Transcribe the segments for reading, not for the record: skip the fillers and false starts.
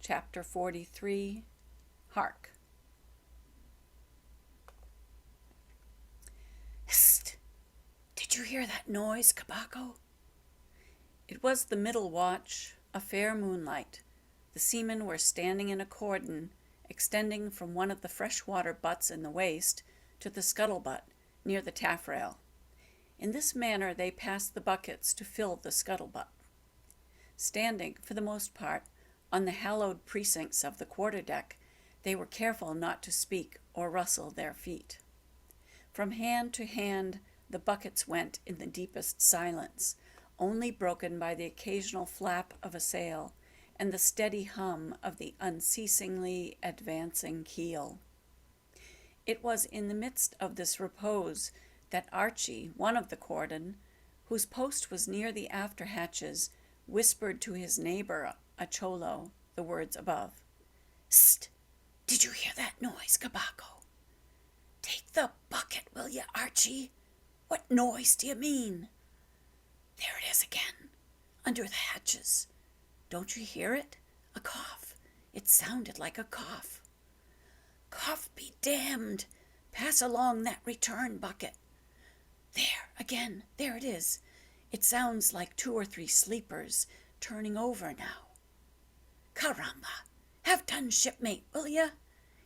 Chapter 43, Hark. Hist! Did you hear that noise, Cabaco? It was the middle watch, a fair moonlight. The seamen were standing in a cordon, extending from one of the fresh-water butts in the waist to the scuttle-butt near the taffrail. In this manner they passed the buckets to fill the scuttle-butt. Standing, for the most part, on the hallowed precincts of the quarter-deck, they were careful not to speak or rustle their feet. From hand to hand the buckets went in the deepest silence, only broken by the occasional flap of a sail and the steady hum of the unceasingly advancing keel. It was in the midst of this repose that Archie, one of the cordon, whose post was near the after hatches, whispered to his neighbor, a cholo, the words above. "Hist! Did you hear that noise, Cabaco? Take the bucket, will you, Archie? What noise do you mean?" "There it is again, under the hatches. Don't you hear it? A cough. It sounded like a cough." "Cough be damned! Pass along that return bucket." "There, again, there it is. It sounds like 2 or 3 sleepers turning over now." "Caramba! Have done, shipmate, will ya?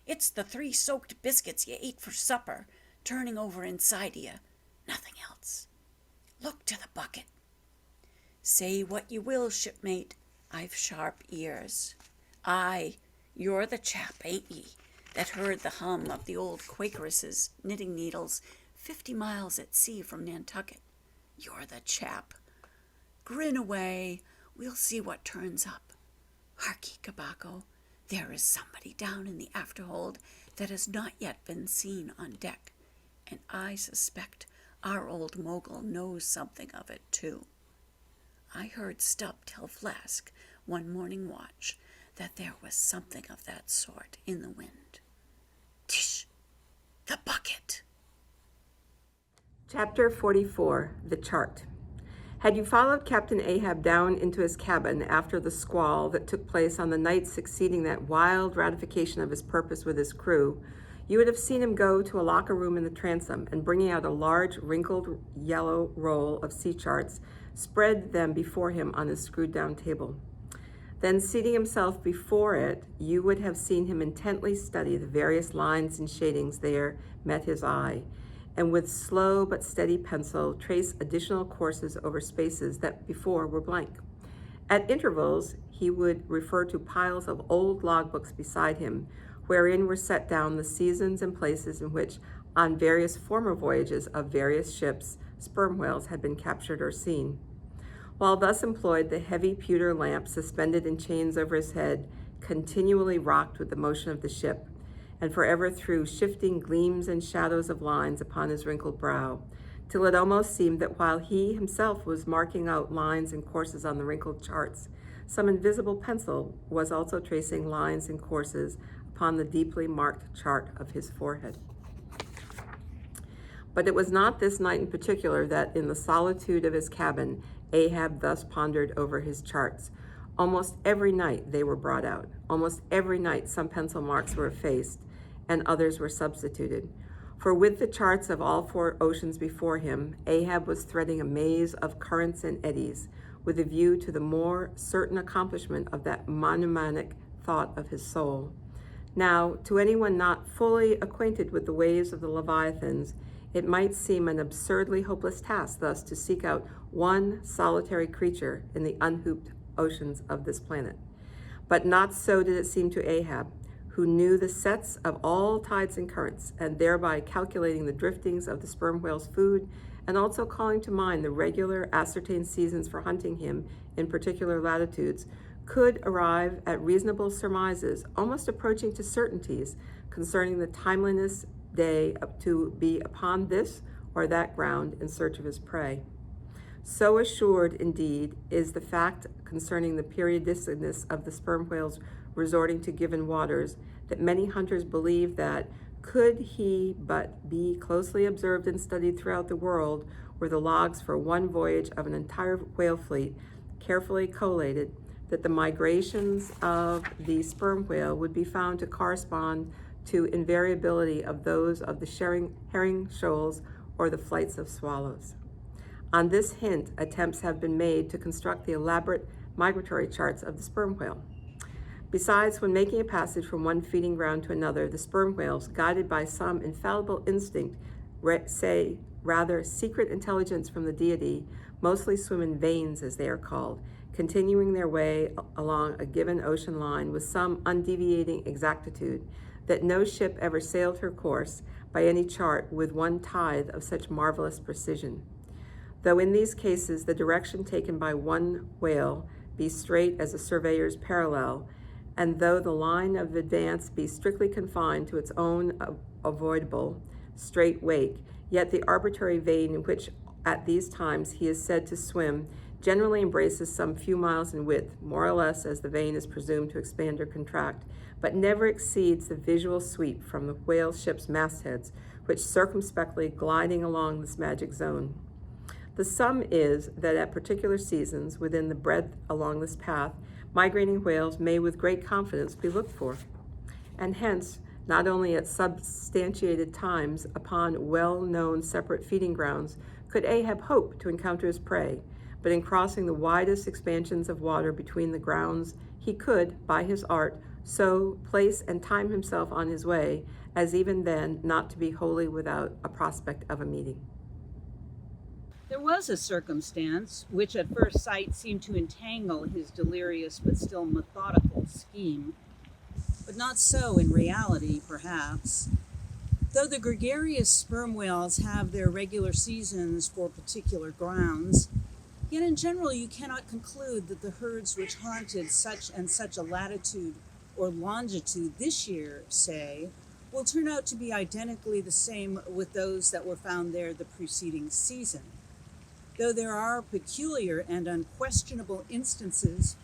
It's the 3 soaked biscuits you ate for supper, turning over inside of you. Nothing else. Look to the bucket." "Say what you will, shipmate. I've sharp ears." "Aye, you're the chap, ain't ye, that heard the hum of the old Quakeress's knitting needles 50 miles at sea from Nantucket? You're the chap. Grin away. We'll see what turns up. Harkee, Cabaco, there is somebody down in the afterhold that has not yet been seen on deck, and I suspect our old mogul knows something of it, too. I heard Stubb tell Flask one morning watch that there was something of that sort in the wind. Tish! The bucket!" Chapter 44, The Chart. Had you followed Captain Ahab down into his cabin after the squall that took place on the night succeeding that wild ratification of his purpose with his crew, you would have seen him go to a locker room in the transom and, bringing out a large wrinkled yellow roll of sea charts, spread them before him on his screwed-down table. Then, seating himself before it, you would have seen him intently study the various lines and shadings there met his eye, and with slow but steady pencil trace additional courses over spaces that before were blank. At intervals, he would refer to piles of old logbooks beside him, wherein were set down the seasons and places in which, on various former voyages of various ships, sperm whales had been captured or seen. While thus employed, the heavy pewter lamp suspended in chains over his head continually rocked with the motion of the ship, and forever threw shifting gleams and shadows of lines upon his wrinkled brow, till it almost seemed that while he himself was marking out lines and courses on the wrinkled charts, some invisible pencil was also tracing lines and courses upon the deeply marked chart of his forehead. But it was not this night in particular that, in the solitude of his cabin, Ahab thus pondered over his charts. Almost every night they were brought out. Almost every night some pencil marks were effaced and others were substituted. For with the charts of all 4 oceans before him, Ahab was threading a maze of currents and eddies, with a view to the more certain accomplishment of that monomanic thought of his soul. Now, to anyone not fully acquainted with the ways of the Leviathans, it might seem an absurdly hopeless task thus to seek out one solitary creature in the unhooped oceans of this planet. But not so did it seem to Ahab, who knew the sets of all tides and currents, and thereby calculating the driftings of the sperm whale's food, and also calling to mind the regular ascertained seasons for hunting him in particular latitudes, could arrive at reasonable surmises, almost approaching to certainties, concerning the timeliness day to be upon this or that ground in search of his prey. So assured, indeed, is the fact concerning the periodicity of the sperm whales resorting to given waters, that many hunters believe that, could he but be closely observed and studied throughout the world, were the logs for one voyage of an entire whale fleet carefully collated, that the migrations of the sperm whale would be found to correspond to invariability of those of the herring shoals or the flights of swallows. On this hint, attempts have been made to construct the elaborate migratory charts of the sperm whale. Besides, when making a passage from one feeding ground to another, the sperm whales, guided by some infallible instinct, say rather secret intelligence from the deity, mostly swim in veins, as they are called, continuing their way along a given ocean line with some undeviating exactitude, that no ship ever sailed her course by any chart with one tithe of such marvelous precision. Though in these cases the direction taken by one whale be straight as a surveyor's parallel, and though the line of advance be strictly confined to its own avoidable straight wake, yet the arbitrary vein in which at these times he is said to swim generally embraces some few miles in width, more or less as the vein is presumed to expand or contract, but never exceeds the visual sweep from the whale ship's mastheads, which circumspectly gliding along this magic zone. The sum is that at particular seasons, within the breadth along this path, migrating whales may with great confidence be looked for, and hence, not only at substantiated times upon well-known separate feeding grounds could Ahab hope to encounter his prey, but in crossing the widest expansions of water between the grounds, he could, by his art, so place and time himself on his way, as even then not to be wholly without a prospect of a meeting. There was a circumstance which at first sight seemed to entangle his delirious but still methodical scheme, but not so in reality, perhaps. Though the gregarious sperm whales have their regular seasons for particular grounds, yet in general you cannot conclude that the herds which haunted such and such a latitude or longitude this year, say, will turn out to be identically the same with those that were found there the preceding season, though there are peculiar and unquestionable instances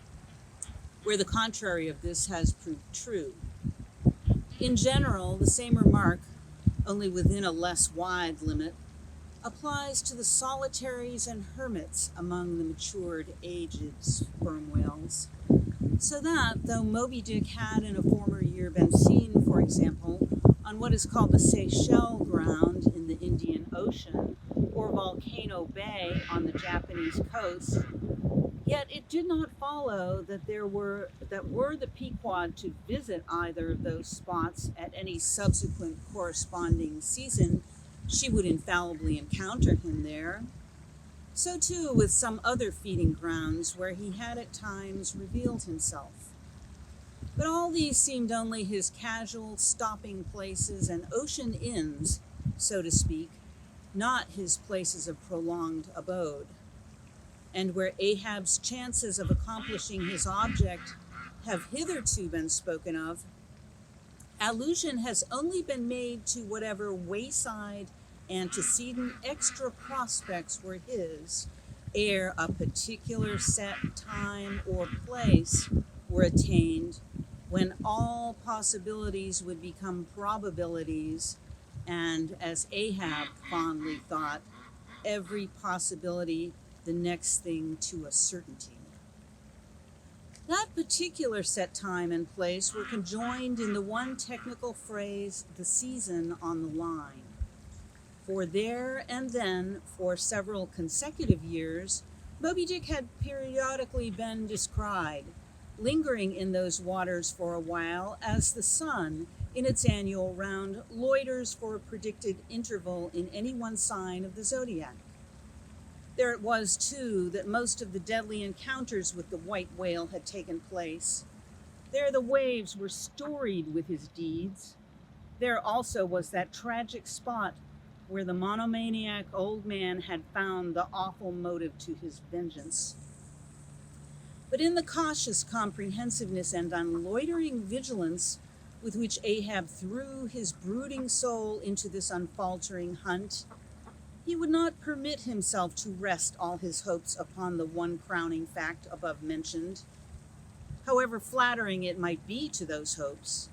where the contrary of this has proved true. In general, the same remark, only within a less wide limit, applies to the solitaries and hermits among the matured, aged sperm whales. So that, though Moby Dick had in a former year been seen, for example, on what is called the Seychelles ground in the Indian Ocean, or Volcano Bay on the Japanese coast, yet it did not follow that were the Pequod to visit either of those spots at any subsequent corresponding season, she would infallibly encounter him there. So too with some other feeding grounds where he had at times revealed himself. But all these seemed only his casual stopping places and ocean inns, so to speak, not his places of prolonged abode. And where Ahab's chances of accomplishing his object have hitherto been spoken of, allusion has only been made to whatever wayside antecedent extra prospects were his, ere a particular set time or place were attained, when all possibilities would become probabilities, and, as Ahab fondly thought, every possibility the next thing to a certainty. That particular set time and place were conjoined in the one technical phrase, the season on the line. For there and then, for several consecutive years, Moby Dick had periodically been descried, lingering in those waters for a while as the sun, in its annual round, loiters for a predicted interval in any one sign of the zodiac. There it was, too, that most of the deadly encounters with the white whale had taken place. There the waves were storied with his deeds. There also was that tragic spot where the monomaniac old man had found the awful motive to his vengeance. But in the cautious comprehensiveness and unloitering vigilance with which Ahab threw his brooding soul into this unfaltering hunt, he would not permit himself to rest all his hopes upon the one crowning fact above mentioned, however flattering it might be to those hopes.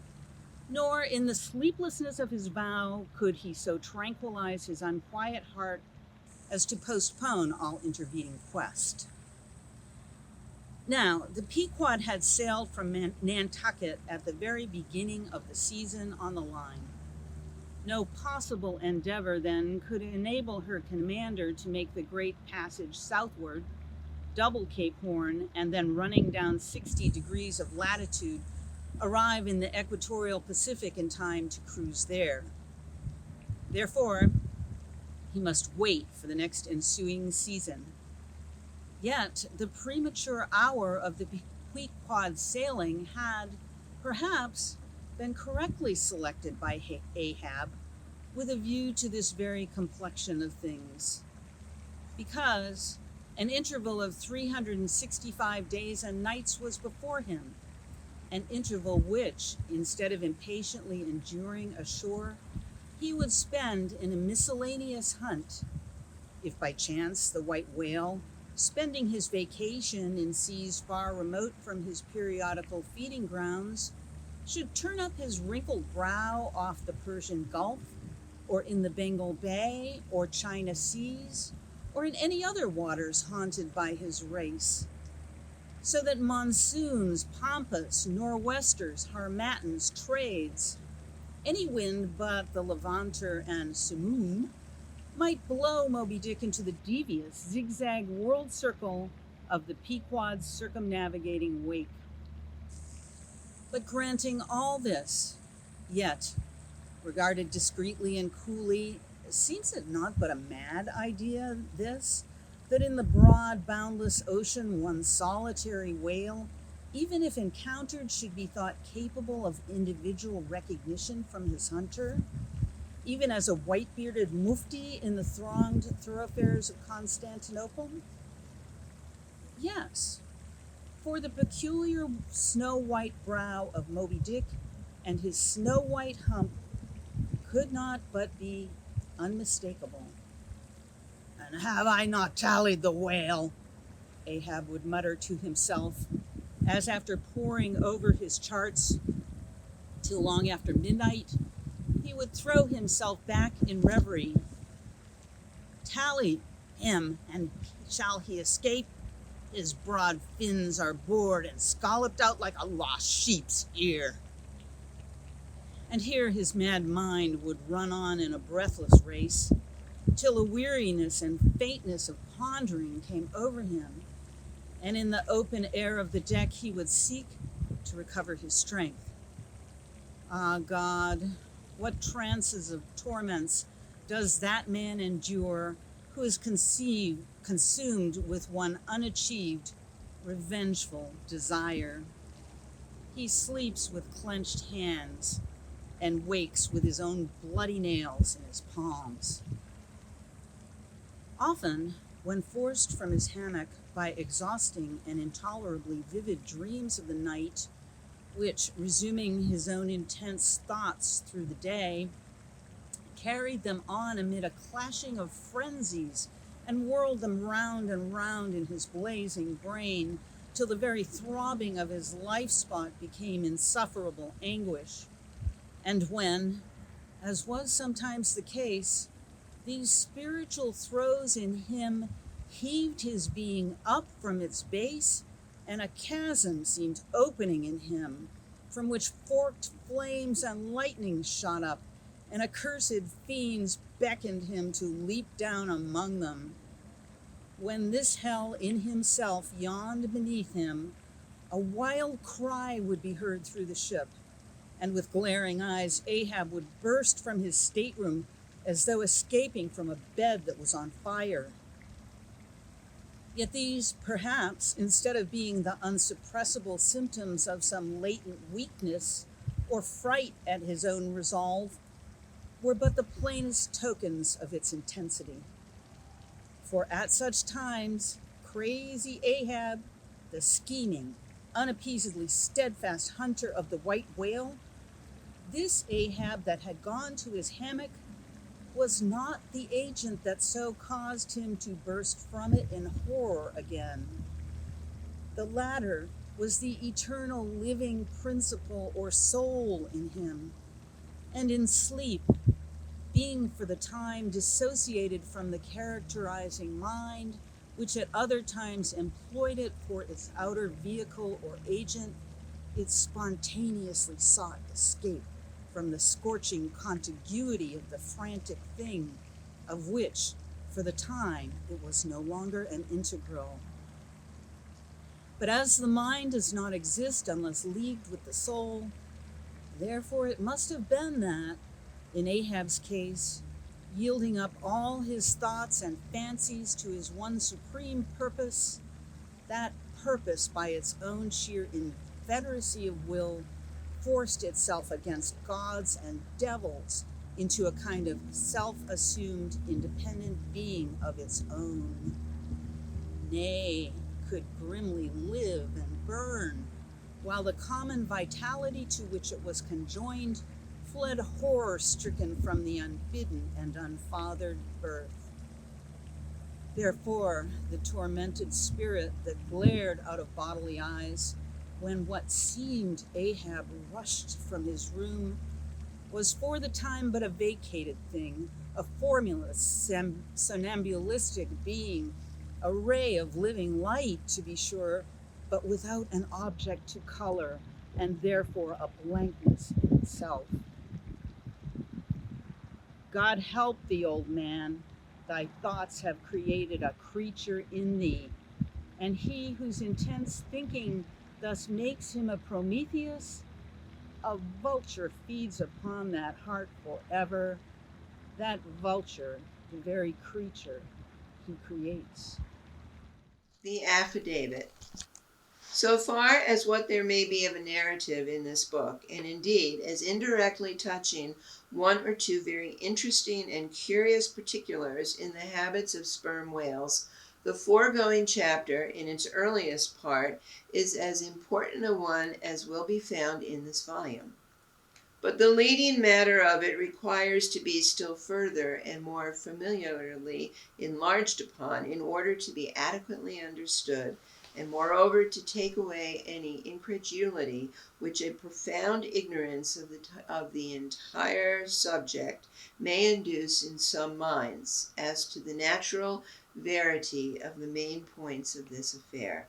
Nor in the sleeplessness of his vow could he so tranquilize his unquiet heart as to postpone all intervening quest. Now, the Pequod had sailed from Nantucket at the very beginning of the season on the line. No possible endeavor then could enable her commander to make the great passage southward, double Cape Horn, and then running down 60 degrees of latitude, arrive in the equatorial Pacific in time to cruise there. Therefore, he must wait for the next ensuing season. Yet, the premature hour of the Pequod sailing had, perhaps, been correctly selected by Ahab with a view to this very complexion of things. Because an interval of 365 days and nights was before him, an interval which, instead of impatiently enduring ashore, he would spend in a miscellaneous hunt, if by chance the white whale, spending his vacation in seas far remote from his periodical feeding grounds, should turn up his wrinkled brow off the Persian Gulf, or in the Bengal Bay, or China Seas, or in any other waters haunted by his race, so that monsoons, pampas, nor'westers, harmattans, trades, any wind but the levanter and simoon, might blow Moby Dick into the devious, zigzag world circle of the Pequod's circumnavigating wake. But granting all this, yet, regarded discreetly and coolly, seems it not but a mad idea, this, that in the broad, boundless ocean one solitary whale, even if encountered, should be thought capable of individual recognition from his hunter, even as a white-bearded mufti in the thronged thoroughfares of Constantinople? Yes, for the peculiar snow-white brow of Moby Dick and his snow-white hump could not but be unmistakable. "And have I not tallied the whale?" Ahab would mutter to himself, as after poring over his charts till long after midnight, he would throw himself back in reverie. "Tally him, and shall he escape? His broad fins are bored and scalloped out like a lost sheep's ear." And here his mad mind would run on in a breathless race, till a weariness and faintness of pondering came over him, and in the open air of the deck he would seek to recover his strength. Ah, God, what trances of torments does that man endure who is consumed with one unachieved, revengeful desire? He sleeps with clenched hands and wakes with his own bloody nails in his palms. Often, when forced from his hammock by exhausting and intolerably vivid dreams of the night, which, resuming his own intense thoughts through the day, carried them on amid a clashing of frenzies and whirled them round and round in his blazing brain till the very throbbing of his life spot became insufferable anguish. And when, as was sometimes the case, these spiritual throes in him heaved his being up from its base, and a chasm seemed opening in him, from which forked flames and lightning shot up, and accursed fiends beckoned him to leap down among them. When this hell in himself yawned beneath him, a wild cry would be heard through the ship, and with glaring eyes Ahab would burst from his stateroom as though escaping from a bed that was on fire. Yet these, perhaps, instead of being the unsuppressible symptoms of some latent weakness or fright at his own resolve, were but the plainest tokens of its intensity. For at such times, crazy Ahab, the scheming, unappeasedly steadfast hunter of the white whale, this Ahab that had gone to his hammock, was not the agent that so caused him to burst from it in horror again. The latter was the eternal living principle or soul in him, and in sleep, being for the time dissociated from the characterizing mind, which at other times employed it for its outer vehicle or agent, it spontaneously sought escape from the scorching contiguity of the frantic thing, of which, for the time, it was no longer an integral. But as the mind does not exist unless leagued with the soul, therefore it must have been that, in Ahab's case, yielding up all his thoughts and fancies to his one supreme purpose, that purpose by its own sheer inveteracy of will forced itself against gods and devils into a kind of self-assumed independent being of its own. Nay, could grimly live and burn, while the common vitality to which it was conjoined fled horror-stricken from the unbidden and unfathered birth. Therefore, the tormented spirit that glared out of bodily eyes when what seemed Ahab rushed from his room was for the time but a vacated thing, a formless, somnambulistic being, a ray of living light, to be sure, but without an object to color, and therefore a blankness in itself. God help thee, old man, thy thoughts have created a creature in thee, and he whose intense thinking thus makes him a Prometheus, a vulture feeds upon that heart forever, that vulture, the very creature he creates. The affidavit. So far as what there may be of a narrative in this book, and indeed as indirectly touching one or two very interesting and curious particulars in the habits of sperm whales, the foregoing chapter, in its earliest part, is as important a one as will be found in this volume. But the leading matter of it requires to be still further and more familiarly enlarged upon in order to be adequately understood, and moreover to take away any incredulity which a profound ignorance of the entire subject may induce in some minds as to the natural verity of the main points of this affair.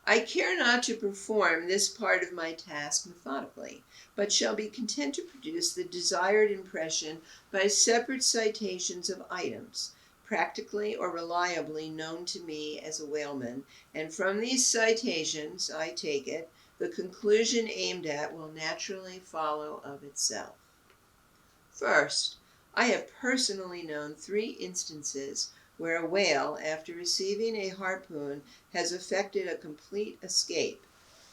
I care not to perform this part of my task methodically, but shall be content to produce the desired impression by separate citations of items, practically or reliably known to me as a whaleman, and from these citations, I take it, the conclusion aimed at will naturally follow of itself. First, I have personally known 3 instances where a whale, after receiving a harpoon, has effected a complete escape,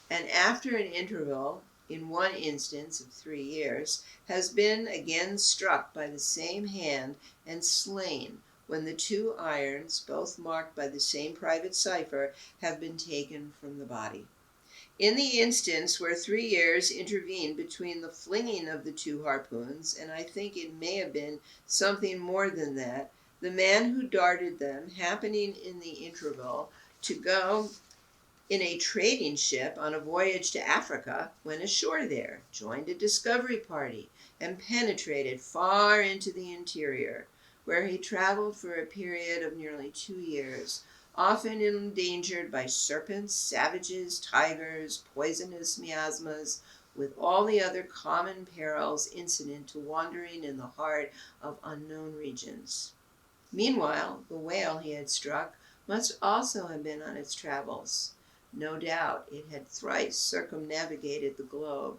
and after an interval, in one instance of 3 years, has been again struck by the same hand and slain when the 2 irons, both marked by the same private cipher, have been taken from the body. In the instance where 3 years intervened between the flinging of the 2 harpoons, and I think it may have been something more than that, the man who darted them, happening in the interval to go in a trading ship on a voyage to Africa, went ashore there, joined a discovery party, and penetrated far into the interior, where he traveled for a period of nearly 2 years, often endangered by serpents, savages, tigers, poisonous miasmas, with all the other common perils incident to wandering in the heart of unknown regions. Meanwhile, the whale he had struck must also have been on its travels. No doubt it had thrice circumnavigated the globe,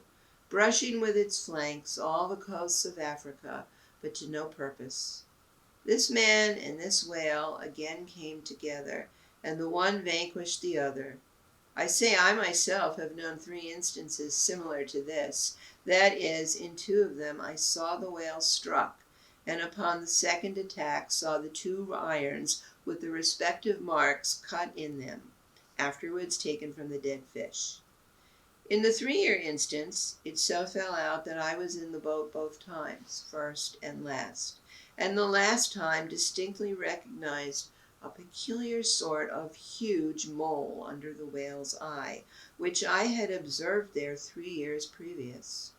brushing with its flanks all the coasts of Africa, but to no purpose. This man and this whale again came together, and the one vanquished the other. I say I myself have known 3 instances similar to this. That is, in 2 of them I saw the whale struck, and upon the second attack saw the 2 irons with the respective marks cut in them, afterwards taken from the dead fish. In the 3-year instance, it so fell out that I was in the boat both times, first and last, and the last time distinctly recognized a peculiar sort of huge mole under the whale's eye, which I had observed there 3 years previous.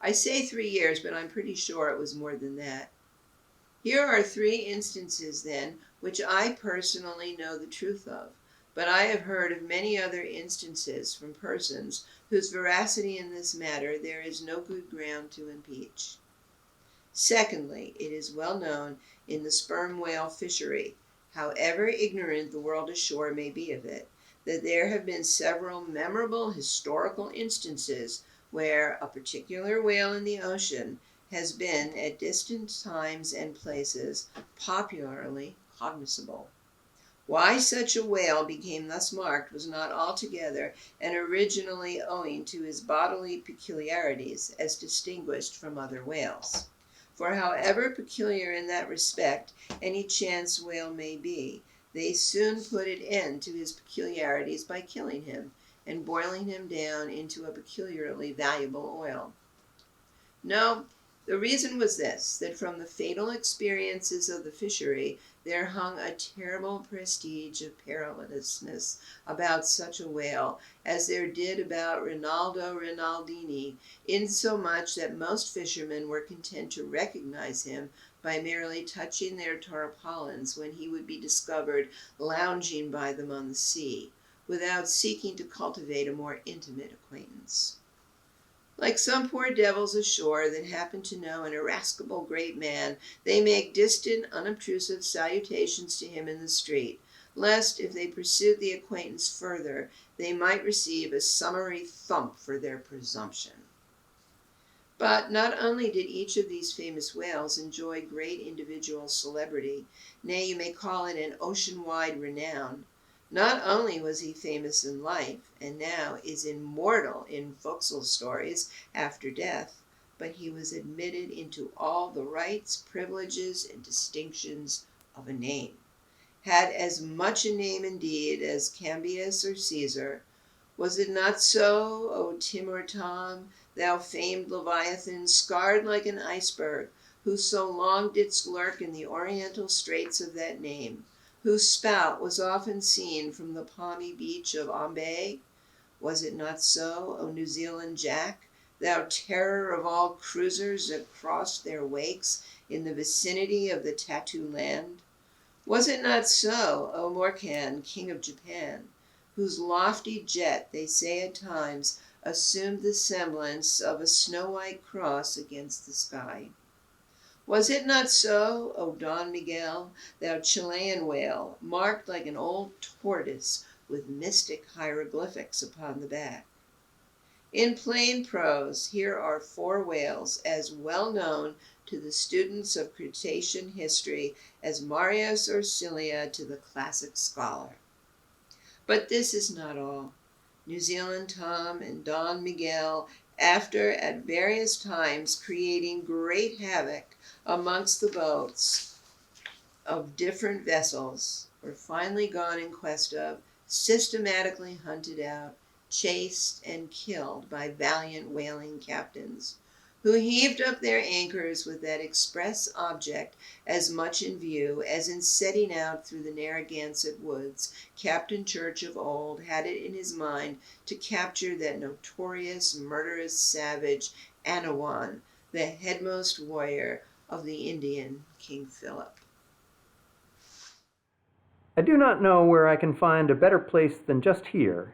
I say 3 years, but I'm pretty sure it was more than that. Here are 3 instances, then, which I personally know the truth of, but I have heard of many other instances from persons whose veracity in this matter there is no good ground to impeach. Secondly, it is well known in the sperm whale fishery, however ignorant the world ashore may be of it, that there have been several memorable historical instances where a particular whale in the ocean has been, at distant times and places, popularly cognizable. Why such a whale became thus marked was not altogether and originally owing to his bodily peculiarities as distinguished from other whales. For however peculiar in that respect any chance whale may be, they soon put an end to his peculiarities by killing him and boiling him down into a peculiarly valuable oil. No, the reason was this, that from the fatal experiences of the fishery there hung a terrible prestige of perilousness about such a whale, as there did about Rinaldo Rinaldini, insomuch that most fishermen were content to recognize him by merely touching their tarpaulins when he would be discovered lounging by them on the sea, without seeking to cultivate a more intimate acquaintance. Like some poor devils ashore that happen to know an irascible great man, they make distant, unobtrusive salutations to him in the street, lest, if they pursued the acquaintance further, they might receive a summary thump for their presumption. But not only did each of these famous whales enjoy great individual celebrity, nay, you may call it an ocean-wide renown. Not only was he famous in life, and now is immortal in forecastle stories after death, but he was admitted into all the rights, privileges, and distinctions of a name. Had as much a name indeed as Cambius or Caesar. Was it not so, O Timor Tom, thou famed Leviathan, scarred like an iceberg, who so long didst lurk in the oriental straits of that name, whose spout was often seen from the palmy beach of Ombay? Was it not so, O New Zealand Jack, thou terror of all cruisers that crossed their wakes in the vicinity of the Tattoo Land? Was it not so, O Morcan, King of Japan, whose lofty jet, they say at times, assumed the semblance of a snow-white cross against the sky? Was it not so, O Don Miguel, thou Chilean whale, marked like an old tortoise with mystic hieroglyphics upon the back? In plain prose, here are 4 whales as well known to the students of Cretacean history as Marius or Cilia to the classic scholar. But this is not all. New Zealand Tom and Don Miguel, after at various times creating great havoc amongst the boats of different vessels, were finally gone in quest of, systematically hunted out, chased, and killed by valiant whaling captains, who heaved up their anchors with that express object as much in view as in setting out through the Narragansett woods Captain Church of old had it in his mind to capture that notorious murderous savage Anawan, the headmost warrior of the Indian King Philip. I do not know where I can find a better place than just here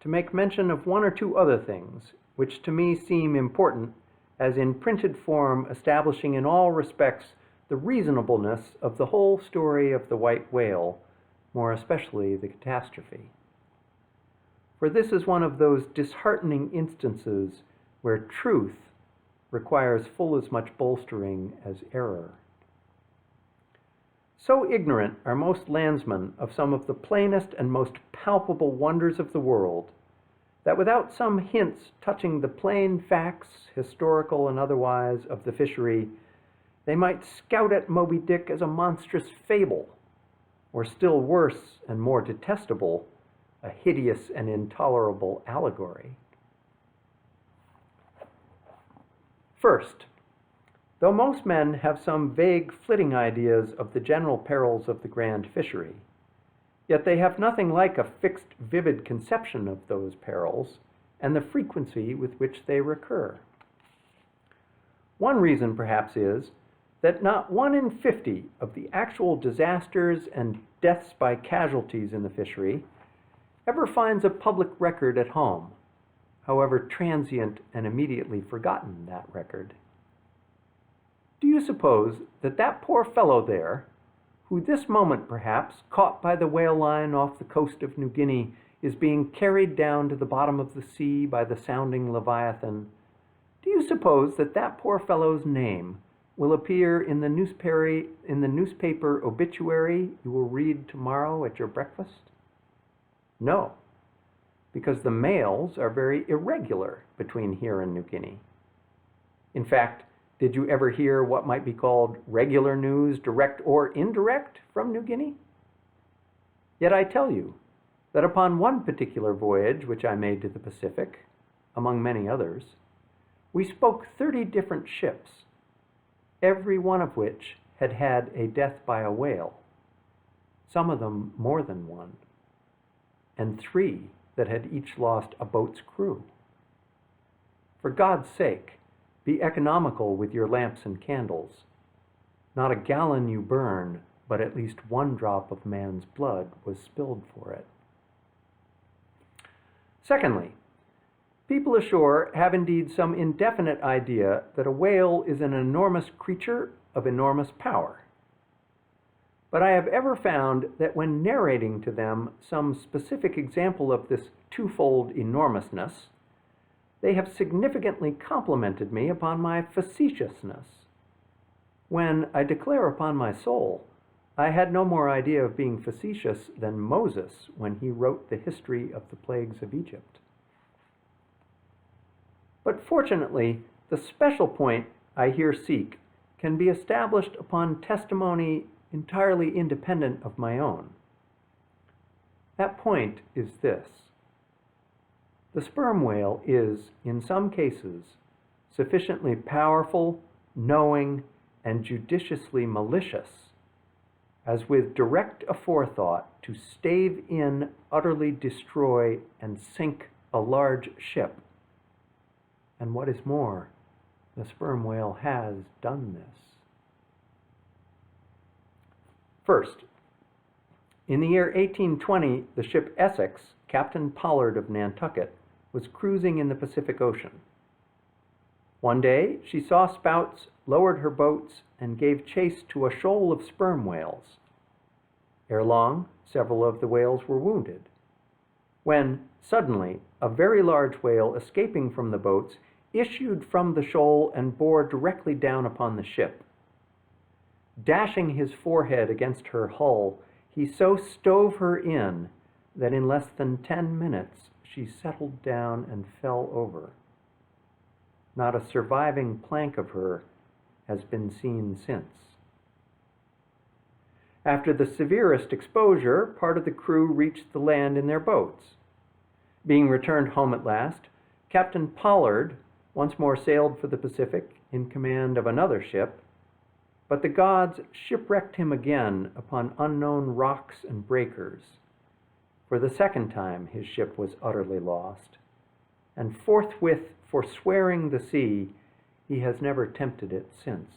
to make mention of 1 or 2 other things which to me seem important as in printed form establishing in all respects the reasonableness of the whole story of the white whale, more especially the catastrophe. For this is one of those disheartening instances where truth requires full as much bolstering as error. So ignorant are most landsmen of some of the plainest and most palpable wonders of the world, that without some hints touching the plain facts, historical and otherwise, of the fishery, they might scout at Moby Dick as a monstrous fable, or still worse and more detestable, a hideous and intolerable allegory. First, though most men have some vague flitting ideas of the general perils of the grand fishery, yet they have nothing like a fixed, vivid conception of those perils and the frequency with which they recur. One reason, perhaps, is that not 1 in 50 of the actual disasters and deaths by casualties in the fishery ever finds a public record at home, however transient and immediately forgotten that record. Do you suppose that that poor fellow there, who this moment perhaps, caught by the whale line off the coast of New Guinea, is being carried down to the bottom of the sea by the sounding Leviathan, do you suppose that that poor fellow's name will appear in the newspaper obituary you will read tomorrow at your breakfast? No, because the mails are very irregular between here and New Guinea. In fact, did you ever hear what might be called regular news, direct or indirect, from New Guinea? Yet I tell you that upon one particular voyage which I made to the Pacific, among many others, we spoke 30 different ships, every one of which had had a death by a whale, some of them more than one, and 3 that had each lost a boat's crew. For God's sake, be economical with your lamps and candles. Not a gallon you burn, but at least 1 drop of man's blood was spilled for it. Secondly, people ashore have indeed some indefinite idea that a whale is an enormous creature of enormous power. But I have ever found that when narrating to them some specific example of this twofold enormousness, they have significantly complimented me upon my facetiousness, when, I declare upon my soul, I had no more idea of being facetious than Moses when he wrote the history of the plagues of Egypt. But fortunately, the special point I here seek can be established upon testimony entirely independent of my own. That point is this. The sperm whale is, in some cases, sufficiently powerful, knowing, and judiciously malicious, as with direct aforethought to stave in, utterly destroy, and sink a large ship. And what is more, the sperm whale has done this. First, in the year 1820, the ship Essex, Captain Pollard of Nantucket, was cruising in the Pacific Ocean. One day, she saw spouts, lowered her boats, and gave chase to a shoal of sperm whales. Ere long, several of the whales were wounded, when, suddenly, a very large whale escaping from the boats issued from the shoal and bore directly down upon the ship. Dashing his forehead against her hull, he so stove her in that in less than 10 minutes she settled down and fell over. Not a surviving plank of her has been seen since. After the severest exposure, part of the crew reached the land in their boats. Being returned home at last, Captain Pollard once more sailed for the Pacific in command of another ship, but the gods shipwrecked him again upon unknown rocks and breakers. For the second time his ship was utterly lost, and forthwith forswearing the sea, he has never tempted it since.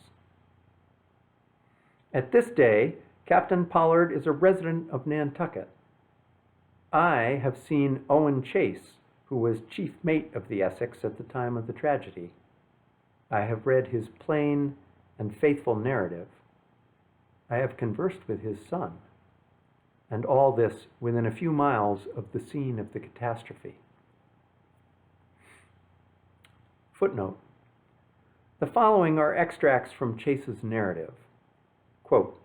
At this day, Captain Pollard is a resident of Nantucket. I have seen Owen Chase, who was chief mate of the Essex at the time of the tragedy. I have read his plain and faithful narrative. I have conversed with his son, and all this within a few miles of the scene of the catastrophe. Footnote. The following are extracts from Chase's narrative. Quote,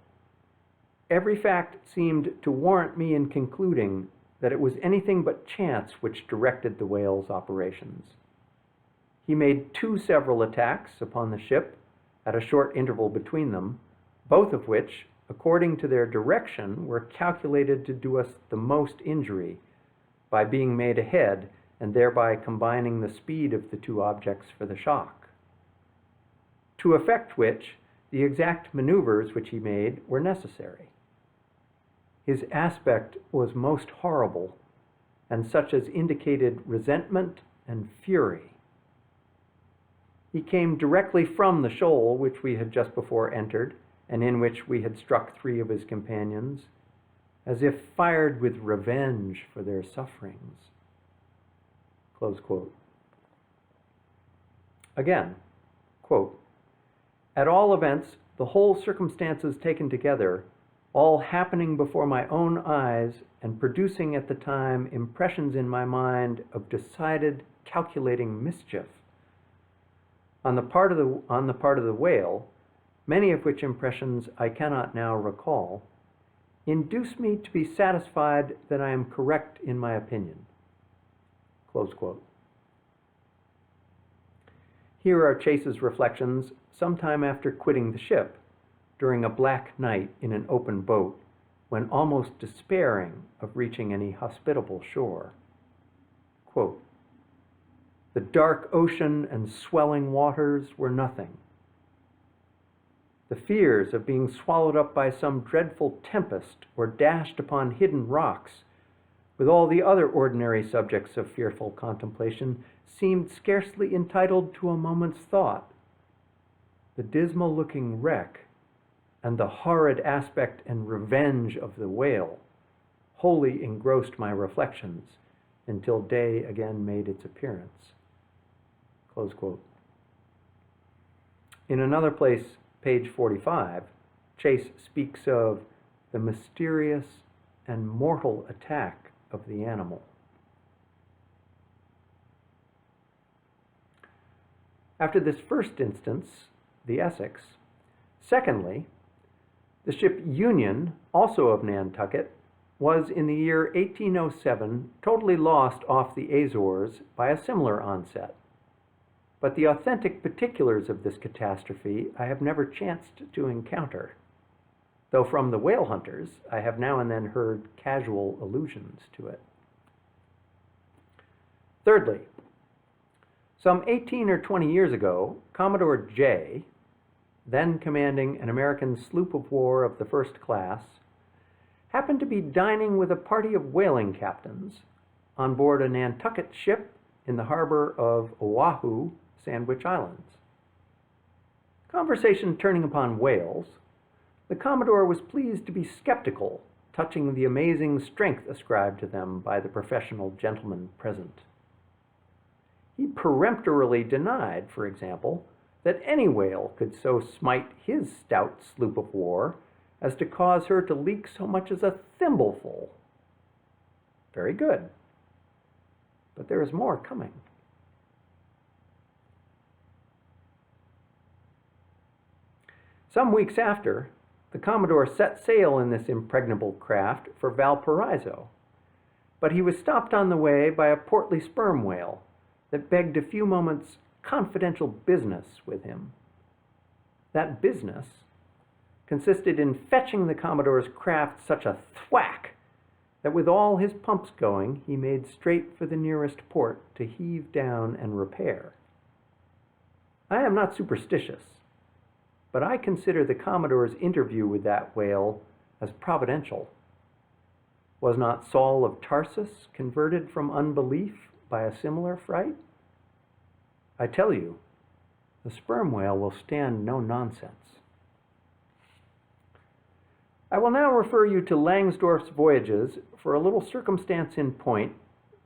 "Every fact seemed to warrant me in concluding that it was anything but chance which directed the whale's operations. He made 2 several attacks upon the ship at a short interval between them, both of which, according to their direction, were calculated to do us the most injury by being made ahead and thereby combining the speed of the 2 objects for the shock. To effect which, the exact maneuvers which he made were necessary. His aspect was most horrible, and such as indicated resentment and fury. He came directly from the shoal which we had just before entered, and in which we had struck 3 of his companions, as if fired with revenge for their sufferings. Close quote. Again, quote, at all events, the whole circumstances taken together, all happening before my own eyes and producing at the time impressions in my mind of decided, calculating mischief, on the part of the whale, many of which impressions I cannot now recall, induce me to be satisfied that I am correct in my opinion. Close quote. Here are Chase's reflections sometime after quitting the ship, during a black night in an open boat, when almost despairing of reaching any hospitable shore. Quote, the dark ocean and swelling waters were nothing. The fears of being swallowed up by some dreadful tempest or dashed upon hidden rocks, with all the other ordinary subjects of fearful contemplation, seemed scarcely entitled to a moment's thought. The dismal-looking wreck and the horrid aspect and revenge of the whale wholly engrossed my reflections until day again made its appearance. Close quote. In another place, page 45, Chase speaks of the mysterious and mortal attack of the animal. After this first instance, the Essex, secondly, the ship Union, also of Nantucket, was in the year 1807 totally lost off the Azores by a similar onset. But the authentic particulars of this catastrophe I have never chanced to encounter, though from the whale hunters I have now and then heard casual allusions to it. Thirdly, some 18 or 20 years ago, Commodore J, then commanding an American sloop of war of the first class, happened to be dining with a party of whaling captains on board a Nantucket ship in the harbor of Oahu, Sandwich Islands. Conversation turning upon whales, the Commodore was pleased to be skeptical touching the amazing strength ascribed to them by the professional gentlemen present. He peremptorily denied, for example, that any whale could so smite his stout sloop of war as to cause her to leak so much as a thimbleful. Very good. But there is more coming. Some weeks after, the Commodore set sail in this impregnable craft for Valparaiso, but he was stopped on the way by a portly sperm whale that begged a few moments' confidential business with him. That business consisted in fetching the Commodore's craft such a thwack that with all his pumps going, he made straight for the nearest port to heave down and repair. I am not superstitious, but I consider the Commodore's interview with that whale as providential. Was not Saul of Tarsus converted from unbelief by a similar fright? I tell you, the sperm whale will stand no nonsense. I will now refer you to Langsdorff's voyages for a little circumstance in point,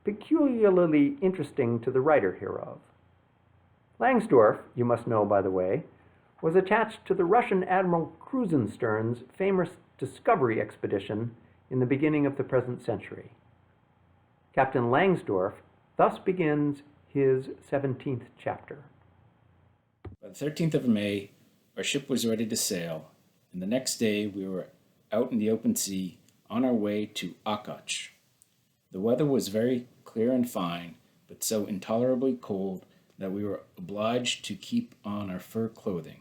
peculiarly interesting to the writer hereof. Langsdorff, you must know by the way, was attached to the Russian Admiral Krusenstern's famous discovery expedition in the beginning of the present century. Captain Langsdorff thus begins his 17th chapter. By the 13th of May, our ship was ready to sail, and the next day we were out in the open sea on our way to Akach. The weather was very clear and fine, but so intolerably cold that we were obliged to keep on our fur clothing.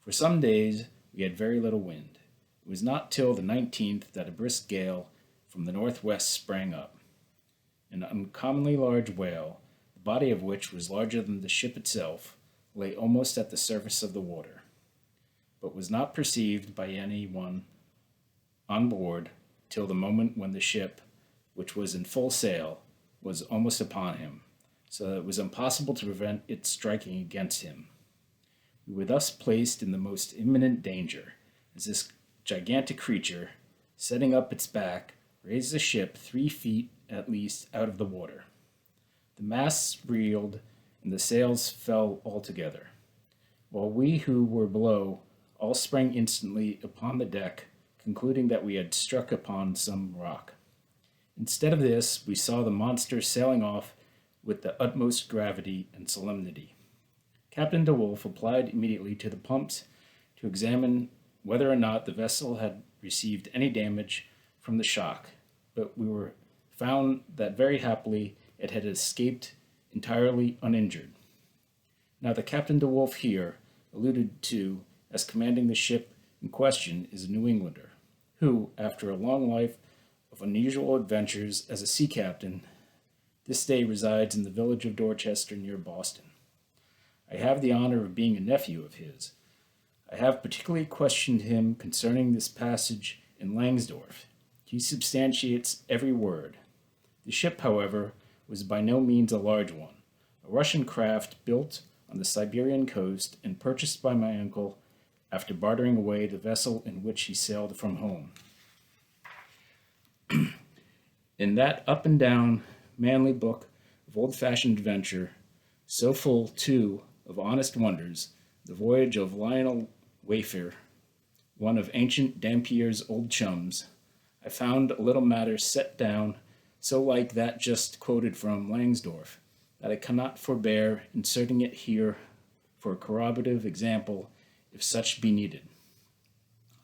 For some days we had very little wind. It was not till the 19th that a brisk gale from the northwest sprang up. An uncommonly large whale, the body of which was larger than the ship itself, lay almost at the surface of the water, but was not perceived by any one on board till the moment when the ship, which was in full sail, was almost upon him, so that it was impossible to prevent it striking against him. We were thus placed in the most imminent danger, as this gigantic creature, setting up its back, raised the ship 3 feet at least out of the water. The masts reeled, and the sails fell altogether, while we who were below all sprang instantly upon the deck, concluding that we had struck upon some rock. Instead of this, we saw the monster sailing off with the utmost gravity and solemnity. Captain DeWolf applied immediately to the pumps to examine whether or not the vessel had received any damage from the shock, but we were found that very happily it had escaped entirely uninjured. Now the Captain DeWolf here alluded to as commanding the ship in question is a New Englander, who, after a long life of unusual adventures as a sea captain, this day resides in the village of Dorchester near Boston. I have the honor of being a nephew of his. I have particularly questioned him concerning this passage in Langsdorff. He substantiates every word. The ship, however, was by no means a large one, a Russian craft built on the Siberian coast and purchased by my uncle after bartering away the vessel in which he sailed from home. In that up and down, manly book of old-fashioned adventure, so full, too, of honest wonders, the voyage of Lionel Wafer, one of ancient Dampier's old chums, I found a little matter set down so like that just quoted from Langsdorff that I cannot forbear inserting it here for a corroborative example if such be needed.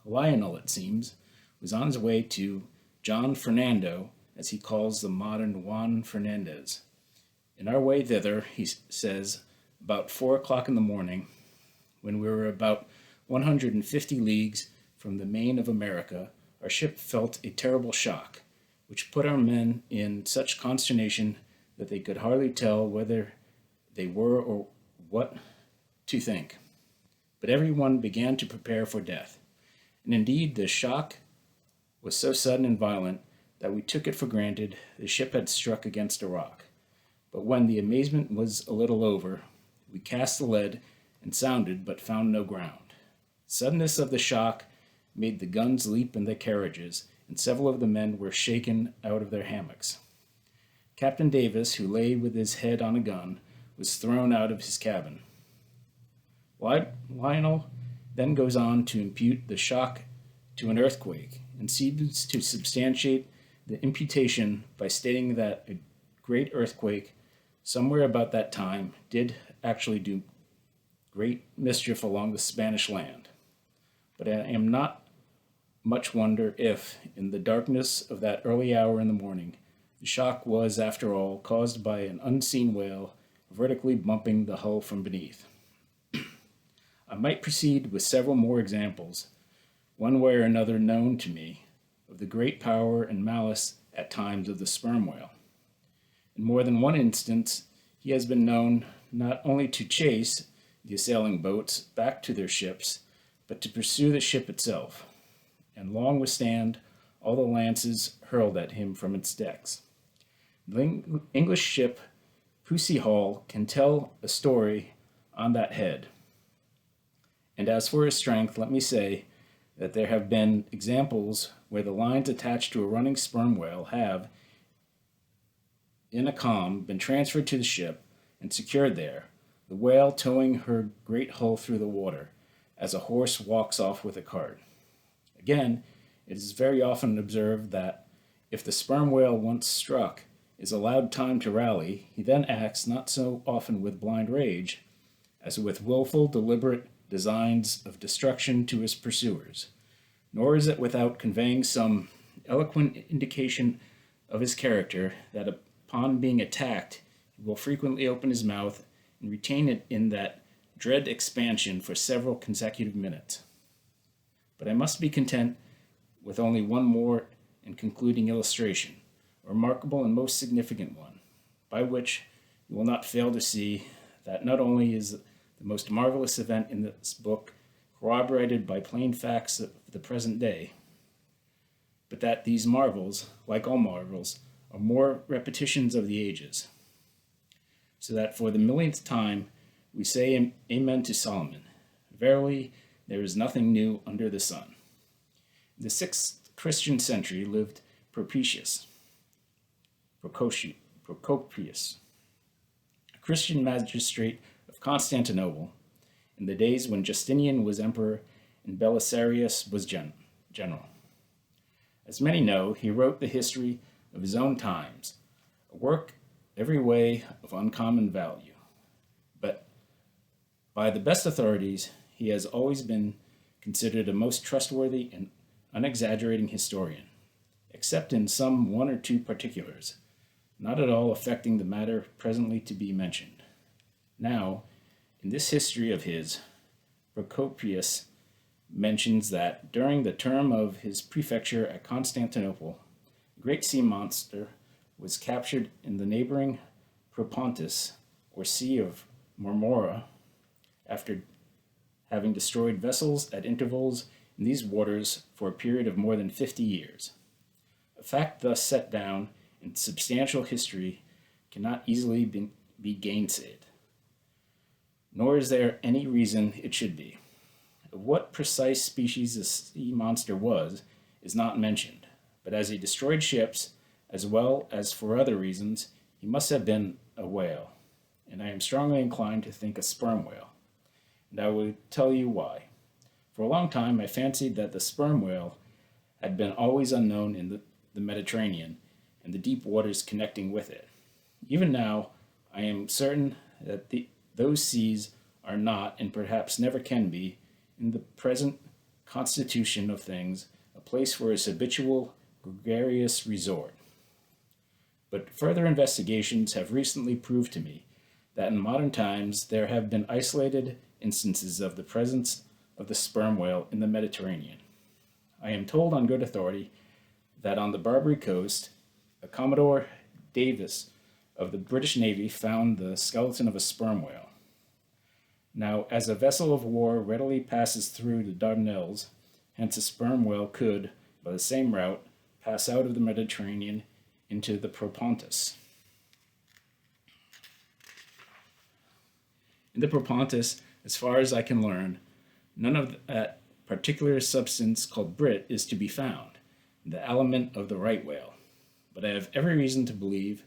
Lionel, it seems, was on his way to John Fernando, as he calls the modern Juan Fernandez. In our way thither, he says, about 4 o'clock in the morning, when we were about 150 leagues from the main of America, our ship felt a terrible shock, which put our men in such consternation that they could hardly tell whether they were or what to think. But everyone began to prepare for death. And indeed, the shock was so sudden and violent that we took it for granted the ship had struck against a rock. But when the amazement was a little over, we cast the lead and sounded, but found no ground. The suddenness of the shock made the guns leap in their carriages, and several of the men were shaken out of their hammocks. Captain Davis, who lay with his head on a gun, was thrown out of his cabin. Lionel then goes on to impute the shock to an earthquake, and seems to substantiate the imputation by stating that a great earthquake somewhere about that time did actually do great mischief along the Spanish land. But I am not much wonder if, in the darkness of that early hour in the morning, the shock was, after all, caused by an unseen whale vertically bumping the hull from beneath. I might proceed with several more examples, one way or another known to me, of the great power and malice at times of the sperm whale. In more than one instance, he has been known not only to chase the assailing boats back to their ships, but to pursue the ship itself, and long withstand all the lances hurled at him from its decks. The English ship Pussy Hall can tell a story on that head. And as for his strength, let me say that there have been examples where the lines attached to a running sperm whale have, in a calm, been transferred to the ship and secured there, the whale towing her great hull through the water, as a horse walks off with a cart. Again, it is very often observed that if the sperm whale once struck is allowed time to rally, he then acts not so often with blind rage, as with willful, deliberate designs of destruction to his pursuers, nor is it without conveying some eloquent indication of his character that upon being attacked he will frequently open his mouth and retain it in that dread expansion for several consecutive minutes. But I must be content with only one more and concluding illustration, a remarkable and most significant one, by which you will not fail to see that not only is the most marvelous event in this book corroborated by plain facts of the present day, but that these marvels, like all marvels, are more repetitions of the ages. so that for the millionth time we say Amen to Solomon. Verily, there is nothing new under the sun. In the 6th Christian century lived Procopius, a Christian magistrate of Constantinople, in the days when Justinian was emperor and Belisarius was general. As many know, he wrote the history of his own times, a work every way of uncommon value. But by the best authorities, he has always been considered a most trustworthy and unexaggerating historian, except in some 1 or 2 particulars, not at all affecting the matter presently to be mentioned. Now, in this history of his, Procopius mentions that during the term of his prefecture at Constantinople, a great sea monster was captured in the neighboring Propontis, or Sea of Marmora, after having destroyed vessels at intervals in these waters for a period of more than 50 years. A fact thus set down in substantial history cannot easily be gainsaid, nor is there any reason it should be. Of what precise species the sea monster was is not mentioned, but as he destroyed ships, as well as for other reasons, he must have been a whale, and I am strongly inclined to think a sperm whale, and I will tell you why. For a long time I fancied that the sperm whale had been always unknown in the Mediterranean and the deep waters connecting with it. Even now, I am certain that those seas are not, and perhaps never can be, in the present constitution of things, a place for his habitual gregarious resort. But further investigations have recently proved to me that in modern times there have been isolated instances of the presence of the sperm whale in the Mediterranean. I am told on good authority that on the Barbary coast, a Commodore Davis of the British Navy found the skeleton of a sperm whale. Now, as a vessel of war readily passes through the Dardanelles, hence a sperm whale could, by the same route, pass out of the Mediterranean into the Propontis. In the Propontis, as far as I can learn, none of that particular substance called brit is to be found, the aliment of the right whale. But I have every reason to believe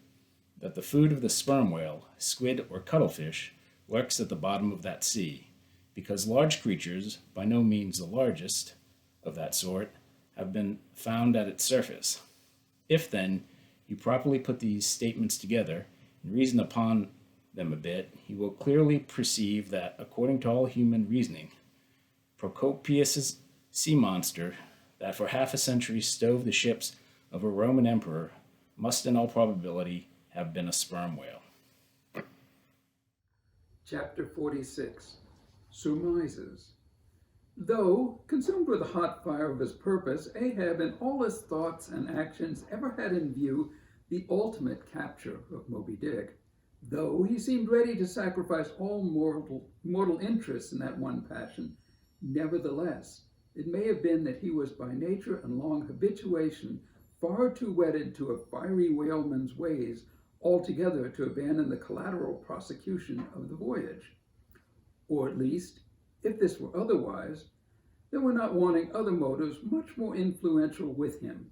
that the food of the sperm whale, squid or cuttlefish, lurks at the bottom of that sea, because large creatures, by no means the largest of that sort, have been found at its surface. If, then, you properly put these statements together and reason upon them a bit, you will clearly perceive that, according to all human reasoning, Procopius's sea monster, that for half a century stove the ships of a Roman emperor, must in all probability have been a sperm whale. Chapter 46. Surmises. Though, consumed with the hot fire of his purpose, Ahab in all his thoughts and actions ever had in view the ultimate capture of Moby Dick, though he seemed ready to sacrifice all mortal interests in that one passion, nevertheless, it may have been that he was by nature and long habituation far too wedded to a fiery whaleman's ways altogether to abandon the collateral prosecution of the voyage. Or at least, if this were otherwise, there were not wanting other motives much more influential with him.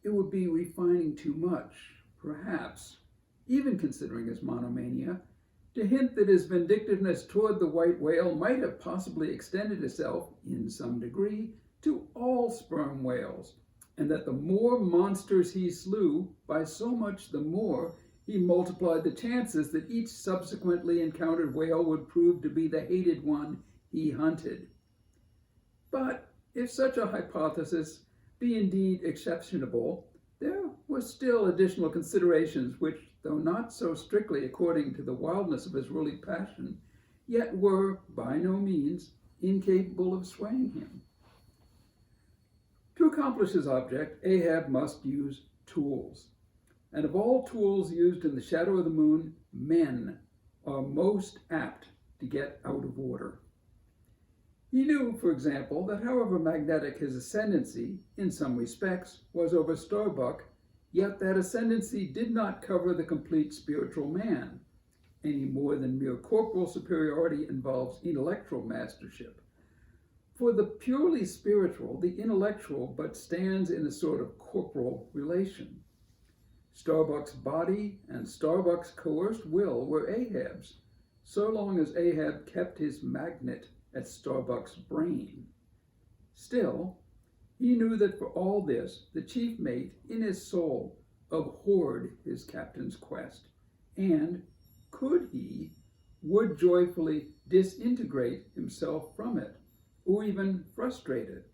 It would be refining too much, perhaps, even considering his monomania, to hint that his vindictiveness toward the white whale might have possibly extended itself, in some degree, to all sperm whales, and that the more monsters he slew, by so much the more he multiplied the chances that each subsequently encountered whale would prove to be the hated one he hunted. But if such a hypothesis be indeed exceptionable, there were still additional considerations which, though not so strictly according to the wildness of his ruling passion, yet were by no means incapable of swaying him. To accomplish his object, Ahab must use tools. And of all tools used in the shadow of the moon, men are most apt to get out of order. He knew, for example, that however magnetic his ascendancy, in some respects, was over Starbuck, yet that ascendancy did not cover the complete spiritual man, any more than mere corporal superiority involves intellectual mastership. For the purely spiritual, the intellectual but stands in a sort of corporal relation. Starbuck's body and Starbuck's coerced will were Ahab's, so long as Ahab kept his magnet at Starbuck's brain. Still, he knew that for all this, the chief mate, in his soul, abhorred his captain's quest, and, could he, would joyfully disintegrate himself from it, or even frustrate it.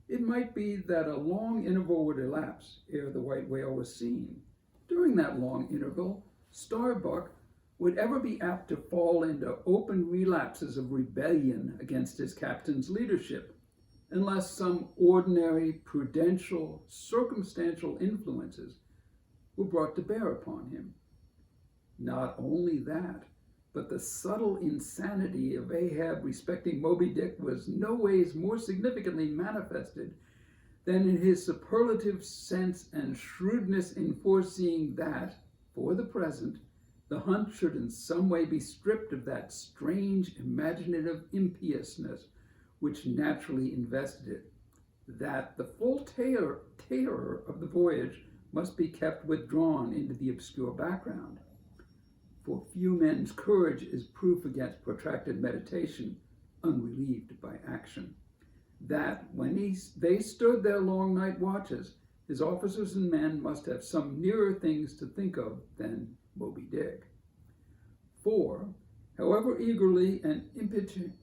It might be that a long interval would elapse ere the white whale was seen. During that long interval, Starbuck would ever be apt to fall into open relapses of rebellion against his captain's leadership, unless some ordinary, prudential, circumstantial influences were brought to bear upon him. Not only that, but the subtle insanity of Ahab respecting Moby Dick was no ways more significantly manifested than in his superlative sense and shrewdness in foreseeing that, for the present, the hunt should in some way be stripped of that strange imaginative impiousness which naturally invested it, that the full terror of the voyage must be kept withdrawn into the obscure background. For few men's courage is proof against protracted meditation, unrelieved by action. That, when they stood their long night watches, his officers and men must have some nearer things to think of than Moby Dick. For, however eagerly and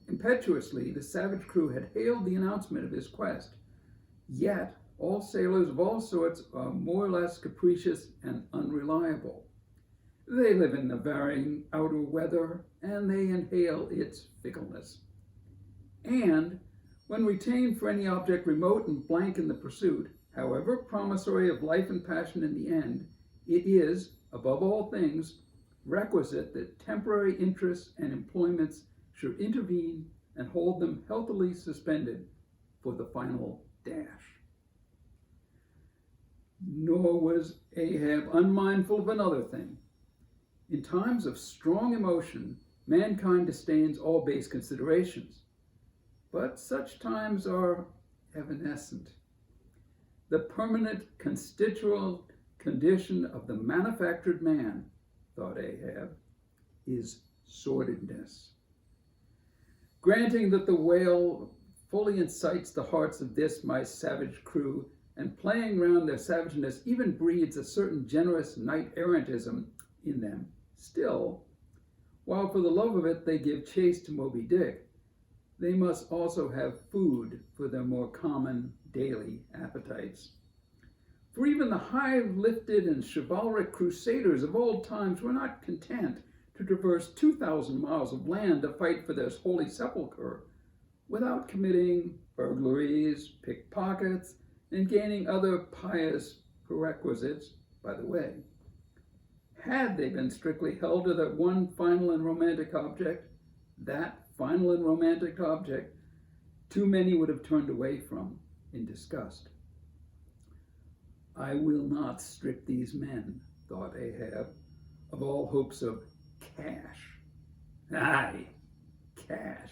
impetuously the savage crew had hailed the announcement of his quest, yet all sailors of all sorts are more or less capricious and unreliable. They live in the varying outer weather, and they inhale its fickleness. And, when retained for any object remote and blank in the pursuit, however promissory of life and passion in the end, it is, above all things, requisite that temporary interests and employments should intervene and hold them healthily suspended for the final dash. Nor was Ahab unmindful of another thing. In times of strong emotion, mankind disdains all base considerations, but such times are evanescent. The permanent constituent condition of the manufactured man, thought Ahab, is sordidness. Granting that the whale fully incites the hearts of this my savage crew, and playing round their savageness even breeds a certain generous knight-errantism in them, still, while for the love of it they give chase to Moby Dick, they must also have food for their more common daily appetites. For even the high-lifted and chivalric crusaders of old times were not content to traverse 2,000 miles of land to fight for their holy sepulchre without committing burglaries, pickpockets, and gaining other pious perquisites by the way. Had they been strictly held to that one final and romantic object, too many would have turned away from in disgust. I will not strip these men, thought Ahab, of all hopes of cash. Aye, cash.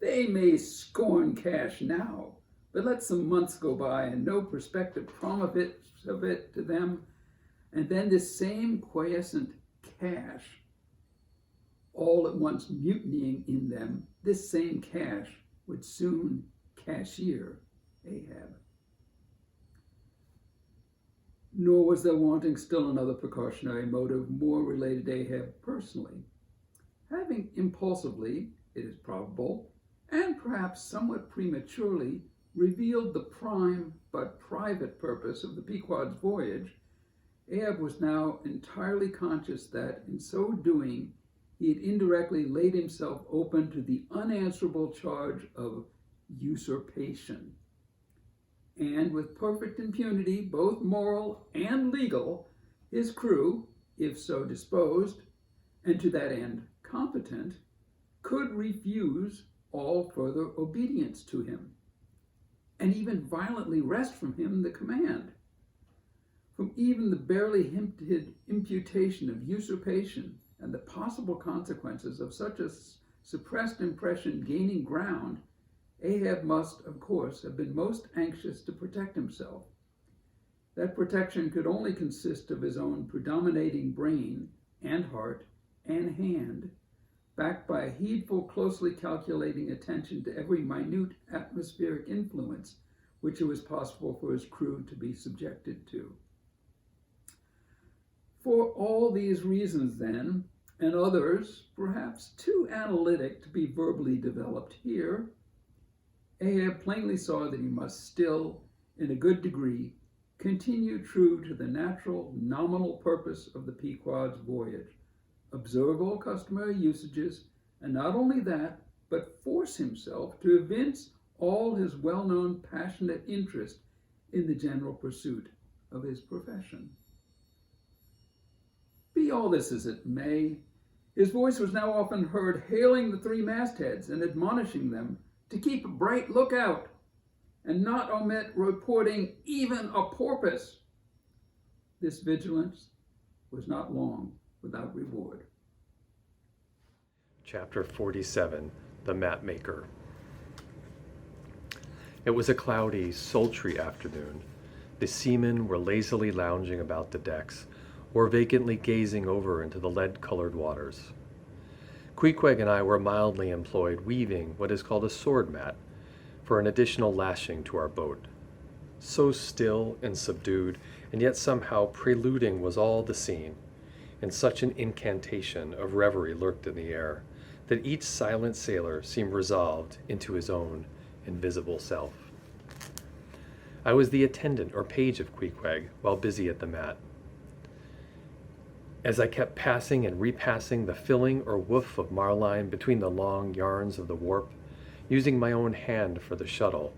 They may scorn cash now, but let some months go by and no prospective promise of it to them, and then this same quiescent cash, all at once mutinying in them, this same cash would soon cashier Ahab. Nor was there wanting still another precautionary motive more related to Ahab personally. Having impulsively, it is probable, and perhaps somewhat prematurely, revealed the prime but private purpose of the Pequod's voyage, Ahab was now entirely conscious that, in so doing, he had indirectly laid himself open to the unanswerable charge of usurpation. And with perfect impunity, both moral and legal, his crew, if so disposed, and to that end competent, could refuse all further obedience to him, and even violently wrest from him the command. From even the barely hinted imputation of usurpation and the possible consequences of such a suppressed impression gaining ground, Ahab must, of course, have been most anxious to protect himself. That protection could only consist of his own predominating brain and heart and hand, backed by a heedful, closely calculating attention to every minute atmospheric influence which it was possible for his crew to be subjected to. For all these reasons, then, and others perhaps too analytic to be verbally developed here, Ahab plainly saw that he must still, in a good degree, continue true to the natural, nominal purpose of the Pequod's voyage, observe all customary usages, and not only that, but force himself to evince all his well-known passionate interest in the general pursuit of his profession. Be all this as it may, his voice was now often heard hailing the three mastheads and admonishing them to keep a bright lookout and not omit reporting even a porpoise. This vigilance was not long without reward. Chapter 47, The Map Maker. It was a cloudy, sultry afternoon. The seamen were lazily lounging about the decks, or vacantly gazing over into the lead-colored waters. Queequeg and I were mildly employed weaving what is called a sword mat for an additional lashing to our boat. So still and subdued, and yet somehow preluding was all the scene, and such an incantation of reverie lurked in the air, that each silent sailor seemed resolved into his own invisible self. I was the attendant or page of Queequeg while busy at the mat. As I kept passing and repassing the filling or woof of marline between the long yarns of the warp, using my own hand for the shuttle,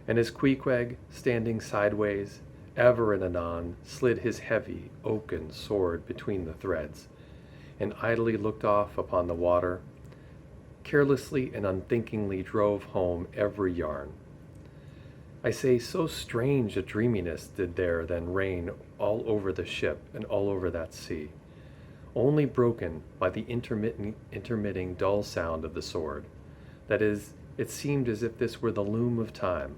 and as Queequeg, standing sideways, ever and anon slid his heavy oaken sword between the threads, and idly looked off upon the water, carelessly and unthinkingly drove home every yarn. I say, so strange a dreaminess did there then reign all over the ship and all over that sea, only broken by the intermitting dull sound of the sword. That is, it seemed as if this were the loom of time,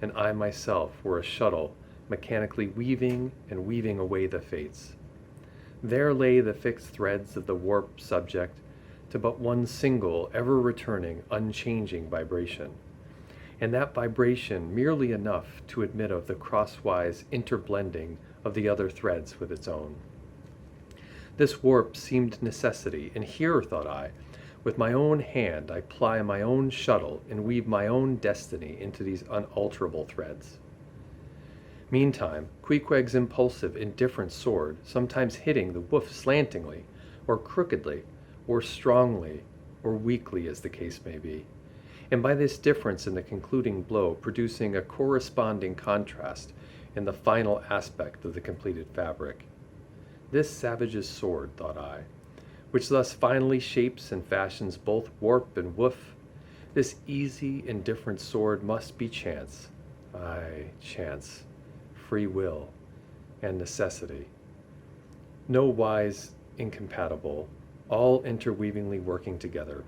and I myself were a shuttle mechanically weaving and weaving away the fates. There lay the fixed threads of the warp subject to but one single, ever-returning, unchanging vibration, and that vibration merely enough to admit of the crosswise interblending of the other threads with its own. This warp seemed necessity, and here, thought I, with my own hand I ply my own shuttle and weave my own destiny into these unalterable threads. Meantime, Queequeg's impulsive, indifferent sword, sometimes hitting the woof slantingly, or crookedly, or strongly, or weakly as the case may be, and by this difference in the concluding blow producing a corresponding contrast in the final aspect of the completed fabric. This savage's sword, thought I, which thus finally shapes and fashions both warp and woof, this easy, indifferent sword must be chance, aye, chance, free will, and necessity. No wise incompatible, all interweavingly working together.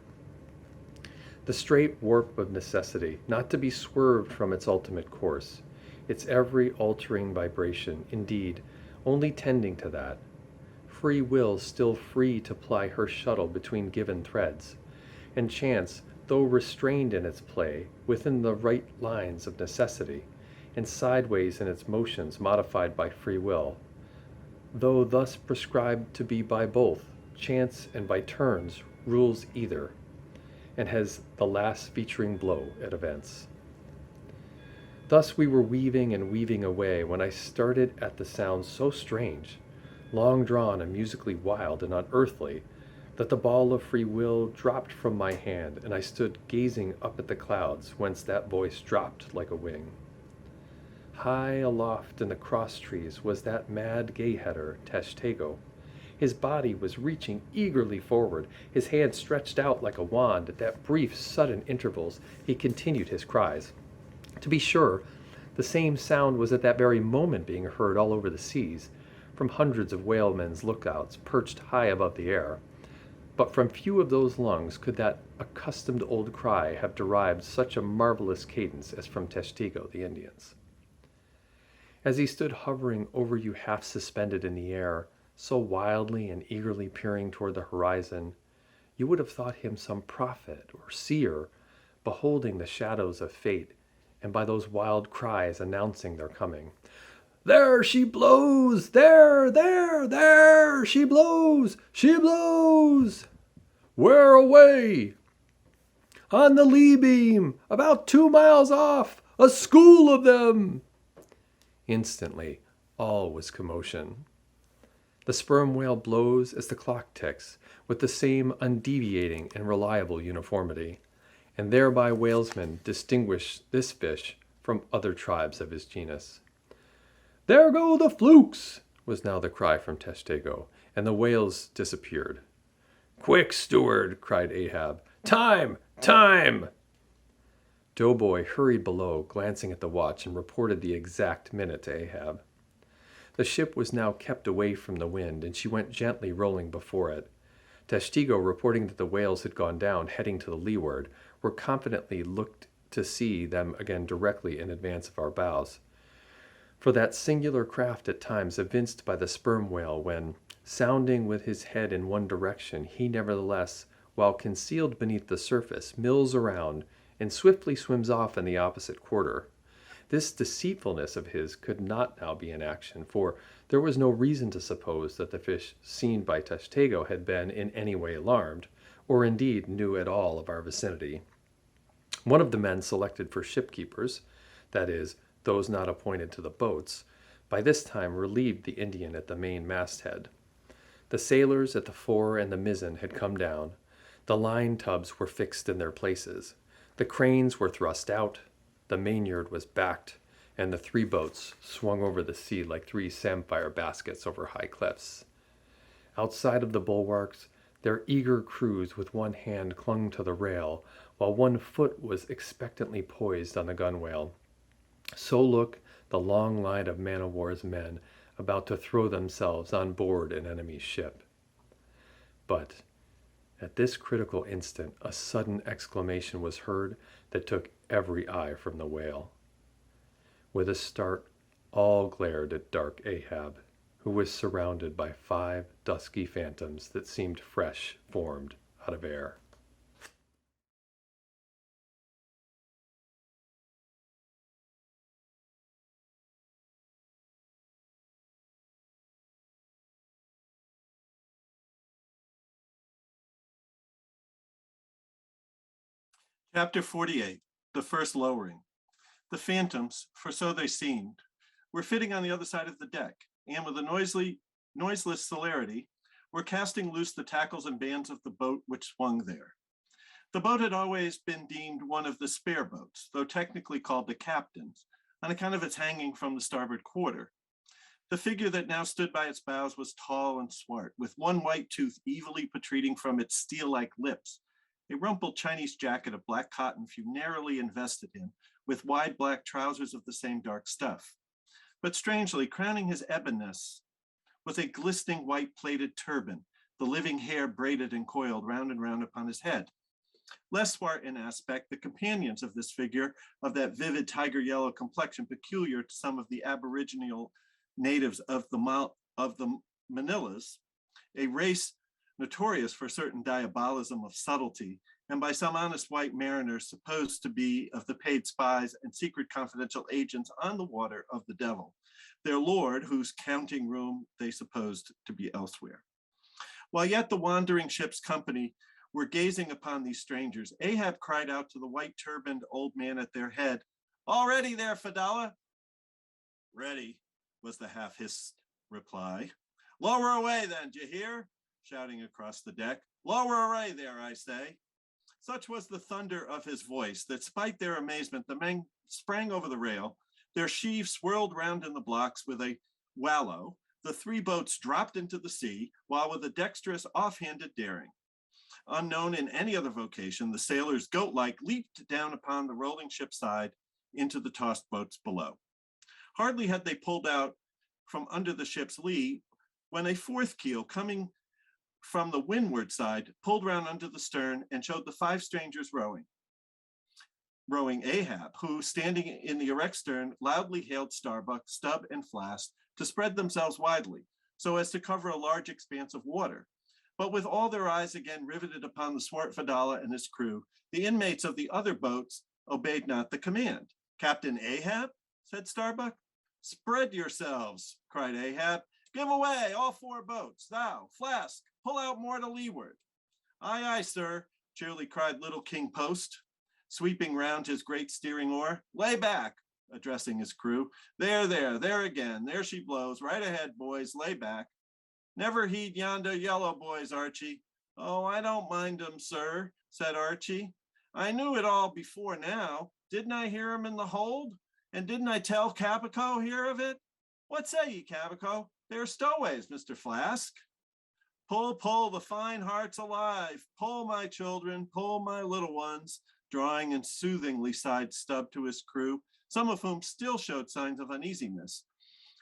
The straight warp of necessity, not to be swerved from its ultimate course, its every altering vibration, indeed, only tending to that. Free will still free to ply her shuttle between given threads, and chance, though restrained in its play, within the right lines of necessity, and sideways in its motions modified by free will, though thus prescribed to be by both, chance and by turns rules either, and has the last featuring blow at events. Thus we were weaving and weaving away when I started at the sound so strange, long drawn and musically wild and unearthly, that the ball of free will dropped from my hand, and I stood gazing up at the clouds whence that voice dropped like a wing. High aloft in the cross trees was that mad gay-header, Tashtego. His body was reaching eagerly forward, his hand stretched out like a wand. At that brief, sudden intervals, he continued his cries. To be sure, the same sound was at that very moment being heard all over the seas, from hundreds of whalemen's lookouts perched high above the air, but from few of those lungs could that accustomed old cry have derived such a marvelous cadence as from Testigo the Indians. As he stood hovering over you half suspended in the air, so wildly and eagerly peering toward the horizon, you would have thought him some prophet or seer, beholding the shadows of fate, and by those wild cries announcing their coming. There she blows! There, there, there! She blows! She blows! Where away? On the lee beam, about 2 miles off, a school of them! Instantly, all was commotion. The sperm whale blows as the clock ticks, with the same undeviating and reliable uniformity, and thereby whalesmen distinguish this fish from other tribes of his genus. There go the flukes, was now the cry from Testigo, and the whales disappeared. Quick, steward, cried Ahab. Time! Time! Doughboy hurried below, glancing at the watch, and reported the exact minute to Ahab. The ship was now kept away from the wind, and she went gently rolling before it. Testigo, reporting that the whales had gone down, heading to the leeward, were confidently looked to see them again directly in advance of our bows. For that singular craft at times evinced by the sperm whale when, sounding with his head in one direction, he nevertheless, while concealed beneath the surface, mills around and swiftly swims off in the opposite quarter. This deceitfulness of his could not now be in action, for there was no reason to suppose that the fish seen by Testigo had been in any way alarmed, or indeed knew at all of our vicinity. One of the men selected for shipkeepers, that is, those not appointed to the boats, by this time relieved the Indian at the main masthead. The sailors at the fore and the mizzen had come down. The line tubs were fixed in their places. The cranes were thrust out. The mainyard was backed, and the 3 boats swung over the sea like 3 samphire baskets over high cliffs. Outside of the bulwarks, their eager crews with one hand clung to the rail, while one foot was expectantly poised on the gunwale. So look the long line of man-of-war's men about to throw themselves on board an enemy's ship. But at this critical instant, a sudden exclamation was heard that took every eye from the whale. With a start, all glared at dark Ahab, who was surrounded by 5 dusky phantoms that seemed fresh formed out of air. Chapter 48, The First Lowering. The phantoms, for so they seemed, were fitting on the other side of the deck, and with a noiseless celerity, were casting loose the tackles and bands of the boat which swung there. The boat had always been deemed one of the spare boats, though technically called the captain's, on account of its hanging from the starboard quarter. The figure that now stood by its bows was tall and swart, with one white tooth evilly protruding from its steel-like lips. A rumpled Chinese jacket of black cotton funerally invested him, with wide black trousers of the same dark stuff. But strangely, crowning his ebonness was a glistening white plaited turban, the living hair braided and coiled round and round upon his head. Less swart in aspect, the companions of this figure, of that vivid tiger yellow complexion peculiar to some of the aboriginal natives of the Manilas, a race notorious for certain diabolism of subtlety, and by some honest white mariners supposed to be of the paid spies and secret confidential agents on the water of the devil, their lord, whose counting room they supposed to be elsewhere. While yet the wandering ship's company were gazing upon these strangers, Ahab cried out to the white-turbaned old man at their head, "All ready there, Fadalla?" "Ready," was the half-hissed reply. "Lower away then, d'ye hear?" shouting across the deck. "Lower away there, I say." Such was the thunder of his voice that, despite their amazement, the men sprang over the rail. Their sheaves swirled round in the blocks with a wallow. The 3 boats dropped into the sea, while with a dexterous, offhanded daring, unknown in any other vocation, the sailors, goat-like, leaped down upon the rolling ship's side into the tossed boats below. Hardly had they pulled out from under the ship's lee when a 4th keel, coming from the windward side, pulled round under the stern, and showed the 5 strangers rowing Ahab, who, standing in the erect stern, loudly hailed Starbuck, Stubb, and Flask to spread themselves widely, so as to cover a large expanse of water. But with all their eyes again riveted upon the swart Fedallah and his crew, the inmates of the other boats obeyed not the command. Captain Ahab, said Starbuck. Spread yourselves, cried Ahab. Give away all 4 boats. Thou, Flask, pull out more to leeward. Aye, aye, sir, cheerily cried little King Post, sweeping round his great steering oar. Lay back, addressing his crew. There again. There she blows. Right ahead, boys, lay back. Never heed yonder yellow boys, Archie. Oh, I don't mind 'em, sir, said Archie. I knew it all before now. Didn't I hear 'em in the hold? And didn't I tell Capico here of it? What say ye, Capico? They're stowaways, Mr. Flask. Pull, the fine heart's alive. Pull, my children, pull, my little ones, drawing and soothingly sighed Stubb to his crew, some of whom still showed signs of uneasiness.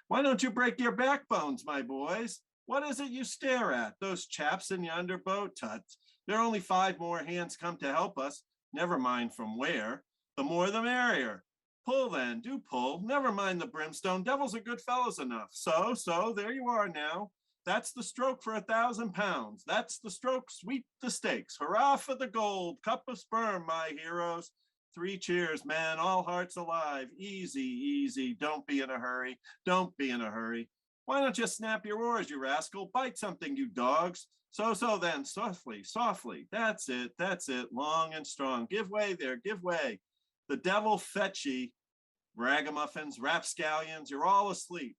Why don't you break your backbones, my boys? What is it you stare at? Those chaps in yonder boat? Tut, there are only 5 more hands come to help us. Never mind from where. The more the merrier. Pull then, do pull. Never mind the brimstone. Devils are good fellows enough. So, there you are now. That's the stroke for £1,000. That's the stroke. Sweep the stakes. Hurrah for the gold. Cup of sperm, my heroes. 3 cheers, man. All hearts alive. Easy, easy. Don't be in a hurry. Don't be in a hurry. Why don't you snap your oars, you rascal? Bite something, you dogs. So then, softly, softly. That's it. Long and strong. Give way there, give way. The devil fetch ye. Ragamuffins, rapscallions, you're all asleep.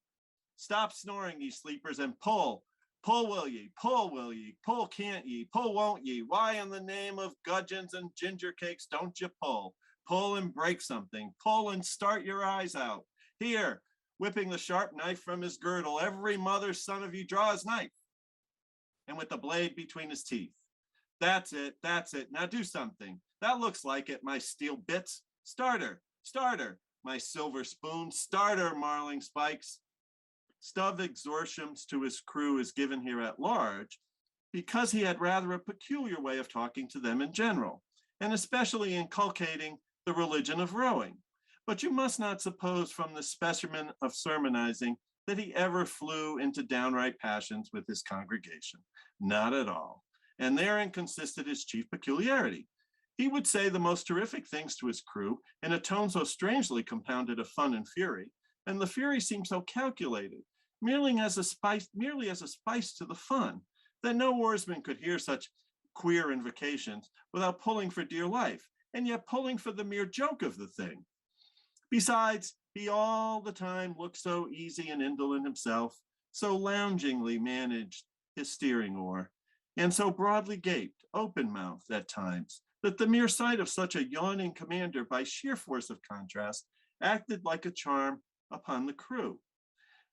Stop snoring, ye sleepers, and pull. Pull will ye, pull can't ye, pull won't ye. Why in the name of gudgeons and ginger cakes don't you pull? Pull and break something, pull and start your eyes out. Here, whipping the sharp knife from his girdle, every mother's son of you draw his knife, and with the blade between his teeth. That's it. Now do something. That looks like it, my steel bits. Starter, my silver spoon. Starter, marling spikes. Stubb exordiums to his crew is given here at large because he had rather a peculiar way of talking to them in general, and especially inculcating the religion of rowing. But you must not suppose from the specimen of sermonizing that he ever flew into downright passions with his congregation. Not at all. And therein consisted his chief peculiarity. He would say the most terrific things to his crew in a tone so strangely compounded of fun and fury, and the fury seemed so calculated, merely as a spice to the fun, that no oarsman could hear such queer invocations without pulling for dear life, and yet pulling for the mere joke of the thing. Besides, he all the time looked so easy and indolent himself, so loungingly managed his steering oar, and so broadly gaped, open-mouthed at times, that the mere sight of such a yawning commander by sheer force of contrast acted like a charm upon the crew.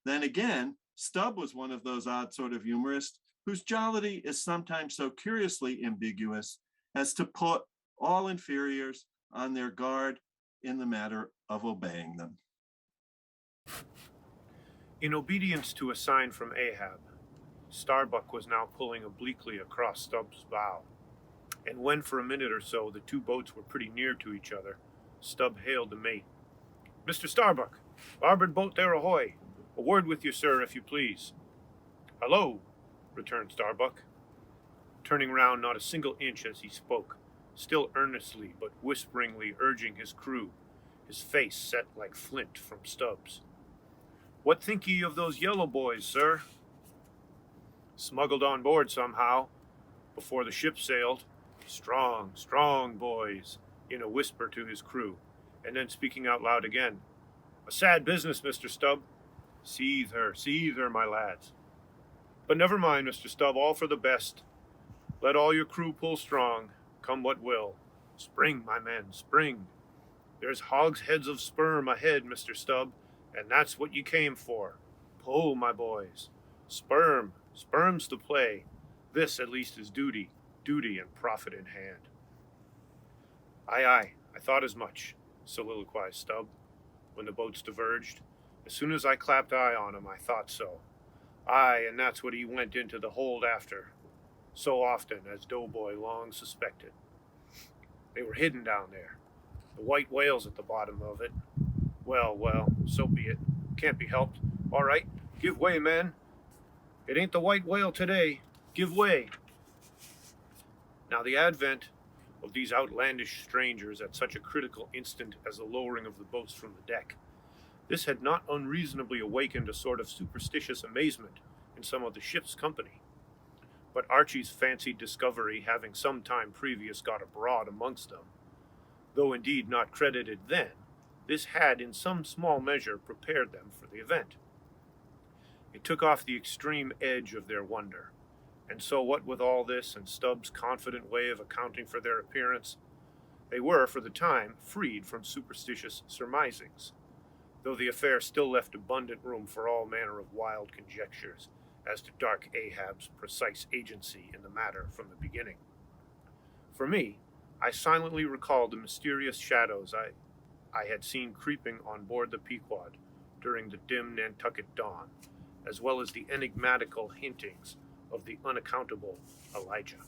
Then again, Stubb was one of those odd sort of humorists whose jollity is sometimes so curiously ambiguous as to put all inferiors on their guard in the matter of obeying them. In obedience to a sign from Ahab, Starbuck was now pulling obliquely across Stubb's bow, and when for a minute or so the 2 boats were pretty near to each other, Stubb hailed the mate. "Mr. Starbuck, larboard boat there ahoy! A word with you, sir, if you please." "Hello," returned Starbuck, turning round not a single inch as he spoke, still earnestly but whisperingly urging his crew, his face set like flint from Stubb's. "What think ye of those yellow boys, sir?" "Smuggled on board somehow, before the ship sailed. Strong boys," in a whisper to his crew, and then speaking out loud again. "A sad business, Mr. Stubb. Seethe her, my lads. But never mind, Mr. Stubb, all for the best. Let all your crew pull strong, come what will. Spring, my men, spring. There's hogsheads of sperm ahead, Mr. Stubb, and that's what you came for. Pull, my boys. Sperm's the play. This, at least, is duty and profit in hand." Aye, I thought as much," soliloquized Stubb, when the boats diverged. "As soon as I clapped eye on him, I thought so. Aye, and that's what he went into the hold after. so often as Doughboy long suspected. They were hidden down there. The white whale's at the bottom of it. Well, so be it. Can't be helped. All right, give way, men. It ain't the white whale today. Give way. Now, the advent of these outlandish strangers at such a critical instant as the lowering of the boats from the deck, this had not unreasonably awakened a sort of superstitious amazement in some of the ship's company. But Archie's fancied discovery having some time previous got abroad amongst them, though indeed not credited then, this had in some small measure prepared them for the event. It took off the extreme edge of their wonder, and so what with all this and Stubb's confident way of accounting for their appearance, they were, for the time, freed from superstitious surmisings, though the affair still left abundant room for all manner of wild conjectures as to dark Ahab's precise agency in the matter from the beginning. For me, I silently recalled the mysterious shadows I had seen creeping on board the Pequod during the dim Nantucket dawn, as well as the enigmatical hintings of the unaccountable Elijah.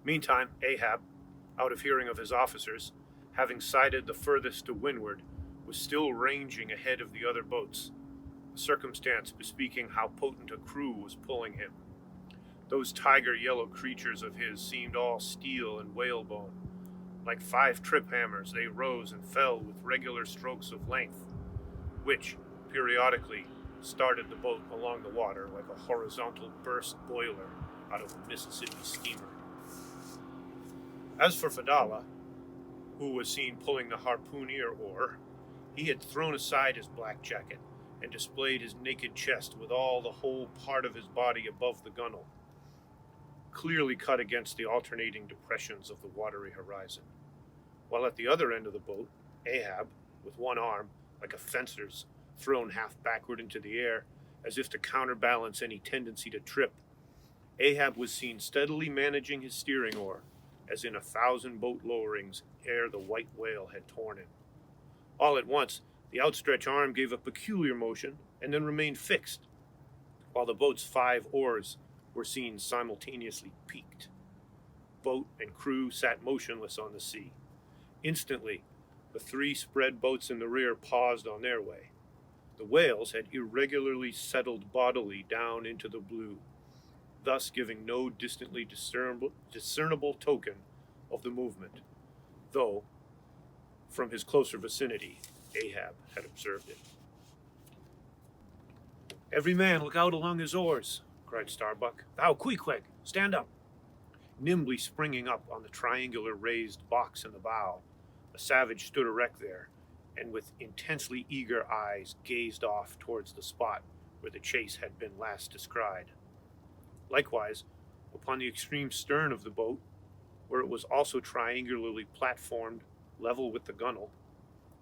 Meantime, Ahab, out of hearing of his officers, having sighted the furthest to windward, was still ranging ahead of the other boats, a circumstance bespeaking how potent a crew was pulling him. Those tiger-yellow creatures of his seemed all steel and whalebone. Like 5 trip hammers, they rose and fell with regular strokes of length, which, periodically, started the boat along the water like a horizontal burst boiler out of a Mississippi steamer. As for Fadala, who was seen pulling the harpooner oar, he had thrown aside his black jacket and displayed his naked chest with all the whole part of his body above the gunwale, clearly cut against the alternating depressions of the watery horizon, while at the other end of the boat, Ahab, with one arm, like a fencer's, thrown half backward into the air, as if to counterbalance any tendency to trip, Ahab was seen steadily managing his steering oar, as in 1,000 boat lowerings ere the white whale had torn him. All at once, the outstretched arm gave a peculiar motion and then remained fixed, while the boat's 5 oars were seen simultaneously peaked. Boat and crew sat motionless on the sea. Instantly, the 3 spread boats in the rear paused on their way. The whales had irregularly settled bodily down into the blue, thus giving no distantly discernible token of the movement, though, from his closer vicinity, Ahab had observed it. "Every man look out along his oars," cried Starbuck. "Thou, Queequeg, stand up." Nimbly springing up on the triangular raised box in the bow, the savage stood erect there, and with intensely eager eyes gazed off towards the spot where the chase had been last descried. Likewise, upon the extreme stern of the boat, where it was also triangularly platformed level with the gunwale,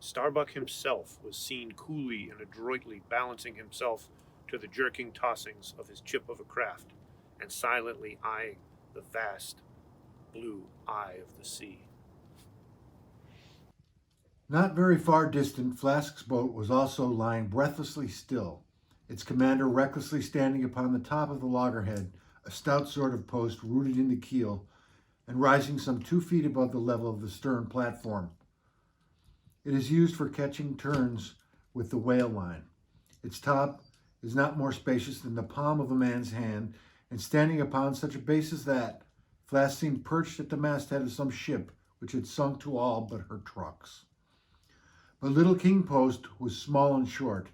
Starbuck himself was seen coolly and adroitly balancing himself to the jerking tossings of his chip of a craft, and silently eyeing the vast blue eye of the sea. Not very far distant, Flask's boat was also lying breathlessly still, its commander recklessly standing upon the top of the loggerhead, a stout sort of post rooted in the keel, and rising some 2 feet above the level of the stern platform. It is used for catching turns with the whale line. Its top is not more spacious than the palm of a man's hand, and standing upon such a base as that, Flask seemed perched at the masthead of some ship which had sunk to all but her trucks. But Little King Post was small and short,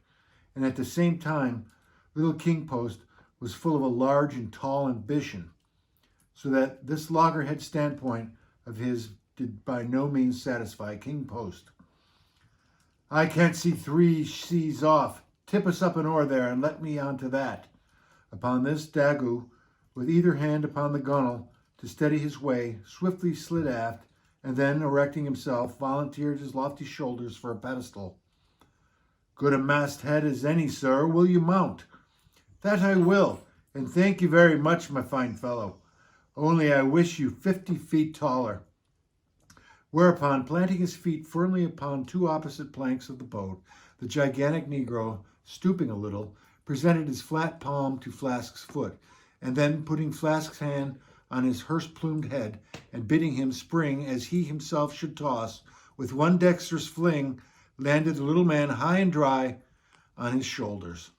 and at the same time, Little King Post was full of a large and tall ambition, so that this loggerhead standpoint of his did by no means satisfy King Post. "I can't see 3 seas off. Tip us up an oar there and let me on to that." Upon this, Daggoo, with either hand upon the gunwale to steady his way, swiftly slid aft, and then, erecting himself, volunteered his lofty shoulders for a pedestal. "Good a masthead as any, sir. Will you mount?" "That I will, and thank you very much, my fine fellow. Only I wish you 50 feet taller." Whereupon, planting his feet firmly upon 2 opposite planks of the boat, the gigantic Negro, stooping a little, presented his flat palm to Flask's foot, and then putting Flask's hand on his hearse-plumed head and bidding him spring as he himself should toss, with one dexterous fling landed the little man high and dry on his shoulders.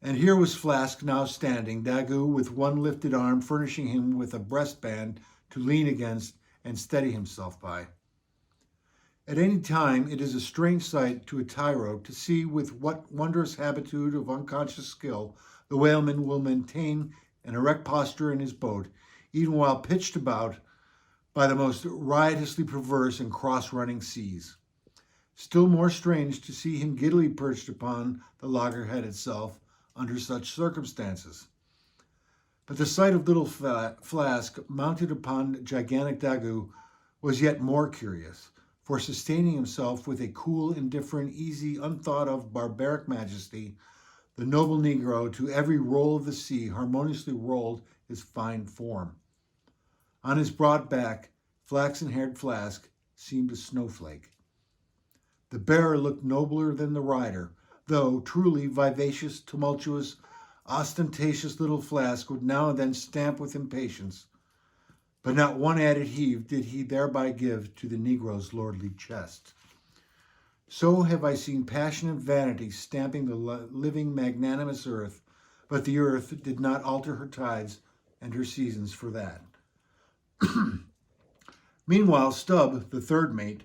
And here was Flask now standing, Daggoo with one lifted arm furnishing him with a breastband to lean against and steady himself by. At any time, it is a strange sight to a tyro to see with what wondrous habitude of unconscious skill the whaleman will maintain an erect posture in his boat, even while pitched about by the most riotously perverse and cross-running seas. Still more strange to see him giddily perched upon the loggerhead itself under such circumstances. But the sight of little Flask mounted upon gigantic Daggoo was yet more curious, for sustaining himself with a cool, indifferent, easy, unthought-of, barbaric majesty, the noble Negro to every roll of the sea harmoniously rolled his fine form. On his broad back, flaxen-haired Flask seemed a snowflake. The bearer looked nobler than the rider, though truly vivacious, tumultuous, ostentatious little Flask would now and then stamp with impatience, but not one added heave did he thereby give to the Negro's lordly chest. So have I seen passion and vanity stamping the living magnanimous earth, but the earth did not alter her tides and her seasons for that. Meanwhile, Stubb, the third mate,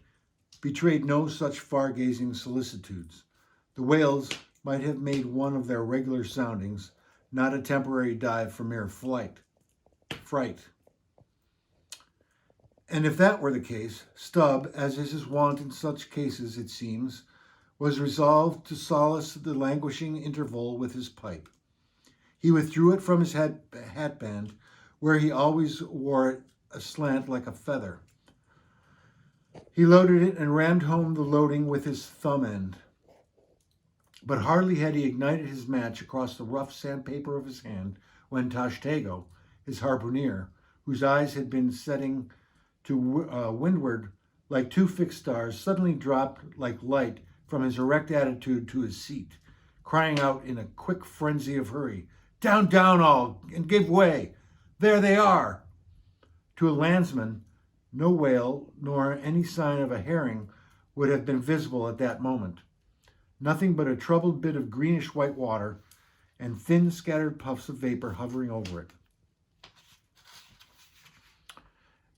betrayed no such far-gazing solicitudes. The whales might have made one of their regular soundings, not a temporary dive for mere fright. And if that were the case, Stubb, as is his wont in such cases, it seems, was resolved to solace the languishing interval with his pipe. He withdrew it from his hatband, where he always wore it aslant like a feather. He loaded it and rammed home the loading with his thumb end. But hardly had he ignited his match across the rough sandpaper of his hand when Tashtego, his harpooner, whose eyes had been setting to windward like two fixed stars, suddenly dropped like light from his erect attitude to his seat, crying out in a quick frenzy of hurry, "Down, down all, and give way! There they are!" To a landsman, no whale nor any sign of a herring would have been visible at that moment. Nothing but a troubled bit of greenish-white water and thin scattered puffs of vapor hovering over it,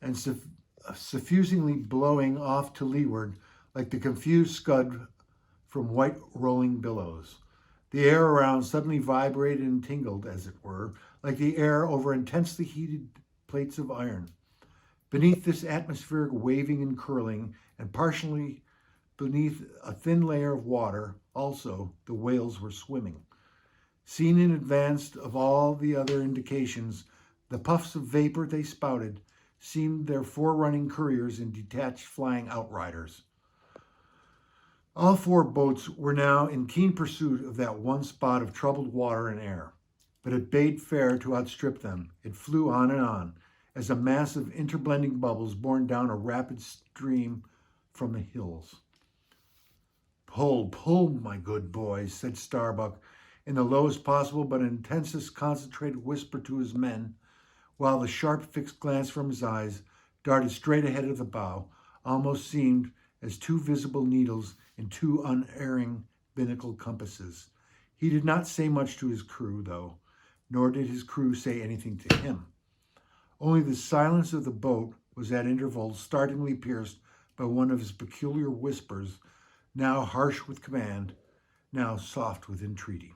and suffusingly blowing off to leeward like the confused scud from white rolling billows. The air around suddenly vibrated and tingled, as it were, like the air over intensely heated plates of iron. Beneath this atmospheric waving and curling, and partially beneath a thin layer of water, also, the whales were swimming. Seen in advance of all the other indications, the puffs of vapor they spouted seemed their forerunning couriers and detached flying outriders. All four boats were now in keen pursuit of that one spot of troubled water and air, but it bade fair to outstrip them. It flew on, as a mass of interblending bubbles borne down a rapid stream from the hills. "Pull, pull, my good boys," said Starbuck in the lowest possible but intensest concentrated whisper to his men, while the sharp fixed glance from his eyes darted straight ahead of the bow, almost seemed as two visible needles in two unerring binnacle compasses. He did not say much to his crew, though, nor did his crew say anything to him. Only the silence of the boat was at intervals startlingly pierced by one of his peculiar whispers, now harsh with command, now soft with entreaty.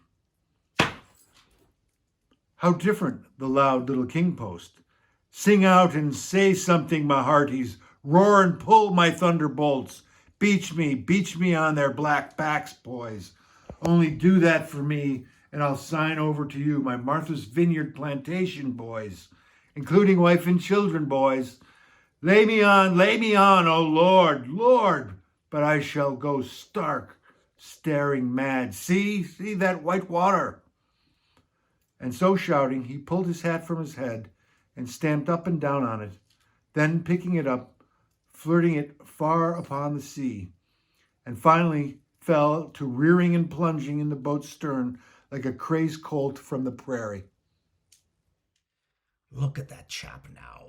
How different the loud little king post. "Sing out and say something, my hearties. Roar and pull, my thunderbolts. Beach me on their black backs, boys. Only do that for me, and I'll sign over to you my Martha's Vineyard plantation, boys, including wife and children, boys. Lay me on, oh Lord, Lord, but I shall go stark, staring mad. See that white water." And so shouting, he pulled his hat from his head and stamped up and down on it, then picking it up, flirting it far upon the sea, and finally fell to rearing and plunging in the boat's stern like a crazed colt from the prairie. Look at that chap now,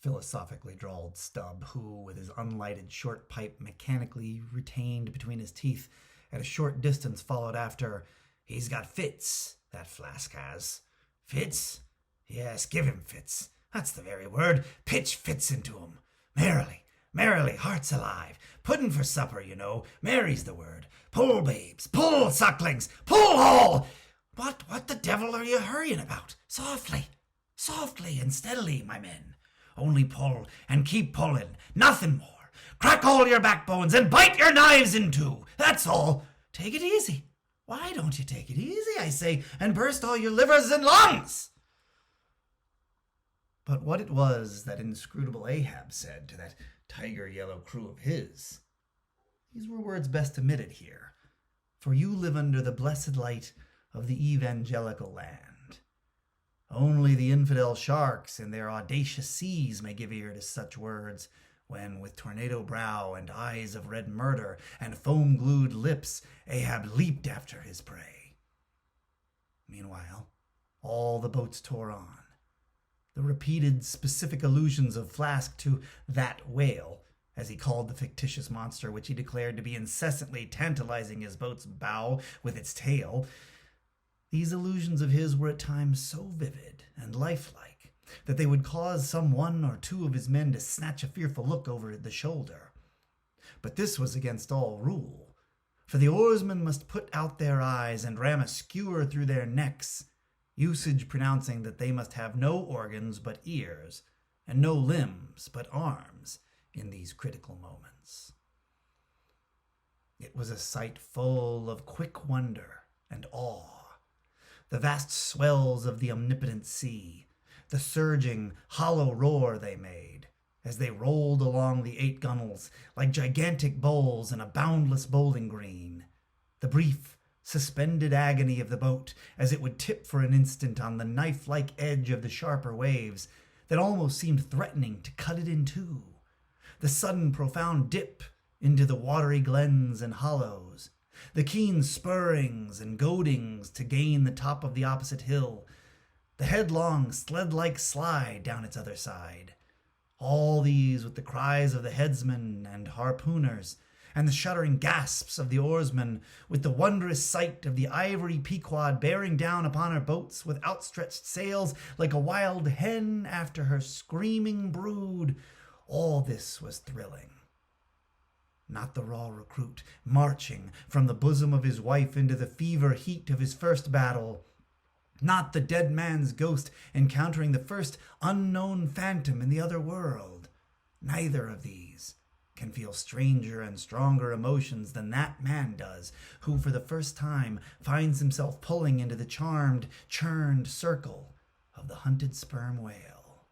philosophically drawled Stubb, who, with his unlighted short pipe mechanically retained between his teeth, at a short distance followed after, "He's got fits, that Flask has. Fits? Yes, give him fits. That's the very word. Pitch fits into him. Merrily, merrily, hearts alive. Puddin' for supper, you know. Merry's the word. Pull, babes. Pull, sucklings. Pull all. What the devil are you hurrying about? Softly, softly and steadily, my men. Only pull and keep pulling. Nothing more. Crack all your backbones and bite your knives in two. That's all. Take it easy. Why don't you take it easy, I say, and burst all your livers and lungs?" But what it was that inscrutable Ahab said to that tiger-yellow crew of his, these were words best omitted here, for you live under the blessed light of the evangelical land. Only the infidel sharks in their audacious seas may give ear to such words, when with tornado brow and eyes of red murder and foam-glued lips Ahab leaped after his prey. Meanwhile, all the boats tore on. The repeated specific allusions of Flask to that whale, as he called the fictitious monster which he declared to be incessantly tantalizing his boat's bow with its tail, these allusions of his were at times so vivid and lifelike that they would cause some one or two of his men to snatch a fearful look over the shoulder. But this was against all rule, for the oarsmen must put out their eyes and ram a skewer through their necks, usage pronouncing that they must have no organs but ears, and no limbs but arms in these critical moments. It was a sight full of quick wonder and awe. The vast swells of the omnipotent sea, the surging, hollow roar they made, as they rolled along the 8 gunnels like gigantic bowls in a boundless bowling green, the brief, suspended agony of the boat as it would tip for an instant on the knife-like edge of the sharper waves that almost seemed threatening to cut it in two, the sudden profound dip into the watery glens and hollows, the keen spurrings and goadings to gain the top of the opposite hill, the headlong sled-like slide down its other side, all these with the cries of the headsmen and harpooners, and the shuddering gasps of the oarsmen, with the wondrous sight of the ivory Pequod bearing down upon her boats with outstretched sails like a wild hen after her screaming brood. All this was thrilling. Not the raw recruit marching from the bosom of his wife into the fever heat of his first battle. Not the dead man's ghost encountering the first unknown phantom in the other world. Neither of these can feel stranger and stronger emotions than that man does, who for the first time finds himself pulling into the charmed, churned circle of the hunted sperm whale.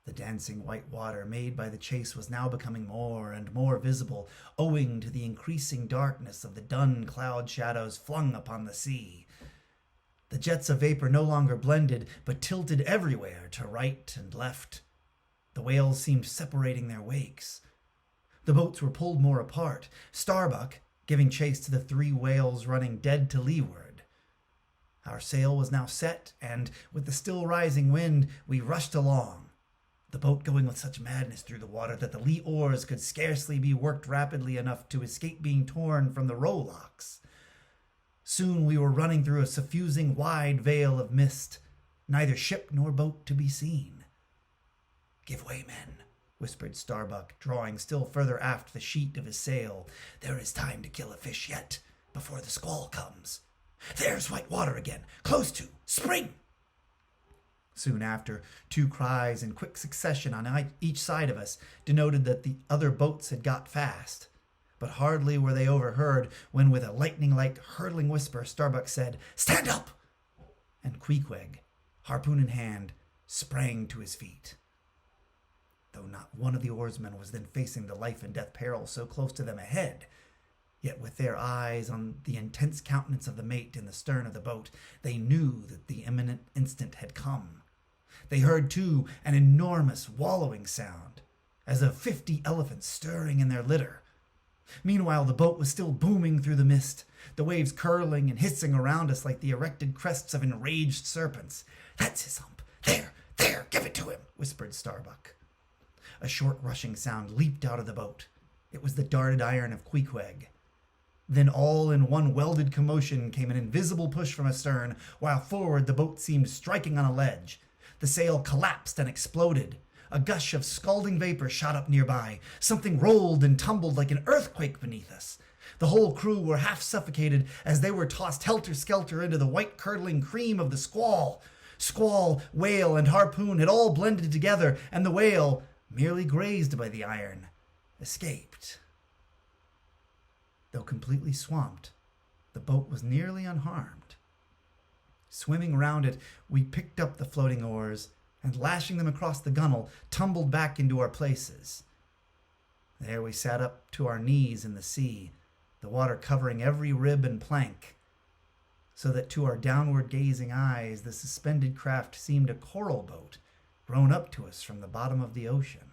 The dancing white water made by the chase was now becoming more and more visible, owing to the increasing darkness of the dun cloud shadows flung upon the sea. The jets of vapor no longer blended, but tilted everywhere to right and left. The whales seemed separating their wakes. The boats were pulled more apart, Starbuck giving chase to the 3 whales running dead to leeward. Our sail was now set, and with the still rising wind, we rushed along, the boat going with such madness through the water that the lee oars could scarcely be worked rapidly enough to escape being torn from the rowlocks. Soon we were running through a suffusing wide veil of mist, neither ship nor boat to be seen. "Give way, men," whispered Starbuck, drawing still further aft the sheet of his sail. "There is time to kill a fish yet, before the squall comes. There's white water again, close to. Spring!" Soon after, 2 cries in quick succession on each side of us denoted that the other boats had got fast. But hardly were they overheard when, with a lightning-like hurtling whisper, Starbuck said, "Stand up!" And Queequeg, harpoon in hand, sprang to his feet. Though not one of the oarsmen was then facing the life-and-death peril so close to them ahead, yet with their eyes on the intense countenance of the mate in the stern of the boat, they knew that the imminent instant had come. They heard, too, an enormous wallowing sound, as of 50 elephants stirring in their litter. Meanwhile, the boat was still booming through the mist, the waves curling and hissing around us like the erected crests of enraged serpents. "That's his hump. There, give it to him," whispered Starbuck. A short rushing sound leaped out of the boat. It was the darted iron of Queequeg. Then all in one welded commotion came an invisible push from astern, while forward the boat seemed striking on a ledge. The sail collapsed and exploded. A gush of scalding vapor shot up nearby. Something rolled and tumbled like an earthquake beneath us. The whole crew were half suffocated as they were tossed helter-skelter into the white-curdling cream of the squall. Squall, whale, and harpoon had all blended together, and the whale, merely grazed by the iron, escaped. Though completely swamped, the boat was nearly unharmed. Swimming round it, we picked up the floating oars and, lashing them across the gunwale, tumbled back into our places. There we sat up to our knees in the sea, the water covering every rib and plank, so that to our downward-gazing eyes the suspended craft seemed a coral boat grown up to us from the bottom of the ocean.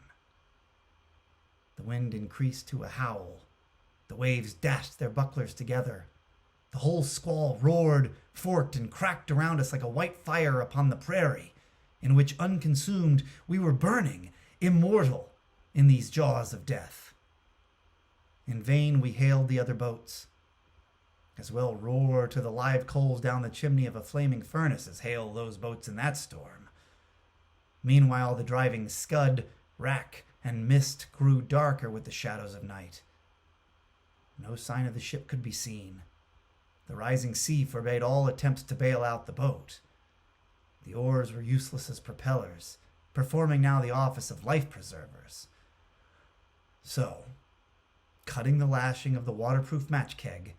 The wind increased to a howl. The waves dashed their bucklers together. The whole squall roared, forked, and cracked around us like a white fire upon the prairie, in which, unconsumed, we were burning, immortal, in these jaws of death. In vain we hailed the other boats. As well roar to the live coals down the chimney of a flaming furnace as hail those boats in that storm. Meanwhile the driving scud, rack, and mist grew darker with the shadows of night. No sign of the ship could be seen. The rising sea forbade all attempts to bail out the boat. The oars were useless as propellers, performing now the office of life preservers. So, cutting the lashing of the waterproof match keg,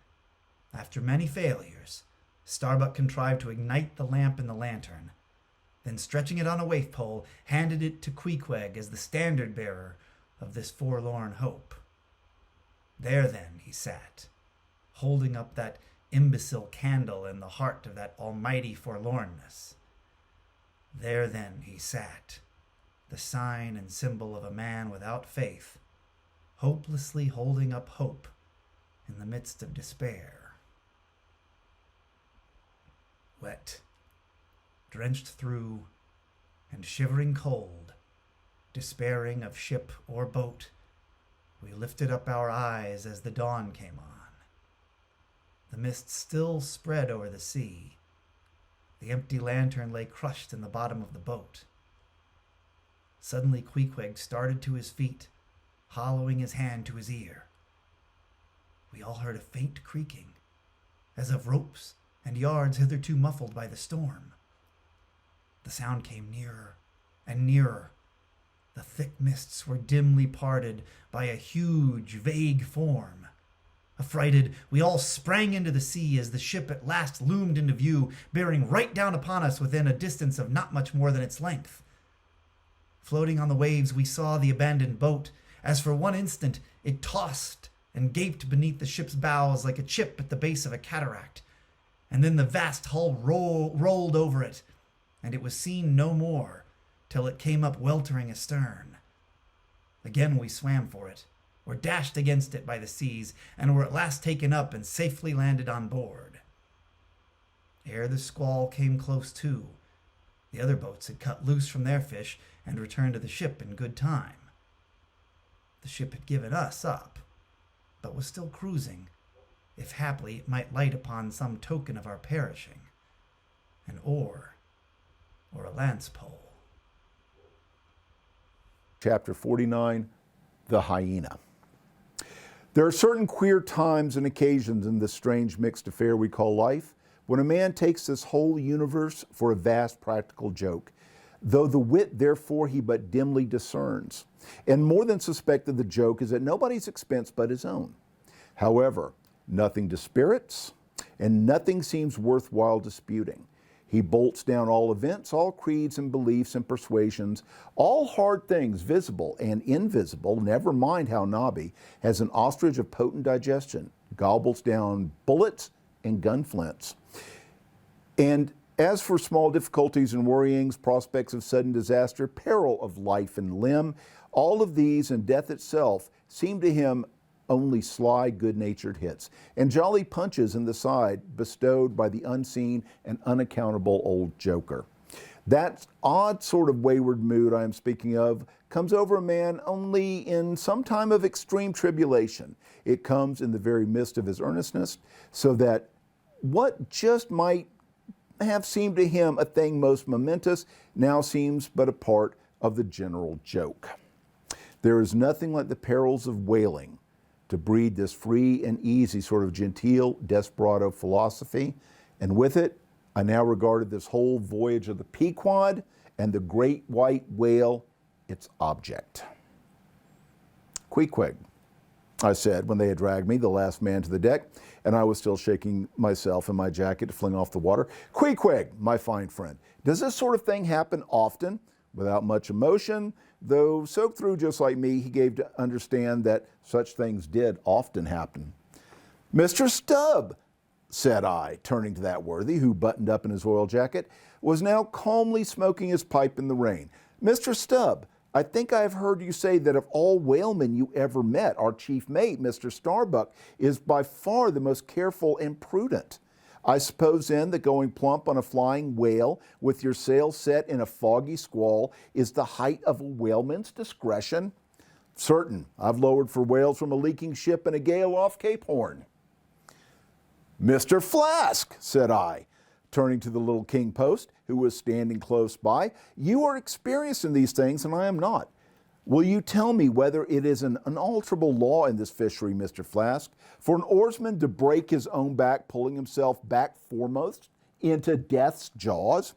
after many failures, Starbuck contrived to ignite the lamp in the lantern, then stretching it on a waif pole, handed it to Queequeg as the standard bearer of this forlorn hope. There then he sat, holding up that imbecile candle in the heart of that almighty forlornness. There then he sat, the sign and symbol of a man without faith, hopelessly holding up hope in the midst of despair. Wet, drenched through, and shivering cold, despairing of ship or boat, we lifted up our eyes as the dawn came on. The mist still spread over the sea. The empty lantern lay crushed in the bottom of the boat. Suddenly Queequeg started to his feet, hollowing his hand to his ear. We all heard a faint creaking, as of ropes and yards hitherto muffled by the storm. The sound came nearer and nearer. The thick mists were dimly parted by a huge, vague form. Affrighted, we all sprang into the sea as the ship at last loomed into view, bearing right down upon us within a distance of not much more than its length. Floating on the waves, we saw the abandoned boat, as for one instant it tossed and gaped beneath the ship's bows like a chip at the base of a cataract, and then the vast hull rolled over it, and it was seen no more till it came up weltering astern. Again we swam for it, were dashed against it by the seas, and were at last taken up and safely landed on board. Ere the squall came close to, the other boats had cut loose from their fish and returned to the ship in good time. The ship had given us up, but was still cruising, if haply it might light upon some token of our perishing, an oar or a lance pole. Chapter 49, The Hyena. There are certain queer times and occasions in this strange mixed affair we call life, when a man takes this whole universe for a vast practical joke, though the wit therefore he but dimly discerns. And more than suspected, the joke is at nobody's expense but his own. However, nothing dispirits, and nothing seems worthwhile disputing. He bolts down all events, all creeds and beliefs and persuasions, all hard things, visible and invisible, never mind how knobby, has an ostrich of potent digestion, gobbles down bullets and gun flints. And as for small difficulties and worryings, prospects of sudden disaster, peril of life and limb, all of these and death itself seem to him only sly, good-natured hits, and jolly punches in the side bestowed by the unseen and unaccountable old joker. That odd sort of wayward mood I am speaking of comes over a man only in some time of extreme tribulation. It comes in the very midst of his earnestness, so that what just might have seemed to him a thing most momentous now seems but a part of the general joke. There is nothing like the perils of whaling to breed this free and easy sort of genteel desperado philosophy, and with it, I now regarded this whole voyage of the Pequod and the great white whale its object. "Queequeg," I said when they had dragged me, the last man, to the deck, and I was still shaking myself in my jacket to fling off the water. "Queequeg, my fine friend, does this sort of thing happen often?" Without much emotion, though soaked through just like me, he gave to understand that such things did often happen. "Mr. Stubb," said I, turning to that worthy, who, buttoned up in his oil jacket, was now calmly smoking his pipe in the rain. "Mr. Stubb, I think I have heard you say that of all whalemen you ever met, our chief mate, Mr. Starbuck, is by far the most careful and prudent. I suppose then that going plump on a flying whale with your sail set in a foggy squall is the height of a whaleman's discretion?" "Certain. I've lowered for whales from a leaking ship in a gale off Cape Horn." "Mr. Flask," said I, turning to the little king post, who was standing close by, "you are experienced in these things, and I am not. Will you tell me whether it is an unalterable law in this fishery, Mr. Flask, for an oarsman to break his own back, pulling himself back foremost into death's jaws?"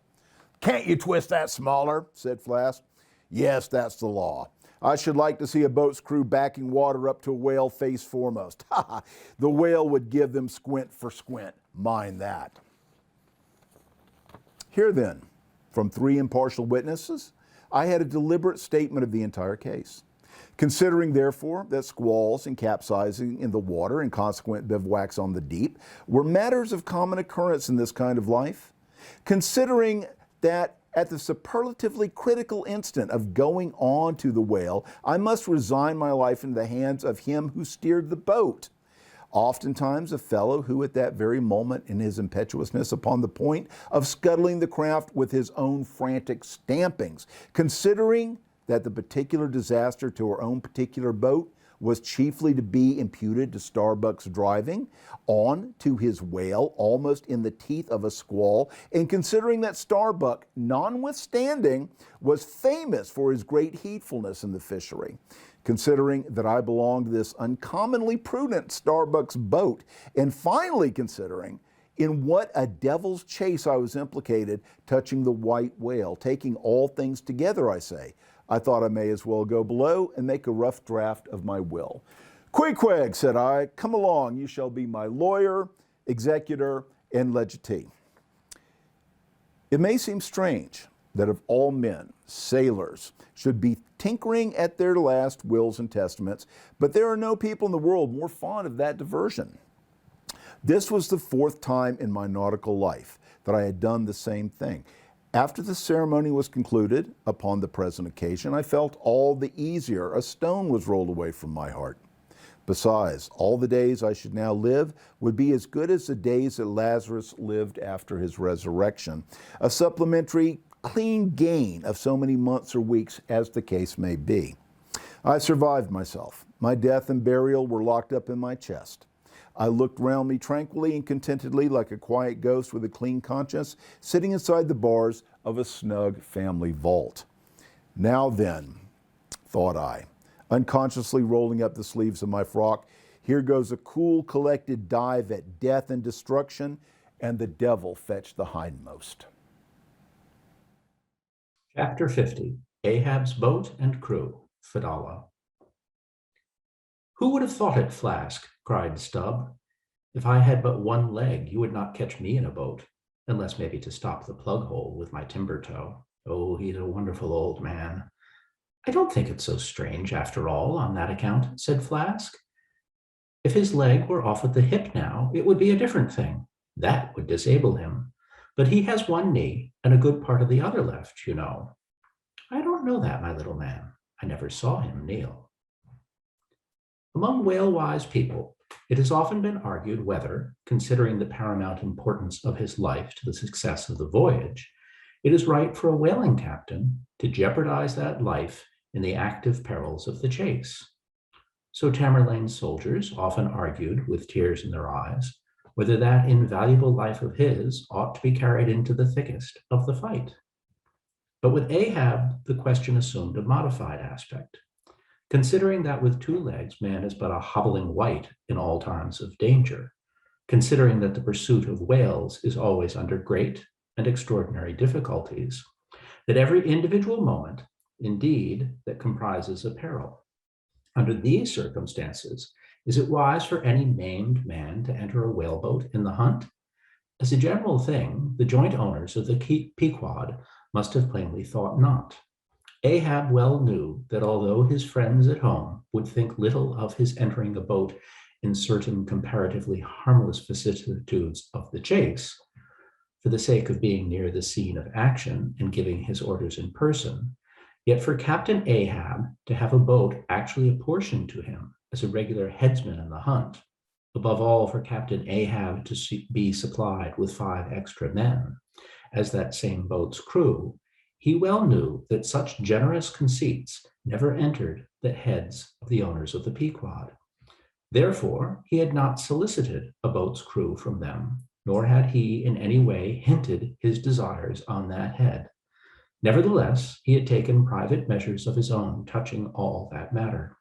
"Can't you twist that smaller?" said Flask. "Yes, that's the law. I should like to see a boat's crew backing water up to a whale face foremost. Ha ha! The whale would give them squint for squint. Mind that." Here then, from 3 impartial witnesses, I had a deliberate statement of the entire case. Considering, therefore, that squalls and capsizing in the water and consequent bivouacs on the deep were matters of common occurrence in this kind of life, considering that at the superlatively critical instant of going on to the whale, I must resign my life into the hands of him who steered the boat, oftentimes a fellow who at that very moment in his impetuousness upon the point of scuttling the craft with his own frantic stampings, considering that the particular disaster to our own particular boat was chiefly to be imputed to Starbuck's driving on to his whale almost in the teeth of a squall, and considering that Starbuck, notwithstanding, was famous for his great heedfulness in the fishery, considering that I belonged to this uncommonly prudent Starbuck's boat, and finally considering in what a devil's chase I was implicated touching the white whale, taking all things together, I say, I thought I may as well go below and make a rough draft of my will. "Queequeg," said I, "come along, you shall be my lawyer, executor, and legatee." It may seem strange that of all men, sailors should be tinkering at their last wills and testaments, but there are no people in the world more fond of that diversion. This was the 4th time in my nautical life that I had done the same thing. After the ceremony was concluded, upon the present occasion, I felt all the easier. A stone was rolled away from my heart. Besides, all the days I should now live would be as good as the days that Lazarus lived after his resurrection, a supplementary clean gain of so many months or weeks as the case may be. I survived myself. My death and burial were locked up in my chest. I looked round me tranquilly and contentedly like a quiet ghost with a clean conscience, sitting inside the bars of a snug family vault. Now then, thought I, unconsciously rolling up the sleeves of my frock, here goes a cool, collected dive at death and destruction, and the devil fetch the hindmost. Chapter 50, Ahab's Boat and Crew, Fedallah. "Who would have thought it, Flask?" cried Stubb. "If I had but one leg, you would not catch me in a boat, unless maybe to stop the plug hole with my timber toe. Oh, he's a wonderful old man." "I don't think it's so strange after all on that account," said Flask. "If his leg were off at the hip now, it would be a different thing. That would disable him. But he has one knee and a good part of the other left, you know." "I don't know that, my little man. I never saw him kneel." Among whale-wise people, it has often been argued whether, considering the paramount importance of his life to the success of the voyage, it is right for a whaling captain to jeopardize that life in the active perils of the chase. So Tamerlane's soldiers often argued, with tears in their eyes, whether that invaluable life of his ought to be carried into the thickest of the fight. But with Ahab, the question assumed a modified aspect. Considering that with 2 legs, man is but a hobbling wight in all times of danger, considering that the pursuit of whales is always under great and extraordinary difficulties, that every individual moment, indeed, that comprises a peril. Under these circumstances, is it wise for any maimed man to enter a whaleboat in the hunt? As a general thing, the joint owners of the Pequod must have plainly thought not. Ahab well knew that although his friends at home would think little of his entering a boat in certain comparatively harmless vicissitudes of the chase, for the sake of being near the scene of action and giving his orders in person, yet for Captain Ahab to have a boat actually apportioned to him as a regular headsman in the hunt, above all for Captain Ahab to be supplied with 5 extra men, as that same boat's crew, he well knew that such generous conceits never entered the heads of the owners of the Pequod. Therefore, he had not solicited a boat's crew from them, nor had he in any way hinted his desires on that head. Nevertheless, he had taken private measures of his own touching all that matter.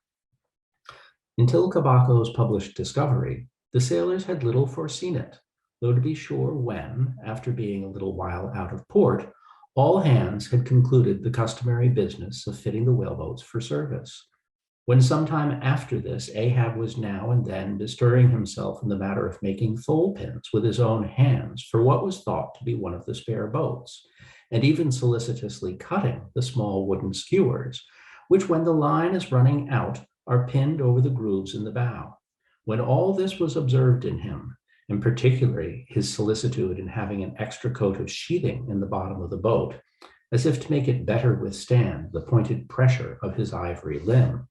Until Cabaco's published discovery, the sailors had little foreseen it, though to be sure when, after being a little while out of port, all hands had concluded the customary business of fitting the whaleboats for service. When sometime after this, Ahab was now and then bestirring himself in the matter of making thole pins with his own hands for what was thought to be one of the spare boats, and even solicitously cutting the small wooden skewers, which when the line is running out are pinned over the grooves in the bow. When all this was observed in him, and particularly his solicitude in having an extra coat of sheathing in the bottom of the boat, as if to make it better withstand the pointed pressure of his ivory limb,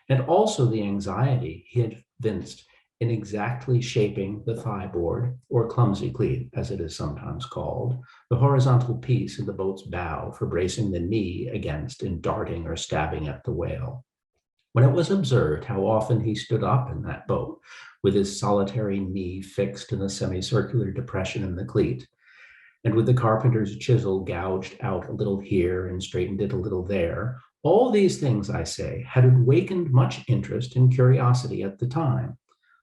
and also the anxiety he had evinced in exactly shaping the thigh board, or clumsy cleat, as it is sometimes called, the horizontal piece in the boat's bow for bracing the knee against in darting or stabbing at the whale. When it was observed how often he stood up in that boat, with his solitary knee fixed in the semicircular depression in the cleat, and with the carpenter's chisel gouged out a little here and straightened it a little there, all these things, I say, had awakened much interest and curiosity at the time,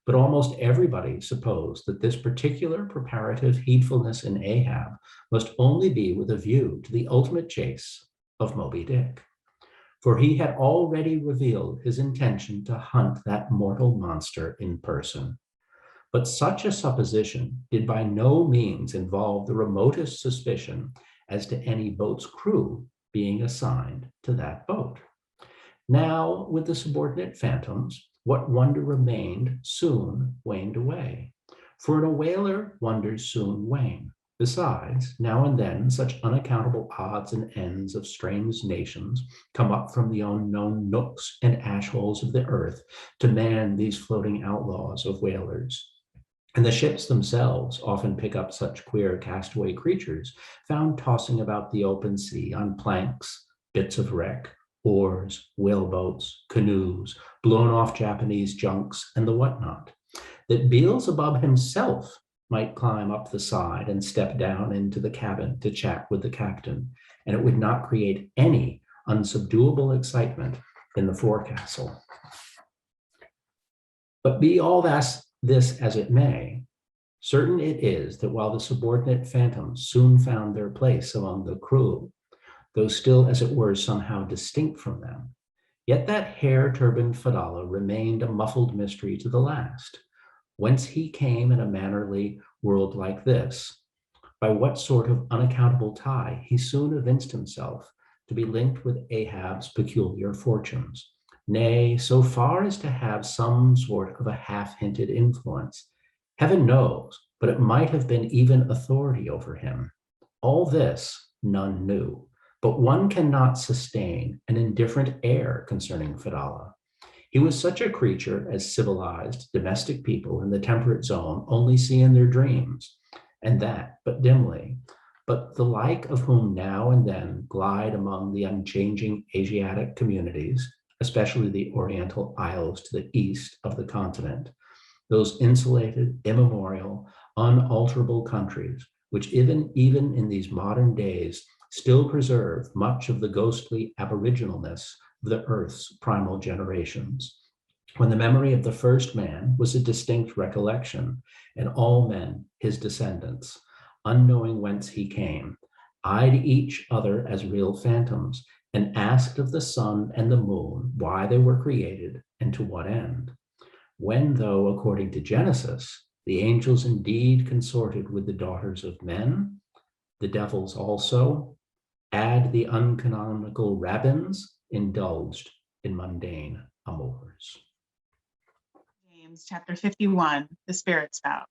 but almost everybody supposed that this particular preparative heedfulness in Ahab must only be with a view to the ultimate chase of Moby Dick. For he had already revealed his intention to hunt that mortal monster in person. But such a supposition did by no means involve the remotest suspicion as to any boat's crew being assigned to that boat. Now, with the subordinate phantoms, what wonder remained soon waned away. For in a whaler, wonders soon wane. Besides, now and then, such unaccountable odds and ends of strange nations come up from the unknown nooks and ash holes of the earth to man these floating outlaws of whalers. And the ships themselves often pick up such queer castaway creatures found tossing about the open sea on planks, bits of wreck, oars, whaleboats, canoes, blown off Japanese junks, and the whatnot, that Beelzebub himself might climb up the side and step down into the cabin to chat with the captain, and it would not create any unsubduable excitement in the forecastle. But be all this as it may, certain it is that while the subordinate phantoms soon found their place among the crew, though still as it were somehow distinct from them, yet that hair-turbaned Fedallah remained a muffled mystery to the last. Whence he came in a mannerly world like this, by what sort of unaccountable tie he soon evinced himself to be linked with Ahab's peculiar fortunes, nay, so far as to have some sort of a half-hinted influence. Heaven knows, but it might have been even authority over him. All this none knew, but one cannot sustain an indifferent air concerning Fedallah. He was such a creature as civilized, domestic people in the temperate zone only see in their dreams, and that but dimly, but the like of whom now and then glide among the unchanging Asiatic communities, especially the Oriental Isles to the east of the continent, those insulated, immemorial, unalterable countries, which even in these modern days still preserve much of the ghostly aboriginalness of the Earth's primal generations, when the memory of the first man was a distinct recollection, and all men, his descendants, unknowing whence he came, eyed each other as real phantoms, and asked of the sun and the moon why they were created and to what end. When, though, according to Genesis, the angels indeed consorted with the daughters of men, the devils also, add the uncanonical rabbins, indulged in mundane amours. James chapter 51, the spirit spout.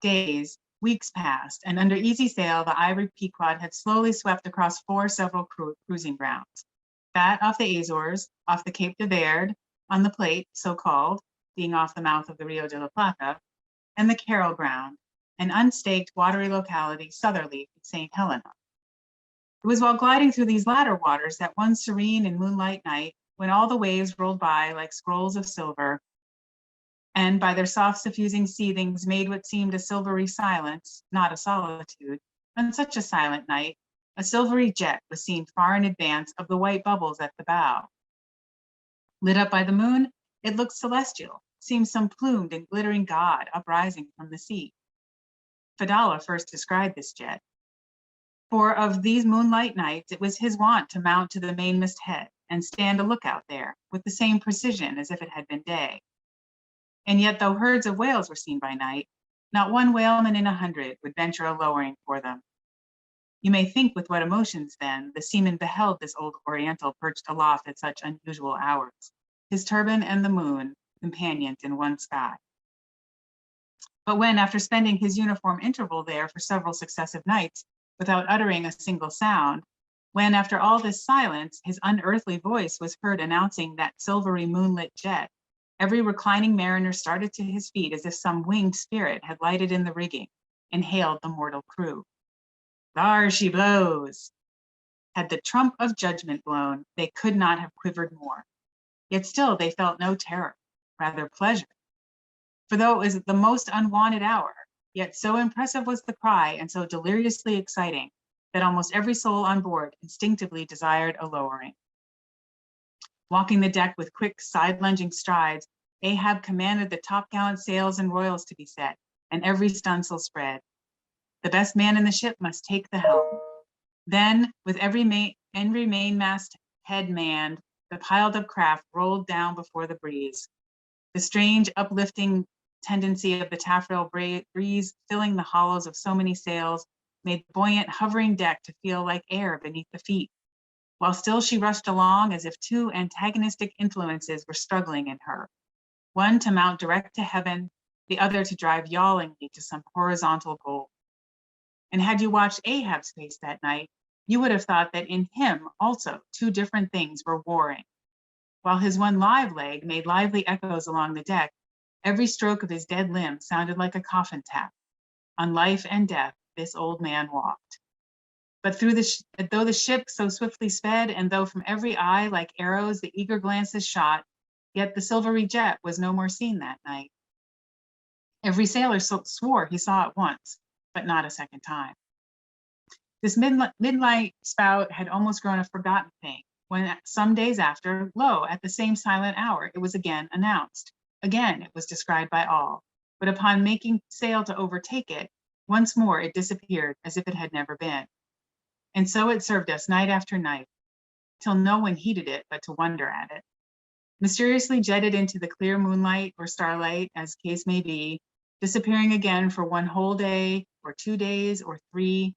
Days, weeks passed, and under easy sail, the ivory Pequod had slowly swept across 4 several cruising grounds. That off the Azores, off the Cape de Verde, on the Plate, so-called, being off the mouth of the Rio de la Plata, and the Carroll ground, an unstaked watery locality southerly of St. Helena. It was while gliding through these latter waters that one serene and moonlight night, when all the waves rolled by like scrolls of silver, and by their soft suffusing seethings made what seemed a silvery silence, not a solitude, on such a silent night, a silvery jet was seen far in advance of the white bubbles at the bow. Lit up by the moon, it looked celestial, seemed some plumed and glittering god uprising from the sea. Fadala first described this jet. For of these moonlight nights, it was his wont to mount to the mainmast head and stand a lookout there with the same precision as if it had been day. And yet, though herds of whales were seen by night, not one whaleman in 100 would venture a lowering for them. You may think with what emotions, then, the seaman beheld this old Oriental perched aloft at such unusual hours, his turban and the moon, companions in one sky. But when, after spending his uniform interval there for several successive nights, without uttering a single sound, when, after all this silence, his unearthly voice was heard announcing that silvery moonlit jet, every reclining mariner started to his feet as if some winged spirit had lighted in the rigging and hailed the mortal crew. There she blows! Had the trump of judgment blown, they could not have quivered more. Yet still they felt no terror, rather pleasure. For though it was the most unwonted hour, yet so impressive was the cry and so deliriously exciting that almost every soul on board instinctively desired a lowering. Walking the deck with quick side-lunging strides, Ahab commanded the topgallant sails and royals to be set, and every stunsail spread. The best man in the ship must take the helm. Then, with every mainmast head manned, the piled-up craft rolled down before the breeze. The strange, uplifting tendency of the taffrail breeze filling the hollows of so many sails made the buoyant, hovering deck to feel like air beneath the feet, while still she rushed along as if 2 antagonistic influences were struggling in her, one to mount direct to heaven, the other to drive yawlingly to some horizontal goal. And had you watched Ahab's face that night, you would have thought that in him also 2 different things were warring. While his one live leg made lively echoes along the deck, every stroke of his dead limb sounded like a coffin tap. On life and death, this old man walked. But though the ship so swiftly sped, and though from every eye like arrows the eager glances shot, yet the silvery jet was no more seen that night. Every sailor swore he saw it once, but not a second time. This midnight spout had almost grown a forgotten thing, when some days after, lo, at the same silent hour, it was again announced. Again, it was described by all, but upon making sail to overtake it, once more it disappeared as if it had never been. And so it served us night after night, till no one heeded it but to wonder at it. Mysteriously jetted into the clear moonlight or starlight, as case may be, disappearing again for one whole day, or 2 days, or 3,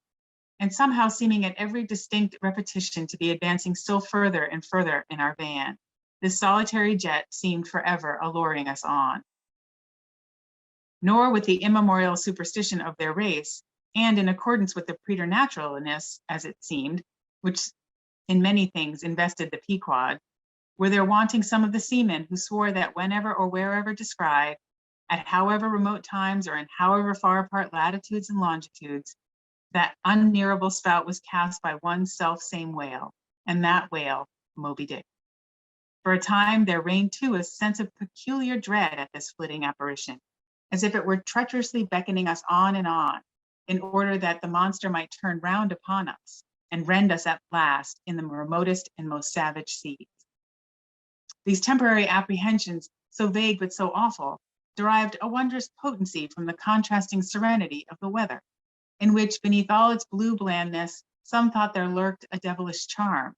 and somehow seeming at every distinct repetition to be advancing still further and further in our van. This solitary jet seemed forever alluring us on. Nor with the immemorial superstition of their race, and in accordance with the preternaturalness, as it seemed, which in many things invested the Pequod, Were there wanting some of the seamen who swore that whenever or wherever descried, at however remote times or in however far apart latitudes and longitudes, that unnearable spout was cast by one self-same whale, and that whale, Moby Dick. For a time, there reigned too a sense of peculiar dread at this flitting apparition, as if it were treacherously beckoning us on, in order that the monster might turn round upon us and rend us at last in the remotest and most savage seas. These temporary apprehensions, so vague but so awful, derived a wondrous potency from the contrasting serenity of the weather, in which, beneath all its blue blandness, some thought there lurked a devilish charm.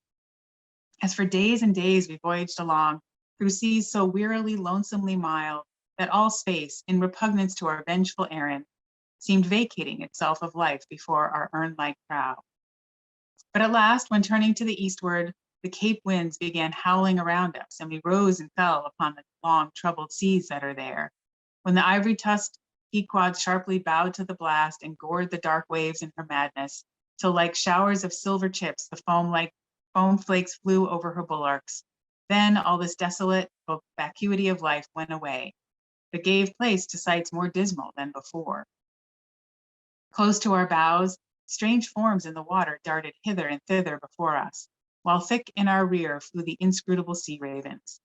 As for days and days we voyaged along through seas so wearily, lonesomely mild, that all space, in repugnance to our vengeful errand, seemed vacating itself of life before our urn-like prow. But at last, when turning to the eastward, the Cape winds began howling around us, and we rose and fell upon the long troubled seas that are there, when the ivory-tusked Pequod sharply bowed to the blast and gored the dark waves in her madness, till like showers of silver chips the foam flakes flew over her bulwarks. Then all this desolate vacuity of life went away, but gave place to sights more dismal than before. Close to our bows, strange forms in the water darted hither and thither before us, while thick in our rear flew the inscrutable sea ravens.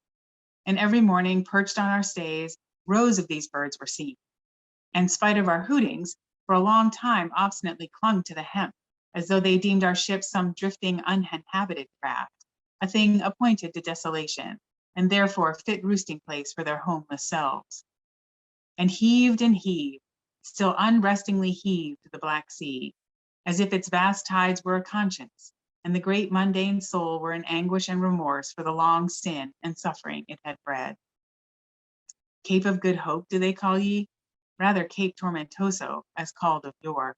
And every morning, perched on our stays, rows of these birds were seen, and spite of our hootings, for a long time obstinately clung to the hemp, as though they deemed our ship some drifting, uninhabited craft, a thing appointed to desolation, and therefore fit roosting place for their homeless selves. And heaved, still unrestingly heaved the black sea, as if its vast tides were a conscience, and the great mundane soul were in anguish and remorse for the long sin and suffering it had bred. Cape of Good Hope, do they call ye? Rather Cape Tormentoso, as called of yore.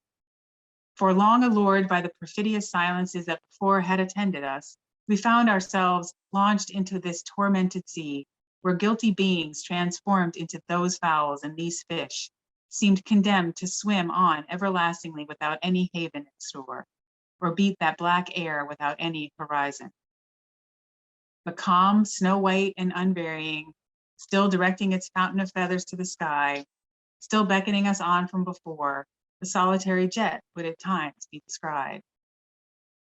For long allured by the perfidious silences that before had attended us, we found ourselves launched into this tormented sea, where guilty beings transformed into those fowls and these fish seemed condemned to swim on everlastingly without any haven in store, or beat that black air without any horizon. But calm, snow white and unvarying, still directing its fountain of feathers to the sky, still beckoning us on from before, the solitary jet would at times be descried.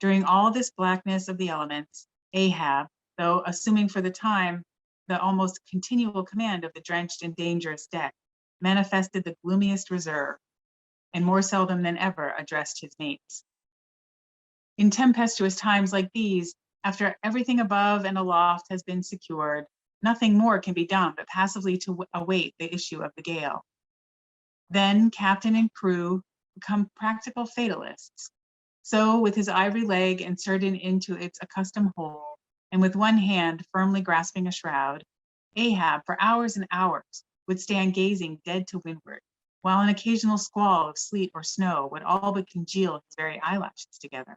During all this blackness of the elements, Ahab, though assuming for the time the almost continual command of the drenched and dangerous deck, manifested the gloomiest reserve, and more seldom than ever addressed his mates. In tempestuous times like these, after everything above and aloft has been secured, nothing more can be done but passively to await the issue of the gale. Then captain and crew become practical fatalists. So, with his ivory leg inserted into its accustomed hole, and with one hand firmly grasping a shroud, Ahab, for hours and hours, would stand gazing dead to windward, while an occasional squall of sleet or snow would all but congeal his very eyelashes together.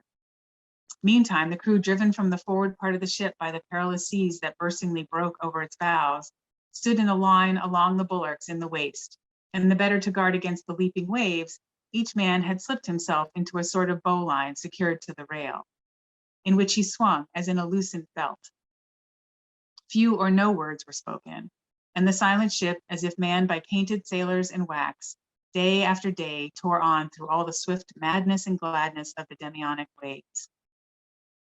Meantime, the crew, driven from the forward part of the ship by the perilous seas that burstingly broke over its bows, stood in a line along the bulwarks in the waist, and the better to guard against the leaping waves, each man had slipped himself into a sort of bowline secured to the rail, in which he swung as in a loosened belt. Few or no words were spoken, and the silent ship, as if manned by painted sailors in wax, day after day tore on through all the swift madness and gladness of the demoniac waves.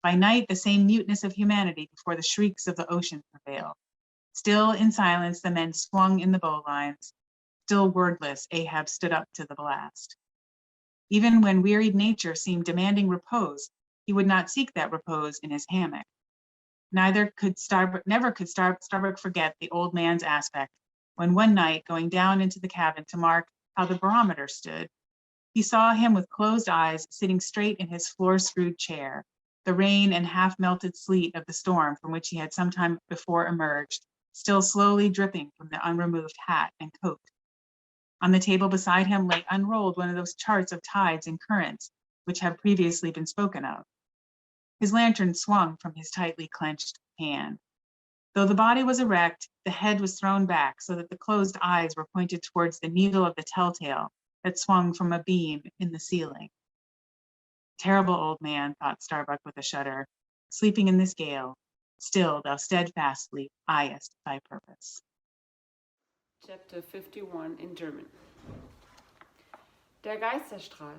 By night, the same muteness of humanity before the shrieks of the ocean prevailed. Still in silence, the men swung in the bowlines. Still wordless, Ahab stood up to the blast. Even when wearied nature seemed demanding repose, he would not seek that repose in his hammock. Never could Starbuck forget the old man's aspect when one night, going down into the cabin to mark how the barometer stood, he saw him with closed eyes sitting straight in his floor-screwed chair, the rain and half-melted sleet of the storm from which he had some time before emerged, still slowly dripping from the unremoved hat and coat. On the table beside him lay unrolled one of those charts of tides and currents which have previously been spoken of. His lantern swung from his tightly clenched hand. Though the body was erect, the head was thrown back so that the closed eyes were pointed towards the needle of the telltale that swung from a beam in the ceiling. Terrible old man, thought Starbuck with a shudder, sleeping in this gale, Still thou steadfastly eyest thy purpose. Chapter 51 in German. Der Geisterstrahl.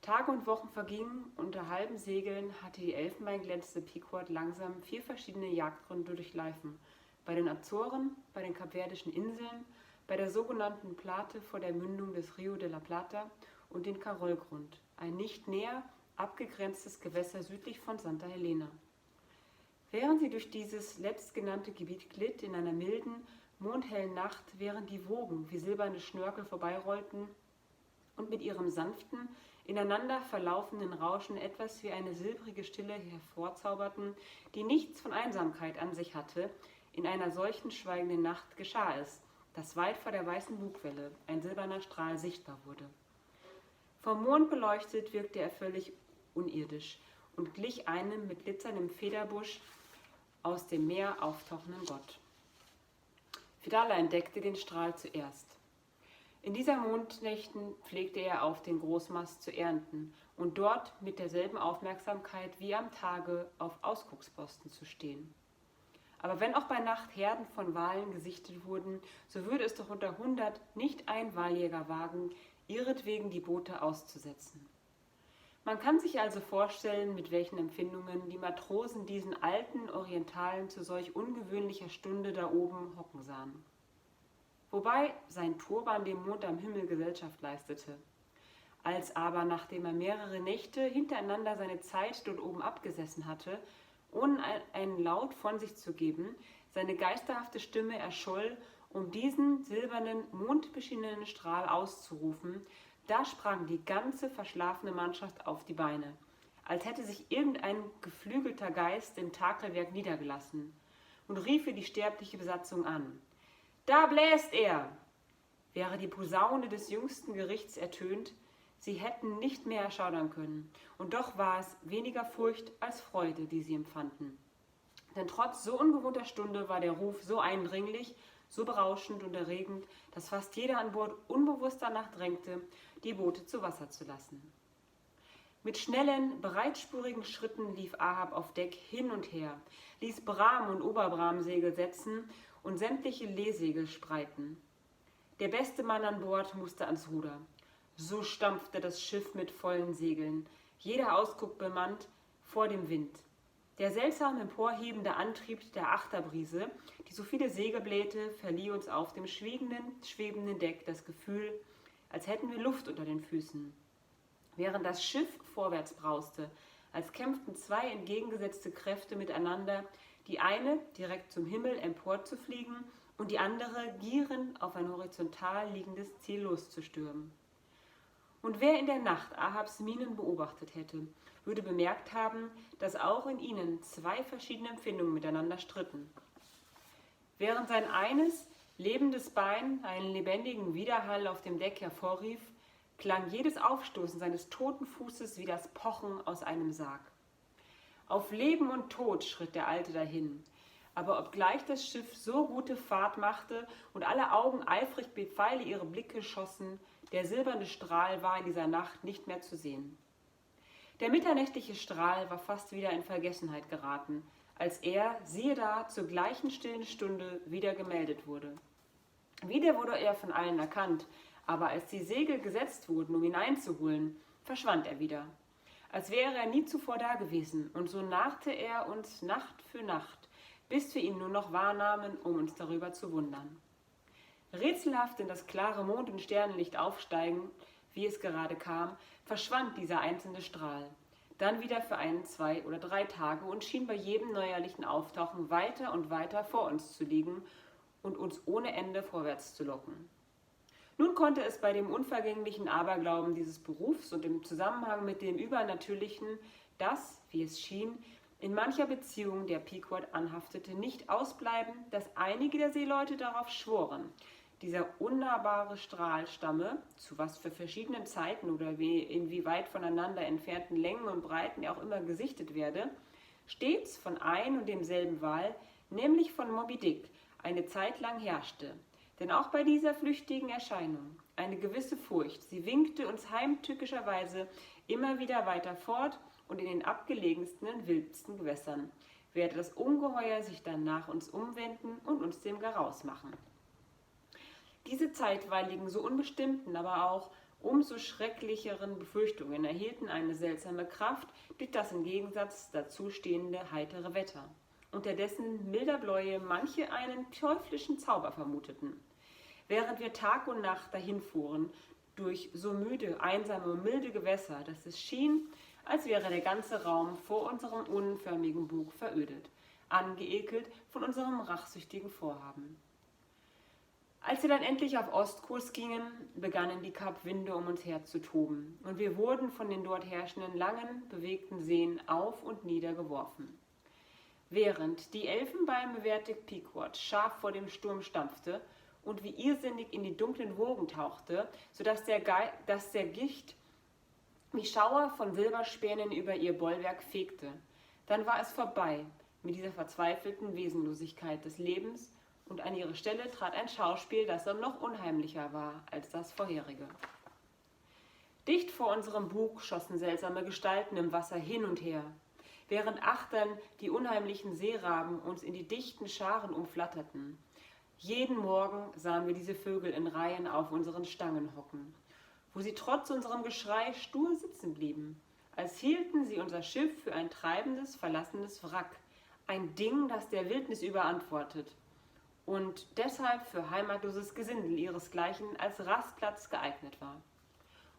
Tage und Wochen vergingen, unter halben Segeln hatte die elfenbeinglänzende Pequod langsam 4 verschiedene Jagdgründe durchlaufen. Bei den Azoren, bei den Kapverdischen Inseln, bei der sogenannten Plate vor der Mündung des Rio de la Plata und den Karolgrund, ein nicht näher abgegrenztes Gewässer südlich von Santa Helena. Während sie durch dieses letztgenannte Gebiet glitt, in einer milden, mondhellen Nacht, während die Wogen wie silberne Schnörkel vorbeirollten und mit ihrem sanften, ineinander verlaufenden Rauschen etwas wie eine silbrige Stille hervorzauberten, die nichts von Einsamkeit an sich hatte, in einer solchen schweigenden Nacht geschah es, dass weit vor der weißen Bugwelle ein silberner Strahl sichtbar wurde. Vom Mond beleuchtet wirkte er völlig unirdisch und glich einem mit glitzerndem Federbusch aus dem Meer auftauchenden Gott. Fidala entdeckte den Strahl zuerst. In dieser Mondnächten pflegte er auf den Großmast zu ernten und dort mit derselben Aufmerksamkeit wie am Tage auf Ausgucksposten zu stehen. Aber wenn auch bei Nacht Herden von Walen gesichtet wurden, so würde es doch unter 100 nicht ein Waljäger wagen, ihretwegen die Boote auszusetzen. Man kann sich also vorstellen, mit welchen Empfindungen die Matrosen diesen alten Orientalen zu solch ungewöhnlicher Stunde da oben hocken sahen. Wobei sein Turban dem Mond am Himmel Gesellschaft leistete. Als aber, nachdem er mehrere Nächte hintereinander seine Zeit dort oben abgesessen hatte, ohne einen Laut von sich zu geben, seine geisterhafte Stimme erscholl, um diesen silbernen, mondbeschienenen Strahl auszurufen, da sprang die ganze verschlafene Mannschaft auf die Beine, als hätte sich irgendein geflügelter Geist im Takelwerk niedergelassen, und riefe die sterbliche Besatzung an. »Da bläst er!« Wäre die Posaune des jüngsten Gerichts ertönt, sie hätten nicht mehr erschaudern können, und doch war es weniger Furcht als Freude, die sie empfanden. Denn trotz so ungewohnter Stunde war der Ruf so eindringlich, so berauschend und erregend, dass fast jeder an Bord unbewusst danach drängte, die Boote zu Wasser zu lassen. Mit schnellen, breitspurigen Schritten lief Ahab auf Deck hin und her, ließ Bram- und Oberbramsegel setzen und sämtliche Leesegel spreiten. Der beste Mann an Bord musste ans Ruder. So stampfte das Schiff mit vollen Segeln, jeder Ausguck bemannt vor dem Wind. Der seltsam emporhebende Antrieb der Achterbrise, die so viele Segel blähte, verlieh uns auf dem schwebenden Deck das Gefühl, als hätten wir Luft unter den Füßen. Während das Schiff vorwärts brauste, als kämpften 2 entgegengesetzte Kräfte miteinander, die eine direkt zum Himmel emporzufliegen und die andere gierend auf ein horizontal liegendes Ziel loszustürmen. Und wer in der Nacht Ahabs Mienen beobachtet hätte, würde bemerkt haben, dass auch in ihnen 2 verschiedene Empfindungen miteinander stritten. Während sein eines lebendes Bein einen lebendigen Widerhall auf dem Deck hervorrief, klang jedes Aufstoßen seines toten Fußes wie das Pochen aus einem Sarg. Auf Leben und Tod schritt der Alte dahin, aber obgleich das Schiff so gute Fahrt machte und alle Augen eifrig Befehle ihre Blicke schossen, der silberne Strahl war in dieser Nacht nicht mehr zu sehen. Der mitternächtliche Strahl war fast wieder in Vergessenheit geraten, als er, siehe da, zur gleichen stillen Stunde wieder gemeldet wurde. Wieder wurde er von allen erkannt, aber als die Segel gesetzt wurden, um ihn einzuholen, verschwand er wieder, als wäre er nie zuvor dagewesen, und so nahte er uns Nacht für Nacht, bis wir ihn nur noch wahrnahmen, um uns darüber zu wundern. Rätselhaft in das klare Mond- und Sternenlicht aufsteigen, wie es gerade kam, verschwand dieser einzelne Strahl, dann wieder für 1, 2 oder 3 Tage und schien bei jedem neuerlichen Auftauchen weiter und weiter vor uns zu liegen und uns ohne Ende vorwärts zu locken. Nun konnte es bei dem unvergänglichen Aberglauben dieses Berufs und im Zusammenhang mit dem Übernatürlichen, das, wie es schien, in mancher Beziehung der Pequod anhaftete, nicht ausbleiben, dass einige der Seeleute darauf schworen, dieser unnahbare Strahl stamme, zu was für verschiedenen Zeiten oder in wie weit voneinander entfernten Längen und Breiten er auch immer gesichtet werde, stets von ein und demselben Wal, nämlich von Moby Dick, eine Zeit lang herrschte. Denn auch bei dieser flüchtigen Erscheinung eine gewisse Furcht, sie winkte uns heimtückischerweise immer wieder weiter fort und in den abgelegensten und wildsten Gewässern, werde das Ungeheuer sich dann nach uns umwenden und uns dem Garaus machen. Diese zeitweiligen, so unbestimmten, aber auch umso schrecklicheren Befürchtungen erhielten eine seltsame Kraft durch das im Gegensatz dazu stehende heitere Wetter, unter dessen milder Bläue manche einen teuflischen Zauber vermuteten. Während wir Tag und Nacht dahinfuhren, durch so müde, einsame und milde Gewässer, dass es schien, als wäre der ganze Raum vor unserem unförmigen Bug verödet, angeekelt von unserem rachsüchtigen Vorhaben. Als wir dann endlich auf Ostkurs gingen, begannen die Kapwinde um uns her zu toben, und wir wurden von den dort herrschenden langen, bewegten Seen auf und nieder geworfen. Während die elfenbeinbewehrte Pequod scharf vor dem Sturm stampfte und wie irrsinnig in die dunklen Wogen tauchte, sodass der Gicht wie Schauer von Silberspänen über ihr Bollwerk fegte, dann war es vorbei mit dieser verzweifelten Wesenlosigkeit des Lebens, und an ihre Stelle trat ein Schauspiel, das noch unheimlicher war als das vorherige. Dicht vor unserem Bug schossen seltsame Gestalten im Wasser hin und her, während achtern die unheimlichen Seeraben uns in die dichten Scharen umflatterten. Jeden Morgen sahen wir diese Vögel in Reihen auf unseren Stangen hocken, wo sie trotz unserem Geschrei stur sitzen blieben, als hielten sie unser Schiff für ein treibendes, verlassenes Wrack, ein Ding, das der Wildnis überantwortet und deshalb für heimatloses Gesindel ihresgleichen als Rastplatz geeignet war.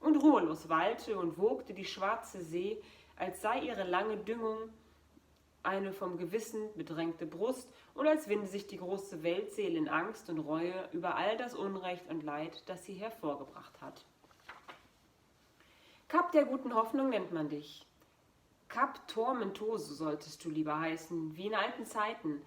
Und ruhelos wallte und wogte die schwarze See, als sei ihre lange Düngung eine vom Gewissen bedrängte Brust und als winde sich die große Weltseele in Angst und Reue über all das Unrecht und Leid, das sie hervorgebracht hat. Kap der guten Hoffnung nennt man dich. Kap Tormentoso solltest du lieber heißen, wie in alten Zeiten,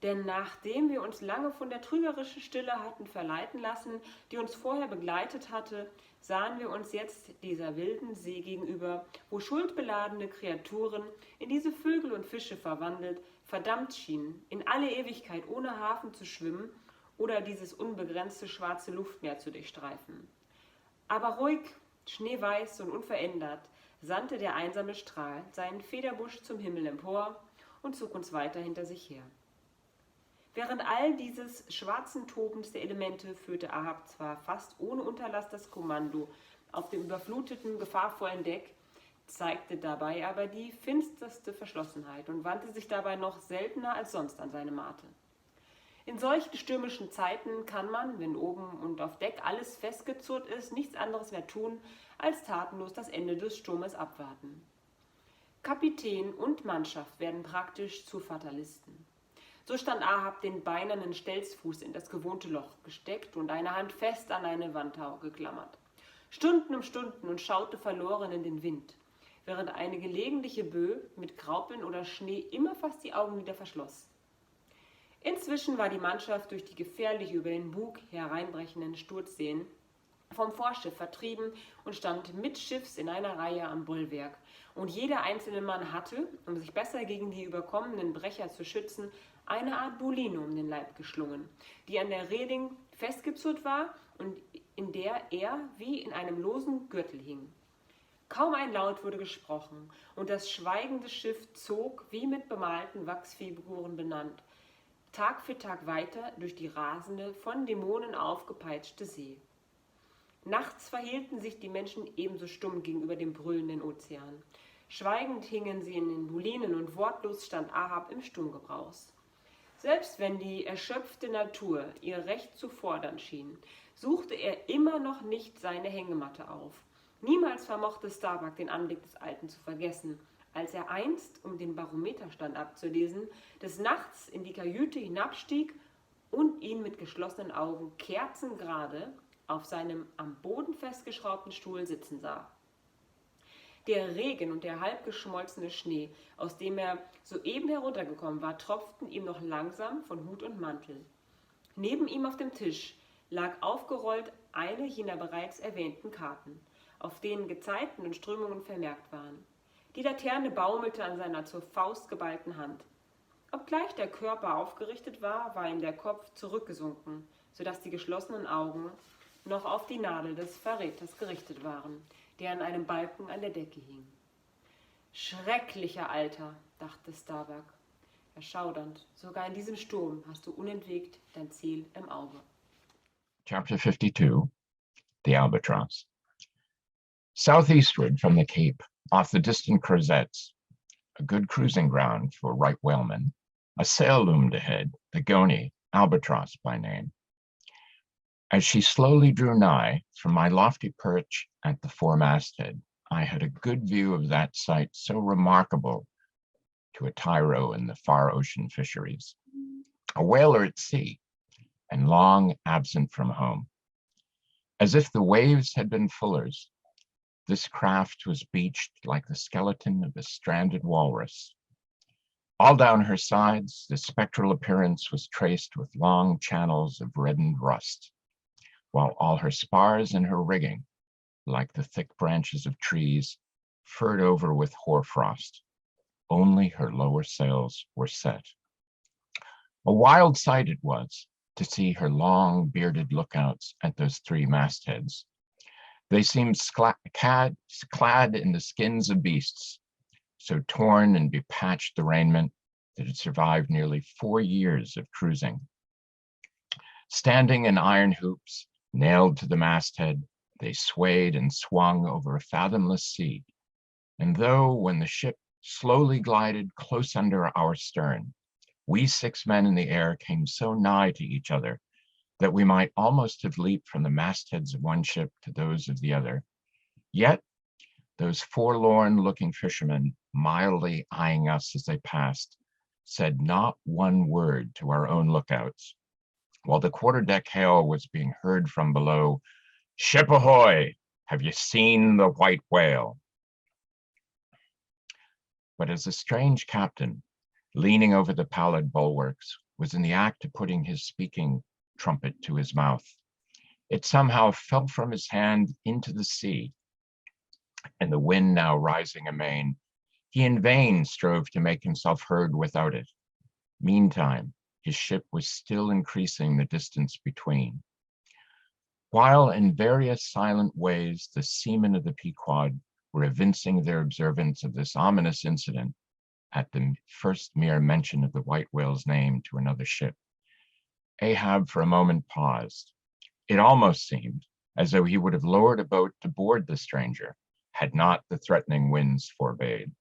denn nachdem wir uns lange von der trügerischen Stille hatten verleiten lassen, die uns vorher begleitet hatte, sahen wir uns jetzt dieser wilden See gegenüber, wo schuldbeladene Kreaturen, in diese Vögel und Fische verwandelt, verdammt schienen, in alle Ewigkeit ohne Hafen zu schwimmen oder dieses unbegrenzte schwarze Luftmeer zu durchstreifen. Aber ruhig, schneeweiß und unverändert sandte der einsame Strahl seinen Federbusch zum Himmel empor und zog uns weiter hinter sich her. Während all dieses schwarzen Tobens der Elemente führte Ahab zwar fast ohne Unterlass das Kommando auf dem überfluteten, gefahrvollen Deck, zeigte dabei aber die finsterste Verschlossenheit und wandte sich dabei noch seltener als sonst an seine Mate. In solchen stürmischen Zeiten kann man, wenn oben und auf Deck alles festgezurrt ist, nichts anderes mehr tun, als tatenlos das Ende des Sturmes abwarten. Kapitän und Mannschaft werden praktisch zu Fatalisten. So stand Ahab den beinernen Stelzfuß in das gewohnte Loch gesteckt und eine Hand fest an eine Wandtau geklammert. Stunden um Stunden und schaute verloren in den Wind, während eine gelegentliche Böe mit Graupeln oder Schnee immer fast die Augen wieder verschloss. Inzwischen war die Mannschaft durch die gefährlich über den Bug hereinbrechenden Sturzseen vom Vorschiff vertrieben und stand mittschiffs in einer Reihe am Bollwerk. Und jeder einzelne Mann hatte, um sich besser gegen die überkommenen Brecher zu schützen, eine Art Buline um den Leib geschlungen, die an der Reling festgezurrt war und in der er wie in einem losen Gürtel hing. Kaum ein Laut wurde gesprochen, und das schweigende Schiff zog, wie mit bemalten Wachsfiguren benannt, Tag für Tag weiter durch die rasende, von Dämonen aufgepeitschte See. Nachts verhielten sich die Menschen ebenso stumm gegenüber dem brüllenden Ozean. Schweigend hingen sie in den Bulinen und wortlos stand Ahab im Sturmgebraus. Selbst wenn die erschöpfte Natur ihr Recht zu fordern schien, suchte er immer noch nicht seine Hängematte auf. Niemals vermochte Starbuck den Anblick des Alten zu vergessen, als er einst, um den Barometerstand abzulesen, des Nachts in die Kajüte hinabstieg und ihn mit geschlossenen Augen kerzengerade auf seinem am Boden festgeschraubten Stuhl sitzen sah. Der Regen und der halb geschmolzene Schnee, aus dem er soeben heruntergekommen war, tropften ihm noch langsam von Hut und Mantel. Neben ihm auf dem Tisch lag aufgerollt eine jener bereits erwähnten Karten, auf denen Gezeiten und Strömungen vermerkt waren. Die Laterne baumelte an seiner zur Faust geballten Hand. Obgleich der Körper aufgerichtet war, war ihm der Kopf zurückgesunken, sodass die geschlossenen Augen noch auf die Nadel des Verräters gerichtet waren, der an einem Balken an der Decke hing. Schrecklicher Alter, dachte Starbuck. Erschaudernd, sogar in diesem Sturm hast du unentwegt dein Ziel im Auge. Chapter 52, The Albatross. Southeastward from the Cape, off the distant Crozettes, a good cruising ground for right whalemen, a sail loomed ahead, the Goni, Albatross by name. As she slowly drew nigh, from my lofty perch at the foremasthead, I had a good view of that sight so remarkable to a tyro in the far ocean fisheries. A whaler at sea, and long absent from home. As if the waves had been fullers, this craft was beached like the skeleton of a stranded walrus. All down her sides, the spectral appearance was traced with long channels of reddened rust, while all her spars and her rigging, like the thick branches of trees, furred over with hoarfrost. Only her lower sails were set. A wild sight it was to see her long bearded lookouts at those three mastheads. They seemed clad in the skins of beasts, so torn and bepatched the raiment that had survived nearly 4 years of cruising. Standing in iron hoops, nailed to the masthead, they swayed and swung over a fathomless sea. And though when the ship slowly glided close under our stern, we 6 men in the air came so nigh to each other that we might almost have leaped from the mastheads of one ship to those of the other. Yet those forlorn-looking fishermen, mildly eyeing us as they passed, said not one word to our own lookouts, while the quarterdeck hail was being heard from below, "Ship ahoy! Have you seen the white whale?" But as the strange captain, leaning over the pallid bulwarks, was in the act of putting his speaking trumpet to his mouth, it somehow fell from his hand into the sea, and the wind now rising amain, he in vain strove to make himself heard without it. Meantime, his ship was still increasing the distance between. While in various silent ways the seamen of the Pequod were evincing their observance of this ominous incident at the first mere mention of the white whale's name to another ship, Ahab for a moment paused. It almost seemed as though he would have lowered a boat to board the stranger, had not the threatening winds forbade.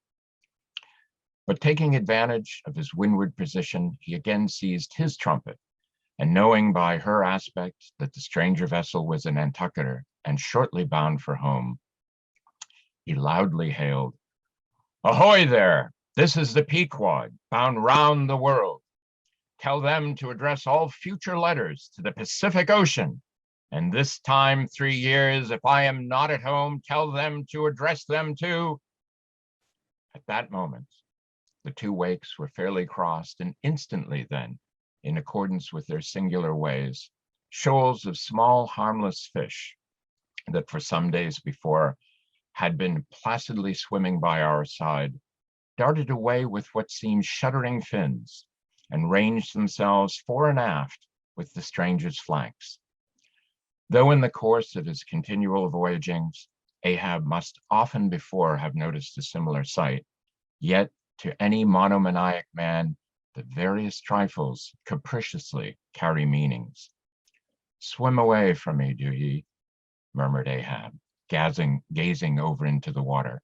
But taking advantage of his windward position, he again seized his trumpet, and knowing by her aspect that the stranger vessel was a Nantucketer and shortly bound for home, he loudly hailed, "Ahoy there! This is the Pequod, bound round the world. Tell them to address all future letters to the Pacific Ocean, and this time 3 years, if I am not at home, tell them to address them to..." At that moment, the 2 wakes were fairly crossed, and instantly then, in accordance with their singular ways, shoals of small harmless fish that for some days before had been placidly swimming by our side, darted away with what seemed shuddering fins, and ranged themselves fore and aft with the stranger's flanks. Though in the course of his continual voyagings, Ahab must often before have noticed a similar sight, yet to any monomaniac man, the various trifles capriciously carry meanings. "Swim away from me, do ye?" murmured Ahab, gazing over into the water.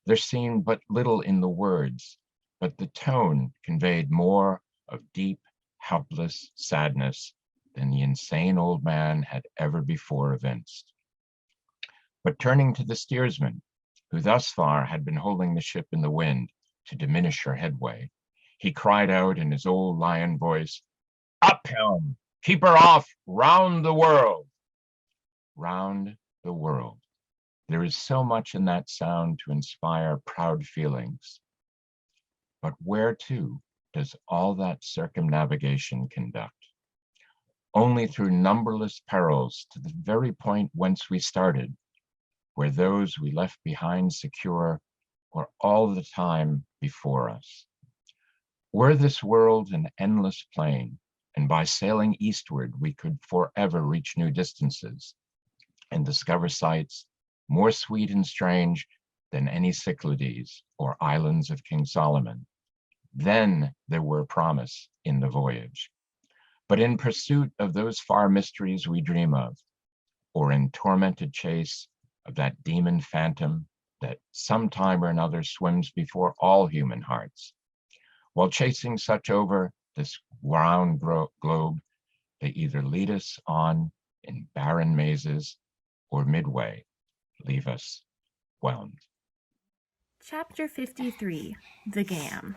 There seemed but little in the words, but the tone conveyed more of deep, helpless sadness than the insane old man had ever before evinced. But turning to the steersman, who thus far had been holding the ship in the wind to diminish her headway, he cried out in his old lion voice, "Up helm! Keep her off! Round the world!" Round the world. There is so much in that sound to inspire proud feelings. But where to does all that circumnavigation conduct? Only through numberless perils to the very point whence we started, where those we left behind secure were all the time before us. Were this world an endless plain, and by sailing eastward we could forever reach new distances and discover sights more sweet and strange than any Cyclades or islands of King Solomon, then there were promise in the voyage. But in pursuit of those far mysteries we dream of, or in tormented chase of that demon phantom that sometime or another swims before all human hearts, while chasing such over this round globe, they either lead us on in barren mazes or midway leave us whelmed. Chapter 53, The Gam.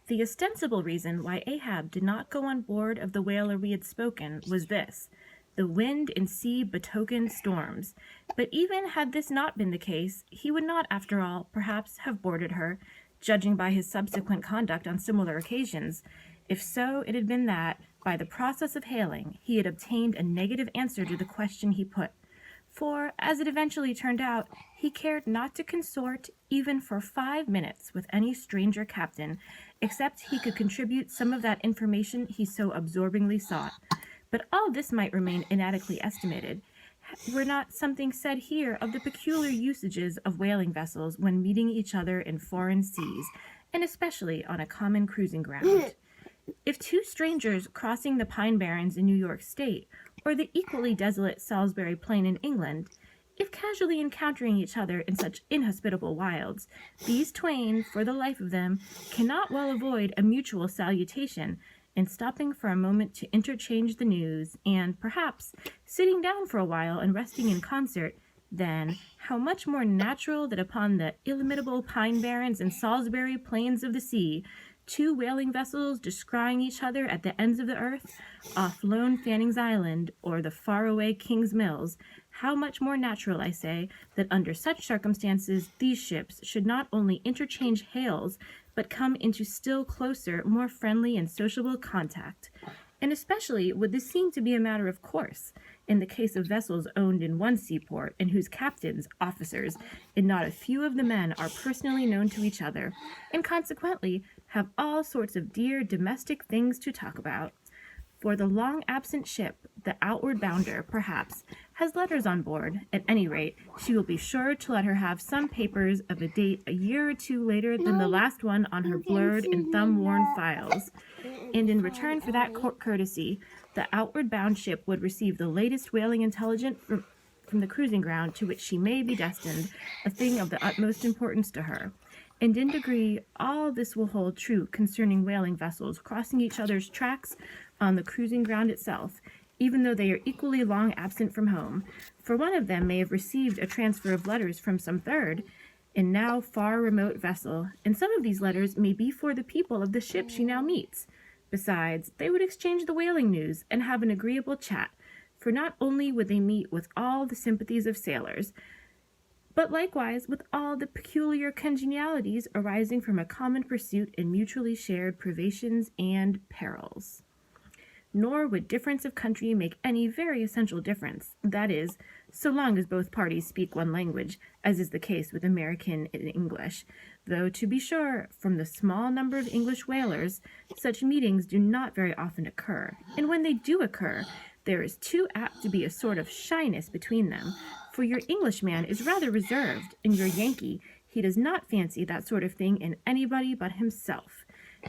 The ostensible reason why Ahab did not go on board of the whaler we had spoken was this: the wind and sea betokened storms. But even had this not been the case, he would not, after all, perhaps have boarded her, judging by his subsequent conduct on similar occasions. If so, it had been that, by the process of hailing, he had obtained a negative answer to the question he put. For, as it eventually turned out, he cared not to consort even for 5 minutes with any stranger captain, except he could contribute some of that information he so absorbingly sought. But all this might remain inadequately estimated, were not something said here of the peculiar usages of whaling vessels when meeting each other in foreign seas, and especially on a common cruising ground. If two strangers crossing the Pine Barrens in New York State, or the equally desolate Salisbury Plain in England, if casually encountering each other in such inhospitable wilds, these twain, for the life of them, cannot well avoid a mutual salutation, and stopping for a moment to interchange the news, and, perhaps, sitting down for a while and resting in concert, then how much more natural that upon the illimitable Pine Barrens and Salisbury Plains of the sea, two whaling vessels descrying each other at the ends of the earth, off lone Fanning's Island, or the faraway King's Mills, how much more natural, I say, that under such circumstances these ships should not only interchange hails, but come into still closer, more friendly and sociable contact. And especially would this seem to be a matter of course, in the case of vessels owned in one seaport, and whose captains, officers, and not a few of the men are personally known to each other, and consequently have all sorts of dear domestic things to talk about. For the long-absent ship, the outward bounder, perhaps, has letters on board. At any rate, she will be sure to let her have some papers of a date a year or two later than the last one on her blurred and thumb-worn files. And in return for that courtesy, the outward-bound ship would receive the latest whaling intelligence from the cruising ground to which she may be destined, a thing of the utmost importance to her. And in degree, all this will hold true concerning whaling vessels crossing each other's tracks on the cruising ground itself, even though they are equally long absent from home, for one of them may have received a transfer of letters from some third, and now far remote vessel, and some of these letters may be for the people of the ship she now meets. Besides, they would exchange the whaling news and have an agreeable chat, for not only would they meet with all the sympathies of sailors, but likewise with all the peculiar congenialities arising from a common pursuit and mutually shared privations and perils. Nor would difference of country make any very essential difference, that is, so long as both parties speak one language, as is the case with American and English, though, to be sure, from the small number of English whalers, such meetings do not very often occur, and when they do occur, there is too apt to be a sort of shyness between them, for your Englishman is rather reserved, and your Yankee, he does not fancy that sort of thing in anybody but himself.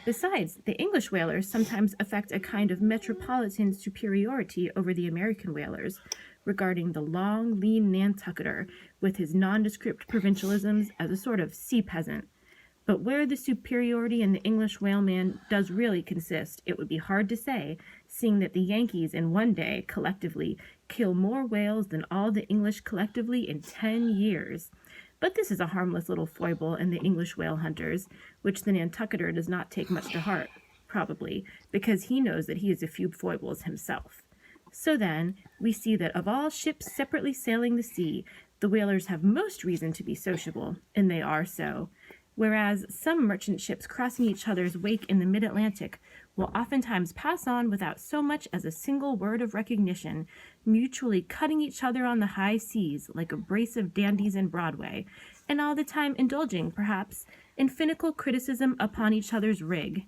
Besides, the English whalers sometimes affect a kind of metropolitan superiority over the American whalers, regarding the long, lean Nantucketer, with his nondescript provincialisms, as a sort of sea peasant. But where the superiority in the English whaleman does really consist, it would be hard to say, seeing that the Yankees in one day, collectively, kill more whales than all the English collectively in 10 years. But this is a harmless little foible in the English whale hunters, which the Nantucketer does not take much to heart, probably, because he knows that he has a few foibles himself. So then, we see that of all ships separately sailing the sea, the whalers have most reason to be sociable, and they are so, whereas some merchant ships crossing each other's wake in the mid-Atlantic will oftentimes pass on without so much as a single word of recognition, mutually cutting each other on the high seas like a brace of dandies in Broadway, and all the time indulging, perhaps, in finical criticism upon each other's rig.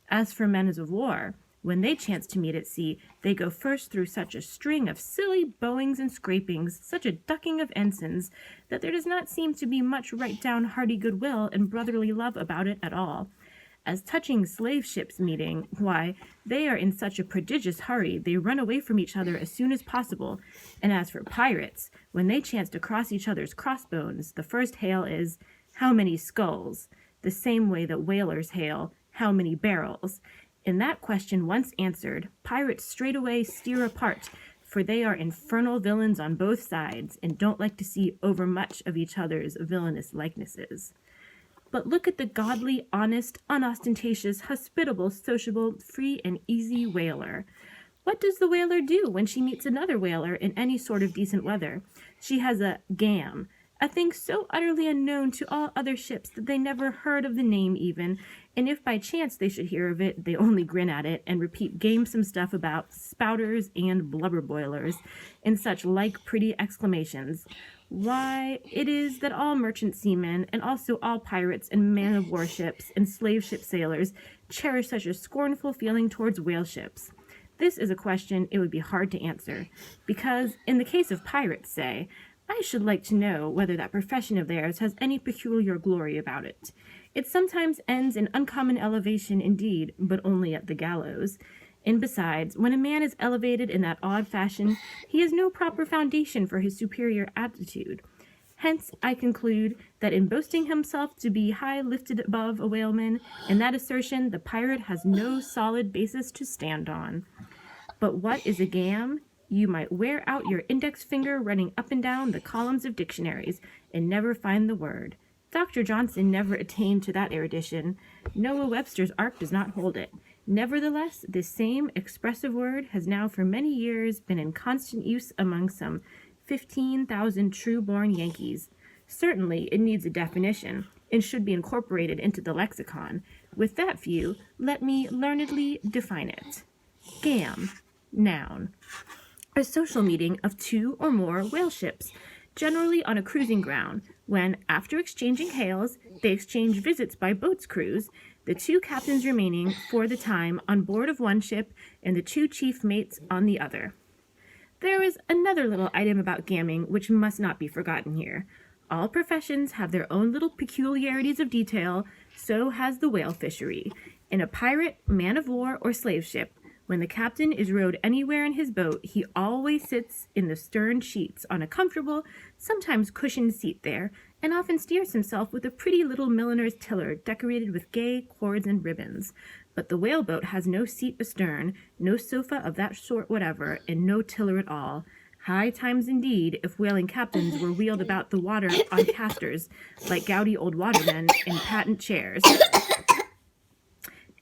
As for men of war, when they chance to meet at sea, they go first through such a string of silly bowings and scrapings, such a ducking of ensigns, that there does not seem to be much right-down hearty goodwill and brotherly love about it at all. As touching slave ships meeting, why, they are in such a prodigious hurry, they run away from each other as soon as possible. And as for pirates, when they chance to cross each other's crossbones, the first hail is, how many skulls? The same way that whalers hail, how many barrels? In that question once answered, pirates straightway steer apart, for they are infernal villains on both sides, and don't like to see overmuch of each other's villainous likenesses. But look at the godly, honest, unostentatious, hospitable, sociable, free and easy whaler. What does the whaler do when she meets another whaler in any sort of decent weather? She has a gam, a thing so utterly unknown to all other ships that they never heard of the name even, and if by chance they should hear of it, they only grin at it and repeat gamesome stuff about spouters and blubber boilers, and such like pretty exclamations. Why, it is that all merchant seamen, and also all pirates and man-of-war ships and slave ship sailors, cherish such a scornful feeling towards whale ships. This is a question it would be hard to answer, because, in the case of pirates, say, I should like to know whether that profession of theirs has any peculiar glory about it. It sometimes ends in uncommon elevation indeed, but only at the gallows. And besides, when a man is elevated in that odd fashion, he has no proper foundation for his superior attitude. Hence, I conclude that in boasting himself to be high lifted above a whaleman, in that assertion the pirate has no solid basis to stand on. But what is a gam? You might wear out your index finger running up and down the columns of dictionaries and never find the word. Dr. Johnson never attained to that erudition. Noah Webster's Ark does not hold it. Nevertheless, this same expressive word has now for many years been in constant use among some 15,000 true-born Yankees. Certainly, it needs a definition and should be incorporated into the lexicon. With that view, let me learnedly define it. Gam, noun. A social meeting of two or more whale ships, generally on a cruising ground, when, after exchanging hails, they exchange visits by boat's crews, the two captains remaining, for the time, on board of one ship, and the two chief mates on the other. There is another little item about gamming which must not be forgotten here. All professions have their own little peculiarities of detail, so has the whale fishery. In a pirate, man-of-war, or slave ship, when the captain is rowed anywhere in his boat, he always sits in the stern sheets on a comfortable, sometimes cushioned seat there, and often steers himself with a pretty little milliner's tiller decorated with gay cords and ribbons. But the whaleboat has no seat astern, no sofa of that sort whatever, and no tiller at all. High times indeed if whaling captains were wheeled about the water on casters, like gouty old watermen in patent chairs.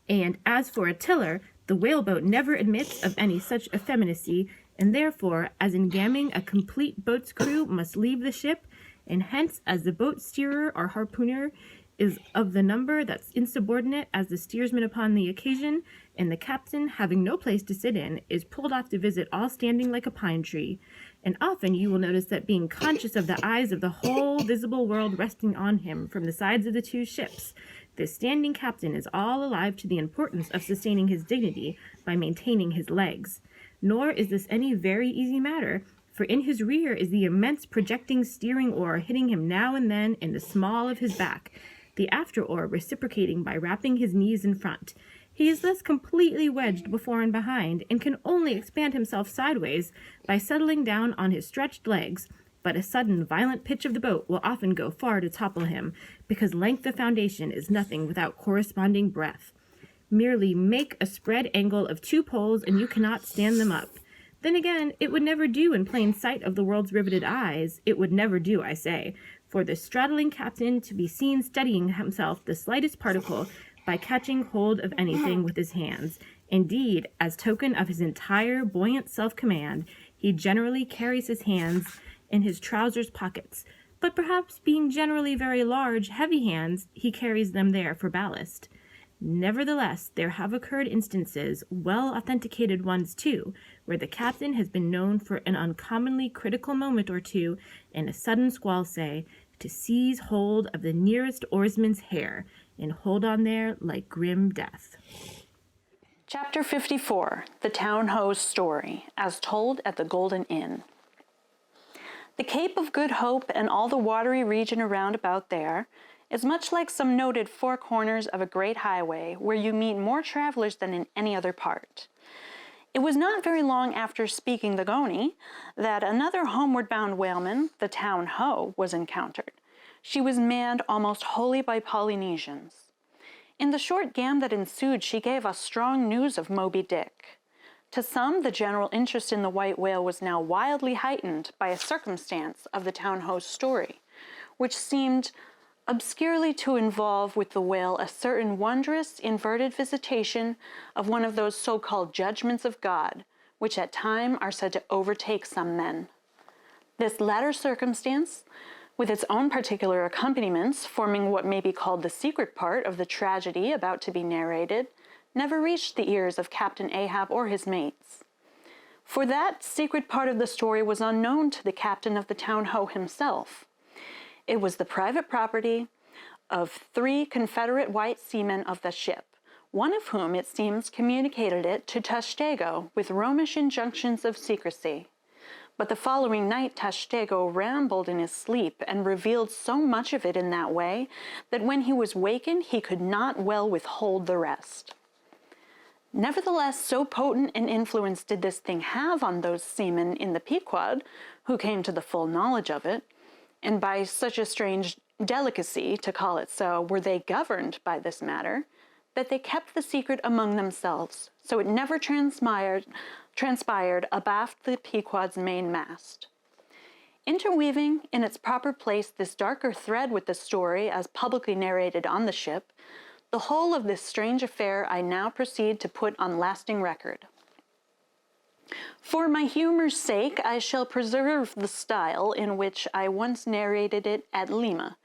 And as for a tiller, the whaleboat never admits of any such effeminacy, and therefore, as in gamming, a complete boat's crew must leave the ship, and hence, as the boat steerer or harpooner is of the number that's insubordinate as the steersman upon the occasion, and the captain, having no place to sit in, is pulled off to visit all standing like a pine tree. And often you will notice that being conscious of the eyes of the whole visible world resting on him from the sides of the two ships, this standing captain is all alive to the importance of sustaining his dignity by maintaining his legs. Nor is this any very easy matter, for in his rear is the immense projecting steering oar hitting him now and then in the small of his back, the after oar reciprocating by wrapping his knees in front. He is thus completely wedged before and behind, and can only expand himself sideways by settling down on his stretched legs, but a sudden violent pitch of the boat will often go far to topple him, because length of foundation is nothing without corresponding breadth. Merely make a spread angle of two poles and you cannot stand them up. Then again, it would never do in plain sight of the world's riveted eyes. It would never do, I say, for the straddling captain to be seen steadying himself the slightest particle by catching hold of anything with his hands. Indeed, as token of his entire buoyant self-command, he generally carries his hands in his trousers pockets, but perhaps being generally very large, heavy hands, he carries them there for ballast. Nevertheless, there have occurred instances, well authenticated ones too, where the captain has been known for an uncommonly critical moment or two, in a sudden squall, say, to seize hold of the nearest oarsman's hair, and hold on there like grim death. Chapter 54, The Town Ho's Story, as told at the Golden Inn. The Cape of Good Hope and all the watery region around about there, is much like some noted four corners of a great highway where you meet more travelers than in any other part. It was not very long after speaking the Goni that another homeward-bound whaleman, the Town Ho, was encountered. She was manned almost wholly by Polynesians. In the short gam that ensued, she gave us strong news of Moby Dick. To some, the general interest in the white whale was now wildly heightened by a circumstance of the Town Ho's story, which seemed obscurely to involve with the whale a certain wondrous, inverted visitation of one of those so-called judgments of God, which at times are said to overtake some men. This latter circumstance, with its own particular accompaniments, forming what may be called the secret part of the tragedy about to be narrated, never reached the ears of Captain Ahab or his mates. For that secret part of the story was unknown to the captain of the Town Ho himself. It was the private property of 3 Confederate white seamen of the ship, one of whom, it seems, communicated it to Tashtego with Romish injunctions of secrecy. But the following night Tashtego rambled in his sleep and revealed so much of it in that way that when he was wakened he could not well withhold the rest. Nevertheless, so potent an influence did this thing have on those seamen in the Pequod who came to the full knowledge of it, and by such a strange delicacy, to call it so, were they governed by this matter, that they kept the secret among themselves, so it never transpired abaft the Pequod's main mast. Interweaving in its proper place this darker thread with the story as publicly narrated on the ship, the whole of this strange affair I now proceed to put on lasting record. For my humor's sake, I shall preserve the style in which I once narrated it at Lima,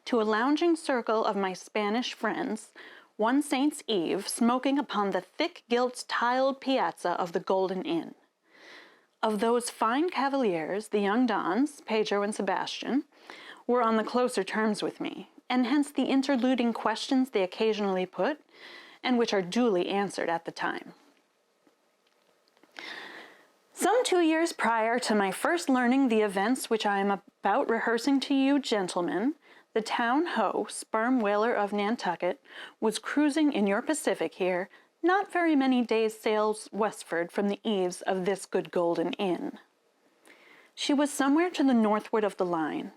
to a lounging circle of my Spanish friends, one Saint's Eve, smoking upon the thick gilt tiled piazza of the Golden Inn. Of those fine cavaliers, the young Dons, Pedro and Sebastian, were on the closer terms with me, and hence the interluding questions they occasionally put, and which are duly answered at the time. Some 2 years prior to my first learning the events which I am about rehearsing to you, gentlemen, the Town Ho, sperm whaler of Nantucket, was cruising in your Pacific here, not very many days' sails westward from the eaves of this good Golden Inn. She was somewhere to the northward of the line.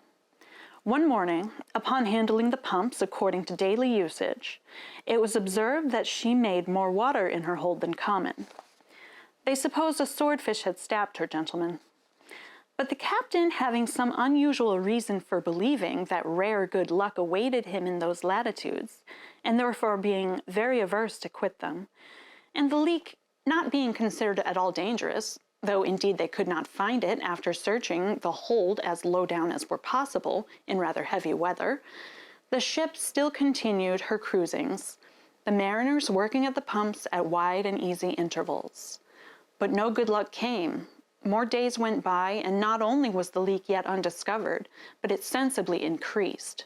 One morning, upon handling the pumps according to daily usage, it was observed that she made more water in her hold than common. They supposed a swordfish had stabbed her, gentlemen. But the captain, having some unusual reason for believing that rare good luck awaited him in those latitudes, and therefore being very averse to quit them, and the leak not being considered at all dangerous, though indeed they could not find it after searching the hold as low down as were possible in rather heavy weather, the ship still continued her cruisings, the mariners working at the pumps at wide and easy intervals. But no good luck came. More days went by, and not only was the leak yet undiscovered, but it sensibly increased.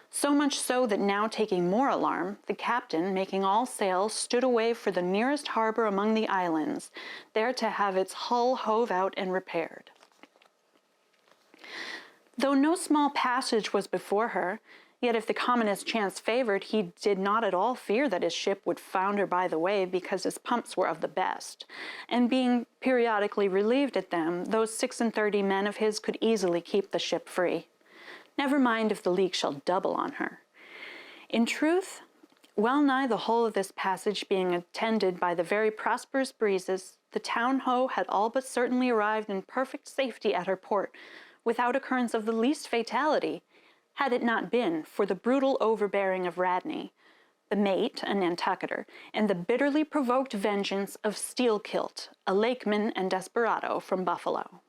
So much so that now, taking more alarm, the captain, making all sail, stood away for the nearest harbor among the islands, there to have its hull hove out and repaired. Though no small passage was before her, yet if the commonest chance favored, he did not at all fear that his ship would founder by the way, because his pumps were of the best, and being periodically relieved at them, those 36 men of his could easily keep the ship free. Never mind if the leak shall double on her. In truth, well nigh the whole of this passage being attended by the very prosperous breezes, the Town Ho had all but certainly arrived in perfect safety at her port, without occurrence of the least fatality, had it not been for the brutal overbearing of Radney, the mate, a Nantucketer, and the bitterly provoked vengeance of Steelkilt, a lakeman and desperado from Buffalo.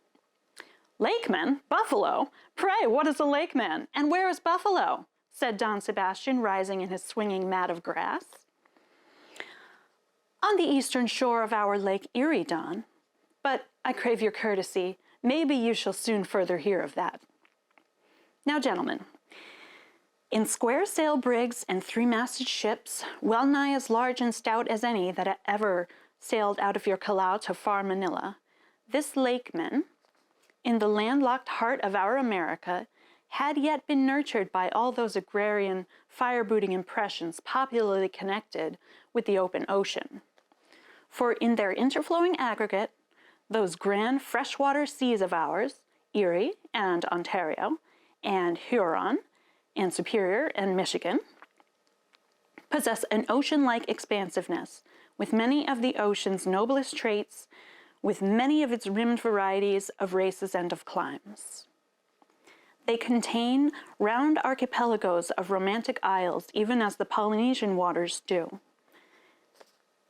Lakeman? Buffalo? Pray, what is a lakeman, and where is Buffalo? Said Don Sebastian, rising in his swinging mat of grass. On the eastern shore of our Lake Erie, Don. But I crave your courtesy. Maybe you shall soon further hear of that. Now, gentlemen, in square sail brigs and 3-masted ships, well nigh as large and stout as any that ever sailed out of your Callao to far Manila, this lakeman, in the landlocked heart of our America, had yet been nurtured by all those agrarian, fire-booting impressions popularly connected with the open ocean. For in their interflowing aggregate, those grand freshwater seas of ours, Erie and Ontario, and Huron, and Superior and Michigan, possess an ocean-like expansiveness, with many of the ocean's noblest traits, with many of its rimmed varieties of races and of climes. They contain round archipelagos of romantic isles, even as the Polynesian waters do.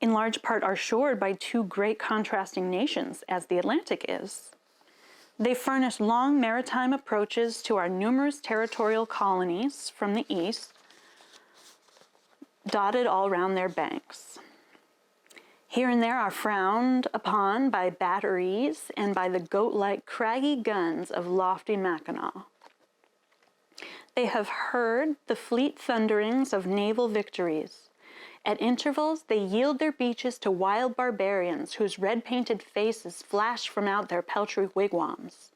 In large part are shored by two great contrasting nations, as the Atlantic is. They furnish long maritime approaches to our numerous territorial colonies from the east, dotted all round their banks. Here and there are frowned upon by batteries and by the goat-like craggy guns of lofty Mackinac. They have heard the fleet thunderings of naval victories. At intervals, they yield their beaches to wild barbarians whose red-painted faces flash from out their peltry wigwams.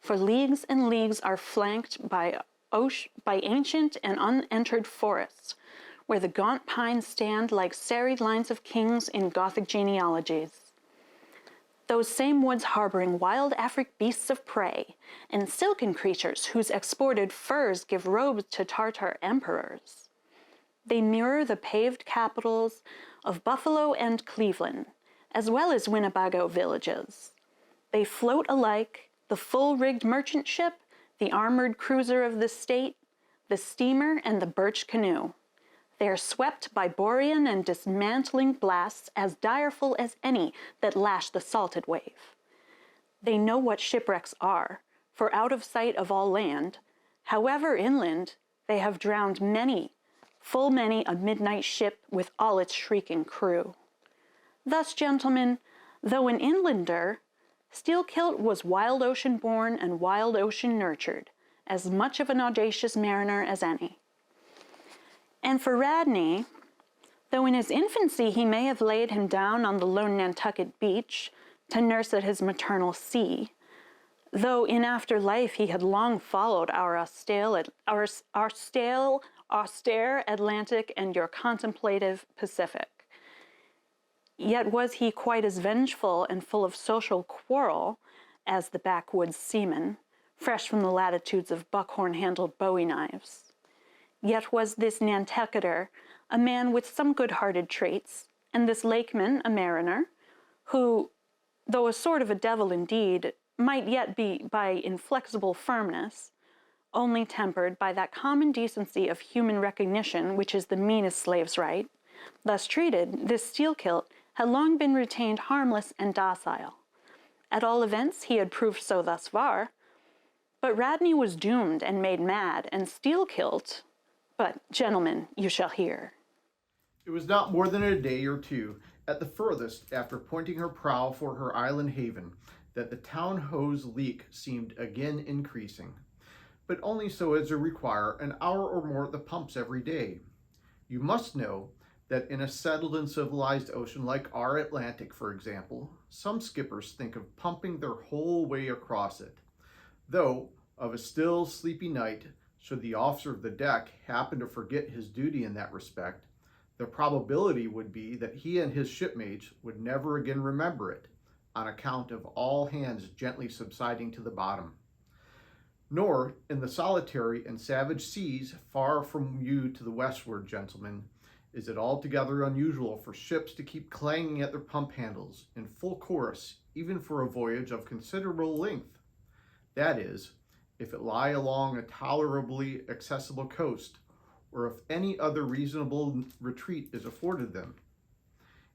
For leagues and leagues are flanked by ancient and unentered forests, where the gaunt pines stand like serried lines of kings in Gothic genealogies. Those same woods harboring wild Afric beasts of prey and silken creatures whose exported furs give robes to Tartar emperors. They mirror the paved capitals of Buffalo and Cleveland, as well as Winnebago villages. They float alike the full-rigged merchant ship, the armored cruiser of the state, the steamer, and the birch canoe. They are swept by borean and dismantling blasts as direful as any that lash the salted wave. They know what shipwrecks are, for out of sight of all land, however inland, they have drowned many, full many a midnight ship with all its shrieking crew. Thus, gentlemen, though an inlander, Steelkilt was wild ocean born and wild ocean nurtured, as much of an audacious mariner as any. And for Radney, though in his infancy he may have laid him down on the lone Nantucket beach to nurse at his maternal sea, though in after life he had long followed our austere Atlantic and your contemplative Pacific, yet was he quite as vengeful and full of social quarrel as the backwoods seaman, fresh from the latitudes of buckhorn-handled bowie knives. Yet was this Nantucketer a man with some good-hearted traits, and this lakeman a mariner, who, though a sort of a devil indeed, might yet be by inflexible firmness, only tempered by that common decency of human recognition which is the meanest slave's right. Thus treated, this Steelkilt had long been retained harmless and docile. At all events, he had proved so thus far. But Radney was doomed and made mad, and Steelkilt... But, gentlemen, you shall hear. It was not more than a day or two, at the furthest, after pointing her prow for her island haven, that the town ho's leak seemed again increasing, but only so as to require an hour or more at the pumps every day. You must know that in a settled and civilized ocean like our Atlantic, for example, some skippers think of pumping their whole way across it, though of a still, sleepy night, should the officer of the deck happen to forget his duty in that respect, the probability would be that he and his shipmates would never again remember it, on account of all hands gently subsiding to the bottom. Nor, in the solitary and savage seas far from you to the westward, gentlemen, is it altogether unusual for ships to keep clanging at their pump handles in full chorus, even for a voyage of considerable length. That is, if it lie along a tolerably accessible coast, or if any other reasonable retreat is afforded them.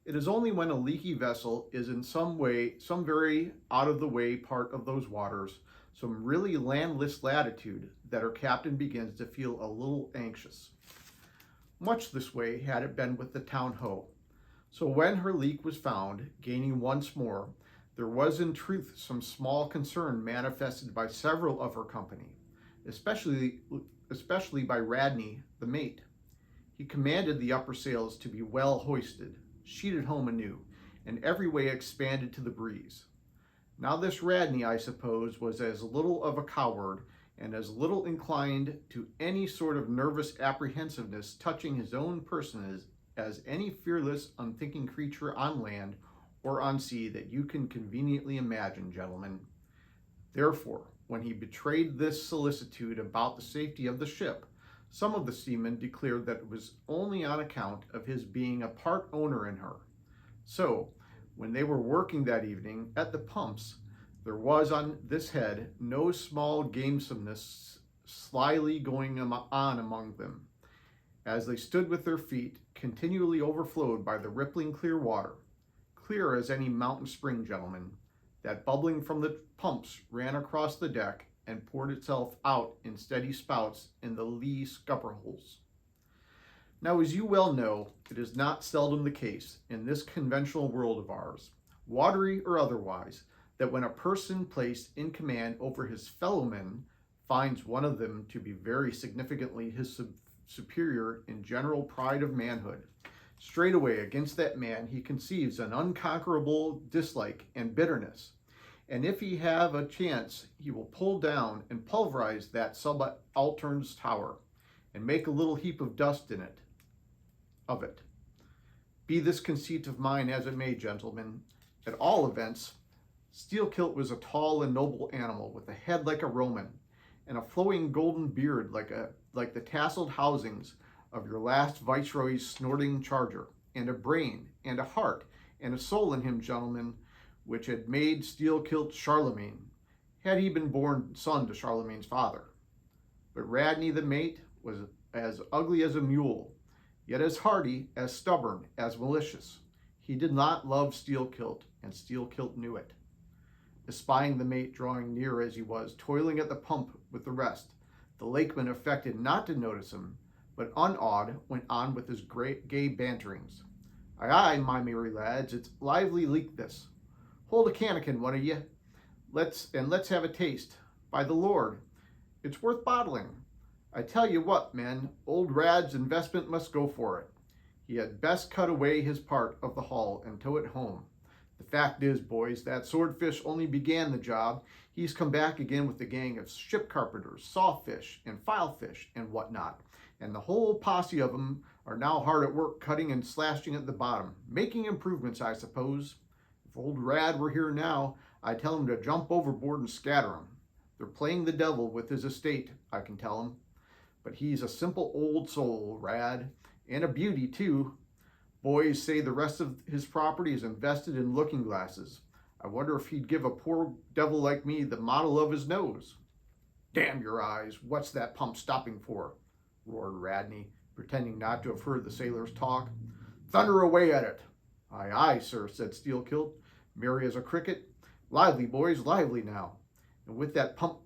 It is only when a leaky vessel is in some very out-of-the-way part of those waters, some really landless latitude, that her captain begins to feel a little anxious. Much this way had it been with the town ho. So when her leak was found, gaining once more, there was in truth some small concern manifested by several of her company, especially by Radney, the mate. He commanded the upper sails to be well hoisted, sheeted home anew, and every way expanded to the breeze. Now this Radney, I suppose, was as little of a coward and as little inclined to any sort of nervous apprehensiveness touching his own person as any fearless, unthinking creature on land or on sea that you can conveniently imagine, gentlemen. Therefore, when he betrayed this solicitude about the safety of the ship, some of the seamen declared that it was only on account of his being a part owner in her. So, when they were working that evening at the pumps, there was on this head no small gamesomeness slyly going on among them, as they stood with their feet continually overflowed by the rippling clear water, clear as any mountain spring, gentlemen, that bubbling from the pumps ran across the deck and poured itself out in steady spouts in the lee scupper holes. Now, as you well know, it is not seldom the case in this conventional world of ours, watery or otherwise, that when a person placed in command over his fellow men finds one of them to be very significantly his superior in general pride of manhood, straightway against that man he conceives an unconquerable dislike and bitterness, and if he have a chance, he will pull down and pulverize that subaltern's tower, and make a little heap of dust in it. Be this conceit of mine as it may, gentlemen, at all events, Steelkilt was a tall and noble animal, with a head like a Roman, and a flowing golden beard like the tasseled housings of your last viceroy's snorting charger, and a brain, and a heart, and a soul in him, gentlemen, which had made Steelkilt Charlemagne, had he been born son to Charlemagne's father. But Radney the mate was as ugly as a mule, yet as hardy, as stubborn, as malicious. He did not love Steelkilt, and Steelkilt knew it. Espying the mate drawing near as he was, toiling at the pump with the rest, the lakeman affected not to notice him, but unawed went on with his gay banterings. Aye, aye, my merry lads, it's lively leak this. Hold a cannikin, one of ye. Let's have a taste. By the Lord, it's worth bottling. I tell you what, men, old Rad's investment must go for it. He had best cut away his part of the hull and tow it home. The fact is, boys, that swordfish only began the job. He's come back again with the gang of ship carpenters, sawfish, and filefish, and whatnot. And the whole posse of them are now hard at work cutting and slashing at the bottom, making improvements, I suppose. If old Rad were here now, I'd tell him to jump overboard and scatter 'em. They're playing the devil with his estate, I can tell him. But he's a simple old soul, Rad, and a beauty, too. Boys say the rest of his property is invested in looking glasses. I wonder if he'd give a poor devil like me the model of his nose. Damn your eyes, what's that pump stopping for? Roared Radney, pretending not to have heard the sailors talk. Thunder away at it. Aye, aye, sir, said Steelkilt, merry as a cricket. Lively, boys, lively now. And with that pump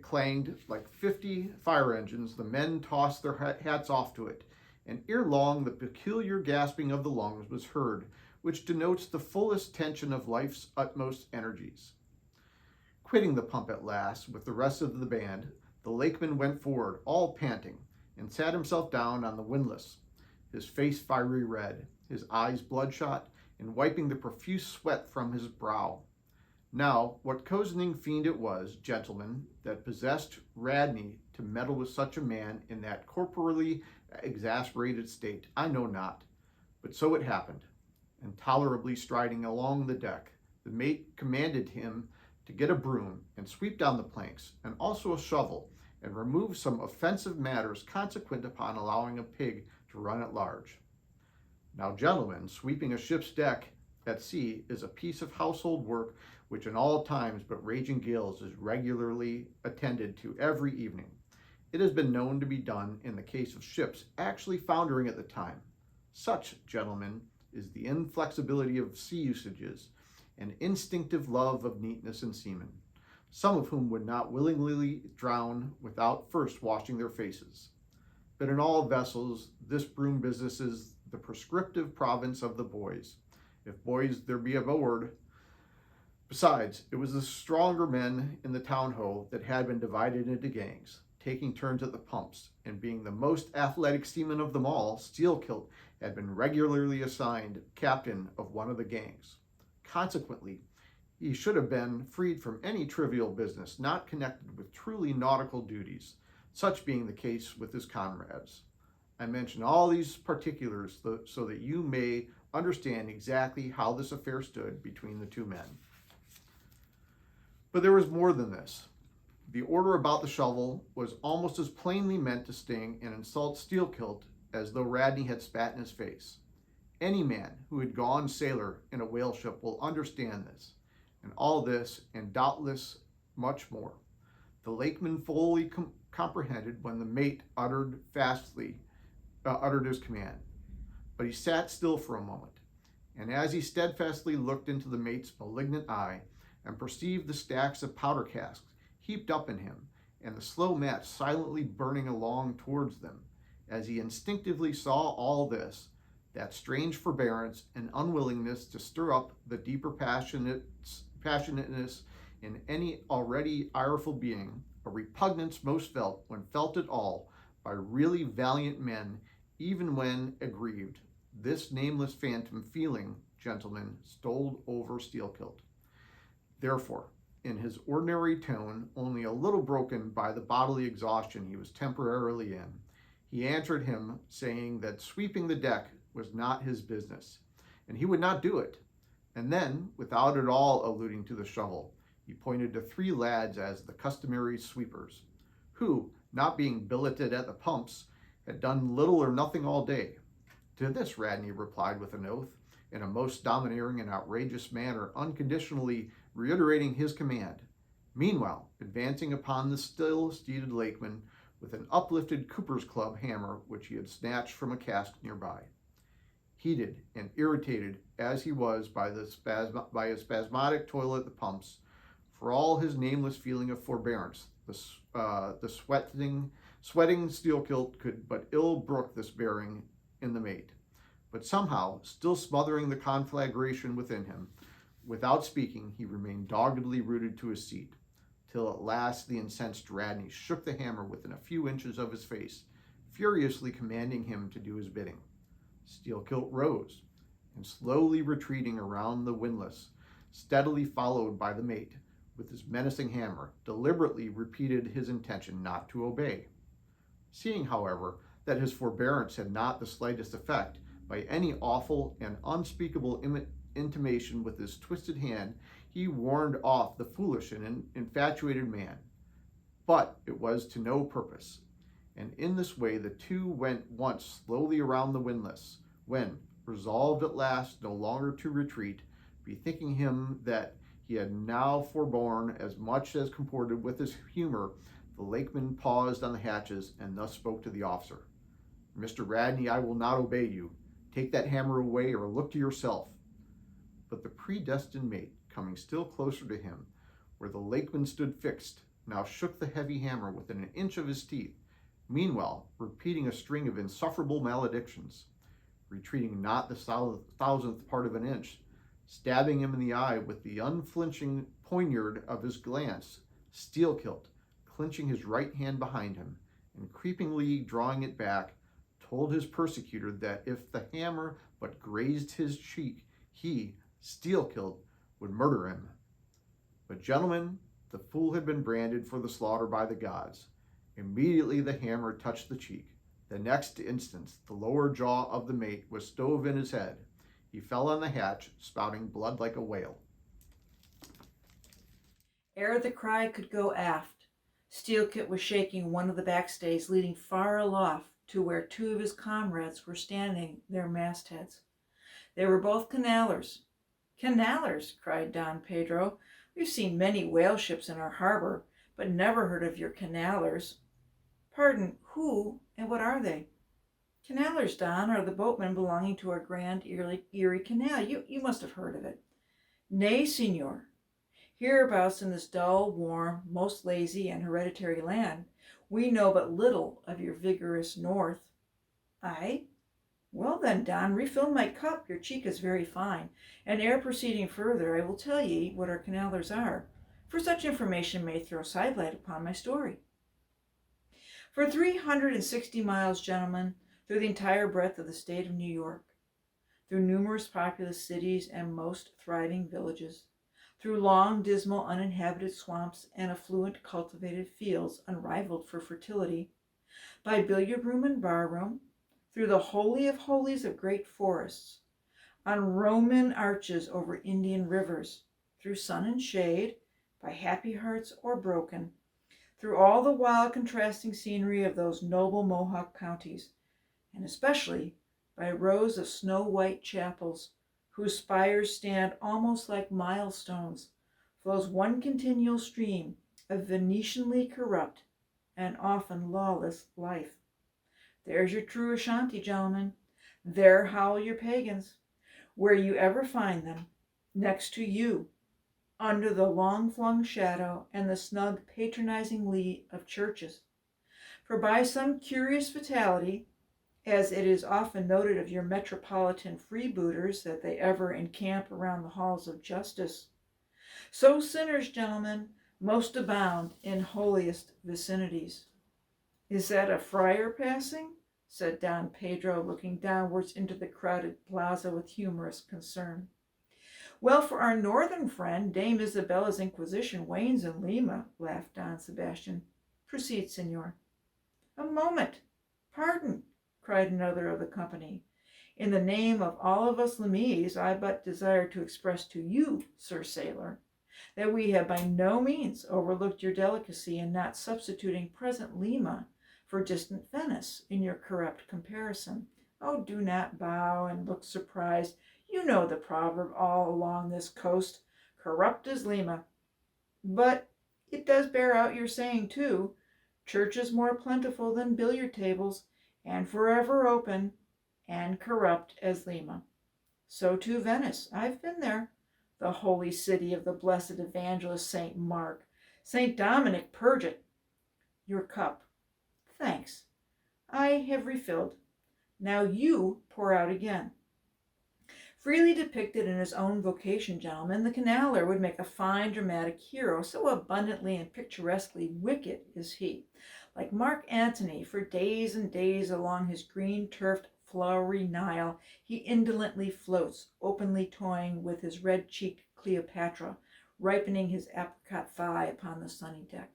clanged like 50 fire engines, the men tossed their hats off to it, and ere long the peculiar gasping of the lungs was heard, which denotes the fullest tension of life's utmost energies. Quitting the pump at last, with the rest of the band, the lakeman went forward, all panting, and sat himself down on the windlass, his face fiery red, his eyes bloodshot, and wiping the profuse sweat from his brow. Now, what cozening fiend it was, gentlemen, that possessed Radney to meddle with such a man in that corporally exasperated state, I know not, but so it happened. And tolerably striding along the deck, the mate commanded him to get a broom and sweep down the planks, and also a shovel, and remove some offensive matters consequent upon allowing a pig to run at large. Now, gentlemen, sweeping a ship's deck at sea is a piece of household work which in all times but raging gales is regularly attended to every evening. It has been known to be done in the case of ships actually foundering at the time. Such, gentlemen, is the inflexibility of sea usages and instinctive love of neatness in seamen, some of whom would not willingly drown without first washing their faces. But in all vessels, this broom business is the prescriptive province of the boys, if boys there be aboard. Besides, it was the stronger men in the town-ho that had been divided into gangs, taking turns at the pumps, and being the most athletic seaman of them all, Steelkilt had been regularly assigned captain of one of the gangs. Consequently, he should have been freed from any trivial business not connected with truly nautical duties, such being the case with his comrades. I mention all these particulars so that you may understand exactly how this affair stood between the two men. But there was more than this. The order about the shovel was almost as plainly meant to sting and insult Steelkilt as though Radney had spat in his face. Any man who had gone sailor in a whale ship will understand this, and all this, and doubtless much more. The lakeman fully comprehended when the mate uttered his command. But he sat still for a moment, and as he steadfastly looked into the mate's malignant eye and perceived the stacks of powder casks heaped up in him, and the slow match silently burning along towards them, as he instinctively saw all this, that strange forbearance and unwillingness to stir up the deeper passionateness in any already ireful being, a repugnance most felt when felt at all by really valiant men, even when aggrieved. This nameless phantom feeling, gentlemen, stole over Steelkilt. Therefore, in his ordinary tone, only a little broken by the bodily exhaustion he was temporarily in, he answered him, saying that sweeping the deck was not his business, and he would not do it. And then, without at all alluding to the shovel, he pointed to 3 lads as the customary sweepers, who, not being billeted at the pumps, had done little or nothing all day. To this Radney replied with an oath, in a most domineering and outrageous manner, unconditionally reiterating his command, meanwhile advancing upon the still-seated lakeman with an uplifted cooper's club hammer which he had snatched from a cask nearby. Heated and irritated as he was by his spasmodic toil at the pumps, for all his nameless feeling of forbearance, the sweating Steelkilt could but ill brook this bearing in the mate. But somehow, still smothering the conflagration within him, without speaking, he remained doggedly rooted to his seat, till at last the incensed Radney shook the hammer within a few inches of his face, furiously commanding him to do his bidding. Steelkilt rose, and slowly retreating around the windlass, steadily followed by the mate, with his menacing hammer, deliberately repeated his intention not to obey. Seeing, however, that his forbearance had not the slightest effect, by any awful and unspeakable intimation with his twisted hand, he warned off the foolish and infatuated man. But it was to no purpose, and in this way the two went once slowly around the windlass, when, resolved at last no longer to retreat, bethinking him that he had now forborne as much as comported with his humor, the lakeman paused on the hatches and thus spoke to the officer. "Mr. Radney, I will not obey you. Take that hammer away or look to yourself." But the predestined mate, coming still closer to him, where the lakeman stood fixed, now shook the heavy hammer within an inch of his teeth, meanwhile repeating a string of insufferable maledictions, retreating not the thousandth part of an inch, stabbing him in the eye with the unflinching poignard of his glance, Steelkilt, clenching his right hand behind him, and creepingly drawing it back, told his persecutor that if the hammer but grazed his cheek, he, Steelkilt, would murder him. But, gentlemen, the fool had been branded for the slaughter by the gods. Immediately the hammer touched the cheek. The next instant, the lower jaw of the mate was stove in his head. He fell on the hatch, spouting blood like a whale. Ere the cry could go aft, Steelkilt was shaking one of the backstays leading far aloft to where 2 of his comrades were standing their mastheads. They were both canallers. "Canallers!" cried Don Pedro. "We've seen many whale ships in our harbor, but never heard of your canallers." "Pardon, who and what are they?" "Canallers, Don, are the boatmen belonging to our Grand Erie Canal. You must have heard of it." "Nay, senor. Hereabouts in this dull, warm, most lazy, and hereditary land, we know but little of your vigorous north." "Aye? Well then, Don, refill my cup. Your cheek is very fine, and ere proceeding further, I will tell ye what our canallers are, for such information may throw sidelight upon my story. For 360 miles, gentlemen, through the entire breadth of the state of New York, through numerous populous cities and most thriving villages, through long, dismal, uninhabited swamps and affluent, cultivated fields unrivaled for fertility, by billiard room and bar room, through the holy of holies of great forests, on Roman arches over Indian rivers, through sun and shade, by happy hearts or broken, through all the wild contrasting scenery of those noble Mohawk counties, and especially by rows of snow-white chapels, whose spires stand almost like milestones, flows one continual stream of Venetianly corrupt and often lawless life. There's your true Ashanti, gentlemen. There howl your pagans, where you ever find them, next to you, under the long-flung shadow and the snug patronizing lee of churches. For by some curious fatality, as it is often noted of your metropolitan freebooters that they ever encamp around the halls of justice, so sinners, gentlemen, most abound in holiest vicinities. Is that a friar passing? Said Don Pedro, looking downwards into the crowded plaza with humorous concern. Well, for our northern friend, Dame Isabella's Inquisition wanes in Lima, laughed Don Sebastian. Proceed, senor. A moment. Pardon, cried another of the company. In the name of all of us Limese, I but desire to express to you, Sir Sailor, that we have by no means overlooked your delicacy in not substituting present Lima for distant Venice in your corrupt comparison. Oh, do not bow and look surprised. You know the proverb all along this coast, corrupt as Lima. But it does bear out your saying, too, churches more plentiful than billiard tables, and forever open, and corrupt as Lima. So too Venice. I've been there. The holy city of the blessed evangelist St. Mark. St. Dominic purge it. Your cup. Thanks. I have refilled. Now you pour out again. Freely depicted in his own vocation, gentlemen, the canaler would make a fine dramatic hero, so abundantly and picturesquely wicked is he. Like Mark Antony, for days and days along his green-turfed, flowery Nile, he indolently floats, openly toying with his red-cheeked Cleopatra, ripening his apricot thigh upon the sunny deck.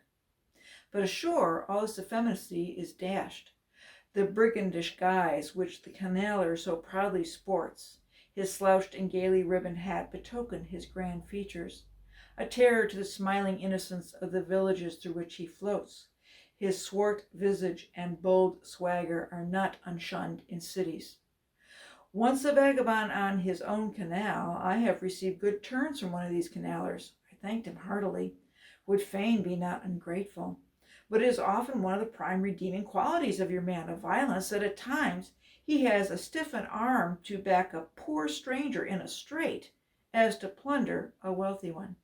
But ashore, all this effeminacy is dashed. The brigandish guise which the canaler so proudly sports, his slouched and gaily ribboned hat betoken his grand features, a terror to the smiling innocence of the villages through which he floats. His swart visage and bold swagger are not unshunned in cities. Once a vagabond on his own canal, I have received good turns from one of these canalers. I thanked him heartily, would fain be not ungrateful. But it is often one of the prime redeeming qualities of your man of violence that at times he has a stiffened arm to back a poor stranger in a strait as to plunder a wealthy one.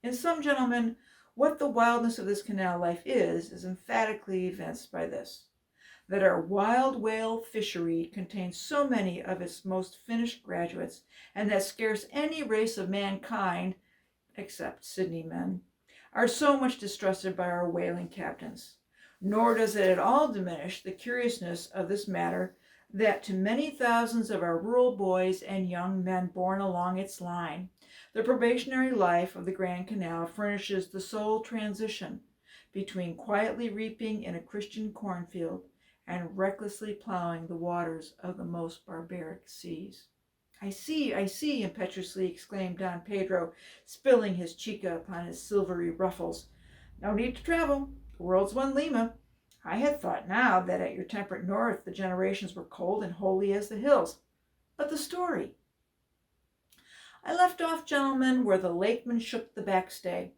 In some, gentlemen, what the wildness of this canal life is emphatically evinced by this, that our wild whale fishery contains so many of its most finished graduates, and that scarce any race of mankind, except Sydney men, are so much distrusted by our whaling captains. Nor does it at all diminish the curiousness of this matter that to many thousands of our rural boys and young men born along its line, the probationary life of the Grand Canal furnishes the sole transition between quietly reaping in a Christian cornfield and recklessly plowing the waters of the most barbaric seas. I see, impetuously exclaimed Don Pedro, spilling his chica upon his silvery ruffles. No need to travel. The world's one Lima. I had thought now that at your temperate north the generations were cold and holy as the hills. But the story. I left off, gentlemen, where the lakeman shook the backstay.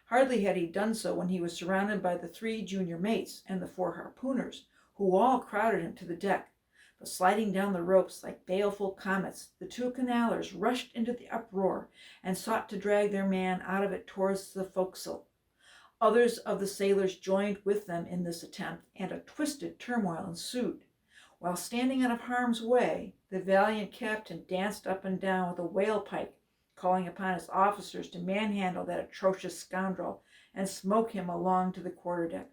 Hardly had he done so when he was surrounded by the 3 junior mates and the 4 harpooners, who all crowded him to the deck. But sliding down the ropes like baleful comets, the 2 canalers rushed into the uproar and sought to drag their man out of it towards the forecastle. Others of the sailors joined with them in this attempt, and a twisted turmoil ensued. While standing out of harm's way, the valiant captain danced up and down with a whale pike, calling upon his officers to manhandle that atrocious scoundrel and smoke him along to the quarterdeck.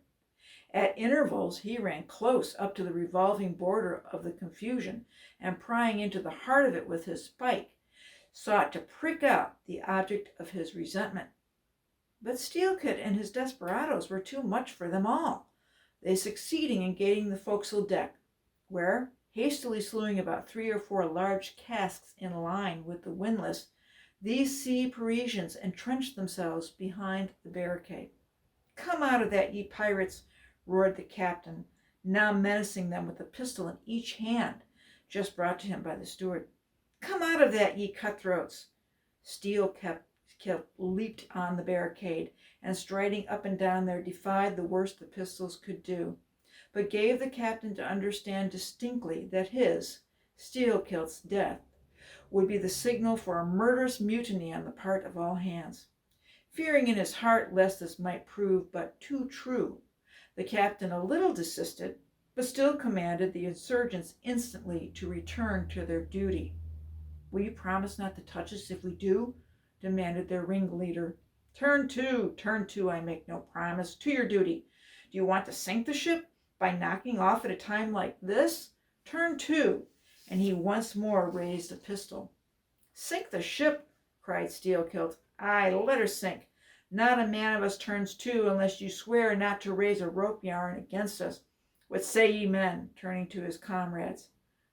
At intervals he ran close up to the revolving border of the confusion, and prying into the heart of it with his spike, sought to prick out the object of his resentment. But Steelkit and his desperadoes were too much for them all, they succeeding in gaining the forecastle deck, where, hastily slewing about 3 or 4 large casks in line with the windlass, these sea Parisians entrenched themselves behind the barricade. "Come out of that, ye pirates!" roared the captain, now menacing them with a pistol in each hand, just brought to him by the steward. "Come out of that, ye cutthroats!" Steelkit leaped on the barricade, and striding up and down there defied the worst the pistols could do, but gave the captain to understand distinctly that his, Steelkit's, death would be the signal for a murderous mutiny on the part of all hands. Fearing in his heart lest this might prove but too true, the captain a little desisted, but still commanded the insurgents instantly to return to their duty. "Will you promise not to touch us if we do?" demanded their ringleader. Turn to, I make no promise. To your duty. Do you want to sink the ship by knocking off at a time like this? Turn to." And he once more raised a pistol. "Sink the ship!" cried Steelkit. "Aye, let her sink. Not a man of us turns to unless you swear not to raise a rope yarn against us. What say ye, men?" turning to his comrades.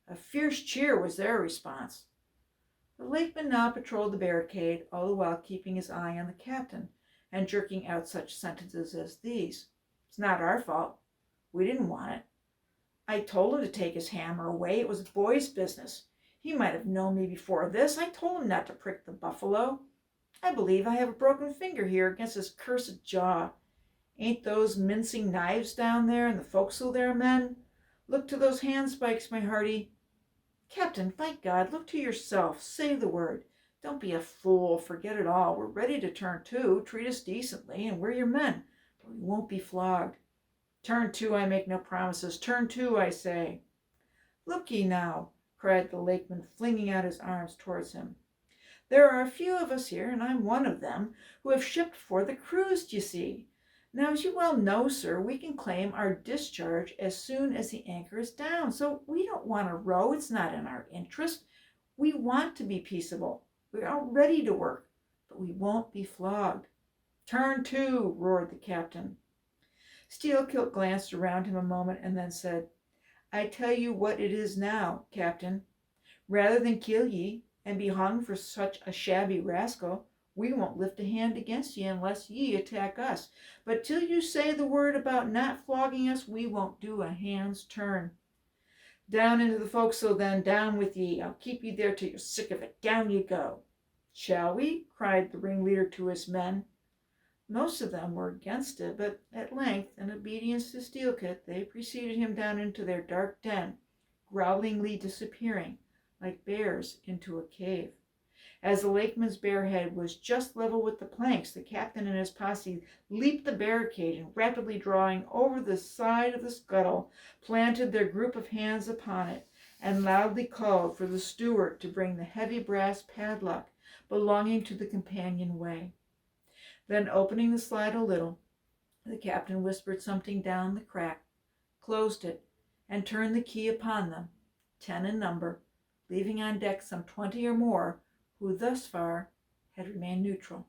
A fierce cheer was their response. The lakeman now patrolled the barricade, all the while keeping his eye on the captain, and jerking out such sentences as these. "It's not our fault. We didn't want it. I told him to take his hammer away. It was a boy's business. He might have known me before this. I told him not to prick the buffalo. I believe I have a broken finger here against his cursed jaw. Ain't those mincing knives down there in the forecastle there, men? Look to those handspikes, my hearty. Captain, by God, look to yourself. Say the word. Don't be a fool. Forget it all. We're ready to turn to. Treat us decently, and we're your men, but we won't be flogged. Turn to, I make no promises. Turn to, I say." "Look ye now," cried the lakeman, flinging out his arms towards him. "There are a few of us here, and I'm one of them, who have shipped for the cruise, d'ye see. Now, as you well know, sir, we can claim our discharge as soon as the anchor is down, so we don't want to row. It's not in our interest. We want to be peaceable. We are ready to work, but we won't be flogged." "Turn to," roared the captain. Steelkit glanced around him a moment and then said, "I tell you what it is now, captain. Rather than kill ye and be hung for such a shabby rascal, we won't lift a hand against ye unless ye attack us. But till you say the word about not flogging us, we won't do a hand's turn. Down into the forecastle then, down with ye. I'll keep you there till you're sick of it. Down you go." "Shall we?" cried the ringleader to his men. Most of them were against it, but at length, in obedience to Steelkit, they preceded him down into their dark den, growlingly disappearing, like bears into a cave. As the lakeman's bare head was just level with the planks, the captain and his posse leaped the barricade and, rapidly drawing over the side of the scuttle, planted their group of hands upon it, and loudly called for the steward to bring the heavy brass padlock belonging to the companionway. Then, opening the slide a little, the captain whispered something down the crack, closed it, and turned the key upon them, 10 in number, leaving on deck some 20 or more who thus far had remained neutral.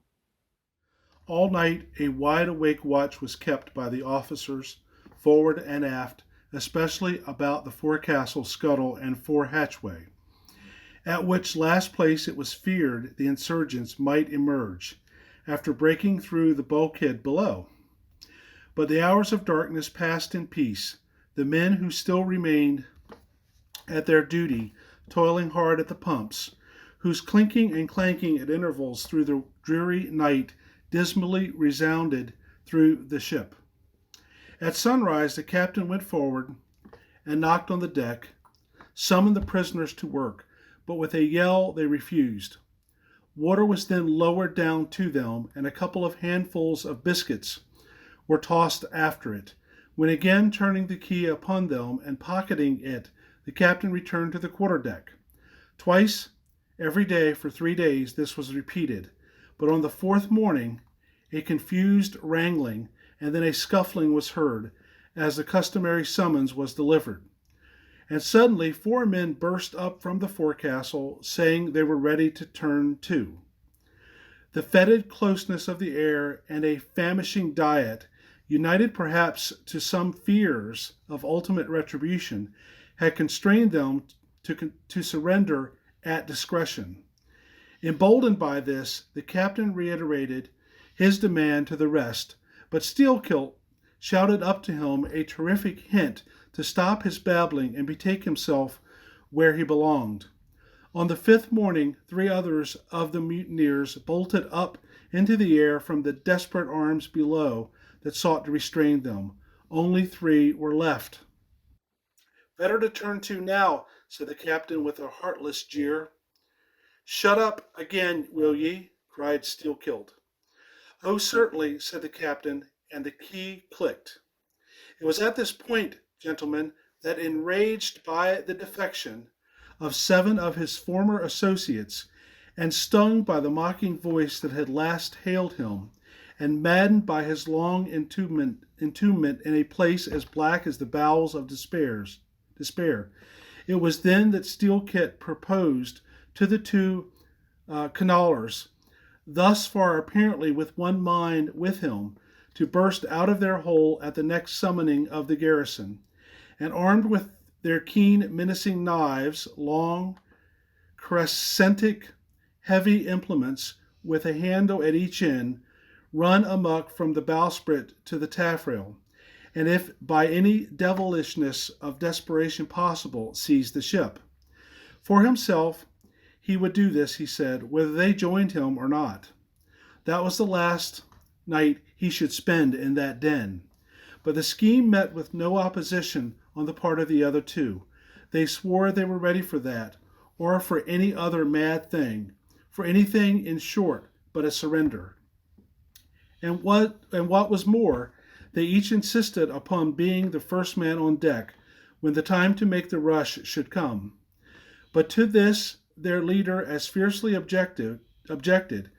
All night a wide-awake watch was kept by the officers, forward and aft, especially about the forecastle scuttle and fore hatchway, at which last place it was feared the insurgents might emerge, after breaking through the bulkhead below. But the hours of darkness passed in peace, the men who still remained at their duty toiling hard at the pumps, whose clinking and clanking at intervals through the dreary night dismally resounded through the ship. At sunrise the captain went forward and knocked on the deck, summoned the prisoners to work, but with a yell they refused. Water was then lowered down to them, and a couple of handfuls of biscuits were tossed after it, when again turning the key upon them and pocketing it, the captain returned to the quarterdeck. Twice every day for 3 days this was repeated, but on the 4th morning a confused wrangling and then a scuffling was heard as the customary summons was delivered, and suddenly 4 men burst up from the forecastle, saying they were ready to turn to. The fetid closeness of the air and a famishing diet, united perhaps to some fears of ultimate retribution, had constrained them to surrender at discretion. Emboldened by this, the captain reiterated his demand to the rest, but Steelkilt shouted up to him a terrific hint to stop his babbling and betake himself where he belonged. On the 5th morning, 3 others of the mutineers bolted up into the air from the desperate arms below that sought to restrain them. Only 3 were left. "Better to turn to now," said the captain with a heartless jeer. "Shut up again, will ye?" cried Steelkilt. "Oh, certainly," said the captain, and the key clicked. It was at this point, gentlemen, that, enraged by the defection of 7 of his former associates, and stung by the mocking voice that had last hailed him, and maddened by his long entombment in a place as black as the bowels of despair, it was then that Steelkilt proposed to the 2 canaillers, thus far apparently with one mind with him, to burst out of their hole at the next summoning of the garrison, and armed with their keen menacing knives, long, crescentic, heavy implements with a handle at each end, run amuck from the bowsprit to the taffrail, and if by any devilishness of desperation possible, seize the ship. For himself, he would do this, he said, whether they joined him or not. That was the last night he should spend in that den. But the scheme met with no opposition on the part of the other 2. They swore they were ready for that, or for any other mad thing, for anything, in short, but a surrender. And what was more, they each insisted upon being the first man on deck when the time to make the rush should come. But to this their leader as fiercely objected,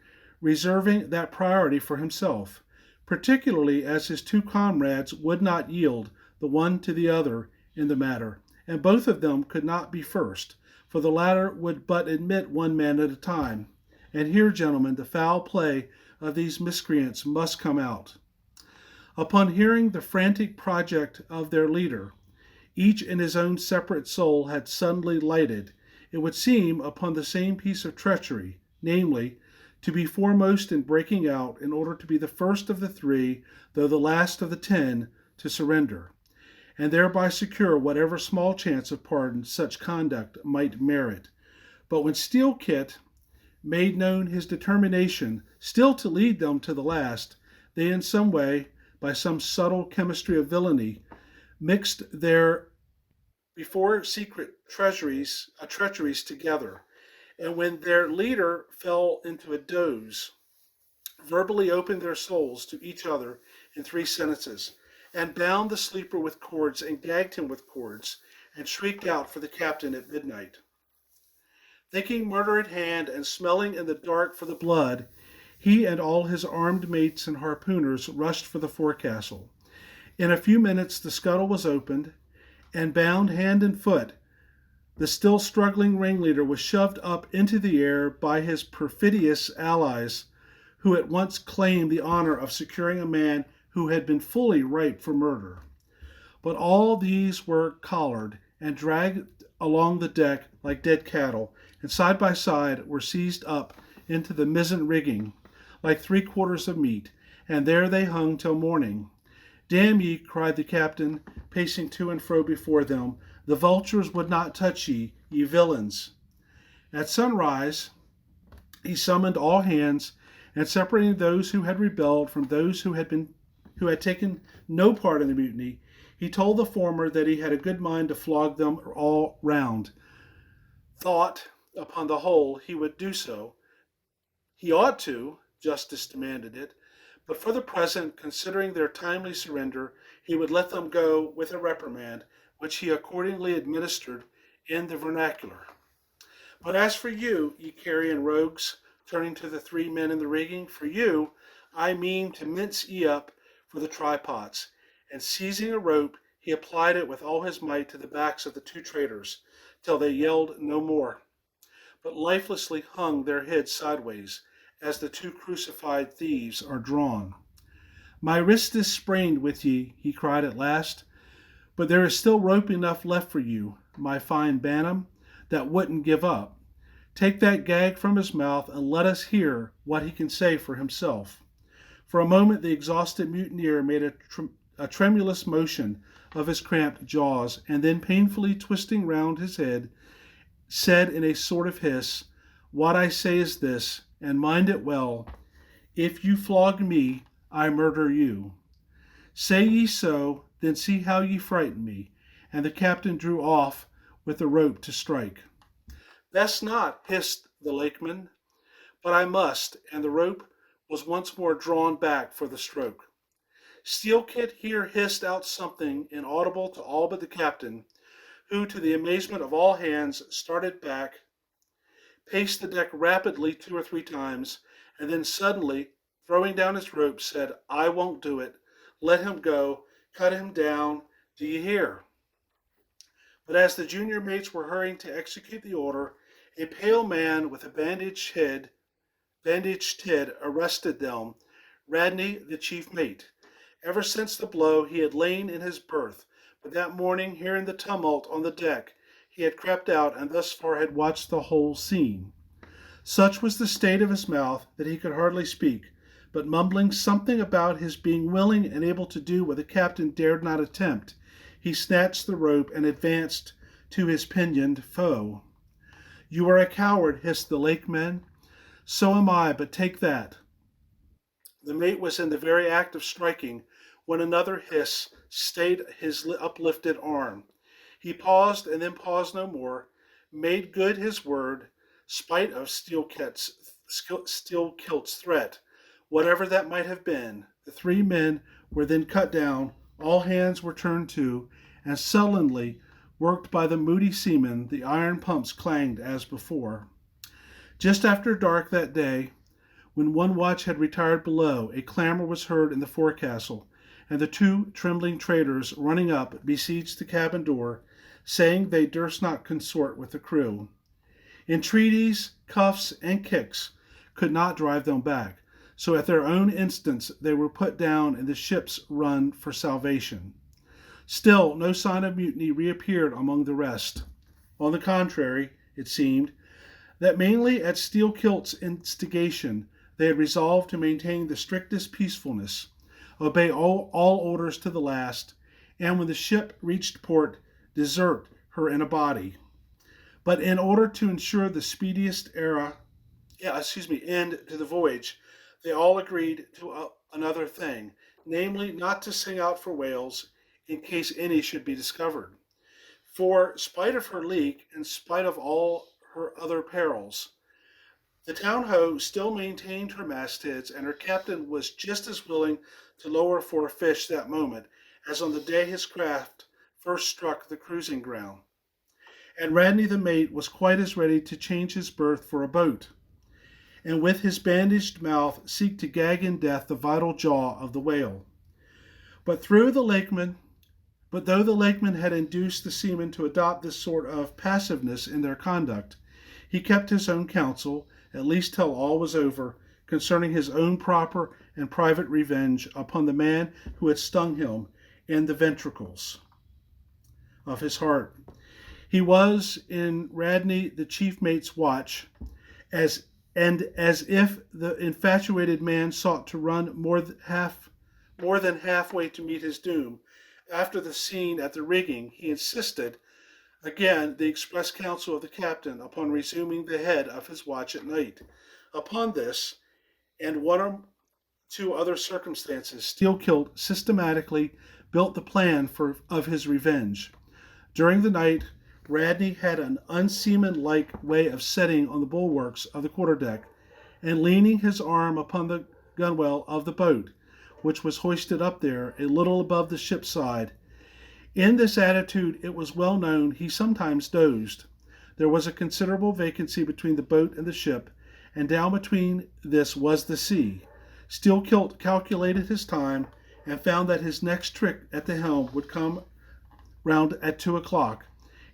reserving that priority for himself, particularly as his 2 comrades would not yield the one to the other in the matter, and both of them could not be first, for the latter would but admit 1 man at a time. And here, gentlemen, the foul play of these miscreants must come out. Upon hearing the frantic project of their leader, each in his own separate soul had suddenly lighted, it would seem, upon the same piece of treachery, namely, to be foremost in breaking out in order to be the first of the 3, though the last of the 10, to surrender, and thereby secure whatever small chance of pardon such conduct might merit. But when Steelkilt made known his determination still to lead them to the last, they in some way, by some subtle chemistry of villainy, mixed their before secret treacheries together, and when their leader fell into a doze, verbally opened their souls to each other in 3 sentences, and bound the sleeper with cords and gagged him with cords, and shrieked out for the captain at midnight. Thinking murder at hand and smelling in the dark for the blood, he and all his armed mates and harpooners rushed for the forecastle. In a few minutes the scuttle was opened, and bound hand and foot, the still struggling ringleader was shoved up into the air by his perfidious allies, who at once claimed the honor of securing a man who had been fully ripe for murder. But all these were collared and dragged along the deck like dead cattle, and side by side were seized up into the mizzen rigging like 3/4 of meat, and there they hung till morning. "Damn ye," cried the captain, pacing to and fro before them, "the vultures would not touch ye, ye villains." At sunrise he summoned all hands, and separating those who had rebelled from those who had taken no part in the mutiny, he told the former that he had a good mind to flog them all round. Thought, upon the whole, he would do so. He ought to, justice demanded it, but for the present, considering their timely surrender, he would let them go with a reprimand, which he accordingly administered in the vernacular. "But as for you, ye carrion rogues," turning to the 3 men in the rigging, "for you I mean to mince ye up for the trypots." And seizing a rope, He applied it with all his might to the backs of the two traitors, till they yelled no more, but lifelessly hung their heads sideways, as the two crucified thieves are drawn. My wrist is sprained with ye, he cried at last, but there is still rope enough left for you, my fine Bantam, that wouldn't give up. Take that gag from his mouth and let us hear what he can say for himself. For a moment the exhausted mutineer made a tremulous motion of his cramped jaws, and then painfully twisting round his head, said in a sort of hiss, "What I say is this, and mind it well, if you flog me, I murder you. Say ye so, then see how ye frighten me." And the captain drew off with the rope to strike. "Best not," hissed the lakeman, "but I must," and the rope was once more drawn back for the stroke. Steelkit here hissed out something inaudible to all but the captain, who, to the amazement of all hands, started back, paced the deck rapidly 2 or 3 times, and then suddenly, throwing down his rope, said, "I won't do it. Let him go. Cut him down. Do you hear?" But as the junior mates were hurrying to execute the order, a pale man with a bandaged head arrested them, Radney, the chief mate. Ever since the blow he had lain in his berth, but that morning, hearing the tumult on the deck, he had crept out and thus far had watched the whole scene. Such was the state of his mouth that he could hardly speak, but mumbling something about his being willing and able to do what the captain dared not attempt, he snatched the rope and advanced to his pinioned foe. "You are a coward," hissed the lakeman. "So am I, but take that." The mate was in the very act of striking when another hiss stayed his uplifted arm. He paused and then paused no more, made good his word, spite of Steelkilt's threat, whatever that might have been. The 3 men were then cut down, all hands were turned to, and sullenly, worked by the moody seamen, the iron pumps clanged as before. Just after dark that day, when one watch had retired below, a clamor was heard in the forecastle, and the 2 trembling traitors, running up, besieged the cabin door, saying they durst not consort with the crew. Entreaties, cuffs, and kicks could not drive them back, so at their own instance they were put down in the ship's run for salvation. Still no sign of mutiny reappeared among the rest. On the contrary, it seemed that mainly at Steelkilt's instigation they had resolved to maintain the strictest peacefulness, obey all orders to the last, and when the ship reached port, desert her in a body. But in order to ensure the speediest end to the voyage, they all agreed to another thing, namely not to sing out for whales in case any should be discovered. For, spite of her leak, and spite of all her other perils, the town-ho still maintained her mastheads, and her captain was just as willing to lower for a fish that moment as on the day his craft first struck the cruising ground. And Radney the mate was quite as ready to change his berth for a boat, and with his bandaged mouth seek to gag in death the vital jaw of the whale. But though the lakeman had induced the seamen to adopt this sort of passiveness in their conduct, he kept his own counsel, at least till all was over, concerning his own proper and private revenge upon the man who had stung him in the ventricles of his heart. He was in Radney the chief mate's watch, as if the infatuated man sought to run more than halfway to meet his doom. After the scene at the rigging, he insisted, again, the express counsel of the captain upon resuming the head of his watch at night. Upon this, and 1 or 2 other circumstances, Steelkilt systematically built the plan of his revenge. During the night, Radney had an unseaman-like way of sitting on the bulwarks of the quarterdeck, and leaning his arm upon the gunwale of the boat, which was hoisted up there a little above the ship's side. In this attitude, it was well known, he sometimes dozed. There was a considerable vacancy between the boat and the ship, and down between this was the sea. Steelkilt calculated his time, and found that his next trick at the helm would come round at 2 o'clock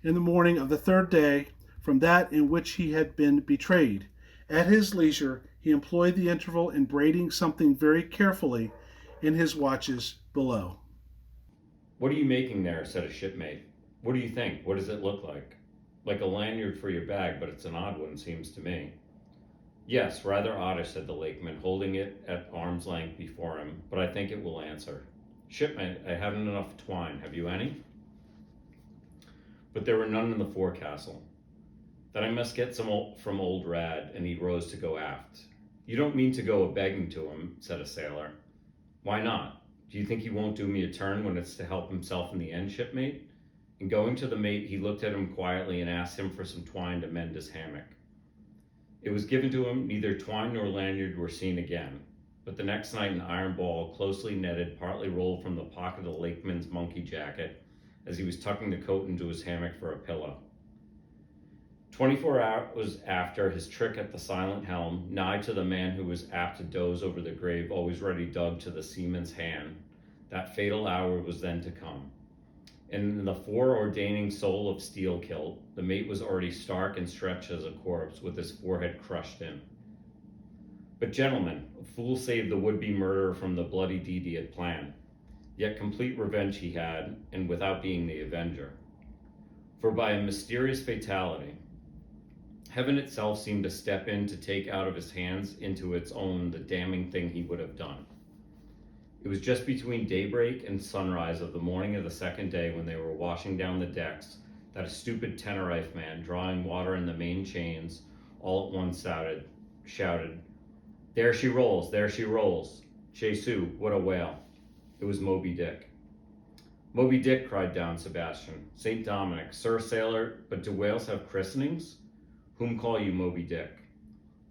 in the morning of the third day from that in which he had been betrayed. At his leisure, he employed the interval in braiding something very carefully in his watches below. "What are you making there?" said a shipmate. "What do you think? What does it look like?" "Like a lanyard for your bag, but it's an odd one, seems to me." "Yes, rather oddish," said the lakeman, holding it at arm's length before him, "but I think it will answer." "Shipmate, I haven't enough twine. Have you any?" But there were none in the forecastle. "Then I must get some from old Rad," and he rose to go aft. "You don't mean to go a-begging to him," said a sailor. "Why not? Do you think he won't do me a turn when it's to help himself in the end, shipmate?" And going to the mate, he looked at him quietly and asked him for some twine to mend his hammock. It was given to him. Neither twine nor lanyard were seen again, but the next night an iron ball, closely netted, partly rolled from the pocket of the lakeman's monkey jacket as he was tucking the coat into his hammock for a pillow. 24 hours after his trick at the silent helm, nigh to the man who was apt to doze over the grave always ready dug to the seaman's hand, that fatal hour was then to come. And in the foreordaining soul of steel kilt, the mate was already stark and stretched as a corpse, with his forehead crushed in. But gentlemen, a fool saved the would-be murderer from the bloody deed he had planned. Yet complete revenge he had, and without being the avenger. For by a mysterious fatality, heaven itself seemed to step in to take out of his hands into its own the damning thing he would have done. It was just between daybreak and sunrise of the morning of the second day, when they were washing down the decks, that a stupid Tenerife man, drawing water in the main chains, all at once shouted, "There she rolls, there she rolls! Jesu, what a whale!" It was Moby Dick. "Moby Dick," cried Don Sebastian. "St. Dominic, Sir Sailor, but do whales have christenings? Whom call you Moby Dick?"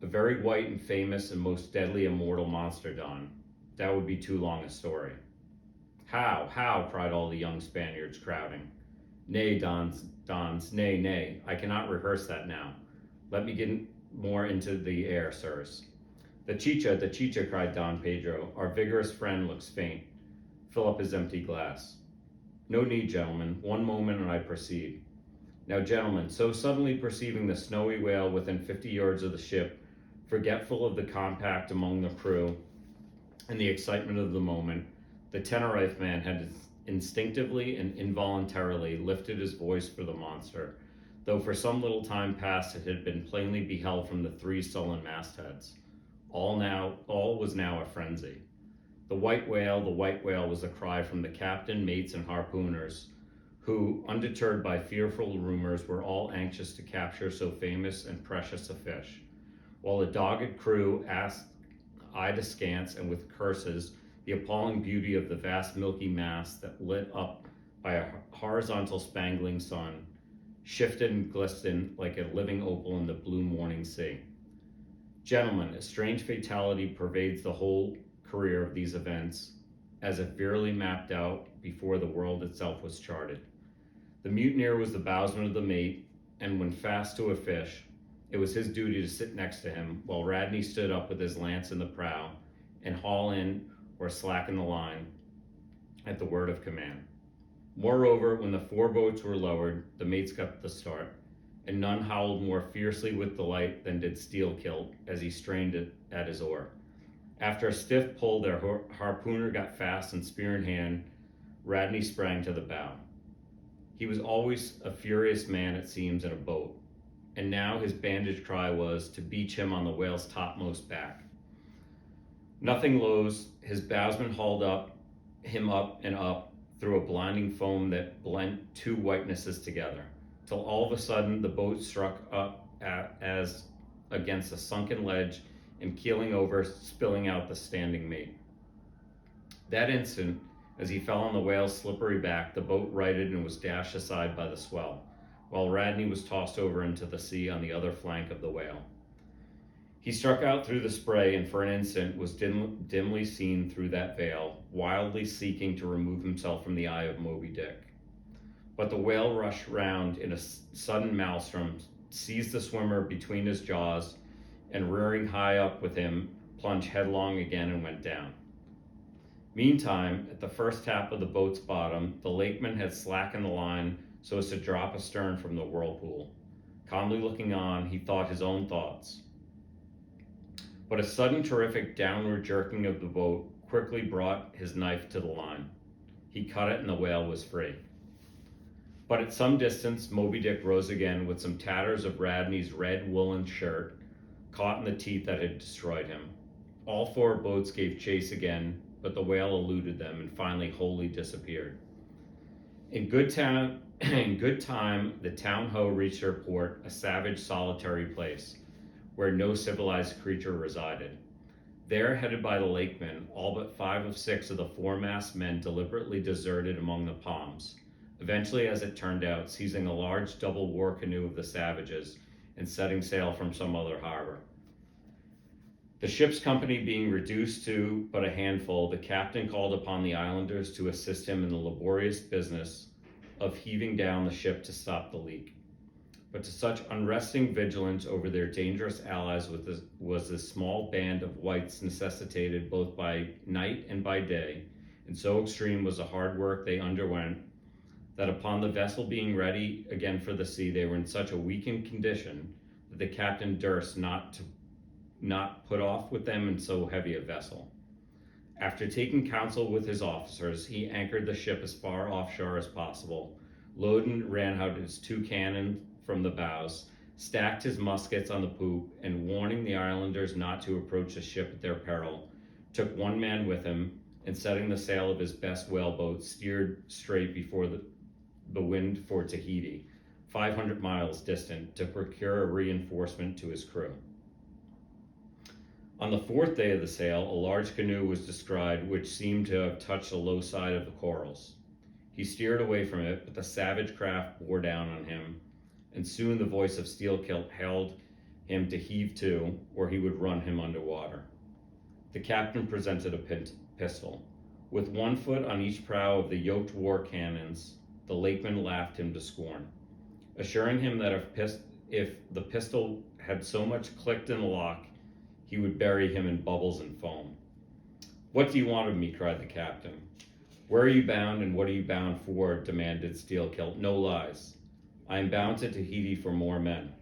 "A very white and famous and most deadly immortal monster, Don. That would be too long a story." How, cried all the young Spaniards crowding. "Nay, Dons, nay, I cannot rehearse that now. Let me get more into the air, sirs." The chicha, cried Don Pedro. "Our vigorous friend looks faint. Fill up his empty glass." "No need, gentlemen. One moment and I proceed. Now, gentlemen, so suddenly perceiving the snowy whale within 50 yards of the ship, forgetful of the compact among the crew and the excitement of the moment, the Tenerife man had instinctively and involuntarily lifted his voice for the monster, though for some little time past it had been plainly beheld from the three sullen mastheads. All was now a frenzy. The white whale was a cry from the captain, mates, and harpooners, who, undeterred by fearful rumors, were all anxious to capture so famous and precious a fish, while the dogged crew eyed askance and with curses the appalling beauty of the vast milky mass that, lit up by a horizontal spangling sun, shifted and glistened like a living opal in the blue morning sea. Gentlemen, a strange fatality pervades the whole career of these events, as if virtually mapped out before the world itself was charted. The mutineer was the bowsman of the mate, and when fast to a fish, it was his duty to sit next to him, while Radney stood up with his lance in the prow and haul in or slacken the line at the word of command. Moreover, when the 4 boats were lowered, the mates got the start, and none howled more fiercely with delight than did Steelkilt as he strained it at his oar. After a stiff pull, their harpooner got fast, and spear in hand, Radney sprang to the bow. He was always a furious man, it seems, in a boat, and now his bandaged cry was to beach him on the whale's topmost back. Nothing loath, his bowsman hauled him up and up through a blinding foam that blent two whitenesses together, till all of a sudden the boat struck up as against a sunken ledge, and keeling over, spilling out the standing mate. That instant, as he fell on the whale's slippery back, the boat righted and was dashed aside by the swell, while Radney was tossed over into the sea on the other flank of the whale. He struck out through the spray, and for an instant was dimly seen through that veil, wildly seeking to remove himself from the eye of Moby Dick. But the whale rushed round in a sudden maelstrom, seized the swimmer between his jaws, and rearing high up with him, plunged headlong again and went down. Meantime, at the first tap of the boat's bottom, the lakeman had slackened the line so as to drop astern from the whirlpool. Calmly looking on, he thought his own thoughts. But a sudden terrific downward jerking of the boat quickly brought his knife to the line. He cut it and the whale was free. But at some distance, Moby Dick rose again with some tatters of Radney's red woolen shirt caught in the teeth that had destroyed him. All four boats gave chase again, but the whale eluded them and finally wholly disappeared. In good time, the town ho reached her port, a savage, solitary place where no civilized creature resided. There, headed by the lakemen, all but 5 of 6 of the foremast men deliberately deserted among the palms, eventually, as it turned out, seizing a large double war canoe of the savages and setting sail from some other harbor. The ship's company being reduced to but a handful, the captain called upon the islanders to assist him in the laborious business of heaving down the ship to stop the leak. But to such unresting vigilance over their dangerous allies was this small band of whites necessitated both by night and by day, and so extreme was the hard work they underwent, that upon the vessel being ready again for the sea, they were in such a weakened condition that the captain durst not put off with them in so heavy a vessel. After taking counsel with his officers, he anchored the ship as far offshore as possible, loaded and ran out his 2 cannon from the bows, stacked his muskets on the poop, and warning the islanders not to approach the ship at their peril, took 1 man with him, and setting the sail of his best whaleboat, steered straight before the wind for Tahiti, 500 miles distant, to procure a reinforcement to his crew. On the 4th day of the sail, a large canoe was descried which seemed to have touched the low side of the corals. He steered away from it, but the savage craft bore down on him, and soon the voice of Steelkilt hailed him to heave to, or he would run him underwater. The captain presented a pistol. With 1 foot on each prow of the yoked war cannons, the lakeman laughed him to scorn, assuring him that if the pistol had so much clicked in the lock, he would bury him in bubbles and foam. "What do you want of me?" cried the captain. "Where are you bound, and what are you bound for?" demanded Steelkilt. "No lies. I am bound to Tahiti for more men."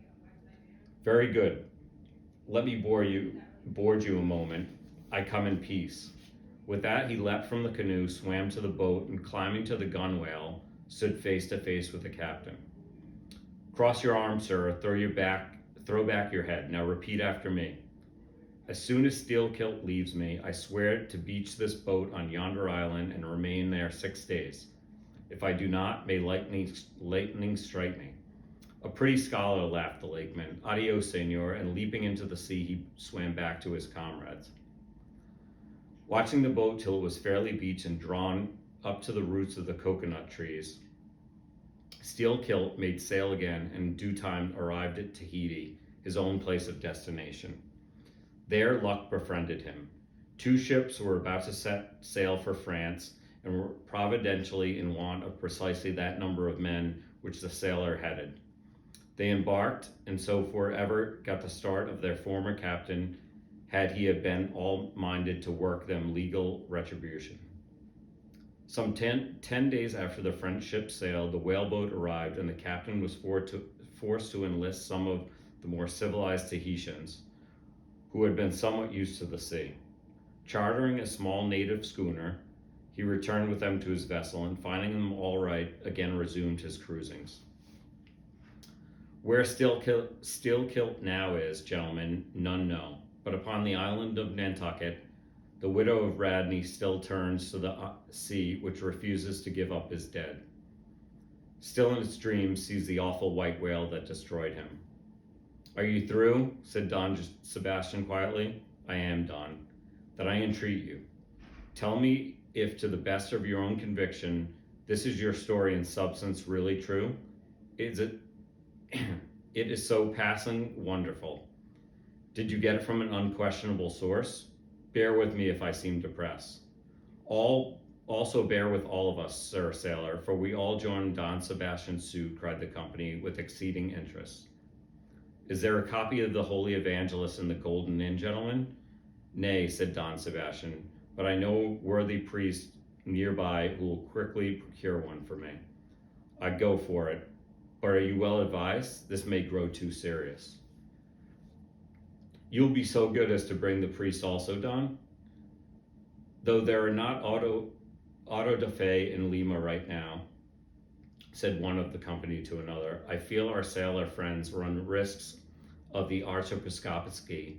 "Very good. Let me board you a moment. I come in peace." With that, he leapt from the canoe, swam to the boat, and climbing to the gunwale, stood face to face with the captain. "Cross your arms, sir. Throw back your head. Now repeat after me. As soon as Steelkilt leaves me, I swear to beach this boat on yonder island and remain there 6 days. If I do not, may lightning strike me." "A pretty scholar," laughed the lakeman. "Adios, senor," and leaping into the sea, he swam back to his comrades. Watching the boat till it was fairly beached and drawn up to the roots of the coconut trees, Steelkilt made sail again and in due time arrived at Tahiti, his own place of destination. There luck befriended him. 2 ships were about to set sail for France and were providentially in want of precisely that number of men which the sailor headed. They embarked, and so forever got the start of their former captain, had he been all-minded to work them legal retribution. Some 10 days after the French ship sailed, the whaleboat arrived, and the captain was forced to enlist some of the more civilized Tahitians, who had been somewhat used to the sea. Chartering a small native schooner, he returned with them to his vessel, and finding them all right, again resumed his cruisings. Where Steelkilt now is, gentlemen, none know, but upon the island of Nantucket, the widow of Radney still turns to the sea, which refuses to give up his dead. Still in its dreams sees the awful white whale that destroyed him. "Are you through?" said Don Sebastian quietly. "I am, Don. That I entreat you. Tell me if, to the best of your own conviction, this is your story in substance really true. Is it? It is so passing wonderful. Did you get it from an unquestionable source? Bear with me if I seem to press. Also bear with all of us, Sir Sailor, for we all join Don Sebastian's suit," cried the company with exceeding interest. "Is there a copy of the Holy Evangelist in the Golden Inn, gentlemen?" "Nay," said Don Sebastian, but I know a worthy priest nearby who will quickly procure one for me. I'd go for it, but are you well advised? This may grow too serious. You'll be so good as to bring the priest also, Don? Though there are not auto da fe in Lima right now, said one of the company to another, I feel our sailor friends run risks of the archiepiscopacy.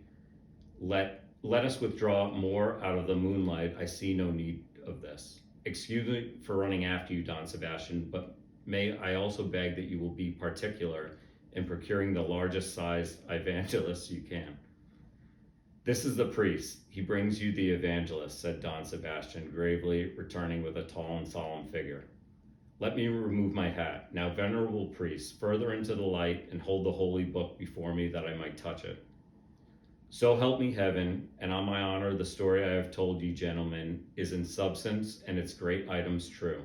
Let us withdraw more out of the moonlight. I see no need of this. Excuse me for running after you, Don Sebastian, but may I also beg that you will be particular in procuring the largest sized evangelist you can. This is the priest. He brings you the evangelist, said Don Sebastian, gravely returning with a tall and solemn figure. Let me remove my hat. Now, venerable priest, further into the light and hold the holy book before me that I might touch it. So help me heaven, and on my honor, the story I have told you, gentlemen, is in substance and its great items true.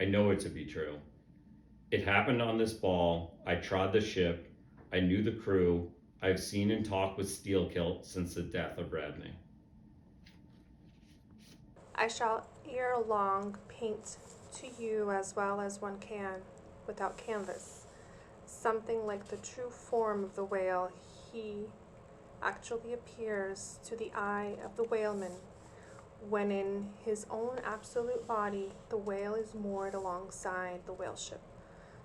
I know it to be true. It happened on this ball. I trod the ship. I knew the crew. I have seen and talked with Steelkilt since the death of Radney. I shall ere long paint to you as well as one can, without canvas, something like the true form of the whale. He actually appears to the eye of the whaleman, when in his own absolute body the whale is moored alongside the whale ship,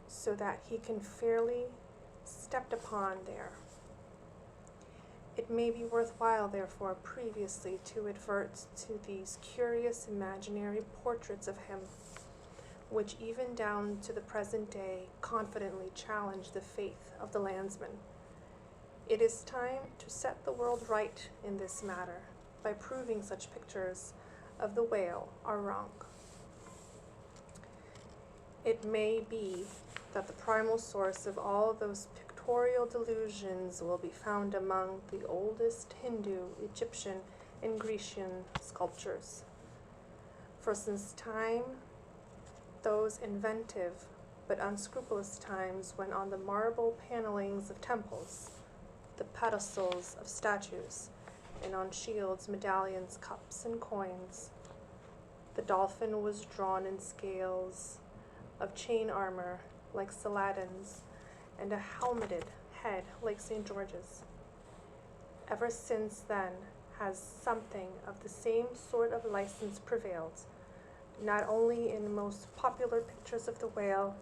so that he can fairly stepped upon there. It may be worthwhile, therefore, previously to advert to these curious imaginary portraits of him, which even down to the present day confidently challenge the faith of the landsman. It is time to set the world right in this matter by proving such pictures of the whale are wrong. It may be that the primal source of all those pictorial delusions will be found among the oldest Hindu, Egyptian, and Grecian sculptures. For since time, those inventive but unscrupulous times when on the marble panellings of temples, the pedestals of statues, and on shields, medallions, cups, and coins, the dolphin was drawn in scales of chain armor like Saladin's, and a helmeted head like St. George's. Ever since then has something of the same sort of license prevailed, not only in most popular pictures of the whale,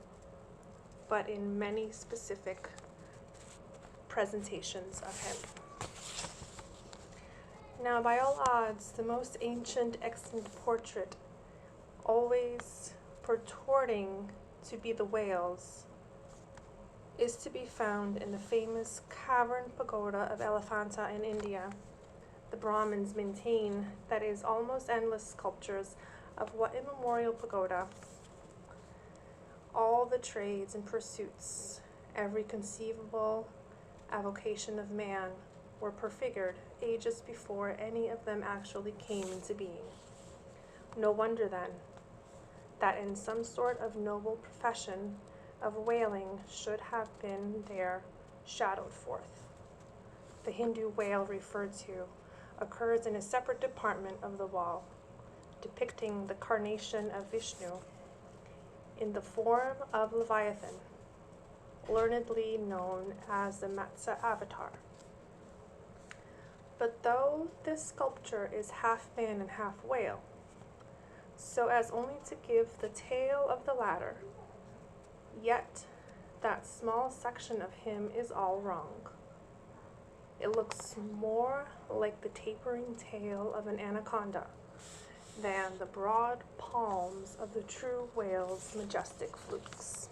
but in many specific presentations of him. Now, by all odds, the most ancient extant portrait, always purporting to be the whale's, is to be found in the famous cavern pagoda of Elephanta in India. The Brahmins maintain that it is almost endless sculptures of what immemorial pagoda, all the trades and pursuits, every conceivable avocation of man, were prefigured ages before any of them actually came into being. No wonder then that in some sort of noble profession of whaling should have been there shadowed forth. The Hindu whale referred to occurs in a separate department of the wall, depicting the carnation of Vishnu in the form of Leviathan, learnedly known as the Matsya avatar. But though this sculpture is half man and half whale, so as only to give the tail of the latter, yet that small section of him is all wrong. It looks more like the tapering tail of an anaconda than the broad palms of the true whale's majestic flukes.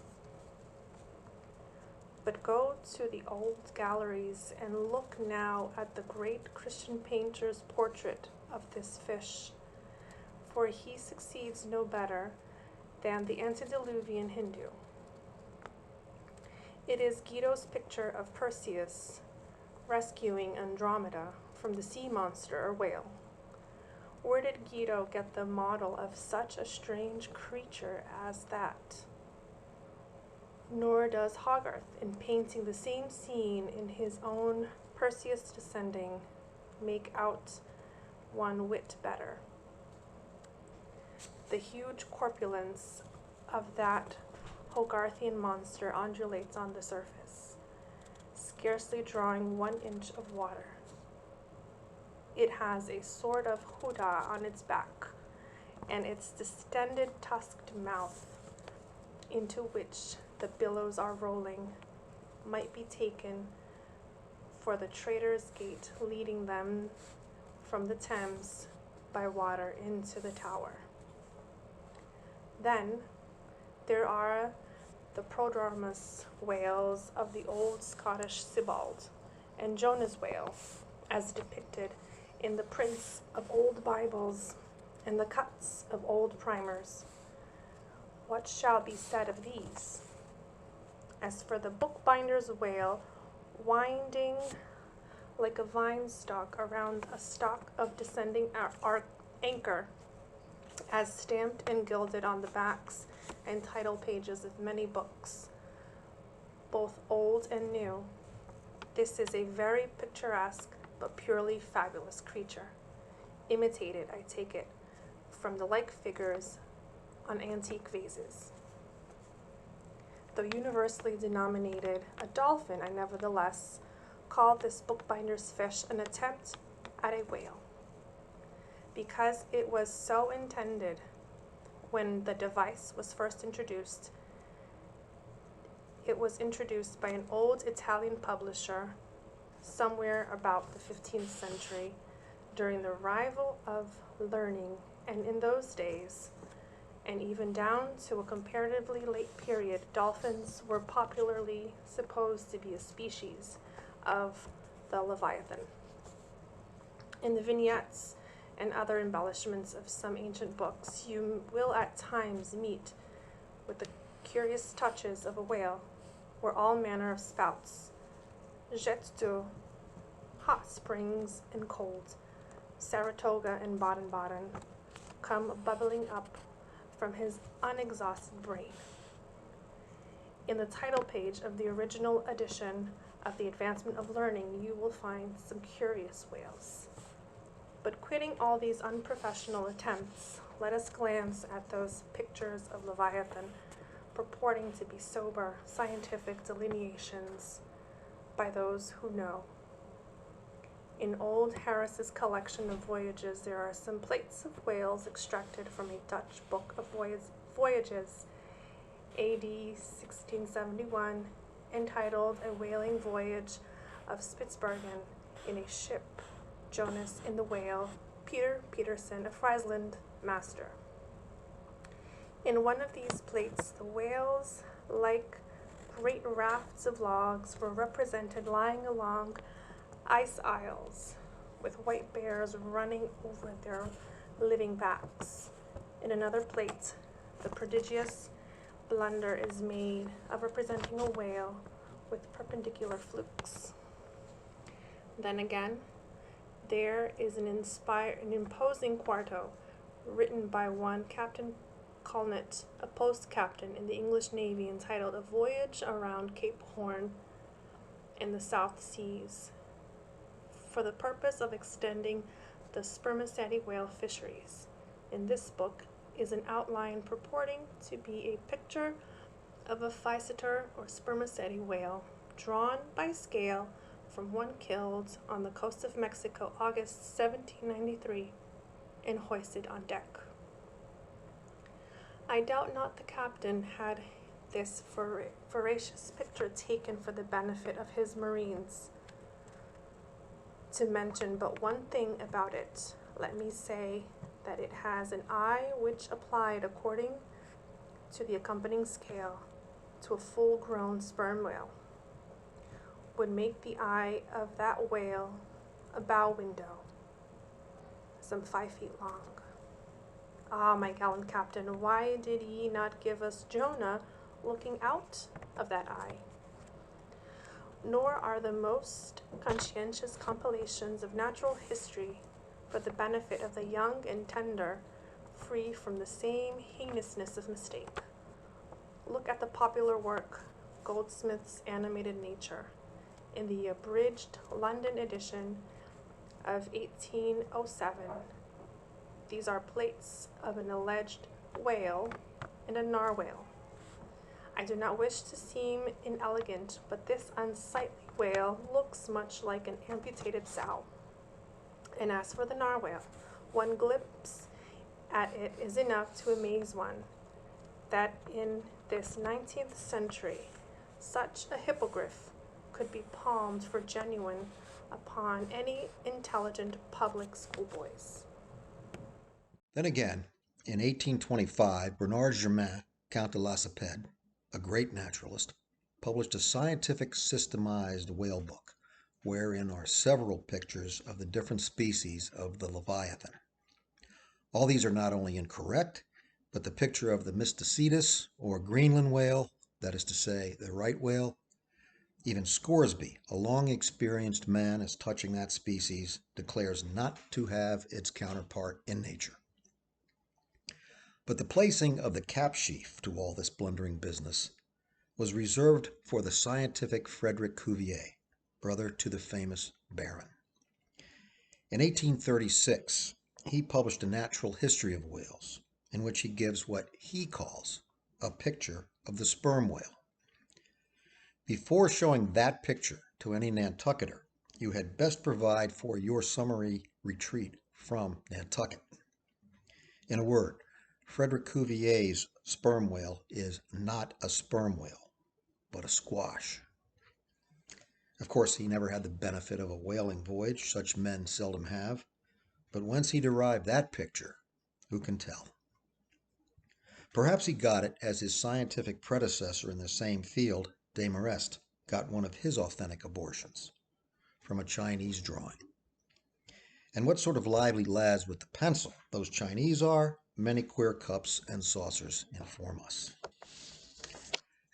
But go to the old galleries and look now at the great Christian painter's portrait of this fish, for he succeeds no better than the antediluvian Hindu. It is Guido's picture of Perseus rescuing Andromeda from the sea monster or whale. Where did Guido get the model of such a strange creature as that? Nor does Hogarth, in painting the same scene in his own Perseus Descending, make out one whit better. The huge corpulence of that Hogarthian monster undulates on the surface, scarcely drawing 1 inch of water. It has a sort of hoodah on its back, and its distended tusked mouth, into which the billows are rolling, might be taken for the Traitors' Gate leading them from the Thames by water into the Tower. Then there are the prodromus whales of the old Scottish Sibbald, and Jonah's whale, as depicted in the prints of old Bibles and the cuts of old primers. What shall be said of these? As for the bookbinder's whale, winding like a vine stalk around a stock of descending anchor, as stamped and gilded on the backs and title pages of many books, both old and new, this is a very picturesque but purely fabulous creature, imitated, I take it, from the like figures on antique vases. Though universally denominated a dolphin, I nevertheless called this bookbinder's fish an attempt at a whale, because it was so intended when the device was first introduced. It was introduced by an old Italian publisher somewhere about the 15th century during the revival of learning, and in those days, and even down to a comparatively late period, dolphins were popularly supposed to be a species of the Leviathan. In the vignettes and other embellishments of some ancient books, you will at times meet with the curious touches of a whale, where all manner of spouts, jets d'eau, hot springs and cold, Saratoga and Baden-Baden, come bubbling up from his unexhausted brain. In the title page of the original edition of the Advancement of Learning, you will find some curious whales. But quitting all these unprofessional attempts, let us glance at those pictures of Leviathan purporting to be sober, scientific delineations by those who know. In old Harris's collection of voyages, there are some plates of whales extracted from a Dutch book of voyages, AD 1671, entitled A Whaling Voyage of Spitzbergen in a Ship, Jonas in the Whale, Peter Peterson of Friesland, master. In one of these plates, the whales, like great rafts of logs, were represented lying along ice isles, with white bears running over their living backs. In another plate, the prodigious blunder is made of representing a whale with perpendicular flukes. Then again, there is an imposing quarto written by one Captain Pollard, a post captain in the English Navy, entitled A Voyage Around Cape Horn in the South Seas, for the purpose of extending the spermaceti whale fisheries. In this book is an outline purporting to be a picture of a physeter or spermaceti whale, drawn by scale from one killed on the coast of Mexico, August 1793, and hoisted on deck. I doubt not the captain had this voracious picture taken for the benefit of his marines. To mention but one thing about it, let me say that it has an eye which, applied according to the accompanying scale to a full-grown sperm whale, would make the eye of that whale a bow window, some 5 feet long. Ah, my gallant captain, why did ye not give us Jonah looking out of that eye? Nor are the most conscientious compilations of natural history for the benefit of the young and tender free from the same heinousness of mistake. Look at the popular work, Goldsmith's Animated Nature, in the abridged London edition of 1807. These are plates of an alleged whale and a narwhal. I do not wish to seem inelegant, but this unsightly whale looks much like an amputated sow. And as for the narwhal, one glimpse at it is enough to amaze one, that in this 19th century, such a hippogriff could be palmed for genuine upon any intelligent public schoolboys. Then again, in 1825, Bernard Germain, Count de Lacépède, a great naturalist, published a scientific systemized whale book, wherein are several pictures of the different species of the Leviathan. All these are not only incorrect, but the picture of the Mysticetus, or Greenland whale, that is to say, the right whale, even Scoresby, a long-experienced man as touching that species, declares not to have its counterpart in nature. But the placing of the cap sheaf to all this blundering business was reserved for the scientific Frederick Cuvier, brother to the famous Baron. In 1836, he published a natural history of whales, in which he gives what he calls a picture of the sperm whale. Before showing that picture to any Nantucketer, you had best provide for your summary retreat from Nantucket. In a word, Frederick Cuvier's sperm whale is not a sperm whale, but a squash. Of course, he never had the benefit of a whaling voyage, such men seldom have, but whence he derived that picture, who can tell? Perhaps he got it as his scientific predecessor in the same field, Desmarest, got one of his authentic abortions, from a Chinese drawing. And what sort of lively lads with the pencil those Chinese are, many queer cups and saucers inform us.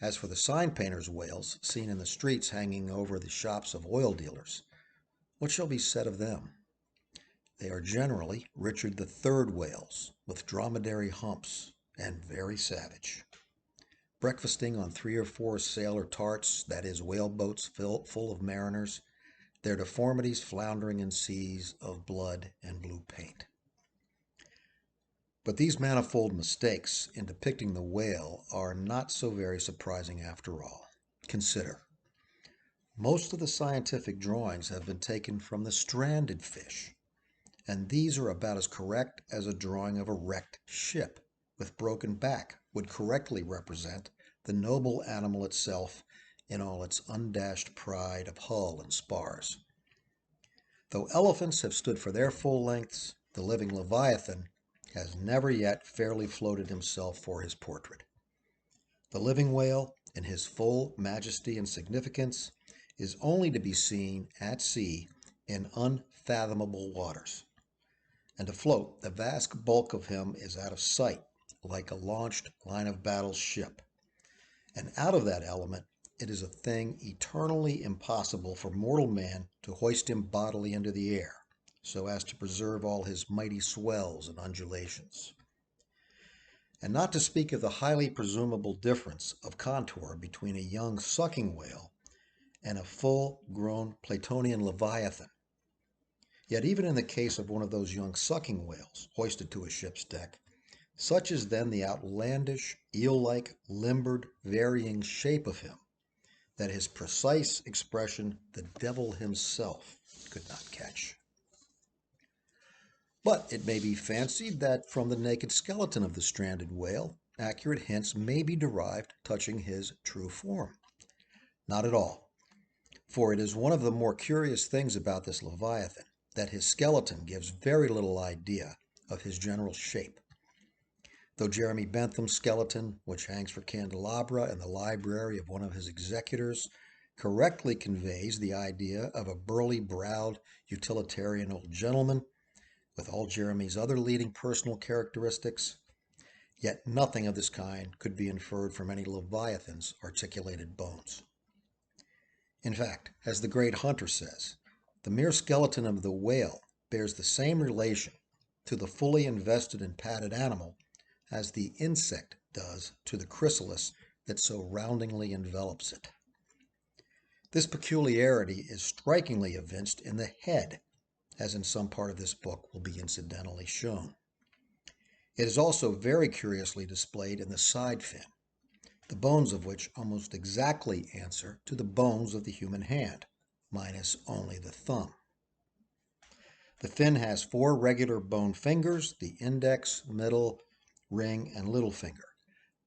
As for the sign painters' whales seen in the streets hanging over the shops of oil dealers, what shall be said of them? They are generally Richard III whales, with dromedary humps, and very savage. Breakfasting on 3 or 4 sailor tarts, that is, whaleboats full of mariners, their deformities floundering in seas of blood and blue paint. But these manifold mistakes in depicting the whale are not so very surprising after all. Consider, most of the scientific drawings have been taken from the stranded fish, and these are about as correct as a drawing of a wrecked ship with broken back would correctly represent the noble animal itself in all its undashed pride of hull and spars. Though elephants have stood for their full lengths, the living Leviathan has never yet fairly floated himself for his portrait. The living whale, in his full majesty and significance, is only to be seen at sea in unfathomable waters. And afloat, the vast bulk of him is out of sight, like a launched line-of-battle ship. And out of that element, it is a thing eternally impossible for mortal man to hoist him bodily into the air, so as to preserve all his mighty swells and undulations. And not to speak of the highly presumable difference of contour between a young sucking whale and a full-grown Platonian leviathan. Yet even in the case of one of those young sucking whales hoisted to a ship's deck, such is then the outlandish, eel-like, limbered, varying shape of him, that his precise expression the devil himself could not catch. But it may be fancied that from the naked skeleton of the stranded whale, accurate hints may be derived touching his true form. Not at all, for it is one of the more curious things about this Leviathan that his skeleton gives very little idea of his general shape. Though Jeremy Bentham's skeleton, which hangs for candelabra in the library of one of his executors, correctly conveys the idea of a burly-browed, utilitarian old gentleman, with all Jeremy's other leading personal characteristics, yet nothing of this kind could be inferred from any Leviathan's articulated bones. In fact, as the great Hunter says, the mere skeleton of the whale bears the same relation to the fully invested and padded animal as the insect does to the chrysalis that so roundingly envelops it. This peculiarity is strikingly evinced in the head, as in some part of this book will be incidentally shown. It is also very curiously displayed in the side fin, the bones of which almost exactly answer to the bones of the human hand, minus only the thumb. The fin has 4 regular bone fingers, the index, middle, ring, and little finger,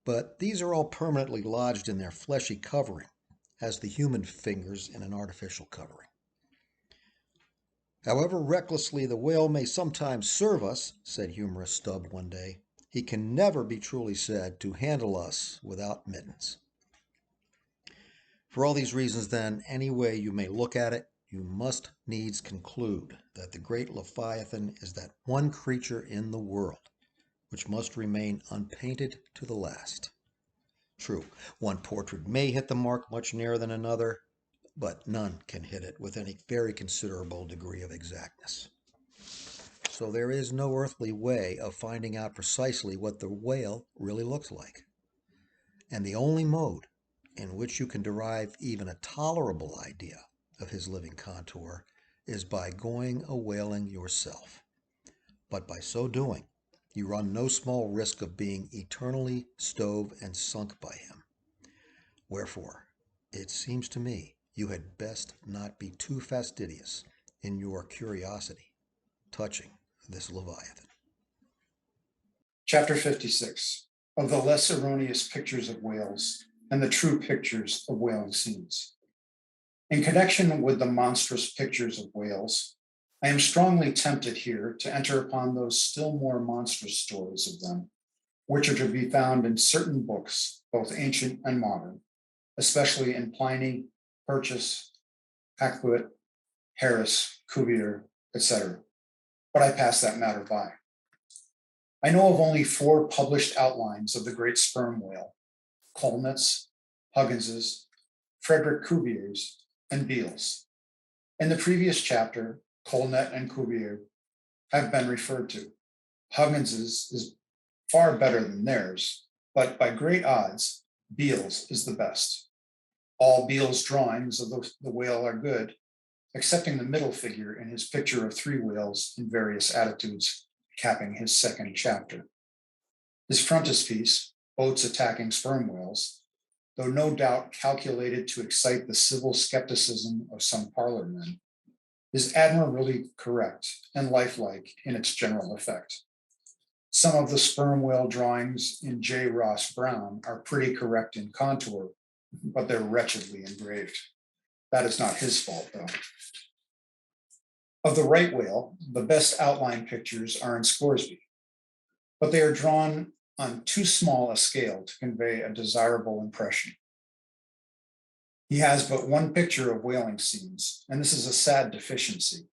but these are all permanently lodged in their fleshy covering, as the human fingers in an artificial covering. However recklessly the whale may sometimes serve us, said humorous Stubb one day, he can never be truly said to handle us without mittens. For all these reasons, then, any way you may look at it, you must needs conclude that the great Leviathan is that one creature in the world which must remain unpainted to the last. True, one portrait may hit the mark much nearer than another, but none can hit it with any very considerable degree of exactness. So there is no earthly way of finding out precisely what the whale really looks like. And the only mode in which you can derive even a tolerable idea of his living contour is by going a whaling yourself. But by so doing, you run no small risk of being eternally stove and sunk by him. Wherefore, it seems to me you had best not be too fastidious in your curiosity touching this Leviathan. Chapter 56, of the less erroneous pictures of whales and the true pictures of whaling scenes. In connection with the monstrous pictures of whales, I am strongly tempted here to enter upon those still more monstrous stories of them, which are to be found in certain books, both ancient and modern, especially in Pliny, Purchas, Pequod, Harris, Cuvier, etc. But I pass that matter by. I know of only 4 published outlines of the great sperm whale: Colnett's, Huggins's, Frederick Cuvier's, and Beale's. In the previous chapter, Colnett and Cuvier have been referred to. Huggins's is far better than theirs, but by great odds, Beale's is the best. All Beale's drawings of the whale are good, excepting the middle figure in his picture of 3 whales in various attitudes, capping his second chapter. His frontispiece, boats attacking sperm whales, though no doubt calculated to excite the civil skepticism of some parlormen, is admirably correct and lifelike in its general effect. Some of the sperm whale drawings in J. Ross Brown are pretty correct in contour, but they're wretchedly engraved. That is not his fault, though. Of the right whale, the best outline pictures are in Scoresby, but they are drawn on too small a scale to convey a desirable impression. He has but one picture of whaling scenes, and this is a sad deficiency,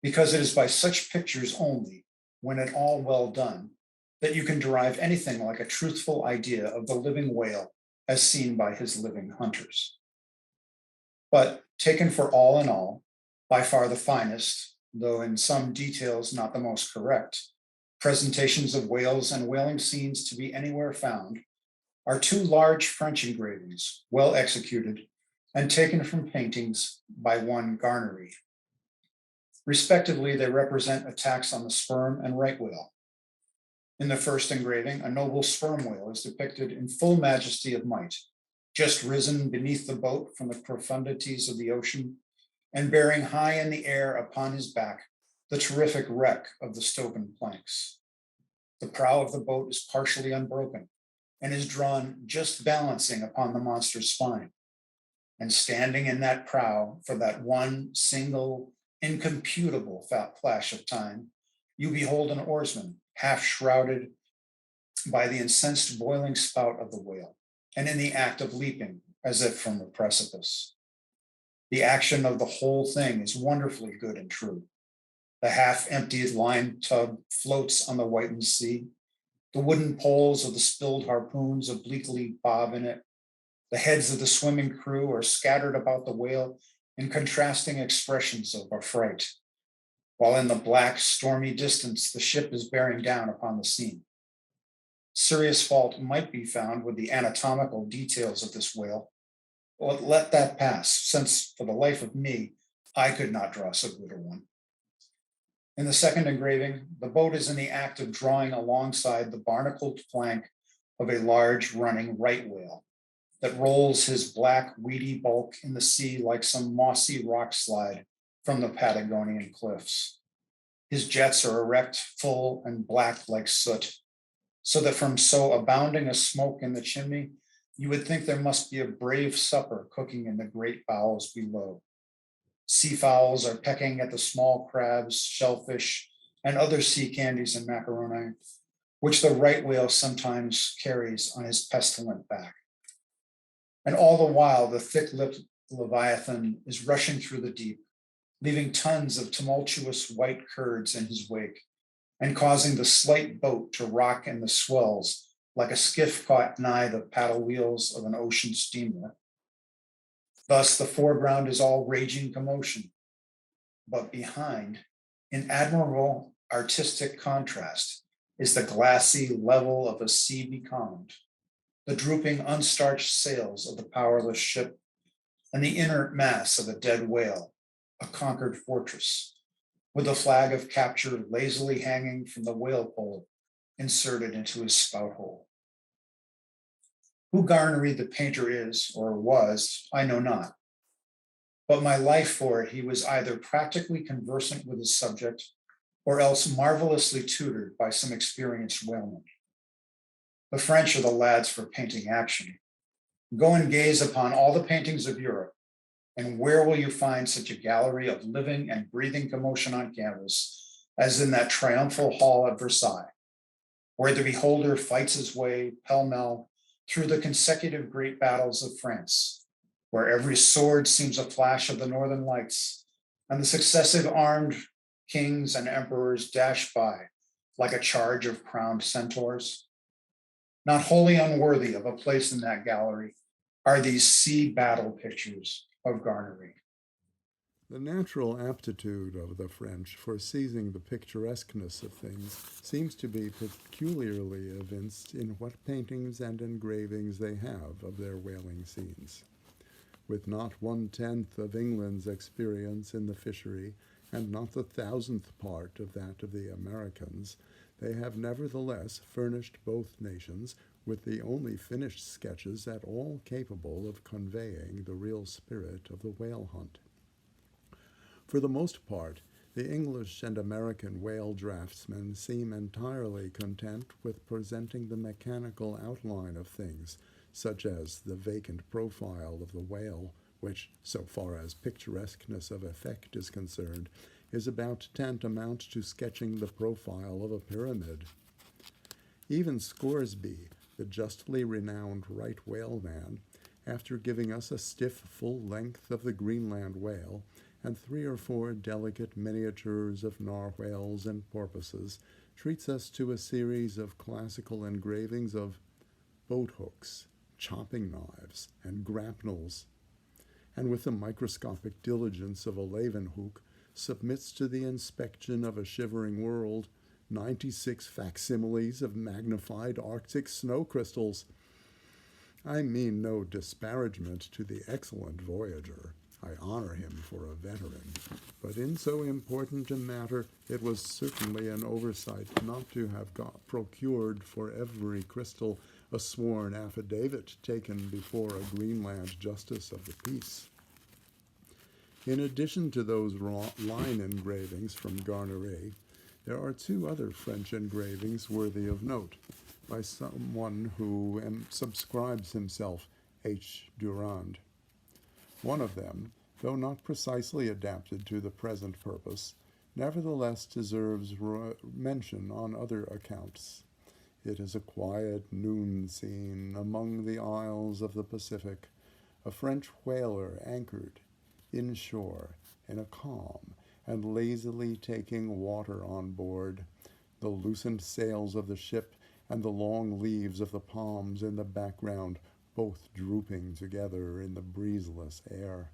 because it is by such pictures only, when at all well done, that you can derive anything like a truthful idea of the living whale as seen by his living hunters. But taken for all in all, by far the finest, though in some details not the most correct, presentations of whales and whaling scenes to be anywhere found are 2 large French engravings, well executed and taken from paintings by one Garnery. Respectively, they represent attacks on the sperm and right whale. In the first engraving, a noble sperm whale is depicted in full majesty of might, just risen beneath the boat from the profundities of the ocean, and bearing high in the air upon his back the terrific wreck of the Stoven planks. The prow of the boat is partially unbroken and is drawn just balancing upon the monster's spine. And standing in that prow for that one single, incomputable flash of time, you behold an oarsman half shrouded by the incensed boiling spout of the whale, and in the act of leaping as if from a precipice. The action of the whole thing is wonderfully good and true. The half-emptied lime tub floats on the whitened sea. The wooden poles of the spilled harpoons obliquely bob in it. The heads of the swimming crew are scattered about the whale in contrasting expressions of affright, while in the black, stormy distance, the ship is bearing down upon the scene. Serious fault might be found with the anatomical details of this whale, but let that pass, since for the life of me, I could not draw so good a one. In the second engraving, the boat is in the act of drawing alongside the barnacled flank of a large running right whale that rolls his black, weedy bulk in the sea like some mossy rock slide from the Patagonian cliffs. His jets are erect, full, and black like soot, so that from so abounding a smoke in the chimney, you would think there must be a brave supper cooking in the great bowels below. Seafowls are pecking at the small crabs, shellfish, and other sea candies and macaroni, which the right whale sometimes carries on his pestilent back. And all the while, the thick-lipped Leviathan is rushing through the deep, leaving tons of tumultuous white curds in his wake, and causing the slight boat to rock in the swells like a skiff caught nigh the paddle wheels of an ocean steamer. Thus, the foreground is all raging commotion, but behind, in admirable artistic contrast, is the glassy level of a sea becalmed, the drooping, unstarched sails of the powerless ship, and the inert mass of a dead whale, a conquered fortress, with the flag of capture lazily hanging from the whale pole inserted into his spout hole. Who Garnery the painter is or was, I know not. But my life for it, he was either practically conversant with his subject or else marvelously tutored by some experienced whaleman. The French are the lads for painting action. Go and gaze upon all the paintings of Europe, and where will you find such a gallery of living and breathing commotion on canvas as in that triumphal hall at Versailles, where the beholder fights his way pell-mell through the consecutive great battles of France, where every sword seems a flash of the northern lights, and the successive armed kings and emperors dash by like a charge of crowned centaurs? Not wholly unworthy of a place in that gallery are these sea battle pictures of Garnery. The natural aptitude of the French for seizing the picturesqueness of things seems to be peculiarly evinced in what paintings and engravings they have of their whaling scenes. With not 1/10 of England's experience in the fishery, and not the 1,000th part of that of the Americans, they have nevertheless furnished both nations with the only finished sketches at all capable of conveying the real spirit of the whale hunt. For the most part, the English and American whale draftsmen seem entirely content with presenting the mechanical outline of things, such as the vacant profile of the whale, which, so far as picturesqueness of effect is concerned, is about tantamount to sketching the profile of a pyramid. Even Scoresby, the justly renowned right whaleman, after giving us a stiff full length of the Greenland whale, and 3 or 4 delicate miniatures of narwhales and porpoises, treats us to a series of classical engravings of boat hooks, chopping knives, and grapnels, and with the microscopic diligence of a Leeuwenhoek, submits to the inspection of a shivering world 96 facsimiles of magnified Arctic snow crystals. I mean no disparagement to the excellent voyager. I honor him for a veteran, but in so important a matter, it was certainly an oversight not to have procured for every crystal a sworn affidavit taken before a Greenland justice of the peace. In addition to those line engravings from Garnery, there are 2 other French engravings worthy of note, by someone who subscribes himself H. Durand. One of them, though not precisely adapted to the present purpose, nevertheless deserves mention on other accounts. It is a quiet noon scene among the isles of the Pacific, a French whaler anchored inshore in a calm and lazily taking water on board, the loosened sails of the ship and the long leaves of the palms in the background both drooping together in the breezeless air.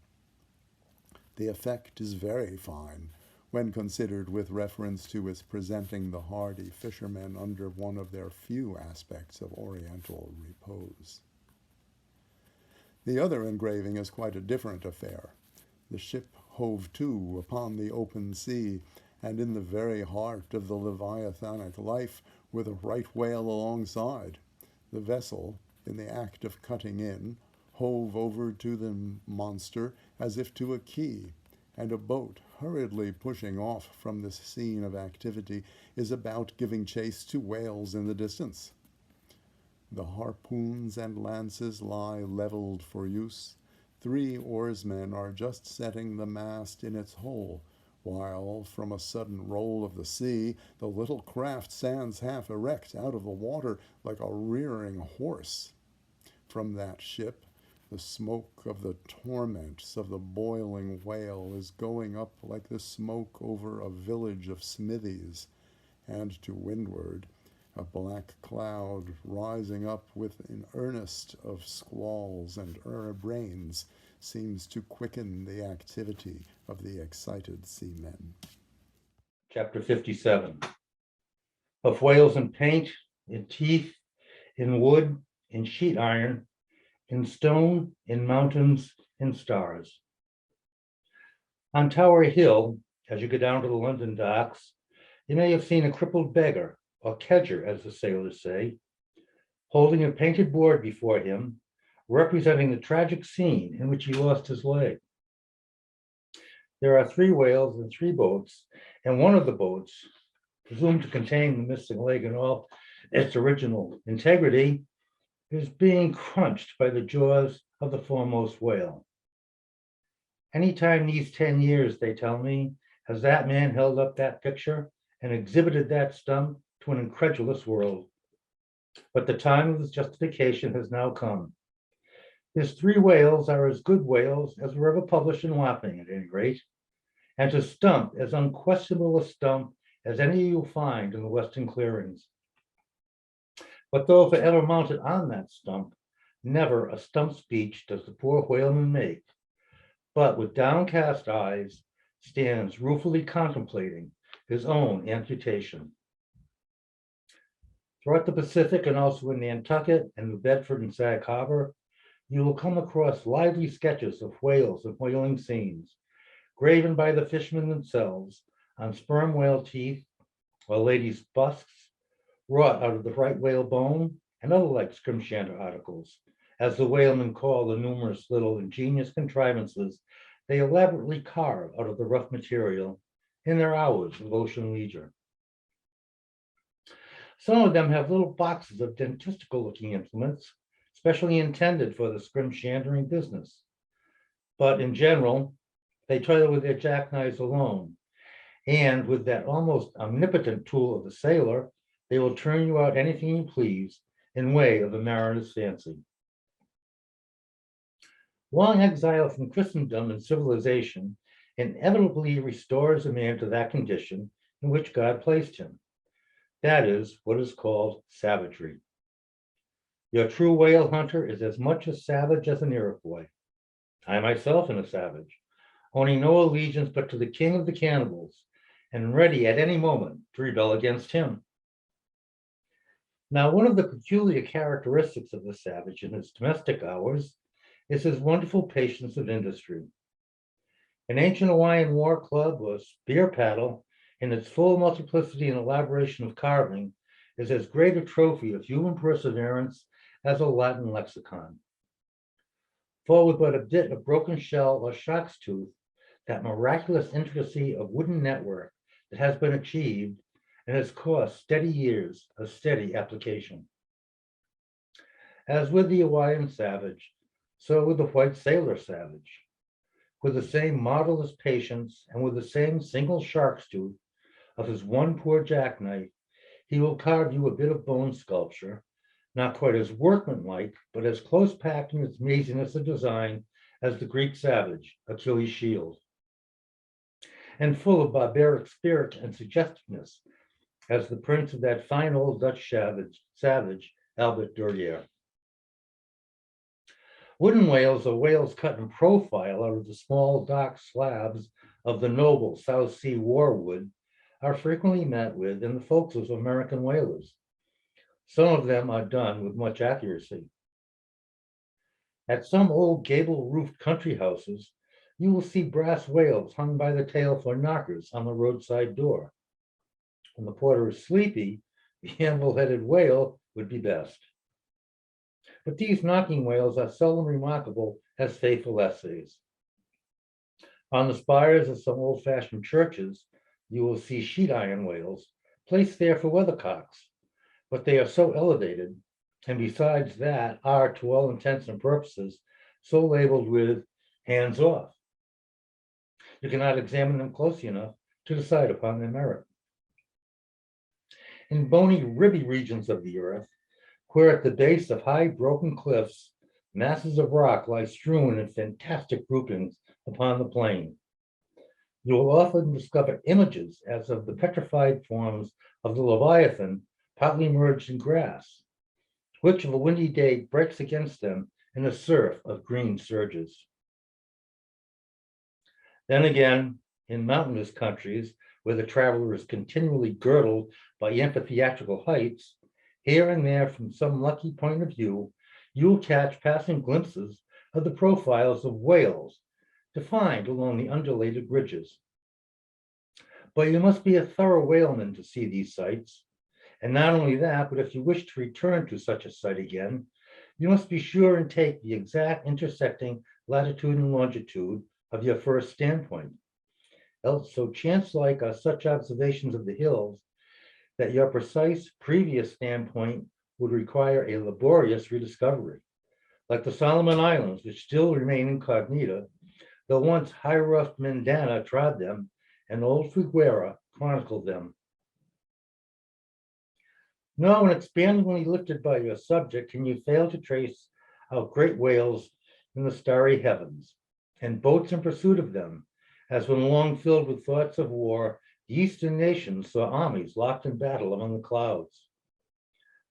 The effect is very fine when considered with reference to its presenting the hardy fishermen under one of their few aspects of oriental repose. The other engraving is quite a different affair. The ship hove to upon the open sea, and in the very heart of the leviathanic life with a right whale alongside. The vessel, in the act of cutting in, hove over to the monster as if to a quay, and a boat, hurriedly pushing off from this scene of activity, is about giving chase to whales in the distance. The harpoons and lances lie leveled for use. 3 oarsmen are just setting the mast in its hole, while, from a sudden roll of the sea, the little craft stands half erect out of the water like a rearing horse. From that ship, the smoke of the torments of the boiling whale is going up like the smoke over a village of smithies, and to windward, a black cloud rising up with an earnest of squalls and rains seems to quicken the activity of the excited seamen. Chapter 57. Of whales in paint, in teeth, in wood, in sheet iron, in stone, in mountains, in stars. On Tower Hill, as you go down to the London docks, you may have seen a crippled beggar, or kedger, as the sailors say, holding a painted board before him, representing the tragic scene in which he lost his leg. There are 3 whales and 3 boats, and one of the boats, presumed to contain the missing leg in all its original integrity, is being crunched by the jaws of the foremost whale. Anytime these 10 years, they tell me, has that man held up that picture and exhibited that stump to an incredulous world. But the time of his justification has now come. His 3 whales are as good whales as were ever published in Wapping, at any rate, and to stump as unquestionable a stump as any you'll find in the western clearings. But though forever mounted on that stump, never a stump speech does the poor whaleman make, but with downcast eyes stands ruefully contemplating his own amputation. Throughout the Pacific and also in Nantucket and New Bedford and Sag Harbor, you will come across lively sketches of whales and whaling scenes, graven by the fishermen themselves on sperm whale teeth or ladies' busks, wrought out of the right whale bone and other like scrimshander articles, as the whalemen call the numerous little ingenious contrivances they elaborately carve out of the rough material in their hours of ocean leisure. Some of them have little boxes of dentistical-looking implements, specially intended for the scrimshandering business. But in general, they toil with their jackknives alone, and with that almost omnipotent tool of the sailor, they will turn you out anything you please in way of a mariner's fancy. Long exile from Christendom and civilization inevitably restores a man to that condition in which God placed him. That is what is called savagery. Your true whale hunter is as much a savage as an Iroquois. I myself am a savage, owning no allegiance but to the king of the cannibals, and ready at any moment to rebel against him. Now, one of the peculiar characteristics of the savage in his domestic hours is his wonderful patience of industry. An ancient Hawaiian war club or spear paddle, in its full multiplicity and elaboration of carving, is as great a trophy of human perseverance as a Latin lexicon. For with but a bit of broken shell or shark's tooth, that miraculous intricacy of wooden network that has been achieved and has cost steady years of steady application. As with the Hawaiian savage, so with the white sailor savage. With the same marvelous patience and with the same single shark's tooth of his one poor jackknife, he will carve you a bit of bone sculpture, not quite as workmanlike, but as close packed in its maziness of design as the Greek savage, Achilles' shield, and full of barbaric spirit and suggestiveness as the prince of that fine old Dutch savage, Albert Durrier. Wooden whales are whales cut in profile out of the small dark slabs of the noble South Sea warwood are frequently met with in the forecastles of American whalers. Some of them are done with much accuracy. At some old gable-roofed country houses, You will see brass whales hung by the tail for knockers on the roadside door. When the porter is sleepy, the anvil-headed whale would be best. But these knocking whales are seldom remarkable as faithful essays. On the spires of some old-fashioned churches, you will see sheet iron whales placed there for weathercocks, but they are so elevated, and besides that are, to all intents and purposes, so labeled with hands off. You cannot examine them closely enough to decide upon their merit. In bony, ribby regions of the earth, where at the base of high broken cliffs, masses of rock lie strewn in fantastic groupings upon the plain, you will often discover images as of the petrified forms of the Leviathan partly merged in grass, which of a windy day breaks against them in a surf of green surges. Then again, in mountainous countries where the traveler is continually girdled by amphitheatrical heights, here and there from some lucky point of view, you'll catch passing glimpses of the profiles of whales defined along the undulated ridges. But you must be a thorough whaleman to see these sights. And not only that, but if you wish to return to such a site again, you must be sure and take the exact intersecting latitude and longitude of your first standpoint. Else, so chance-like are such observations of the hills that your precise previous standpoint would require a laborious rediscovery. Like the Solomon Islands, which still remain incognita, though once high-roughed Mendana trod them and old Figuera chronicled them. Nor when expandingly lifted by your subject can you fail to trace out great whales in the starry heavens, and boats in pursuit of them, as when long filled with thoughts of war, the eastern nations saw armies locked in battle among the clouds.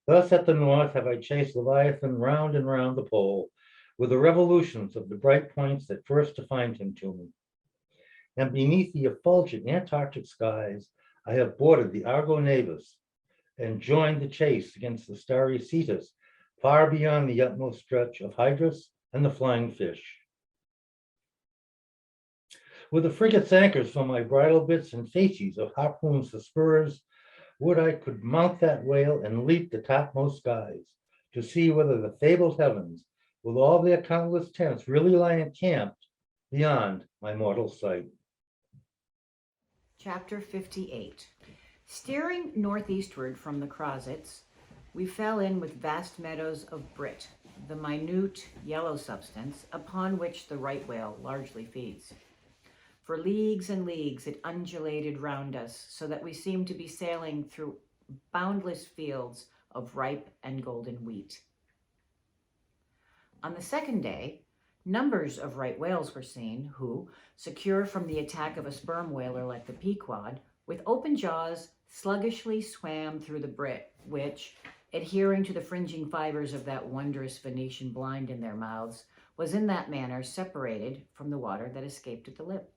Thus at the north have I chased Leviathan round and round the pole, with the revolutions of the bright points that first defined him to me. And beneath the effulgent Antarctic skies, I have boarded the Argo Navis and joined the chase against the starry Cetus, far beyond the utmost stretch of Hydrus and the flying fish. With the frigate's anchors for my bridle bits and fasces of harpoons for spurs, would I could mount that whale and leap the topmost skies to see whether the fabled heavens, with all their countless tents, really lie encamped beyond my mortal sight. Chapter 58. Steering northeastward from the Crozets, we fell in with vast meadows of brit, the minute yellow substance upon which the right whale largely feeds. For leagues and leagues it undulated round us, so that we seemed to be sailing through boundless fields of ripe and golden wheat. On the second day, numbers of right whales were seen, who, secure from the attack of a sperm whaler like the Pequod, with open jaws, sluggishly swam through the brit, which, adhering to the fringing fibers of that wondrous Venetian blind in their mouths, was in that manner separated from the water that escaped at the lip.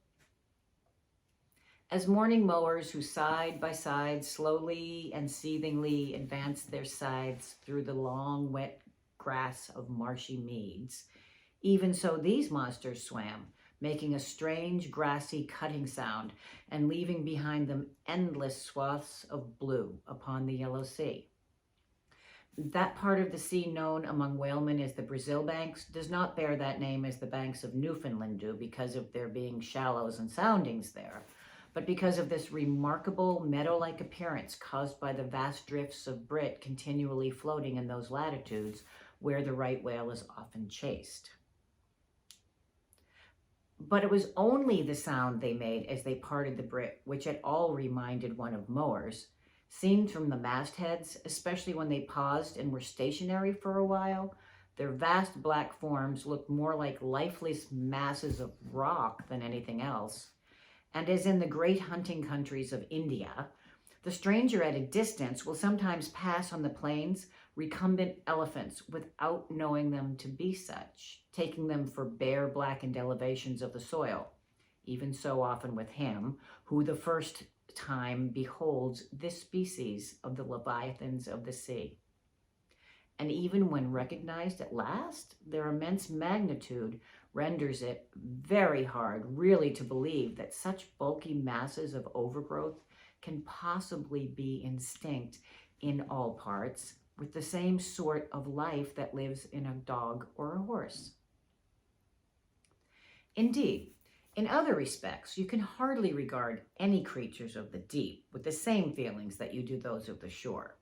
As morning mowers who side by side slowly and seethingly advanced their scythes through the long wet grass of marshy meads, even so these monsters swam, making a strange grassy cutting sound and leaving behind them endless swaths of blue upon the yellow sea. That part of the sea known among whalemen as the Brazil banks does not bear that name as the banks of Newfoundland do because of there being shallows and soundings there, but because of this remarkable meadow-like appearance caused by the vast drifts of brit continually floating in those latitudes where the right whale is often chased. But it was only the sound they made as they parted the brit which at all reminded one of mowers. Seen from the mastheads, especially when they paused and were stationary for a while, their vast black forms looked more like lifeless masses of rock than anything else. And as in the great hunting countries of India, the stranger at a distance will sometimes pass on the plains recumbent elephants without knowing them to be such, taking them for bare blackened elevations of the soil, even so often with him who the first time beholds this species of the leviathans of the sea. and even when recognized at last, their immense magnitude renders it very hard really to believe that such bulky masses of overgrowth can possibly be instinct in all parts with the same sort of life that lives in a dog or a horse. Indeed, in other respects, you can hardly regard any creatures of the deep with the same feelings that you do those of the shore.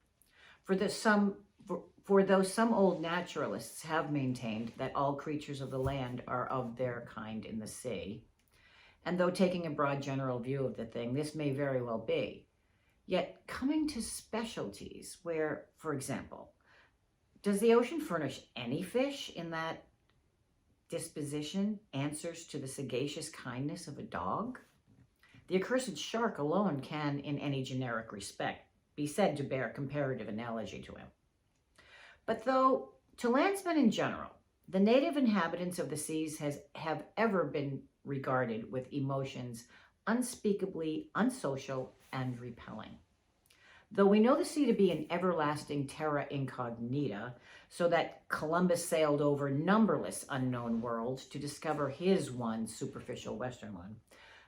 For though some old naturalists have maintained that all creatures of the land are of their kind in the sea, and though taking a broad general view of the thing, this may very well be, yet coming to specialties where, for example, does the ocean furnish any fish in that disposition answers to the sagacious kindness of a dog? The accursed shark alone can, in any generic respect, be said to bear comparative analogy to him. But though, to landsmen in general, the native inhabitants of the seas have ever been regarded with emotions unspeakably unsocial and repelling. Though we know the sea to be an everlasting terra incognita, so that Columbus sailed over numberless unknown worlds to discover his one superficial western one,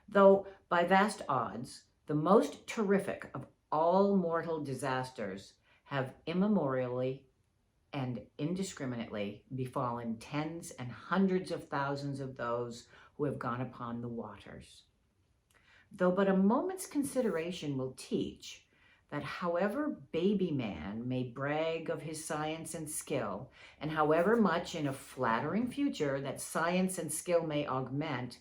though by vast odds, the most terrific of all mortal disasters have immemorially and indiscriminately befallen tens and hundreds of thousands of those who have gone upon the waters. Though but a moment's consideration will teach that however baby man may brag of his science and skill, and however much in a flattering future that science and skill may augment,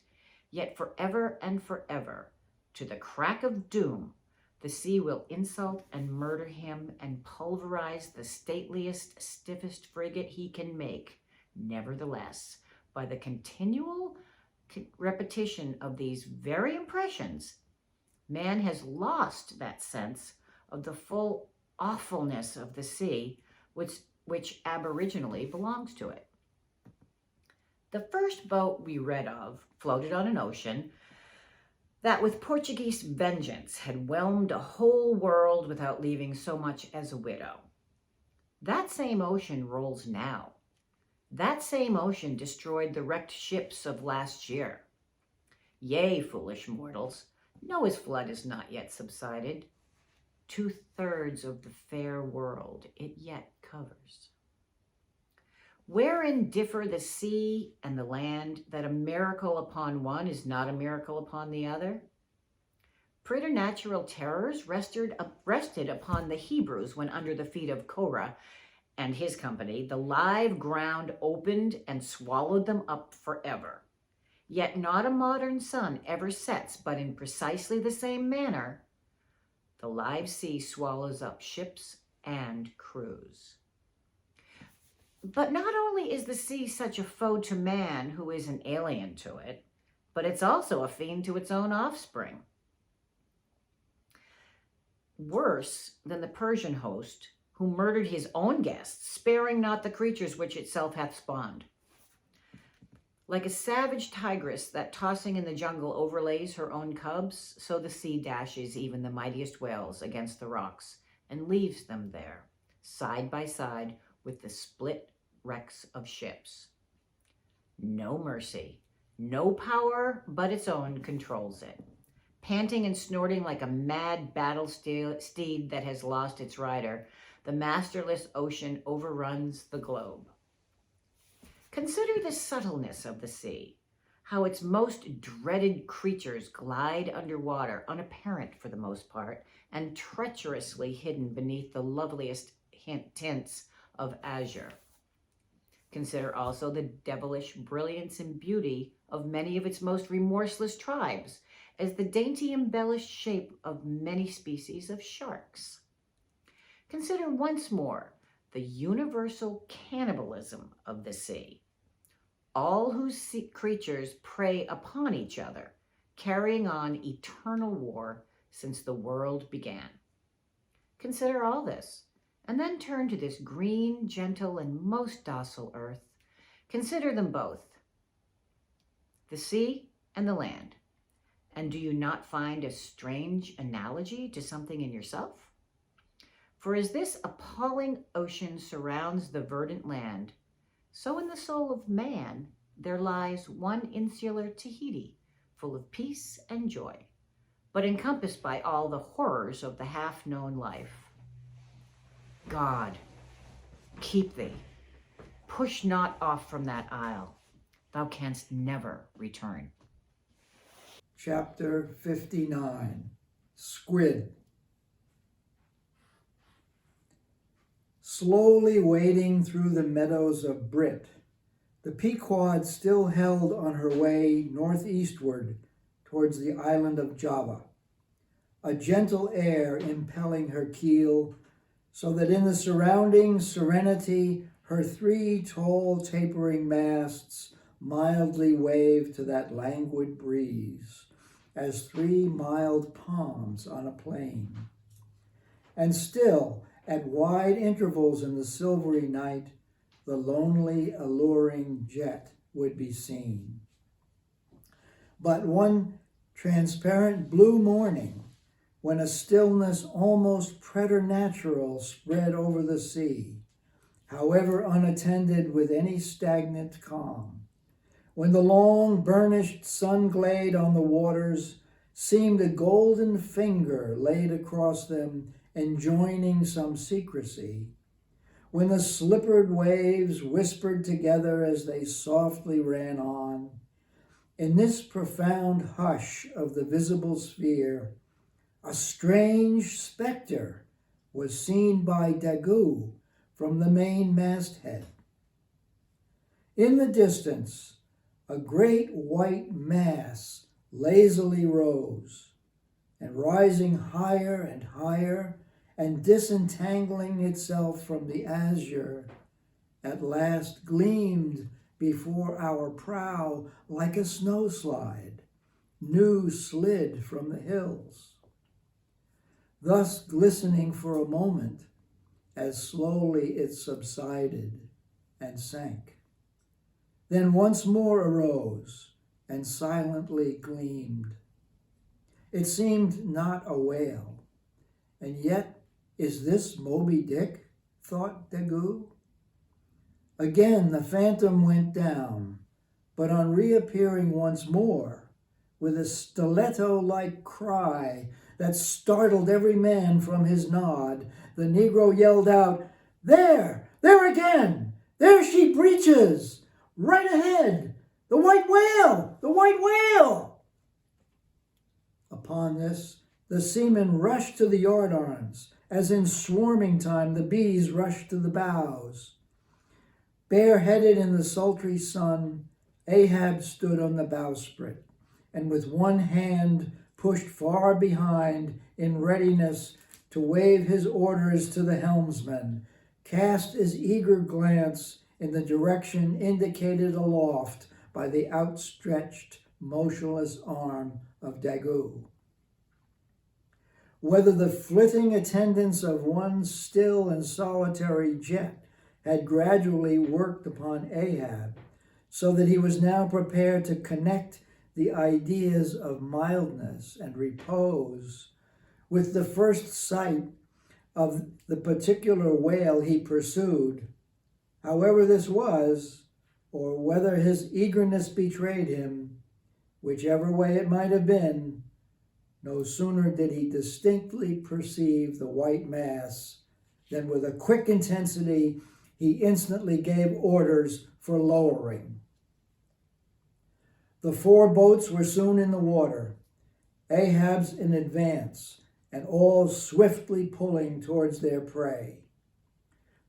yet forever and forever, to the crack of doom, the sea will insult and murder him and pulverize the stateliest, stiffest frigate he can make. Nevertheless, by the continual repetition of these very impressions, man has lost that sense of the full awfulness of the sea, which aboriginally belongs to it. The first boat we read of floated on an ocean that with Portuguese vengeance had whelmed a whole world without leaving so much as a widow. That same ocean rolls now. That same ocean destroyed the wrecked ships of last year. Yea, foolish mortals, Noah's flood is not yet subsided. 2/3 of the fair world it yet covers. Wherein differ the sea and the land, that a miracle upon one is not a miracle upon the other? Preternatural terrors rested upon the Hebrews when under the feet of Korah and his company, the live ground opened and swallowed them up forever. Yet not a modern sun ever sets, but in precisely the same manner, the live sea swallows up ships and crews. But not only is the sea such a foe to man who is an alien to it, but it's also a fiend to its own offspring. Worse than the Persian host, who murdered his own guests, sparing not the creatures which itself hath spawned. Like a savage tigress that tossing in the jungle overlays her own cubs, so the sea dashes even the mightiest whales against the rocks and leaves them there, side by side with the split wrecks of ships. No mercy, no power but its own controls it. Panting and snorting like a mad battle steed that has lost its rider, the masterless ocean overruns the globe. Consider the subtleness of the sea, how its most dreaded creatures glide underwater, unapparent for the most part, and treacherously hidden beneath the loveliest tints of azure. Consider also the devilish brilliance and beauty of many of its most remorseless tribes, as the dainty embellished shape of many species of sharks. Consider once more the universal cannibalism of the sea, all whose sea creatures prey upon each other, carrying on eternal war since the world began. Consider all this, and then turn to this green, gentle, and most docile earth. Consider them both, the sea and the land. And do you not find a strange analogy to something in yourself? For as this appalling ocean surrounds the verdant land, so in the soul of man there lies one insular Tahiti, full of peace and joy, but encompassed by all the horrors of the half-known life. God, keep thee. Push not off from that isle. Thou canst never return. Chapter 59, Squid. Slowly wading through the meadows of Brit, the Pequod still held on her way northeastward towards the island of Java, a gentle air impelling her keel, so that in the surrounding serenity her three tall tapering masts mildly waved to that languid breeze, as three mild palms on a plain. And still, at wide intervals in the silvery night, the lonely, alluring jet would be seen. But one transparent blue morning, when a stillness almost preternatural spread over the sea, however unattended with any stagnant calm, when the long burnished sun glade on the waters seemed a golden finger laid across them enjoining some secrecy, when the slippered waves whispered together as they softly ran on, in this profound hush of the visible sphere, a strange specter was seen by Daggoo from the main masthead. In the distance, a great white mass lazily rose, and rising higher and higher, and disentangling itself from the azure, at last gleamed before our prow like a snowslide, new slid from the hills. Thus glistening for a moment, as slowly it subsided and sank. Then once more arose and silently gleamed. It seemed not a whale, and yet, is this Moby Dick? Thought Daggoo. Again the phantom went down, but on reappearing once more, with a stiletto-like cry that startled every man from his nod, the Negro yelled out, "There! There again! There she breaches! Right ahead! The white whale! The white whale!" Upon this, the seamen rushed to the yardarms, as in swarming time the bees rushed to the bows. Bareheaded in the sultry sun, Ahab stood on the bowsprit, and with one hand pushed far behind in readiness to wave his orders to the helmsman, cast his eager glance in the direction indicated aloft by the outstretched, motionless arm of Daggoo. Whether the flitting attendance of one still and solitary jet had gradually worked upon Ahab, so that he was now prepared to connect the ideas of mildness and repose with the first sight of the particular whale he pursued, however this was, or whether his eagerness betrayed him, whichever way it might have been, no sooner did he distinctly perceive the white mass than with a quick intensity he instantly gave orders for lowering. The four boats were soon in the water, Ahab's in advance, and all swiftly pulling towards their prey.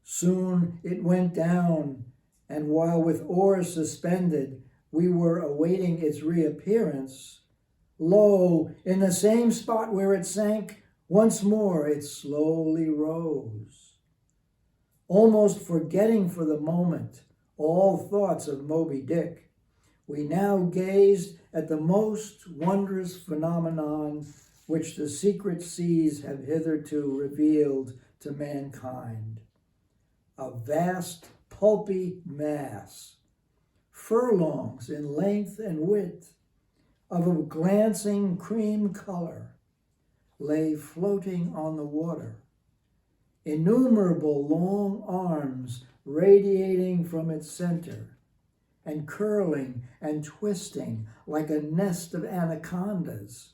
Soon it went down, and while with oars suspended we were awaiting its reappearance, lo, in the same spot where it sank, once more it slowly rose. Almost forgetting for the moment all thoughts of Moby Dick, we now gazed at the most wondrous phenomenon which the secret seas have hitherto revealed to mankind. A vast pulpy mass, furlongs in length and width, of a glancing cream color, lay floating on the water. innumerable long arms radiating from its center, and curling and twisting like a nest of anacondas,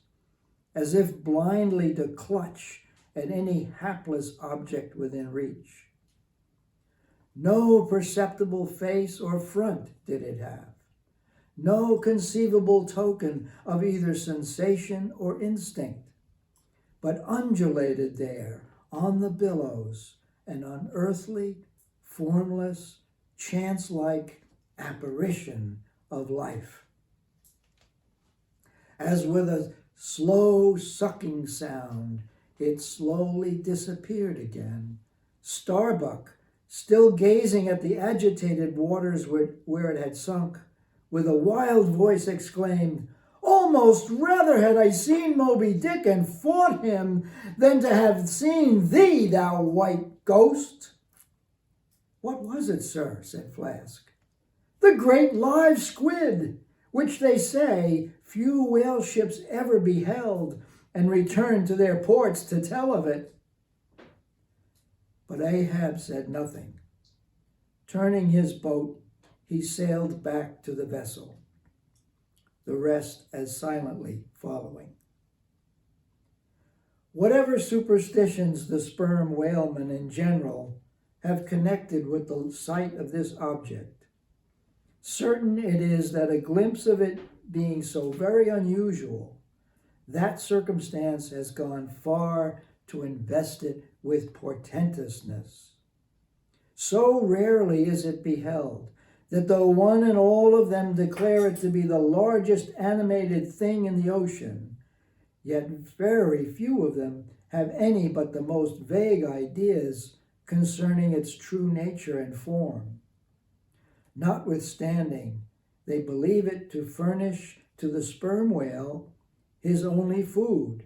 as if blindly to clutch at any hapless object within reach. No perceptible face or front did it have, no conceivable token of either sensation or instinct, but undulated there on the billows, an unearthly, formless, chance-like apparition of life. As with a slow sucking sound, it slowly disappeared again. Starbuck, still gazing at the agitated waters where it had sunk, with a wild voice exclaimed, "Almost rather had I seen Moby Dick and fought him than to have seen thee, thou white ghost." "What was it, sir?" said Flask. "The great live squid, which they say few whale ships ever beheld and returned to their ports to tell of it." But Ahab said nothing. Turning his boat, he sailed back to the vessel, the rest as silently following. Whatever superstitions the sperm whalemen in general have connected with the sight of this object, certain it is that a glimpse of it being so very unusual, that circumstance has gone far to invest it with portentousness. So rarely is it beheld that though one and all of them declare it to be the largest animated thing in the ocean, yet very few of them have any but the most vague ideas concerning its true nature and form. Notwithstanding, they believe it to furnish to the sperm whale his only food.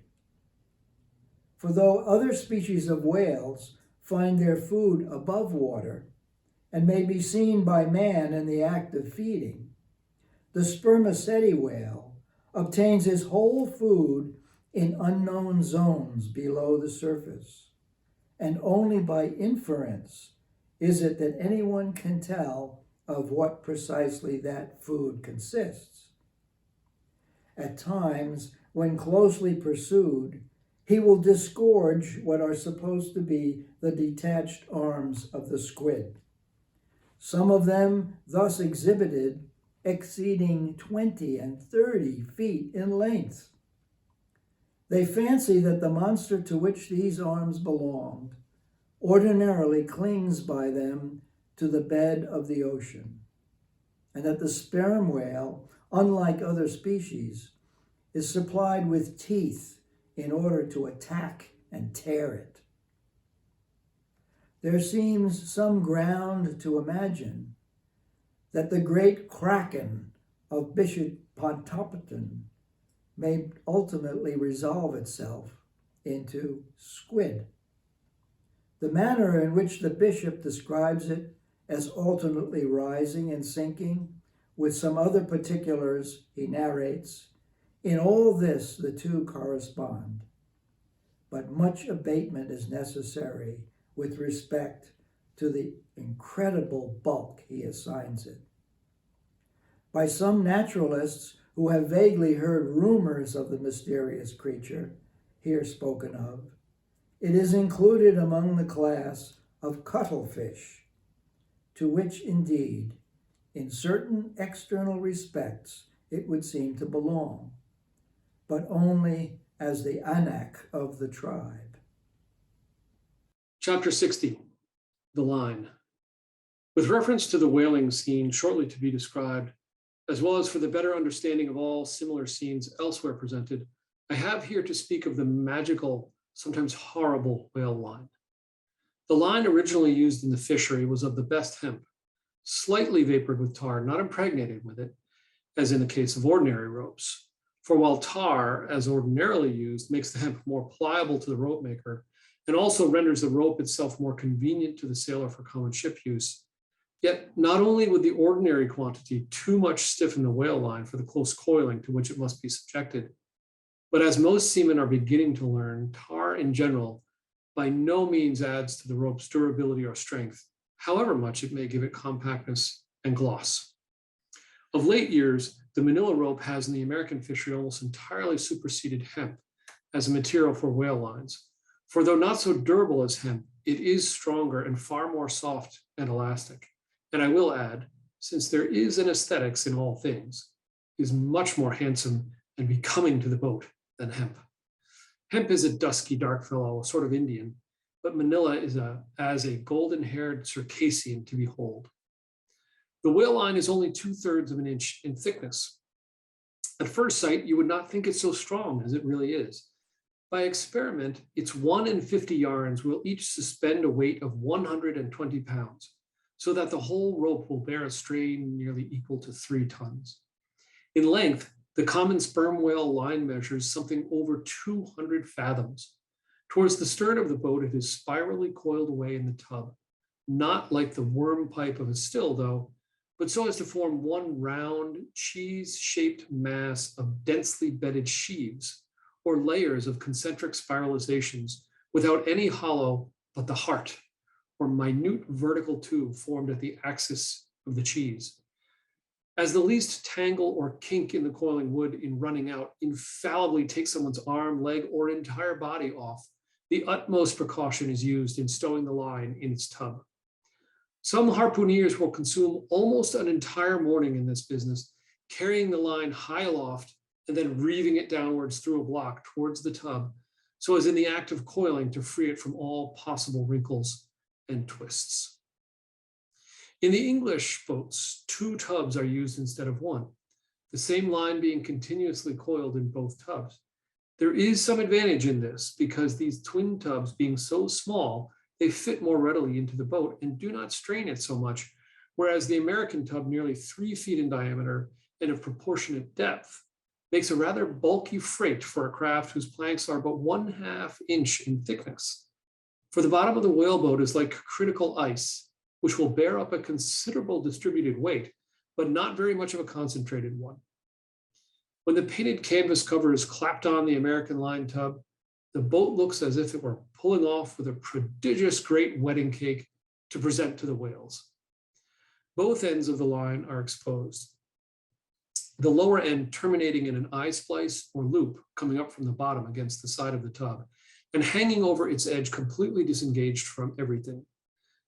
For though other species of whales find their food above water and may be seen by man in the act of feeding, the spermaceti whale obtains his whole food in unknown zones below the surface, and only by inference is it that anyone can tell of what precisely that food consists. At times, when closely pursued, he will disgorge what are supposed to be the detached arms of the squid, some of them thus exhibited exceeding 20 and 30 feet in length. They fancy that the monster to which these arms belonged ordinarily clings by them to the bed of the ocean, and that the sperm whale, unlike other species, is supplied with teeth in order to attack and tear it. There seems some ground to imagine that the great kraken of Bishop Pontoppidan may ultimately resolve itself into squid. The manner in which the bishop describes it as alternately rising and sinking, with some other particulars he narrates, in all this the two correspond, but much abatement is necessary with respect to the incredible bulk he assigns it. By some naturalists who have vaguely heard rumors of the mysterious creature here spoken of, it is included among the class of cuttlefish, to which indeed, in certain external respects, it would seem to belong, but only as the anak of the tribe. Chapter 60, The Line. With reference to the whaling scene shortly to be described, as well as for the better understanding of all similar scenes elsewhere presented, I have here to speak of the magical, sometimes horrible whale line. The line originally used in the fishery was of the best hemp, slightly vapored with tar, not impregnated with it, as in the case of ordinary ropes. For while tar, as ordinarily used, makes the hemp more pliable to the rope maker, and also renders the rope itself more convenient to the sailor for common ship use, yet not only would the ordinary quantity too much stiffen the whale line for the close coiling to which it must be subjected, but as most seamen are beginning to learn, tar in general, by no means adds to the rope's durability or strength, however much it may give it compactness and gloss. Of late years, the manila rope has in the American fishery almost entirely superseded hemp as a material for whale lines. For though not so durable as hemp, it is stronger and far more soft and elastic. And I will add, since there is an aesthetics in all things, is much more handsome and becoming to the boat than hemp. Hemp is a dusky dark fellow, a sort of Indian, but manila is as a golden-haired Circassian to behold. The whale line is only 2/3 of an inch in thickness. At first sight, you would not think it's so strong as it really is. By experiment, its 1 in 50 yarns will each suspend a weight of 120 pounds, so that the whole rope will bear a strain nearly equal to 3 tons. In length, the common sperm whale line measures something over 200 fathoms. Towards the stern of the boat, it is spirally coiled away in the tub, not like the worm pipe of a still, though, but so as to form one round, cheese-shaped mass of densely bedded sheaves, or layers of concentric spiralizations without any hollow but the heart, or minute vertical tube formed at the axis of the cheese. As the least tangle or kink in the coiling would, in running out, infallibly take someone's arm, leg, or entire body off, the utmost precaution is used in stowing the line in its tub. Some harpooneers will consume almost an entire morning in this business, carrying the line high aloft and then reeving it downwards through a block towards the tub, so as in the act of coiling to free it from all possible wrinkles and twists. In the English boats, 2 tubs are used instead of 1, the same line being continuously coiled in both tubs. There is some advantage in this because these twin tubs being so small, they fit more readily into the boat and do not strain it so much, whereas the American tub, nearly 3 feet in diameter and of proportionate depth, makes a rather bulky freight for a craft whose planks are but 1/2 inch in thickness. For the bottom of the whaleboat is like critical ice, which will bear up a considerable distributed weight, but not very much of a concentrated one. When the painted canvas cover is clapped on the American line tub, the boat looks as if it were pulling off with a prodigious great wedding cake to present to the whales. Both ends of the line are exposed, the lower end terminating in an eye splice or loop coming up from the bottom against the side of the tub and hanging over its edge completely disengaged from everything.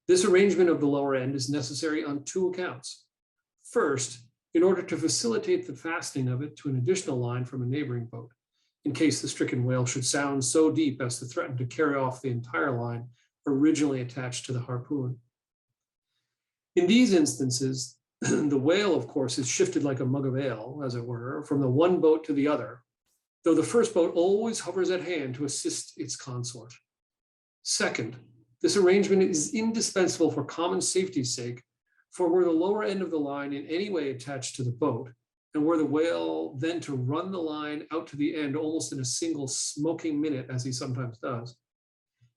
This arrangement of the lower end is necessary on 2 accounts. First, in order to facilitate the fastening of it to an additional line from a neighboring boat, in case the stricken whale should sound so deep as to threaten to carry off the entire line originally attached to the harpoon. In these instances, the whale, of course, is shifted like a mug of ale, as it were, from the one boat to the other, though the first boat always hovers at hand to assist its consort. Second, this arrangement is indispensable for common safety's sake, for were the lower end of the line in any way attached to the boat, and were the whale then to run the line out to the end almost in a single smoking minute, as he sometimes does,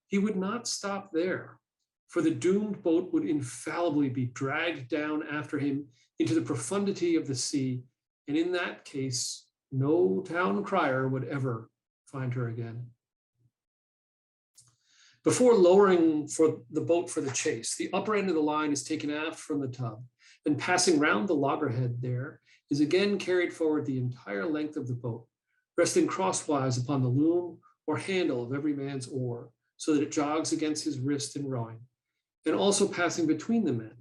he would not stop there, for the doomed boat would infallibly be dragged down after him into the profundity of the sea, and in that case, no town crier would ever find her again. Before lowering for the boat for the chase, the upper end of the line is taken aft from the tub, and passing round the loggerhead there, is again carried forward the entire length of the boat, resting crosswise upon the loom or handle of every man's oar, so that it jogs against his wrist in rowing, and also passing between the men,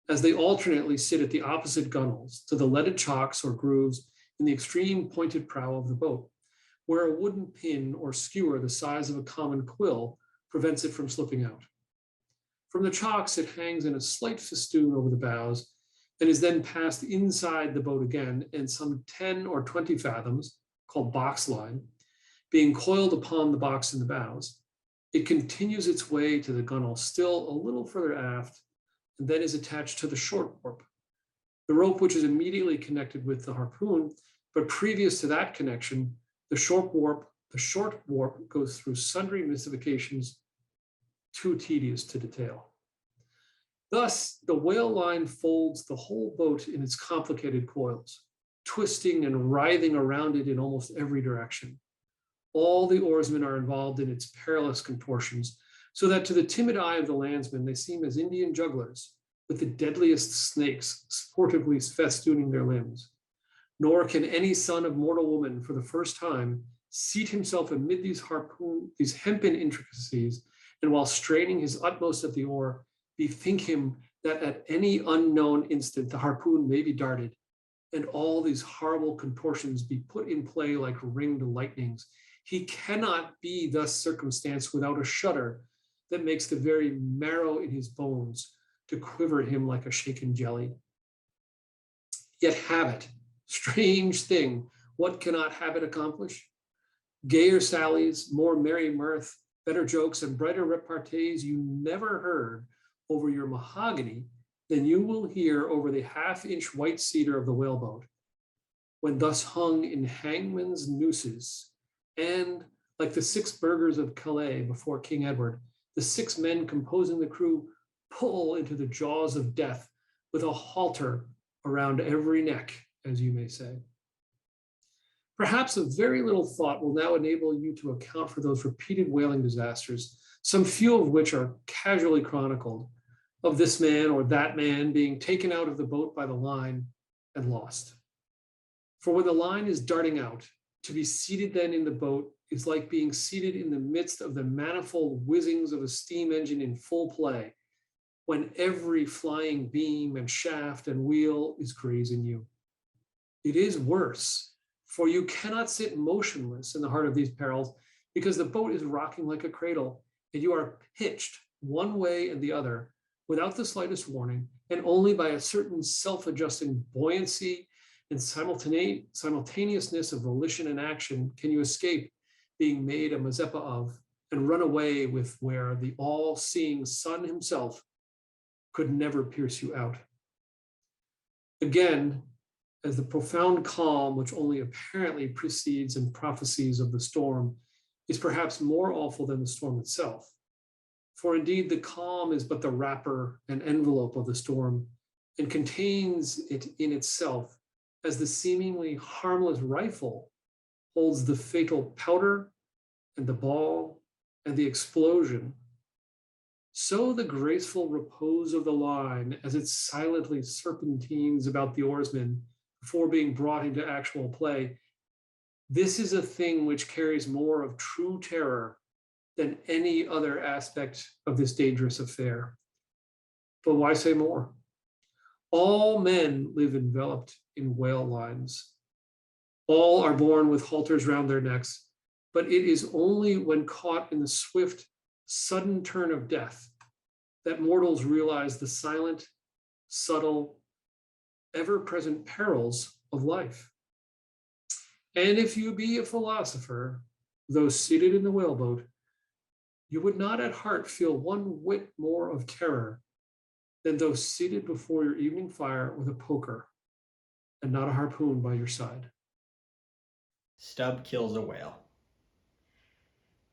as they alternately sit at the opposite gunwales to the leaded chocks or grooves in the extreme pointed prow of the boat, where a wooden pin or skewer the size of a common quill prevents it from slipping out. From the chocks, it hangs in a slight festoon over the bows and is then passed inside the boat again, and some 10 or 20 fathoms, called box line, being coiled upon the box in the bows. It continues its way to the gunwale still a little further aft, and then is attached to the short warp, the rope which is immediately connected with the harpoon, but previous to that connection, the short warp goes through sundry mystifications too tedious to detail. Thus, the whale line folds the whole boat in its complicated coils, twisting and writhing around it in almost every direction. All the oarsmen are involved in its perilous contortions, so that to the timid eye of the landsman they seem as Indian jugglers, with the deadliest snakes sportively festooning their limbs. Nor can any son of mortal woman for the first time seat himself amid these hempen intricacies, and while straining his utmost at the oar, bethink him that at any unknown instant the harpoon may be darted, and all these horrible contortions be put in play like ringed lightnings. He cannot be thus circumstanced without a shudder that makes the very marrow in his bones to quiver him like a shaken jelly. Yet habit, strange thing, what cannot habit accomplish? Gayer sallies, more merry mirth, better jokes, and brighter repartees you never heard over your mahogany than you will hear over the half-inch white cedar of the whaleboat, when thus hung in hangman's nooses, and, like the 6 burghers of Calais before King Edward, the 6 men composing the crew pull into the jaws of death with a halter around every neck, as you may say. Perhaps a very little thought will now enable you to account for those repeated whaling disasters, some few of which are casually chronicled, of this man or that man being taken out of the boat by the line and lost. For when the line is darting out, to be seated then in the boat is like being seated in the midst of the manifold whizzings of a steam engine in full play, when every flying beam and shaft and wheel is grazing you. It is worse, for you cannot sit motionless in the heart of these perils, because the boat is rocking like a cradle, and you are pitched one way and the other without the slightest warning, and only by a certain self-adjusting buoyancy and simultaneousness of volition and action can you escape being made a Mazeppa of and run away with where the all-seeing sun himself could never pierce you out. Again, as the profound calm which only apparently precedes and prophesies of the storm is perhaps more awful than the storm itself. For indeed, the calm is but the wrapper and envelope of the storm, and contains it in itself, as the seemingly harmless rifle holds the fatal powder and the ball and the explosion. So the graceful repose of the line, as it silently serpentines about the oarsmen before being brought into actual play, this is a thing which carries more of true terror than any other aspect of this dangerous affair. But why say more? All men live enveloped in whale lines. All are born with halters round their necks, but it is only when caught in the swift, sudden turn of death that mortals realize the silent, subtle, ever-present perils of life. And if you be a philosopher, though seated in the whaleboat, you would not at heart feel one whit more of terror than though seated before your evening fire with a poker and not a harpoon by your side. Stubb kills a whale.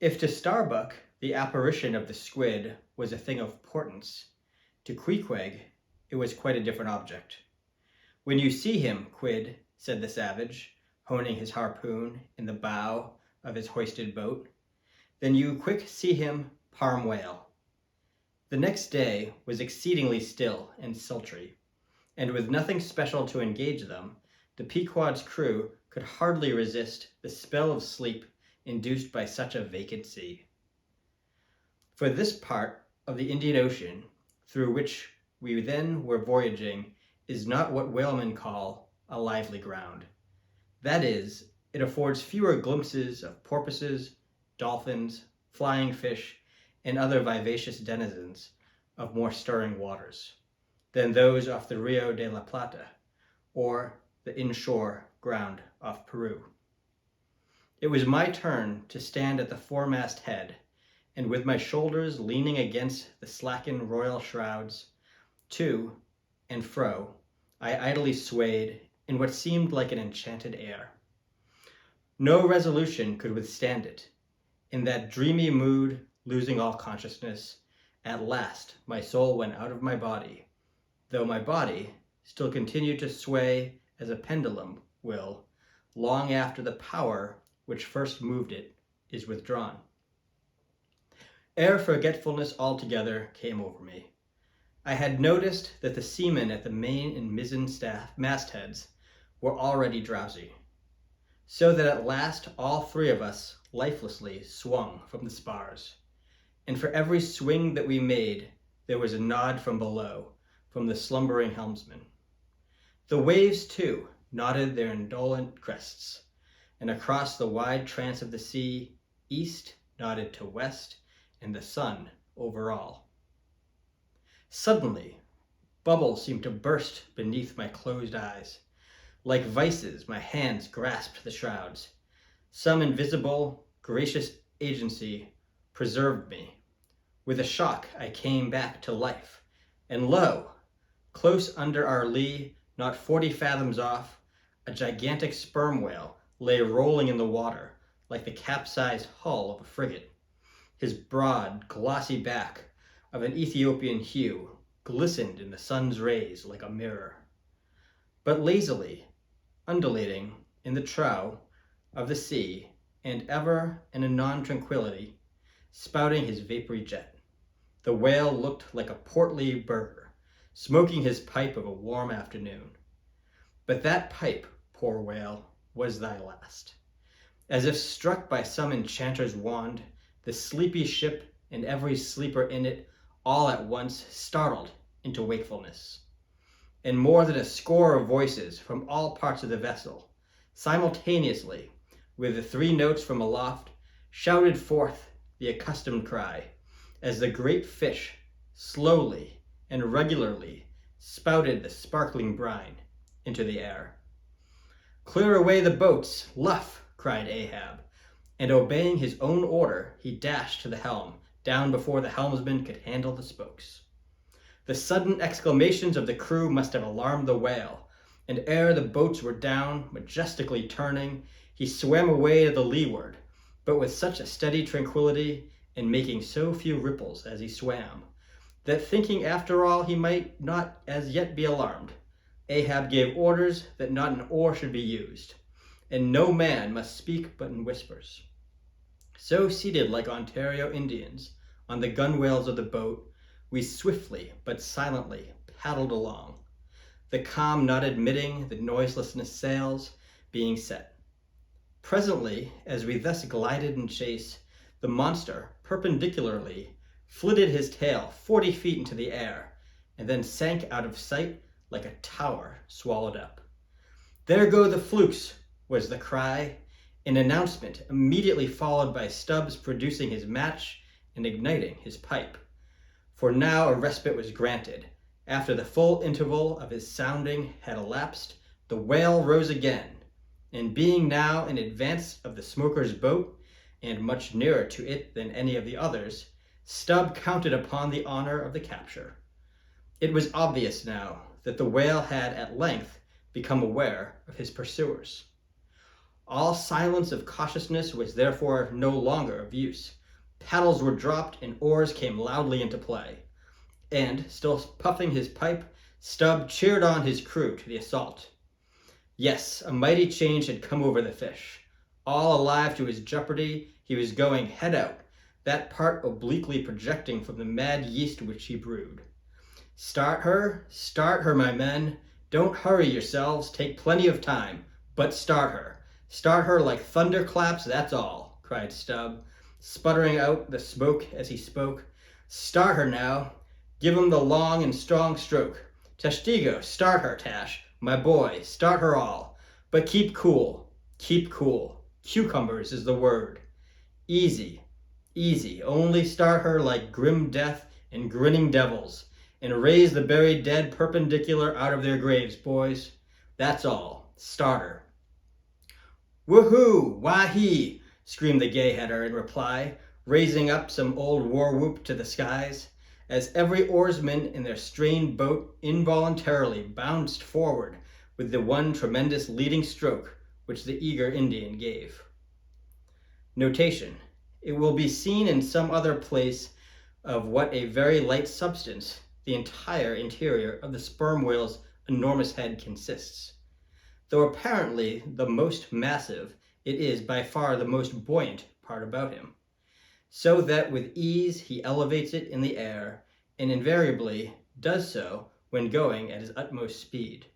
If to Starbuck the apparition of the squid was a thing of portents, to Queequeg it was quite a different object. When you see him, Quid, said the savage, honing his harpoon in the bow of his hoisted boat, then you quick see him parm whale. The next day was exceedingly still and sultry, and with nothing special to engage them, the Pequod's crew could hardly resist the spell of sleep induced by such a vacant sea. For this part of the Indian Ocean, through which we then were voyaging, is not what whalemen call a lively ground. That is, it affords fewer glimpses of porpoises, dolphins, flying fish, and other vivacious denizens of more stirring waters than those off the Rio de la Plata or the inshore ground off Peru. It was my turn to stand at the foremast head, and with my shoulders leaning against the slackened royal shrouds, to and fro, I idly swayed in what seemed like an enchanted air. No resolution could withstand it. In that dreamy mood, losing all consciousness, at last my soul went out of my body, though my body still continued to sway as a pendulum will, long after the power which first moved it is withdrawn. ere forgetfulness altogether came over me. I had noticed that the seamen at the main and mizzen mastheads were already drowsy, so that at last all three of us lifelessly swung from the spars, and for every swing that we made there was a nod from below, from the slumbering helmsman. The waves, too, nodded their indolent crests, and across the wide trance of the sea, east nodded to west, and the sun over all. Suddenly, bubbles seemed to burst beneath my closed eyes. Like vices, my hands grasped the shrouds. Some invisible, gracious agency preserved me. With a shock, I came back to life, and lo, close under our lee, not 40 fathoms off, a gigantic sperm whale lay rolling in the water like the capsized hull of a frigate. His broad, glossy back, of an Ethiopian hue, glistened in the sun's rays like a mirror. But lazily, undulating in the trough of the sea, and ever and anon tranquility, spouting his vapory jet, the whale looked like a portly burgher, smoking his pipe of a warm afternoon. But that pipe, poor whale, was thy last. As if struck by some enchanter's wand, the sleepy ship and every sleeper in it all at once startled into wakefulness. And more than a score of voices from all parts of the vessel, simultaneously, with the 3 notes from aloft, shouted forth the accustomed cry, as the great fish slowly and regularly spouted the sparkling brine into the air. "Clear away the boats, luff!" cried Ahab, and obeying his own order, he dashed to the helm, down before the helmsman could handle the spokes. The sudden exclamations of the crew must have alarmed the whale, and ere the boats were down, majestically turning, he swam away to the leeward, but with such a steady tranquillity, and making so few ripples as he swam, that thinking after all he might not as yet be alarmed, Ahab gave orders that not an oar should be used, and no man must speak but in whispers. So seated like Ontario Indians on the gunwales of the boat, we swiftly but silently paddled along, the calm not admitting the noiselessness sails being set. Presently, as we thus glided in chase, the monster perpendicularly flitted his tail 40 feet into the air, and then sank out of sight like a tower swallowed up. "There go the flukes," was the cry, an announcement immediately followed by Stubbs producing his match and igniting his pipe. For now a respite was granted. After the full interval of his sounding had elapsed, the whale rose again, and being now in advance of the smoker's boat, and much nearer to it than any of the others, Stubb counted upon the honor of the capture. It was obvious now that the whale had at length become aware of his pursuers. All silence of cautiousness was therefore no longer of use. Paddles were dropped and oars came loudly into play. And, still puffing his pipe, Stubb cheered on his crew to the assault. Yes, a mighty change had come over the fish. All alive to his jeopardy, he was going head out, that part obliquely projecting from the mad yeast which he brewed. Start her, my men. Don't hurry yourselves, take plenty of time, but start her. Start her like thunderclaps, that's all," cried Stubb, sputtering out the smoke as he spoke. "Start her now. Give 'em the long and strong stroke. Tashtigo, start her, Tash. My boy, start her all. But keep cool, keep cool. Cucumbers is the word. Easy, easy. Only start her like grim death and grinning devils, and raise the buried dead perpendicular out of their graves, boys. That's all. Start her." "Woohoo! Wahee!" screamed the gay-header in reply, raising up some old war-whoop to the skies, as every oarsman in their strained boat involuntarily bounced forward with the one tremendous leading stroke which the eager Indian gave. Notation: it will be seen in some other place of what a very light substance the entire interior of the sperm whale's enormous head consists. Though apparently the most massive, it is by far the most buoyant part about him. so that with ease he elevates it in the air, and invariably does so when going at his utmost speed.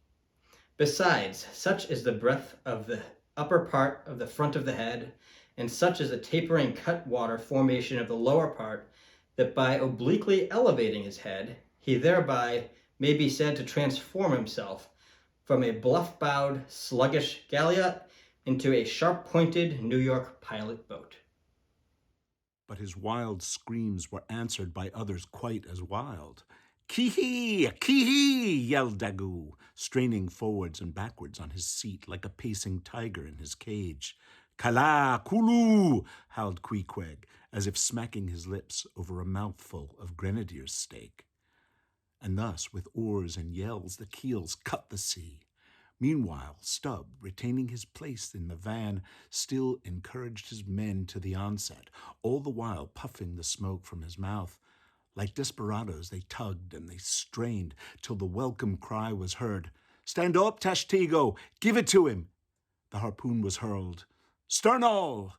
Besides, such is the breadth of the upper part of the front of the head, and such is the tapering cutwater formation of the lower part, that by obliquely elevating his head, he thereby may be said to transform himself from a bluff-bowed, sluggish galliot into a sharp-pointed New York pilot boat. But his wild screams were answered by others quite as wild. "Ki-hee! Ki-hee!" yelled Daggoo, straining forwards and backwards on his seat like a pacing tiger in his cage. "Kala! Kulu!" howled Queequeg, as if smacking his lips over a mouthful of grenadier's steak. And thus, with oars and yells, the keels cut the sea. Meanwhile, Stubb, retaining his place in the van, still encouraged his men to the onset, all the while puffing the smoke from his mouth. Like desperadoes, they tugged and they strained till the welcome cry was heard. "Stand up, Tashtego! Give it to him!" The harpoon was hurled. "Stern all!"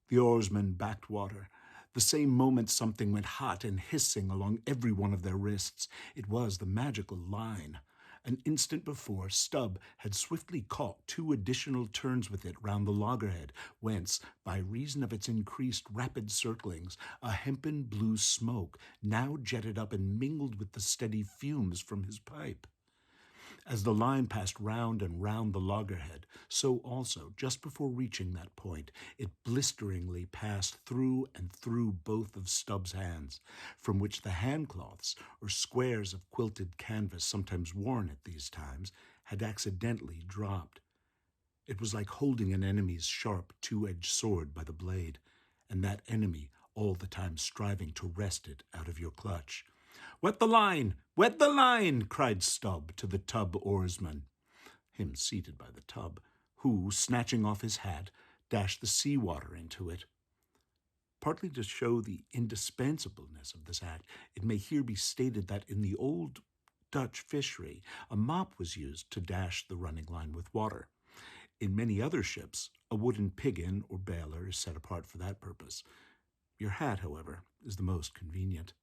The oarsmen backed water. The same moment something went hot and hissing along every one of their wrists. It was the magical line. An instant before, Stubb had swiftly caught 2 additional turns with it round the loggerhead, whence, by reason of its increased rapid circlings, a hempen blue smoke now jetted up and mingled with the steady fumes from his pipe. As the line passed round and round the loggerhead, so also, just before reaching that point, it blisteringly passed through and through both of Stubb's hands, from which the handcloths, or squares of quilted canvas sometimes worn at these times, had accidentally dropped. It was like holding an enemy's sharp, 2-edged sword by the blade, and that enemy all the time striving to wrest it out of your clutch. "Wet the line! Wet the line!" cried Stubb to the tub oarsman, him seated by the tub, who, snatching off his hat, dashed the sea-water into it. Partly to show the indispensableness of this act, it may here be stated that in the old Dutch fishery, a mop was used to dash the running line with water. In many other ships, a wooden piggin or baler is set apart for that purpose. Your hat, however, is the most convenient.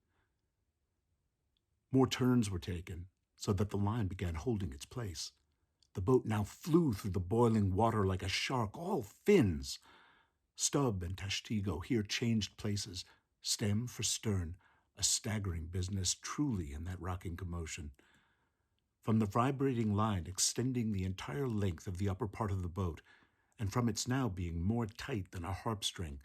More turns were taken, so that the line began holding its place. The boat now flew through the boiling water like a shark, all fins. Stubb and Tashtego here changed places, stem for stern, a staggering business truly in that rocking commotion. From the vibrating line extending the entire length of the upper part of the boat, and from its now being more tight than a harp string,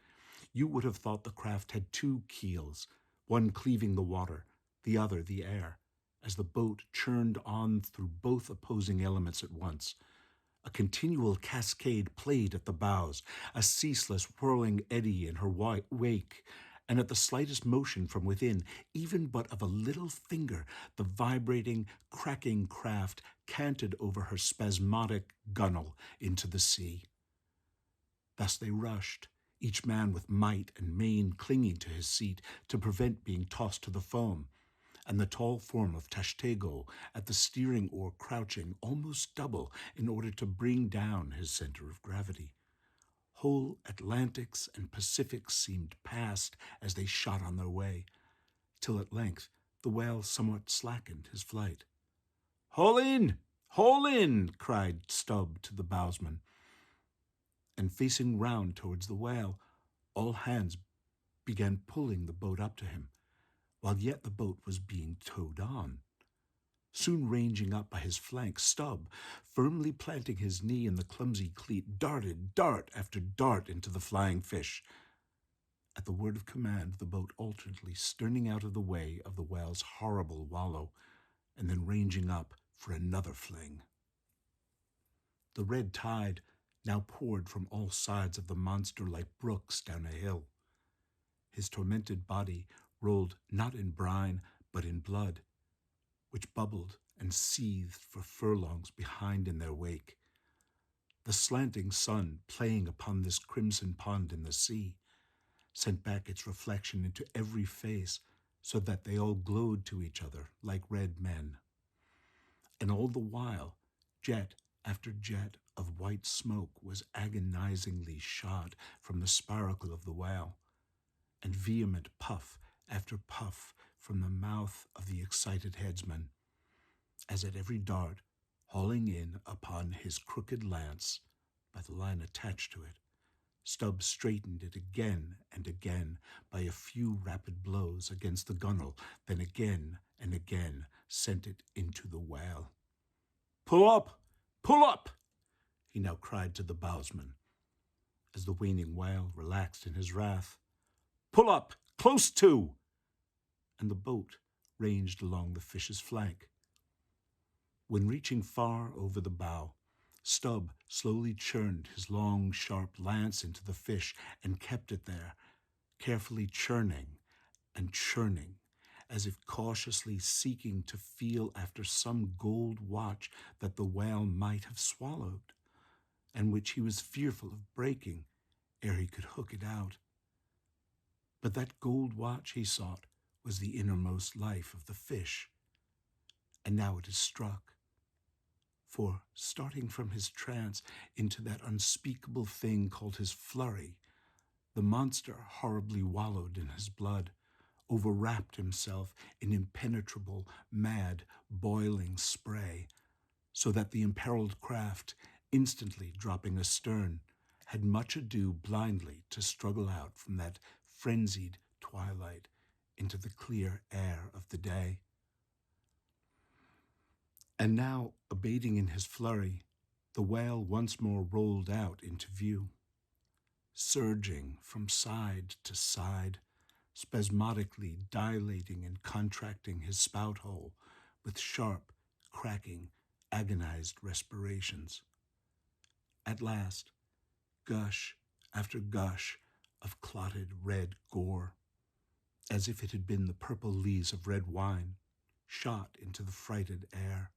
you would have thought the craft had 2 keels, one cleaving the water, the other the air, as the boat churned on through both opposing elements at once. A continual cascade played at the bows, a ceaseless whirling eddy in her wake, and at the slightest motion from within, even but of a little finger, the vibrating, cracking craft canted over her spasmodic gunwale into the sea. Thus they rushed, each man with might and main clinging to his seat to prevent being tossed to the foam, and the tall form of Tashtego at the steering oar crouching almost double in order to bring down his center of gravity. Whole Atlantics and Pacifics seemed past as they shot on their way, till at length the whale somewhat slackened his flight. "Haul in! Haul in!" cried Stubb to the bowsman. And facing round towards the whale, all hands began pulling the boat up to him, while yet the boat was being towed on. Soon ranging up by his flank, Stubb, firmly planting his knee in the clumsy cleat, darted dart after dart into the flying fish. At the word of command, the boat alternately sterning out of the way of the whale's horrible wallow, and then ranging up for another fling. The red tide now poured from all sides of the monster like brooks down a hill. His tormented body rolled not in brine, but in blood, which bubbled and seethed for furlongs behind in their wake. The slanting sun, playing upon this crimson pond in the sea, sent back its reflection into every face, so that they all glowed to each other like red men. And all the while, jet after jet of white smoke was agonizingly shot from the spiracle of the whale. and vehement puff after puff from the mouth of the excited headsman, as at every dart, hauling in upon his crooked lance by the line attached to it, Stubb straightened it again and again by a few rapid blows against the gunwale, then again and again sent it into the whale. "Pull up! Pull up!" he now cried to the bowsman, as the waning whale relaxed in his wrath. "Pull up! Close to!" And the boat ranged along the fish's flank. When reaching far over the bow, Stubb slowly churned his long, sharp lance into the fish and kept it there, carefully churning and churning, as if cautiously seeking to feel after some gold watch that the whale might have swallowed, and which he was fearful of breaking ere he could hook it out. But that gold watch he sought was the innermost life of the fish, and now it is struck. For, starting from his trance into that unspeakable thing called his flurry, the monster horribly wallowed in his blood, overwrapped himself in impenetrable, mad, boiling spray, so that the imperiled craft, instantly dropping astern, had much ado blindly to struggle out from that frenzied twilight into the clear air of the day. And now, abating in his flurry, the whale once more rolled out into view, surging from side to side, spasmodically dilating and contracting his spout hole with sharp, cracking, agonized respirations. At last, gush after gush of clotted red gore, as if it had been the purple lees of red wine, shot into the frighted air,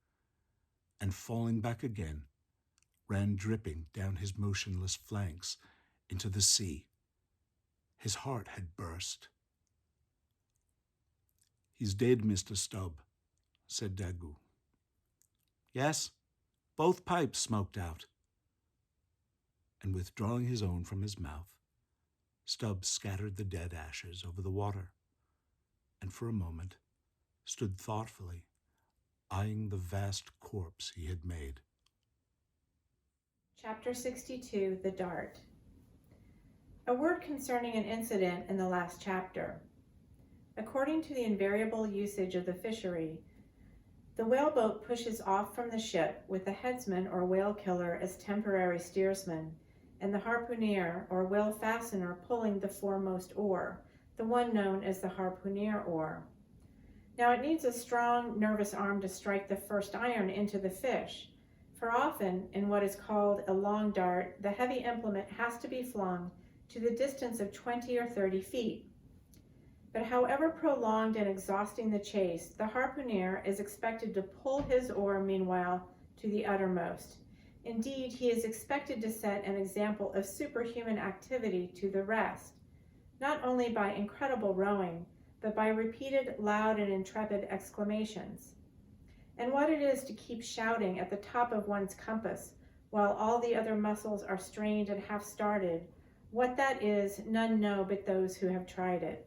and falling back again, ran dripping down his motionless flanks into the sea. His heart had burst. "He's dead, Mr. Stubb," said Daggoo. "Yes, both pipes smoked out." And withdrawing his own from his mouth, Stubb scattered the dead ashes over the water, and for a moment stood thoughtfully eyeing the vast corpse he had made. Chapter 62, The Dart. A word concerning an incident in the last chapter. According to the invariable usage of the fishery, the whaleboat pushes off from the ship with the headsman or whale killer as temporary steersman, and the harpooner or whale fastener pulling the foremost oar, the one known as the harpooner oar. Now it needs a strong, nervous arm to strike the first iron into the fish, for often, in what is called a long dart, the heavy implement has to be flung to the distance of 20 or 30 feet. But however prolonged and exhausting the chase, the harpooner is expected to pull his oar meanwhile to the uttermost. Indeed, he is expected to set an example of superhuman activity to the rest, not only by incredible rowing, but by repeated loud and intrepid exclamations. And what it is to keep shouting at the top of one's compass while all the other muscles are strained and half started, what that is, none know but those who have tried it.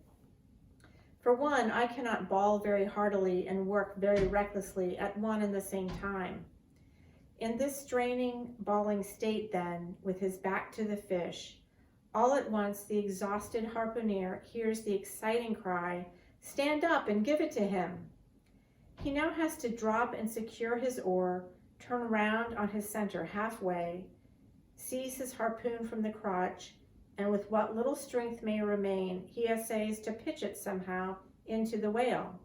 For one, I cannot bawl very heartily and work very recklessly at one and the same time. In this straining, bawling state then, with his back to the fish, all at once the exhausted harpooner hears the exciting cry, "Stand up and give it to him." He now has to drop and secure his oar, turn round on his center halfway, seize his harpoon from the crotch, and with what little strength may remain, he essays to pitch it somehow into the whale.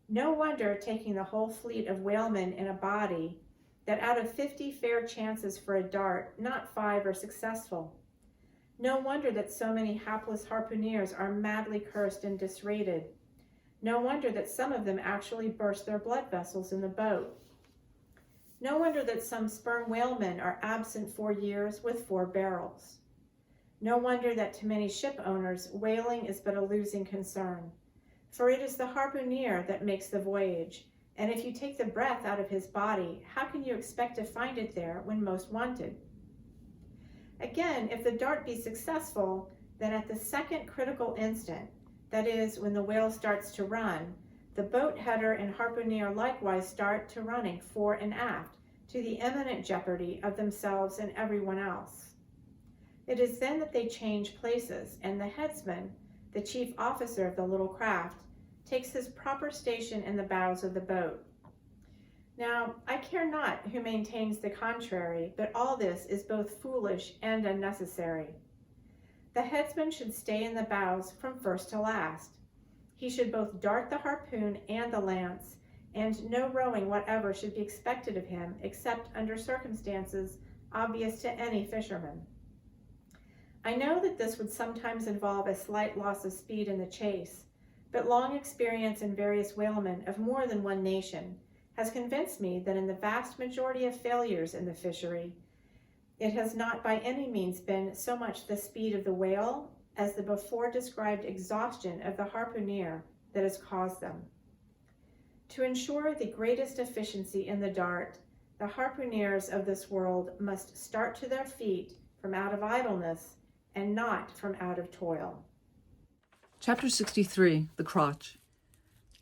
No wonder, taking the whole fleet of whalemen in a body, that out of 50 fair chances for a dart, not 5 are successful. No wonder that so many hapless harpooneers are madly cursed and disrated. No wonder that some of them actually burst their blood vessels in the boat. No wonder that some sperm whalemen are absent 4 years with 4 barrels. No wonder that to many ship owners, whaling is but a losing concern. For it is the harpooner that makes the voyage, and if you take the breath out of his body, how can you expect to find it there when most wanted? Again, if the dart be successful, then at the second critical instant, that is, when the whale starts to run, the boat header and harpooner likewise start to running fore and aft, to the imminent jeopardy of themselves and everyone else. It is then that they change places, and the headsman, the chief officer of the little craft, takes his proper station in the bows of the boat. Now, I care not who maintains the contrary, but all this is both foolish and unnecessary. The headsman should stay in the bows from first to last. He should both dart the harpoon and the lance, and no rowing whatever should be expected of him except under circumstances obvious to any fisherman. I know that this would sometimes involve a slight loss of speed in the chase, but long experience in various whalemen of more than one nation has convinced me that in the vast majority of failures in the fishery, it has not by any means been so much the speed of the whale as the before described exhaustion of the harpooner that has caused them. To ensure the greatest efficiency in the dart, the harpooners of this world must start to their feet from out of idleness and not from out of toil. Chapter 63, The Crotch.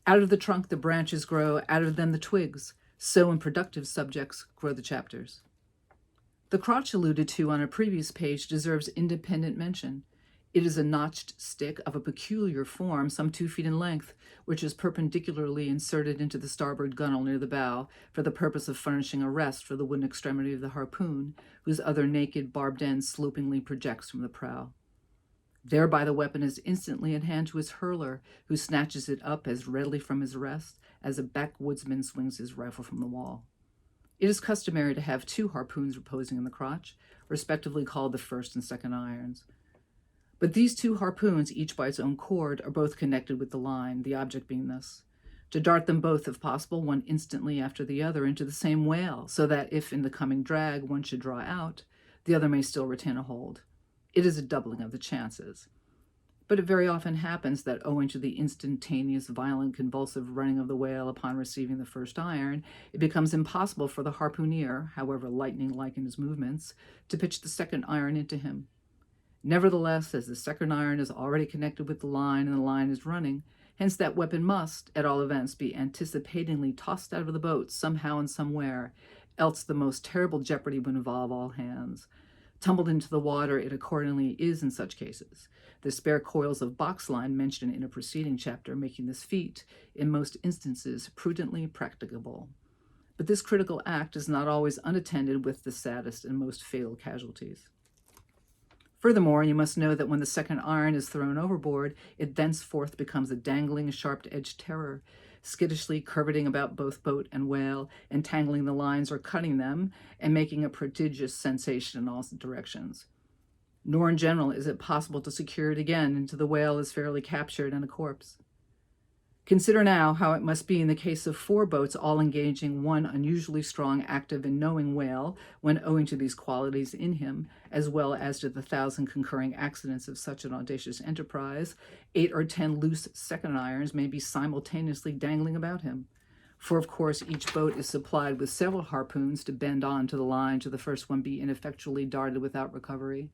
Out of the trunk the branches grow, out of them the twigs. So in productive subjects grow the chapters. The crotch alluded to on a previous page deserves independent mention. It is a notched stick of a peculiar form, some 2 feet in length, which is perpendicularly inserted into the starboard gunwale near the bow for the purpose of furnishing a rest for the wooden extremity of the harpoon, whose other naked barbed end slopingly projects from the prow. Thereby the weapon is instantly at hand to his hurler, who snatches it up as readily from his rest as a backwoodsman swings his rifle from the wall. It is customary to have 2 harpoons reposing in the crotch, respectively called the first and second irons. But these 2 harpoons, each by its own cord, are both connected with the line, the object being this: to dart them both, if possible, one instantly after the other into the same whale, so that if in the coming drag one should draw out, the other may still retain a hold. It is a doubling of the chances. But it very often happens that, owing to the instantaneous, violent, convulsive running of the whale upon receiving the first iron, it becomes impossible for the harpooner, however lightning-like in his movements, to pitch the second iron into him. Nevertheless, as the second iron is already connected with the line and the line is running, hence that weapon must, at all events, be anticipatingly tossed out of the boat somehow and somewhere, else the most terrible jeopardy would involve all hands. Tumbled into the water, it accordingly is in such cases, the spare coils of box line mentioned in a preceding chapter making this feat, in most instances, prudently practicable. But this critical act is not always unattended with the saddest and most fatal casualties. Furthermore, you must know that when the second iron is thrown overboard, it thenceforth becomes a dangling, sharp-edged terror, skittishly curveting about both boat and whale, entangling the lines or cutting them, and making a prodigious sensation in all directions. Nor in general is it possible to secure it again until the whale is fairly captured and a corpse. Consider now how it must be in the case of 4 boats all engaging one unusually strong, active, and knowing whale, when, owing to these qualities in him, as well as to the 1,000 concurring accidents of such an audacious enterprise, 8 or 10 loose second irons may be simultaneously dangling about him. For, of course, each boat is supplied with several harpoons to bend on to the line till the first one be ineffectually darted without recovery.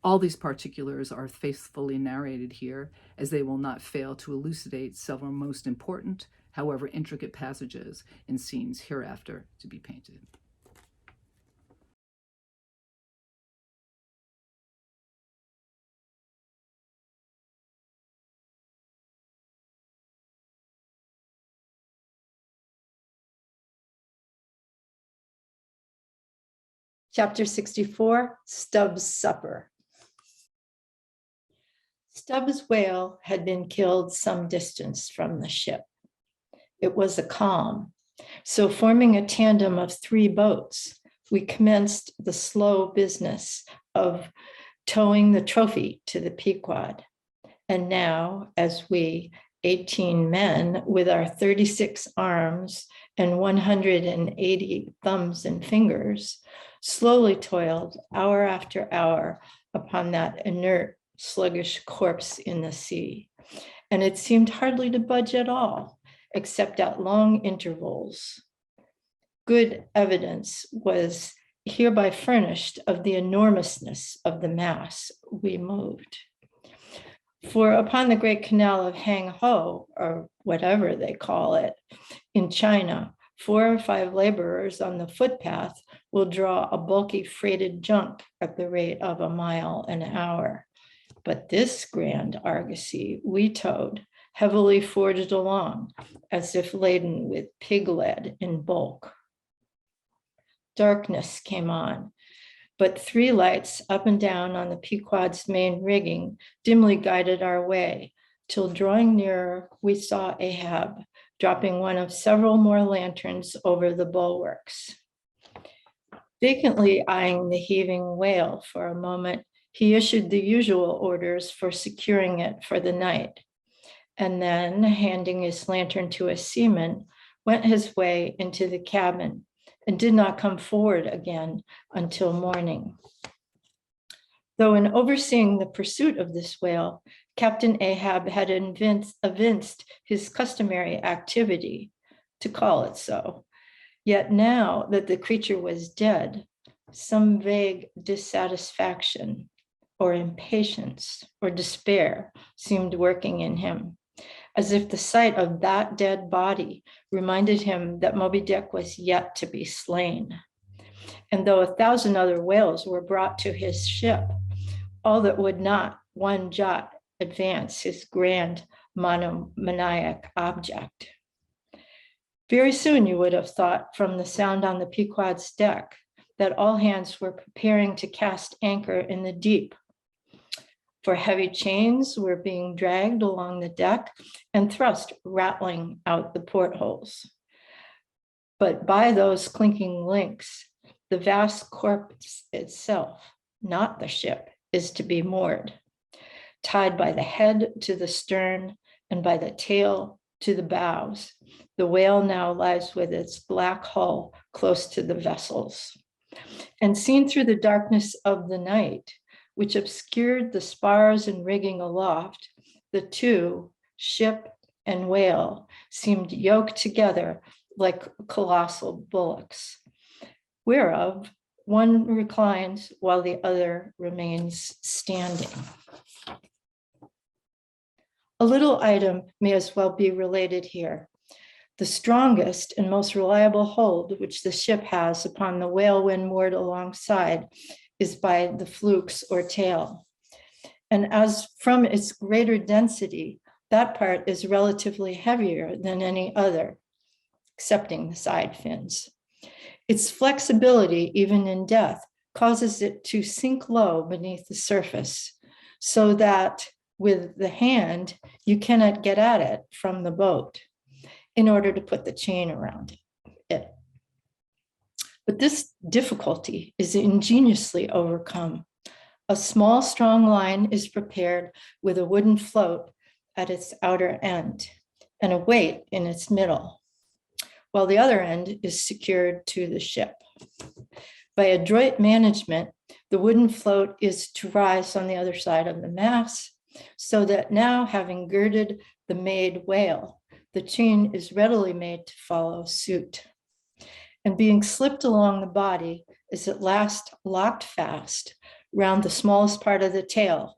All these particulars are faithfully narrated here, as they will not fail to elucidate several most important, however intricate passages in scenes hereafter to be painted. Chapter 64, Stubb's Supper. Stubb's whale had been killed some distance from the ship. It was a calm, so forming a tandem of 3 boats, we commenced the slow business of towing the trophy to the Pequod. And now, as we, 18 men with our 36 arms and 180 thumbs and fingers, slowly toiled hour after hour upon that inert, sluggish corpse in the sea, and it seemed hardly to budge at all, except at long intervals. Good evidence was hereby furnished of the enormousness of the mass we moved. For upon the great canal of Hang Ho, or whatever they call it, in China, 4 or 5 laborers on the footpath will draw a bulky freighted junk at the rate of a mile an hour. But this grand argosy we towed heavily forged along, as if laden with pig lead in bulk. Darkness came on, but 3 lights up and down on the Pequod's main rigging dimly guided our way, till drawing nearer, we saw Ahab dropping one of several more lanterns over the bulwarks. Vacantly eyeing the heaving whale for a moment, he issued the usual orders for securing it for the night, and then, handing his lantern to a seaman, went his way into the cabin and did not come forward again until morning. Though in overseeing the pursuit of this whale, Captain Ahab had evinced his customary activity, to call it so, yet now that the creature was dead, some vague dissatisfaction or impatience or despair seemed working in him, as if the sight of that dead body reminded him that Moby Dick was yet to be slain. And though 1,000 other whales were brought to his ship, all that would not one jot advance his grand monomaniac object. Very soon you would have thought from the sound on the Pequod's deck that all hands were preparing to cast anchor in the deep, for heavy chains were being dragged along the deck and thrust rattling out the portholes. But by those clinking links, the vast corpse itself, not the ship, is to be moored, tied by the head to the stern and by the tail to the bows. The whale now lies with its black hull close to the vessels. And seen through the darkness of the night, which obscured the spars and rigging aloft, the two, ship and whale, seemed yoked together like colossal bullocks, whereof one reclines while the other remains standing. A little item may as well be related here. The strongest and most reliable hold which the ship has upon the whale when moored alongside is by the flukes or tail. And as from its greater density, that part is relatively heavier than any other, excepting the side fins. Its flexibility, even in death, causes it to sink low beneath the surface, so that with the hand, you cannot get at it from the boat in order to put the chain around it. But this difficulty is ingeniously overcome. A small, strong line is prepared with a wooden float at its outer end and a weight in its middle, while the other end is secured to the ship. By adroit management, the wooden float is to rise on the other side of the mast, so that now, having girded the made whale, the chain is readily made to follow suit. And being slipped along the body, is at last locked fast round the smallest part of the tail,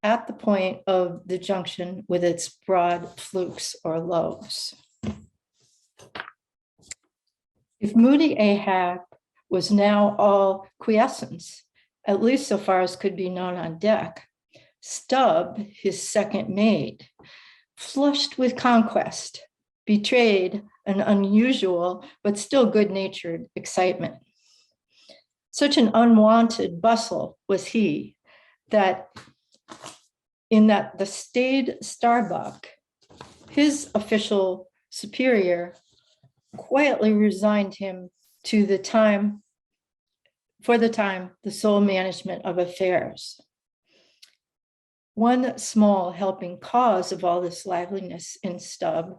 at the point of the junction with its broad flukes or lobes. If moody Ahab was now all quiescence, at least so far as could be known on deck, Stubb, his second mate, flushed with conquest, betrayed an unusual but still good-natured excitement. Such an unwanted bustle was he that in that the staid Starbuck, his official superior, quietly resigned him to the time, for the time, the sole management of affairs. One small helping cause of all this liveliness in Stubb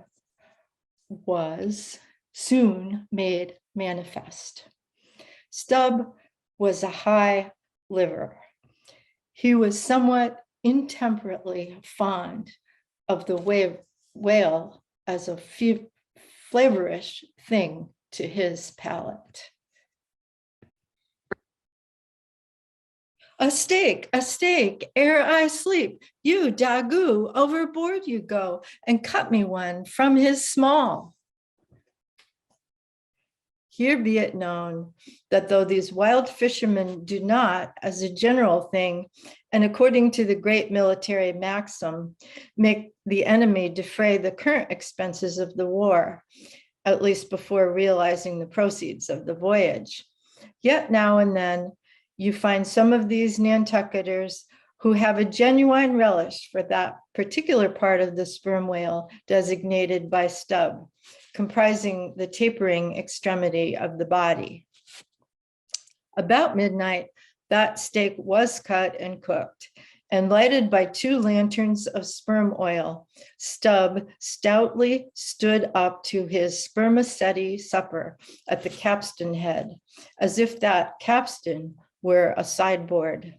was soon made manifest. Stubb was a high liver. He was somewhat intemperately fond of the whale as a flavorish thing to his palate. a steak, ere I sleep. You, Dagu, overboard you go, and cut me one from his small. Here be it known that though these wild fishermen do not, as a general thing, and according to the great military maxim, make the enemy defray the current expenses of the war, at least before realizing the proceeds of the voyage, yet now and then you find some of these Nantucketers who have a genuine relish for that particular part of the sperm whale designated by Stubb, comprising the tapering extremity of the body. About midnight, that steak was cut and cooked, and lighted by 2 lanterns of sperm oil, Stubb stoutly stood up to his spermaceti supper at the capstan head, as if that capstan were a sideboard.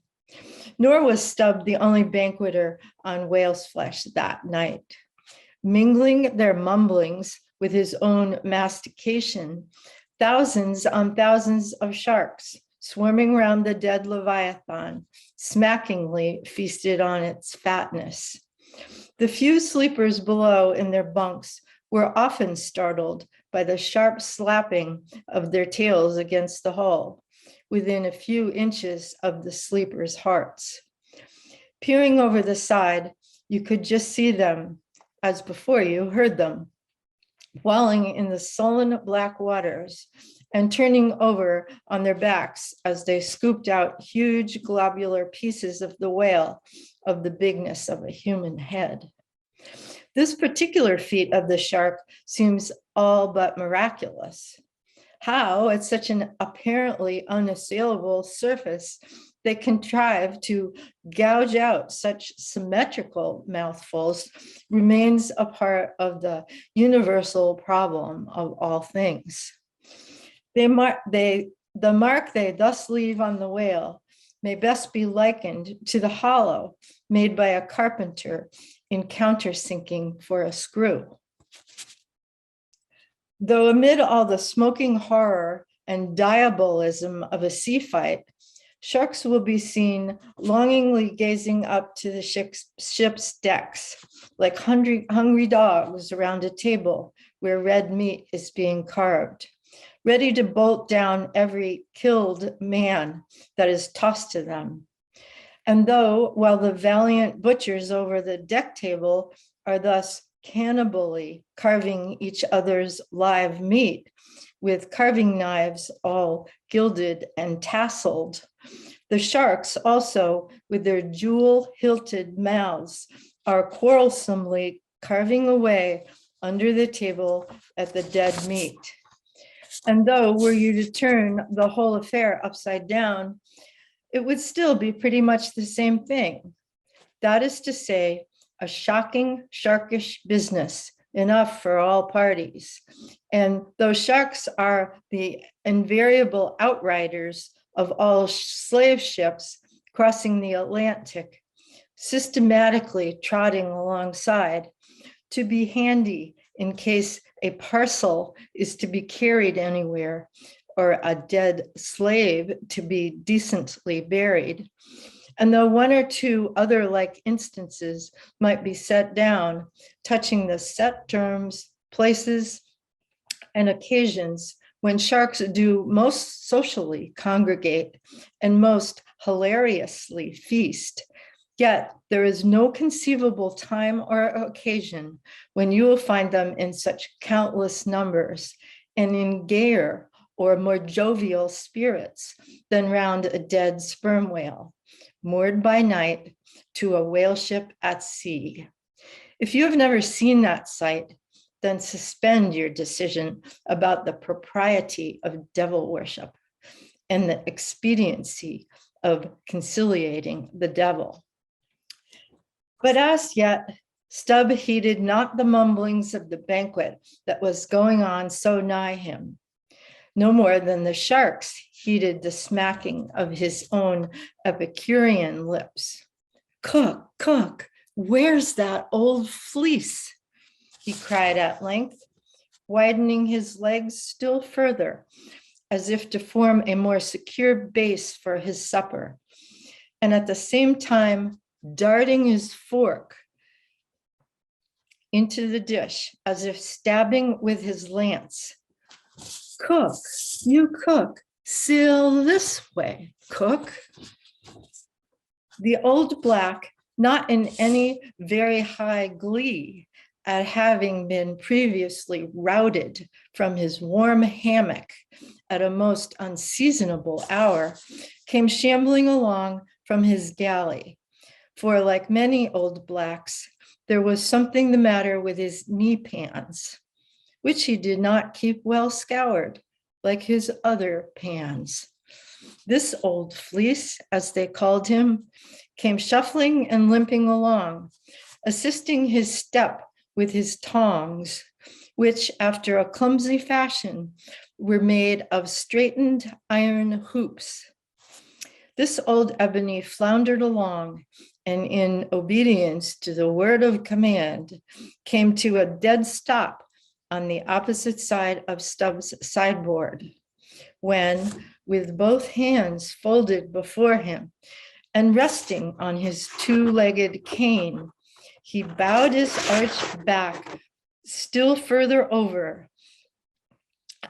Nor was Stubb the only banqueter on whale's flesh that night. Mingling their mumblings with his own mastication, thousands on thousands of sharks swarming round the dead Leviathan, smackingly feasted on its fatness. The few sleepers below in their bunks were often startled by the sharp slapping of their tails against the hull, within a few inches of the sleepers' hearts. Peering over the side, you could just see them, as before you heard them, walling in the sullen black waters and turning over on their backs as they scooped out huge globular pieces of the whale of the bigness of a human head. This particular feat of the shark seems all but miraculous. How, at such an apparently unassailable surface, they contrive to gouge out such symmetrical mouthfuls remains a part of the universal problem of all things. The mark they thus leave on the whale may best be likened to the hollow made by a carpenter in countersinking for a screw. Though amid all the smoking horror and diabolism of a sea fight, sharks will be seen longingly gazing up to the ship's decks, like hungry dogs around a table where red meat is being carved, ready to bolt down every killed man that is tossed to them. And though, while the valiant butchers over the deck table are thus cannibally carving each other's live meat with carving knives all gilded and tasseled, the sharks also, with their jewel-hilted mouths, are quarrelsomely carving away under the table at the dead meat. And though, were you to turn the whole affair upside down, it would still be pretty much the same thing. That is to say, a shocking, sharkish business, enough for all parties. And those sharks are the invariable outriders of all slave ships crossing the Atlantic, systematically trotting alongside to be handy in case a parcel is to be carried anywhere or a dead slave to be decently buried. And though 1 or 2 other like instances might be set down, touching the set terms, places, and occasions when sharks do most socially congregate and most hilariously feast, yet there is no conceivable time or occasion when you will find them in such countless numbers and in gayer or more jovial spirits than round a dead sperm whale, moored by night to a whale ship at sea. If you have never seen that sight, then suspend your decision about the propriety of devil worship and the expediency of conciliating the devil. But as yet, Stubb heeded not the mumblings of the banquet that was going on so nigh him, no more than the sharks heeded the smacking of his own Epicurean lips. Cook, cook, where's that old fleece? He cried at length, widening his legs still further, as if to form a more secure base for his supper. and at the same time darting his fork into the dish as if stabbing with his lance. Cook, you cook, sail this way, cook. The old black, not in any very high glee at having been previously routed from his warm hammock at a most unseasonable hour, came shambling along from his galley. For like many old blacks, there was something the matter with his knee pans, which he did not keep well scoured, like his other pans. This old fleece, as they called him, came shuffling and limping along, assisting his step with his tongs, which, after a clumsy fashion, were made of straightened iron hoops. This old ebony floundered along, and in obedience to the word of command, came to a dead stop on the opposite side of Stubb's sideboard, when, with both hands folded before him and resting on his two-legged cane, he bowed his arched back still further over,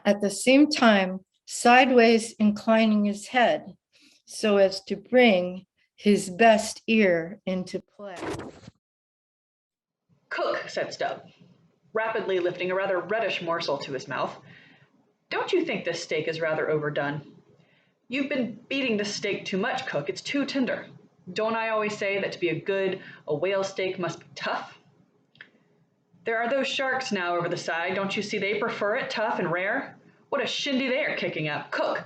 at the same time sideways inclining his head so as to bring his best ear into play. Cook, said Stubb, rapidly lifting a rather reddish morsel to his mouth. Don't you think this steak is rather overdone? You've been beating this steak too much, Cook. It's too tender. Don't I always say that to be a whale steak must be tough? There are those sharks now over the side. Don't you see they prefer it tough and rare? What a shindy they are kicking up. Cook,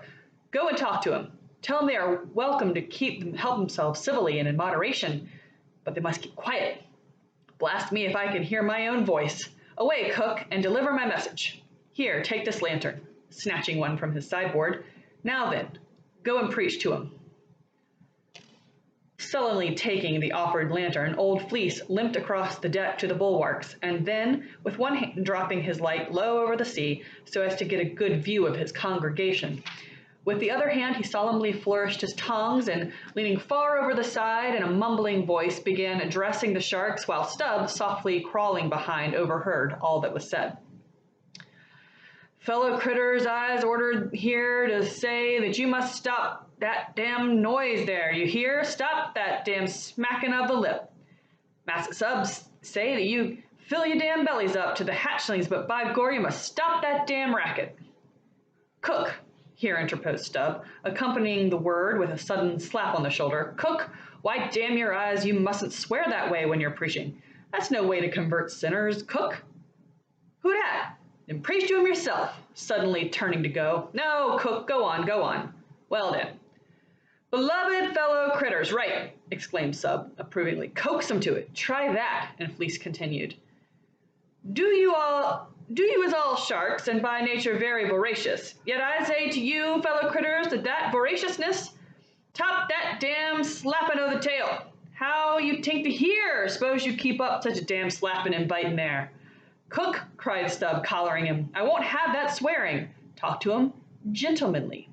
go and talk to them. Tell them they are welcome to help themselves civilly and in moderation, but they must keep quiet. Blast me if I can hear my own voice. Away, Cook, and deliver my message. Here, take this lantern, snatching one from his sideboard. Now then, go and preach to him. Sullenly taking the offered lantern, Old Fleece limped across the deck to the bulwarks, and then, with one hand dropping his light low over the sea so as to get a good view of his congregation, with the other hand he solemnly flourished his tongs and, leaning far over the side in a mumbling voice, began addressing the sharks while Stubb, softly crawling behind, overheard all that was said. Fellow critters, I's ordered here to say that you must stop that damn noise there. You hear? Stop that damn smacking of the lip. Massa Subs say that you fill your damn bellies up to the hatchlings, but by gore, you must stop that damn racket. Cook, here interposed Stubb, accompanying the word with a sudden slap on the shoulder. Cook, why damn your eyes, you mustn't swear that way when you're preaching. That's no way to convert sinners. Cook. Who dat? Then preach to him yourself, suddenly turning to go. No, Cook, go on, go on. Well then. Beloved fellow critters, right, exclaimed Stubb approvingly. Coax them to it. Try that, and Fleece continued. Do you is all sharks, and by nature very voracious. Yet I say to you, fellow critters, that voraciousness top that damn slapping o' the tail. How you think to hear? Suppose you keep up such a damn slapping and biting there. Cook, cried Stubb, collaring him. I won't have that swearing. Talk to him gentlemanly.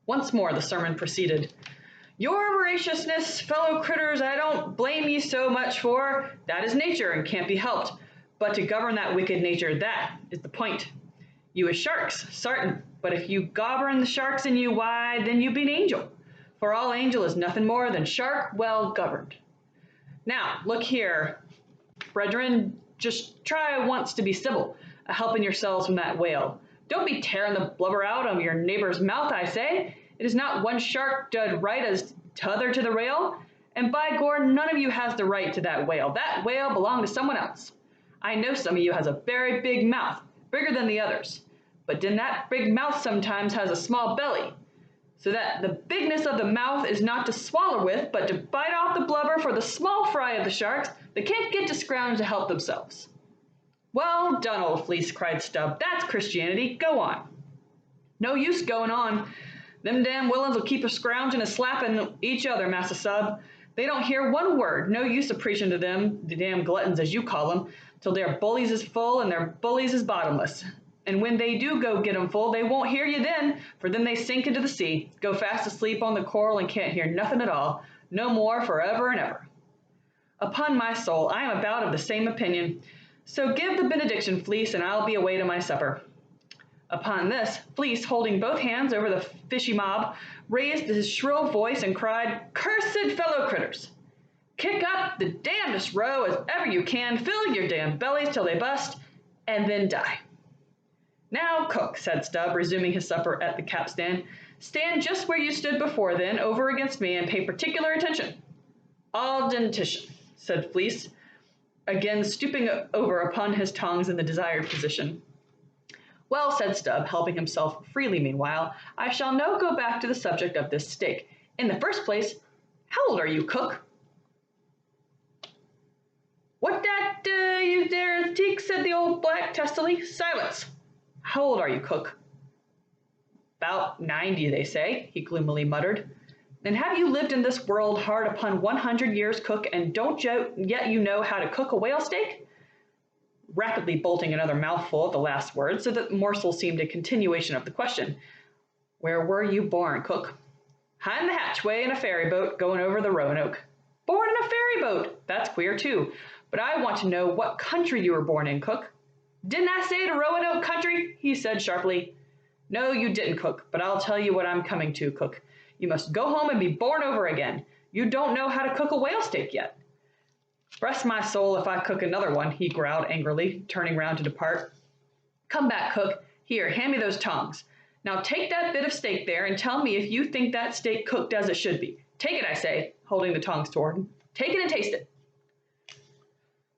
Once more the sermon proceeded. Your voraciousness, fellow critters, I don't blame ye so much for. That is nature and can't be helped. But to govern that wicked nature, that is the point. You is sharks, sartin, but if you govern the sharks in you, why, then you be an angel. For all angel is nothing more than shark well governed. Now, look here, brethren, just try once to be civil, helping yourselves from that whale. Don't be tearing the blubber out of your neighbor's mouth, I say. It is not one shark dud right as t'other to the rail, and by gore, none of you has the right to that whale. That whale belonged to someone else. I know some of you has a very big mouth, bigger than the others, but then that big mouth sometimes has a small belly, so that the bigness of the mouth is not to swallow with, but to bite off the blubber for the small fry of the sharks that can't get to scrounge to help themselves. Well done, Old Fleece, cried Stubb. That's Christianity. Go on. No use going on. Them damn villains will keep a scrounging and slapping each other, Massa Sub. They don't hear one word. No use of preaching to them, the damn gluttons as you call them, till their bullies is full and their bullies is bottomless. And when they do go get 'em full, they won't hear you then, for then they sink into the sea, go fast asleep on the coral and can't hear nothing at all, no more forever and ever. Upon my soul, I am about of the same opinion. So give the benediction, Fleece, and I'll be away to my supper. Upon this, Fleece, holding both hands over the fishy mob, raised his shrill voice and cried, "Cursed fellow critters! Kick up the damnedest row as ever you can, fill your damn bellies till they bust, and then die." "Now, cook," said Stubb, resuming his supper at the capstan, "stand just where you stood before then, over against me, and pay particular attention." "All dentition," said Fleece, again stooping over upon his tongs in the desired position. "Well," said Stubb, helping himself freely meanwhile, "I shall now go back to the subject of this steak. In the first place, how old are you, cook?" "What that, you there, Teak?" said the old black testily. "Silence! How old are you, cook?" "About 90, they say," he gloomily muttered. "And have you lived in this world hard upon 100 years, cook, and don't yet you know how to cook a whale steak?" Rapidly bolting another mouthful at the last word, so that the morsel seemed a continuation of the question. "Where were you born, cook?" "Hind the hatchway in a ferry boat going over the Roanoke." "Born in a ferry boat? That's queer too. But I want to know what country you were born in, cook." "Didn't I say the Roanoke country?" he said sharply. "No, you didn't, cook, but I'll tell you what I'm coming to, cook. You must go home and be born over again. You don't know how to cook a whale steak yet." "Bless my soul if I cook another one," he growled angrily, turning round to depart. "Come back, cook. Here, hand me those tongs. Now take that bit of steak there and tell me if you think that steak cooked as it should be. Take it, I say," holding the tongs toward him. "Take it and taste it."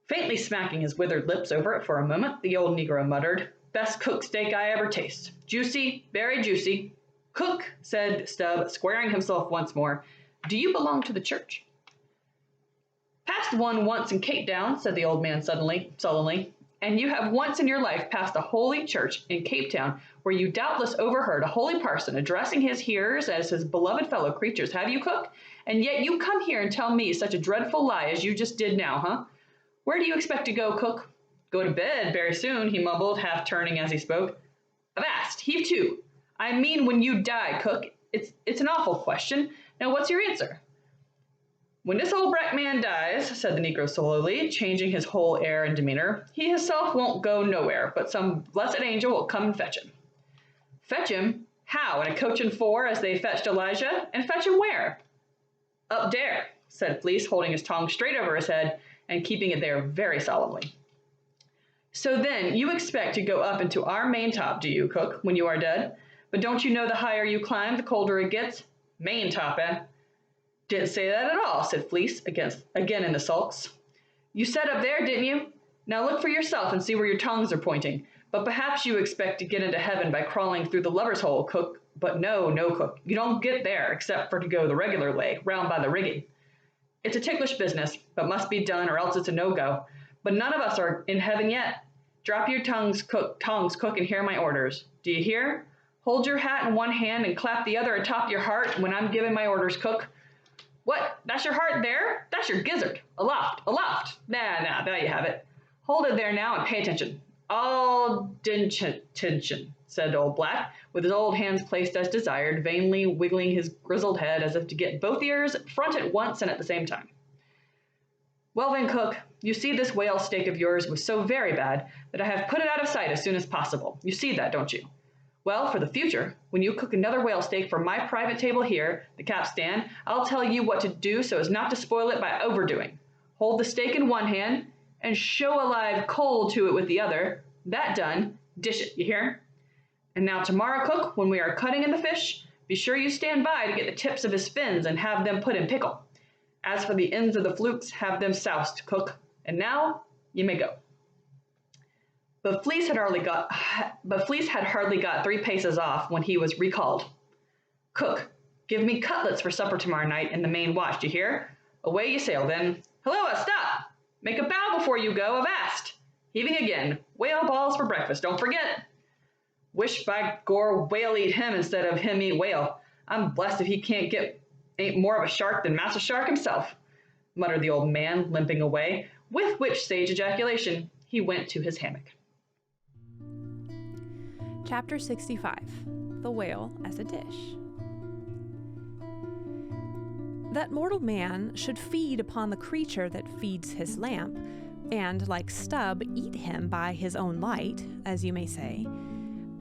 Faintly smacking his withered lips over it for a moment, the old negro muttered, "Best cooked steak I ever taste. Juicy, very juicy." "Cook," said Stubb, squaring himself once more, "do you belong to the church?" "Passed one once in Cape Town," said the old man sullenly. "And you have once in your life passed a holy church in Cape Town, where you doubtless overheard a holy parson addressing his hearers as his beloved fellow creatures, have you, cook? And yet you come here and tell me such a dreadful lie as you just did now, huh? Where do you expect to go, cook?" "Go to bed very soon," he mumbled, half turning as he spoke. "Avast, heave to. I mean when you die, cook. It's an awful question. Now what's your answer?" "When this old black man dies," said the negro slowly, changing his whole air and demeanor, "he himself won't go nowhere, but some blessed angel will come and fetch him." "Fetch him? How, in a coach and four, as they fetched Elijah? And fetch him where?" "Up there," said Fleece, holding his tongue straight over his head and keeping it there very solemnly. "So then you expect to go up into our main top, do you, cook, when you are dead? But don't you know the higher you climb, the colder it gets? Main top, eh?" "Didn't say that at all," said Fleece, again in the sulks. "You said up there, didn't you? Now look for yourself and see where your tongues are pointing. But perhaps you expect to get into heaven by crawling through the lover's hole, cook. But no, cook. You don't get there except for to go the regular way, round by the rigging. It's a ticklish business, but must be done or else it's a no-go. But none of us are in heaven yet. Drop your tongues, cook, and hear my orders. Do you hear? Hold your hat in one hand and clap the other atop your heart when I'm giving my orders, cook. What, that's your heart there? That's your gizzard. Aloft. Nah, there you have it. Hold it there now and pay attention. All attention, said old Black, with his old hands placed as desired, vainly wiggling his grizzled head as if to get both ears front at once and at the same time. Well then, cook, you see this whale steak of yours was so very bad that I have put it out of sight as soon as possible. You see that, don't you? Well, for the future, when you cook another whale steak for my private table here, the capstan, I'll tell you what to do so as not to spoil it by overdoing. Hold the steak in one hand and show a live coal to it with the other. That done, dish it, you hear? And now tomorrow, cook, when we are cutting in the fish, be sure you stand by to get the tips of his fins and have them put in pickle. As for the ends of the flukes, have them soused, cook. And now, you may go. But Fleece had hardly got 3 paces off when he was recalled. Cook, give me cutlets for supper tomorrow night in the main watch, do you hear? Away you sail then. Halloa, stop! Make a bow before you go, avast! Heaving again, whale balls for breakfast, don't forget. Wish by gore whale eat him instead of him eat whale. I'm blessed if he ain't more of a shark than Master Shark himself, muttered the old man, limping away, with which sage ejaculation he went to his hammock. Chapter 65, The Whale as a Dish. That mortal man should feed upon the creature that feeds his lamp, and, like Stubb, eat him by his own light, as you may say.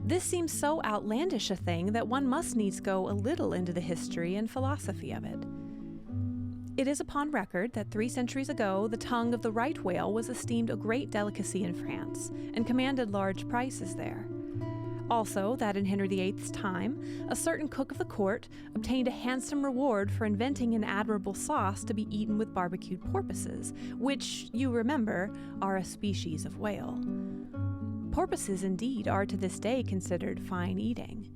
This seems so outlandish a thing that one must needs go a little into the history and philosophy of it. It is upon record that 3 centuries ago the tongue of the right whale was esteemed a great delicacy in France, and commanded large prices there. Also, that in Henry VIII's time, a certain cook of the court obtained a handsome reward for inventing an admirable sauce to be eaten with barbecued porpoises, which, you remember, are a species of whale. Porpoises, indeed, are to this day considered fine eating.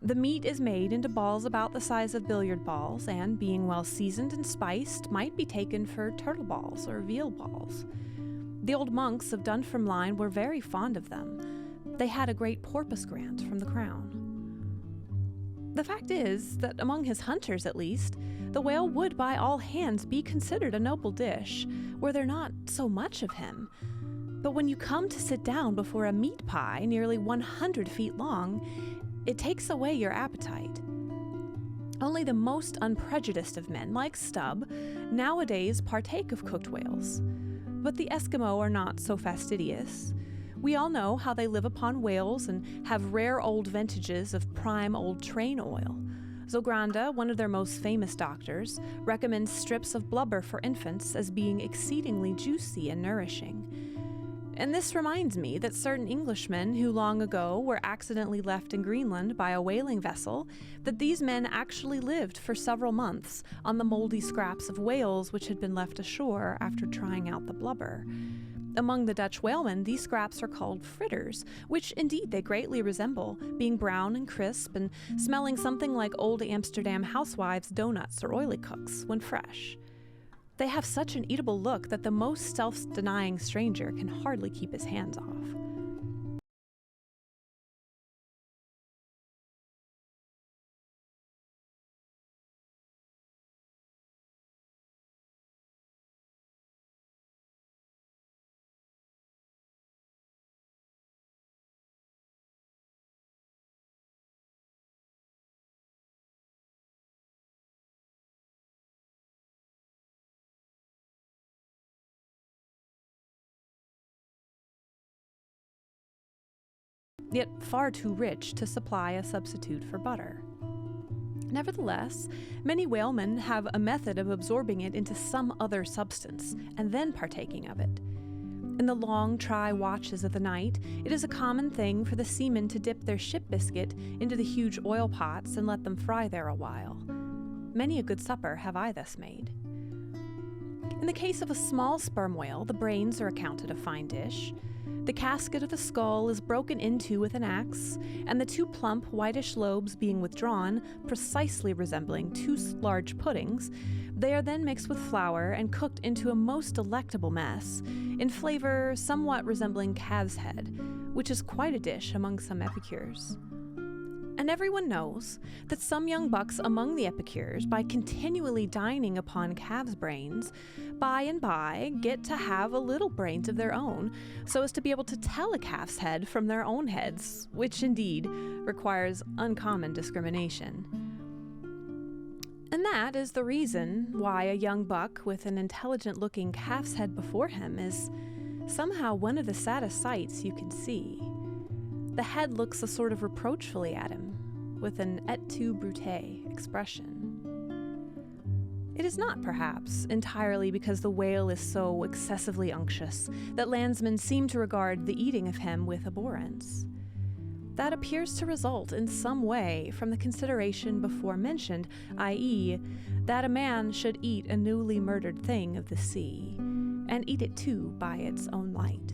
The meat is made into balls about the size of billiard balls, and, being well seasoned and spiced, might be taken for turtle balls or veal balls. The old monks of Dunfermline were very fond of them. They had a great porpoise grant from the crown. The fact is that among his hunters, at least, the whale would by all hands be considered a noble dish, were there not so much of him. But when you come to sit down before a meat pie nearly 100 feet long, it takes away your appetite. Only the most unprejudiced of men, like Stubb, nowadays partake of cooked whales. But the Eskimo are not so fastidious. We all know how they live upon whales and have rare old vintages of prime old train oil. Zogranda, one of their most famous doctors, recommends strips of blubber for infants as being exceedingly juicy and nourishing. And this reminds me that certain Englishmen who long ago were accidentally left in Greenland by a whaling vessel, that these men actually lived for several months on the moldy scraps of whales which had been left ashore after trying out the blubber. Among the Dutch whalemen, these scraps are called fritters, which indeed they greatly resemble, being brown and crisp and smelling something like old Amsterdam housewives' donuts or oily cooks when fresh. They have such an eatable look that the most self-denying stranger can hardly keep his hands off. Yet far too rich to supply a substitute for butter. Nevertheless, many whalemen have a method of absorbing it into some other substance and then partaking of it. In the long, try watches of the night, it is a common thing for the seamen to dip their ship biscuit into the huge oil pots and let them fry there a while. Many a good supper have I thus made. In the case of a small sperm whale, the brains are accounted a fine dish. The casket of the skull is broken into with an axe, and the 2 plump, whitish lobes being withdrawn, precisely resembling 2 large puddings, they are then mixed with flour and cooked into a most delectable mess, in flavor somewhat resembling calf's head, which is quite a dish among some epicures. And everyone knows that some young bucks among the epicures, by continually dining upon calves' brains, by and by get to have a little brains of their own, so as to be able to tell a calf's head from their own heads, which indeed requires uncommon discrimination. And that is the reason why a young buck with an intelligent-looking calf's head before him is somehow one of the saddest sights you can see. The head looks a sort of reproachfully at him, with an et tu, Brute expression. It is not, perhaps, entirely because the whale is so excessively unctuous that landsmen seem to regard the eating of him with abhorrence. That appears to result in some way from the consideration before mentioned, i.e., that a man should eat a newly murdered thing of the sea, and eat it too by its own light.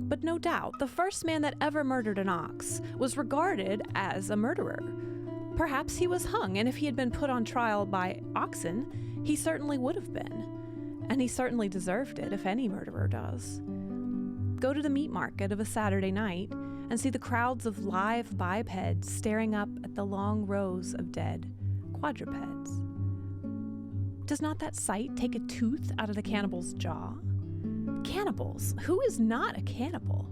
But no doubt, the first man that ever murdered an ox was regarded as a murderer. Perhaps he was hung, and if he had been put on trial by oxen, he certainly would have been. And he certainly deserved it, if any murderer does. Go to the meat market of a Saturday night and see the crowds of live bipeds staring up at the long rows of dead quadrupeds. Does not that sight take a tooth out of the cannibal's jaw? Cannibals. Who is not a cannibal?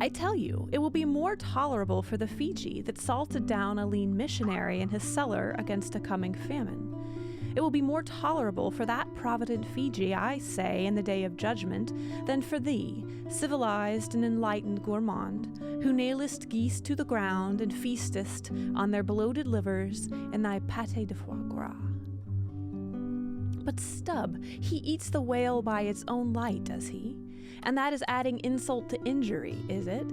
I tell you, it will be more tolerable for the Fiji that salted down a lean missionary in his cellar against a coming famine. It will be more tolerable for that provident Fiji, I say, in the day of judgment, than for thee, civilized and enlightened gourmand, who nailest geese to the ground and feastest on their bloated livers in thy pâté de foie gras. But Stubb, he eats the whale by its own light, does he? And that is adding insult to injury, is it?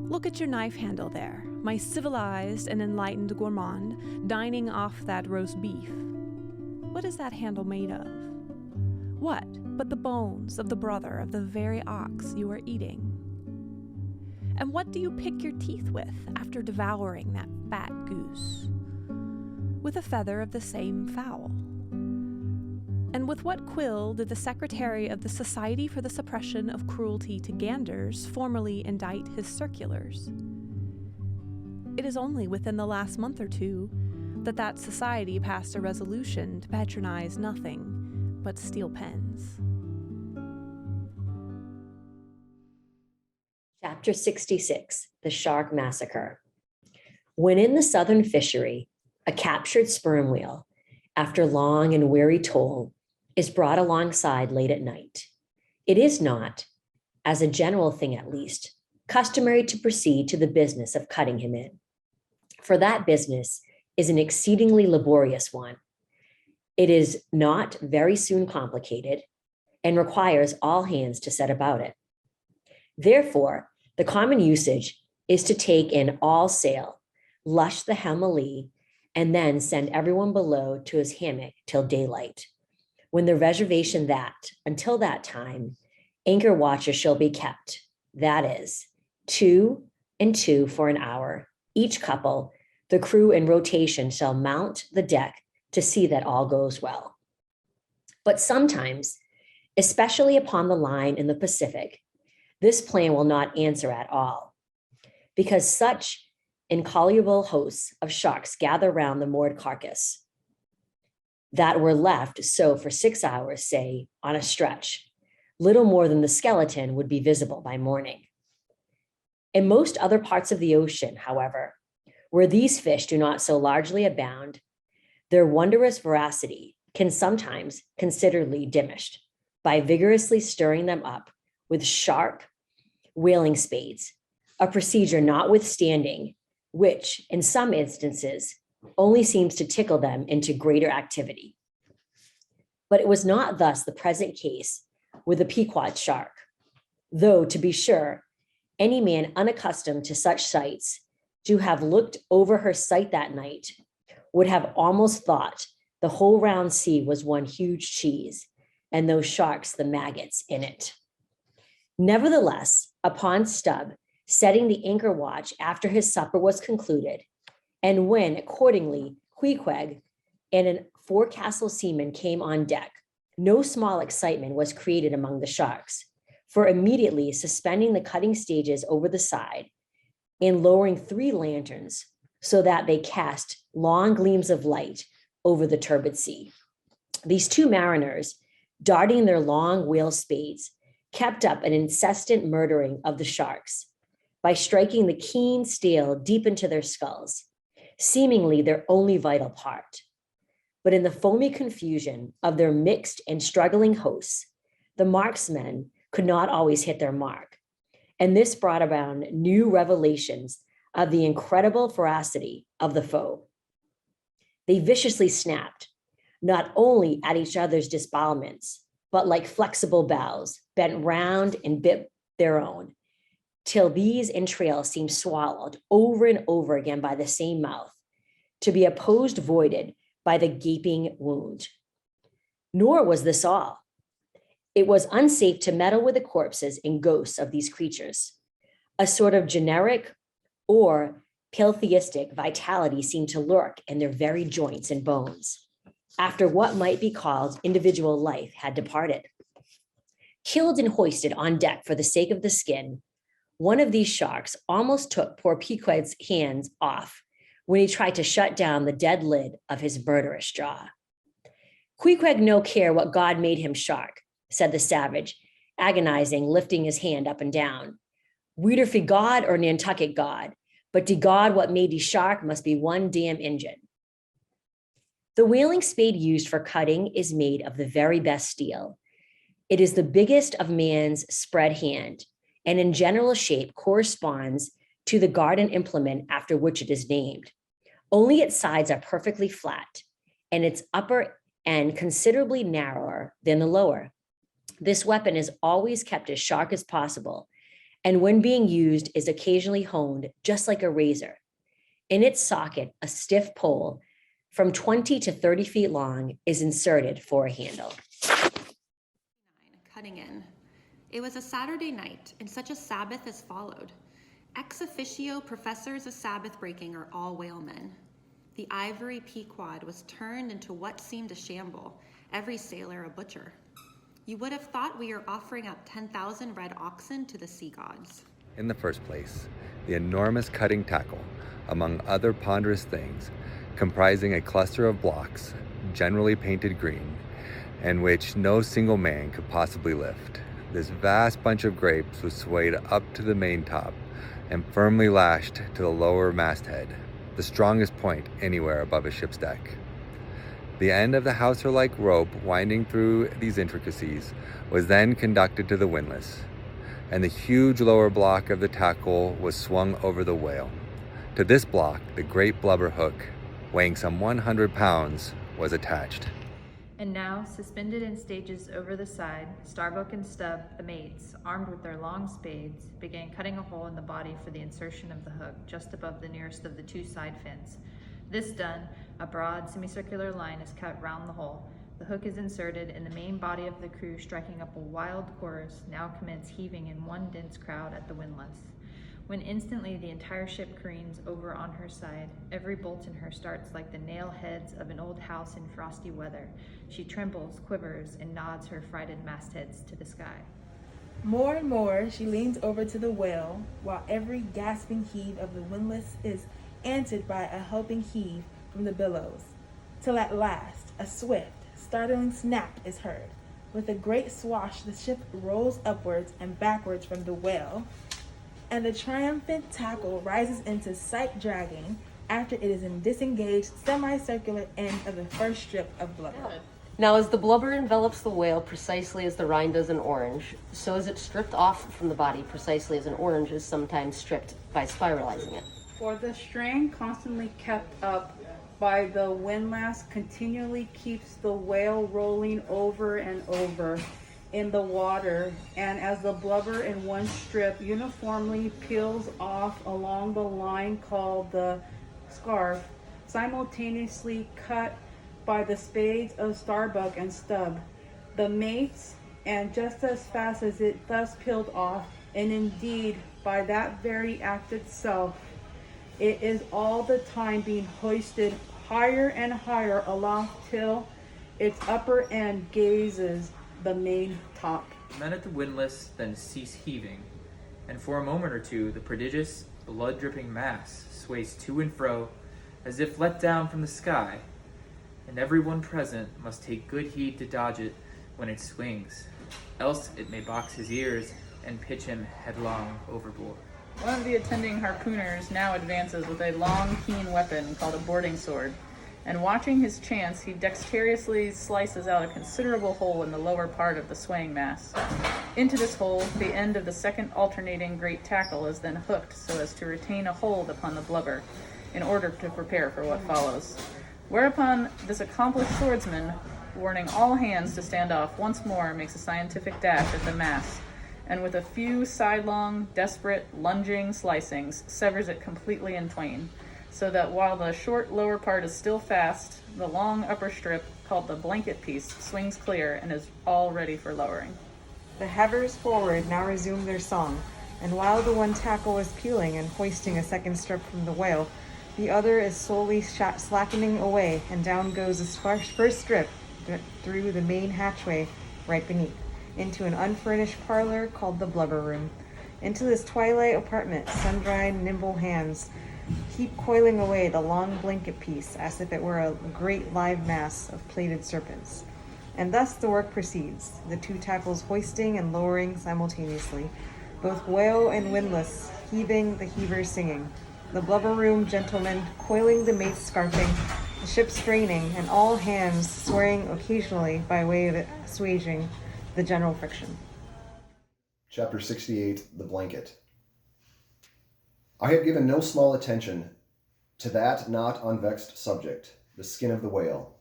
Look at your knife handle there, my civilized and enlightened gourmand, dining off that roast beef. What is that handle made of? What but the bones of the brother of the very ox you are eating? And what do you pick your teeth with after devouring that fat goose? With a feather of the same fowl. And with what quill did the secretary of the Society for the Suppression of Cruelty to Ganders formerly indict his circulars? It is only within the last month or two that society passed a resolution to patronize nothing but steel pens. Chapter 66, The Shark Massacre. When in the southern fishery, a captured sperm whale, after long and weary toil, is brought alongside late at night, it is not, as a general thing at least, customary to proceed to the business of cutting him in. For that business is an exceedingly laborious one. It is not very soon complicated and requires all hands to set about it. Therefore, the common usage is to take in all sail, lush the helm a lee, and then send everyone below to his hammock till daylight, when the reservation that, until that time, anchor watches shall be kept, that is, 2 and 2 for an hour, each couple. The crew in rotation shall mount the deck to see that all goes well. But sometimes, especially upon the line in the Pacific, this plan will not answer at all, because such incalculable hosts of sharks gather round the moored carcass that were left so for 6 hours, say, on a stretch, little more than the skeleton would be visible by morning. In most other parts of the ocean, however, where these fish do not so largely abound, their wondrous voracity can sometimes considerably diminished by vigorously stirring them up with sharp whaling spades, a procedure notwithstanding which, in some instances, only seems to tickle them into greater activity. But it was not thus the present case with the Pequod shark, though, to be sure, any man unaccustomed to such sights to have looked over her sight that night would have almost thought the whole round sea was one huge cheese, and those sharks the maggots in it. Nevertheless, upon Stubb setting the anchor watch after his supper was concluded, and when accordingly Queequeg and a forecastle seaman came on deck, no small excitement was created among the sharks, for immediately suspending the cutting stages over the side and lowering 3 lanterns so that they cast long gleams of light over the turbid sea, these 2 mariners, darting their long whale spades, kept up an incessant murdering of the sharks by striking the keen steel deep into their skulls, seemingly their only vital part. But in the foamy confusion of their mixed and struggling hosts, the marksmen could not always hit their mark, and this brought about new revelations of the incredible ferocity of the foe. They viciously snapped, not only at each other's disbowelments, but like flexible bows, bent round and bit their own, till these entrails seemed swallowed over and over again by the same mouth, to be opposed voided by the gaping wound. Nor was this all. It was unsafe to meddle with the corpses and ghosts of these creatures. A sort of generic or pantheistic vitality seemed to lurk in their very joints and bones, after what might be called individual life had departed. Killed and hoisted on deck for the sake of the skin, one of these sharks almost took poor Pequod's hands off when he tried to shut down the dead lid of his murderous jaw. Queequeg no care what God made him shark, said the savage, agonizing, lifting his hand up and down. Weeder fi God or Nantucket God, but de God what made de shark must be one damn engine. The whaling spade used for cutting is made of the very best steel. It is the biggest of man's spread hand, and in general shape corresponds to the garden implement after which it is named. Only its sides are perfectly flat, and its upper end considerably narrower than the lower. This weapon is always kept as sharp as possible, and when being used is occasionally honed just like a razor. In its socket, a stiff pole from 20 to 30 feet long is inserted for a handle. Cutting in. It was a Saturday night, and such a Sabbath as followed. Ex officio professors of Sabbath breaking are all whalemen. The ivory Pequod was turned into what seemed a shamble, every sailor a butcher. You would have thought we were offering up 10,000 red oxen to the sea gods. In the first place, the enormous cutting tackle, among other ponderous things, comprising a cluster of blocks, generally painted green, and which no single man could possibly lift. This vast bunch of grapes was swayed up to the main top and firmly lashed to the lower masthead, the strongest point anywhere above a ship's deck. The end of the hawser-like rope winding through these intricacies was then conducted to the windlass, and the huge lower block of the tackle was swung over the whale. To this block, the great blubber hook, weighing some 100 pounds, was attached. And now, suspended in stages over the side, Starbuck and Stubb, the mates, armed with their long spades, began cutting a hole in the body for the insertion of the hook just above the nearest of the two side fins. This done, a broad semicircular line is cut round the hole. The hook is inserted, and the main body of the crew, striking up a wild chorus, now commence heaving in one dense crowd at the windlass. When instantly the entire ship careens over on her side, every bolt in her starts like the nail heads of an old house in frosty weather. She trembles, quivers, and nods her frighted mastheads to the sky. More and more she leans over to the whale, while every gasping heave of the windlass is answered by a helping heave from the billows, till at last a swift, startling snap is heard. With a great swash, the ship rolls upwards and backwards from the whale, and the triumphant tackle rises into sight dragging after it is in disengaged semicircular end of the first strip of blubber. Now, as the blubber envelops the whale precisely as the rind does an orange, so is it stripped off from the body precisely as an orange is sometimes stripped by spiralizing it. For the strain constantly kept up by the windlass continually keeps the whale rolling over and over in the water, and as the blubber in one strip uniformly peels off along the line called the scarf, simultaneously cut by the spades of Starbuck and Stubb, the mates, and just as fast as it thus peeled off, and indeed by that very act itself, it is all the time being hoisted higher and higher aloft till its upper end gazes the main top. The men at the windlass then cease heaving, and for a moment or two the prodigious, blood-dripping mass sways to and fro as if let down from the sky, and everyone present must take good heed to dodge it when it swings, else it may box his ears and pitch him headlong overboard. One of the attending harpooners now advances with a long, keen weapon called a boarding sword, and watching his chance, he dexterously slices out a considerable hole in the lower part of the swaying mass. Into this hole, the end of the second alternating great tackle is then hooked so as to retain a hold upon the blubber, in order to prepare for what follows. Whereupon this accomplished swordsman, warning all hands to stand off, once more makes a scientific dash at the mass, and with a few sidelong, desperate, lunging slicings, severs it completely in twain, so that while the short lower part is still fast, the long upper strip, called the blanket piece, swings clear and is all ready for lowering. The havers forward now resume their song, and while the one tackle is peeling and hoisting a second strip from the whale, the other is slowly slackening away, and down goes the first strip through the main hatchway right beneath, into an unfurnished parlor called the blubber room. Into this twilight apartment, sun-dried, nimble hands keep coiling away the long blanket piece as if it were a great live mass of plaited serpents. And thus the work proceeds, the two tackles hoisting and lowering simultaneously, both whale and windlass heaving, the heavers singing, the blubber room gentlemen coiling, the mates scarfing, the ship straining, and all hands swearing occasionally by way of assuaging the general friction. Chapter 68, The Blanket. I have given no small attention to that not unvexed subject, the skin of the whale.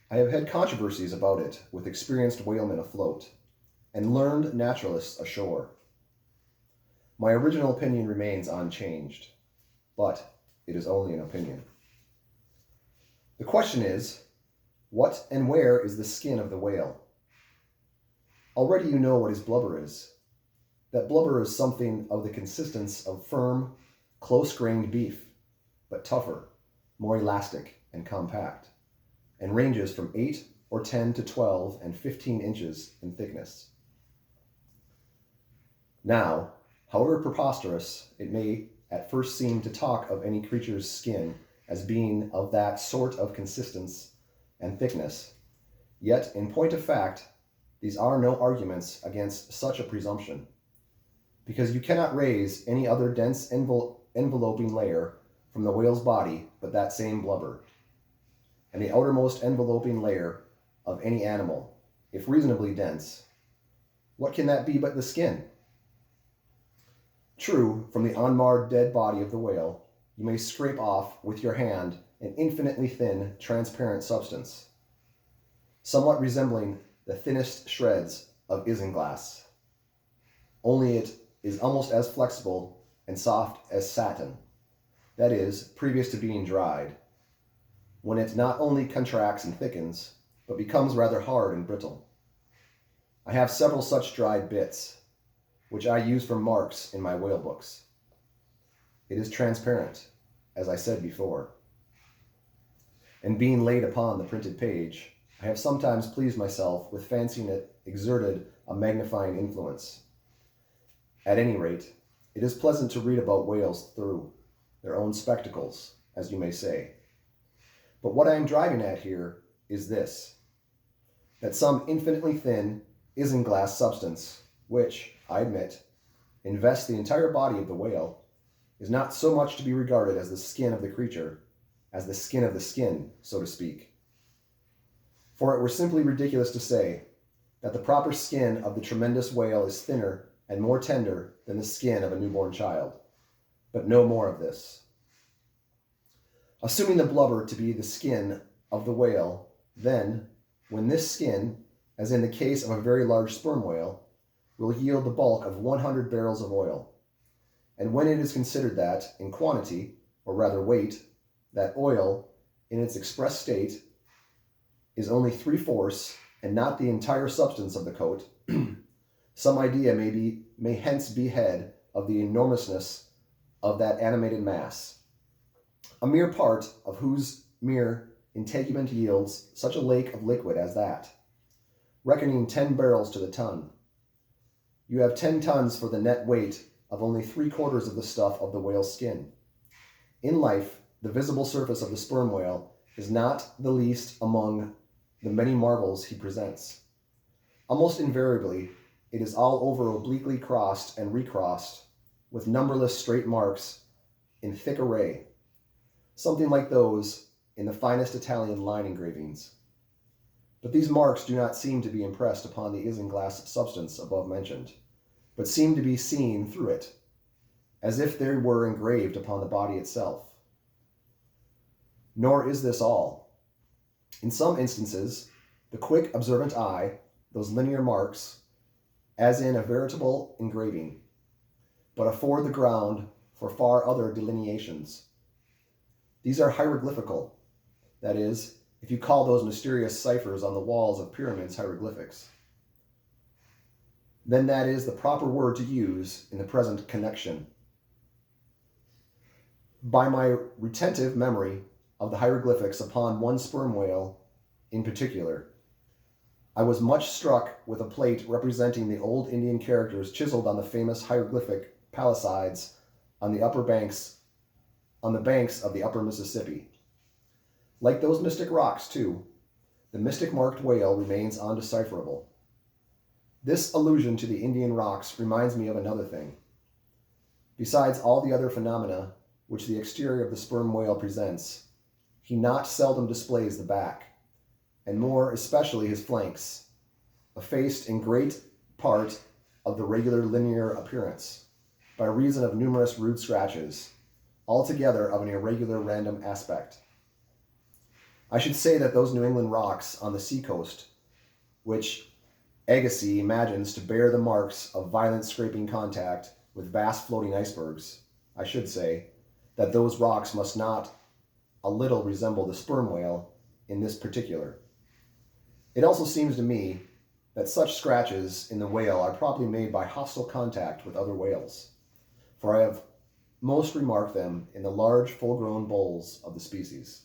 I have had controversies about it with experienced whalemen afloat and learned naturalists ashore. My original opinion remains unchanged, but it is only an opinion. The question is, what and where is the skin of the whale? Already you know what his blubber is. That blubber is something of the consistence of firm, close-grained beef, but tougher, more elastic and compact, and ranges from 8 or 10 to 12 and 15 inches in thickness. Now, however preposterous it may at first seem to talk of any creature's skin as being of that sort of consistence and thickness, yet in point of fact, these are no arguments against such a presumption, because you cannot raise any other dense enveloping layer from the whale's body but that same blubber, and the outermost enveloping layer of any animal, if reasonably dense. What can that be but the skin? True, from the unmarred dead body of the whale, you may scrape off with your hand an infinitely thin, transparent substance, somewhat resembling the thinnest shreds of isinglass. Only it is almost as flexible and soft as satin, that is, previous to being dried, when it not only contracts and thickens, but becomes rather hard and brittle. I have several such dried bits, which I use for marks in my whale books. It is transparent, as I said before, and being laid upon the printed page, I have sometimes pleased myself with fancying it exerted a magnifying influence. At any rate, it is pleasant to read about whales through their own spectacles, as you may say. But what I am driving at here is this, that some infinitely thin, isinglass substance, which, I admit, invests the entire body of the whale, is not so much to be regarded as the skin of the creature, as the skin of the skin, so to speak. For it were simply ridiculous to say that the proper skin of the tremendous whale is thinner and more tender than the skin of a newborn child. But no more of this. Assuming the blubber to be the skin of the whale, then, when this skin, as in the case of a very large sperm whale, will yield the bulk of 100 barrels of oil, and when it is considered that, in quantity, or rather weight, that oil, in its express state, is only 3/4 and not the entire substance of the coat, some idea may hence be had of the enormousness of that animated mass, a mere part of whose mere integument yields such a lake of liquid as that, reckoning 10 barrels to the ton. You have 10 tons for the net weight of only 3/4 of the stuff of the whale's skin. In life, the visible surface of the sperm whale is not the least among the many marvels he presents. Almost invariably, it is all over obliquely crossed and recrossed, with numberless straight marks in thick array, something like those in the finest Italian line engravings. But these marks do not seem to be impressed upon the isinglass substance above mentioned, but seem to be seen through it, as if they were engraved upon the body itself. Nor is this all. In some instances, the quick, observant eye, those linear marks, as in a veritable engraving, but afford the ground for far other delineations. These are hieroglyphical, that is, if you call those mysterious ciphers on the walls of pyramids hieroglyphics. Then that is the proper word to use in the present connection. By my retentive memory of the hieroglyphics upon one sperm whale in particular, I was much struck with a plate representing the old Indian characters chiseled on the famous hieroglyphic palisades on the banks of the upper Mississippi. Like those mystic rocks, too, the mystic marked whale remains undecipherable. This allusion to the Indian rocks reminds me of another thing. Besides all the other phenomena which the exterior of the sperm whale presents, he not seldom displays the back, and more especially his flanks, effaced in great part of the regular linear appearance, by reason of numerous rude scratches, altogether of an irregular random aspect. I should say that those New England rocks on the seacoast, which Agassiz imagines to bear the marks of violent scraping contact with vast floating icebergs, I should say that those rocks must not a little resemble the sperm whale in this particular. It also seems to me that such scratches in the whale are probably made by hostile contact with other whales, for I have most remarked them in the large full-grown bulls of the species.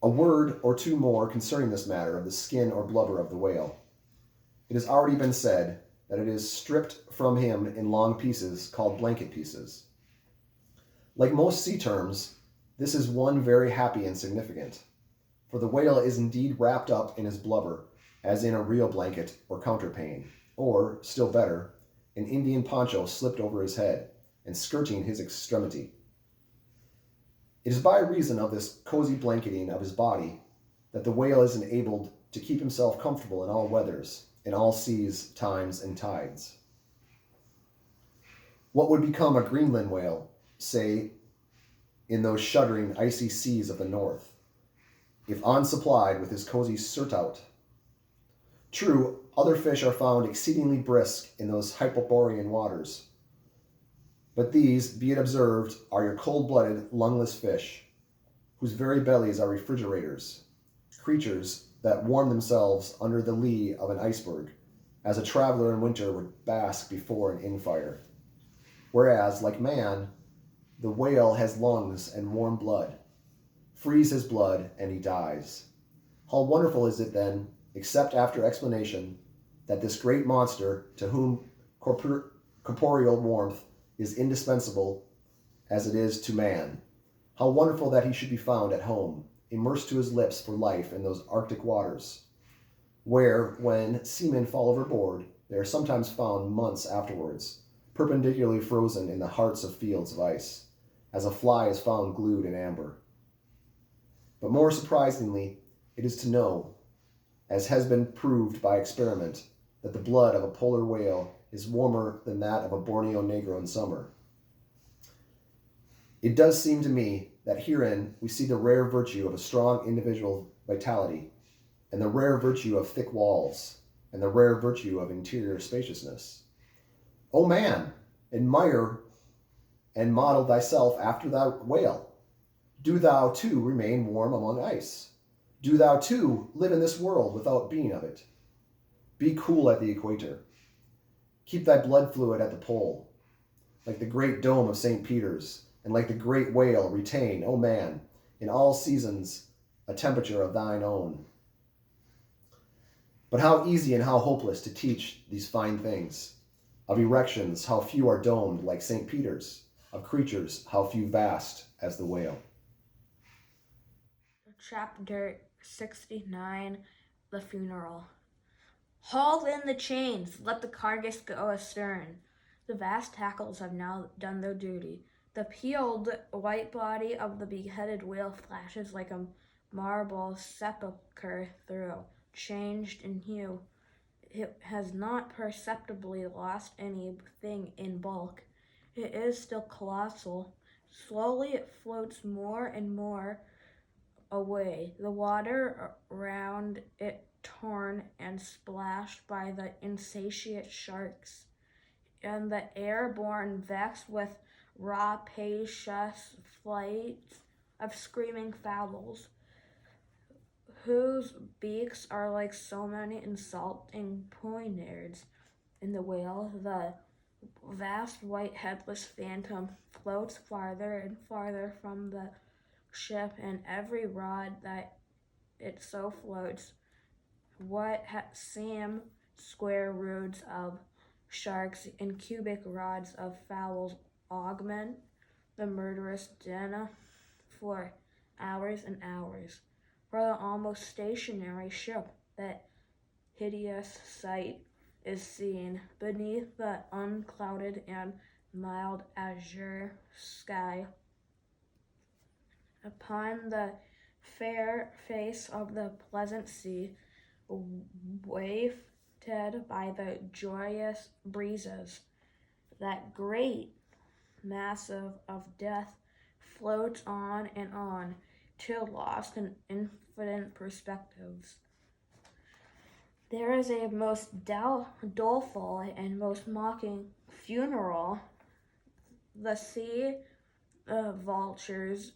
A word or two more concerning this matter of the skin or blubber of the whale. It has already been said that it is stripped from him in long pieces called blanket pieces. Like most sea terms, this is one very happy and significant, for the whale is indeed wrapped up in his blubber, as in a real blanket or counterpane, or, still better, an Indian poncho slipped over his head and skirting his extremity. It is by reason of this cozy blanketing of his body that the whale is enabled to keep himself comfortable in all weathers, in all seas, times, and tides. What would become a Greenland whale, say, in those shuddering, icy seas of the north, if unsupplied with his cozy surtout? True, other fish are found exceedingly brisk in those Hyperborean waters, but these, be it observed, are your cold-blooded, lungless fish, whose very bellies are refrigerators, creatures that warm themselves under the lee of an iceberg, as a traveler in winter would bask before an inn-fire. Whereas, like man, the whale has lungs and warm blood. Freeze his blood, and he dies. How wonderful is it then, except after explanation, that this great monster, to whom corporeal warmth is indispensable as it is to man, how wonderful that he should be found at home, immersed to his lips for life in those Arctic waters, where, when seamen fall overboard, they are sometimes found months afterwards, perpendicularly frozen in the hearts of fields of ice, as a fly is found glued in amber. But more surprisingly, it is to know, as has been proved by experiment, that the blood of a polar whale is warmer than that of a Borneo negro in summer. It does seem to me that herein we see the rare virtue of a strong individual vitality, and the rare virtue of thick walls, and the rare virtue of interior spaciousness. O man, admire and model thyself after thy whale. Do thou too remain warm among ice. Do thou too live in this world without being of it. Be cool at the equator. Keep thy blood fluid at the pole. Like the great dome of St. Peter's, and like the great whale, retain, O man, in all seasons a temperature of thine own. But how easy and how hopeless to teach these fine things. Of erections, how few are domed like St. Peter's. Of creatures, how few vast as the whale. Chapter 69, The Funeral. Haul in the chains, let the carcass go astern. The vast tackles have now done their duty. The peeled white body of the beheaded whale flashes like a marble sepulchre through, changed in hue. It has not perceptibly lost anything in bulk. It is still colossal. Slowly it floats more and more away, the water around it torn and splashed by the insatiate sharks, and the airborne vexed with rapacious flights of screaming fowls, whose beaks are like so many insulting poignards. In the whale, the vast white headless phantom floats farther and farther from the ship, and every rod that it so floats, what seem square roods of sharks and cubic rods of fowls augment the murderous din for hours and hours. For the almost stationary ship that hideous sight is seen beneath the unclouded and mild azure sky. Upon the fair face of the pleasant sea, wafted by the joyous breezes, that great massive of death floats on and on, till lost in infinite perspectives. There is a most doleful and most mocking funeral. The sea vultures,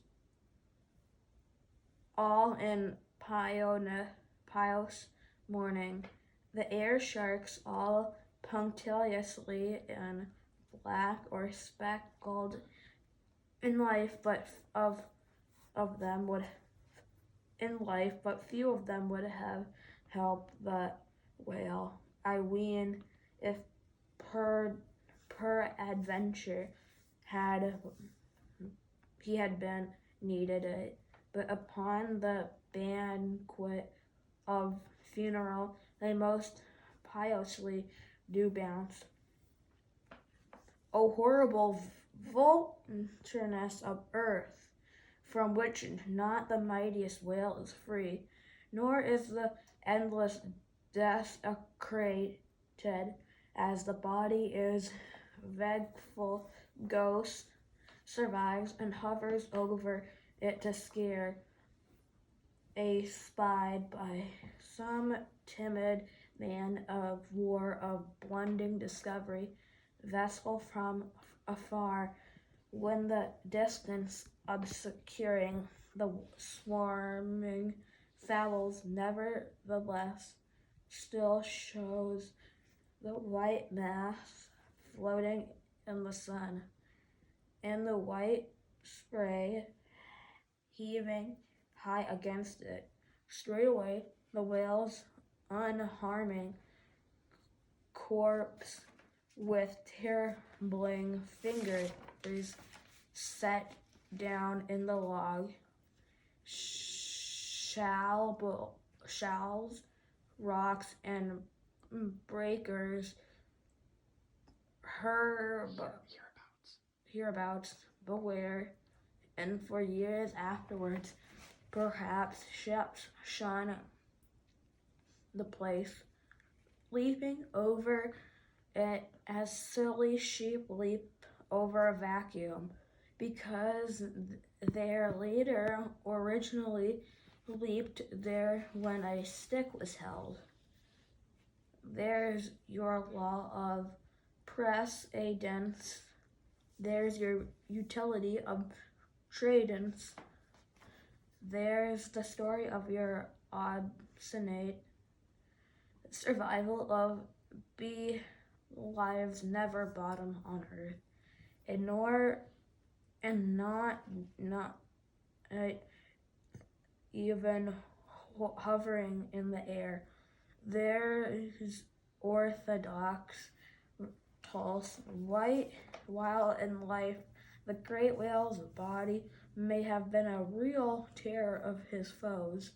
all in pious mourning, the air sharks all punctiliously in black or speckled in life, but few of them would have helped the whale. I ween, if peradventure he had been needed it, but upon the banquet of funeral they most piously do bounce. O horrible vultureness of earth, from which not the mightiest whale is free, nor is the endless desecrated, as the body is vengeful ghost, survives and hovers over it to scare a spied by some timid man of war of blundering discovery, vessel from afar, when the distance obscuring the swarming fowls, nevertheless still shows the white mass floating in the sun, and the white spray heaving high against it. Straightway the whale's unharming corpse with trembling fingers set down in the log, shells, rocks, and breakers hereabouts beware, and for years afterwards perhaps ships shun the place, leaping over it as silly sheep leap over a vacuum, because their leader originally leaped there when a stick was held. There's your law of precedence. There's your utility of tradence. There's the story of your obstinate survival of bee lives never bottom on earth, and not even hovering in the air. There's orthodox tulse, white, while in life the great whale's body may have been a real terror of his foes.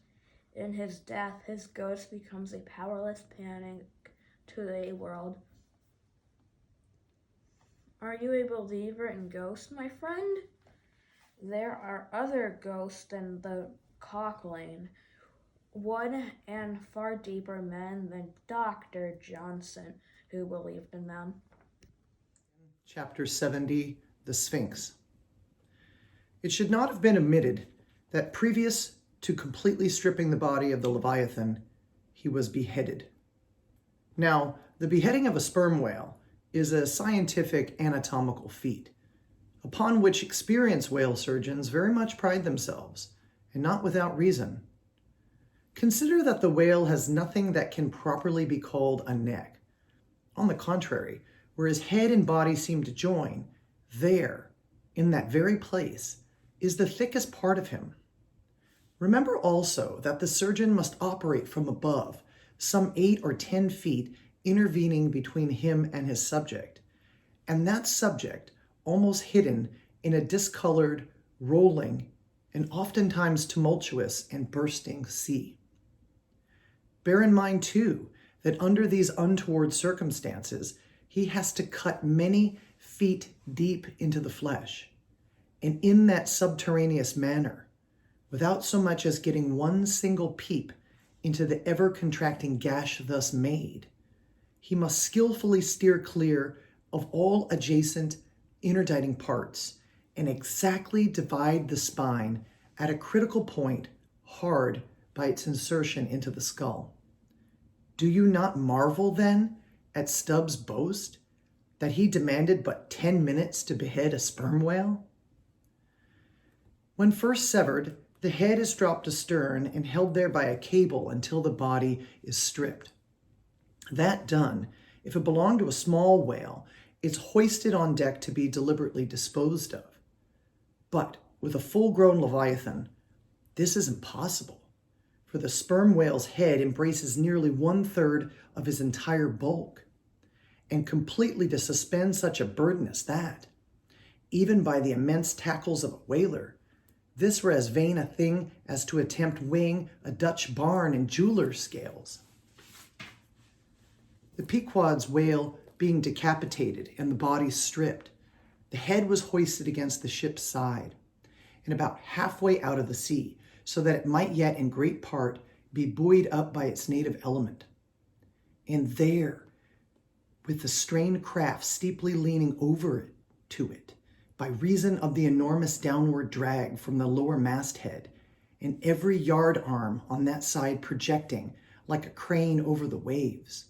In his death, his ghost becomes a powerless panic to the world. Are you a believer in ghosts, my friend? There are other ghosts than the Cockling, one and far deeper men than Dr. Johnson, who believed in them. Chapter 70, The Sphinx. It should not have been omitted that previous to completely stripping the body of the Leviathan, he was beheaded. Now, the beheading of a sperm whale is a scientific anatomical feat, upon which experienced whale surgeons very much pride themselves, and not without reason. Consider that the whale has nothing that can properly be called a neck. On the contrary, where his head and body seem to join, there, in that very place, is the thickest part of him. Remember also that the surgeon must operate from above, some 8 or 10 feet intervening between him and his subject, and that subject almost hidden in a discolored, rolling, and oftentimes tumultuous and bursting sea. Bear in mind, too, that under these untoward circumstances, he has to cut many feet deep into the flesh, and in that subterraneous manner, without so much as getting one single peep into the ever-contracting gash thus made, he must skillfully steer clear of all adjacent interditing parts and exactly divide the spine at a critical point hard by its insertion into the skull. Do you not marvel, then, at Stubb's boast that he demanded but 10 minutes to behead a sperm whale? When first severed, the head is dropped astern and held there by a cable until the body is stripped. That done, if it belonged to a small whale, it's hoisted on deck to be deliberately disposed of. But with a full-grown leviathan, this is impossible, for the sperm whale's head embraces nearly 1/3 of his entire bulk, and completely to suspend such a burden as that, even by the immense tackles of a whaler, this were as vain a thing as to attempt weighing a Dutch barn in jeweler's scales. The Pequod's whale being decapitated and the body stripped, the head was hoisted against the ship's side and about halfway out of the sea, so that it might yet in great part be buoyed up by its native element. And there, with the strained craft steeply leaning over to it, by reason of the enormous downward drag from the lower masthead, and every yard arm on that side projecting like a crane over the waves,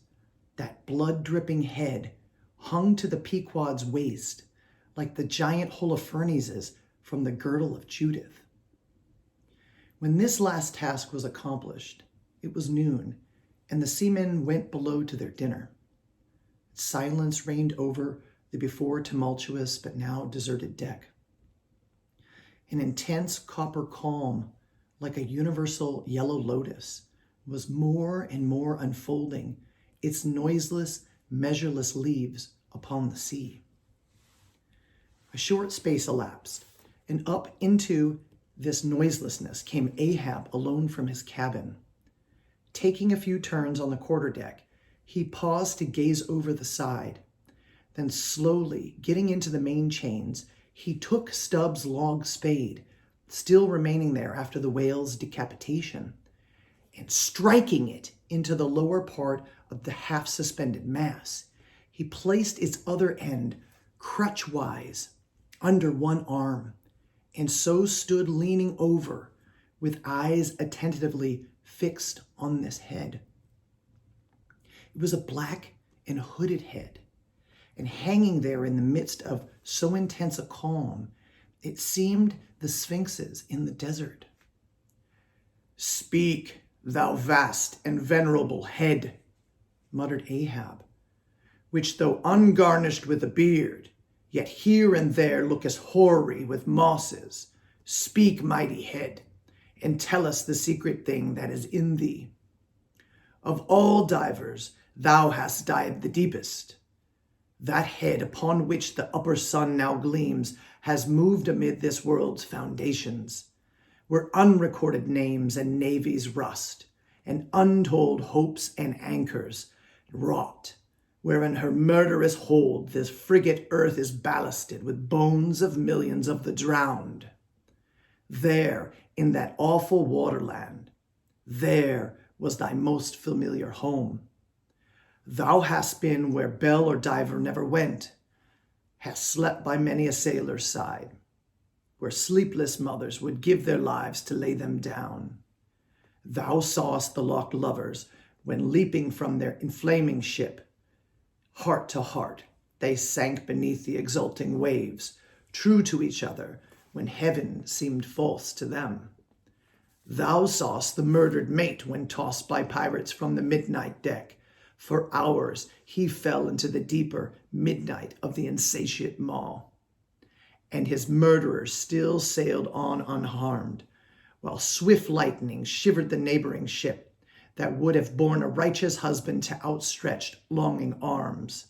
that blood-dripping head hung to the Pequod's waist like the giant Holofernes's from the girdle of Judith. When this last task was accomplished, it was noon, and the seamen went below to their dinner. Silence reigned over the before tumultuous but now deserted deck. An intense copper calm, like a universal yellow lotus, was more and more unfolding its noiseless, measureless leaves upon the sea. A short space elapsed, and up into this noiselessness came Ahab alone from his cabin. Taking a few turns on the quarterdeck, he paused to gaze over the side. Then slowly, getting into the main chains, he took Stubb's long spade, still remaining there after the whale's decapitation, and striking it into the lower part of the half-suspended mass, he placed its other end crutch-wise under one arm, and so stood leaning over, with eyes attentively fixed on this head. It was a black and hooded head, and hanging there in the midst of so intense a calm, it seemed the sphinxes in the desert. "Speak, thou vast and venerable head," muttered Ahab, "which though ungarnished with a beard, yet here and there lookest hoary with mosses. Speak, mighty head, and tell us the secret thing that is in thee. Of all divers, thou hast dived the deepest. That head upon which the upper sun now gleams has moved amid this world's foundations, where unrecorded names and navies rust, and untold hopes and anchors rot, wherein her murderous hold this frigate earth is ballasted with bones of millions of the drowned. There, in that awful waterland, there was thy most familiar home. Thou hast been where bell or diver never went, hast slept by many a sailor's side, where sleepless mothers would give their lives to lay them down. Thou sawest the locked lovers when, leaping from their inflaming ship, heart to heart they sank beneath the exulting waves, true to each other when heaven seemed false to them. Thou sawest the murdered mate when tossed by pirates from the midnight deck. For hours he fell into the deeper midnight of the insatiate maw, and his murderers still sailed on unharmed, while swift lightning shivered the neighboring ship that would have borne a righteous husband to outstretched, longing arms.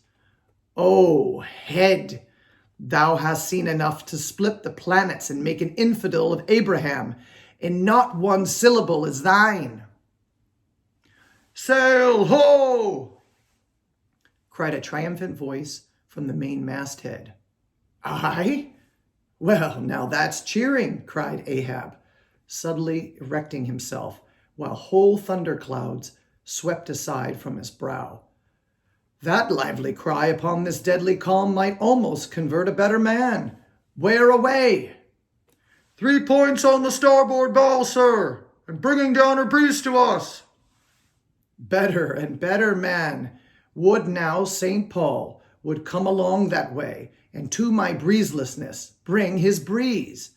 O head, thou hast seen enough to split the planets and make an infidel of Abraham, and not one syllable is thine. Sail ho! Cried a triumphant voice from the main masthead. Aye? Well, now that's cheering, cried Ahab, suddenly erecting himself, while whole thunderclouds swept aside from his brow. That lively cry upon this deadly calm might almost convert a better man. Where away? 3 points on the starboard bow, sir, and bringing down her breeze to us. Better and better, man. Would now St. Paul would come along that way, and to my breezelessness bring his breeze.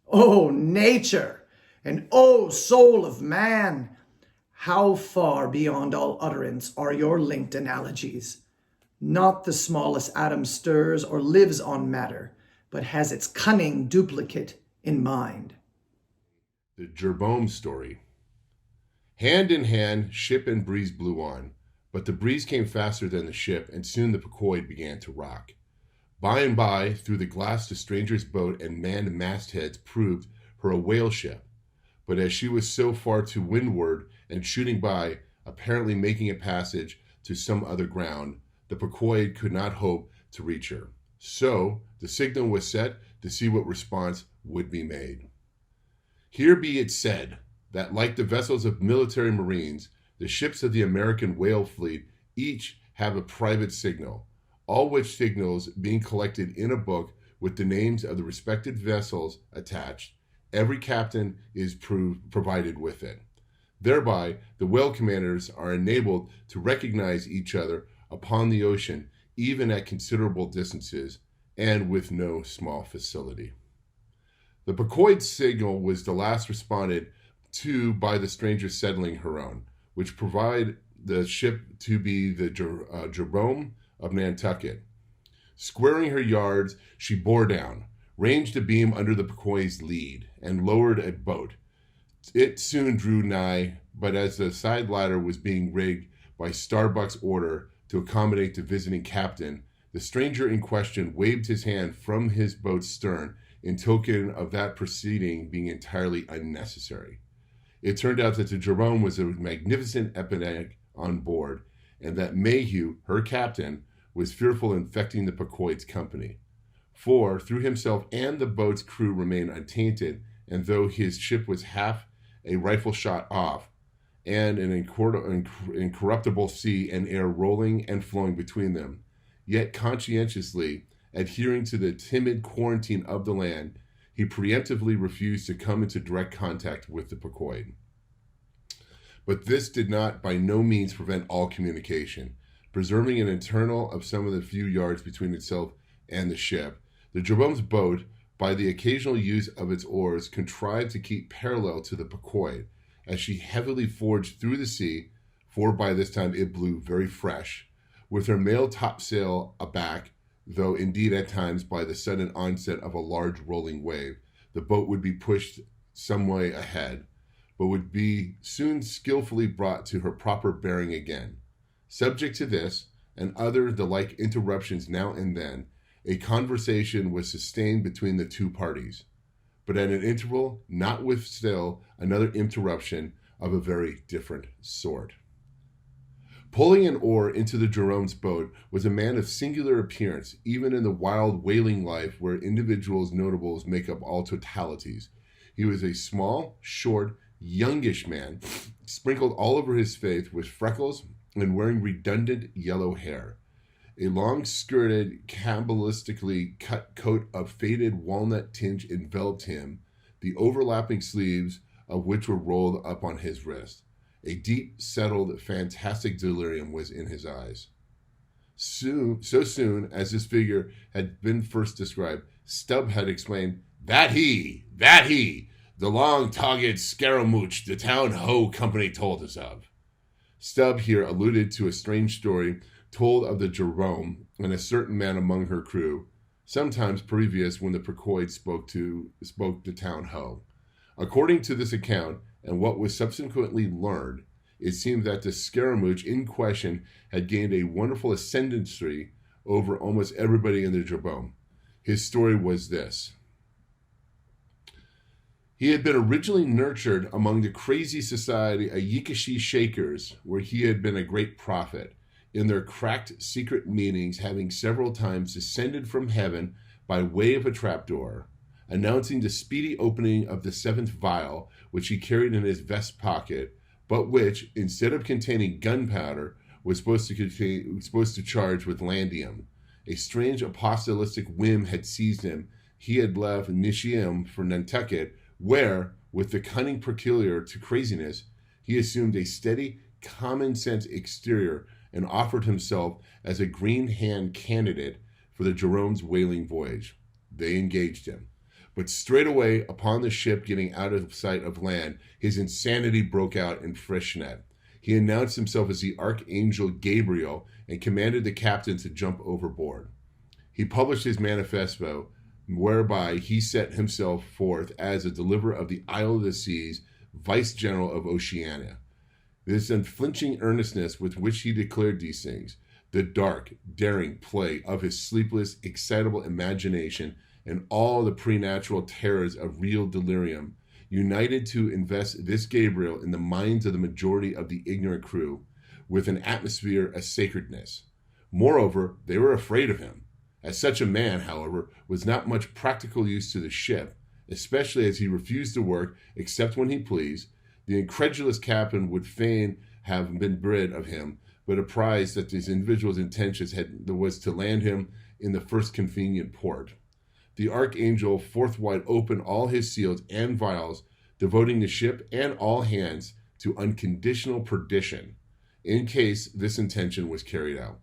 O nature, and O soul of man, how far beyond all utterance are your linked analogies. Not the smallest atom stirs or lives on matter, but has its cunning duplicate in mind. The Jerome story. Hand in hand, ship and breeze blew on, but the breeze came faster than the ship, and soon the Pequod began to rock. By and by, through the glass, the stranger's boat and manned mastheads proved her a whale ship, but as she was so far to windward and shooting by, apparently making a passage to some other ground, the Pequod could not hope to reach her. So the signal was set to see what response would be made. Here be it said that, like the vessels of military marines, the ships of the American whale fleet each have a private signal, all which signals being collected in a book with the names of the respective vessels attached. Every captain is provided with it. Thereby, the whale commanders are enabled to recognize each other upon the ocean, even at considerable distances, and with no small facility. The Pequod signal was the last responded to by the stranger settling her own, which provide the ship to be the Jerome of Nantucket. Squaring her yards, she bore down, ranged a beam under the Pequod's lead, and lowered a boat. It soon drew nigh, but as the side ladder was being rigged by Starbuck's order to accommodate the visiting captain, the stranger in question waved his hand from his boat's stern in token of that proceeding being entirely unnecessary. It turned out that the Jerome was a magnificent epidemic on board, and that Mayhew, her captain, was fearful of infecting the Pequod's company. For, through himself and the boat's crew remained untainted, and though his ship was half a rifle shot off, and an incorruptible sea and air rolling and flowing between them, yet conscientiously adhering to the timid quarantine of the land, he preemptively refused to come into direct contact with the Pequod. But this did not by no means prevent all communication. Preserving an internal of some of the few yards between itself and the ship, the Jerome's boat, by the occasional use of its oars, contrived to keep parallel to the Pequod, as she heavily forged through the sea, for by this time it blew very fresh, with her mail topsail aback, though indeed at times by the sudden onset of a large rolling wave, the boat would be pushed some way ahead, but would be soon skillfully brought to her proper bearing again. Subject to this, and other the like interruptions now and then, a conversation was sustained between the two parties, but at an interval, not with still another interruption of a very different sort. Pulling an oar into the Jerome's boat was a man of singular appearance, even in the wild whaling life where individuals notables make up all totalities. He was a small, short, youngish man, sprinkled all over his face with freckles and wearing redundant yellow hair. A long-skirted, cabalistically cut coat of faded walnut tinge enveloped him, the overlapping sleeves of which were rolled up on his wrist. A deep-settled, fantastic delirium was in his eyes. So soon as this figure had been first described, Stubb had exclaimed, That he, the long-togged scaramouche the town hoe company told us of." Stubb here alluded to a strange story told of the Jerome and a certain man among her crew, sometimes previous when the Pequod spoke the town hoe. According to this account, and what was subsequently learned, it seemed that the scaramouche in question had gained a wonderful ascendancy over almost everybody in the Jerome. His story was this. He had been originally nurtured among the crazy society of Yikashi Shakers, where he had been a great prophet, in their cracked secret meetings, having several times descended from heaven by way of a trapdoor, announcing the speedy opening of the 7th vial, which he carried in his vest pocket, but which, instead of containing gunpowder, was supposed to charge with landium. A strange apostolistic whim had seized him. He had left Nishiam for Nantucket, where, with the cunning peculiar to craziness, he assumed a steady, common-sense exterior and offered himself as a green hand candidate for the Jerome's whaling voyage. They engaged him. But straightway, upon the ship getting out of sight of land, his insanity broke out in Freshnet. He announced himself as the Archangel Gabriel and commanded the captain to jump overboard. He published his manifesto, whereby he set himself forth as a deliverer of the Isle of the Seas, Vice-General of Oceania. This unflinching earnestness with which he declared these things, the dark, daring play of his sleepless, excitable imagination, and all the preternatural terrors of real delirium, united to invest this Gabriel in the minds of the majority of the ignorant crew with an atmosphere of sacredness. Moreover, they were afraid of him. As such a man, however, was not much practical use to the ship, especially as he refused to work except when he pleased. The incredulous captain would fain have been rid of him, but apprised that this individual's intentions was to land him in the first convenient port. The Archangel forthwith opened all his seals and vials, devoting the ship and all hands to unconditional perdition, in case this intention was carried out.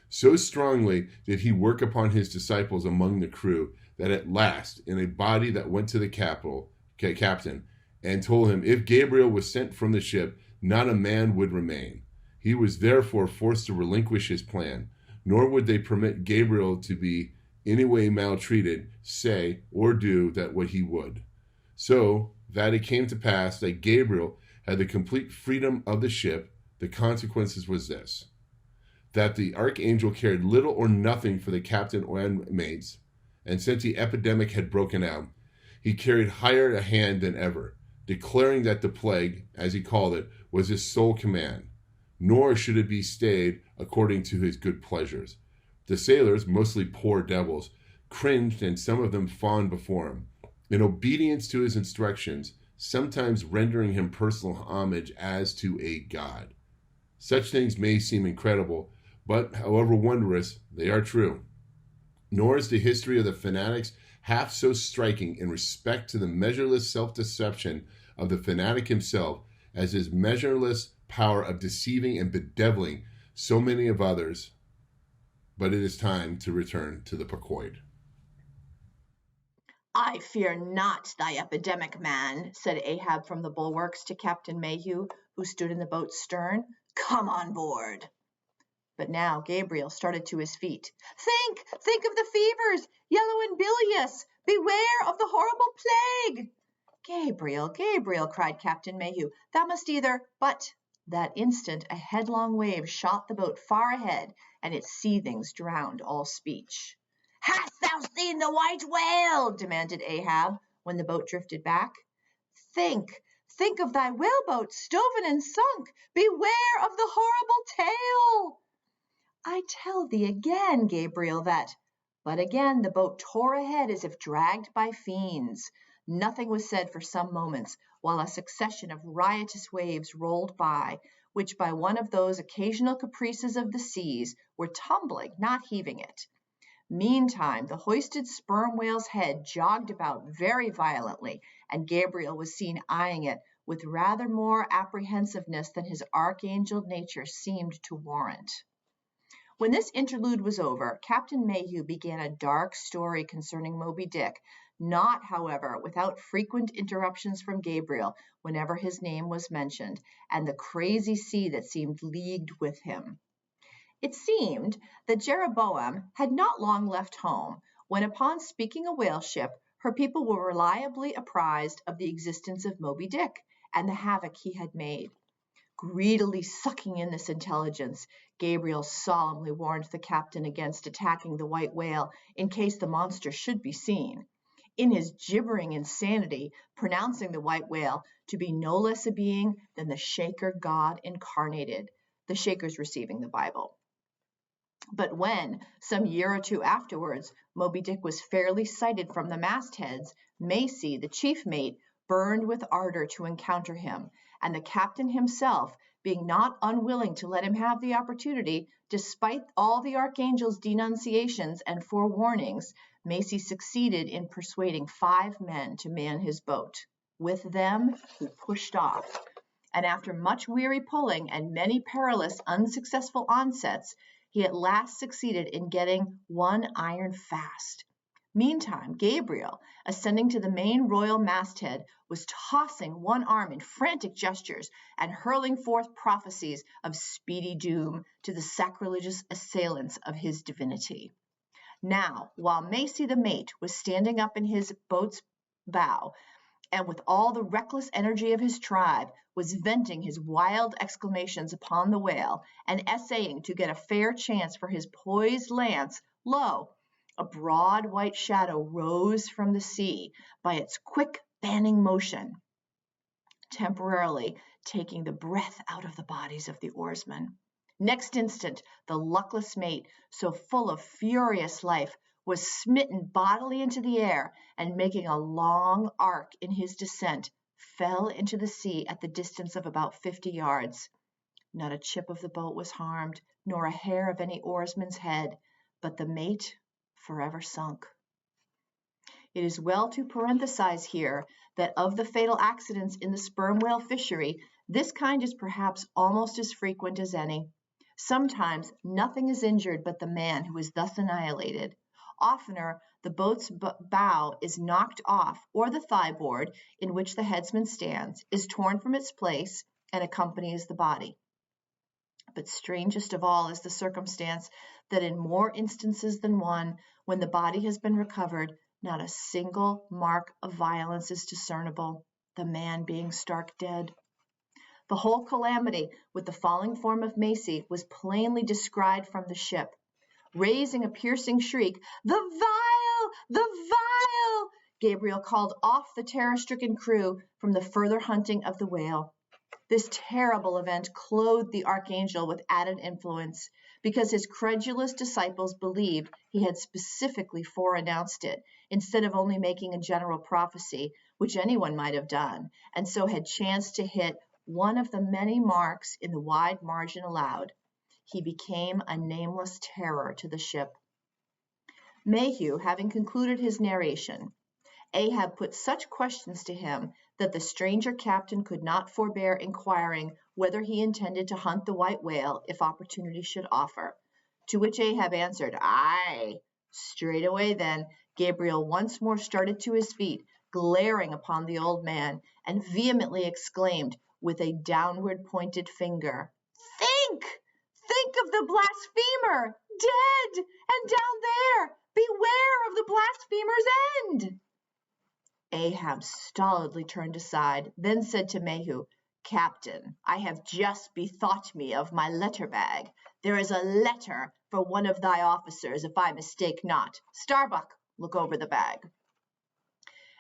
So strongly did he work upon his disciples among the crew that at last, in a body that went to the captain, and told him if Gabriel was sent from the ship, not a man would remain. He was therefore forced to relinquish his plan, nor would they permit Gabriel to be any way maltreated, say, or do that what he would. So that it came to pass that Gabriel had the complete freedom of the ship. The consequences was this, that the Archangel cared little or nothing for the captain and mates, and since the epidemic had broken out, he carried higher a hand than ever, declaring that the plague, as he called it, was his sole command, nor should it be stayed according to his good pleasures. The sailors, mostly poor devils, cringed, and some of them fawned before him, in obedience to his instructions, sometimes rendering him personal homage as to a god. Such things may seem incredible, but however wondrous, they are true. Nor is the history of the fanatics half so striking in respect to the measureless self-deception of the fanatic himself as his measureless power of deceiving and bedeviling so many of others. But it is time to return to the Pequod. I fear not thy epidemic, man, said Ahab from the bulwarks to Captain Mayhew, who stood in the boat's stern. Come on board. But now Gabriel started to his feet. Think of the fevers, yellow and bilious. Beware of the horrible plague. Gabriel, cried Captain Mayhew, thou must either... But that instant a headlong wave shot the boat far ahead, and its seethings drowned all speech. Hast thou seen the white whale? Demanded Ahab, when the boat drifted back. Think of thy whaleboat stoven and sunk. Beware of the horrible tale. I tell thee again, Gabriel, that... But again the boat tore ahead as if dragged by fiends. Nothing was said for some moments, while a succession of riotous waves rolled by, which by one of those occasional caprices of the seas were tumbling, not heaving it. Meantime, the hoisted sperm whale's head jogged about very violently, and Gabriel was seen eyeing it with rather more apprehensiveness than his archangel nature seemed to warrant. When this interlude was over, Captain Mayhew began a dark story concerning Moby Dick, not, however, without frequent interruptions from Gabriel whenever his name was mentioned, and the crazy sea that seemed leagued with him. It seemed that Jeroboam had not long left home, when upon speaking a whale ship, her people were reliably apprised of the existence of Moby Dick and the havoc he had made. Greedily sucking in this intelligence, Gabriel solemnly warned the captain against attacking the white whale in case the monster should be seen. in his gibbering insanity, pronouncing the white whale to be no less a being than the Shaker God incarnated, the Shakers receiving the Bible. But when, some year or two afterwards, Moby Dick was fairly sighted from the mastheads, Macy, the chief mate, burned with ardor to encounter him, and the captain himself, being not unwilling to let him have the opportunity, despite all the archangel's denunciations and forewarnings, Macy succeeded in persuading 5 men to man his boat. With them, he pushed off, and after much weary pulling and many perilous, unsuccessful onsets, he at last succeeded in getting one iron fast. Meantime, Gabriel, ascending to the main royal masthead, was tossing one arm in frantic gestures and hurling forth prophecies of speedy doom to the sacrilegious assailants of his divinity. Now, while Macy the mate was standing up in his boat's bow, and with all the reckless energy of his tribe was venting his wild exclamations upon the whale and essaying to get a fair chance for his poised lance, lo, a broad white shadow rose from the sea by its quick fanning motion, temporarily taking the breath out of the bodies of the oarsmen. Next instant, the luckless mate, so full of furious life, was smitten bodily into the air, and making a long arc in his descent, fell into the sea at the distance of about 50 yards. Not a chip of the boat was harmed, nor a hair of any oarsman's head, but the mate forever sunk. It is well to parenthesize here that of the fatal accidents in the sperm whale fishery, this kind is perhaps almost as frequent as any. Sometimes nothing is injured but the man who is thus annihilated. Oftener, the boat's bow is knocked off, or the thigh-board, in which the headsman stands, is torn from its place and accompanies the body. But strangest of all is the circumstance that in more instances than one, when the body has been recovered, not a single mark of violence is discernible, the man being stark dead. The whole calamity with the falling form of Macy was plainly descried from the ship. Raising a piercing shriek, "The vial! The vial!" Gabriel called off the terror-stricken crew from the further hunting of the whale. This terrible event clothed the archangel with added influence, because his credulous disciples believed he had specifically foreannounced it, instead of only making a general prophecy, which anyone might have done, and so had chanced to hit one of the many marks in the wide margin allowed. He became a nameless terror to the ship. Mayhew, having concluded his narration, Ahab put such questions to him that the stranger captain could not forbear inquiring whether he intended to hunt the white whale if opportunity should offer. To which Ahab answered, "Aye." Straightway then, Gabriel once more started to his feet, glaring upon the old man, and vehemently exclaimed with a downward pointed finger, Think of the blasphemer, dead, and down there, beware of the blasphemer's end." Ahab stolidly turned aside, then said to Mayhew, "Captain, I have just bethought me of my letter bag. There is a letter for one of thy officers, if I mistake not. Starbuck, look over the bag."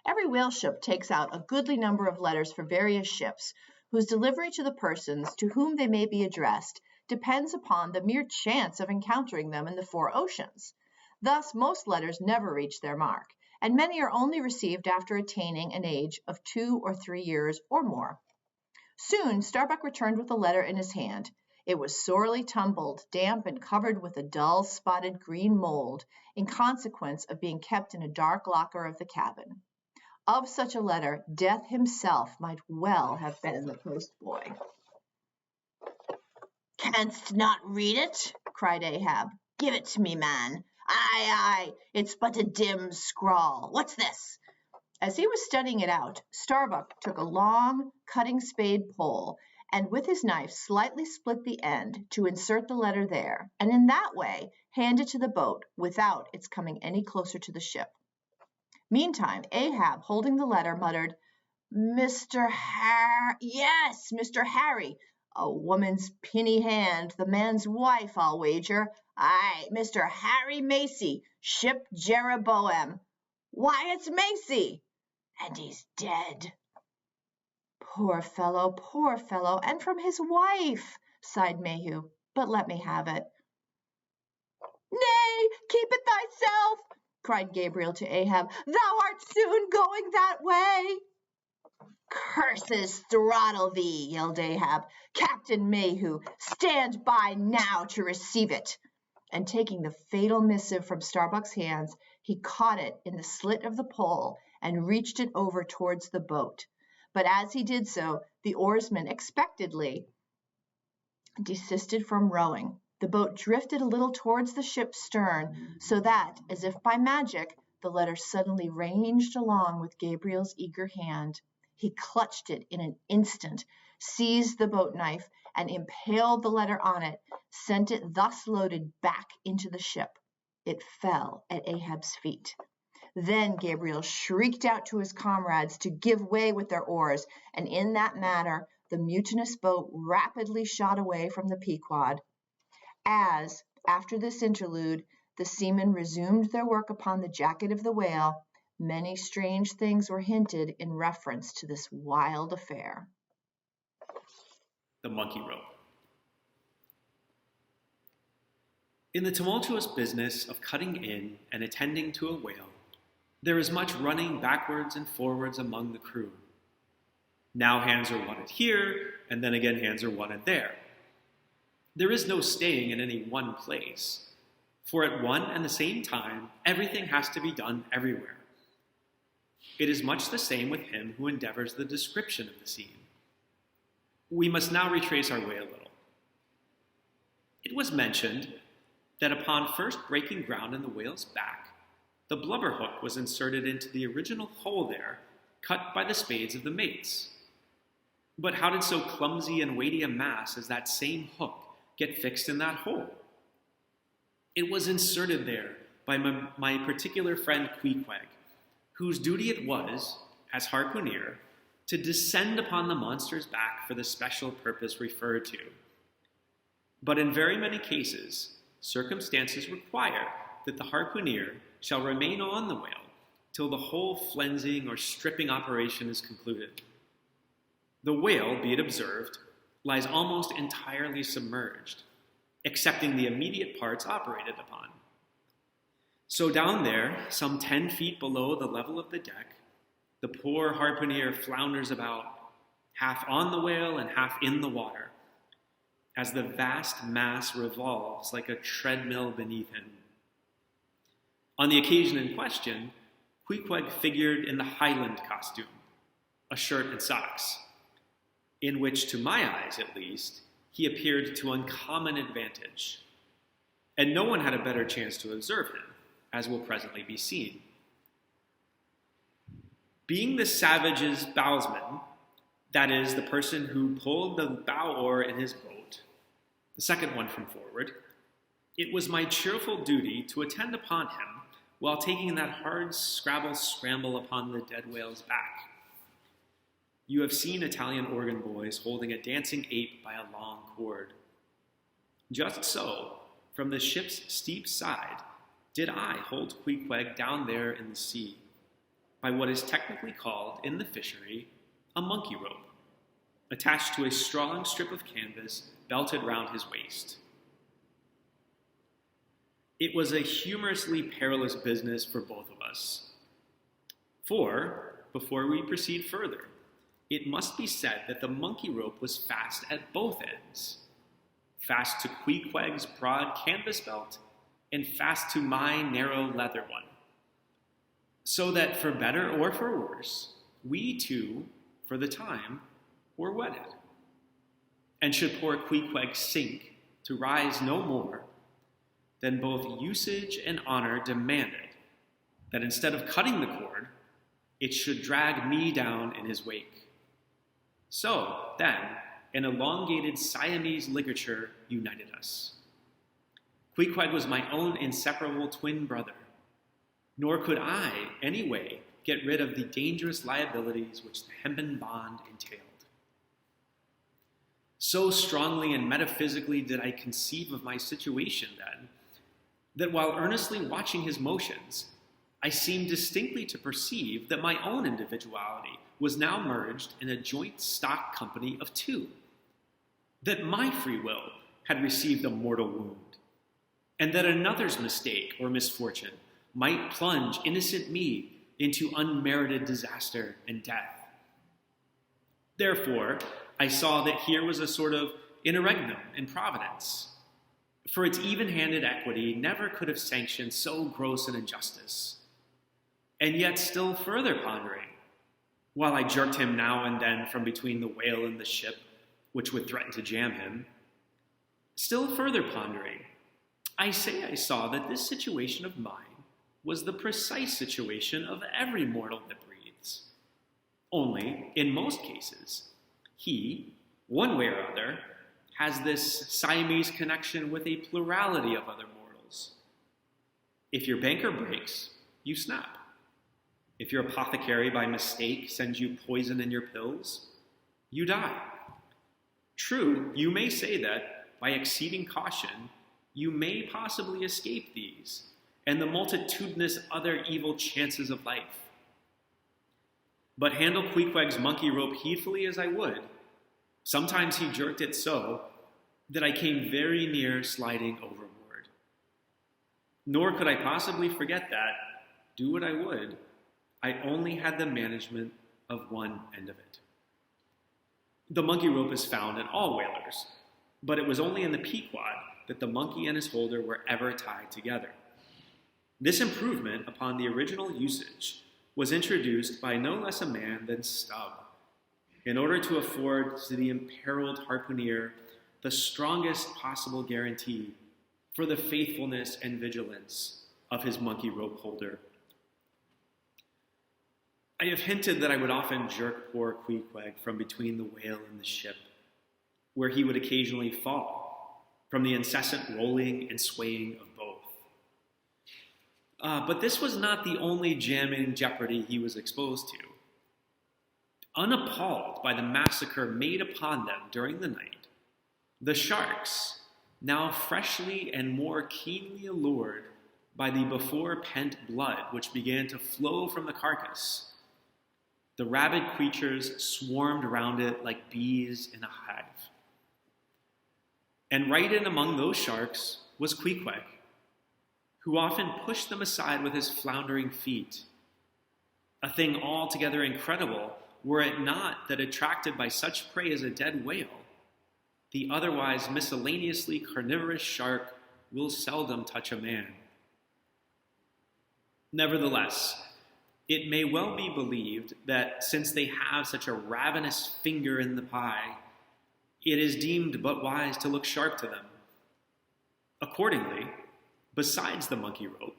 Every whale ship takes out a goodly number of letters for various ships, whose delivery to the persons to whom they may be addressed depends upon the mere chance of encountering them in the 4 oceans. Thus, most letters never reach their mark, and many are only received after attaining an age of 2 or 3 years or more. Soon, Starbuck returned with a letter in his hand. It was sorely tumbled, damp, and covered with a dull, spotted green mold, in consequence of being kept in a dark locker of the cabin. Of such a letter, Death himself might well have been the postboy. "Canst not read it?" cried Ahab. "Give it to me, man. Aye, it's but a dim scrawl. What's this?" As he was studying it out, Starbuck took a long cutting spade pole, and with his knife slightly split the end to insert the letter there, and in that way hand it to the boat without its coming any closer to the ship. Meantime, Ahab, holding the letter, muttered, Mr. Harry, a woman's pinny hand, the man's wife, I'll wager. Aye, Mr. Harry Macy, ship Jeroboam. Why, it's Macy! And he's dead. Poor fellow, and from his wife, sighed Mayhew, but let me have it. Nay, keep it thyself, cried Gabriel to Ahab. Thou art soon going that way. Curses throttle thee, yelled Ahab. Captain Mayhew, stand by now to receive it. And taking the fatal missive from Starbuck's hands, he caught it in the slit of the pole and reached it over towards the boat. But as he did so, the oarsmen expectedly desisted from rowing. The boat drifted a little towards the ship's stern, so that, as if by magic, the letter suddenly ranged along with Gabriel's eager hand. He clutched it in an instant, seized the boat knife, and impaled the letter on it, sent it thus loaded back into the ship. It fell at Ahab's feet. Then Gabriel shrieked out to his comrades to give way with their oars, and in that manner the mutinous boat rapidly shot away from the Pequod. As, after this interlude, the seamen resumed their work upon the jacket of the whale, many strange things were hinted in reference to this wild affair. The monkey rope. In the tumultuous business of cutting in and attending to a whale, there is much running backwards and forwards among the crew. Now hands are wanted here, and then again hands are wanted there. There is no staying in any one place, for at one and the same time, everything has to be done everywhere. It is much the same with him who endeavors the description of the scene. We must now retrace our way a little. It was mentioned that upon first breaking ground in the whale's back, the blubber hook was inserted into the original hole there, cut by the spades of the mates. But how did so clumsy and weighty a mass as that same hook get fixed in that hole? It was inserted there by my particular friend Queequeg, whose duty it was, as harpooner, to descend upon the monster's back for the special purpose referred to. But in very many cases, circumstances require that the harpooner shall remain on the whale till the whole flensing or stripping operation is concluded. The whale, be it observed, lies almost entirely submerged, excepting the immediate parts operated upon. So down there, some 10 feet below the level of the deck, the poor harpooner flounders about, half on the whale and half in the water, as the vast mass revolves like a treadmill beneath him. On the occasion in question, Queequeg figured in the Highland costume, a shirt and socks, in which, to my eyes at least, he appeared to uncommon advantage. And no one had a better chance to observe him, as will presently be seen. Being the savage's bowsman, that is, the person who pulled the bow oar in his boat, the second one from forward, it was my cheerful duty to attend upon him while taking that hard scramble upon the dead whale's back. You have seen Italian organ boys holding a dancing ape by a long cord. Just so, from the ship's steep side, did I hold Queequeg down there in the sea, by what is technically called, in the fishery, a monkey rope, attached to a strong strip of canvas belted round his waist. It was a humorously perilous business for both of us. For, before we proceed further, it must be said that the monkey rope was fast at both ends, fast to Queequeg's broad canvas belt, and fast to my narrow leather one. So that for better or for worse, we two, for the time, were wedded. And should poor Queequeg sink to rise no more, then both usage and honor demanded that instead of cutting the cord, it should drag me down in his wake. So, then, an elongated Siamese ligature united us. Queequeg was my own inseparable twin brother, nor could I, anyway, get rid of the dangerous liabilities which the hempen bond entailed. So strongly and metaphysically did I conceive of my situation then, that while earnestly watching his motions, I seemed distinctly to perceive that my own individuality was now merged in a joint stock company of two, that my free will had received a mortal wound, and that another's mistake or misfortune might plunge innocent me into unmerited disaster and death. Therefore, I saw that here was a sort of interregnum in Providence, for its even-handed equity never could have sanctioned so gross an injustice. And yet still further pondering, while I jerked him now and then from between the whale and the ship, which would threaten to jam him, still further pondering, I saw that this situation of mine was the precise situation of every mortal that breathes. Only, in most cases, he, one way or other, has this Siamese connection with a plurality of other mortals. If your banker breaks, you snap. If your apothecary by mistake sends you poison in your pills, you die. True, you may say that, by exceeding caution, you may possibly escape these, and the multitudinous other evil chances of life. But handle Queequeg's monkey rope heedfully as I would, sometimes he jerked it so that I came very near sliding overboard. Nor could I possibly forget that, do what I would, I only had the management of one end of it. The monkey rope is found in all whalers, but it was only in the Pequod that the monkey and his holder were ever tied together. This improvement upon the original usage was introduced by no less a man than Stubb, in order to afford to the imperiled harpooner the strongest possible guarantee for the faithfulness and vigilance of his monkey rope holder. I have hinted that I would often jerk poor Queequeg from between the whale and the ship, where he would occasionally fall from the incessant rolling and swaying of both. But this was not the only jamming jeopardy he was exposed to. Unappalled by the massacre made upon them during the night, the sharks, now freshly and more keenly allured by the before-pent blood which began to flow from the carcass, the rabid creatures swarmed around it like bees in a hive. And right in among those sharks was Queequeg, who often pushed them aside with his floundering feet, a thing altogether incredible were it not that attracted by such prey as a dead whale, the otherwise miscellaneously carnivorous shark will seldom touch a man. Nevertheless, it may well be believed that since they have such a ravenous finger in the pie, it is deemed but wise to look sharp to them. Accordingly, besides the monkey rope,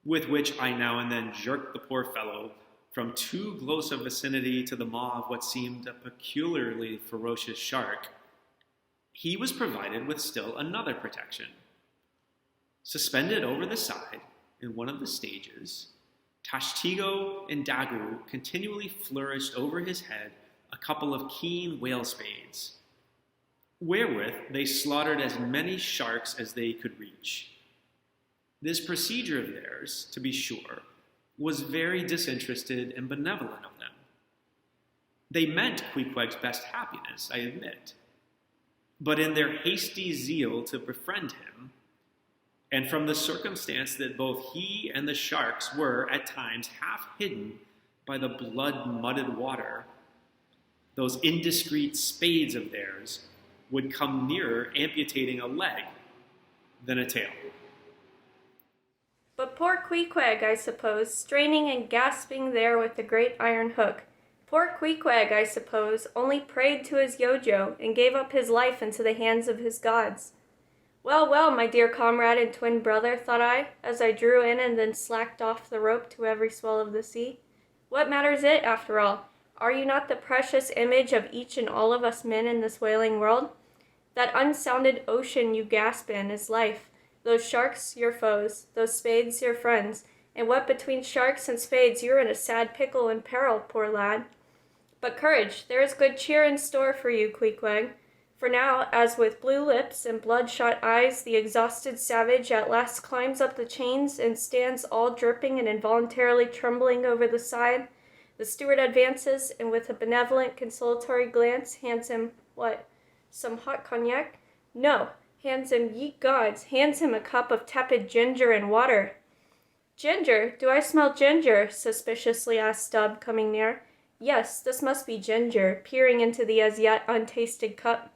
with which I now and then jerked the poor fellow from too close a vicinity to the maw of what seemed a peculiarly ferocious shark, he was provided with still another protection. Suspended over the side in one of the stages, Tashtigo and Dagu continually flourished over his head a couple of keen whale spades, wherewith they slaughtered as many sharks as they could reach. This procedure of theirs, to be sure, was very disinterested and benevolent of them. They meant Queequeg's best happiness, I admit, but in their hasty zeal to befriend him, and from the circumstance that both he and the sharks were at times half hidden by the blood-mudded water, those indiscreet spades of theirs would come nearer amputating a leg than a tail. But poor Queequeg, I suppose, straining and gasping there with the great iron hook. Poor Queequeg, I suppose, only prayed to his Yojo and gave up his life into the hands of his gods. Well, well, my dear comrade and twin brother, thought I, as I drew in and then slacked off the rope to every swell of the sea. What matters it, after all? Are you not the precious image of each and all of us men in this wailing world? That unsounded ocean you gasp in is life. Those sharks, your foes, those spades, your friends, and what between sharks and spades you're in a sad pickle and peril, poor lad. But courage, there is good cheer in store for you, Queequeg, For now, as with blue lips and bloodshot eyes, the exhausted savage at last climbs up the chains and stands all dripping and involuntarily trembling over the side, the steward advances and with a benevolent, consolatory glance hands him, what, some hot cognac? No, hands him, ye gods, hands him a cup of tepid ginger and water. Ginger? Do I smell ginger? Suspiciously asked Stubb, coming near. Yes, this must be ginger, peering into the as yet untasted cup.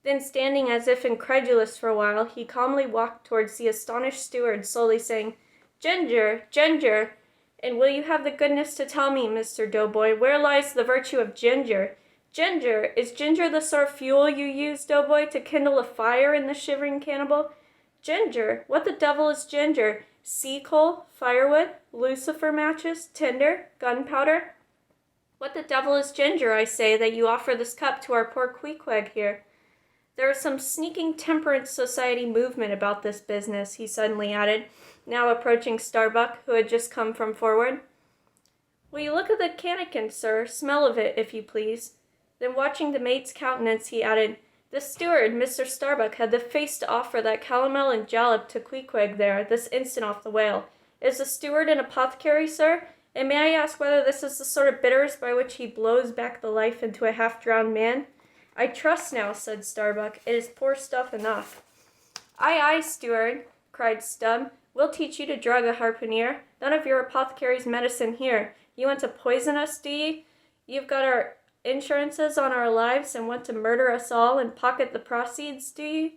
Then, standing as if incredulous for a while, he calmly walked towards the astonished steward, slowly saying, Ginger, ginger, and will you have the goodness to tell me, Mr. Doughboy, where lies the virtue of ginger? Ginger, is ginger the sort of fuel you use, Doughboy, to kindle a fire in the shivering cannibal? Ginger? What the devil is ginger? Sea coal, firewood, lucifer matches, tinder, gunpowder? What the devil is ginger, I say, that you offer this cup to our poor Queequeg here? There is some sneaking temperance society movement about this business, he suddenly added, now approaching Starbuck, who had just come from forward. Will you look at the cannikin, sir? Smell of it, if you please. Then watching the mate's countenance, he added, The steward, Mr. Starbuck, had the face to offer that calomel and jalap to Queequeg there, this instant off the whale. Is the steward an apothecary, sir? And may I ask whether this is the sort of bitters by which he blows back the life into a half-drowned man? I trust now, said Starbuck. It is poor stuff enough. Aye, aye, steward, cried Stubb. We'll teach you to drug a harpooner. None of your apothecary's medicine here. You want to poison us, do ye? You've got our insurances on our lives and want to murder us all and pocket the proceeds, do ye?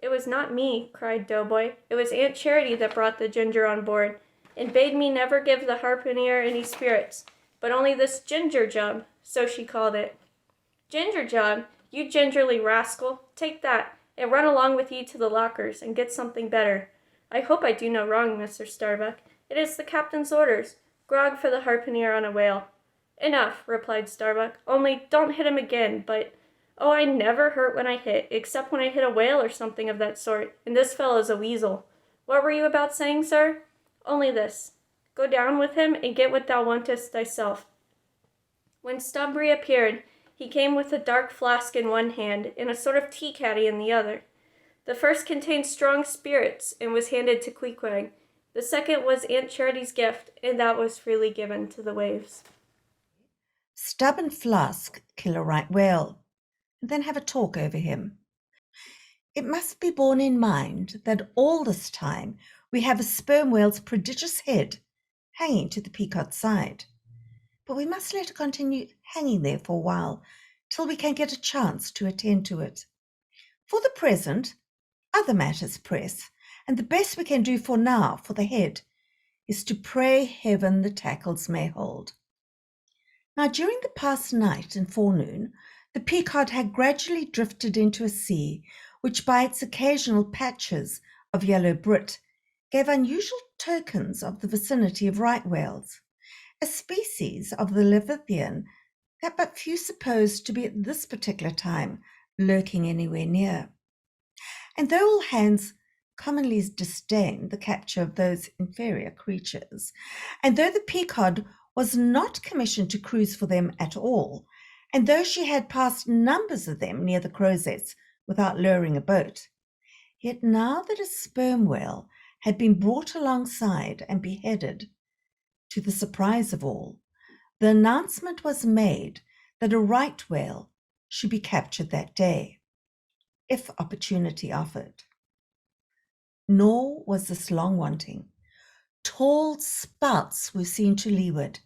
It was not me, cried Doughboy. It was Aunt Charity that brought the ginger on board, and bade me never give the harpooner any spirits, but only this ginger job, so she called it. Ginger job, you gingerly rascal, take that, and run along with ye to the lockers, and get something better. I hope I do no wrong, Mr. Starbuck. It is the captain's orders. Grog for the harpooner on a whale. Enough, replied Starbuck, only don't hit him again, but... Oh, I never hurt when I hit, except when I hit a whale or something of that sort, and this fellow's a weasel. What were you about saying, sir? Only this. Go down with him, and get what thou wantest thyself. When Stubb reappeared, he came with a dark flask in one hand and a sort of tea-caddy in the other. The first contained strong spirits and was handed to Queequeg. The second was Aunt Charity's gift, and that was freely given to the waves. Stubb and Flask kill a right whale, and then have a talk over him. It must be borne in mind that all this time we have a sperm whale's prodigious head hanging to the Pequod's side. But we must let it continue hanging there for a while, till we can get a chance to attend to it. For the present, other matters press, and the best we can do for now for the head is to pray heaven the tackles may hold. Now, during the past night and forenoon, the Pequod had gradually drifted into a sea which by its occasional patches of yellow brit gave unusual tokens of the vicinity of right whales, a species of the Levithian that but few supposed to be at this particular time lurking anywhere near. And though all hands commonly disdain the capture of those inferior creatures, and though the Pequod was not commissioned to cruise for them at all, and though she had passed numbers of them near the Crozetts without lowering a boat, yet now that a sperm whale had been brought alongside and beheaded, to the surprise of all, the announcement was made that a right whale should be captured that day, if opportunity offered. Nor was this long wanting. Tall spouts were seen to leeward,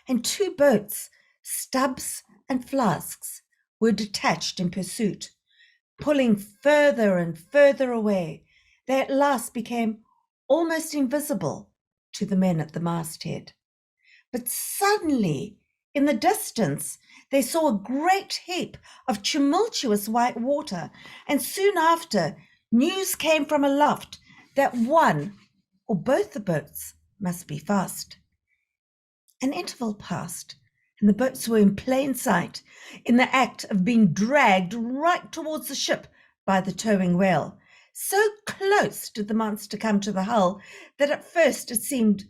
and 2 boats, Stubbs and Flasks, were detached in pursuit. Pulling further and further away, they at last became almost invisible to the men at the masthead. But suddenly, in the distance, they saw a great heap of tumultuous white water, and soon after, news came from aloft that one or both the boats must be fast. An interval passed, and the boats were in plain sight, in the act of being dragged right towards the ship by the towing whale. So close did the monster come to the hull that at first it seemed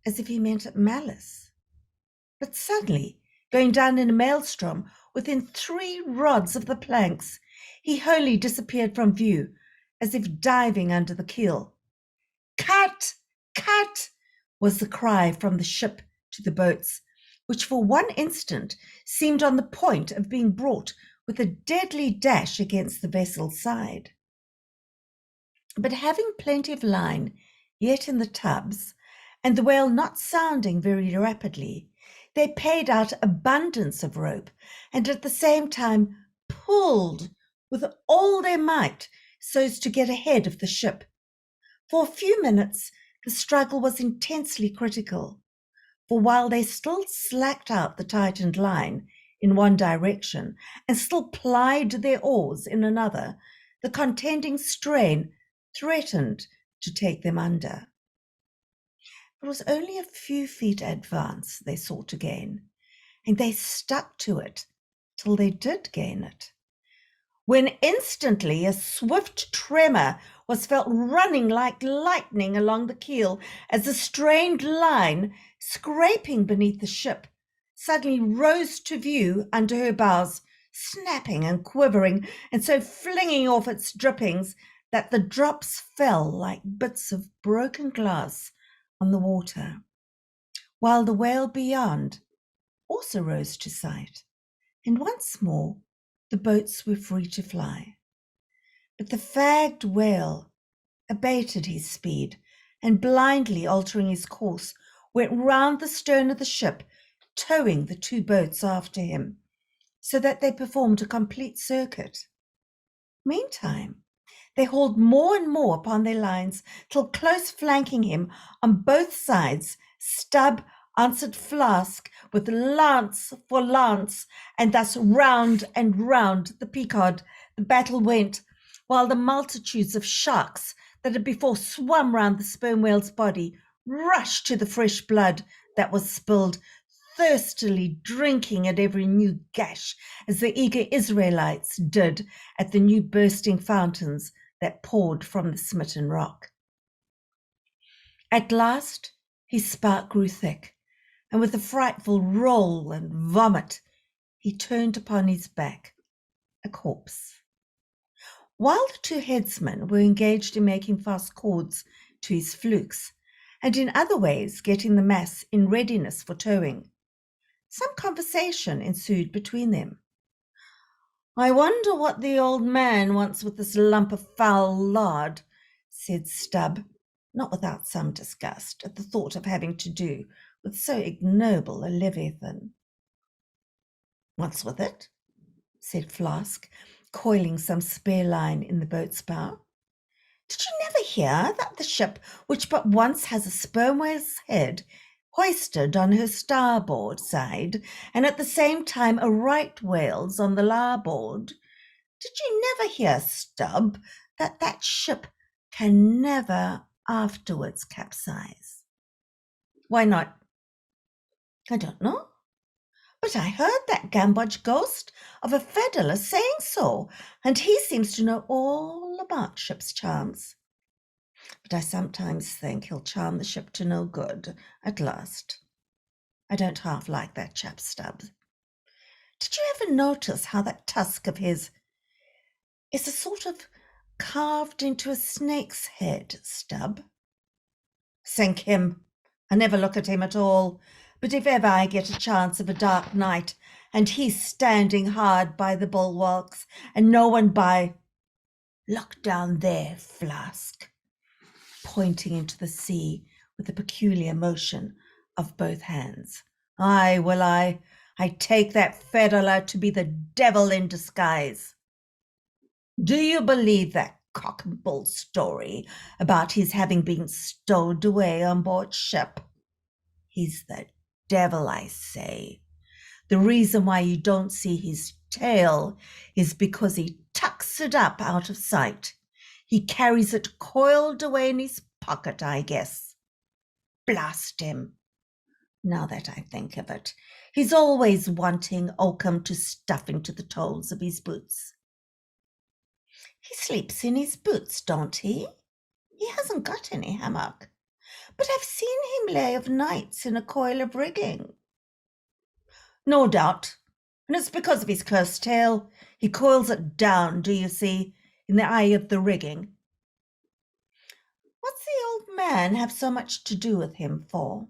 as if he meant it malice. But suddenly, going down in a maelstrom within 3 rods of the planks, he wholly disappeared from view, as if diving under the keel. "Cut! Cut!" was the cry from the ship to the boats, which for one instant seemed on the point of being brought with a deadly dash against the vessel's side. But having plenty of line yet in the tubs, and the whale not sounding very rapidly, they paid out abundance of rope, and at the same time pulled with all their might so as to get ahead of the ship. For a few minutes the struggle was intensely critical, for while they still slacked out the tightened line in one direction and still plied their oars in another, the contending strain threatened to take them under. It was only a few feet advance they sought to gain, and they stuck to it till they did gain it, when instantly a swift tremor was felt running like lightning along the keel as the strained line, scraping beneath the ship, suddenly rose to view under her bows, snapping and quivering, and so flinging off its drippings that the drops fell like bits of broken glass on the water, while the whale beyond also rose to sight, and once more the boats were free to fly. But the fagged whale abated his speed, and blindly altering his course, went round the stern of the ship, towing the two boats after him, so that they performed a complete circuit. Meantime, they hauled more and more upon their lines, till close flanking him on both sides, Stubb answered Flask with lance for lance, and thus round and round the Pequod the battle went, while the multitudes of sharks that had before swum round the sperm whale's body rushed to the fresh blood that was spilled, thirstily drinking at every new gash, as the eager Israelites did at the new bursting fountains that poured from the smitten rock. At last his spout grew thick, and with a frightful roll and vomit, he turned upon his back, a corpse. While the two headsmen were engaged in making fast cords to his flukes, and in other ways getting the mass in readiness for towing, some conversation ensued between them. "I wonder what the old man wants with this lump of foul lard," said Stubb, not without some disgust at the thought of having to do with so ignoble a leviathan. "What's with it?" said Flask, coiling some spare line in the boat's bow. "Did you never hear that the ship which but once has a sperm whale's head hoisted on her starboard side, and at the same time a right whale's on the larboard? Did you never hear, Stubb, that that ship can never afterwards capsize?" "Why not?" "I don't know. But I heard that Gambodge ghost of a fiddler saying so, and he seems to know all about ship's charms. But I sometimes think he'll charm the ship to no good at last. I don't half like that chap, Stubb. Did you ever notice how that tusk of his is a sort of carved into a snake's head, Stubb?" "Sink him. I never look at him at all. But if ever I get a chance of a dark night, and he's standing hard by the bulwarks, and no one by, look down there, Flask," pointing into the sea with a peculiar motion of both hands. "Aye, will I take that fiddler to be the devil in disguise. Do you believe that cock and bull story about his having been stowed away on board ship? He's the devil, I say. The reason why you don't see his tail is because he tucks it up out of sight. He carries it coiled away in his pocket, I guess. Blast him. Now that I think of it, he's always wanting oakum to stuff into the toes of his boots. He sleeps in his boots, don't he? He hasn't got any hammock. But I've seen him lay of nights in a coil of rigging." "No doubt. and it's because of his cursed tail. He coils it down, do you see, in the eye of the rigging. What's the old man have so much to do with him for?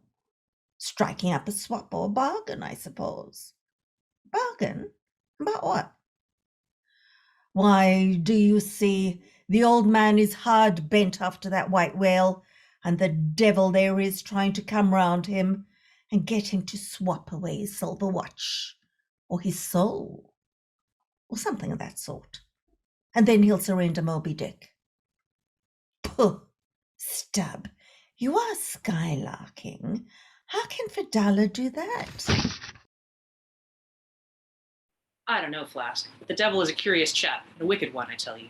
Striking up a swap or a bargain, I suppose. Bargain? About what? Why, do you see, the old man is hard bent after that white whale, and the devil there is trying to come round him and get him to swap away his silver watch, or his soul, or something of that sort. And then he'll surrender Moby Dick. Pooh! Stubb, you are skylarking. How can Fidala do that? I don't know, Flask, but the devil is a curious chap, a wicked one, I tell you.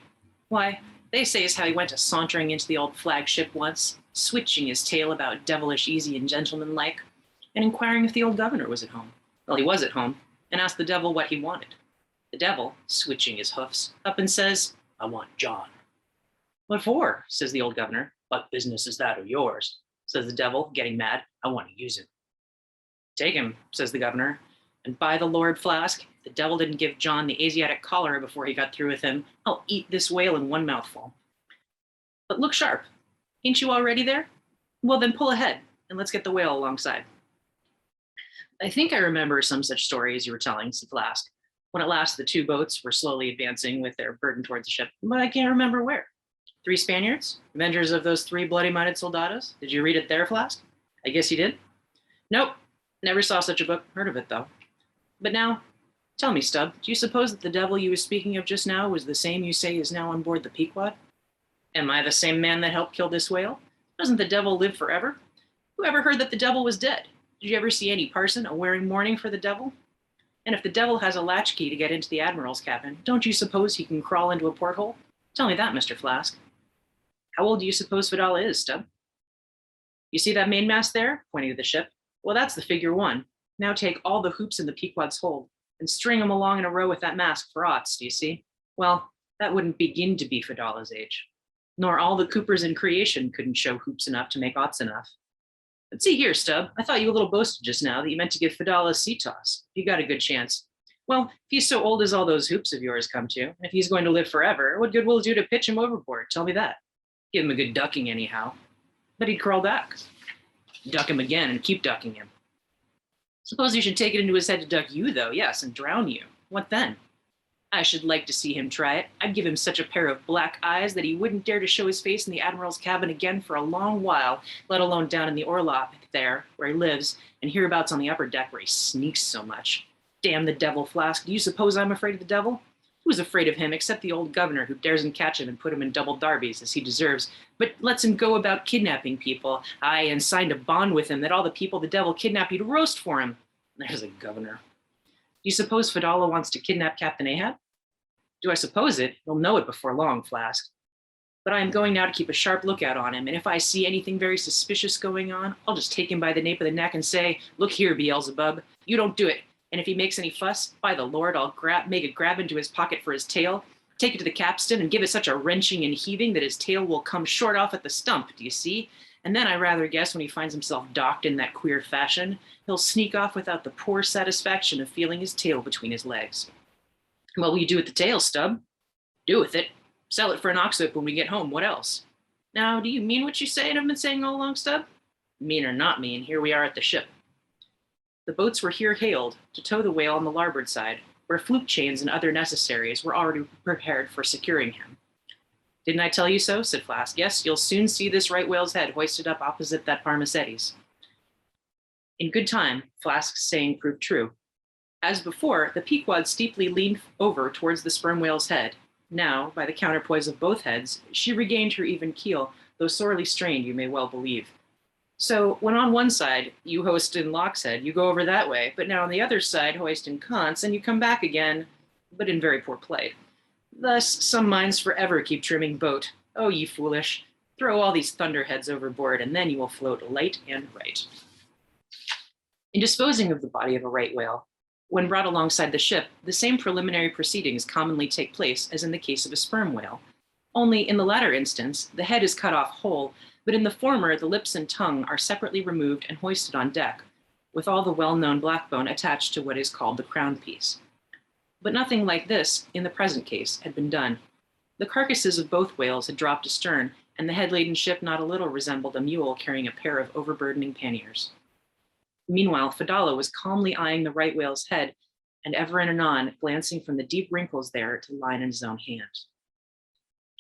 Why, they say as how he went sauntering into the old flagship once, switching his tail about devilish easy and gentlemanlike, and inquiring if the old governor was at home. Well, he was at home, and asked the devil what he wanted. The devil, switching his hoofs, up and says, "I want John." "What for?" says the old governor. "What business is that of yours?" says the devil, getting mad. "I want to use him." "Take him," says the governor, and by the Lord, Flask, if the devil didn't give John the Asiatic cholera before he got through with him, I'll eat this whale in one mouthful. But look sharp. Ain't you already there? Well, then pull ahead, and let's get the whale alongside. "I think I remember some such story as you were telling," said Flask, when at last the two boats were slowly advancing with their burden towards the ship, "but I can't remember where. 3 Spaniards? Avengers of those 3 bloody-minded soldados? Did you read it there, Flask? I guess you did? Nope, never saw such a book, heard of it though. But now, tell me, Stubb, do you suppose that the devil you were speaking of just now was the same you say is now on board the Pequod? Am I the same man that helped kill this whale? Doesn't the devil live forever? Who ever heard that the devil was dead? Did you ever see any parson a-wearing mourning for the devil? And if the devil has a latchkey to get into the admiral's cabin, don't you suppose he can crawl into a porthole? Tell me that, Mr. Flask. How old do you suppose Fidala is, Stubb? You see that mainmast there, pointing to the ship? Well, that's the figure 1. Now take all the hoops in the Pequod's hold and string them along in a row with that mast for aughts, do you see? Well, that wouldn't begin to be Fidala's age. Nor all the Coopers in creation couldn't show hoops enough to make aughts enough. But see here, Stubb, I thought you a little boasted just now that you meant to give Fidala a sea toss. You got a good chance. Well, if he's so old as all those hoops of yours come to, and if he's going to live forever, what good will it do to pitch him overboard? Tell me that. Give him a good ducking anyhow. But he'd crawl back. Duck him again and keep ducking him. Suppose he should take it into his head to duck you, though, yes, and drown you. What then? I should like to see him try it. I'd give him such a pair of black eyes that he wouldn't dare to show his face in the admiral's cabin again for a long while, let alone down in the orlop there, where he lives, and hereabouts on the upper deck where he sneaks so much. Damn the devil, Flask. Do you suppose I'm afraid of the devil? Who's afraid of him except the old governor who daresn't catch him and put him in double darbies as he deserves, but lets him go about kidnapping people, aye, and signed a bond with him that all the people the devil kidnapped he'd roast for him. There's a governor. Do you suppose Fidala wants to kidnap Captain Ahab? Do I suppose it? You'll know it before long, Flask. But I am going now to keep a sharp lookout on him, and if I see anything very suspicious going on, I'll just take him by the nape of the neck and say, "Look here, Beelzebub, you don't do it. And if he makes any fuss, by the Lord, I'll make a grab into his pocket for his tail, take it to the capstan, and give it such a wrenching and heaving that his tail will come short off at the stump, do you see? And then I rather guess when he finds himself docked in that queer fashion, he'll sneak off without the poor satisfaction of feeling his tail between his legs." What will you do with the tail, Stubb? Do with it? Sell it for an ox whip when we get home. What else? Now, do you mean what you say and have been saying all along, Stubb? Mean or not mean, here we are at the ship. The boats were here hailed to tow the whale on the larboard side, where fluke chains and other necessaries were already prepared for securing him. Didn't I tell you so? Said Flask. Yes, you'll soon see this right whale's head hoisted up opposite that Parmacetes. In good time, Flask's saying proved true. As before, the Pequod steeply leaned over towards the sperm whale's head. Now, by the counterpoise of both heads, she regained her even keel, though sorely strained, you may well believe. So, when on one side you hoist in Locke's head, you go over that way, but now on the other side hoist in Kant's, and you come back again, but in very poor plight. Thus, some minds forever keep trimming boat. Oh, ye foolish! Throw all these thunderheads overboard, and then you will float light and right. In disposing of the body of a right whale, when brought alongside the ship, the same preliminary proceedings commonly take place as in the case of a sperm whale. Only in the latter instance, the head is cut off whole, but in the former, the lips and tongue are separately removed and hoisted on deck, with all the well-known blackbone attached to what is called the crown piece. But nothing like this, in the present case, had been done. The carcasses of both whales had dropped astern, and the head-laden ship not a little resembled a mule carrying a pair of overburdening panniers. Meanwhile, Fedallah was calmly eyeing the right whale's head, and ever and anon glancing from the deep wrinkles there to the line in his own hand.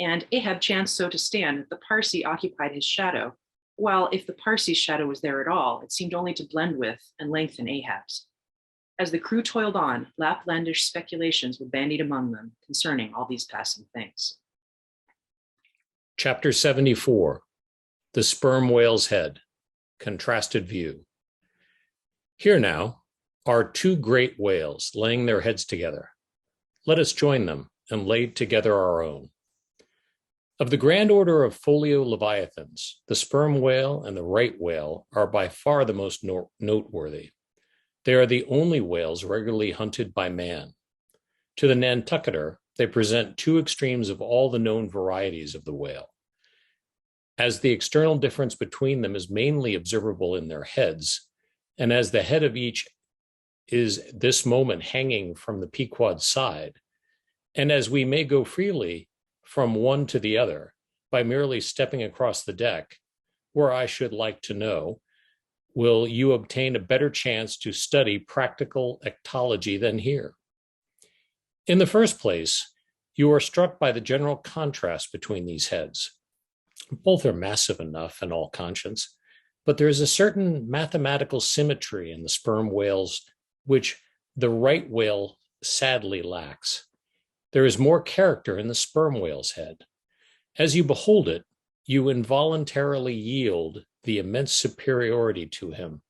And Ahab chanced so to stand that the Parsee occupied his shadow, while if the Parsee's shadow was there at all, it seemed only to blend with and lengthen Ahab's. As the crew toiled on, Laplandish speculations were bandied among them concerning all these passing things. Chapter 74, The Sperm Whale's Head, Contrasted View. Here now are two great whales laying their heads together. Let us join them and lay together our own. Of the grand order of folio leviathans, the sperm whale and the right whale are by far the most noteworthy. They are the only whales regularly hunted by man. To the Nantucketer, they present two extremes of all the known varieties of the whale. As the external difference between them is mainly observable in their heads, and as the head of each is this moment hanging from the Pequod side, and as we may go freely from one to the other by merely stepping across the deck, where I should like to know, will you obtain a better chance to study practical ectology than here? In the first place, you are struck by the general contrast between these heads. Both are massive enough in all conscience, but there is a certain mathematical symmetry in the sperm whales which the right whale sadly lacks. There is more character in the sperm whale's head. As you behold it, you involuntarily yield the immense superiority to him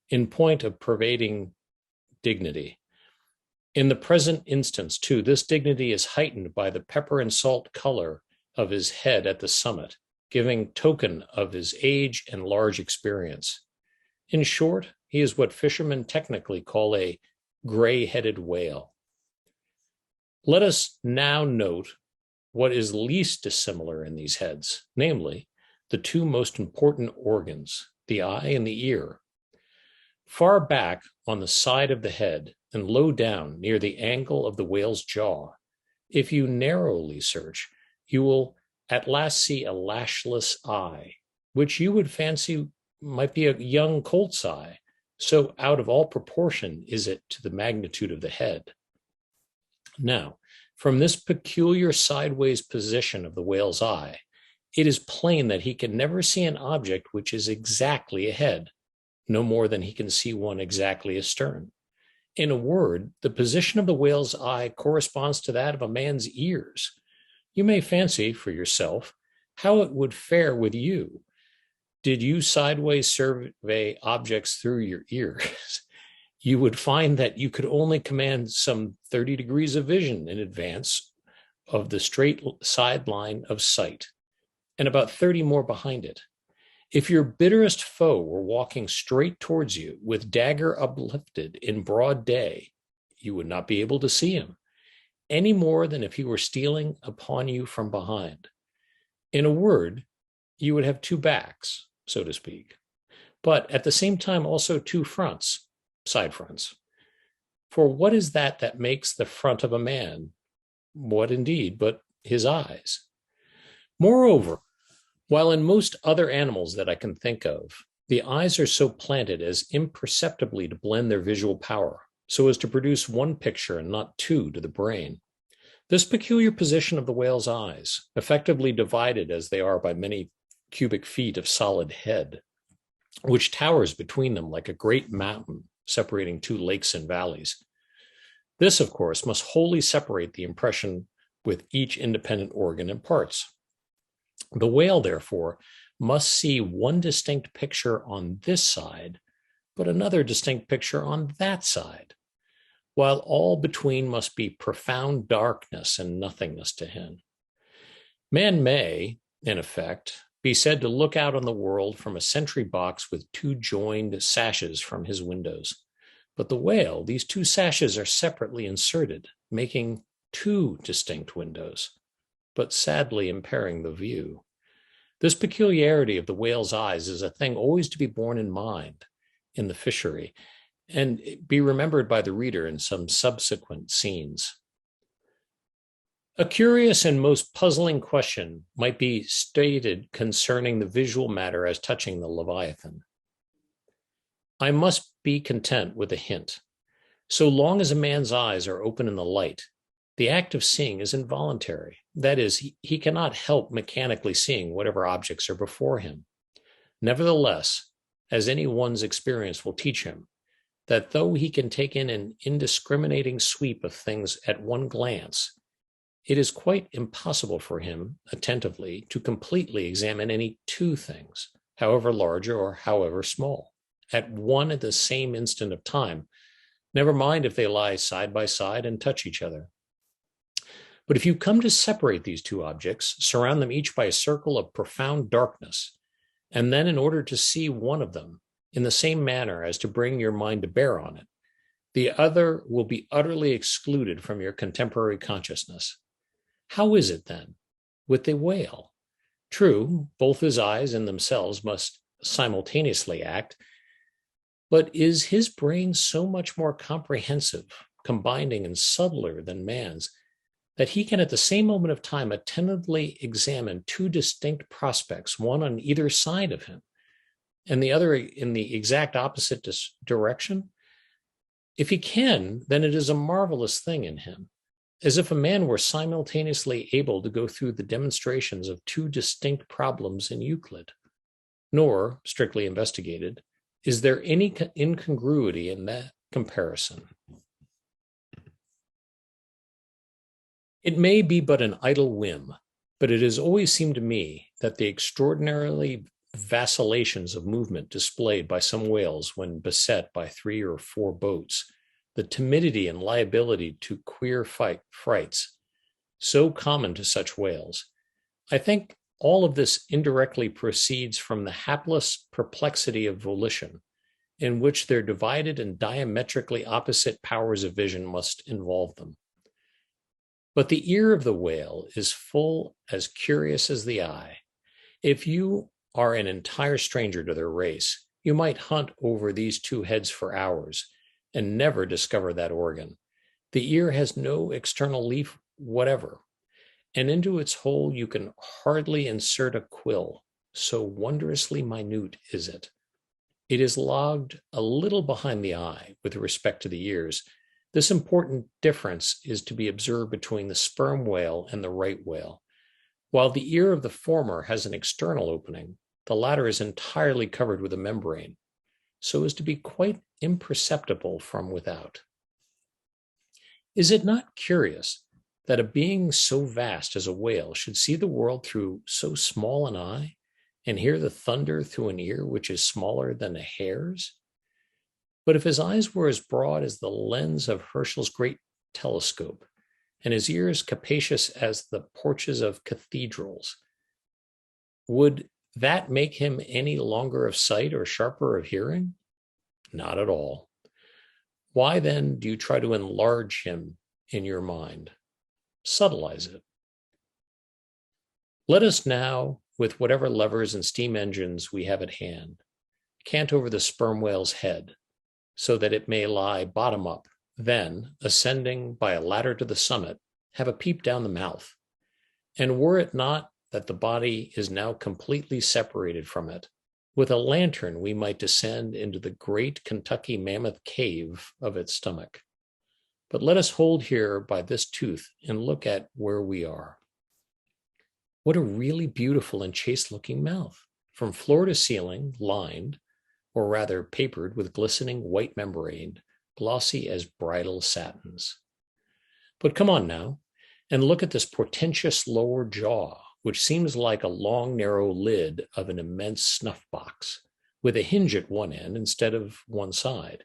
in point of pervading dignity. In the present instance, too, this dignity is heightened by the pepper and salt color of his head at the summit, giving token of his age and large experience. In short, he is what fishermen technically call a gray-headed whale. Let us now note what is least dissimilar in these heads, namely, the two most important organs, the eye and the ear. Far back on the side of the head and low down near the angle of the whale's jaw, if you narrowly search, you will at last see a lashless eye, which you would fancy might be a young colt's eye, so out of all proportion is it to the magnitude of the head. Now, from this peculiar sideways position of the whale's eye, it is plain that he can never see an object which is exactly ahead, no more than he can see one exactly astern. In a word, the position of the whale's eye corresponds to that of a man's ears. You may fancy for yourself how it would fare with you did you sideways survey objects through your ears. You would find that you could only command some 30 degrees of vision in advance of the straight sideline of sight, and about 30 more behind it. If your bitterest foe were walking straight towards you with dagger uplifted in broad day, you would not be able to see him, any more than if he were stealing upon you from behind. In a word, you would have two backs, so to speak, but at the same time also two fronts, side fronts. For what is that makes the front of a man? What indeed, but his eyes? Moreover, while in most other animals that I can think of, the eyes are so planted as imperceptibly to blend their visual power, so as to produce one picture and not two to the brain. This peculiar position of the whale's eyes, effectively divided as they are by many cubic feet of solid head, which towers between them like a great mountain separating two lakes and valleys. This, of course, must wholly separate the impression with each independent organ and parts. The whale, therefore, must see one distinct picture on this side, but another distinct picture on that side, while all between must be profound darkness and nothingness to him. Man may, in effect, be said to look out on the world from a sentry box with two joined sashes from his windows. But the whale, these two sashes are separately inserted, making two distinct windows, but sadly impairing the view. This peculiarity of the whale's eyes is a thing always to be borne in mind in the fishery, and be remembered by the reader in some subsequent scenes. A curious and most puzzling question might be stated concerning the visual matter as touching the Leviathan. I must be content with a hint. So long as a man's eyes are open in the light, the act of seeing is involuntary. That is, he cannot help mechanically seeing whatever objects are before him. Nevertheless, as any one's experience will teach him, that though he can take in an indiscriminating sweep of things at one glance, it is quite impossible for him, attentively, to completely examine any two things, however large or however small, at one and the same instant of time, never mind if they lie side by side and touch each other. But if you come to separate these two objects, surround them each by a circle of profound darkness, and then in order to see one of them in the same manner as to bring your mind to bear on it, the other will be utterly excluded from your contemporary consciousness. How is it then with the whale? True, both his eyes and themselves must simultaneously act, but is his brain so much more comprehensive, combining and subtler than man's, that he can at the same moment of time attentively examine two distinct prospects, one on either side of him, and the other in the exact opposite direction? If he can, then it is a marvelous thing in him, as if a man were simultaneously able to go through the demonstrations of two distinct problems in Euclid. Nor, strictly investigated, is there any incongruity in that comparison. It may be but an idle whim, but it has always seemed to me that the extraordinarily vacillations of movement displayed by some whales when beset by 3 or 4 boats, the timidity and liability to queer frights, so common to such whales, I think all of this indirectly proceeds from the hapless perplexity of volition, in which their divided and diametrically opposite powers of vision must involve them. But the ear of the whale is full as curious as the eye. If you are an entire stranger to their race, you might hunt over these two heads for hours and never discover that organ. The ear has no external leaf whatever, and into its hole you can hardly insert a quill, so wondrously minute is it. It is logged a little behind the eye with respect to the ears. This important difference is to be observed between the sperm whale and the right whale. While the ear of the former has an external opening, the latter is entirely covered with a membrane, so as to be quite imperceptible from without. Is it not curious that a being so vast as a whale should see the world through so small an eye and hear the thunder through an ear which is smaller than a hare's? But if his eyes were as broad as the lens of Herschel's great telescope, and his ears capacious as the porches of cathedrals, would that make him any longer of sight or sharper of hearing? Not at all. Why then do you try to enlarge him in your mind? Subtleize it. Let us now, with whatever levers and steam engines we have at hand, cant over the sperm whale's head, so that it may lie bottom up, then, ascending by a ladder to the summit, have a peep down the mouth. And were it not that the body is now completely separated from it, with a lantern we might descend into the great Kentucky mammoth cave of its stomach. But let us hold here by this tooth and look at where we are. What a really beautiful and chaste-looking mouth, from floor to ceiling, lined, or rather papered with glistening white membrane, glossy as bridal satins. But come on now, and look at this portentous lower jaw, which seems like a long, narrow lid of an immense snuff box, with a hinge at one end instead of one side.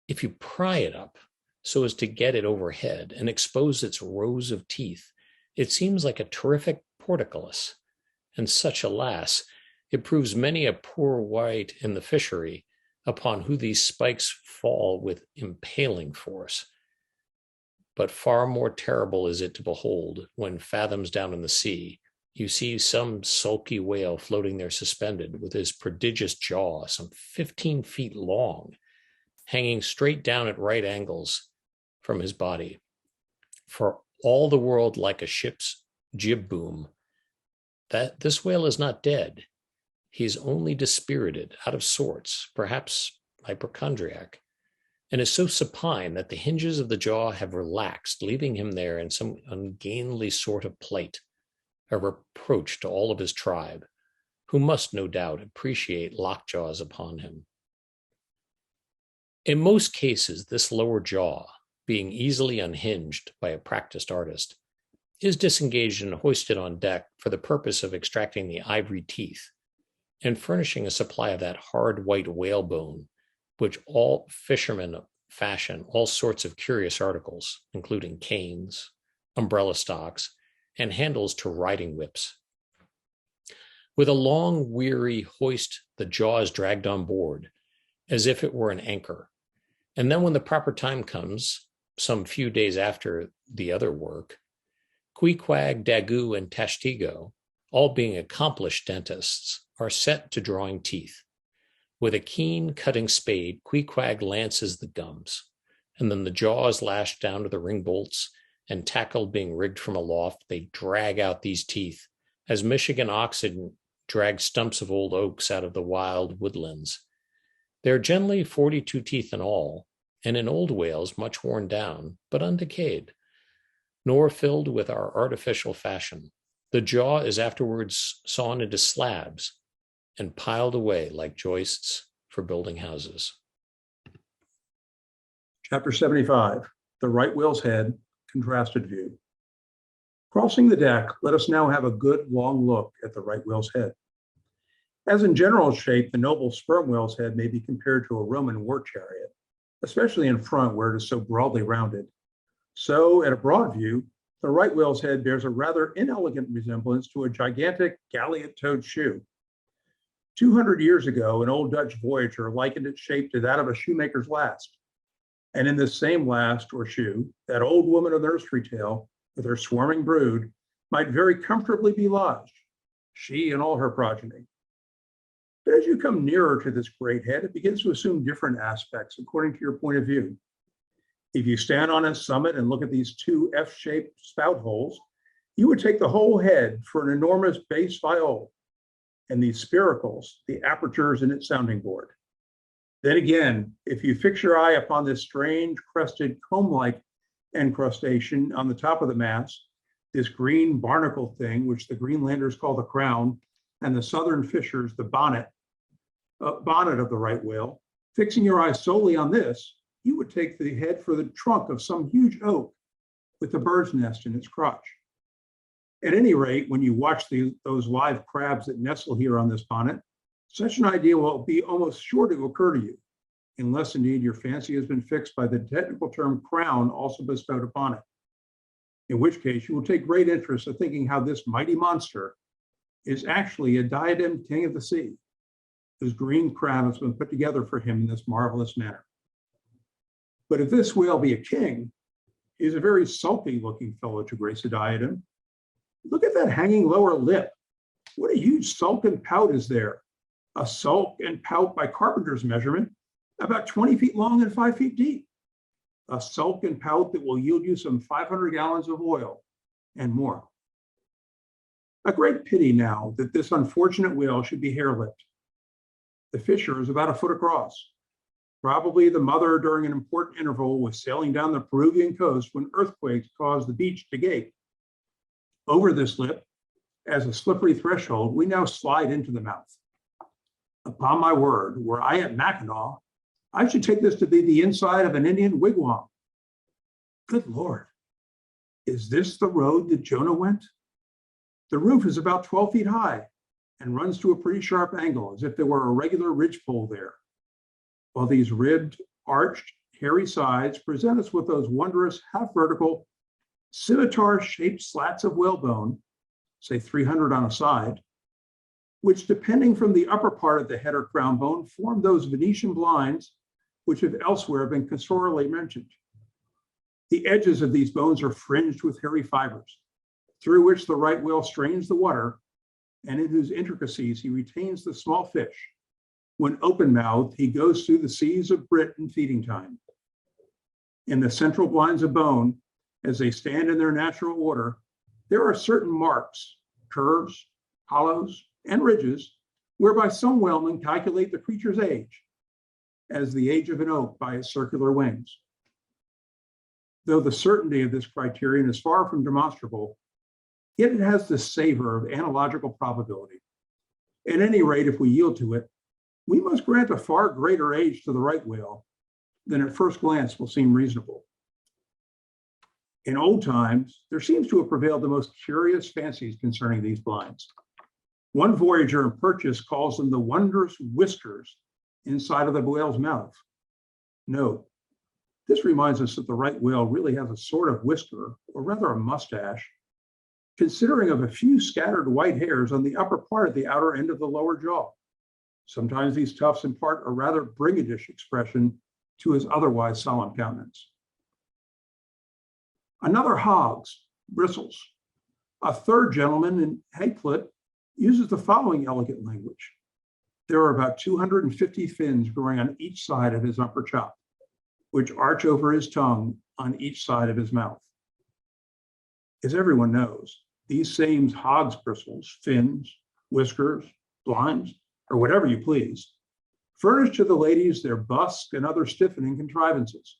If you pry it up so as to get it overhead and expose its rows of teeth, it seems like a terrific portcullis. And such, alas, it proves many a poor wight in the fishery upon who these spikes fall with impaling force. But far more terrible is it to behold when, fathoms down in the sea, you see some sulky whale floating there suspended with his prodigious jaw, some 15 feet long, hanging straight down at right angles from his body. For all the world like a ship's jib boom, that this whale is not dead. He's only dispirited, out of sorts, perhaps hypochondriac, and is so supine that the hinges of the jaw have relaxed, leaving him there in some ungainly sort of plight, a reproach to all of his tribe, who must no doubt appreciate lockjaws upon him. In most cases, this lower jaw, being easily unhinged by a practiced artist, is disengaged and hoisted on deck for the purpose of extracting the ivory teeth and furnishing a supply of that hard white whalebone, which all fishermen fashion all sorts of curious articles, including canes, umbrella stocks, and handles to riding whips. With a long, weary hoist, the jaw is dragged on board, as if it were an anchor. And then when the proper time comes, some few days after the other work, Queequeg, Daggoo, and Tashtigo, all being accomplished dentists, are set to drawing teeth. With a keen cutting spade, Queequeg lances the gums, and then the jaw is lashed down to the ring bolts, and tackle being rigged from aloft, they drag out these teeth, as Michigan oxen drag stumps of old oaks out of the wild woodlands. There are generally 42 teeth in all, and in old whales much worn down, but undecayed, nor filled with our artificial fashion. The jaw is afterwards sawn into slabs and piled away like joists for building houses. Chapter 75, The Right Whale's Head, Contrasted View. Crossing the deck, let us now have a good long look at the right whale's head. As in general shape, the noble sperm whale's head may be compared to a Roman war chariot, especially in front where it is so broadly rounded. So, at a broad view, the right whale's head bears a rather inelegant resemblance to a gigantic galliot-toed shoe. 200 years ago, an old Dutch voyager likened its shape to that of a shoemaker's last. And in this same last or shoe, that old woman of the nursery tale, with her swarming brood, might very comfortably be lodged, she and all her progeny. But as you come nearer to this great head, it begins to assume different aspects according to your point of view. If you stand on its summit and look at these two F-shaped spout holes, you would take the whole head for an enormous bass viol, and these spiracles, the apertures in its sounding board. Then again, if you fix your eye upon this strange crested comb-like encrustation on the top of the mast, this green barnacle thing, which the Greenlanders call the crown, and the southern fishers the bonnet of the right whale, fixing your eye solely on this, you would take the head for the trunk of some huge oak with the bird's nest in its crotch. At any rate, when you watch those live crabs that nestle here on this bonnet, such an idea will be almost sure to occur to you, unless indeed your fancy has been fixed by the technical term crown also bestowed upon it, in which case you will take great interest in thinking how this mighty monster is actually a diademed king of the sea, whose green crown has been put together for him in this marvelous manner. But if this whale be a king, he is a very sulky looking fellow to grace a diadem. Look at that hanging lower lip. What a huge sulk and pout is there. A sulk and pout by carpenter's measurement, about 20 feet long and 5 feet deep. A sulk and pout that will yield you some 500 gallons of oil and more. A great pity now that this unfortunate whale should be hair-lipped. The fissure is about a foot across. Probably the mother during an important interval was sailing down the Peruvian coast when earthquakes caused the beach to gape. Over this lip, as a slippery threshold, we now slide into the mouth. Upon my word, were I at Mackinac, I should take this to be the inside of an Indian wigwam. Good Lord, is this the road that Jonah went? The roof is about 12 feet high and runs to a pretty sharp angle, as if there were a regular ridgepole there, while these ribbed, arched, hairy sides present us with those wondrous half-vertical, scimitar-shaped slats of whalebone, say 300 on a side, which, depending from the upper part of the head or crown bone, form those Venetian blinds which have elsewhere been cursorily mentioned. The edges of these bones are fringed with hairy fibers, through which the right whale strains the water, and in whose intricacies he retains the small fish, When open-mouthed, he goes through the seas of Brit in feeding time. In the central blinds of bone, as they stand in their natural order, there are certain marks, curves, hollows, and ridges, whereby some whalemen calculate the creature's age, as the age of an oak by its circular wings. Though the certainty of this criterion is far from demonstrable, yet it has the savor of analogical probability. At any rate, if we yield to it, we must grant a far greater age to the right whale than at first glance will seem reasonable. In old times, there seems to have prevailed the most curious fancies concerning these blinds. One voyager in Purchas calls them the wondrous whiskers inside of the whale's mouth. Note, this reminds us that the right whale really has a sort of whisker, or rather a mustache, considering of a few scattered white hairs on the upper part of the outer end of the lower jaw. Sometimes these tufts impart a rather brigadish expression to his otherwise solemn countenance. Another hogs, bristles. A third gentleman in Hagplit uses the following elegant language. There are about 250 fins growing on each side of his upper chop, which arch over his tongue on each side of his mouth. As everyone knows, these same hogs' bristles, fins, whiskers, blinds, or whatever you please, furnish to the ladies their busk and other stiffening contrivances.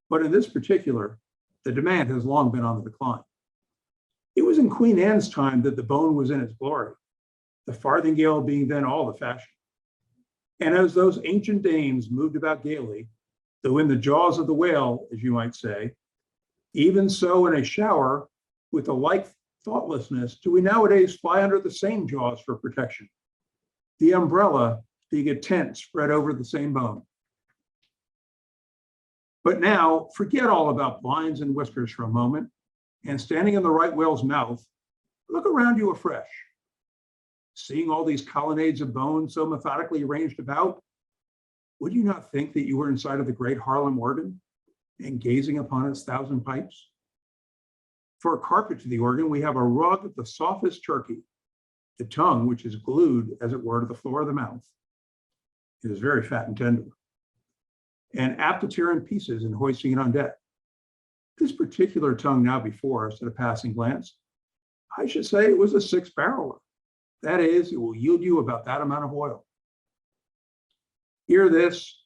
But in this particular, the demand has long been on the decline. It was in Queen Anne's time that the bone was in its glory, the farthingale being then all the fashion. And as those ancient dames moved about gaily, though in the jaws of the whale, as you might say, even so in a shower, with a like thoughtlessness, do we nowadays fly under the same jaws for protection, the umbrella being a tent spread over the same bone. But now, forget all about blinds and whiskers for a moment, and standing in the right whale's mouth, look around you afresh. Seeing all these colonnades of bone so methodically arranged about, would you not think that you were inside of the great Harlem organ and gazing upon its thousand pipes? For a carpet to the organ, we have a rug of the softest turkey, the tongue, which is glued, as it were, to the floor of the mouth. It is very fat and tender, and apt to tear in pieces in hoisting it on deck. This particular tongue now before us at a passing glance, I should say it was a 6-barreler. That is, it will yield you about that amount of oil. Hear this,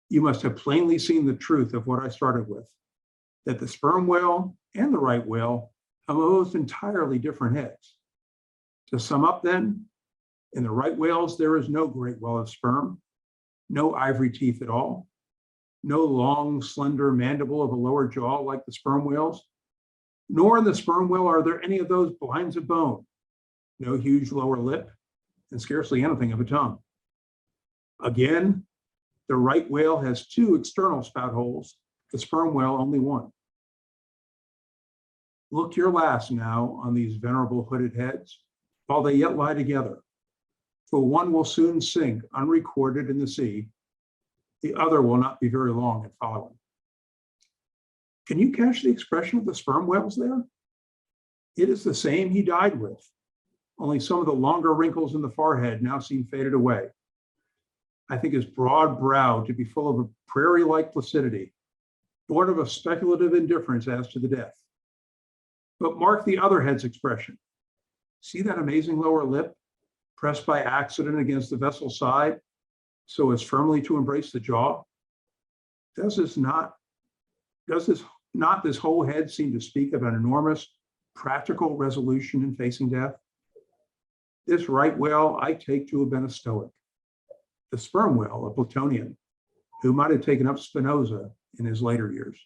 you must have plainly seen the truth of what I started with, that the sperm whale and the right whale have almost entirely different heads. To sum up then, in the right whales, there is no great well of sperm, no ivory teeth at all, no long, slender mandible of a lower jaw like the sperm whales, nor in the sperm whale are there any of those blinds of bone, no huge lower lip, and scarcely anything of a tongue. Again, the right whale has 2 external spout holes, the sperm whale only 1. Look your last now on these venerable hooded heads, while they yet lie together, for one will soon sink unrecorded in the sea, the other will not be very long in following. Can you catch the expression of the sperm whales there? It is the same he died with, only some of the longer wrinkles in the forehead now seem faded away. I think his broad brow to be full of a prairie-like placidity, born of a speculative indifference as to the death. But mark the other head's expression. See that amazing lower lip, pressed by accident against the vessel's side, so as firmly to embrace the jaw? Does this whole head seem to speak of an enormous practical resolution in facing death? This right whale I take to have been a Stoic. The sperm whale, a Platonian, who might have taken up Spinoza in his later years.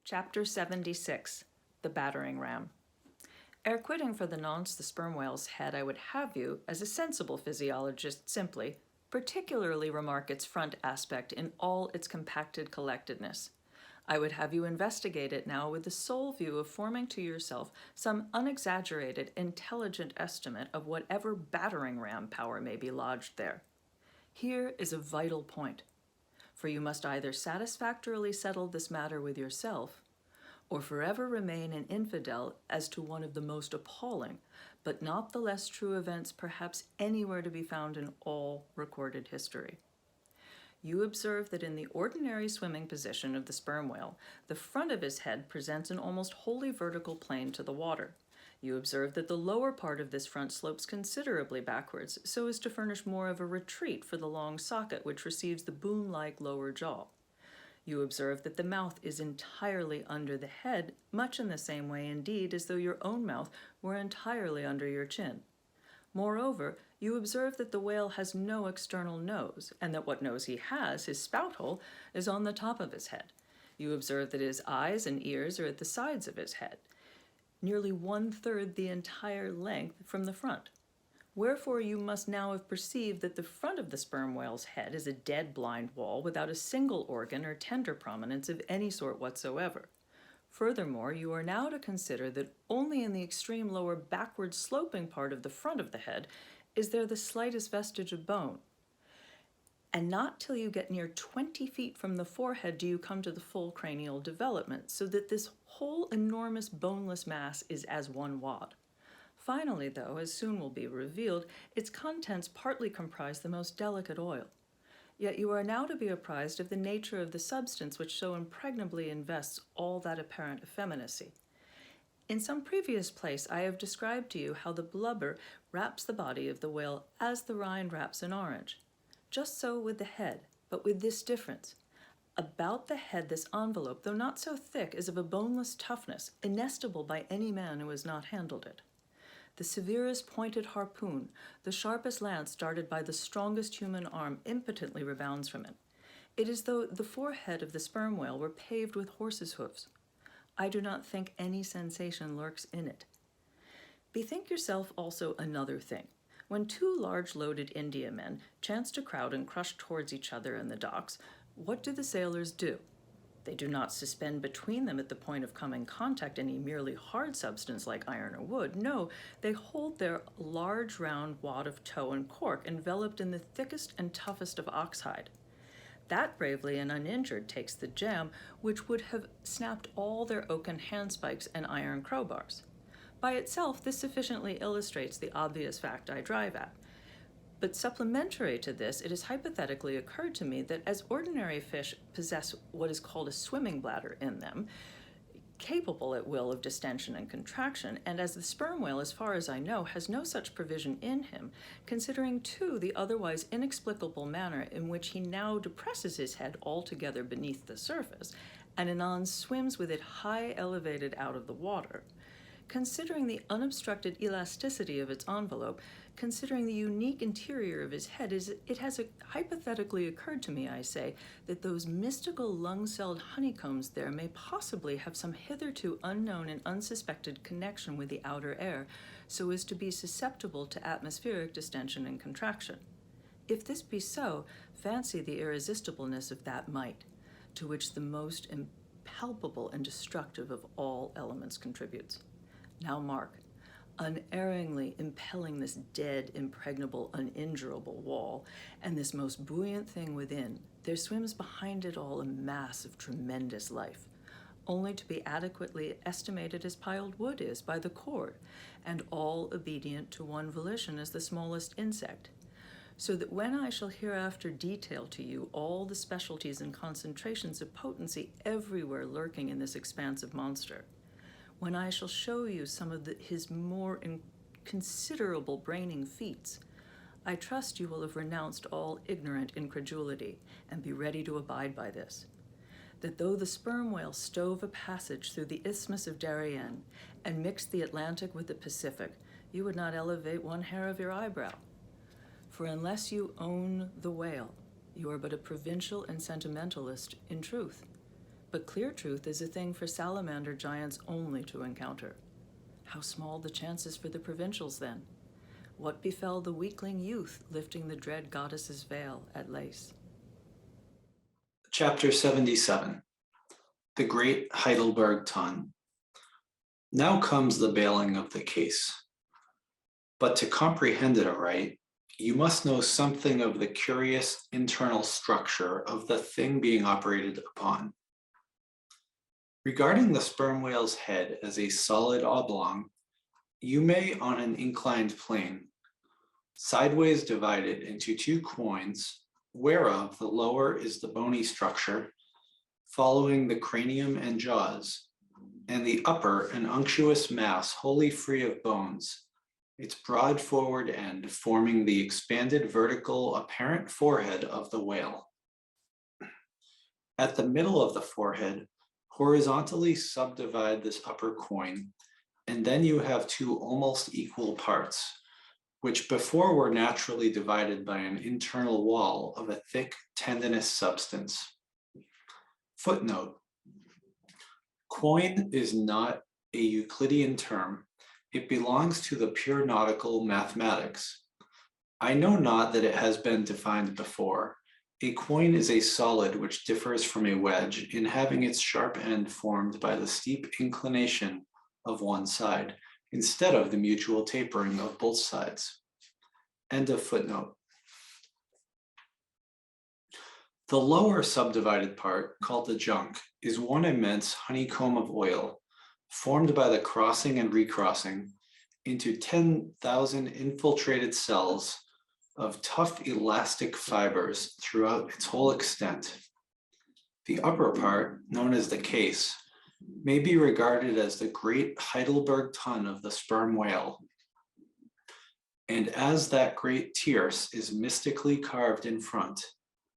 Chapter 76, The Battering Ram. Ere quitting for the nonce the sperm whale's head, I would have you, as a sensible physiologist, simply, particularly remark its front aspect in all its compacted collectedness. I would have you investigate it now with the sole view of forming to yourself some unexaggerated, intelligent estimate of whatever battering ram power may be lodged there. Here is a vital point, for you must either satisfactorily settle this matter with yourself, or forever remain an infidel as to one of the most appalling, but not the less true events perhaps anywhere to be found in all recorded history. You observe that in the ordinary swimming position of the sperm whale, the front of his head presents an almost wholly vertical plane to the water. You observe that the lower part of this front slopes considerably backwards, so as to furnish more of a retreat for the long socket which receives the boom-like lower jaw. You observe that the mouth is entirely under the head, much in the same way indeed as though your own mouth were entirely under your chin. Moreover, you observe that the whale has no external nose, and that what nose he has, his spout hole, is on the top of his head. You observe that his eyes and ears are at the sides of his head, nearly 1/3 the entire length from the front. Wherefore you must now have perceived that the front of the sperm whale's head is a dead blind wall without a single organ or tender prominence of any sort whatsoever. Furthermore, you are now to consider that only in the extreme lower backward sloping part of the front of the head is there the slightest vestige of bone. And not till you get near 20 feet from the forehead do you come to the full cranial development, so that this whole enormous boneless mass is as one wad. Finally, though, as soon will be revealed, its contents partly comprise the most delicate oil. Yet you are now to be apprised of the nature of the substance which so impregnably invests all that apparent effeminacy. In some previous place I have described to you how the blubber wraps the body of the whale as the rind wraps an orange. Just so with the head, but with this difference. About the head this envelope, though not so thick, is of a boneless toughness, inestible by any man who has not handled it. The severest pointed harpoon, the sharpest lance darted by the strongest human arm impotently rebounds from it. It is though the forehead of the sperm whale were paved with horses' hoofs. I do not think any sensation lurks in it. Bethink yourself also another thing. When two large loaded Indiamen chance to crowd and crush towards each other in the docks, what do the sailors do? They do not suspend between them at the point of coming contact any merely hard substance like iron or wood. No, they hold their large round wad of tow and cork enveloped in the thickest and toughest of oxhide. That bravely and uninjured takes the jam, which would have snapped all their oaken handspikes and iron crowbars. By itself, this sufficiently illustrates the obvious fact I drive at. But supplementary to this, it has hypothetically occurred to me that as ordinary fish possess what is called a swimming bladder in them, capable at will of distension and contraction, and as the sperm whale, as far as I know, has no such provision in him, considering too the otherwise inexplicable manner in which he now depresses his head altogether beneath the surface, and anon swims with it high elevated out of the water. Considering the unobstructed elasticity of its envelope, considering the unique interior of his head, it has hypothetically occurred to me, I say, that those mystical lung-celled honeycombs there may possibly have some hitherto unknown and unsuspected connection with the outer air, so as to be susceptible to atmospheric distension and contraction. If this be so, fancy the irresistibleness of that might, to which the most impalpable and destructive of all elements contributes. Now mark, unerringly impelling this dead, impregnable, uninjurable wall, and this most buoyant thing within, there swims behind it all a mass of tremendous life, only to be adequately estimated as piled wood is by the cord, and all obedient to one volition as the smallest insect. So that when I shall hereafter detail to you all the specialties and concentrations of potency everywhere lurking in this expansive monster, when I shall show you some of his more considerable braining feats, I trust you will have renounced all ignorant incredulity and be ready to abide by this, that though the sperm whale stove a passage through the Isthmus of Darien and mixed the Atlantic with the Pacific, you would not elevate one hair of your eyebrow. For unless you own the whale, you are but a provincial and sentimentalist in truth. But clear truth is a thing for salamander giants only to encounter. How small the chances for the provincials, then? What befell the weakling youth lifting the dread goddess's veil at Lace? Chapter 77. The Great Heidelberg Tun. Now comes the bailing of the case. But to comprehend it aright, you must know something of the curious internal structure of the thing being operated upon. Regarding the sperm whale's head as a solid oblong, You may, on an inclined plane, sideways divided into two quoins, whereof the lower is the bony structure, following the cranium and jaws, and the upper an unctuous mass wholly free of bones, its broad forward end forming the expanded vertical apparent forehead of the whale. At the middle of the forehead, horizontally subdivide this upper quoin, and then you have two almost equal parts, which before were naturally divided by an internal wall of a thick tendinous substance. Footnote: quoin is not a Euclidean term. It belongs to the pure nautical mathematics. I know not that it has been defined before. A quoin is a solid which differs from a wedge in having its sharp end formed by the steep inclination of one side, instead of the mutual tapering of both sides. End of footnote. The lower subdivided part, called the junk, is one immense honeycomb of oil, formed by the crossing and recrossing into 10,000 infiltrated cells of tough elastic fibers throughout its whole extent. The upper part, known as the case, may be regarded as the great Heidelberg ton of the sperm whale. And as that great tierce is mystically carved in front,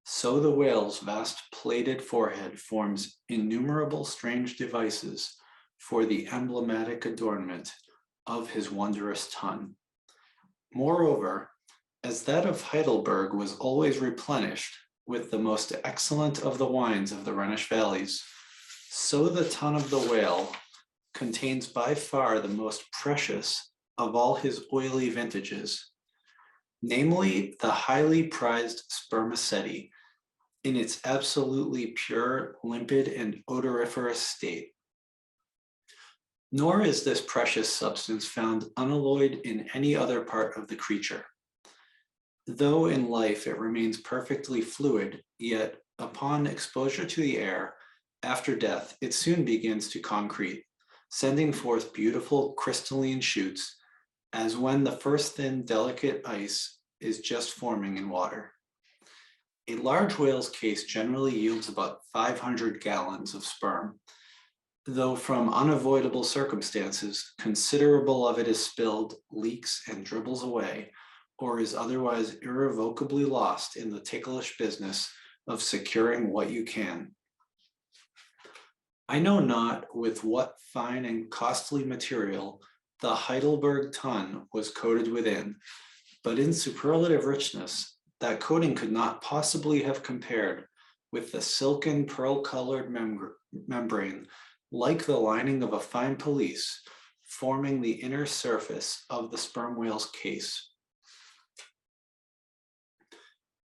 so the whale's vast plated forehead forms innumerable strange devices for the emblematic adornment of his wondrous ton. Moreover, as that of Heidelberg was always replenished with the most excellent of the wines of the Rhenish valleys, so the ton of the whale contains by far the most precious of all his oily vintages, namely the highly prized spermaceti in its absolutely pure, limpid, and odoriferous state. Nor is this precious substance found unalloyed in any other part of the creature. Though in life it remains perfectly fluid, yet upon exposure to the air, after death, it soon begins to concrete, sending forth beautiful crystalline shoots, as when the first thin, delicate ice is just forming in water. A large whale's case generally yields about 500 gallons of sperm, though from unavoidable circumstances, considerable of it is spilled, leaks, and dribbles away, or is otherwise irrevocably lost in the ticklish business of securing what you can. I know not with what fine and costly material the Heidelberg ton was coated within, but in superlative richness, that coating could not possibly have compared with the silken pearl-colored membrane, like the lining of a fine pelisse, forming the inner surface of the sperm whale's case.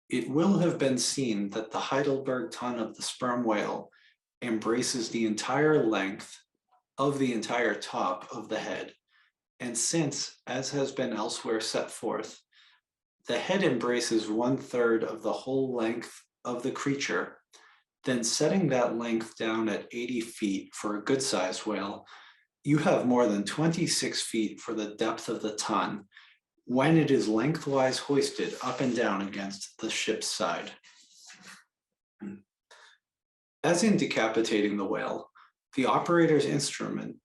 It will have been seen that the Heidelberg ton of the sperm whale embraces the entire length of the entire top of the head. And since, as has been elsewhere set forth, the head embraces 1/3 of the whole length of the creature, then setting that length down at 80 feet for a good-sized whale, you have more than 26 feet for the depth of the ton when it is lengthwise hoisted up and down against the ship's side. As in decapitating the whale, the operator's instrument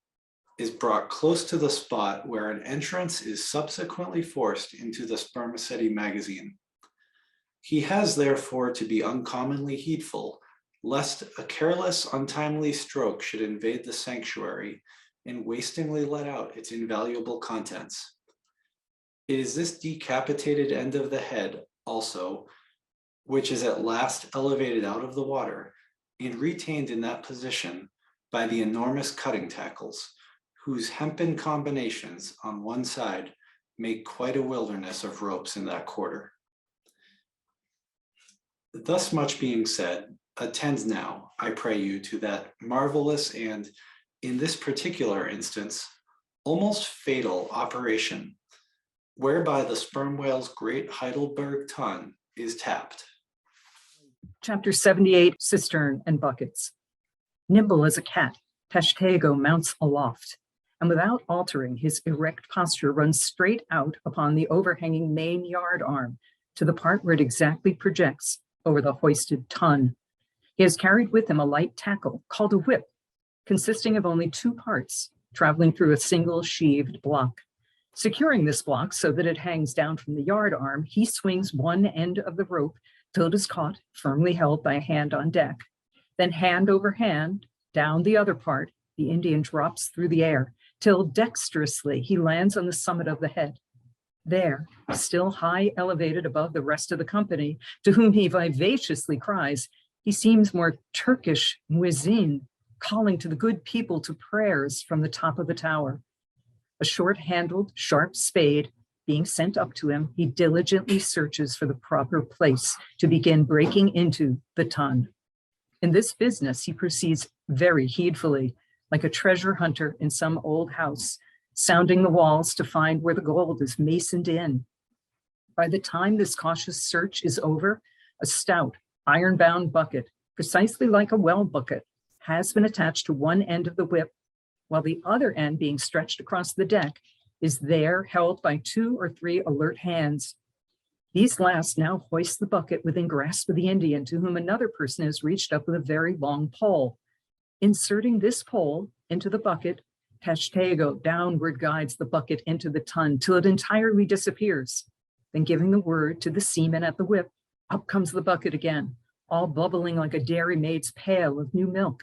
is brought close to the spot where an entrance is subsequently forced into the spermaceti magazine. He has therefore to be uncommonly heedful, lest a careless, untimely stroke should invade the sanctuary and wastingly let out its invaluable contents. It is this decapitated end of the head also, which is at last elevated out of the water and retained in that position by the enormous cutting tackles, whose hempen combinations on one side make quite a wilderness of ropes in that quarter. Thus much being said, attend now, I pray you, to that marvelous and, in this particular instance, almost fatal operation, whereby the sperm whale's great Heidelberg ton is tapped. Chapter 78, Cistern and Buckets. Nimble as a cat, Tashtego mounts aloft, and without altering his erect posture, runs straight out upon the overhanging main yard arm to the part where it exactly projects over the hoisted ton. He has carried with him a light tackle called a whip, consisting of only two parts, traveling through a single sheaved block. Securing this block so that it hangs down from the yard arm, he swings one end of the rope till it is caught, firmly held by a hand on deck. Then hand over hand, down the other part, the Indian drops through the air, till dexterously he lands on the summit of the head. There, still high elevated above the rest of the company, to whom he vivaciously cries, he seems more Turkish muezzin, calling to the good people to prayers from the top of the tower. A short-handled, sharp spade being sent up to him, he diligently searches for the proper place to begin breaking into the ton. In this business, he proceeds very heedfully, like a treasure hunter in some old house, sounding the walls to find where the gold is masoned in. By the time this cautious search is over, a stout, iron-bound bucket, precisely like a well bucket, has been attached to one end of the whip, while the other end, being stretched across the deck, is there held by 2 or 3 alert hands. These last now hoist the bucket within grasp of the Indian, to whom another person has reached up with a very long pole. Inserting this pole into the bucket, Tashtego downward guides the bucket into the ton till it entirely disappears. Then, giving the word to the seaman at the whip, up comes the bucket again, all bubbling like a dairy maid's pail of new milk.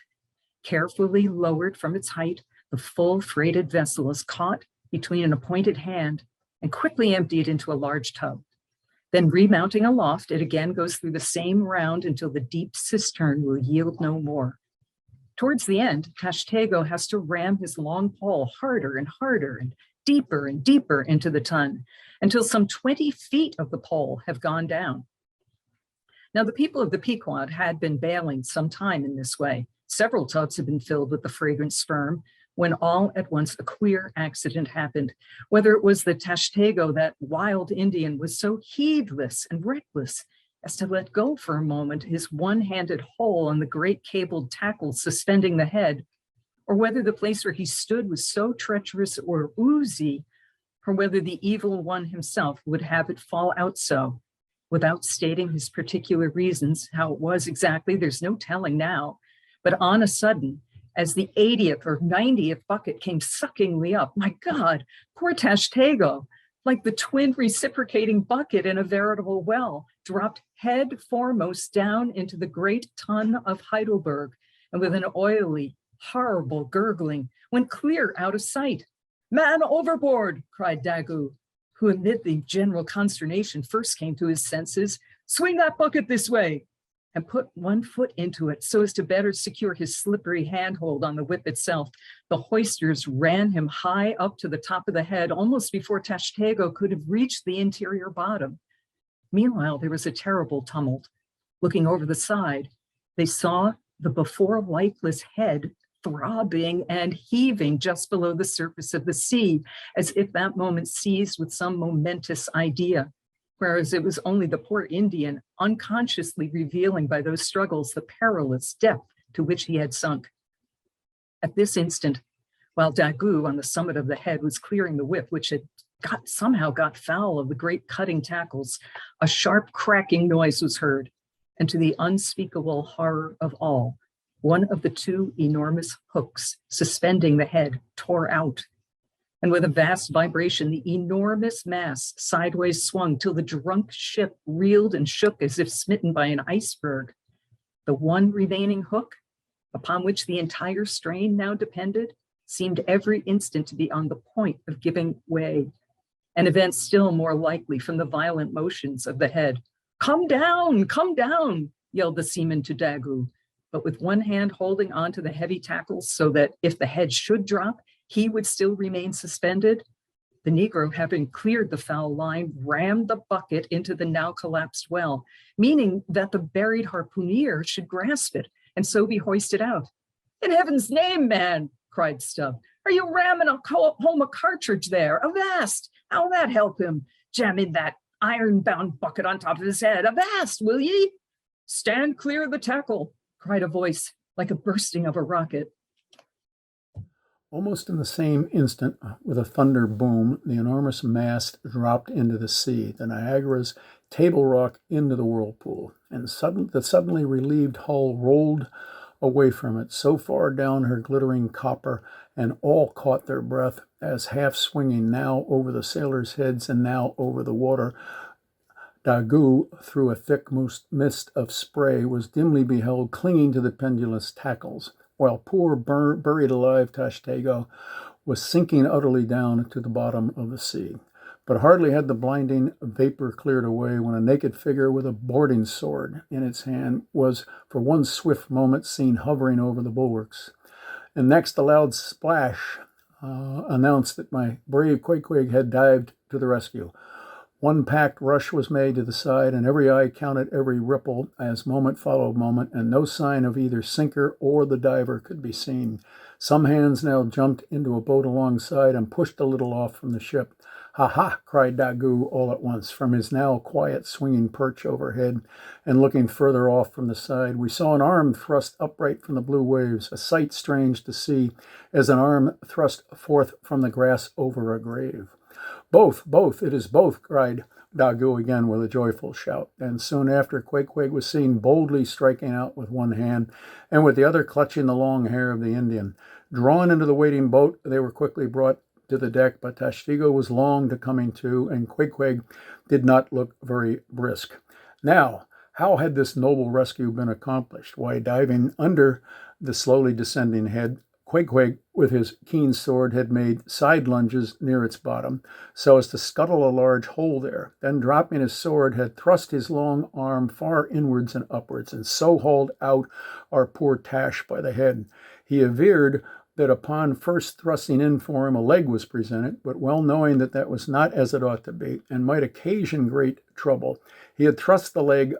Carefully lowered from its height, the full freighted vessel is caught between an appointed hand and quickly emptied into a large tub. Then, remounting aloft, it again goes through the same round until the deep cistern will yield no more. Towards the end, Tashtego has to ram his long pole harder and harder and deeper into the ton until some 20 feet of the pole have gone down. Now, the people of the Pequod had been bailing some time in this way. Several tubs had been filled with the fragrant sperm, when all at once a queer accident happened. Whether it was that Tashtego, that wild Indian, was so heedless and reckless as to let go for a moment his one-handed hold on the great cabled tackle suspending the head, or whether the place where he stood was so treacherous or oozy, or whether the evil one himself would have it fall out so. Without stating his particular reasons, how it was exactly, there's no telling now. But on a sudden, as the 80th or 90th bucket came suckingly up, my God, poor Tashtego, like the twin reciprocating bucket in a veritable well, dropped head foremost down into the great ton of Heidelberg, and with an oily, horrible gurgling, went clear out of sight. "Man overboard!" cried Daggoo, who amid the general consternation first came to his senses. "Swing that bucket this way," and put one foot into it so as to better secure his slippery handhold on the whip itself. The hoisters ran him high up to the top of the head almost before Tashtego could have reached the interior bottom. Meanwhile, there was a terrible tumult. Looking over the side, they saw the before lifeless head throbbing and heaving just below the surface of the sea, as if that moment seized with some momentous idea, whereas it was only the poor Indian unconsciously revealing by those struggles the perilous depth to which he had sunk. At this instant, while Daggoo on the summit of the head was clearing the whip, which had somehow got foul of the great cutting tackles, a sharp cracking noise was heard, and to the unspeakable horror of all, one of the 2 enormous hooks suspending the head tore out. And with a vast vibration, the enormous mass sideways swung till the drunk ship reeled and shook as if smitten by an iceberg. The one remaining hook, upon which the entire strain now depended, seemed every instant to be on the point of giving way, an event still more likely from the violent motions of the head. Come down," yelled the seaman to Daggoo, but with one hand holding on to the heavy tackles so that if the head should drop, he would still remain suspended. The Negro, having cleared the foul line, rammed the bucket into the now collapsed well, meaning that the buried harpooner should grasp it and so be hoisted out. "In heaven's name, man," cried Stubb, "are you ramming home a cartridge there? Avast! How'll that help him? Jam in that iron-bound bucket on top of his head. Avast, will ye?" "Stand clear of the tackle," cried a voice like a bursting of a rocket. Almost in the same instant, with a thunder boom, the enormous mast dropped into the sea, the Niagara's table rock into the whirlpool, and the suddenly relieved hull rolled away from it, so far down her glittering copper, and all caught their breath as, half swinging now over the sailors' heads and now over the water, Daggoo, through a thick mist of spray, was dimly beheld clinging to the pendulous tackles, while poor buried alive Tashtego was sinking utterly down to the bottom of the sea. But hardly had the blinding vapor cleared away when a naked figure with a boarding sword in its hand was for one swift moment seen hovering over the bulwarks. And next a loud splash announced that my brave Queequeg had dived to the rescue. One packed rush was made to the side, and every eye counted every ripple as moment followed moment, and no sign of either sinker or the diver could be seen. Some hands now jumped into a boat alongside and pushed a little off from the ship. "Ha ha!" cried Daggoo all at once from his now quiet swinging perch overhead, and looking further off from the side, we saw an arm thrust upright from the blue waves, a sight strange to see, as an arm thrust forth from the grass over a grave. "Both, it is both," cried Daggoo again with a joyful shout, and soon after Queequeg was seen boldly striking out with one hand, and with the other clutching the long hair of the Indian. Drawn into the waiting boat, they were quickly brought to the deck, but Tashtego was long to coming to, and Queequeg did not look very brisk. Now, how had this noble rescue been accomplished? Why, diving under the slowly descending head, Queequeg, with his keen sword, had made side lunges near its bottom, so as to scuttle a large hole there. Then, dropping his sword, had thrust his long arm far inwards and upwards, and so hauled out our poor Tash by the head. He averred that upon first thrusting in for him, a leg was presented, but well knowing that that was not as it ought to be, and might occasion great trouble, he had thrust back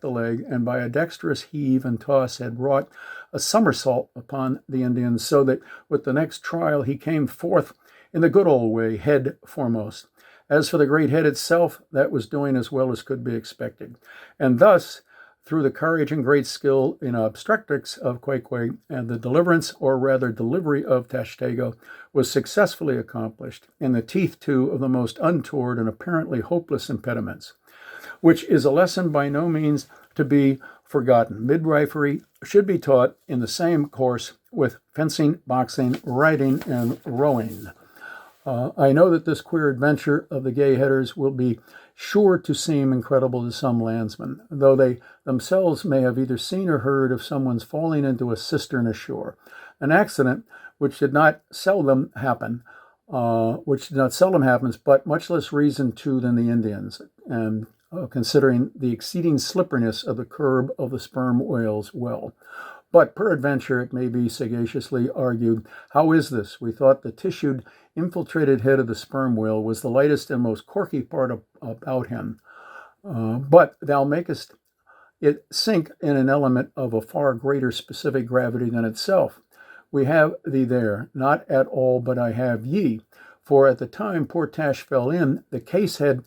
the leg, and by a dexterous heave and toss had wrought a somersault upon the Indian, so that with the next trial he came forth in the good old way, head foremost. As for the great head itself, that was doing as well as could be expected. And thus, through the courage and great skill in obstetrics of Queequeg, and the deliverance, or rather delivery, of Tashtego was successfully accomplished, in the teeth, too, of the most untoward and apparently hopeless impediments, which is a lesson by no means to be forgotten. Midwifery should be taught in the same course with fencing, boxing, riding, and rowing. I know that this queer adventure of the gay headers will be sure to seem incredible to some landsmen, though they themselves may have either seen or heard of someone's falling into a cistern ashore, an accident which not seldom happens, but much less reason to than the Indians, and considering the exceeding slipperiness of the curb of the sperm whale's well. But peradventure, it may be sagaciously argued, how is this? We thought the tissued, infiltrated head of the sperm whale was the lightest and most corky part about him. But thou makest it sink in an element of a far greater specific gravity than itself. We have thee there, not at all, but I have ye. For at the time poor Tash fell in, the case had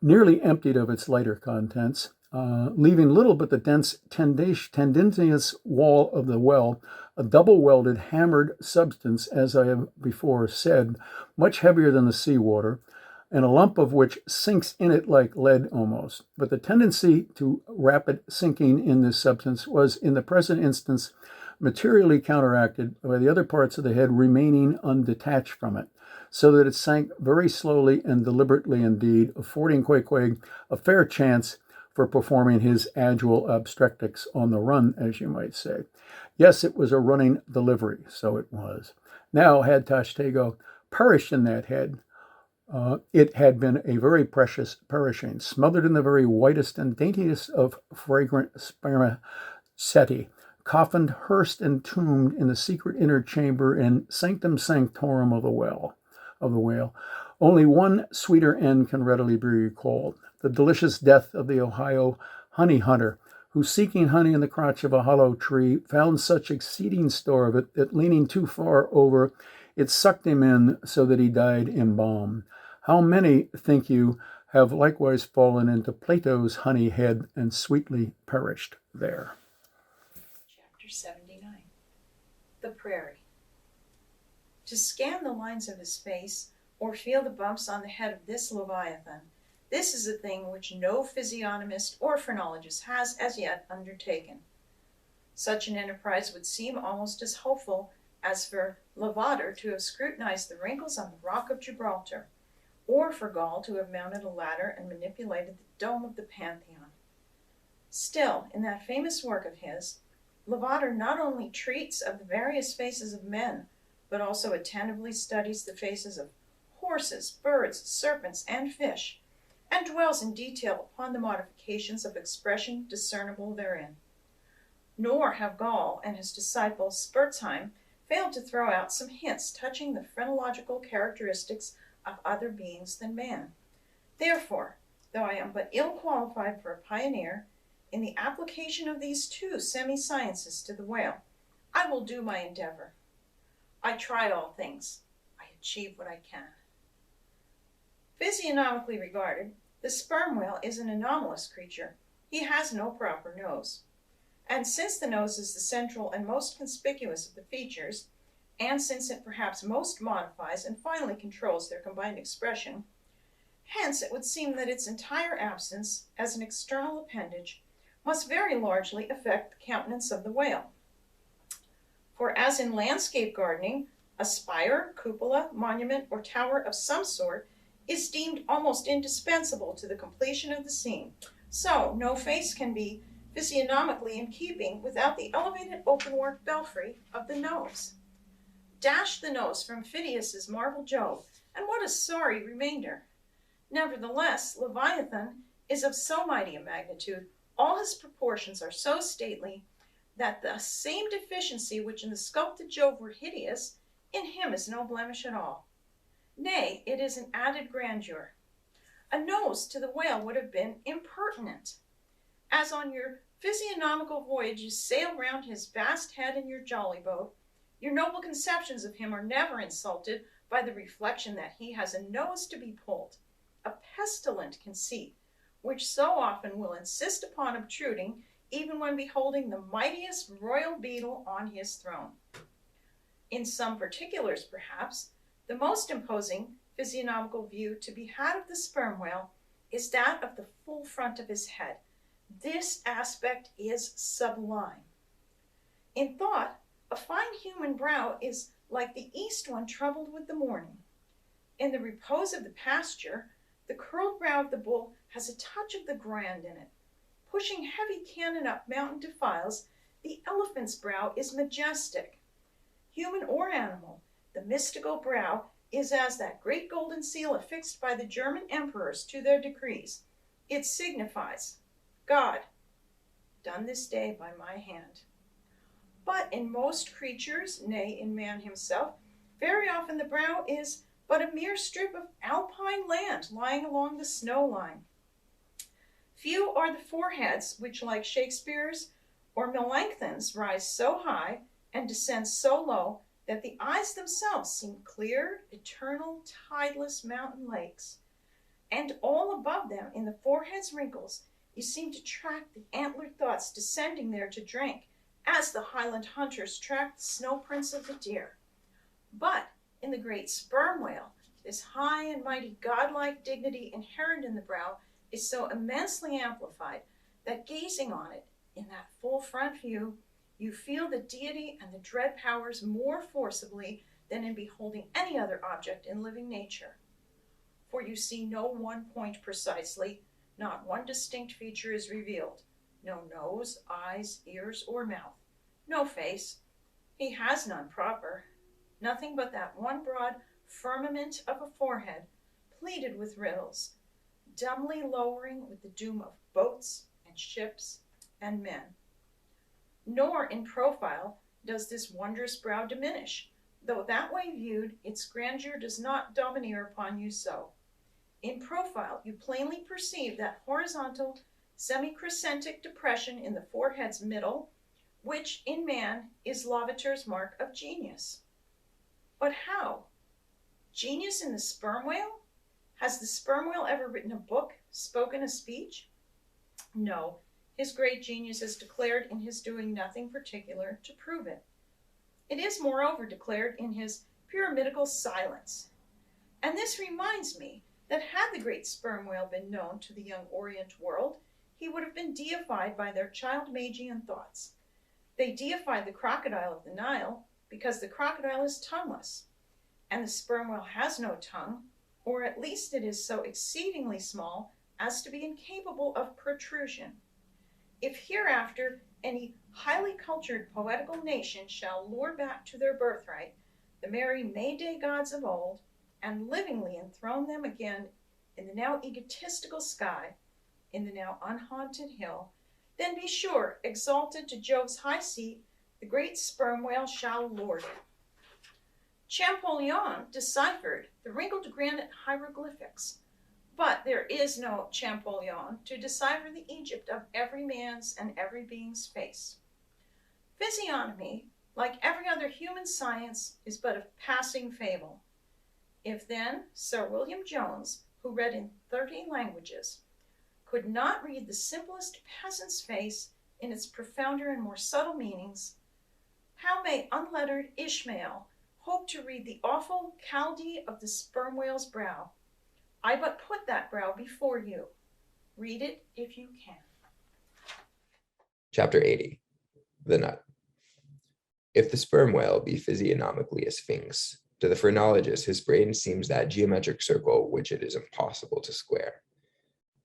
nearly emptied of its lighter contents, leaving little but the dense tendinous wall of the well, a double-welded, hammered substance, as I have before said, much heavier than the seawater, and a lump of which sinks in it like lead almost. But the tendency to rapid sinking in this substance was, in the present instance, materially counteracted by the other parts of the head remaining undetached from it, so that it sank very slowly and deliberately indeed, affording Queequeg a fair chance for performing his agile obstetrics on the run, as you might say. Yes, it was a running delivery, so it was. Now, had Tashtego perished in that head, it had been a very precious perishing, smothered in the very whitest and daintiest of fragrant spermaceti, coffined, hearsed, and tombed in the secret inner chamber and sanctum sanctorum of the whale. Only one sweeter end can readily be recalled: the delicious death of the Ohio honey hunter, who, seeking honey in the crotch of a hollow tree, found such exceeding store of it that, leaning too far over, it sucked him in, so that he died embalmed. How many, think you, have likewise fallen into Plato's honey head and sweetly perished there? Chapter 79. The Prairie. to scan the lines of his face or feel the bumps on the head of this leviathan. This is a thing which no physiognomist or phrenologist has as yet undertaken. Such an enterprise would seem almost as hopeful as for Lavater to have scrutinized the wrinkles on the rock of Gibraltar, or for Gall to have mounted a ladder and manipulated the dome of the Pantheon. Still, in that famous work of his, Lavater not only treats of the various faces of men, but also attentively studies the faces of horses, birds, serpents, and fish, and dwells in detail upon the modifications of expression discernible therein. Nor have Gall and his disciple Spurzheim failed to throw out some hints touching the phrenological characteristics of other beings than man. Therefore, though I am but ill qualified for a pioneer, in the application of these two semi-sciences to the whale, I will do my endeavor. I try all things. I achieve what I can. Physiognomically regarded, the sperm whale is an anomalous creature. He has no proper nose. And since the nose is the central and most conspicuous of the features, and since it perhaps most modifies and finally controls their combined expression, hence it would seem that its entire absence as an external appendage must very largely affect the countenance of the whale. For as in landscape gardening, a spire, cupola, monument, or tower of some sort is deemed almost indispensable to the completion of the scene, so no face can be physiognomically in keeping without the elevated openwork belfry of the nose. Dash the nose from Phidias's marble Jove, and what a sorry remainder! Nevertheless, Leviathan is of so mighty a magnitude, all his proportions are so stately, that the same deficiency which in the sculpted Jove were hideous, in him is no blemish at all. Nay, it is an added grandeur. A nose to the whale would have been impertinent. As on your physiognomical voyage you sail round his vast head in your jolly boat, your noble conceptions of him are never insulted by the reflection that he has a nose to be pulled, a pestilent conceit, which so often will insist upon obtruding even when beholding the mightiest royal beetle on his throne. In some particulars, perhaps, the most imposing physiognomical view to be had of the sperm whale is that of the full front of his head. This aspect is sublime. In thought, a fine human brow is like the east one troubled with the morning. In the repose of the pasture, the curled brow of the bull has a touch of the grand in it. Pushing heavy cannon up mountain defiles, the elephant's brow is majestic. Human or animal, the mystical brow is as that great golden seal affixed by the German emperors to their decrees. It signifies, God, done this day by my hand. But in most creatures, nay, in man himself, very often the brow is but a mere strip of alpine land lying along the snow line. Few are the foreheads which, like Shakespeare's or Melanchthon's, rise so high and descend so low that the eyes themselves seem clear, eternal, tideless mountain lakes. And all above them, in the forehead's wrinkles, you seem to track the antlered thoughts descending there to drink, as the Highland hunters track the snow prints of the deer. But in the great sperm whale, this high and mighty godlike dignity inherent in the brow is so immensely amplified that gazing on it in that full front view, you feel the deity and the dread powers more forcibly than in beholding any other object in living nature. For you see no one point precisely, not one distinct feature is revealed, no nose, eyes, ears, or mouth, no face. He has none proper, nothing but that one broad firmament of a forehead, pleated with riddles, dumbly lowering with the doom of boats and ships and men. Nor in profile does this wondrous brow diminish, though that way viewed its grandeur does not domineer upon you so. In profile you plainly perceive that horizontal semicrescentic depression in the forehead's middle, which in man is Lavater's mark of genius. But how? Genius in the sperm whale? Has the sperm whale ever written a book, spoken a speech? No, his great genius is declared in his doing nothing particular to prove it. It is moreover declared in his pyramidical silence. And this reminds me that had the great sperm whale been known to the young Orient world, he would have been deified by their child Magian thoughts. They deified the crocodile of the Nile because the crocodile is tongueless, and the sperm whale has no tongue, or at least it is so exceedingly small as to be incapable of protrusion. If hereafter any highly cultured poetical nation shall lure back to their birthright the merry May-Day gods of old, and livingly enthrone them again in the now egotistical sky, in the now unhaunted hill, then be sure, exalted to Jove's high seat, the great sperm whale shall lord it. Champollion deciphered the wrinkled granite hieroglyphics, but there is no Champollion to decipher the Egypt of every man's and every being's face. Physiognomy, like every other human science, is but a passing fable. If then Sir William Jones, who read in 30 languages, could not read the simplest peasant's face in its profounder and more subtle meanings, how may unlettered Ishmael hope to read the awful Chaldee of the sperm whale's brow? I but put that brow before you. Read it if you can. Chapter 80. The Nut. If the sperm whale be physiognomically a sphinx, to the phrenologist his brain seems that geometric circle which it is impossible to square.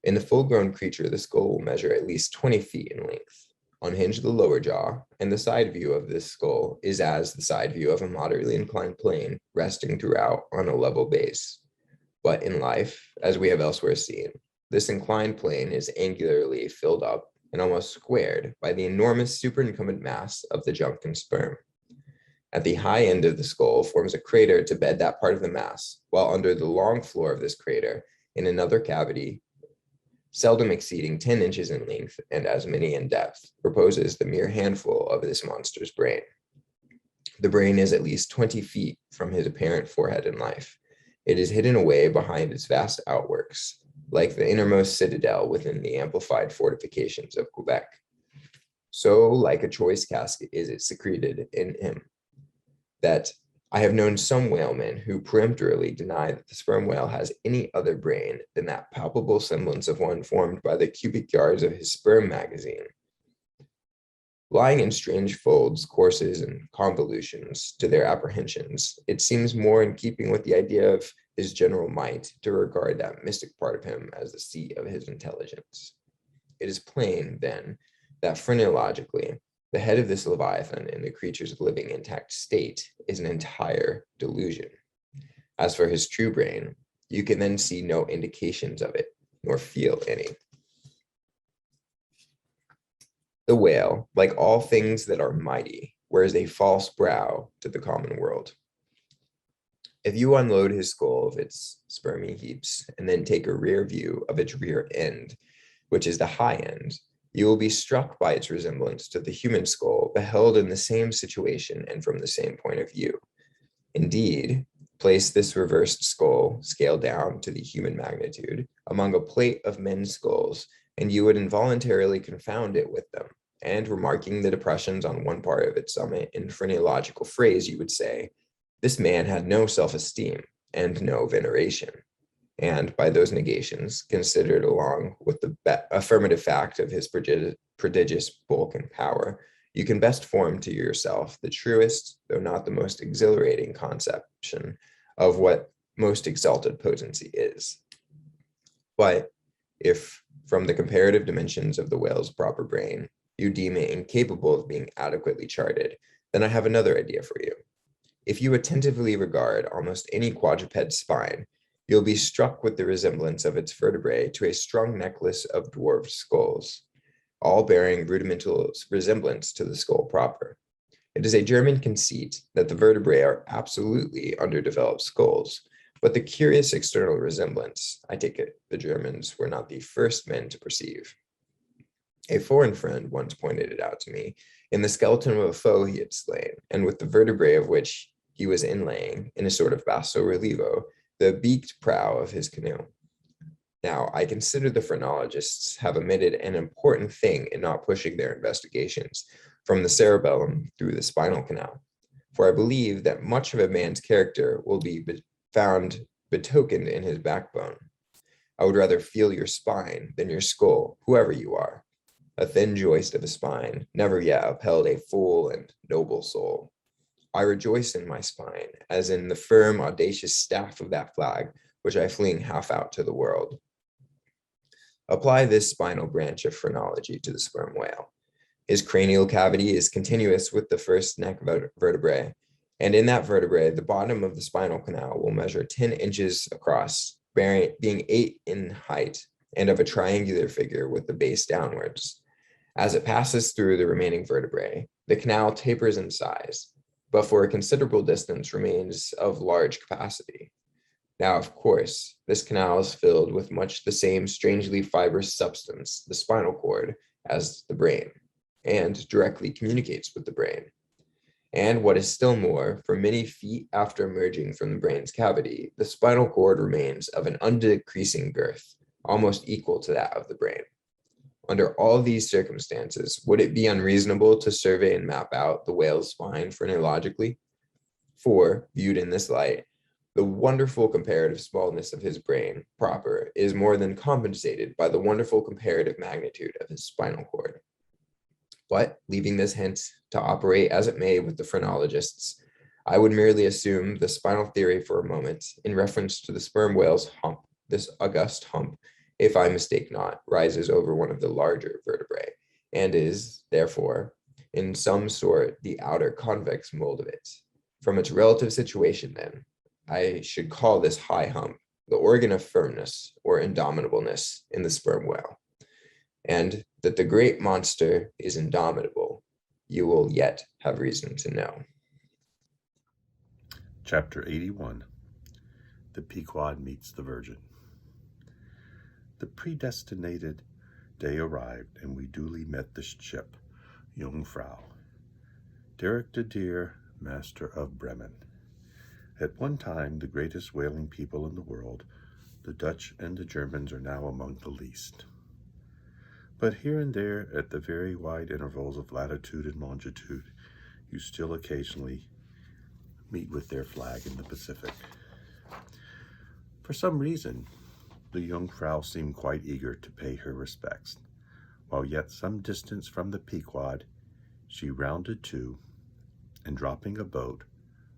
In the full-grown creature, the skull will measure at least 20 feet in length. Unhinge the lower jaw, and the side view of this skull is as the side view of a moderately inclined plane, resting throughout on a level base. But in life, as we have elsewhere seen, this inclined plane is angularly filled up and almost squared by the enormous superincumbent mass of the junk and sperm. At the high end of the skull forms a crater to bed that part of the mass, while under the long floor of this crater, in another cavity, seldom exceeding 10 inches in length and as many in depth, reposes the mere handful of this monster's brain. The brain is at least 20 feet from his apparent forehead in life. It is hidden away behind its vast outworks, like the innermost citadel within the amplified fortifications of Quebec. So, like a choice casket is it secreted in him, that I have known some whalemen who peremptorily deny that the sperm whale has any other brain than that palpable semblance of one formed by the cubic yards of his sperm magazine. Lying in strange folds, courses, and convolutions to their apprehensions, it seems more in keeping with the idea of his general might to regard that mystic part of him as the seat of his intelligence. It is plain, then, that phrenologically, the head of this Leviathan in the creature's living intact state is an entire delusion. As for his true brain, you can then see no indications of it, nor feel any. The whale, like all things that are mighty, wears a false brow to the common world. If you unload his skull of its spermy heaps and then take a rear view of its rear end, which is the high end, you will be struck by its resemblance to the human skull beheld in the same situation and from the same point of view. Indeed, place this reversed skull, scaled down to the human magnitude, among a plate of men's skulls, and you would involuntarily confound it with them, and remarking the depressions on one part of its summit in phrenological phrase, you would say, this man had no self-esteem and no veneration. And by those negations, considered along with the affirmative fact of his prodigious bulk and power, you can best form to yourself the truest, though not the most exhilarating conception of what most exalted potency is. But if, from the comparative dimensions of the whale's proper brain, you deem it incapable of being adequately charted, then I have another idea for you. If you attentively regard almost any quadruped's spine, you'll be struck with the resemblance of its vertebrae to a strung necklace of dwarfed skulls, all bearing rudimental resemblance to the skull proper. It is a German conceit that the vertebrae are absolutely underdeveloped skulls, but the curious external resemblance, I take it the Germans were not the first men to perceive. A foreign friend once pointed it out to me in the skeleton of a foe he had slain, and with the vertebrae of which he was inlaying, in a sort of basso relievo, the beaked prow of his canoe. Now, I consider the phrenologists have omitted an important thing in not pushing their investigations from the cerebellum through the spinal canal. for I believe that much of a man's character will be found betokened in his backbone. I would rather feel your spine than your skull, whoever you are. A thin joist of a spine never yet upheld a full and noble soul. I rejoice in my spine, as in the firm, audacious staff of that flag, which I fling half out to the world. Apply this spinal branch of phrenology to the sperm whale. His cranial cavity is continuous with the first neck vertebrae, and in that vertebrae, the bottom of the spinal canal will measure 10 inches across, being 8 in height, and of a triangular figure with the base downwards. As it passes through the remaining vertebrae, the canal tapers in size, but for a considerable distance remains of large capacity. Now, of course, this canal is filled with much the same strangely fibrous substance, the spinal cord, as the brain, and directly communicates with the brain. And what is still more, for many feet after emerging from the brain's cavity, the spinal cord remains of an undecreasing girth, almost equal to that of the brain. Under all these circumstances, would it be unreasonable to survey and map out the whale's spine phrenologically? For, viewed in this light, the wonderful comparative smallness of his brain proper is more than compensated by the wonderful comparative magnitude of his spinal cord. But, leaving this hint to operate as it may with the phrenologists, I would merely assume the spinal theory for a moment in reference to the sperm whale's hump. This august hump, if I mistake not, rises over one of the larger vertebrae, and is, therefore, in some sort the outer convex mold of it. From its relative situation, then, I should call this high hump the organ of firmness or indomitableness in the sperm whale. And that the great monster is indomitable, you will yet have reason to know. Chapter 81. The Pequod Meets the Virgin. The predestinated day arrived, and we duly met the ship, Jungfrau, Derek de Deer, master of Bremen. At one time, the greatest whaling people in the world, the Dutch and the Germans are now among the least. But here and there, at the very wide intervals of latitude and longitude, you still occasionally meet with their flag in the Pacific. For some reason, the Jungfrau seemed quite eager to pay her respects. While yet some distance from the Pequod, she rounded to, and dropping a boat,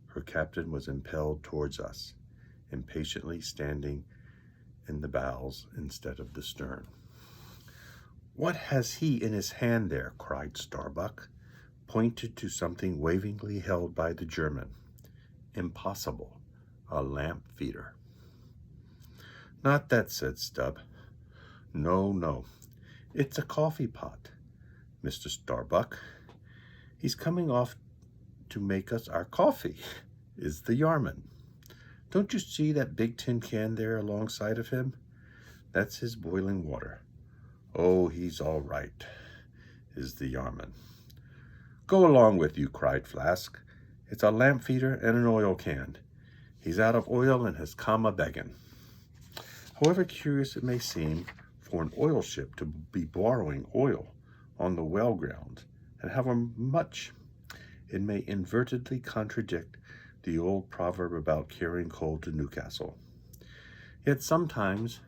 her captain was impelled towards us, impatiently standing in the bows instead of the stern. "What has he in his hand there?" cried Starbuck, pointed to something wavingly held by the German. "Impossible, a lamp feeder." "Not that," said Stubb. No, it's a coffee pot, Mr. Starbuck. He's coming off to make us our coffee, is the yarman. Don't you see that big tin can there alongside of him? That's his boiling water. Oh, he's all right, is the yarman. "Go along with you," cried Flask. "It's a lamp feeder and an oil can. He's out of oil and has come a-begging." However curious it may seem for an oil ship to be borrowing oil on the whale ground, and however much it may inadvertently contradict the old proverb about carrying coal to Newcastle, yet sometimes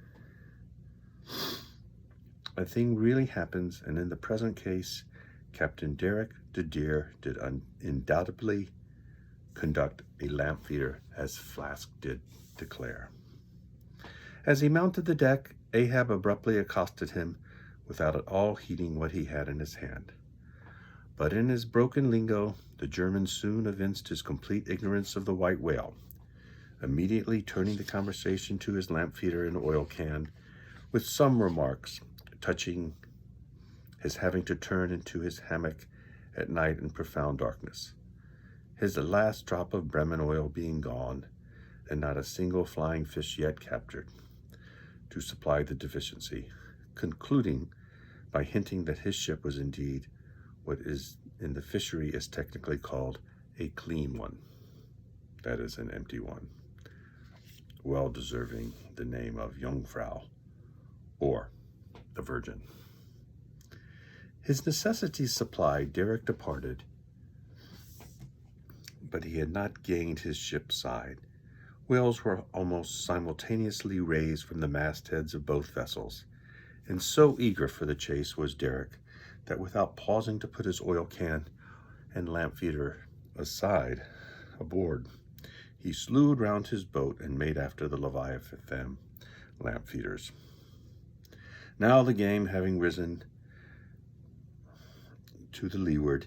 a thing really happens, and in the present case, Captain Derek de Deer did undoubtedly conduct a lamp feeder, as Flask did declare. As he mounted the deck, Ahab abruptly accosted him without at all heeding what he had in his hand. But in his broken lingo, the German soon evinced his complete ignorance of the white whale, immediately turning the conversation to his lamp feeder and oil can, with some remarks touching his having to turn into his hammock at night in profound darkness, his last drop of Bremen oil being gone, and not a single flying fish yet captured to supply the deficiency, concluding by hinting that his ship was indeed what is in the fishery is technically called a clean one, that is, an empty one, well deserving the name of Jungfrau, or the Virgin. His necessities supplied, Derek departed, but he had not gained his ship's side. Whales were almost simultaneously raised from the mastheads of both vessels, and so eager for the chase was Derek that without pausing to put his oil can and lamp feeder aside aboard, he slewed round his boat and made after the Leviathan lamp feeders. Now the game having risen to the leeward,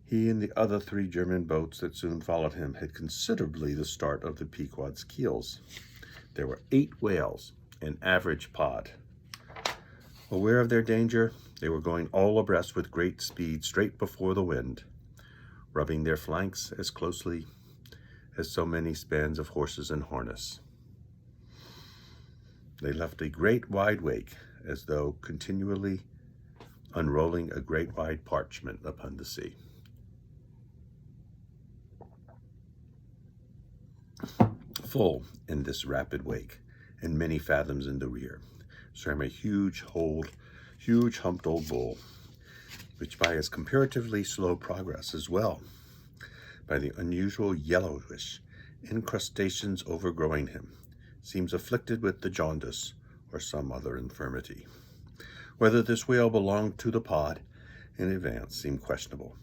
he and the other 3 German boats that soon followed him had considerably the start of the Pequod's keels. There were 8 whales, an average pod. Aware of their danger, they were going all abreast with great speed straight before the wind, rubbing their flanks as closely as so many spans of horses and harness. They left a great wide wake, as though continually unrolling a great wide parchment upon the sea. Full in this rapid wake, and many fathoms in the rear, swam a huge humped old bull, which by his comparatively slow progress, as well by the unusual yellowish incrustations overgrowing him, seems afflicted with the jaundice or some other infirmity. Whether this whale belonged to the pod in advance seemed questionable,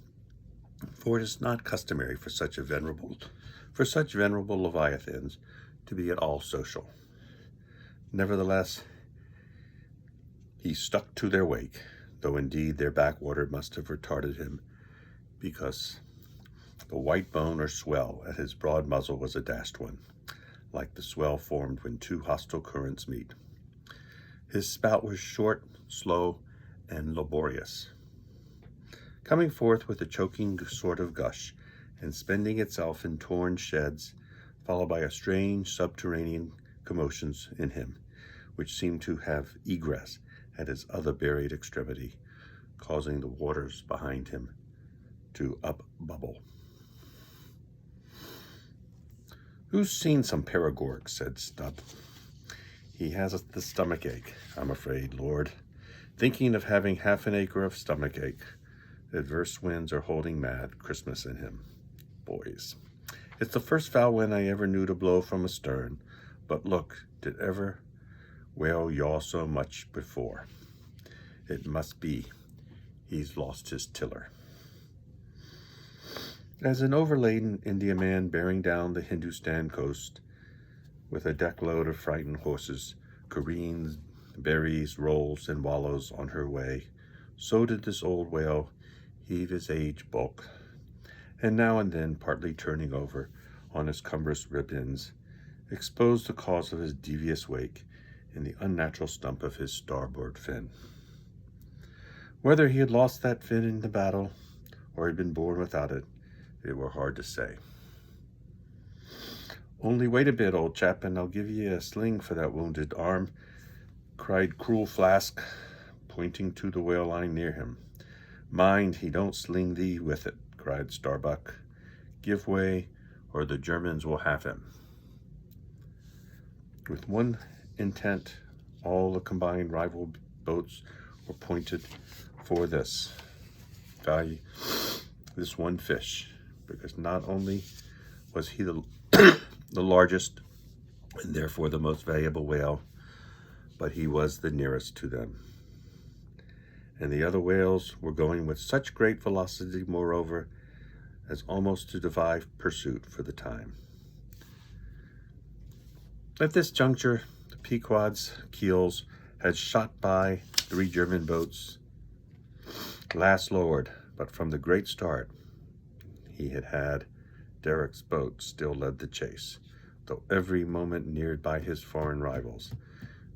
for it is not customary for such venerable leviathans to be at all social. Nevertheless, he stuck to their wake, though indeed their backwater must have retarded him, because the white bone or swell at his broad muzzle was a dashed one, like the swell formed when 2 hostile currents meet. His spout was short, slow, and laborious, coming forth with a choking sort of gush, and spending itself in torn sheds, followed by a strange subterranean commotions in him, which seemed to have egress at his other buried extremity, causing the waters behind him to up-bubble. "Who's seen some paragorg?" said Stubb. "He has the stomach ache, I'm afraid, Lord. Thinking of having half an acre of stomach ache. Adverse winds are holding mad Christmas in him. Boys, it's the first foul wind I ever knew to blow from astern. But look, did ever whale yaw so much before? It must be he's lost his tiller." As an overladen Indiaman bearing down the Hindustan coast with a deckload of frightened horses careens, berries, rolls, and wallows on her way, so did this old whale heave his aged bulk, and now and then, partly turning over on his cumbrous rib ends, exposed the cause of his devious wake in the unnatural stump of his starboard fin. Whether he had lost that fin in the battle, or had been born without it, it were hard to say. "Only wait a bit, old chap, and I'll give ye a sling for that wounded arm," cried cruel Flask, pointing to the whale line near him. "Mind he don't sling thee with it," cried Starbuck. "Give way, or the Germans will have him." With one intent, all the combined rival boats were pointed for this one fish, because not only was he the largest and therefore the most valuable whale, but he was the nearest to them. And the other whales were going with such great velocity, moreover, as almost to defy pursuit for the time. At this juncture, the Pequod's keels had shot by 3 German boats, last lowered, but from the great start he had Derek's boat still led the chase, though every moment neared by his foreign rivals.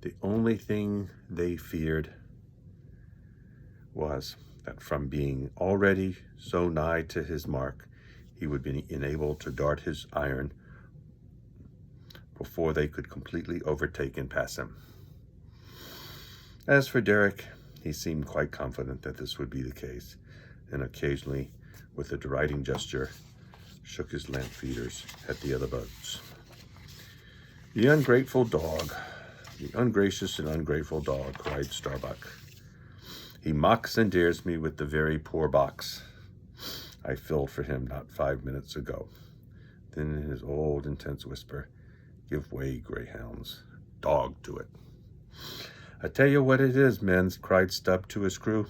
The only thing they feared was that from being already so nigh to his mark, he would be enabled to dart his iron before they could completely overtake and pass him. As for Derek, he seemed quite confident that this would be the case, and occasionally, with a deriding gesture, shook his lamp feeders at the other boats. "The ungrateful dog, the ungracious and ungrateful dog," cried Starbuck. "He mocks and dares me with the very poor box. I filled for him not 5 minutes ago. Then in his old intense whisper, give way, greyhounds. Dog to it. I tell you what it is, men, cried Stubb to his crew.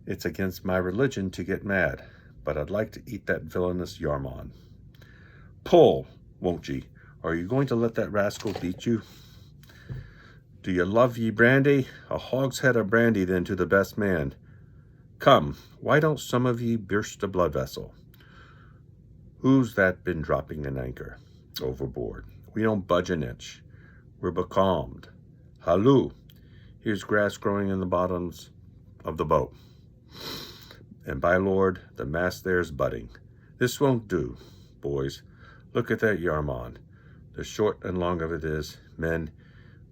It's against my religion to get mad, but I'd like to eat that villainous Yarmon. Pull, won't ye? Are you going to let that rascal beat you? Do you love ye brandy? A hogshead of brandy then to the best man. Come, why don't some of ye burst a blood vessel? Who's that been dropping an anchor? Overboard. We don't budge an inch. We're becalmed. Halloo! Here's grass growing in the bottoms of the boat. And by Lord, the mast there's budding. This won't do, boys. Look at that Yarmon. The short and long of it is, men,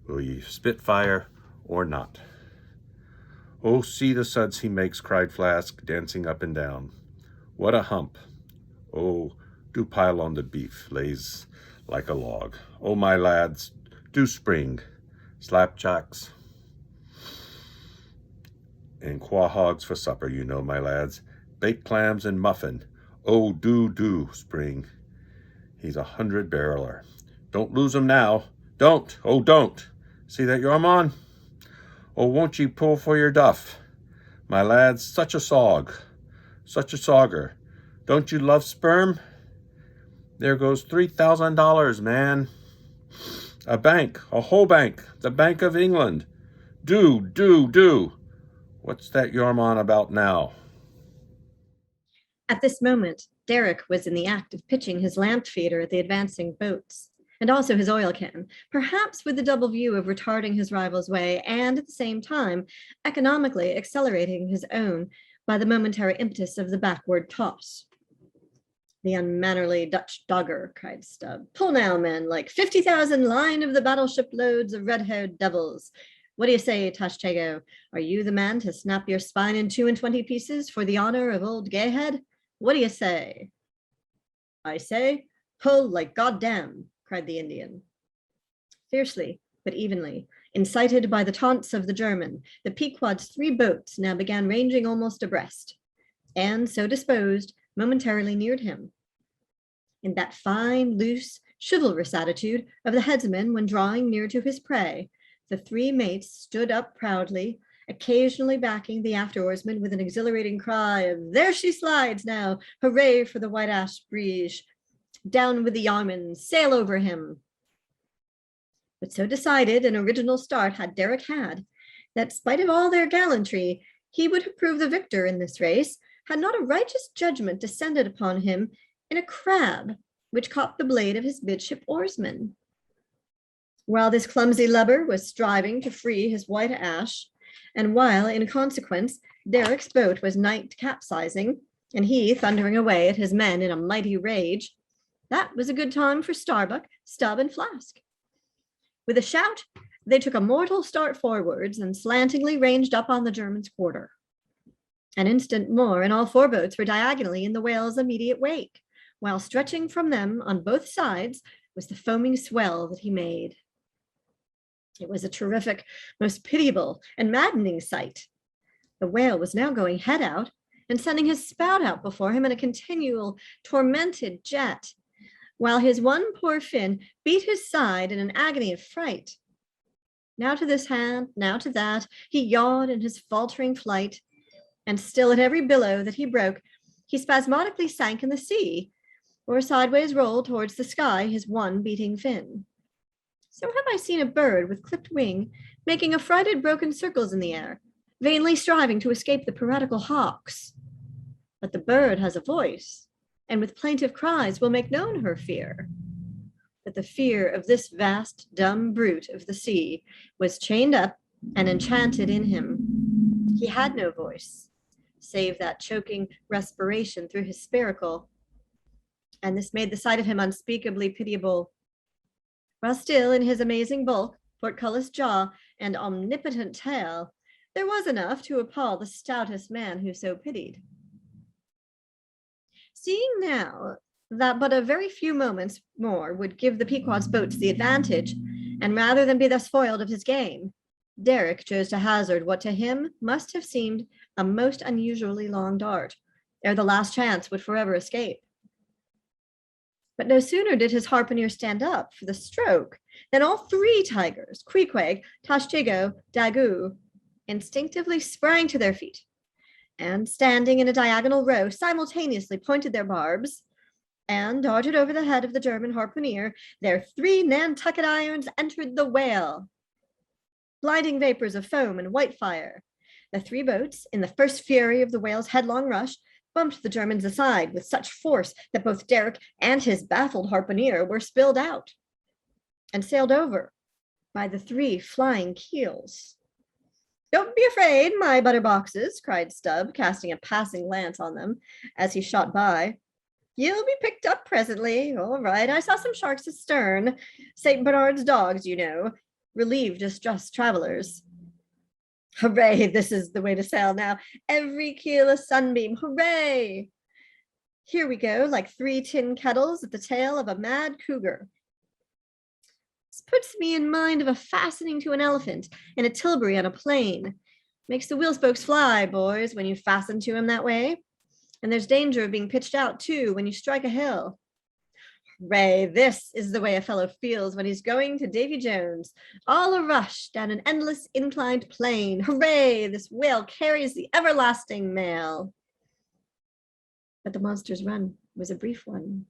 will ye spit fire or not? Oh, see the suds he makes, cried Flask, dancing up and down. What a hump. Oh, do pile on the beef, lays like a log. Oh, my lads, do spring. Slapjacks and quahogs for supper, you know, my lads. Baked clams and muffin. Oh, do, spring. He's 100-barreler. Don't lose him now. Don't. Oh, don't. See that Yarmon? Oh, won't ye pull for your duff? My lads, such a sog. Such a sogger. Don't you love sperm? There goes $3,000, man. A bank, a whole bank, the Bank of England. Do. What's that Yarmon about now? At this moment, Derek was in the act of pitching his lamp feeder at the advancing boats, and also his oil can, perhaps with the double view of retarding his rival's way and at the same time economically accelerating his own by the momentary impetus of the backward toss. The unmannerly Dutch dogger, cried Stubb. Pull now, men, like 50,000 line of the battleship loads of red-haired devils. What do you say, Tashtego? Are you the man to snap your spine in 22 pieces for the honor of old Gayhead? What do you say? I say, pull like goddamn, cried the Indian. Fiercely, but evenly, incited by the taunts of the German, the Pequod's 3 boats now began ranging almost abreast, and so disposed, momentarily neared him. In that fine, loose, chivalrous attitude of the headsman when drawing near to his prey, the 3 mates stood up proudly, occasionally backing the after-oarsman with an exhilarating cry of, there she slides now, hooray for the white ash breeze, down with the yarman, sail over him. But so decided an original start had Derek had, that spite of all their gallantry, he would have proved the victor in this race, had not a righteous judgment descended upon him in a crab, which caught the blade of his midship oarsman. While this clumsy lubber was striving to free his white ash, and while, in consequence, Derek's boat was nigh capsizing, and he thundering away at his men in a mighty rage, that was a good time for Starbuck, Stubb, and Flask. With a shout, they took a mortal start forwards and slantingly ranged up on the German's quarter. An instant more, and all 4 boats were diagonally in the whale's immediate wake, while stretching from them on both sides was the foaming swell that he made. It was a terrific, most pitiable, and maddening sight. The whale was now going head out and sending his spout out before him in a continual, tormented jet, while his one poor fin beat his side in an agony of fright. Now to this hand, now to that, he yawed in his faltering flight, and still at every billow that he broke, he spasmodically sank in the sea, or sideways rolled towards the sky his one beating fin. So have I seen a bird with clipped wing, making affrighted broken circles in the air, vainly striving to escape the piratical hawks. But the bird has a voice, and with plaintive cries will make known her fear. But the fear of this vast, dumb brute of the sea was chained up and enchanted in him. He had no voice, save that choking respiration through his spiracle, and this made the sight of him unspeakably pitiable. While still in his amazing bulk, portcullis jaw, and omnipotent tail, there was enough to appall the stoutest man who so pitied. Seeing now that but a very few moments more would give the Pequod's boats the advantage, and rather than be thus foiled of his game, Derek chose to hazard what to him must have seemed a most unusually long dart, ere the last chance would forever escape. But no sooner did his harpooner stand up for the stroke than all three tigers, Queequeg, Tashtigo, Dagu, instinctively sprang to their feet, and standing in a diagonal row, simultaneously pointed their barbs and darted over the head of the German harpooner. Their 3 Nantucket irons entered the whale. Blinding vapors of foam and white fire. The 3 boats, in the first fury of the whale's headlong rush, bumped the Germans aside with such force that both Derek and his baffled harpooner were spilled out and sailed over by the 3 flying keels. "Don't be afraid, my butterboxes," cried Stubb, casting a passing glance on them as he shot by. "You'll be picked up presently. All right, I saw some sharks astern. St. Bernard's dogs, you know, relieve distressed travelers." "Hooray, this is the way to sail now. Every keel a sunbeam, hooray! Here we go, like 3 tin kettles at the tail of a mad cougar. This puts me in mind of a fastening to an elephant and a tilbury on a plane. Makes the wheel spokes fly, boys, when you fasten to him that way. And there's danger of being pitched out, too, when you strike a hill. Hooray, this is the way a fellow feels when he's going to Davy Jones, all a rush down an endless inclined plane. Hooray, this whale carries the everlasting mail." But the monster's run was a brief one.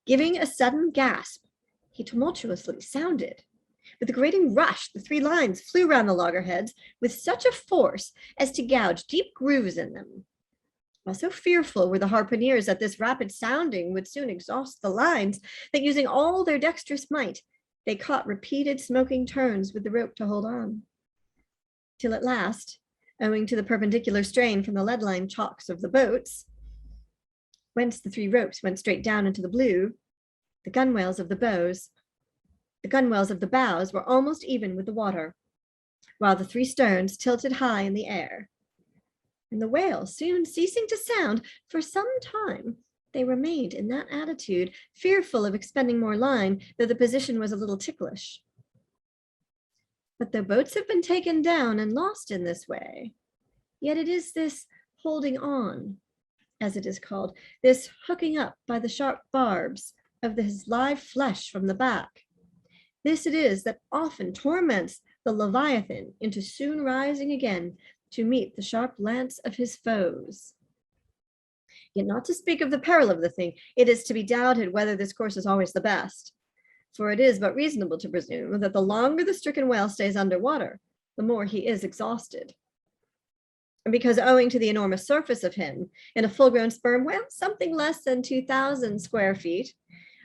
Giving a sudden gasp, he tumultuously sounded. With a grating rush, the 3 lines flew round the loggerheads with such a force as to gouge deep grooves in them. While so fearful were the harpooneers that this rapid sounding would soon exhaust the lines, that using all their dexterous might, they caught repeated smoking turns with the rope to hold on. Till at last, owing to the perpendicular strain from the lead-line chocks of the boats, whence the 3 ropes went straight down into the blue, the gunwales of the bows were almost even with the water, while the 3 sterns tilted high in the air. And the whale soon ceasing to sound, for some time they remained in that attitude, fearful of expending more line, though the position was a little ticklish. But though boats have been taken down and lost in this way, yet it is this holding on, as it is called, this hooking up by the sharp barbs of his live flesh from the back. This it is that often torments the Leviathan into soon rising again to meet the sharp lance of his foes. Yet not to speak of the peril of the thing, it is to be doubted whether this course is always the best, for it is but reasonable to presume that the longer the stricken whale stays under water, the more he is exhausted. And because owing to the enormous surface of him, in a full-grown sperm whale, something less than 2,000 square feet,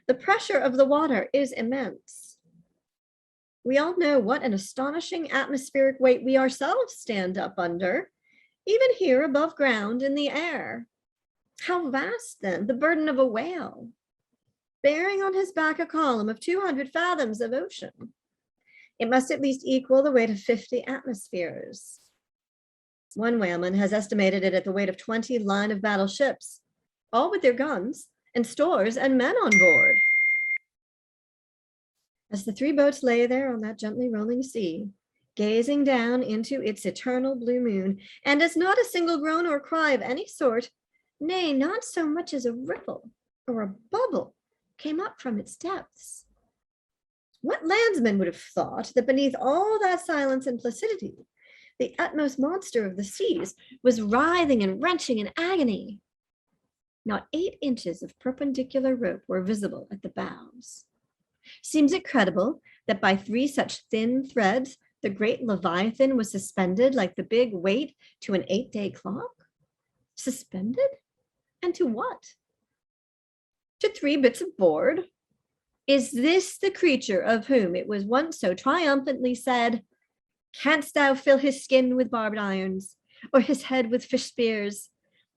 the pressure of the water is immense. We all know what an astonishing atmospheric weight we ourselves stand up under, even here above ground in the air. How vast, then, the burden of a whale, bearing on his back a column of 200 fathoms of ocean. It must at least equal the weight of 50 atmospheres. One whaleman has estimated it at the weight of 20 line-of-battle ships, all with their guns and stores and men on board. As the 3 boats lay there on that gently rolling sea, gazing down into its eternal blue moon, and as not a single groan or cry of any sort, nay, not so much as a ripple or a bubble, came up from its depths. What landsman would have thought that beneath all that silence and placidity, the utmost monster of the seas was writhing and wrenching in agony? Not 8 inches of perpendicular rope were visible at the bows. Seems it credible that by 3 such thin threads, the great Leviathan was suspended like the big weight to an 8-day clock? Suspended? And to what? To 3 bits of board? Is this the creature of whom it was once so triumphantly said, "Canst thou fill his skin with barbed irons, or his head with fish spears?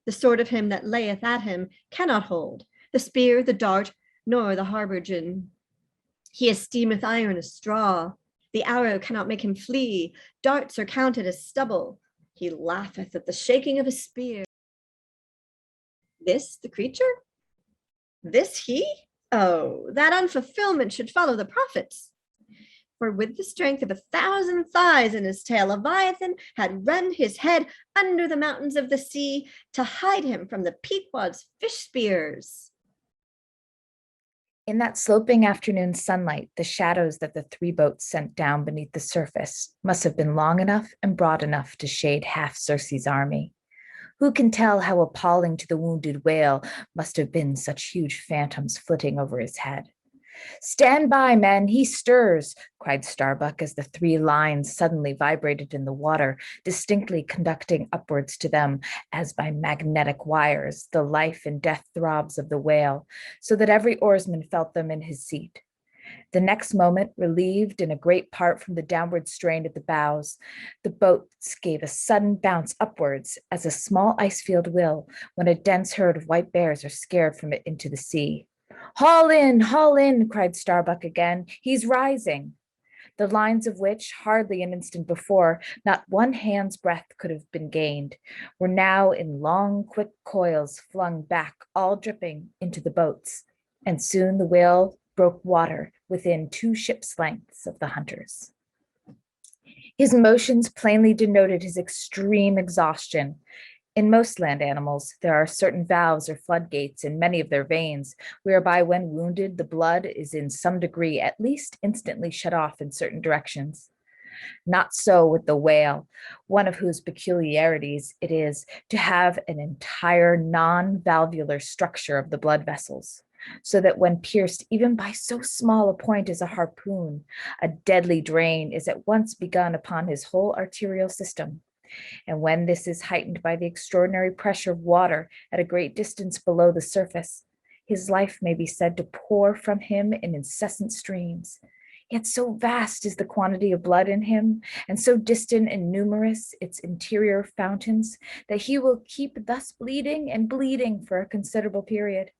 The sword of him that layeth at him cannot hold, the spear, the dart, nor the habergeon. He esteemeth iron as straw. The arrow cannot make him flee. Darts are counted as stubble. He laugheth at the shaking of a spear." This the creature? This he? Oh, that unfulfillment should follow the prophets. For with the strength of 1,000 thighs in his tail, Leviathan had run his head under the mountains of the sea to hide him from the Pequod's fish spears. In that sloping afternoon sunlight, the shadows that the three boats sent down beneath the surface must have been long enough and broad enough to shade half Circe's army. Who can tell how appalling to the wounded whale must have been such huge phantoms flitting over his head? "Stand by, men, he stirs," cried Starbuck as the three lines suddenly vibrated in the water, distinctly conducting upwards to them as by magnetic wires the life and death throbs of the whale, so that every oarsman felt them in his seat. The next moment, relieved in a great part from the downward strain at the bows, the boats gave a sudden bounce upwards, as a small ice field will when a dense herd of white bears are scared from it into the sea. Haul in, cried Starbuck again. He's rising. The lines of which, hardly an instant before, not one hand's breadth could have been gained, were now in long, quick coils flung back, all dripping, into the boats, and soon the whale broke water within 2 ships' lengths of the hunters. His motions plainly denoted his extreme exhaustion. In most land animals, there are certain valves or floodgates in many of their veins, whereby when wounded, the blood is in some degree at least instantly shut off in certain directions. Not so with the whale, one of whose peculiarities it is to have an entire non-valvular structure of the blood vessels, so that when pierced even by so small a point as a harpoon, a deadly drain is at once begun upon his whole arterial system. And when this is heightened by the extraordinary pressure of water at a great distance below the surface, his life may be said to pour from him in incessant streams. Yet so vast is the quantity of blood in him, and so distant and numerous its interior fountains, that he will keep thus bleeding and bleeding for a considerable period,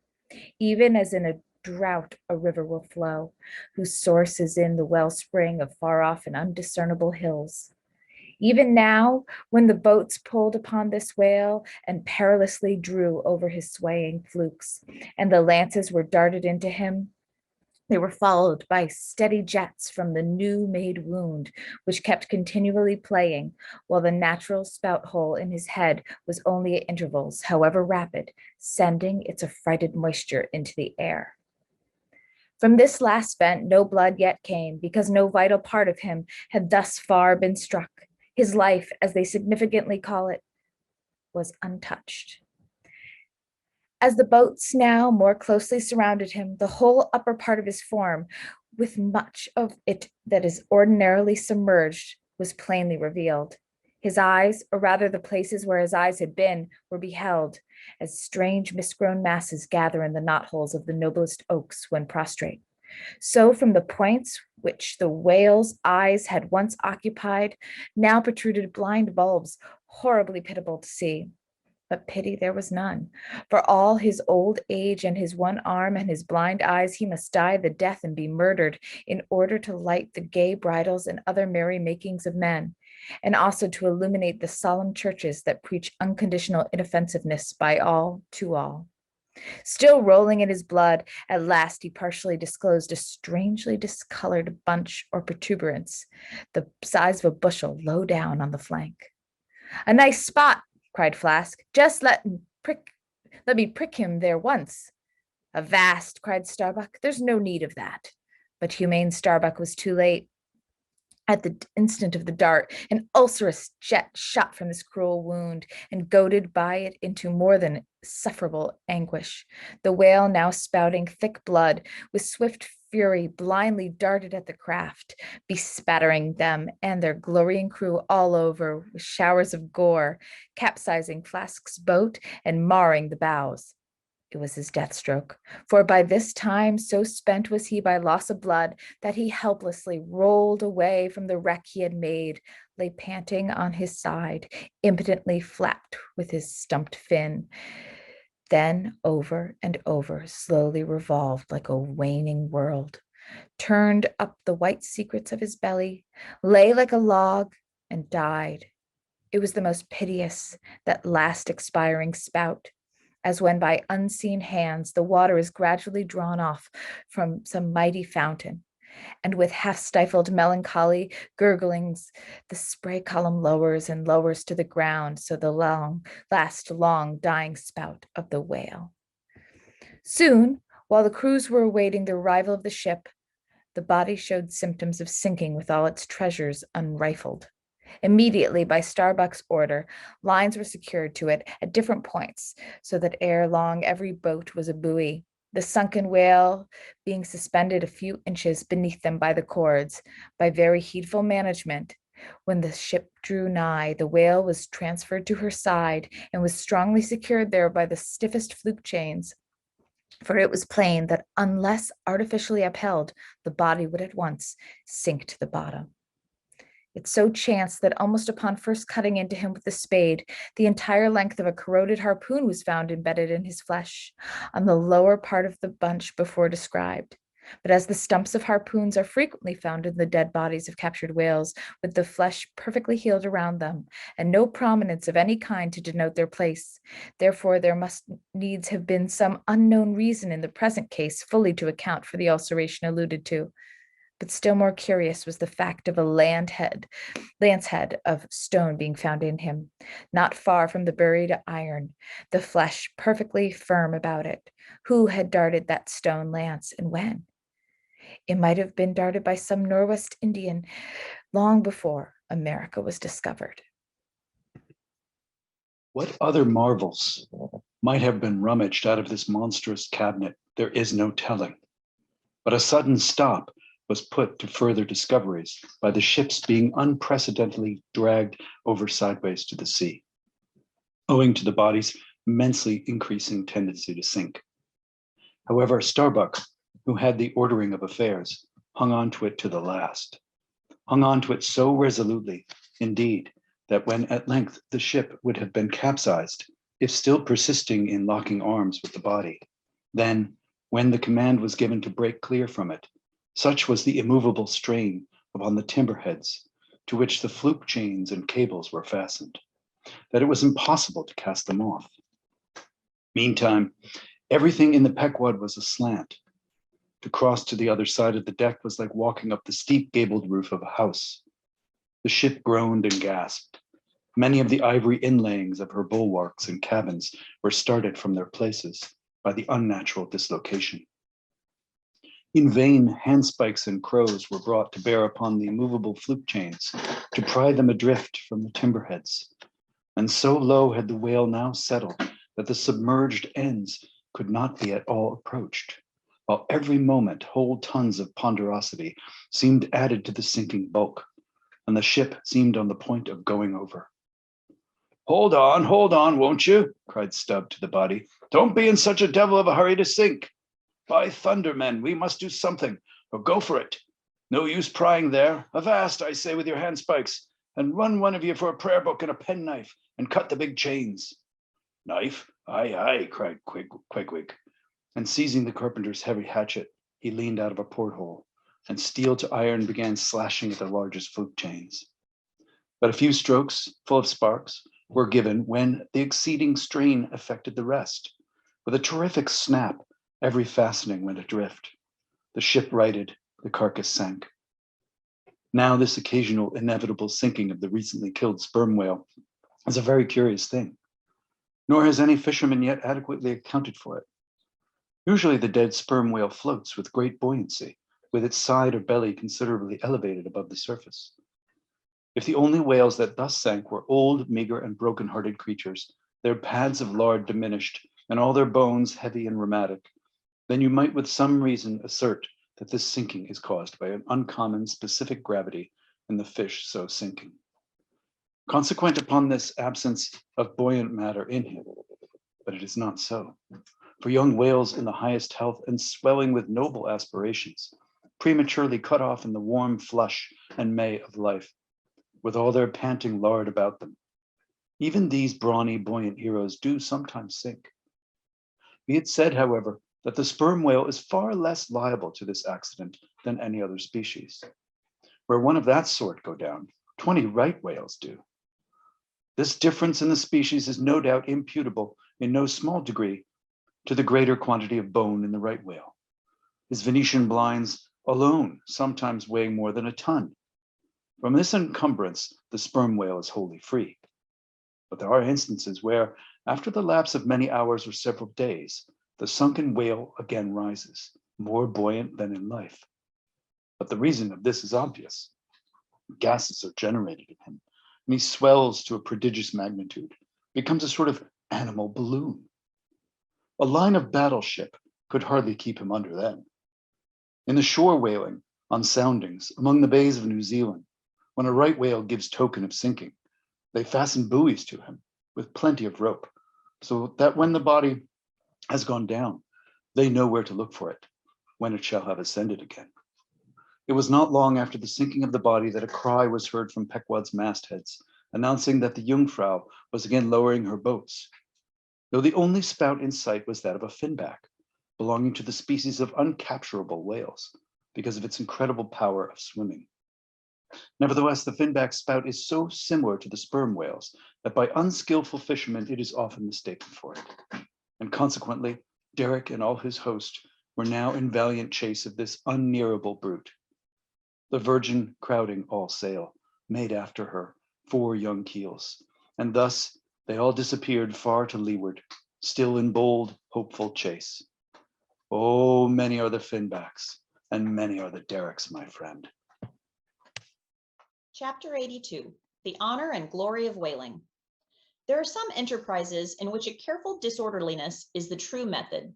even as in a drought a river will flow, whose source is in the wellspring of far-off and undiscernible hills. Even now, when the boats pulled upon this whale and perilously drew over his swaying flukes, and the lances were darted into him, they were followed by steady jets from the new-made wound, which kept continually playing, while the natural spout hole in his head was only at intervals, however rapid, sending its affrighted moisture into the air. From this last vent no blood yet came, because no vital part of him had thus far been struck. His life, as they significantly call it, was untouched. As the boats now more closely surrounded him, the whole upper part of his form, with much of it that is ordinarily submerged, was plainly revealed. His eyes, or rather the places where his eyes had been, were beheld, as strange mist-grown masses gather in the knotholes of the noblest oaks when prostrate. So from the points which the whale's eyes had once occupied, now protruded blind bulbs, horribly pitiable to see. But pity there was none. For all his old age and his one arm and his blind eyes, he must die the death and be murdered in order to light the gay bridals and other merry makings of men, and also to illuminate the solemn churches that preach unconditional inoffensiveness by all to all. Still rolling in his blood, at last he partially disclosed a strangely discolored bunch or protuberance, the size of a bushel low down on the flank. "A nice spot," cried Flask. "Just let me prick him there once." "Avast," cried Starbuck. "There's no need of that." But humane Starbuck was too late. At the instant of the dart, an ulcerous jet shot from his cruel wound, and goaded by it into more than sufferable anguish, the whale, now spouting thick blood, with swift fury blindly darted at the craft, bespattering them and their glorying crew all over with showers of gore, capsizing Flask's boat and marring the bows. It was his death stroke, for by this time so spent was he by loss of blood that he helplessly rolled away from the wreck he had made, lay panting on his side, impotently flapped with his stumped fin, then over and over slowly revolved like a waning world, turned up the white secrets of his belly, lay like a log, and died. It was the most piteous, that last expiring spout, as when by unseen hands the water is gradually drawn off from some mighty fountain, And with half-stifled melancholy gurglings, the spray column lowers and lowers to the ground, so the last long dying spout of the whale. Soon, while the crews were awaiting the arrival of the ship, the body showed symptoms of sinking with all its treasures unrifled. Immediately, by Starbuck's order, lines were secured to it at different points, so that ere long every boat was a buoy, the sunken whale being suspended a few inches beneath them by the cords. By very heedful management, when the ship drew nigh, the whale was transferred to her side and was strongly secured there by the stiffest fluke chains. For it was plain that unless artificially upheld, the body would at once sink to the bottom. It so chanced that almost upon first cutting into him with the spade, the entire length of a corroded harpoon was found embedded in his flesh, on the lower part of the bunch before described. But as the stumps of harpoons are frequently found in the dead bodies of captured whales, with the flesh perfectly healed around them, and no prominence of any kind to denote their place, therefore there must needs have been some unknown reason in the present case fully to account for the ulceration alluded to. But still more curious was the fact of a lance head of stone being found in him, not far from the buried iron, the flesh perfectly firm about it. Who had darted that stone lance, and when? It might have been darted by some Norwest Indian long before America was discovered. What other marvels might have been rummaged out of this monstrous cabinet, there is no telling. But a sudden stop was put to further discoveries by the ships being unprecedentedly dragged over sideways to the sea, owing to the body's immensely increasing tendency to sink. However, Starbuck, who had the ordering of affairs, hung on to it to the last, hung on to it so resolutely, indeed, that when at length the ship would have been capsized, if still persisting in locking arms with the body, then, when the command was given to break clear from it, such was the immovable strain upon the timber heads to which the fluke chains and cables were fastened, that it was impossible to cast them off. Meantime, everything in the Pequod was aslant. To cross to the other side of the deck was like walking up the steep gabled roof of a house. The ship groaned and gasped. Many of the ivory inlayings of her bulwarks and cabins were started from their places by the unnatural dislocation. In vain, handspikes and crows were brought to bear upon the immovable fluke chains to pry them adrift from the timber heads. And so low had the whale now settled that the submerged ends could not be at all approached, while every moment whole tons of ponderosity seemed added to the sinking bulk, and the ship seemed on the point of going over. Hold on, won't you?" cried Stubb to the body. "Don't be in such a devil of a hurry to sink. By thunder, men, we must do something, or go for it. No use prying there. Avast, I say, with your handspikes, and run one of you for a prayer book and a penknife, and cut the big chains." "Knife? Aye, aye," cried Queequeg, and seizing the carpenter's heavy hatchet, he leaned out of a porthole, and steel to iron began slashing at the largest fluke chains. But a few strokes, full of sparks, were given when the exceeding strain affected the rest. With a terrific snap, every fastening went adrift. The ship righted, the carcass sank. Now this occasional inevitable sinking of the recently killed sperm whale is a very curious thing, nor has any fisherman yet adequately accounted for it. Usually the dead sperm whale floats with great buoyancy, with its side or belly considerably elevated above the surface. If the only whales that thus sank were old, meager, and broken-hearted creatures, their pads of lard diminished, and all their bones heavy and rheumatic, then you might with some reason assert that this sinking is caused by an uncommon specific gravity in the fish so sinking. Consequent upon this absence of buoyant matter in him, but it is not so. For young whales in the highest health and swelling with noble aspirations, prematurely cut off in the warm flush and May of life, with all their panting lard about them, even these brawny, buoyant heroes do sometimes sink. Be it said, however, that the sperm whale is far less liable to this accident than any other species. Where one of that sort go down, 20 right whales do. This difference in the species is no doubt imputable in no small degree to the greater quantity of bone in the right whale. His Venetian blinds alone, sometimes weighing more than a ton. From this encumbrance, the sperm whale is wholly free. But there are instances where, after the lapse of many hours or several days, the sunken whale again rises, more buoyant than in life. But the reason of this is obvious. Gases are generated in him, and he swells to a prodigious magnitude, becomes a sort of animal balloon. A line of battleship could hardly keep him under then. In the shore whaling, on soundings, among the bays of New Zealand, when a right whale gives token of sinking, they fasten buoys to him with plenty of rope, so that when the body has gone down, they know where to look for it, when it shall have ascended again. It was not long after the sinking of the body that a cry was heard from Pequod's mastheads, announcing that the Jungfrau was again lowering her boats, though the only spout in sight was that of a finback, belonging to the species of uncapturable whales, because of its incredible power of swimming. Nevertheless, the finback spout is so similar to the sperm whales that by unskillful fishermen it is often mistaken for it. And consequently, Derek and all his host were now in valiant chase of this unnearable brute. The Virgin crowding all sail, made after her 4 young keels, and thus they all disappeared far to leeward, still in bold, hopeful chase. Oh, many are the finbacks, and many are the Derricks, my friend. Chapter 82, The Honor and Glory of Whaling. There are some enterprises in which a careful disorderliness is the true method.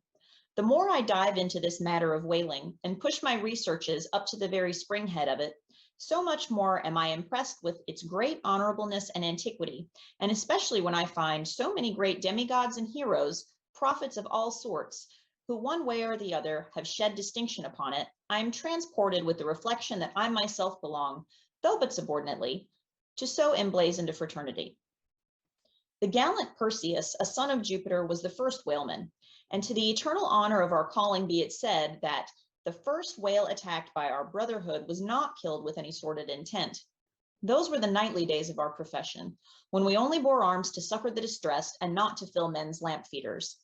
The more I dive into this matter of whaling and push my researches up to the very springhead of it, so much more am I impressed with its great honorableness and antiquity, and especially when I find so many great demigods and heroes, prophets of all sorts, who one way or the other have shed distinction upon it, I am transported with the reflection that I myself belong, though but subordinately, to so emblazoned a fraternity. The gallant Perseus, a son of Jupiter, was the first whaleman, and to the eternal honor of our calling be it said that the first whale attacked by our brotherhood was not killed with any sordid intent. Those were the knightly days of our profession, when we only bore arms to succor the distressed and not to fill men's lamp feeders.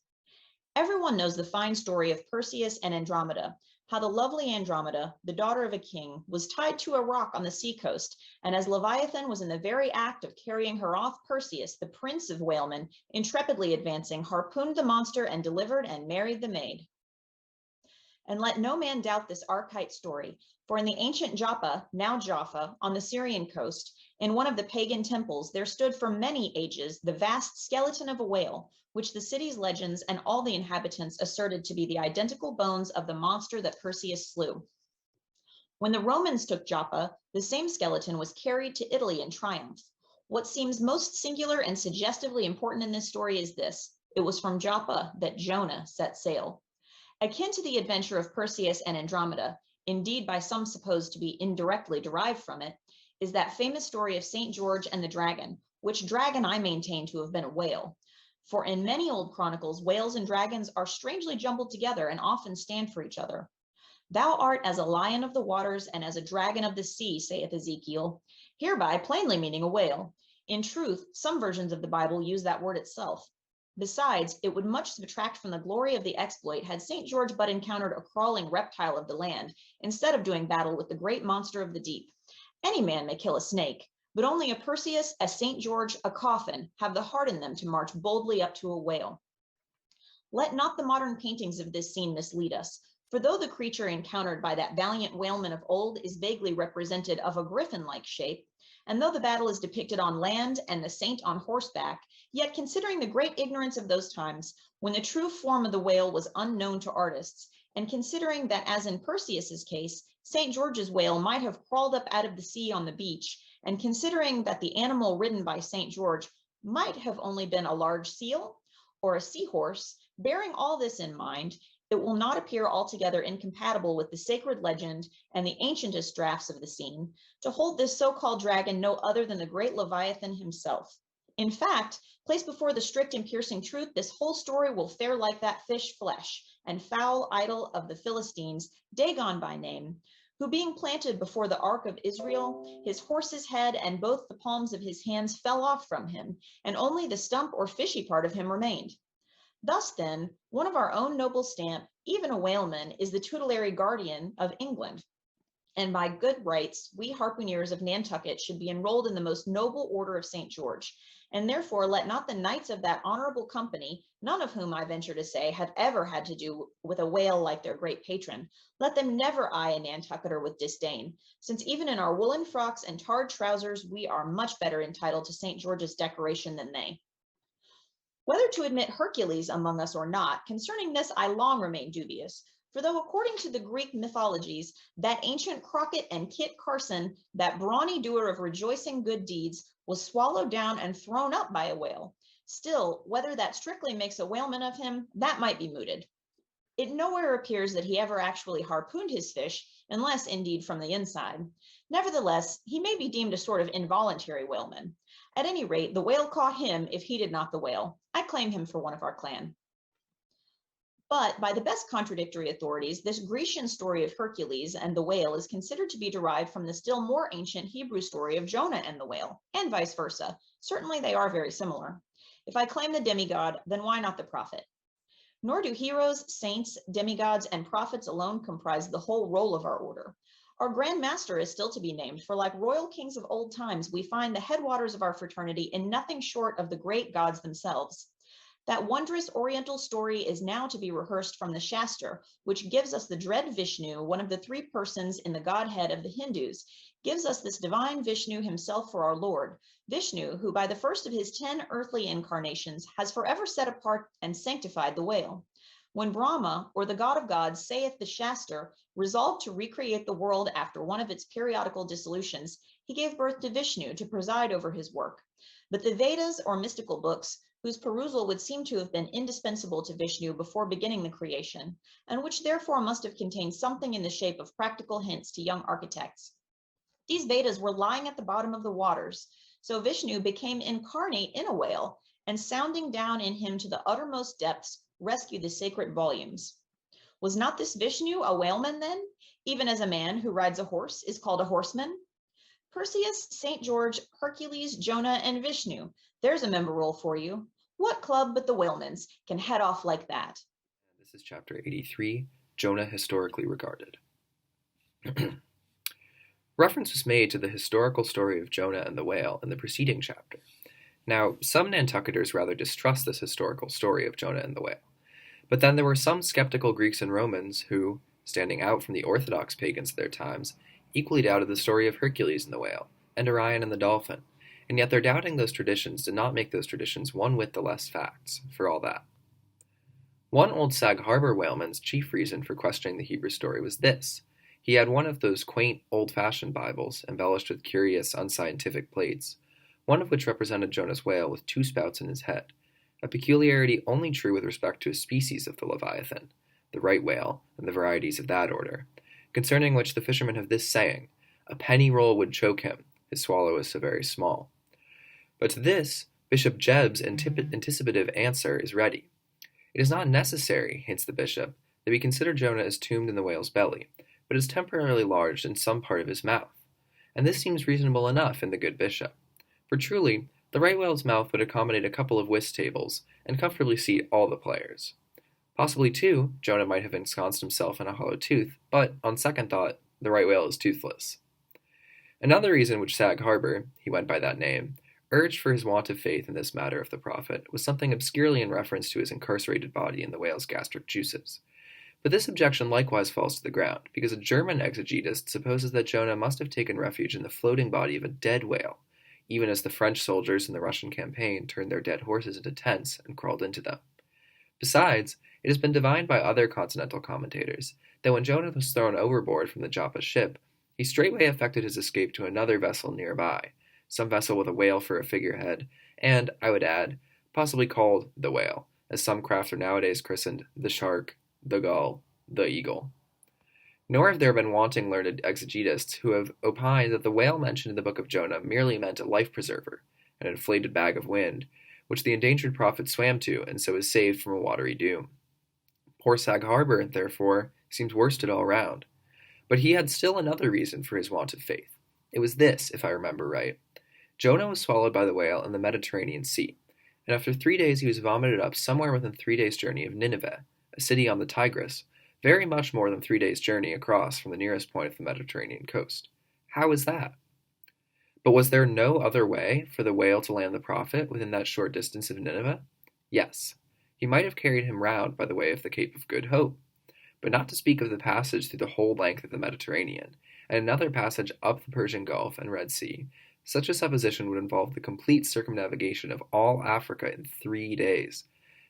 Everyone knows the fine story of Perseus and Andromeda, how the lovely Andromeda, the daughter of a king, was tied to a rock on the seacoast, and as Leviathan was in the very act of carrying her off, Perseus, the prince of whalemen, intrepidly advancing, harpooned the monster and delivered and married the maid. And let no man doubt this archite story, for in the ancient Joppa, now Jaffa, on the Syrian coast, in one of the pagan temples, there stood for many ages the vast skeleton of a whale, which the city's legends and all the inhabitants asserted to be the identical bones of the monster that Perseus slew. When the Romans took Joppa, the same skeleton was carried to Italy in triumph. What seems most singular and suggestively important in this story is this: it was from Joppa that Jonah set sail. Akin to the adventure of Perseus and Andromeda, indeed by some supposed to be indirectly derived from it, is that famous story of St. George and the dragon, which dragon I maintain to have been a whale. For in many old chronicles, whales and dragons are strangely jumbled together and often stand for each other. Thou art as a lion of the waters and as a dragon of the sea, saith Ezekiel, hereby plainly meaning a whale. In truth, some versions of the Bible use that word itself. Besides, it would much subtract from the glory of the exploit had St. George but encountered a crawling reptile of the land, instead of doing battle with the great monster of the deep. Any man may kill a snake, but only a Perseus, a St. George, a coffin have the heart in them to march boldly up to a whale. Let not the modern paintings of this scene mislead us, for though the creature encountered by that valiant whaleman of old is vaguely represented of a griffin-like shape, and though the battle is depicted on land and the saint on horseback, yet considering the great ignorance of those times, when the true form of the whale was unknown to artists, and considering that as in Perseus's case, St. George's whale might have crawled up out of the sea on the beach, and considering that the animal ridden by St. George might have only been a large seal or a seahorse, bearing all this in mind, it will not appear altogether incompatible with the sacred legend and the ancientest drafts of the scene to hold this so-called dragon no other than the great Leviathan himself. In fact, placed before the strict and piercing truth, this whole story will fare like that fish flesh and foul idol of the Philistines, Dagon by name, who being planted before the ark of Israel, his horse's head and both the palms of his hands fell off from him, and only the stump or fishy part of him remained. Thus then, one of our own noble stamp, even a whaleman, is the tutelary guardian of England, and by good rights, we harpooneers of Nantucket should be enrolled in the most noble order of St. George, and therefore let not the knights of that honorable company, none of whom I venture to say have ever had to do with a whale like their great patron, let them never eye a Nantucketer with disdain, since even in our woolen frocks and tarred trousers, we are much better entitled to St. George's decoration than they. Whether to admit Hercules among us or not, concerning this I long remain dubious, for though according to the Greek mythologies, that ancient Crockett and Kit Carson, that brawny doer of rejoicing good deeds, was swallowed down and thrown up by a whale, still, whether that strictly makes a whaleman of him, that might be mooted. It nowhere appears that he ever actually harpooned his fish, unless indeed from the inside. Nevertheless, he may be deemed a sort of involuntary whaleman. At any rate, the whale caught him if he did not the whale. I claim him for one of our clan. But by the best contradictory authorities, this Grecian story of Hercules and the whale is considered to be derived from the still more ancient Hebrew story of Jonah and the whale, and vice versa. Certainly they are very similar. If I claim the demigod, then why not the prophet? Nor do heroes, saints, demigods, and prophets alone comprise the whole roll of our order. Our Grand Master is still to be named, for like royal kings of old times, we find the headwaters of our fraternity in nothing short of the great gods themselves. That wondrous oriental story is now to be rehearsed from the Shastra, which gives us the dread Vishnu, one of the three persons in the Godhead of the Hindus, gives us this divine Vishnu himself for our Lord, Vishnu, who by the first of his 10 earthly incarnations has forever set apart and sanctified the whale. When Brahma, or the god of gods, saith the Shastra, resolved to recreate the world after one of its periodical dissolutions, he gave birth to Vishnu to preside over his work. But the Vedas, or mystical books, whose perusal would seem to have been indispensable to Vishnu before beginning the creation, and which therefore must have contained something in the shape of practical hints to young architects. These Vedas were lying at the bottom of the waters, so Vishnu became incarnate in a whale, and sounding down in him to the uttermost depths, rescued the sacred volumes. Was not this Vishnu a whaleman then, even as a man who rides a horse is called a horseman? Perseus, St. George, Hercules, Jonah, and Vishnu. There's a member roll for you. What club but the whaleman's can head off like that? This is chapter 83, Jonah historically regarded. Reference was made to the historical story of Jonah and the whale in the preceding chapter. Now, some Nantucketers rather distrust this historical story of Jonah and the whale. But then there were some skeptical Greeks and Romans who, standing out from the orthodox pagans of their times, equally doubted the story of Hercules and the whale, and Orion and the dolphin, and yet their doubting those traditions did not make those traditions one whit the less facts, for all that. One old Sag Harbor whaleman's chief reason for questioning the Hebrew story was this. He had one of those quaint, old-fashioned Bibles, embellished with curious, unscientific plates, one of which represented Jonah's whale with 2 spouts in his head, a peculiarity only true with respect to a species of the Leviathan, the right whale, and the varieties of that order, concerning which the fishermen have this saying, a penny roll would choke him, his swallow is so very small. But to this, Bishop Jebb's anticipative answer is ready. It is not necessary, hints the bishop, that we consider Jonah as tombed in the whale's belly, but as temporarily lodged in some part of his mouth, and this seems reasonable enough in the good bishop. For truly, the right whale's mouth would accommodate a couple of whist tables, and comfortably seat all the players. Possibly, too, Jonah might have ensconced himself in a hollow tooth, but, on second thought, the right whale is toothless. Another reason which Sag Harbor, he went by that name, urged for his want of faith in this matter of the prophet was something obscurely in reference to his incarcerated body in the whale's gastric juices. But this objection likewise falls to the ground, because a German exegetist supposes that Jonah must have taken refuge in the floating body of a dead whale, even as the French soldiers in the Russian campaign turned their dead horses into tents and crawled into them. Besides, it has been divined by other continental commentators that when Jonah was thrown overboard from the Joppa ship, he straightway effected his escape to another vessel nearby, some vessel with a whale for a figurehead, and, I would add, possibly called the whale, as some craft are nowadays christened the shark, the gull, the eagle. Nor have there been wanting learned exegetists who have opined that the whale mentioned in the book of Jonah merely meant a life preserver, an inflated bag of wind, which the endangered prophet swam to and so was saved from a watery doom. Poor Sag Harbor, therefore, seems worsted all round. But he had still another reason for his want of faith. It was this, if I remember right. Jonah was swallowed by the whale in the Mediterranean Sea, and after 3 days he was vomited up somewhere within 3 days' journey of Nineveh, a city on the Tigris, very much more than 3 days' journey across from the nearest point of the Mediterranean coast. How is that? But was there no other way for the whale to land the prophet within that short distance of Nineveh? Yes. He might have carried him round by the way of the Cape of Good Hope, but not to speak of the passage through the whole length of the Mediterranean, and another passage up the Persian Gulf and Red Sea. Such a supposition would involve the complete circumnavigation of all Africa in 3 days,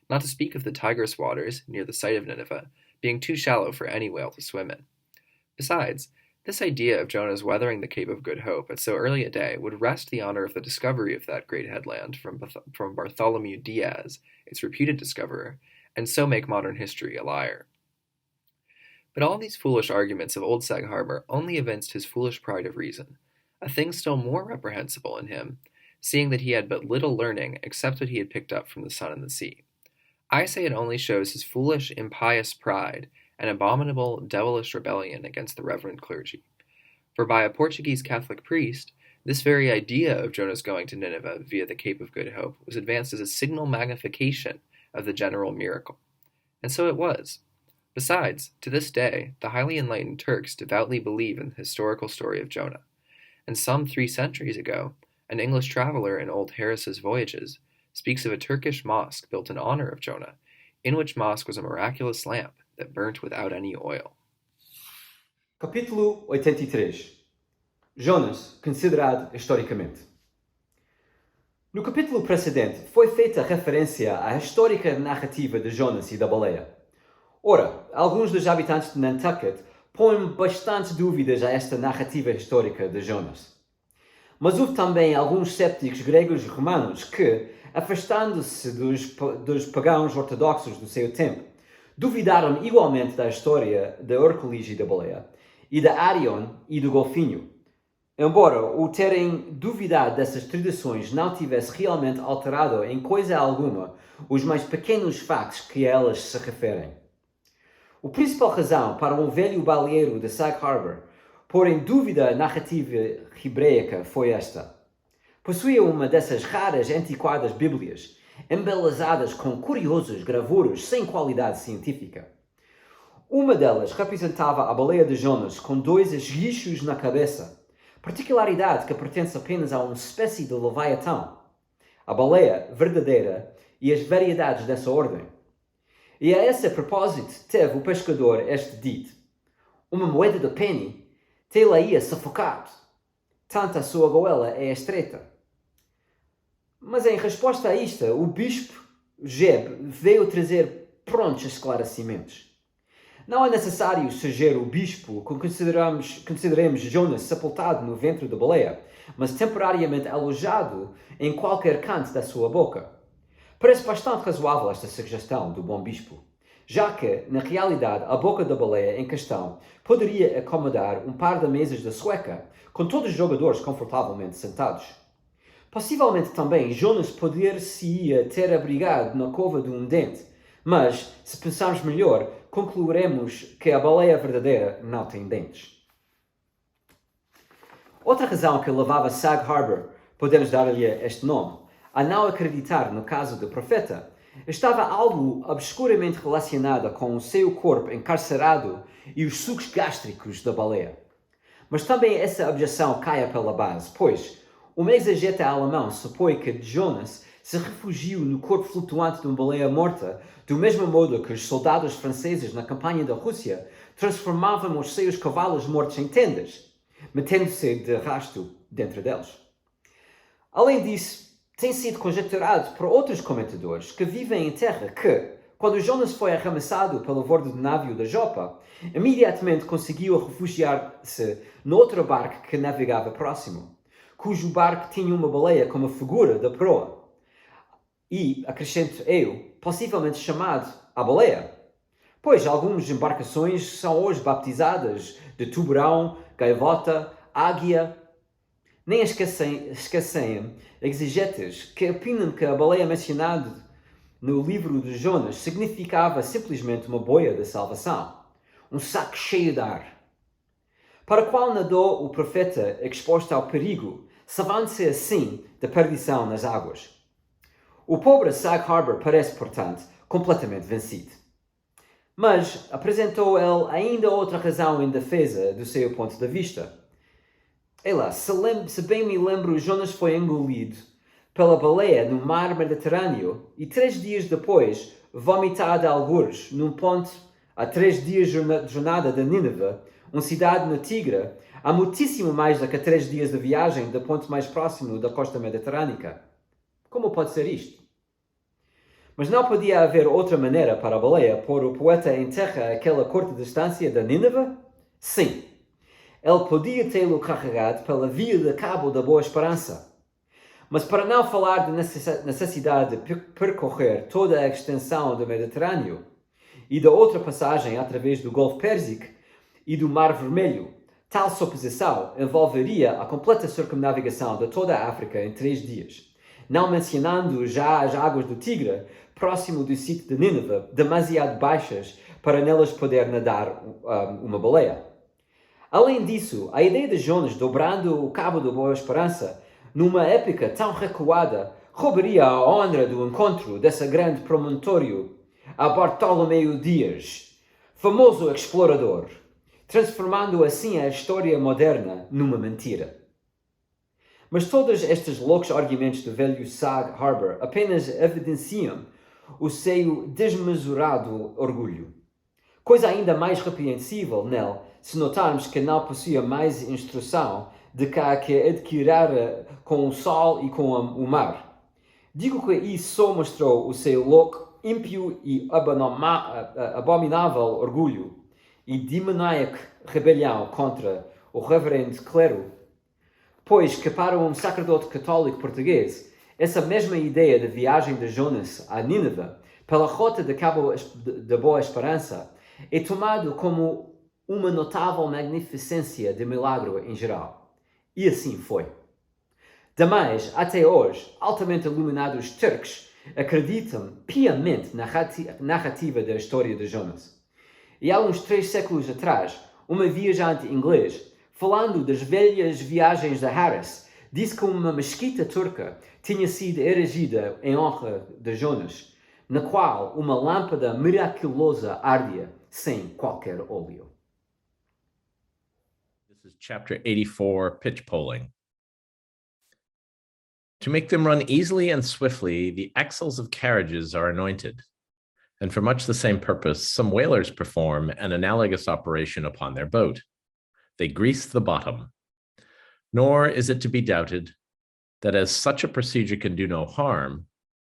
not to speak of the Tigris waters, near the site of Nineveh, being too shallow for any whale to swim in. Besides, this idea of Jonah's weathering the Cape of Good Hope at so early a day would wrest the honor of the discovery of that great headland from Bartholomew Diaz, its reputed discoverer, and so make modern history a liar. But all these foolish arguments of old Sag Harbor only evinced his foolish pride of reason, a thing still more reprehensible in him, seeing that he had but little learning except what he had picked up from the sun and the sea. I say it only shows his foolish, impious pride, and abominable, devilish rebellion against the reverend clergy. For by a Portuguese Catholic priest, this very idea of Jonah's going to Nineveh via the Cape of Good Hope was advanced as a signal magnification of the general miracle. And so it was. Besides, to this day, the highly enlightened Turks devoutly believe in the historical story of Jonah. And some 3 centuries ago, an English traveler in old Harris's Voyages speaks of a Turkish mosque built in honor of Jonah, in which mosque was a miraculous lamp that burnt without any oil. Capítulo 83. Jonas, considerado historicamente. No capítulo precedente foi feita referência à histórica narrativa de Jonas e da baleia. Ora, alguns dos habitantes de Nantucket põem bastantes dúvidas a esta narrativa histórica de Jonas. Mas houve também alguns cépticos gregos e romanos que, afastando-se dos pagãos ortodoxos do seu tempo, duvidaram igualmente da história da Hércules e da baleia, e da Arion e do golfinho, embora o terem duvidado dessas tradições não tivesse realmente alterado em coisa alguma os mais pequenos factos que a elas se referem. A principal razão para um velho baleeiro de Sag Harbor pôr em dúvida a narrativa hebraica foi esta. Possuía uma dessas raras e antiquadas bíblias, embelezadas com curiosos gravuras sem qualidade científica. Uma delas representava a baleia de Jonas com 2 esguichos na cabeça, particularidade que pertence apenas a uma espécie de leviatão, a baleia verdadeira e as variedades dessa ordem. E a esse propósito teve o pescador este dito: uma moeda de penny tê-la-ia sufocado, tanto a sua goela é estreita. Mas em resposta a isto, o bispo Jeb veio trazer prontos esclarecimentos. Não é necessário sugerir o bispo que consideremos Jonas sepultado no ventre da baleia, mas temporariamente alojado em qualquer canto da sua boca. Parece bastante razoável esta sugestão do bom bispo, já que, na realidade, a boca da baleia em questão poderia acomodar um par de mesas de sueca, com todos os jogadores confortavelmente sentados. Possivelmente também Jonas poder-se-ia ter abrigado na cova de um dente, mas, se pensarmos melhor, concluiremos que a baleia verdadeira não tem dentes. Outra razão que levava Sag Harbor, podemos dar-lhe este nome, a não acreditar no caso do profeta, estava algo obscuramente relacionada com o seu corpo encarcerado e os sucos gástricos da baleia. Mas também essa objeção cai pela base, pois um exegeta alemão supõe que Jonas se refugiou no corpo flutuante de uma baleia morta, do mesmo modo que os soldados franceses na campanha da Rússia transformavam os seus cavalos mortos em tendas, metendo-se de rasto dentro deles. Além disso, tem sido conjecturado por outros comentadores que vivem em terra que, quando Jonas foi arremessado pelo bordo do navio da Jopa, imediatamente conseguiu refugiar-se noutro barco que navegava próximo, cujo barco tinha uma baleia como figura da proa, e, acrescento eu, possivelmente chamado a baleia, pois algumas embarcações são hoje baptizadas de tubarão, gaivota, águia. Nem esquecem exegetas que opinam que a baleia mencionada no livro de Jonas significava simplesmente uma boia de salvação, um saco cheio de ar, para o qual nadou o profeta exposto ao perigo, salvando-se assim da perdição nas águas. O pobre Sag Harbor parece, portanto, completamente vencido. Mas apresentou ele ainda outra razão em defesa do seu ponto de vista. Ei lá, se bem me lembro, Jonas foi engolido pela baleia no mar Mediterrâneo e 3 dias depois vomitado a algures num ponto a 3 dias de jornada de Nínive, uma cidade no Tigre, há muitíssimo mais do que 3 dias de viagem do ponto mais próximo da costa mediterrânica. Como pode ser isto? Mas não podia haver outra maneira para a baleia pôr o poeta em terra àquela curta distância de Nínive? Sim. Ele podia tê-lo carregado pela via de Cabo da Boa Esperança. Mas para não falar da necessidade de percorrer toda a extensão do Mediterrâneo e da outra passagem através do Golfo Pérsico e do Mar Vermelho, tal suposição envolveria a completa circunnavigação de toda a África em 3 dias, não mencionando já as águas do Tigre, próximo do sítio de Nínive, demasiado baixas para nelas poder nadar uma baleia. Além disso, a ideia de Jonas dobrando o Cabo da Boa Esperança numa época tão recuada roubaria a honra do encontro desse grande promontório a Bartolomeu Dias, famoso explorador, transformando assim a história moderna numa mentira. Mas todos estes loucos argumentos do velho Sag Harbor apenas evidenciam o seu desmesurado orgulho. Coisa ainda mais repreensível nele, se notarmos que não possuía mais instrução de que adquirira com o sol e com o mar. Digo que isso só mostrou o seu louco, ímpio e abominável orgulho e demoníaca rebelião contra o reverendo clero, pois que para um sacerdote católico português, essa mesma ideia de viagem de Jonas a Nínive pela rota de Cabo da Boa Esperança é tomado como uma notável magnificência de milagre em geral. E assim foi. Demais, até hoje, altamente iluminados turcos acreditam piamente na narrativa da história de Jonas. E há uns 3 séculos atrás, uma viajante inglês, falando das velhas viagens de Harris, disse que uma mesquita turca tinha sido erigida em honra de Jonas, na qual uma lâmpada miraculosa ardia sem qualquer óleo. This is chapter 84, pitch poling. To make them run easily and swiftly, the axles of carriages are anointed. And for much the same purpose, some whalers perform an analogous operation upon their boat. They grease the bottom. Nor is it to be doubted that as such a procedure can do no harm,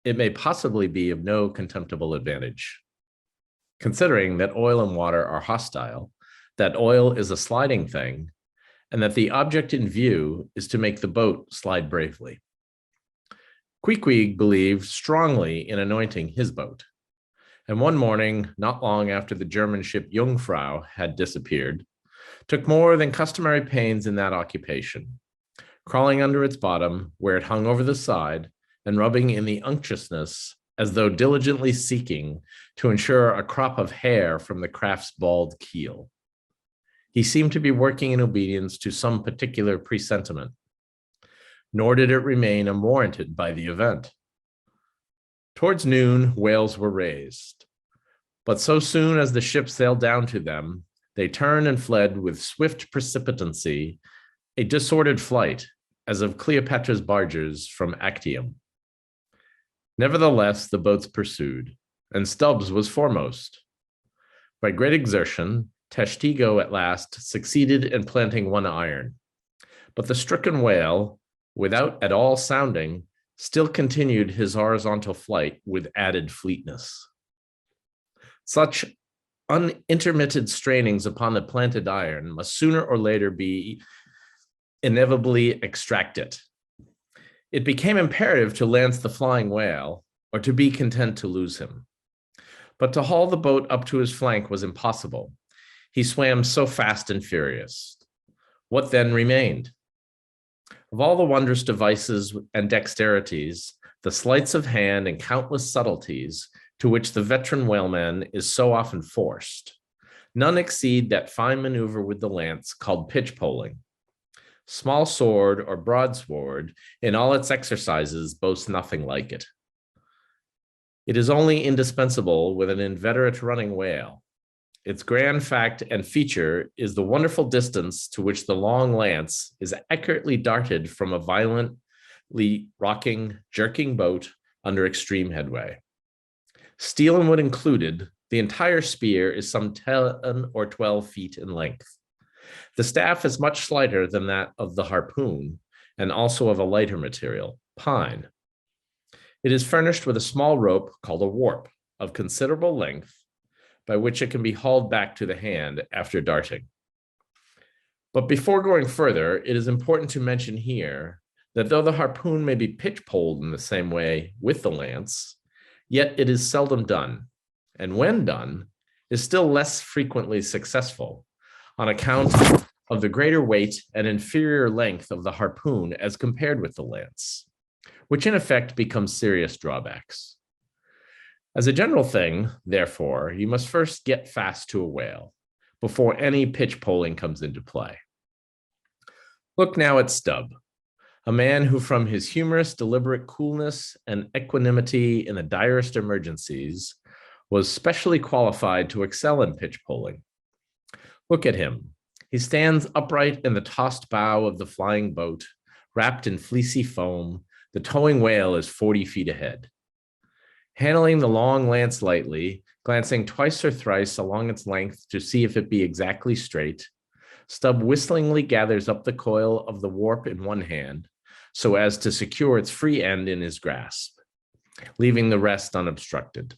it may possibly be of no contemptible advantage. Considering that oil and water are hostile, that oil is a sliding thing, and that the object in view is to make the boat slide bravely. Queequeg believed strongly in anointing his boat, and one morning, not long after the German ship Jungfrau had disappeared, took more than customary pains in that occupation, crawling under its bottom where it hung over the side and rubbing in the unctuousness as though diligently seeking to ensure a crop of hair from the craft's bald keel. He seemed to be working in obedience to some particular presentiment, nor did it remain unwarranted by the event. Towards noon, whales were raised, but so soon as the ship sailed down to them, they turned and fled with swift precipitancy, a disordered flight, as of Cleopatra's barges from Actium. Nevertheless, the boats pursued, and Stubbs was foremost. By great exertion, Testigo at last succeeded in planting one iron, but the stricken whale, without at all sounding, still continued his horizontal flight with added fleetness. Such unintermitted strainings upon the planted iron must sooner or later be inevitably extracted. It became imperative to lance the flying whale, or to be content to lose him. But to haul the boat up to his flank was impossible. He swam so fast and furious. What then remained? Of all the wondrous devices and dexterities, the sleights of hand and countless subtleties to which the veteran whaleman is so often forced, none exceed that fine maneuver with the lance called pitch poling. Small sword or broadsword in all its exercises boasts nothing like it. It is only indispensable with an inveterate running whale, Its grand fact and feature is the wonderful distance to which the long lance is accurately darted from a violently rocking, jerking boat under extreme headway. Steel and wood included, the entire spear is some 10 or 12 feet in length. The staff is much slighter than that of the harpoon, and also of a lighter material, pine. It is furnished with a small rope called a warp of considerable length, by which it can be hauled back to the hand after darting. But before going further, it is important to mention here that though the harpoon may be pitch-poled in the same way with the lance, yet it is seldom done, and when done, is still less frequently successful on account of the greater weight and inferior length of the harpoon as compared with the lance, which in effect becomes serious drawbacks. As a general thing, therefore, you must first get fast to a whale before any pitch poling comes into play. Look now at Stubb, a man who from his humorous, deliberate coolness and equanimity in the direst emergencies was specially qualified to excel in pitch poling. Look at him. He stands upright in the tossed bow of the flying boat, wrapped in fleecy foam. The towing whale is 40 feet ahead. Handling the long lance lightly, glancing twice or thrice along its length to see if it be exactly straight, Stubb whistlingly gathers up the coil of the warp in one hand so as to secure its free end in his grasp, leaving the rest unobstructed.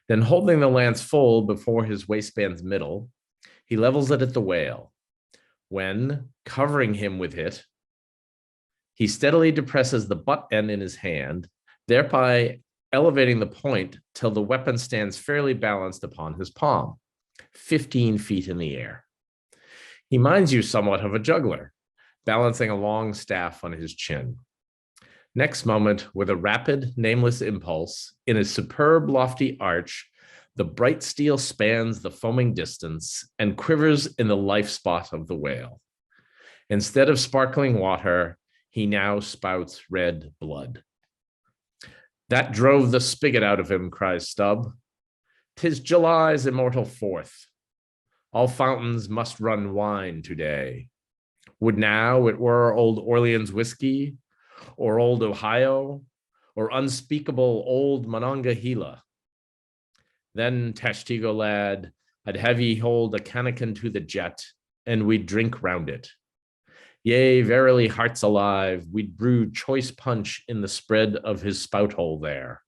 Then holding the lance full before his waistband's middle, he levels it at the whale, when, covering him with it, he steadily depresses the butt end in his hand, thereby elevating the point till the weapon stands fairly balanced upon his palm, 15 feet in the air. He minds you somewhat of a juggler, balancing a long staff on his chin. Next moment, with a rapid, nameless impulse, in a superb lofty arch, the bright steel spans the foaming distance and quivers in the life spot of the whale. Instead of sparkling water, he now spouts red blood. That drove the spigot out of him, cries Stubb. 'Tis July's immortal 4th. All fountains must run wine today. Would now it were old Orleans whiskey, or old Ohio, or unspeakable old Monongahela. Then, Tashtigo lad, I'd have ye hold a cannikin to the jet, and we'd drink round it. Yea, verily, hearts alive, we'd brew choice punch in the spread of his spout hole there,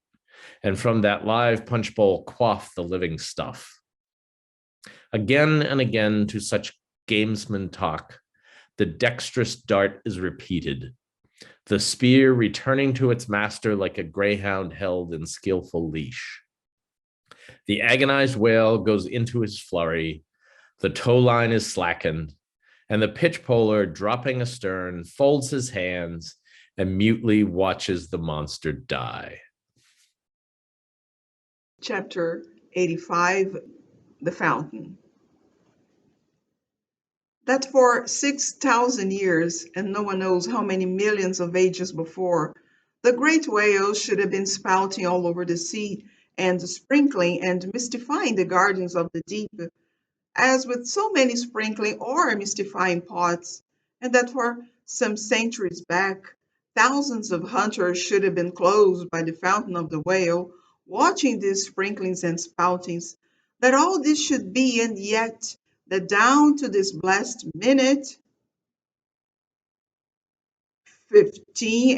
and from that live punch bowl quaff the living stuff. Again and again to such gamesman talk, the dexterous dart is repeated, the spear returning to its master like a greyhound held in skillful leash. The agonized whale goes into his flurry, the tow line is slackened, and the pitch poler, dropping astern, folds his hands and mutely watches the monster die. Chapter 85, The Fountain. That for 6,000 years, and no one knows how many millions of ages before, the great whales should have been spouting all over the sea and sprinkling and mystifying the gardens of the deep, as with so many sprinkling or mystifying pots, and that for some centuries back, thousands of hunters should have been close by the fountain of the whale, watching these sprinklings and spoutings, that all this should be, and yet that down to this blessed minute, 15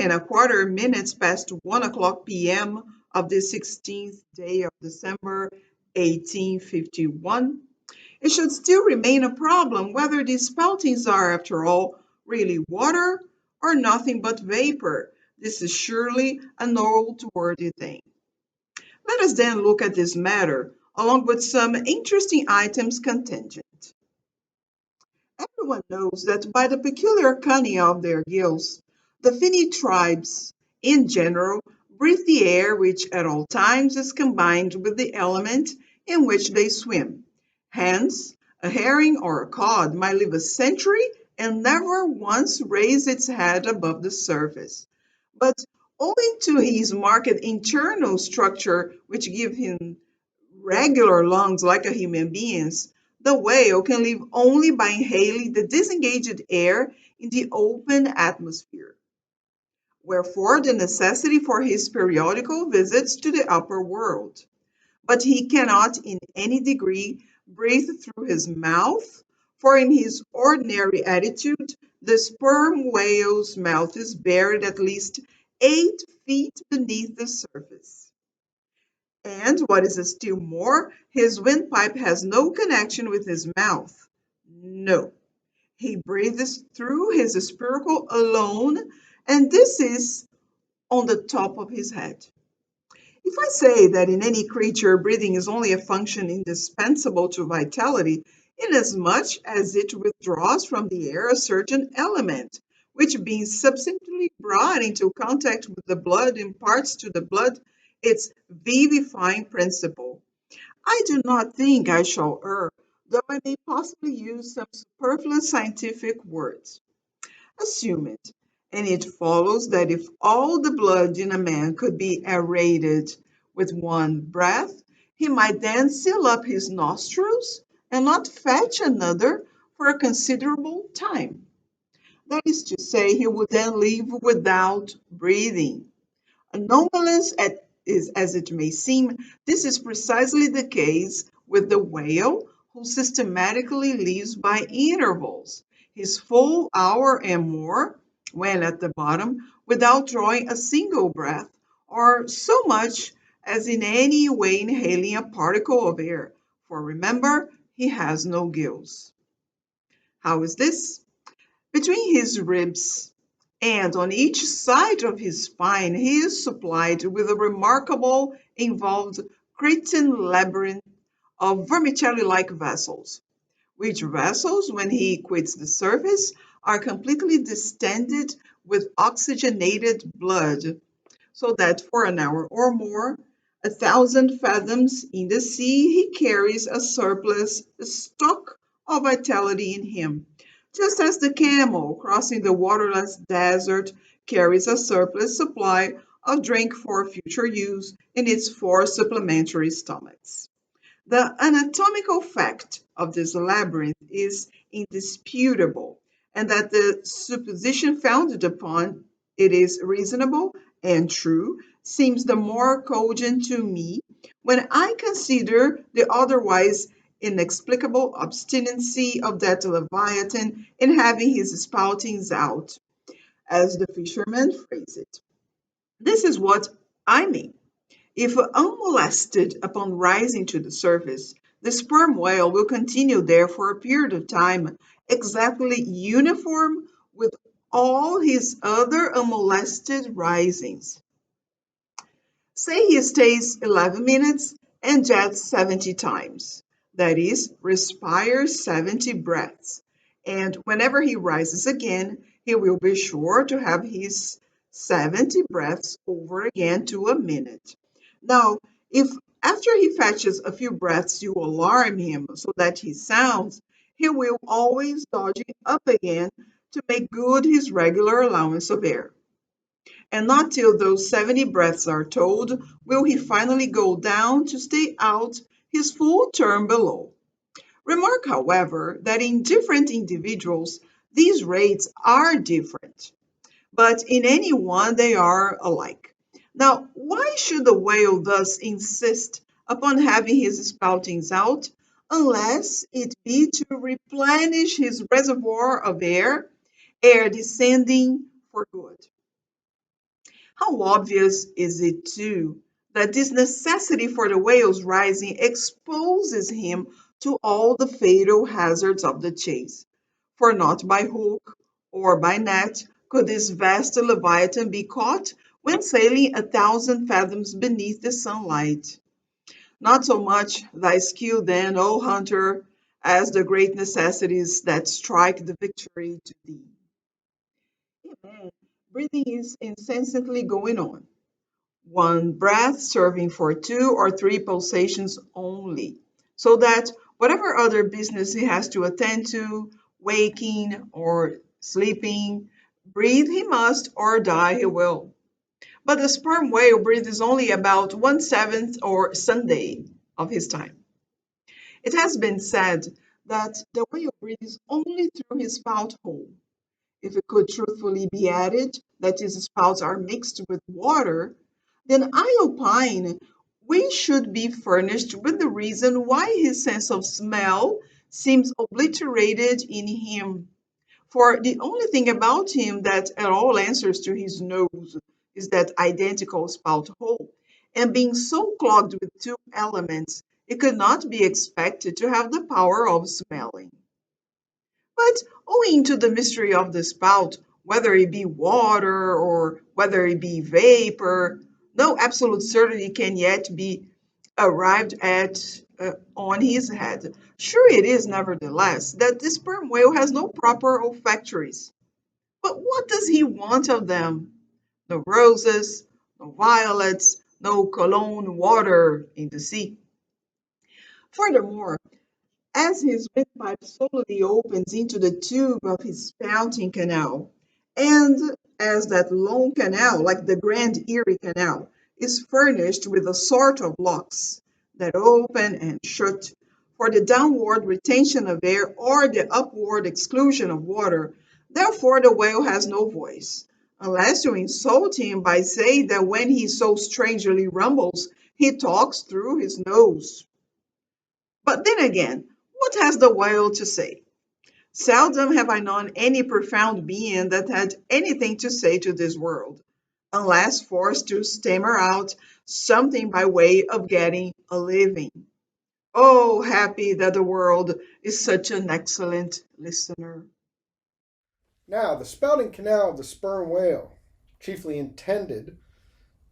minutes past 1 o'clock p.m. of the 16th day of December, 1851, it should still remain a problem whether these spoutings are, after all, really water or nothing but vapor. This is surely a noteworthy thing. Let us then look at this matter, along with some interesting items contingent. Everyone knows that by the peculiar cunning of their gills, the finny tribes, in general, breathe the air which at all times is combined with the element in which they swim. Hence, a herring or a cod might live a century and never once raise its head above the surface. But owing to his marked internal structure, which gives him regular lungs like a human beings, the whale can live only by inhaling the disengaged air in the open atmosphere. Wherefore the necessity for his periodical visits to the upper world. But he cannot in any degree breathe through his mouth, for in his ordinary attitude, the sperm whale's mouth is buried at least 8 feet beneath the surface. And what is still more, his windpipe has no connection with his mouth. No, he breathes through his spiracle alone, and this is on the top of his head. If I say that in any creature breathing is only a function indispensable to vitality, inasmuch as it withdraws from the air a certain element, which being subsequently brought into contact with the blood imparts to the blood its vivifying principle, I do not think I shall err, though I may possibly use some superfluous scientific words. Assume it, and it follows that if all the blood in a man could be aerated with one breath, he might then seal up his nostrils and not fetch another for a considerable time. That is to say, he would then live without breathing. Anomalous as it may seem, this is precisely the case with the whale, who systematically lives by intervals, his full hour and more, when at the bottom, without drawing a single breath, or so much as in any way inhaling a particle of air, for remember, he has no gills. How is this? Between his ribs and on each side of his spine, he is supplied with a remarkable involved Cretan labyrinth of vermicelli-like vessels, which vessels, when he quits the surface, are completely distended with oxygenated blood, so that for an hour or more, 1,000 fathoms in the sea, he carries a surplus stock of vitality in him, just as the camel crossing the waterless desert carries a surplus supply of drink for future use in its 4 supplementary stomachs. The anatomical fact of this labyrinth is indisputable, and that the supposition founded upon it is reasonable and true seems the more cogent to me when I consider the otherwise inexplicable obstinacy of that Leviathan in having his spoutings out, as the fishermen phrase it. This is what I mean. If unmolested upon rising to the surface, the sperm whale will continue there for a period of time exactly uniform with all his other unmolested risings. Say he stays 11 minutes and jets 70 times. That is, respires 70 breaths. And whenever he rises again, he will be sure to have his 70 breaths over again to a minute. Now, if after he fetches a few breaths you alarm him so that he sounds, he will always dodge up again to make good his regular allowance of air. And not till those 70 breaths are told will he finally go down to stay out his full term below. Remark, however, that in different individuals, these rates are different, but in any one they are alike. Now, why should the whale thus insist upon having his spoutings out, unless it be to replenish his reservoir of air descending for good? How obvious is it, too, that this necessity for the whale's rising exposes him to all the fatal hazards of the chase? For not by hook or by net could this vast Leviathan be caught when sailing 1,000 fathoms beneath the sunlight. Not so much thy skill then, O hunter, as the great necessities that strike the victory to thee. Amen. Breathing is incessantly going on, one breath serving for 2 or 3 pulsations only, so that whatever other business he has to attend to, waking or sleeping, breathe he must or die he will. But the sperm whale breathes only about 1/7 or Sunday of his time. It has been said that the whale breathes only through his spout hole. If it could truthfully be added that his spouts are mixed with water, then I opine we should be furnished with the reason why his sense of smell seems obliterated in him. For the only thing about him that at all answers to his nose is that identical spout hole. And being so clogged with two elements, it could not be expected to have the power of smelling. But owing to the mystery of the spout, whether it be water or whether it be vapor, no absolute certainty can yet be arrived at on his head. Sure it is, nevertheless, that the sperm whale has no proper olfactories. But what does he want of them? No roses, no violets, no cologne water in the sea. Furthermore, as his windpipe slowly opens into the tube of his spouting canal, and as that long canal, like the Grand Erie Canal, is furnished with a sort of locks that open and shut for the downward retention of air or the upward exclusion of water, therefore the whale has no voice, unless you insult him by saying that when he so strangely rumbles, he talks through his nose. But then again, what has the whale to say? Seldom have I known any profound being that had anything to say to this world, unless forced to stammer out something by way of getting a living. Oh, happy that the world is such an excellent listener. Now, the spouting canal of the sperm whale, chiefly intended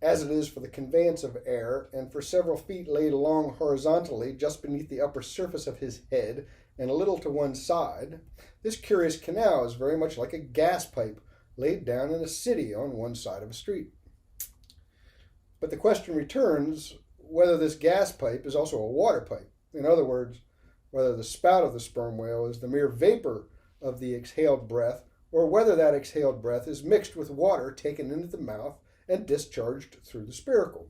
as it is for the conveyance of air, and for several feet laid along horizontally just beneath the upper surface of his head and a little to one side, this curious canal is very much like a gas pipe laid down in a city on one side of a street. But the question returns whether this gas pipe is also a water pipe. In other words, whether the spout of the sperm whale is the mere vapor of the exhaled breath, or whether that exhaled breath is mixed with water taken into the mouth and discharged through the spiracle.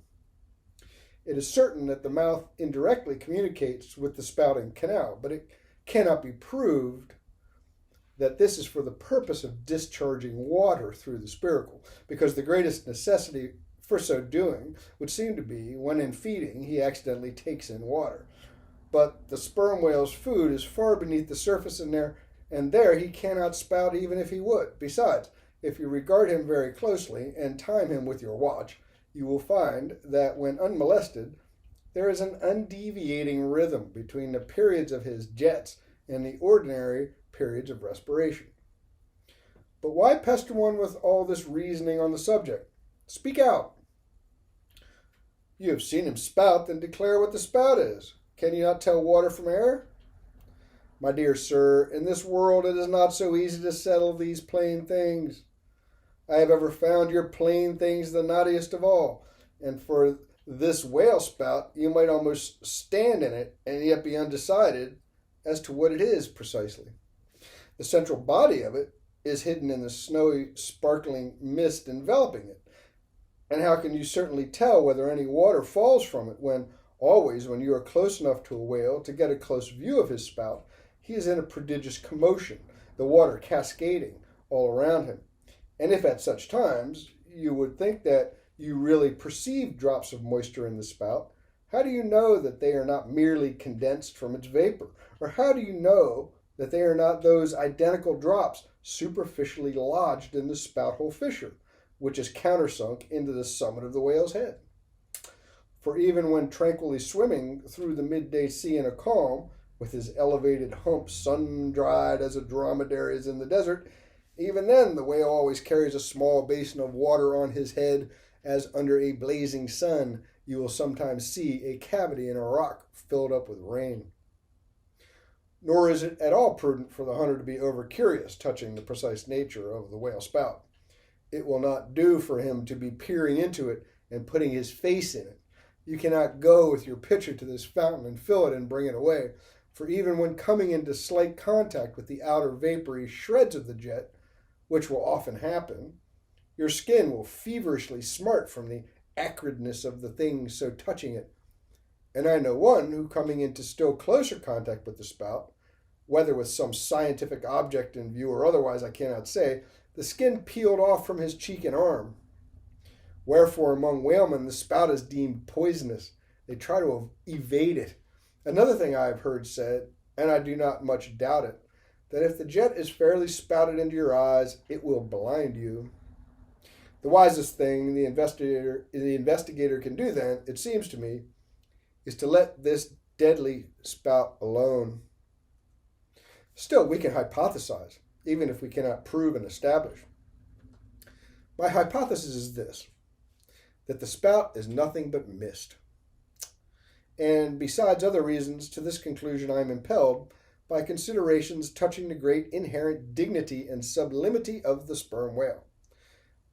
It is certain that the mouth indirectly communicates with the spouting canal, but it cannot be proved that this is for the purpose of discharging water through the spiracle, because the greatest necessity for so doing would seem to be when in feeding he accidentally takes in water. But the sperm whale's food is far beneath the surface and there he cannot spout even if he would. Besides, if you regard him very closely and time him with your watch, you will find that when unmolested, there is an undeviating rhythm between the periods of his jets and the ordinary periods of respiration. But why pester one with all this reasoning on the subject? Speak out. You have seen him spout, then declare what the spout is. Can you not tell water from air? My dear sir, in this world it is not so easy to settle these plain things. I have ever found your plain things the knottiest of all, and for this whale spout you might almost stand in it and yet be undecided as to what it is precisely. The central body of it is hidden in the snowy, sparkling mist enveloping it. And how can you certainly tell whether any water falls from it when, always when you are close enough to a whale to get a close view of his spout, he is in a prodigious commotion, the water cascading all around him? And if at such times you would think that you really perceive drops of moisture in the spout, how do you know that they are not merely condensed from its vapor? Or how do you know that they are not those identical drops superficially lodged in the spout hole fissure, which is countersunk into the summit of the whale's head? For even when tranquilly swimming through the midday sea in a calm, with his elevated hump sun-dried as a dromedary's in the desert, even then the whale always carries a small basin of water on his head, as under a blazing sun you will sometimes see a cavity in a rock filled up with rain. Nor is it at all prudent for the hunter to be over-curious touching the precise nature of the whale spout. It will not do for him to be peering into it and putting his face in it. You cannot go with your pitcher to this fountain and fill it and bring it away, for even when coming into slight contact with the outer vapory shreds of the jet, which will often happen, your skin will feverishly smart from the acridness of the thing so touching it, And I know one who, coming into still closer contact with the spout, whether with some scientific object in view or otherwise I cannot say, the skin peeled off from his cheek and arm. Wherefore among whalemen the spout is deemed poisonous. They try to evade it. Another thing I have heard said, and I do not much doubt it, that if the jet is fairly spouted into your eyes, it will blind you. The wisest thing the investigator can do then, it seems to me, is to let this deadly spout alone. Still, we can hypothesize, even if we cannot prove and establish. My hypothesis is this, that the spout is nothing but mist. And besides other reasons, to this conclusion I am impelled by considerations touching the great inherent dignity and sublimity of the sperm whale.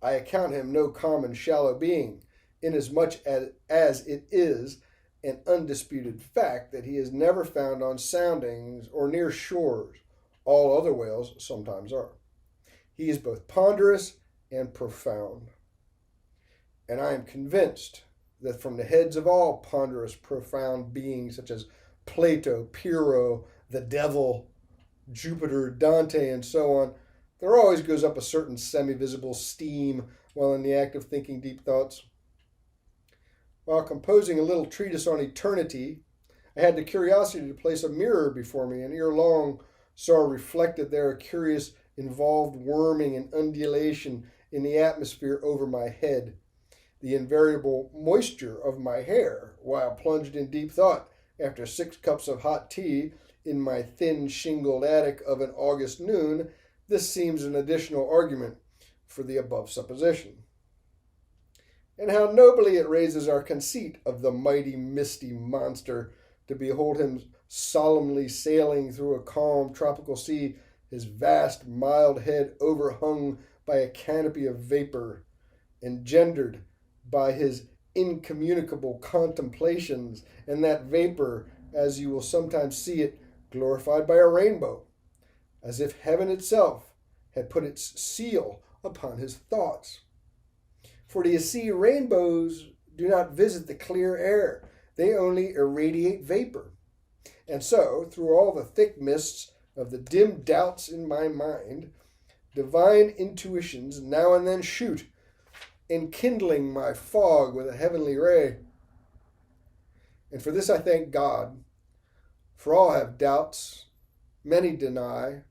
I account him no common shallow being, inasmuch as it is an undisputed fact that he is never found on soundings or near shores. All other whales sometimes are. He is both ponderous and profound. And I am convinced that from the heads of all ponderous, profound beings such as Plato, Pyrrho, the devil, Jupiter, Dante, and so on, there always goes up a certain semi-visible steam while in the act of thinking deep thoughts. While composing a little treatise on eternity, I had the curiosity to place a mirror before me, and ere long saw reflected there a curious involved worming and undulation in the atmosphere over my head, the invariable moisture of my hair, while plunged in deep thought after 6 cups of hot tea in my thin shingled attic of an August noon. This seems an additional argument for the above supposition. And how nobly it raises our conceit of the mighty misty monster to behold him solemnly sailing through a calm tropical sea, his vast mild head overhung by a canopy of vapor, engendered by his incommunicable contemplations, and that vapor, as you will sometimes see it, glorified by a rainbow, as if heaven itself had put its seal upon his thoughts. For do you see, rainbows do not visit the clear air, they only irradiate vapor. And so, through all the thick mists of the dim doubts in my mind, divine intuitions now and then shoot, enkindling my fog with a heavenly ray. And for this I thank God, for all have doubts, many deny,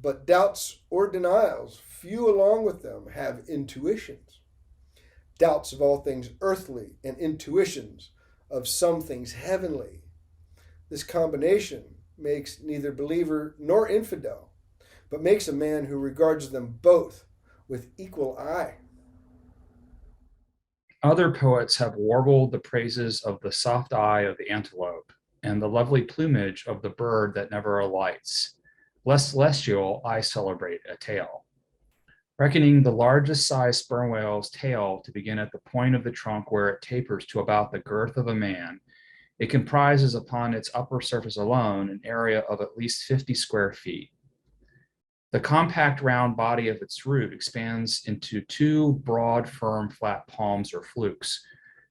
but doubts or denials, few along with them have intuitions. Doubts of all things earthly and intuitions of some things heavenly. This combination makes neither believer nor infidel, but makes a man who regards them both with equal eye. Other poets have warbled the praises of the soft eye of the antelope and the lovely plumage of the bird that never alights. Less celestial, I celebrate a tale. Reckoning the largest size sperm whale's tail to begin at the point of the trunk where it tapers to about the girth of a man, it comprises upon its upper surface alone an area of at least 50 square feet. The compact round body of its root expands into 2 broad, firm, flat palms or flukes,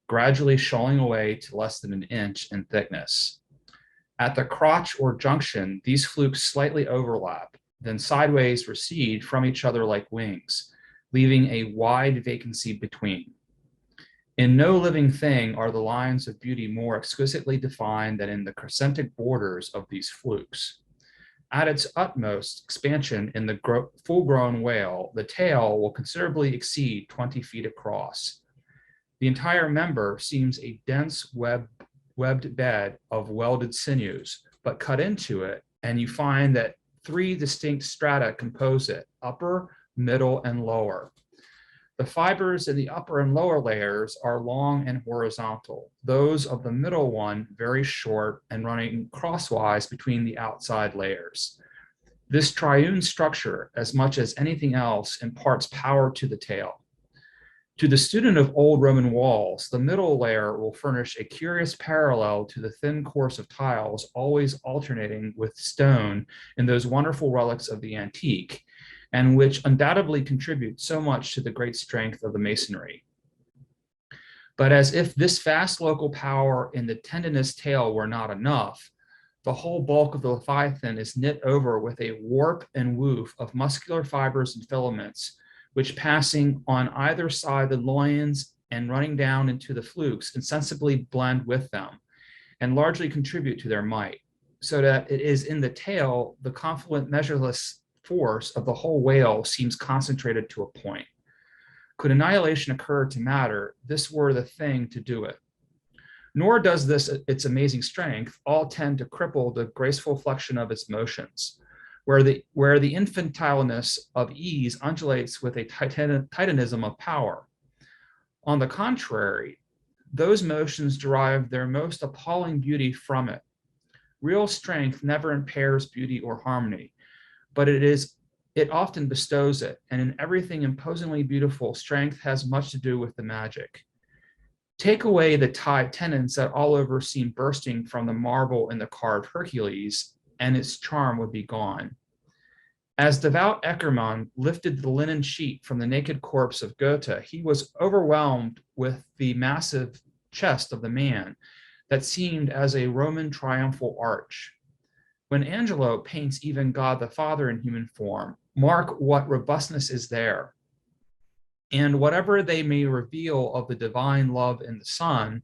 gradually shoaling away to less than 1 inch in thickness. At the crotch or junction, these flukes slightly overlap, then sideways recede from each other like wings, leaving a wide vacancy between. In no living thing are the lines of beauty more exquisitely defined than in the crescentic borders of these flukes. At its utmost expansion in the full-grown whale, the tail will considerably exceed 20 feet across. The entire member seems a dense webbed bed of welded sinews, but cut into it, and you find that 3 distinct strata compose it, upper, middle, and lower. The fibers in the upper and lower layers are long and horizontal. Those of the middle one very short and running crosswise between the outside layers. This triune structure, as much as anything else, imparts power to the tail. To the student of old Roman walls, the middle layer will furnish a curious parallel to the thin course of tiles always alternating with stone in those wonderful relics of the antique, and which undoubtedly contribute so much to the great strength of the masonry. But as if this vast local power in the tendinous tail were not enough, the whole bulk of the Leviathan is knit over with a warp and woof of muscular fibers and filaments, which passing on either side the loins and running down into the flukes insensibly blend with them and largely contribute to their might, so that it is in the tail the confluent measureless force of the whole whale seems concentrated to a point. Could annihilation occur to matter, this were the thing to do it. Nor does this, its amazing strength, all tend to cripple the graceful flexion of its motions, where the infantileness of ease undulates with a titanism of power. On the contrary, those motions derive their most appalling beauty from it. Real strength never impairs beauty or harmony, but it often bestows it, and in everything imposingly beautiful, strength has much to do with the magic. Take away the tendons that all over seem bursting from the marble in the carved Hercules, and its charm would be gone. As devout Eckermann lifted the linen sheet from the naked corpse of Goethe, he was overwhelmed with the massive chest of the man that seemed as a Roman triumphal arch. When Angelo paints even God the Father in human form, mark what robustness is there. And whatever they may reveal of the divine love in the Son,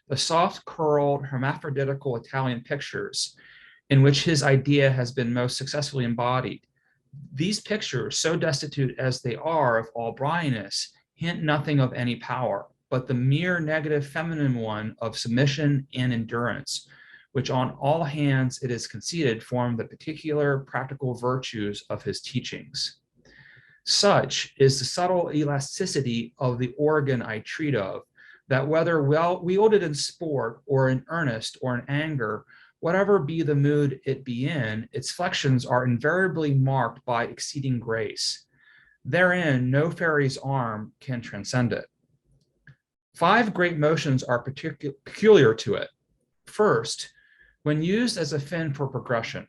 the soft curled hermaphroditical Italian pictures in which his idea has been most successfully embodied, these pictures, so destitute as they are of all brightness, hint nothing of any power, but the mere negative feminine one of submission and endurance, which on all hands it is conceded form the particular practical virtues of his teachings. Such is the subtle elasticity of the organ I treat of, that whether well wielded in sport or in earnest or in anger, whatever be the mood it be in, its flexions are invariably marked by exceeding grace. Therein no fairy's arm can transcend it. 5 great motions are peculiar to it. First, when used as a fin for progression.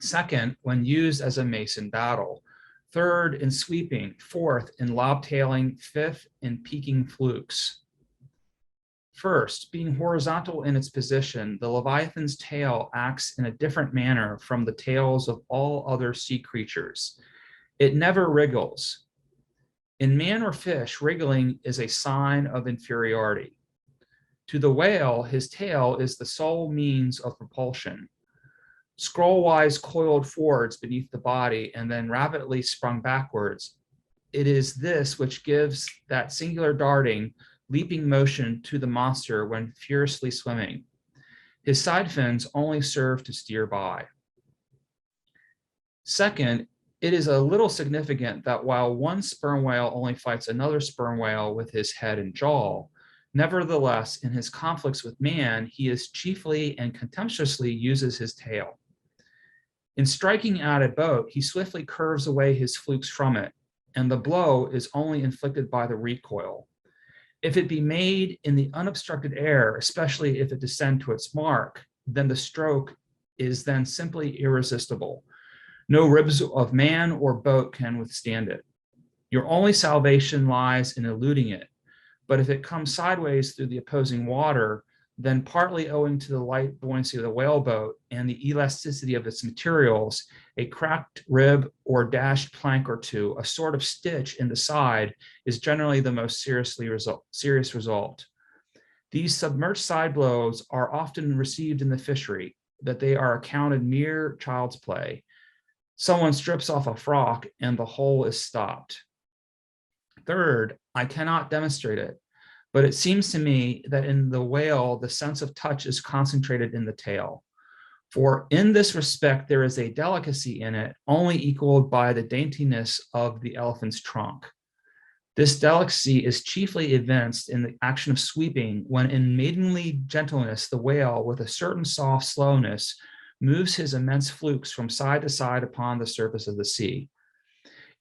Second, when used as a mace in battle. Third, in sweeping. Fourth, in lobtailing. Fifth, in peaking flukes. First, being horizontal in its position, the Leviathan's tail acts in a different manner from the tails of all other sea creatures. It never wriggles. In man or fish, wriggling is a sign of inferiority. To the whale, his tail is the sole means of propulsion. Scroll-wise coiled forwards beneath the body and then rapidly sprung backwards, it is this which gives that singular darting, leaping motion to the monster when furiously swimming. His side fins only serve to steer by. Second, it is a little significant that while one sperm whale only fights another sperm whale with his head and jaw, nevertheless, in his conflicts with man, he is chiefly and contemptuously uses his tail. In striking at a boat, he swiftly curves away his flukes from it, and the blow is only inflicted by the recoil. If it be made in the unobstructed air, especially if it descend to its mark, then the stroke is then simply irresistible. No ribs of man or boat can withstand it. Your only salvation lies in eluding it, but if it comes sideways through the opposing water, then partly owing to the light buoyancy of the whaleboat and the elasticity of its materials, a cracked rib or dashed plank or two, a sort of stitch in the side, is generally the most serious result. These submerged side blows are often received in the fishery, that they are accounted mere child's play. Someone strips off a frock and the whole is stopped. Third, I cannot demonstrate it, but it seems to me that in the whale, the sense of touch is concentrated in the tail. For in this respect, there is a delicacy in it only equaled by the daintiness of the elephant's trunk. This delicacy is chiefly evinced in the action of sweeping, when in maidenly gentleness, the whale, with a certain soft slowness, moves his immense flukes from side to side upon the surface of the sea.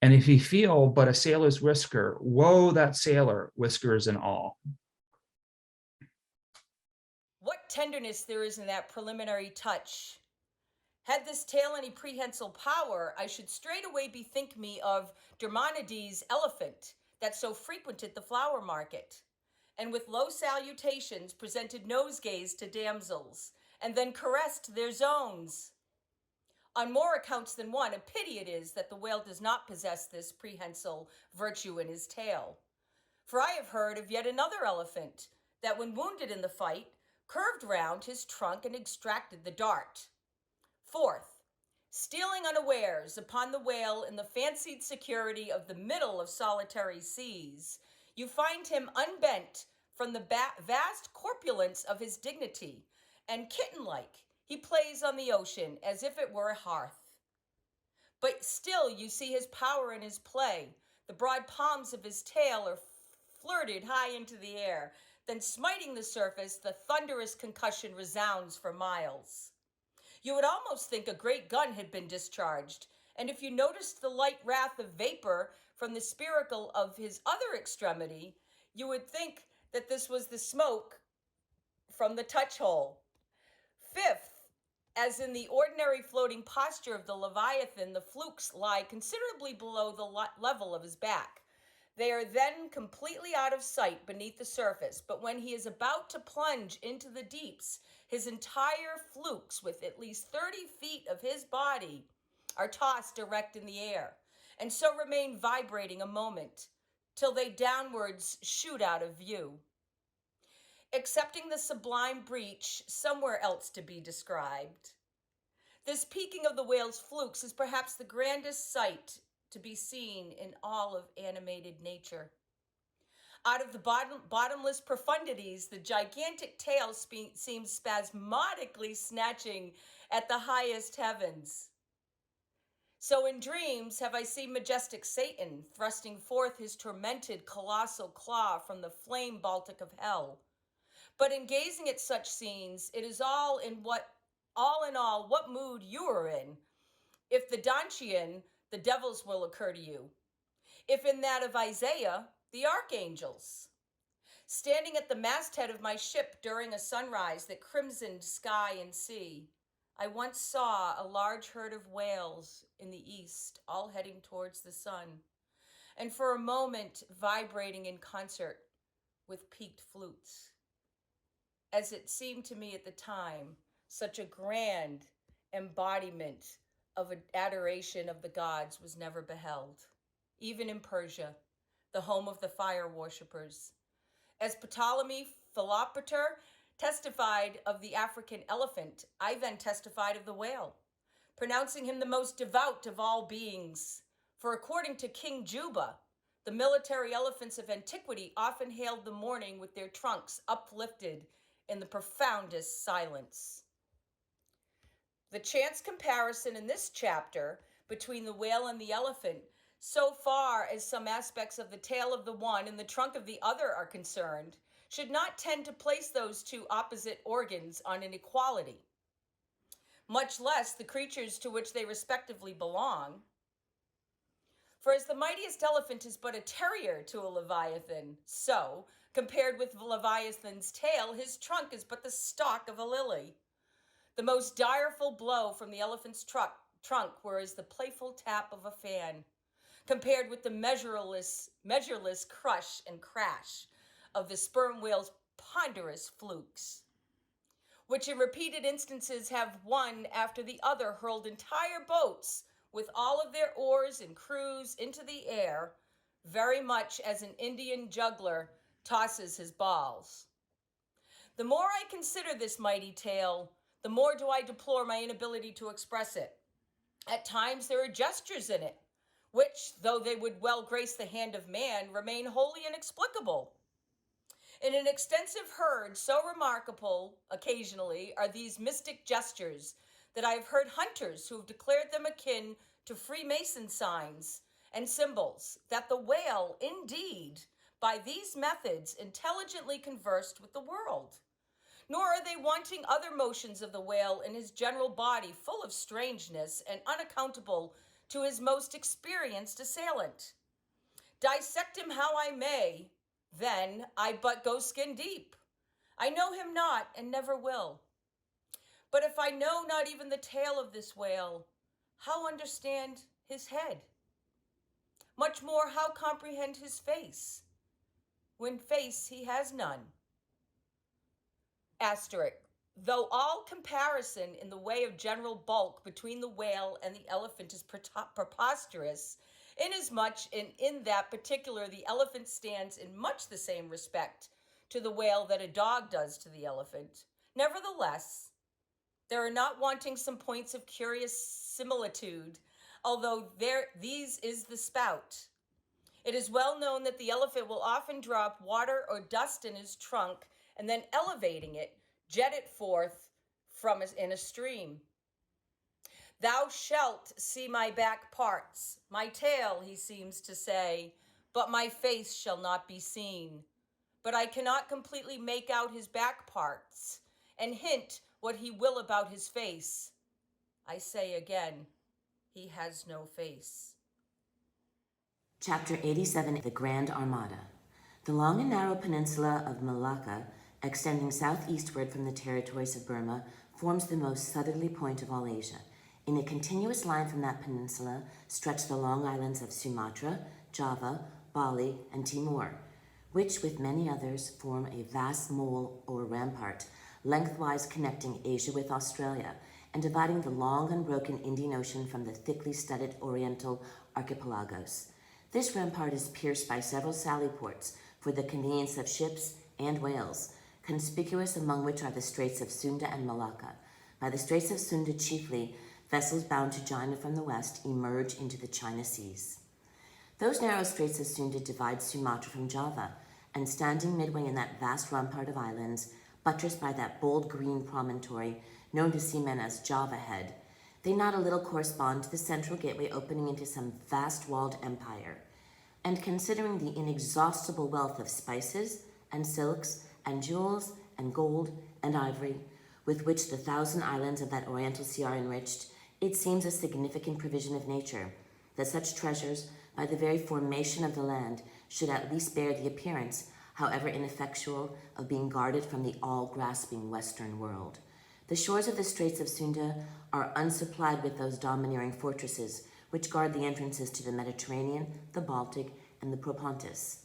And if he feel but a sailor's whisker, woe that sailor, whiskers and all. What tenderness there is in that preliminary touch! Had this tale any prehensile power, I should straightway bethink me of Dermonides' elephant that so frequented the flower market. and with low salutations presented nosegays to damsels, and then caressed their zones. On more accounts than one, a pity it is that the whale does not possess this prehensile virtue in his tail. For I have heard of yet another elephant that, when wounded in the fight, curved round his trunk and extracted the dart. Fourth, stealing unawares upon the whale in the fancied security of the middle of solitary seas, you find him unbent from the vast corpulence of his dignity, and kitten-like he plays on the ocean as if it were a hearth. But still you see his power in his play. The broad palms of his tail are flirted high into the air, then smiting the surface, the thunderous concussion resounds for miles. You would almost think a great gun had been discharged, and if you noticed the light wrath of vapor from the spiracle of his other extremity, you would think that this was the smoke from the touch hole. Fifth, as in the ordinary floating posture of the Leviathan, the flukes lie considerably below the level of his back. They are then completely out of sight beneath the surface, but when he is about to plunge into the deeps, his entire flukes, with at least 30 feet of his body, are tossed erect in the air, and so remain vibrating a moment, till they downwards shoot out of view. Excepting the sublime breach somewhere else to be described, this peaking of the whale's flukes is perhaps the grandest sight to be seen in all of animated nature. Out of the bottomless profundities, the gigantic tail seems spasmodically snatching at the highest heavens. So in dreams have I seen majestic Satan thrusting forth his tormented colossal claw from the flame Baltic of hell. But in gazing at such scenes, it is all in all what mood you are in. If the Dantian, the devils will occur to you. If in that of Isaiah, the archangels. Standing at the masthead of my ship during a sunrise that crimsoned sky and sea, I once saw a large herd of whales in the east, all heading towards the sun, and for a moment vibrating in concert with peaked flutes. As it seemed to me at the time, such a grand embodiment of an adoration of the gods was never beheld, even in Persia, the home of the fire worshippers. As Ptolemy Philopater testified of the African elephant, I then testified of the whale, pronouncing him the most devout of all beings. For according to King Juba, the military elephants of antiquity often hailed the morning with their trunks uplifted in the profoundest silence. The chance comparison in this chapter between the whale and the elephant, so far as some aspects of the tail of the one and the trunk of the other are concerned, should not tend to place those two opposite organs on an equality, much less the creatures to which they respectively belong. For as the mightiest elephant is but a terrier to a leviathan, so, compared with the leviathan's tail, his trunk is but the stalk of a lily. The most direful blow from the elephant's trunk were as the playful tap of a fan, compared with the measureless crush and crash of the sperm whale's ponderous flukes, which in repeated instances have one after the other hurled entire boats with all of their oars and crews into the air, very much as an Indian juggler tosses his balls. The more I consider this mighty tale, the more do I deplore my inability to express it. At times there are gestures in it, which, though they would well grace the hand of man, remain wholly inexplicable. In an extensive herd, so remarkable occasionally are these mystic gestures that I have heard hunters who have declared them akin to Freemason signs and symbols, that the whale, indeed, by these methods intelligently conversed with the world. Nor are they wanting other motions of the whale in his general body, full of strangeness and unaccountable to his most experienced assailant. Dissect him how I may, then I but go skin deep. I know him not and never will. But if I know not even the tail of this whale, how understand his head? Much more, how comprehend his face? when face he has none. Asterisk. Though all comparison in the way of general bulk between the whale and the elephant is preposterous, inasmuch in that particular the elephant stands in much the same respect to the whale that a dog does to the elephant. Nevertheless, there are not wanting some points of curious similitude, although these is the spout. It is well known that the elephant will often drop water or dust in his trunk and then elevating it, jet it forth in a stream. Thou shalt see my back parts, my tail, he seems to say, but my face shall not be seen. But I cannot completely make out his back parts, and hint what he will about his face. I say again, he has no face. Chapter 87, The Grand Armada. The long and narrow peninsula of Malacca, extending southeastward from the territories of Burma, forms the most southerly point of all Asia. In a continuous line from that peninsula stretch the long islands of Sumatra, Java, Bali, and Timor, which, with many others, form a vast mole or rampart, lengthwise connecting Asia with Australia and dividing the long unbroken Indian Ocean from the thickly studded Oriental archipelagos. This rampart is pierced by several sally ports for the convenience of ships and whales, conspicuous among which are the Straits of Sunda and Malacca. By the Straits of Sunda chiefly, vessels bound to China from the west emerge into the China Seas. Those narrow Straits of Sunda divide Sumatra from Java, and standing midway in that vast rampart of islands, buttressed by that bold green promontory known to seamen as Java Head, they not a little correspond to the central gateway opening into some vast walled empire. And considering the inexhaustible wealth of spices and silks and jewels and gold and ivory with which the 1,000 islands of that Oriental Sea are enriched, it seems a significant provision of nature that such treasures, by the very formation of the land, should at least bear the appearance, however ineffectual, of being guarded from the all-grasping Western world. The shores of the Straits of Sunda are unsupplied with those domineering fortresses which guard the entrances to the Mediterranean, the Baltic, and the Propontis.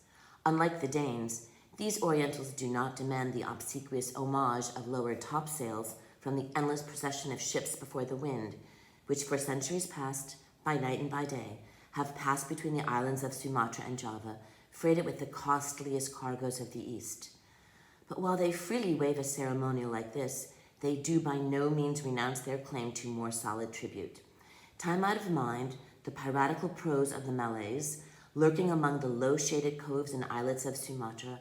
Unlike the Danes, these Orientals do not demand the obsequious homage of lowered topsails from the endless procession of ships before the wind, which for centuries past, by night and by day, have passed between the islands of Sumatra and Java, freighted with the costliest cargoes of the East. But while they freely waive a ceremonial like this, they do by no means renounce their claim to more solid tribute. Time out of mind, the piratical prose of the Malays, lurking among the low-shaded coves and islets of Sumatra,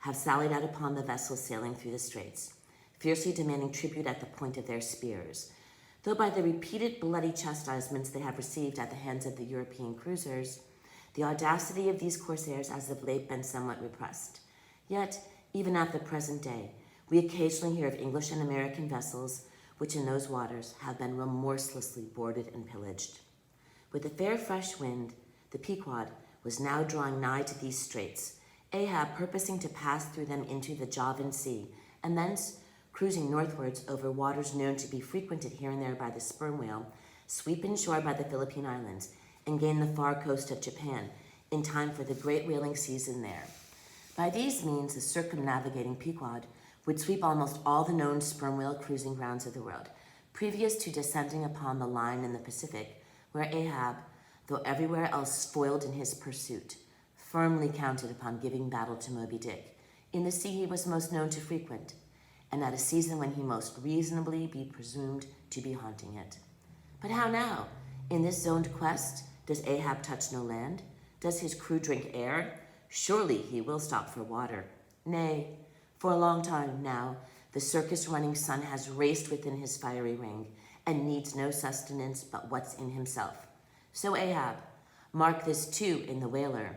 have sallied out upon the vessels sailing through the straits, fiercely demanding tribute at the point of their spears. Though by the repeated bloody chastisements they have received at the hands of the European cruisers, the audacity of these corsairs has of late been somewhat repressed. Yet, even at the present day, we occasionally hear of English and American vessels which in those waters have been remorselessly boarded and pillaged. With a fair fresh wind, the Pequod was now drawing nigh to these straits, Ahab purposing to pass through them into the Javan Sea, and thence, cruising northwards over waters known to be frequented here and there by the sperm whale, sweep inshore by the Philippine Islands, and gain the far coast of Japan in time for the great whaling season there. By these means, the circumnavigating Pequod would sweep almost all the known sperm whale cruising grounds of the world, previous to descending upon the line in the Pacific, where Ahab, though everywhere else foiled in his pursuit, firmly counted upon giving battle to Moby Dick, in the sea he was most known to frequent, and at a season when he most reasonably be presumed to be haunting it. But how now? In this zoned quest, does Ahab touch no land? Does his crew drink air? Surely he will stop for water. Nay, for a long time now, the circus-running sun has raced within his fiery ring, and needs no sustenance but what's in himself. So Ahab, mark this too in the whaler,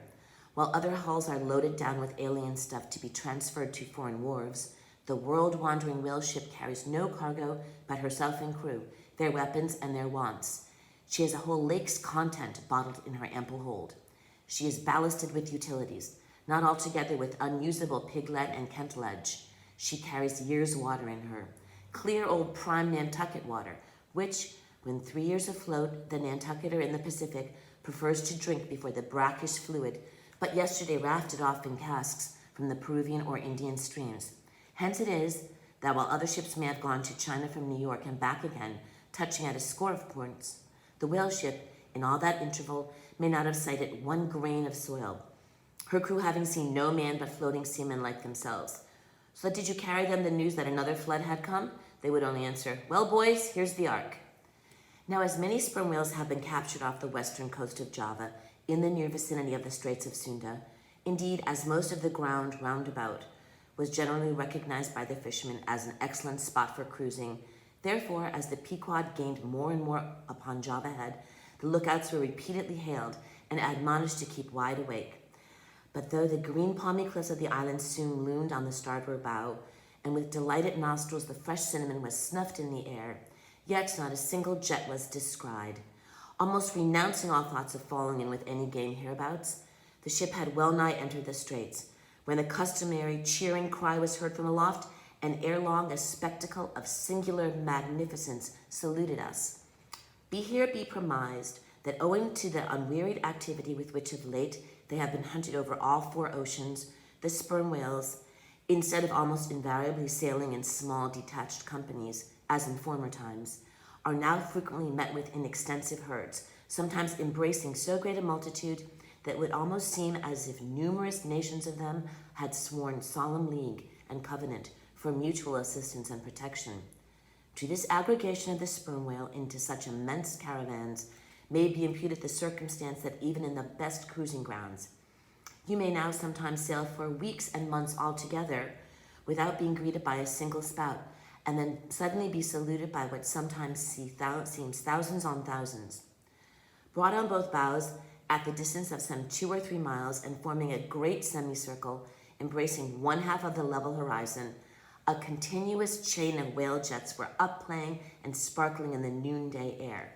while other hulls are loaded down with alien stuff to be transferred to foreign wharves, the world-wandering whale ship carries no cargo but herself and crew, their weapons and their wants. She has a whole lake's content bottled in her ample hold. She is ballasted with utilities, not altogether with unusable piglet and kentledge. She carries years' water in her, clear old prime Nantucket water, which, when 3 years afloat, the Nantucketer in the Pacific prefers to drink before the brackish fluid, but yesterday rafted off in casks from the Peruvian or Indian streams. Hence it is that while other ships may have gone to China from New York and back again, touching at a score of ports, the whale ship, in all that interval, may not have sighted one grain of soil, her crew having seen no man but floating seamen like themselves. So did you carry them the news that another flood had come? They would only answer, well, boys, here's the ark. Now, as many sperm whales have been captured off the western coast of Java, in the near vicinity of the Straits of Sunda, indeed, as most of the ground round about was generally recognized by the fishermen as an excellent spot for cruising, therefore, as the Pequod gained more and more upon Java Head, the lookouts were repeatedly hailed and admonished to keep wide awake. But though the green palmy cliffs of the island soon loomed on the starboard bow, and with delighted nostrils the fresh cinnamon was snuffed in the air, yet not a single jet was descried. Almost renouncing all thoughts of falling in with any game hereabouts, the ship had well nigh entered the straits, when the customary cheering cry was heard from aloft, and ere long a spectacle of singular magnificence saluted us. Be here be premised that owing to the unwearied activity with which of late they have been hunted over all four oceans, the sperm whales, instead of almost invariably sailing in small detached companies, as in former times, are now frequently met with in extensive herds, sometimes embracing so great a multitude that it would almost seem as if numerous nations of them had sworn solemn league and covenant for mutual assistance and protection. To this aggregation of the sperm whale into such immense caravans may be imputed the circumstance that even in the best cruising grounds, you may now sometimes sail for weeks and months altogether without being greeted by a single spout, and then suddenly be saluted by what sometimes seems thousands on thousands. Brought on both bows, at the distance of some 2 or 3 miles and forming a great semicircle, embracing one half of the level horizon, a continuous chain of whale jets were up-playing and sparkling in the noonday air.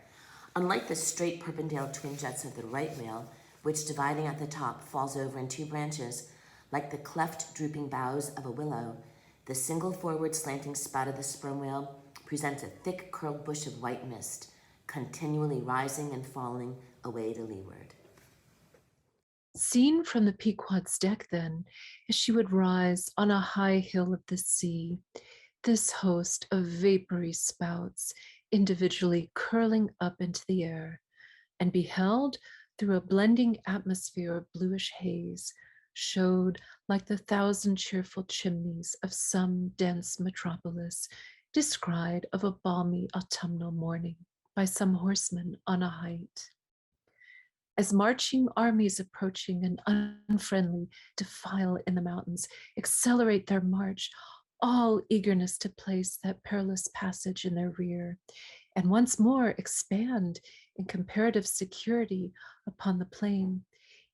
Unlike the straight perpendicular twin jets of the right whale, which dividing at the top falls over in 2 branches, like the cleft drooping boughs of a willow, the single forward slanting spout of the sperm whale presents a thick curled bush of white mist, continually rising and falling away to leeward. Seen from the Pequod's deck, then, as she would rise on a high hill of the sea, this host of vapory spouts individually curling up into the air, and beheld through a blending atmosphere of bluish haze, showed like the 1,000 cheerful chimneys of some dense metropolis, descried of a balmy autumnal morning by some horseman on a height. As marching armies approaching an unfriendly defile in the mountains accelerate their march, all eagerness to place that perilous passage in their rear, and once more expand in comparative security upon the plain,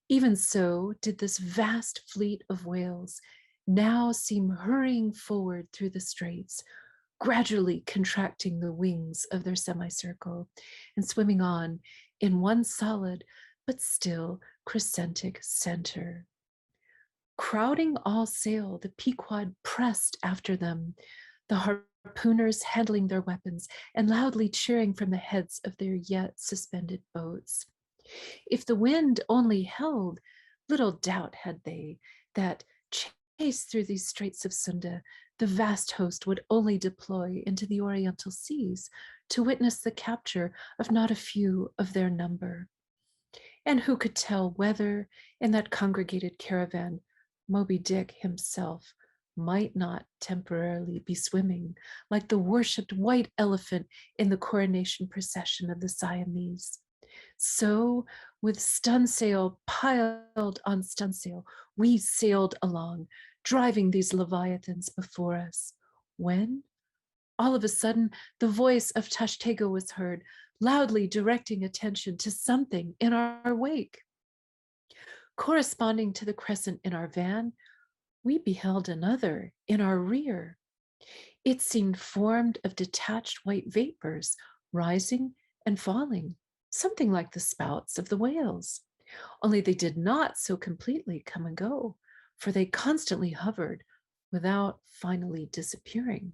even so did this vast fleet of whales now seem hurrying forward through the straits, gradually contracting the wings of their semicircle and swimming on in one solid but still crescentic center. Crowding all sail, the Pequod pressed after them, the harpooners handling their weapons and loudly cheering from the heads of their yet suspended boats. If the wind only held, little doubt had they that, chased through these straits of Sunda, the vast host would only deploy into the Oriental seas to witness the capture of not a few of their number. And who could tell whether, in that congregated caravan, Moby Dick himself might not temporarily be swimming like the worshipped white elephant in the coronation procession of the Siamese. So, with stun sail piled on stun sail, we sailed along, driving these leviathans before us, when, all of a sudden, the voice of Tashtego was heard, loudly directing attention to something in our wake. Corresponding to the crescent in our van, we beheld another in our rear. It seemed formed of detached white vapors, rising and falling, something like the spouts of the whales, only they did not so completely come and go, for they constantly hovered without finally disappearing.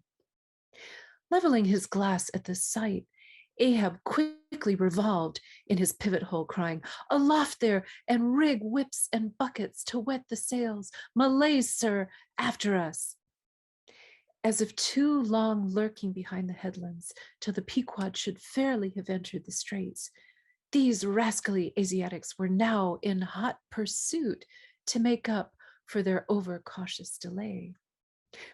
Leveling his glass at this sight, Ahab quickly revolved in his pivot hole, crying, "Aloft there, and rig whips and buckets to wet the sails. Malays, sir, after us." As if too long lurking behind the headlands till the Pequod should fairly have entered the straits, these rascally Asiatics were now in hot pursuit to make up for their overcautious delay.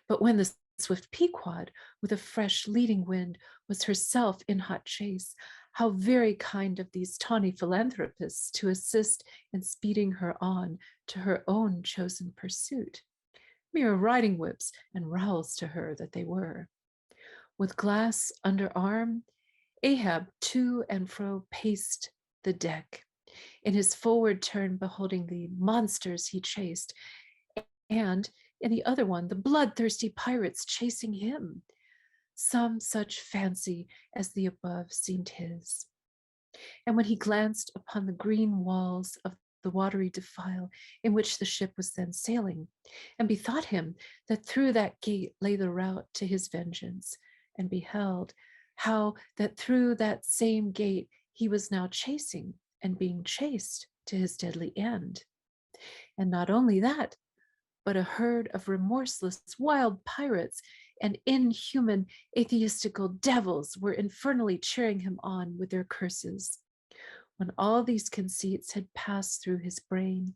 But when the swift Pequod, with a fresh leading wind, was herself in hot chase, how very kind of these tawny philanthropists to assist in speeding her on to her own chosen pursuit. Mere riding whips and rowels to her that they were. With glass under arm, Ahab to and fro paced the deck, in his forward turn beholding the monsters he chased, and in the other one, the bloodthirsty pirates chasing him. Some such fancy as the above seemed his. And when he glanced upon the green walls of the watery defile in which the ship was then sailing, and bethought him that through that gate lay the route to his vengeance, and beheld how that through that same gate he was now chasing and being chased to his deadly end. And not only that, but a herd of remorseless wild pirates and inhuman atheistical devils were infernally cheering him on with their curses. When all these conceits had passed through his brain,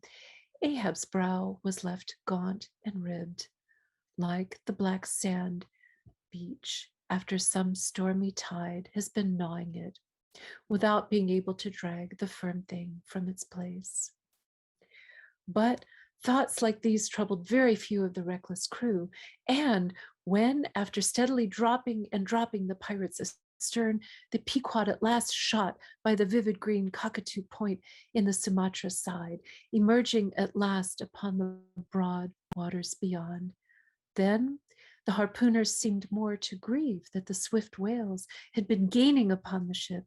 Ahab's brow was left gaunt and ribbed, like the black sand beach after some stormy tide has been gnawing it, without being able to drag the firm thing from its place. But thoughts like these troubled very few of the reckless crew, and when, after steadily dropping and dropping the pirates astern, the Pequod at last shot by the vivid green cockatoo point in the Sumatra side, emerging at last upon the broad waters beyond, then the harpooners seemed more to grieve that the swift whales had been gaining upon the ship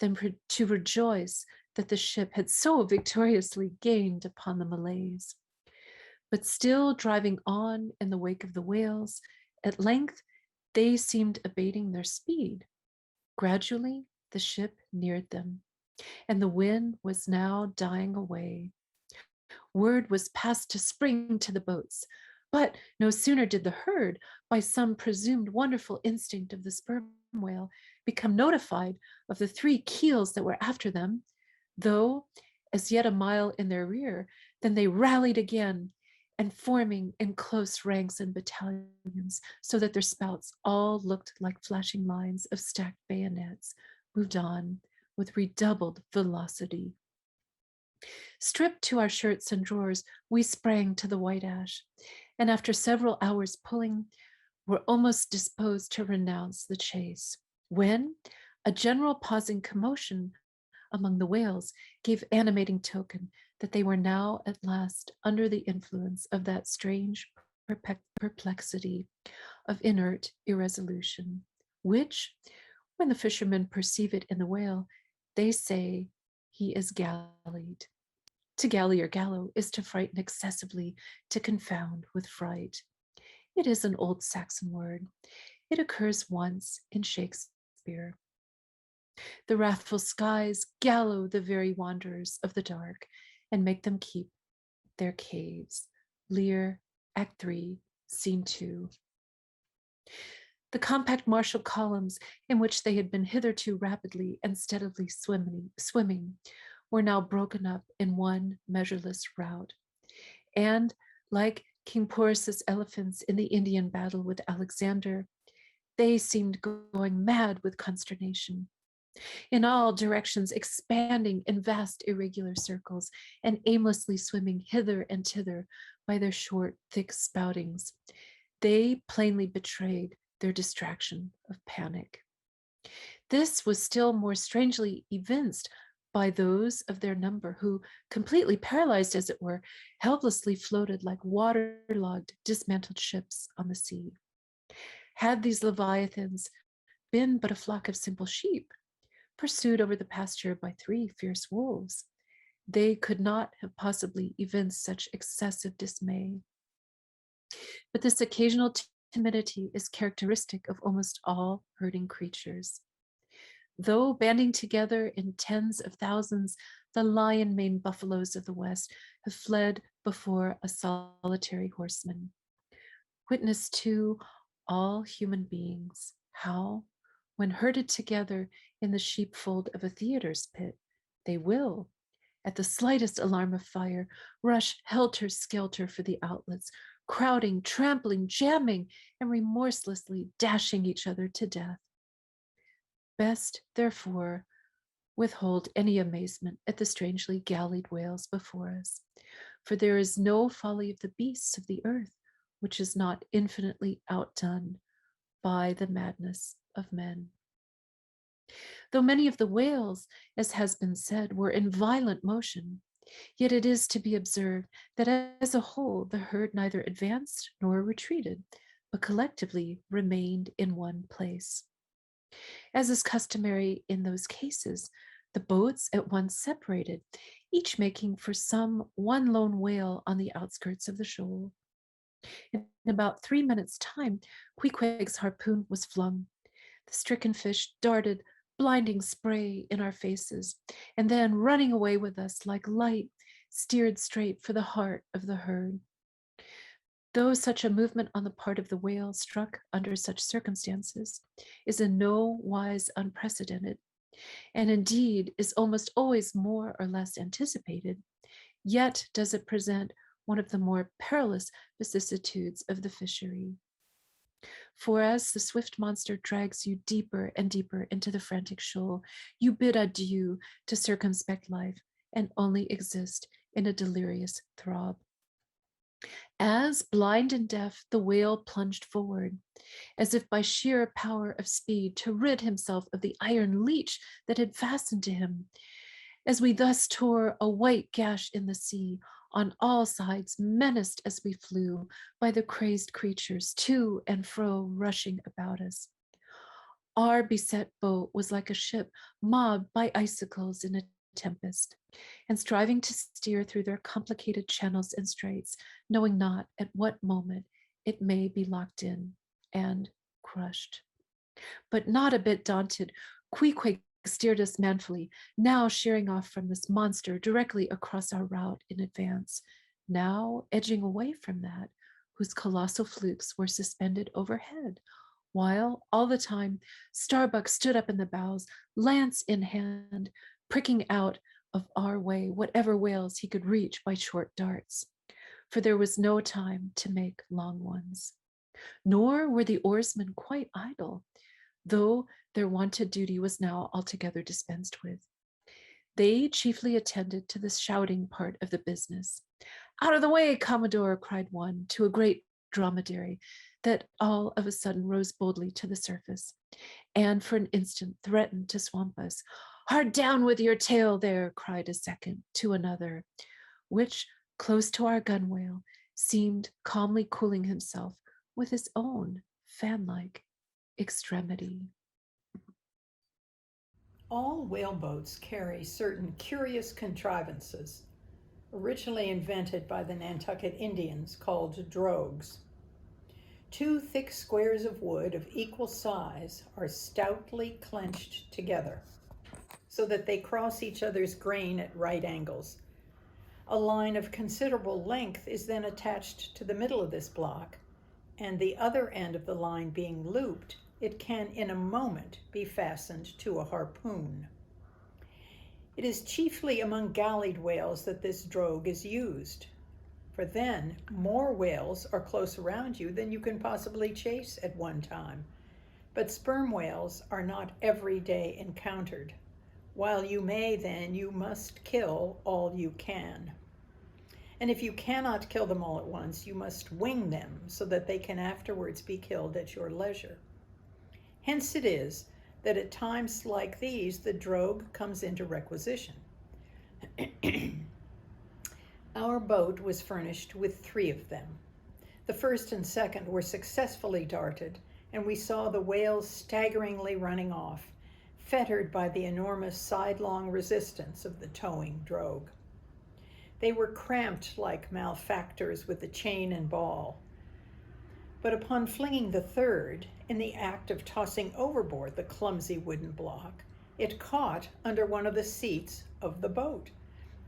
than to rejoice that the ship had so victoriously gained upon the Malays. But still driving on in the wake of the whales, at length they seemed abating their speed. Gradually the ship neared them, and the wind was now dying away. Word was passed to spring to the boats, but no sooner did the herd, by some presumed wonderful instinct of the sperm whale, become notified of the 3 keels that were after them, though as yet a mile in their rear, then they rallied again, and forming in close ranks and battalions, so that their spouts all looked like flashing lines of stacked bayonets, moved on with redoubled velocity. Stripped to our shirts and drawers, we sprang to the white ash, and after several hours pulling, were almost disposed to renounce the chase, when a general pausing commotion among the whales gave animating token that they were now at last under the influence of that strange perplexity of inert irresolution, which, when the fishermen perceive it in the whale, they say he is gallied. To galley or gallow is to frighten excessively, to confound with fright. It is an old Saxon word. It occurs once in Shakespeare. The wrathful skies gallow the very wanderers of the dark and make them keep their caves. Lear, Act 3, Scene 2. The compact martial columns in which they had been hitherto rapidly and steadily swimming were now broken up in one measureless rout, and like King Porus's elephants in the Indian battle with Alexander, they seemed going mad with consternation, in all directions expanding in vast irregular circles and aimlessly swimming hither and thither by their short, thick spoutings. They plainly betrayed their distraction of panic. This was still more strangely evinced by those of their number who, completely paralyzed as it were, helplessly floated like waterlogged, dismantled ships on the sea. Had these leviathans been but a flock of simple sheep, pursued over the pasture by 3 fierce wolves, they could not have possibly evinced such excessive dismay. But this occasional timidity is characteristic of almost all herding creatures. Though banding together in tens of thousands, the lion-maned buffaloes of the West have fled before a solitary horseman. Witness to all human beings, how, when herded together in the sheepfold of a theater's pit, they will, at the slightest alarm of fire, rush helter-skelter for the outlets, crowding, trampling, jamming, and remorselessly dashing each other to death. Best, therefore, withhold any amazement at the strangely gallied whales before us, for there is no folly of the beasts of the earth which is not infinitely outdone by the madness of men. Though many of the whales, as has been said, were in violent motion, yet it is to be observed that as a whole the herd neither advanced nor retreated, but collectively remained in one place. As is customary in those cases, the boats at once separated, each making for some one lone whale on the outskirts of the shoal. In about 3 minutes' time, Queequeg's harpoon was flung. The stricken fish darted blinding spray in our faces, and then, running away with us like light, steered straight for the heart of the herd. Though such a movement on the part of the whale struck under such circumstances is in no wise unprecedented, and indeed is almost always more or less anticipated, yet does it present one of the more perilous vicissitudes of the fishery. For as the swift monster drags you deeper and deeper into the frantic shoal, you bid adieu to circumspect life and only exist in a delirious throb. As, blind and deaf, the whale plunged forward, as if by sheer power of speed to rid himself of the iron leech that had fastened to him. As we thus tore a white gash in the sea, on all sides, menaced as we flew by the crazed creatures to and fro rushing about us. Our beset boat was like a ship mobbed by icicles in a tempest, and striving to steer through their complicated channels and straits, knowing not at what moment it may be locked in and crushed. But not a bit daunted, Queequeg steered us manfully, now sheering off from this monster directly across our route in advance, now edging away from that whose colossal flukes were suspended overhead, while all the time Starbuck stood up in the bows, lance in hand, pricking out of our way whatever whales he could reach by short darts, for there was no time to make long ones. Nor were the oarsmen quite idle, though their wonted duty was now altogether dispensed with. They chiefly attended to the shouting part of the business. "Out of the way, Commodore," cried one to a great dromedary that all of a sudden rose boldly to the surface, and for an instant threatened to swamp us. "Hard down with your tail there," cried a second to another, which, close to our gunwale, seemed calmly cooling himself with his own fan-like extremity. All whaleboats carry certain curious contrivances, originally invented by the Nantucket Indians, called drogues. 2 thick squares of wood of equal size are stoutly clenched together so that they cross each other's grain at right angles. A line of considerable length is then attached to the middle of this block, and the other end of the line being looped, it can in a moment be fastened to a harpoon. It is chiefly among gallied whales that this drogue is used, for then more whales are close around you than you can possibly chase at one time. But sperm whales are not every day encountered. While you may, then you must kill all you can. And if you cannot kill them all at once, you must wing them so that they can afterwards be killed at your leisure. Hence it is that at times like these, the drogue comes into requisition. Our boat was furnished with 3 of them. The first and second were successfully darted, and we saw the whales staggeringly running off, fettered by the enormous sidelong resistance of the towing drogue. They were cramped like malefactors with the chain and ball. But upon flinging the third, in the act of tossing overboard the clumsy wooden block, It caught under one of the seats of the boat,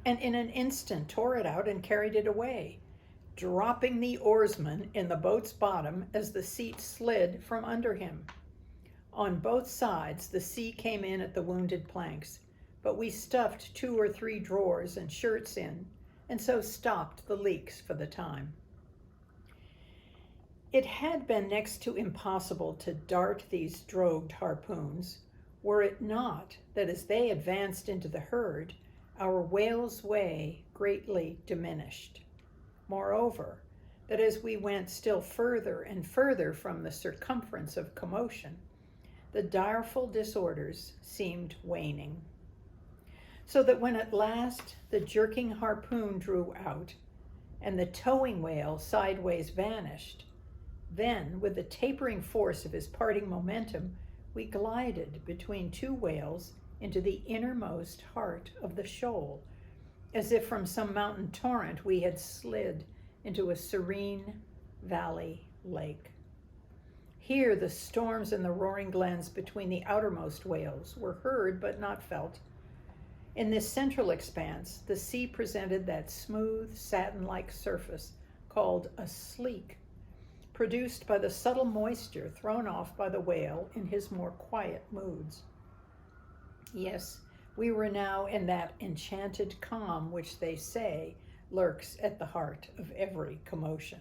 and in an instant tore it out and carried it away, dropping the oarsman in the boat's bottom as the seat slid from under him. On both sides, the sea came in at the wounded planks, but we stuffed 2 or 3 drawers and shirts in, and so stopped the leaks for the time. It had been next to impossible to dart these drogued harpoons, were it not that as they advanced into the herd, our whale's way greatly diminished. Moreover, that as we went still further and further from the circumference of commotion, the direful disorders seemed waning. So that when at last the jerking harpoon drew out, and the towing whale sideways vanished, then, with the tapering force of his parting momentum, we glided between 2 whales into the innermost heart of the shoal, as if from some mountain torrent we had slid into a serene valley lake. Here the storms and the roaring glens between the outermost whales were heard but not felt. In this central expanse, the sea presented that smooth, satin-like surface called a sleek, produced by the subtle moisture thrown off by the whale in his more quiet moods. Yes, we were now in that enchanted calm which they say lurks at the heart of every commotion.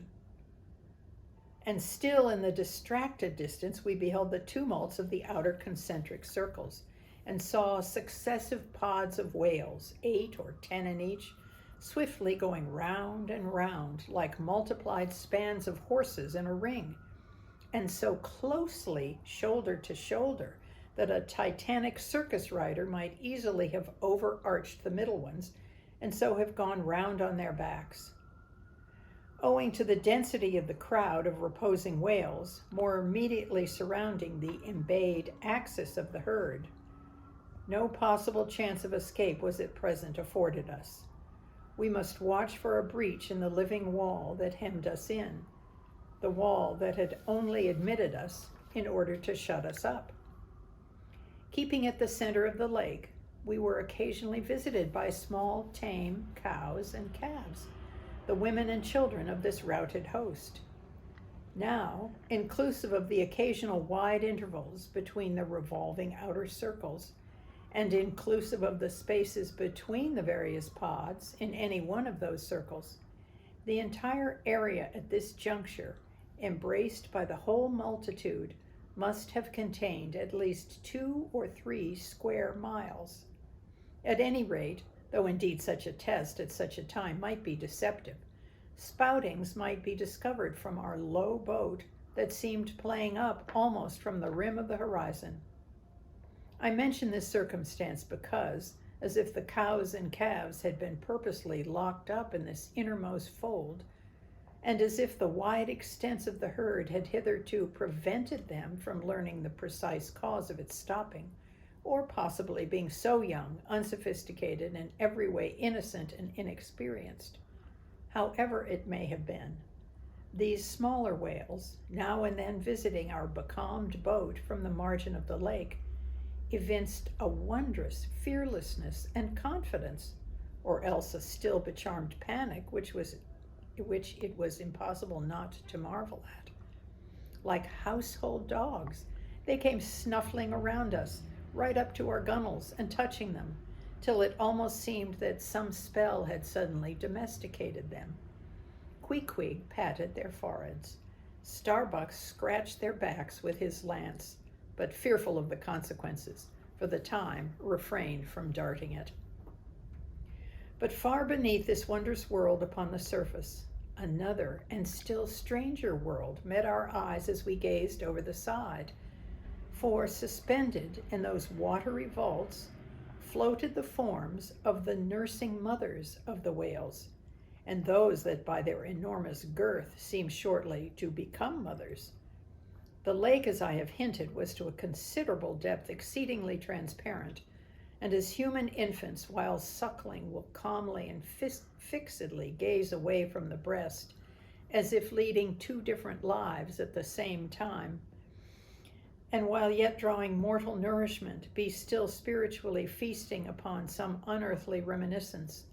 And still in the distracted distance we beheld the tumults of the outer concentric circles, and saw successive pods of whales, 8 or 10 in each, swiftly going round and round like multiplied spans of horses in a ring, and so closely shoulder to shoulder that a titanic circus rider might easily have overarched the middle ones, and so have gone round on their backs. Owing to the density of the crowd of reposing whales, more immediately surrounding the embayed axis of the herd, no possible chance of escape was at present afforded us. We must watch for a breach in the living wall that hemmed us in, the wall that had only admitted us in order to shut us up. Keeping at the center of the lake, we were occasionally visited by small, tame cows and calves, the women and children of this routed host. Now, inclusive of the occasional wide intervals between the revolving outer circles, and inclusive of the spaces between the various pods in any one of those circles, the entire area at this juncture, embraced by the whole multitude, must have contained at least 2 or 3 square miles. At any rate, though indeed such a test at such a time might be deceptive, spoutings might be discovered from our low boat that seemed playing up almost from the rim of the horizon. I mention this circumstance because, as if the cows and calves had been purposely locked up in this innermost fold, and as if the wide extents of the herd had hitherto prevented them from learning the precise cause of its stopping, or possibly being so young, unsophisticated, and every way innocent and inexperienced. However it may have been, these smaller whales, now and then visiting our becalmed boat from the margin of the lake, evinced a wondrous fearlessness and confidence, or else a still becharmed panic which it was impossible not to marvel at. Like household dogs, they came snuffling around us, right up to our gunwales and touching them, till it almost seemed that some spell had suddenly domesticated them. Queequeg patted their foreheads. Starbuck scratched their backs with his lance, but fearful of the consequences, for the time refrained from darting it. But far beneath this wondrous world upon the surface, another and still stranger world met our eyes as we gazed over the side, for suspended in those watery vaults floated the forms of the nursing mothers of the whales, and those that by their enormous girth seemed shortly to become mothers. The lake, as I have hinted, was to a considerable depth exceedingly transparent, and as human infants, while suckling, will calmly and fixedly gaze away from the breast, as if leading 2 different lives at the same time, and while yet drawing mortal nourishment, be still spiritually feasting upon some unearthly reminiscence.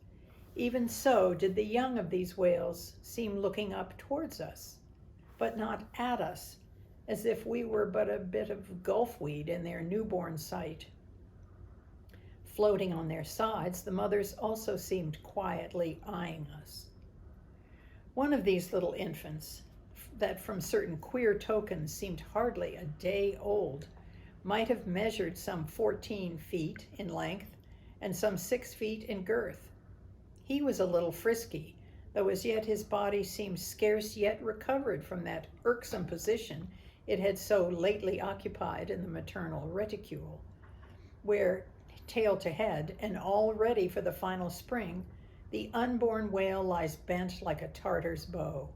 Even so did the young of these whales seem looking up towards us, but not at us, as if we were but a bit of gulfweed in their newborn sight. Floating on their sides, the mothers also seemed quietly eyeing us. One of these little infants, that from certain queer tokens seemed hardly a day old, might have measured some 14 feet in length and some 6 feet in girth. He was a little frisky, though as yet his body seemed scarce yet recovered from that irksome position it had so lately occupied in the maternal reticule, where, tail to head, and all ready for the final spring, the unborn whale lies bent like a Tartar's bow.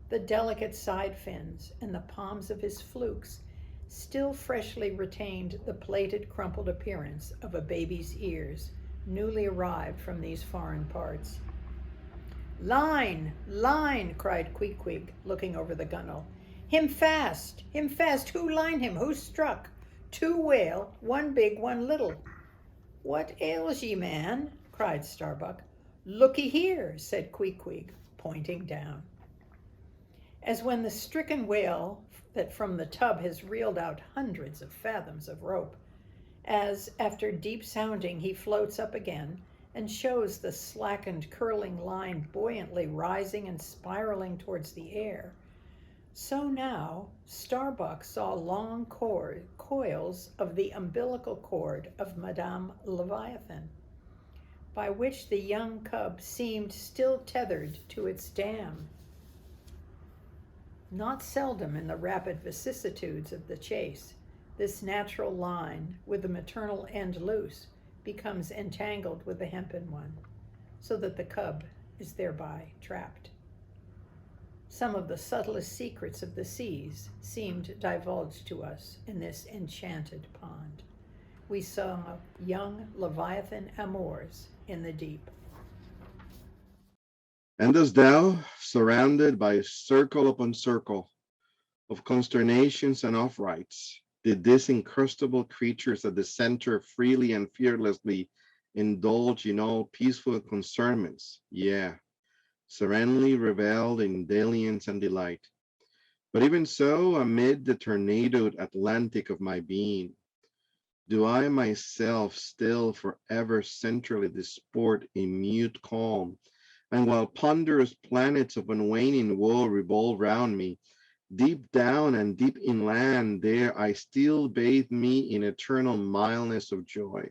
The delicate side fins and the palms of his flukes still freshly retained the plaited, crumpled appearance of a baby's ears, newly arrived from these foreign parts. "Line! Line!" cried Queequeg, looking over the gunwale. "Him fast! Him fast! Who line him? Who struck? 2 whale, 1 big, 1 little." "What ails ye, man?" cried Starbuck. "Looky here," said Queequeg, pointing down. As when the stricken whale that from the tub has reeled out hundreds of fathoms of rope, as, after deep sounding, he floats up again and shows the slackened, curling line buoyantly rising and spiraling towards the air, so now Starbuck saw long coils of the umbilical cord of Madame Leviathan, by which the young cub seemed still tethered to its dam. Not seldom in the rapid vicissitudes of the chase, this natural line, with the maternal end loose, becomes entangled with the hempen one, so that the cub is thereby trapped. Some of the subtlest secrets of the seas seemed divulged to us in this enchanted pond. We saw young Leviathan amours in the deep. And as thou, surrounded by circle upon circle of consternations and affrights, did these incrustable creatures at the center freely and fearlessly indulge in all peaceful concernments, yea, serenely reveled in dalliance and delight. But even so, amid the tornadoed Atlantic of my being, do I myself still forever centrally disport in mute calm, and while ponderous planets of unwaning woe revolve round me, deep down and deep inland, there I still bathe me in eternal mildness of joy.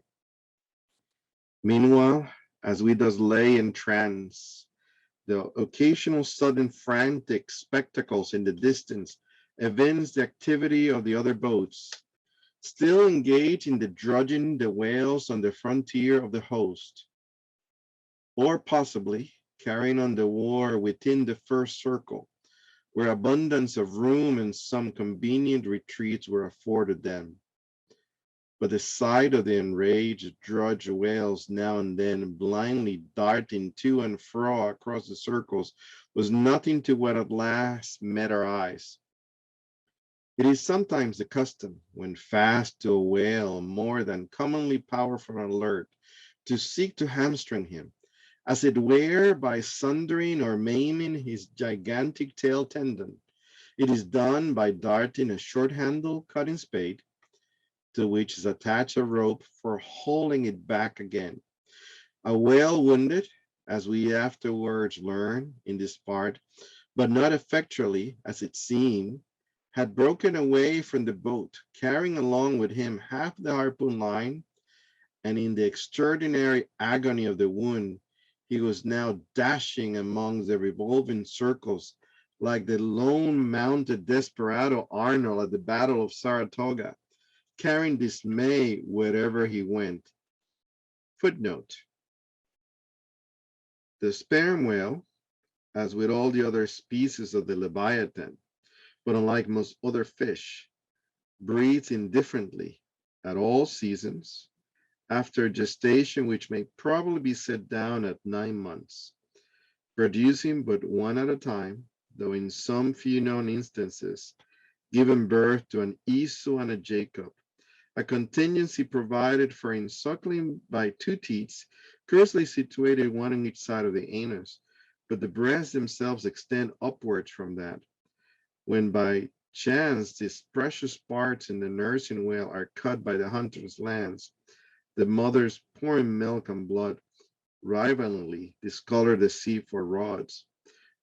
Meanwhile, as we thus lay in trance, the occasional sudden frantic spectacles in the distance evince the activity of the other boats, still engaged in the drudging the whales on the frontier of the host, or possibly carrying on the war within the first circle, where abundance of room and some convenient retreats were afforded them. But the sight of the enraged drudge whales now and then blindly darting to and fro across the circles was nothing to what at last met our eyes. It is sometimes the custom, when fast to a whale more than commonly powerful and alert, to seek to hamstring him, as it were by sundering or maiming his gigantic tail tendon. It is done by darting a short-handled cutting spade, to which is attached a rope for hauling it back again. A whale wounded, as we afterwards learn in this part, but not effectually, as it seemed, had broken away from the boat, carrying along with him half the harpoon line, and in the extraordinary agony of the wound, he was now dashing among the revolving circles like the lone mounted desperado Arnold at the Battle of Saratoga, carrying dismay wherever he went. Footnote: the sperm whale, as with all the other species of the Leviathan, but unlike most other fish, breeds indifferently at all seasons, after gestation which may probably be set down at 9 months, producing but one at a time, though in some few known instances, given birth to an Esau and a Jacob, a contingency provided for in suckling by two teats, curiously situated one on each side of the anus, but the breasts themselves extend upwards from that. When by chance these precious parts in the nursing whale are cut by the hunter's lance, the mothers pouring milk and blood rivalingly discolor the sea for rods.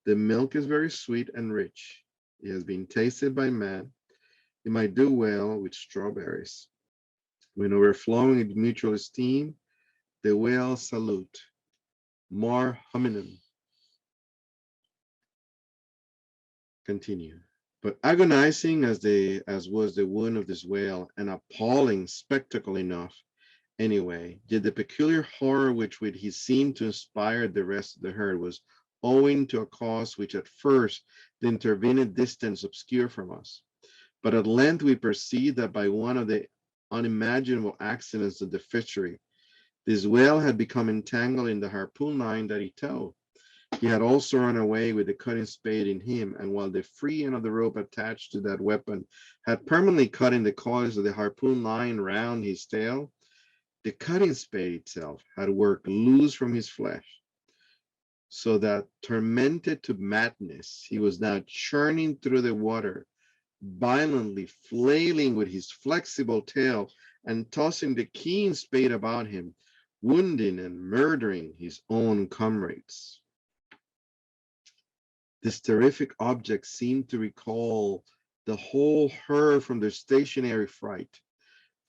The milk is very sweet and rich. It has been tasted by man. It might do well with strawberries. When overflowing with mutual esteem, the whales salute. More hominem. Continue. But agonizing as was the wound of this whale, an appalling spectacle enough, anyway, yet the peculiar horror which he seemed to inspire the rest of the herd was owing to a cause which at first the intervening distance obscured from us. But at length we perceived that by one of the unimaginable accidents of the fishery, this whale had become entangled in the harpoon line that he towed. He had also run away with the cutting spade in him, and while the free end of the rope attached to that weapon had permanently cut in the coils of the harpoon line round his tail, the cutting spade itself had worked loose from his flesh, so that, tormented to madness, he was now churning through the water, violently flailing with his flexible tail and tossing the keen spade about him, wounding and murdering his own comrades. This terrific object seemed to recall the whole herd from their stationary fright.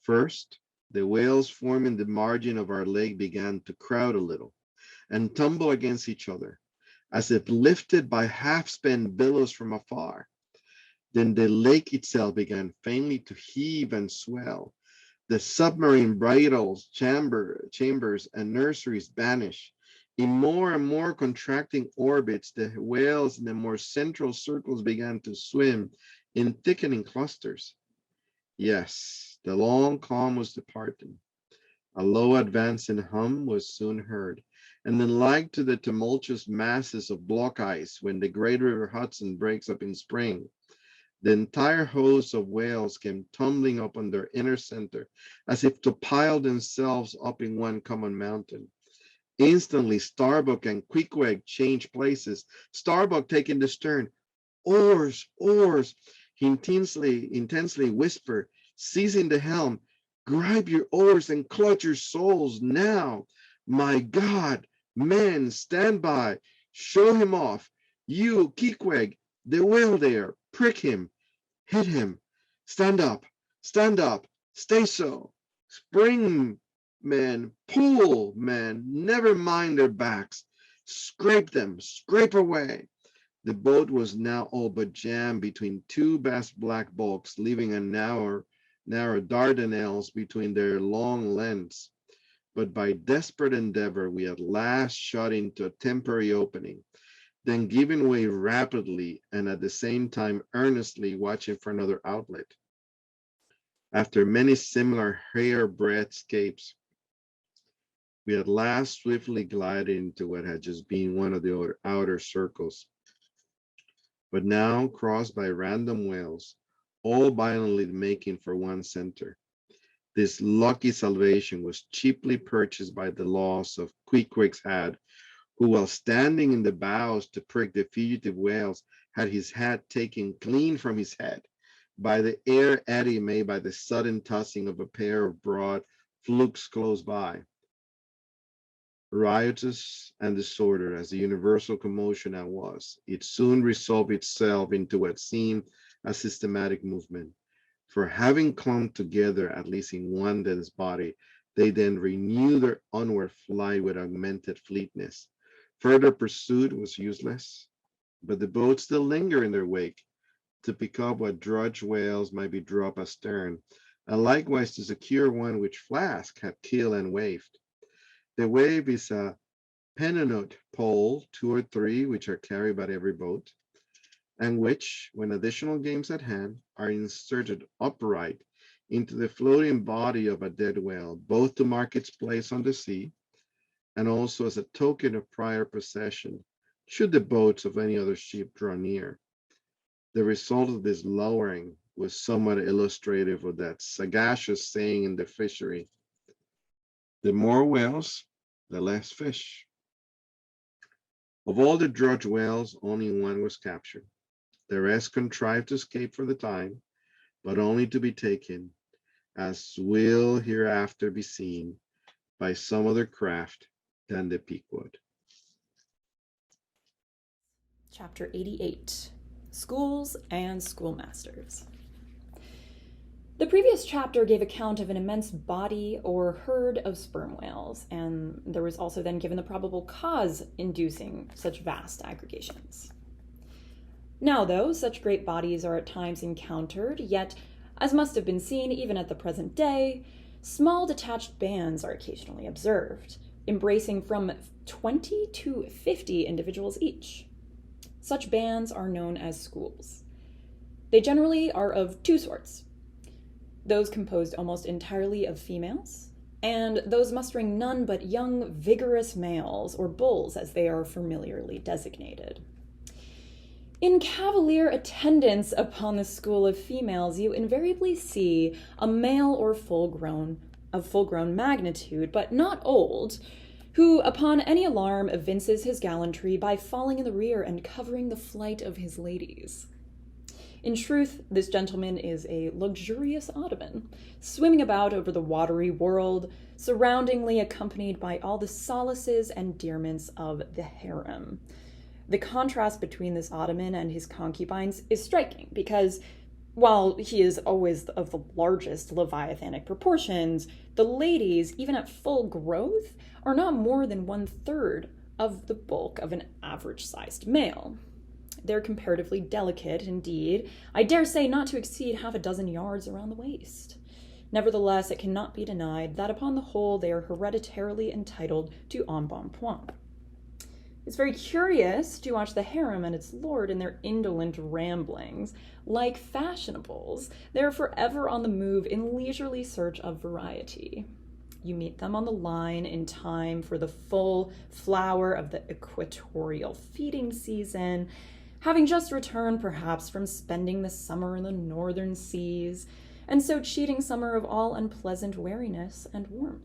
First, the whales forming the margin of our lake began to crowd a little and tumble against each other, as if lifted by half-spent billows from afar. Then the lake itself began faintly to heave and swell. The submarine bridles, chambers, and nurseries vanished. In more and more contracting orbits, the whales in the more central circles began to swim in thickening clusters. Yes, the long calm was departing. A low advancing hum was soon heard, and then like to the tumultuous masses of block ice when the great river Hudson breaks up in spring, the entire host of whales came tumbling up on their inner center, as if to pile themselves up in one common mountain. Instantly, Starbuck and Queequeg changed places, Starbuck taking the stern. Oars, oars, he intensely whispered, seizing the helm. Gripe your oars and clutch your souls now. My God, men, stand by. Show him off. You, Queequeg, the whale there, prick him, hit him. Stand up, stay so. Spring, men, pull, men, never mind their backs. Scrape them, scrape away. The boat was now all but jammed between two vast black bulks, leaving a narrow Dardanelles between their long lengths. But by desperate endeavor, we at last shot into a temporary opening, then giving way rapidly and at the same time earnestly watching for another outlet. After many similar hair-breadth escapes, we at last swiftly glided into what had just been one of the outer circles, but now crossed by random whales, all violently making for one center. This lucky salvation was cheaply purchased by the loss of Queequeg's hat, who, while standing in the bows to prick the fugitive whales, had his hat taken clean from his head by the air eddy made by the sudden tossing of a pair of broad flukes close by. Riotous and disordered as the universal commotion now was, it soon resolved itself into what seemed a systematic movement. For having clung together, at least in one dense body, they then renewed their onward flight with augmented fleetness. Further pursuit was useless, but the boats still lingered in their wake to pick up what drudge whales might be dropped astern, and likewise to secure one which Flask had killed and waved. The wave is a pennant pole, 2 or 3, which are carried by every boat, and which, when additional games at hand, are inserted upright into the floating body of a dead whale, both to mark its place on the sea, and also as a token of prior possession, should the boats of any other ship draw near. The result of this lowering was somewhat illustrative of that sagacious saying in the fishery: the more whales, the less fish. Of all the drudge whales, only one was captured. The rest contrived to escape for the time, but only to be taken, as will hereafter be seen, by some other craft than the Pequod. Chapter 88, Schools and Schoolmasters. The previous chapter gave account of an immense body or herd of sperm whales, and there was also then given the probable cause inducing such vast aggregations. Now, though, such great bodies are at times encountered, yet, as must have been seen even at the present day, small detached bands are occasionally observed, embracing from 20 to 50 individuals each. Such bands are known as schools. They generally are of two sorts: those composed almost entirely of females, and those mustering none but young, vigorous males, or bulls as they are familiarly designated. In cavalier attendance upon the school of females, you invariably see a male or of full-grown magnitude, but not old, who upon any alarm evinces his gallantry by falling in the rear and covering the flight of his ladies. In truth, this gentleman is a luxurious Ottoman, swimming about over the watery world, surroundingly accompanied by all the solaces and endearments of the harem. The contrast between this Ottoman and his concubines is striking because, while he is always of the largest leviathanic proportions, the ladies, even at full growth, are not more than 1/3 of the bulk of an average-sized male. They're comparatively delicate, indeed, I dare say not to exceed 6 yards around the waist. Nevertheless, it cannot be denied that upon the whole they are hereditarily entitled to embonpoint. It's very curious to watch the harem and its lord in their indolent ramblings. Like fashionables, they are forever on the move in leisurely search of variety. You meet them on the line in time for the full flower of the equatorial feeding season, having just returned perhaps from spending the summer in the northern seas, and so cheating summer of all unpleasant weariness and warmth.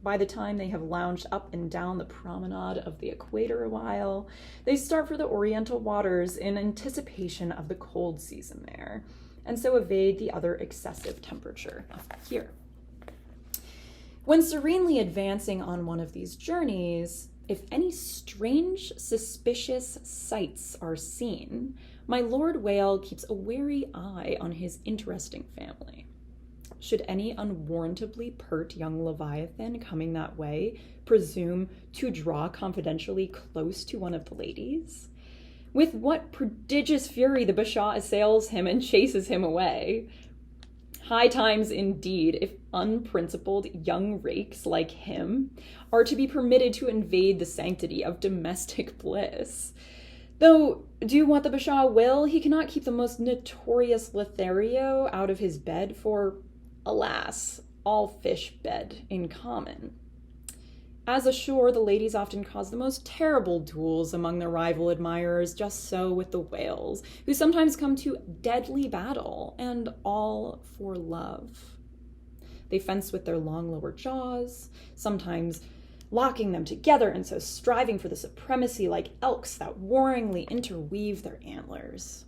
By the time they have lounged up and down the promenade of the equator a while, they start for the oriental waters in anticipation of the cold season there, and so evade the other excessive temperature here. When serenely advancing on one of these journeys, if any strange, suspicious sights are seen, my Lord Whale keeps a wary eye on his interesting family. Should any unwarrantably pert young Leviathan coming that way presume to draw confidentially close to one of the ladies? With what prodigious fury the Bashaw assails him and chases him away. High times indeed, if unprincipled young rakes like him are to be permitted to invade the sanctity of domestic bliss. Though, do what the Bashaw will, he cannot keep the most notorious Lothario out of his bed, for, alas, all fish bed in common. As ashore, the ladies often cause the most terrible duels among their rival admirers, just so with the whales, who sometimes come to deadly battle, and all for love. They fence with their long lower jaws, sometimes locking them together and so striving for the supremacy like elks that warringly interweave their antlers.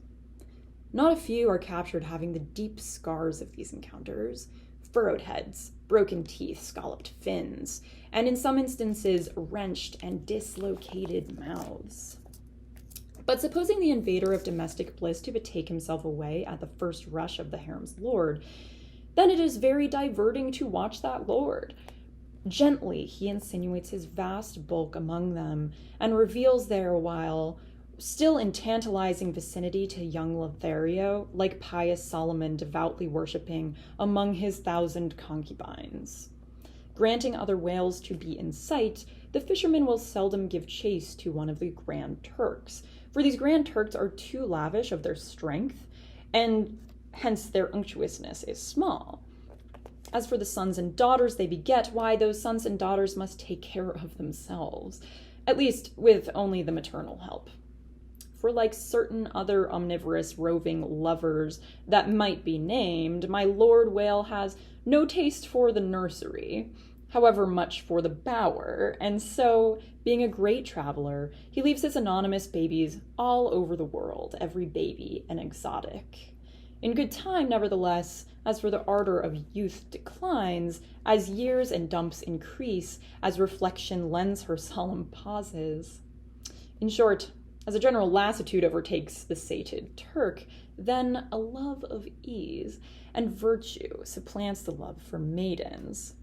Not a few are captured having the deep scars of these encounters, furrowed heads, broken teeth, scalloped fins, and in some instances wrenched and dislocated mouths. But supposing the invader of domestic bliss to betake himself away at the first rush of the harem's lord, then it is very diverting to watch that lord. Gently he insinuates his vast bulk among them, and reveals there while still in tantalizing vicinity to young Lothario, like pious Solomon devoutly worshipping among his 1,000 concubines. Granting other whales to be in sight, the fisherman will seldom give chase to one of the Grand Turks, for these Grand Turks are too lavish of their strength, and hence their unctuousness is small. As for the sons and daughters they beget, why, those sons and daughters must take care of themselves, at least with only the maternal help. For like certain other omnivorous roving lovers that might be named, my lord whale has no taste for the nursery, however much for the bower, and so, being a great traveler, he leaves his anonymous babies all over the world, every baby an exotic. In good time, nevertheless, as for the ardor of youth declines, as years and dumps increase, as reflection lends her solemn pauses. In short, as a general lassitude overtakes the sated Turk, then a love of ease and virtue supplants the love for maidens.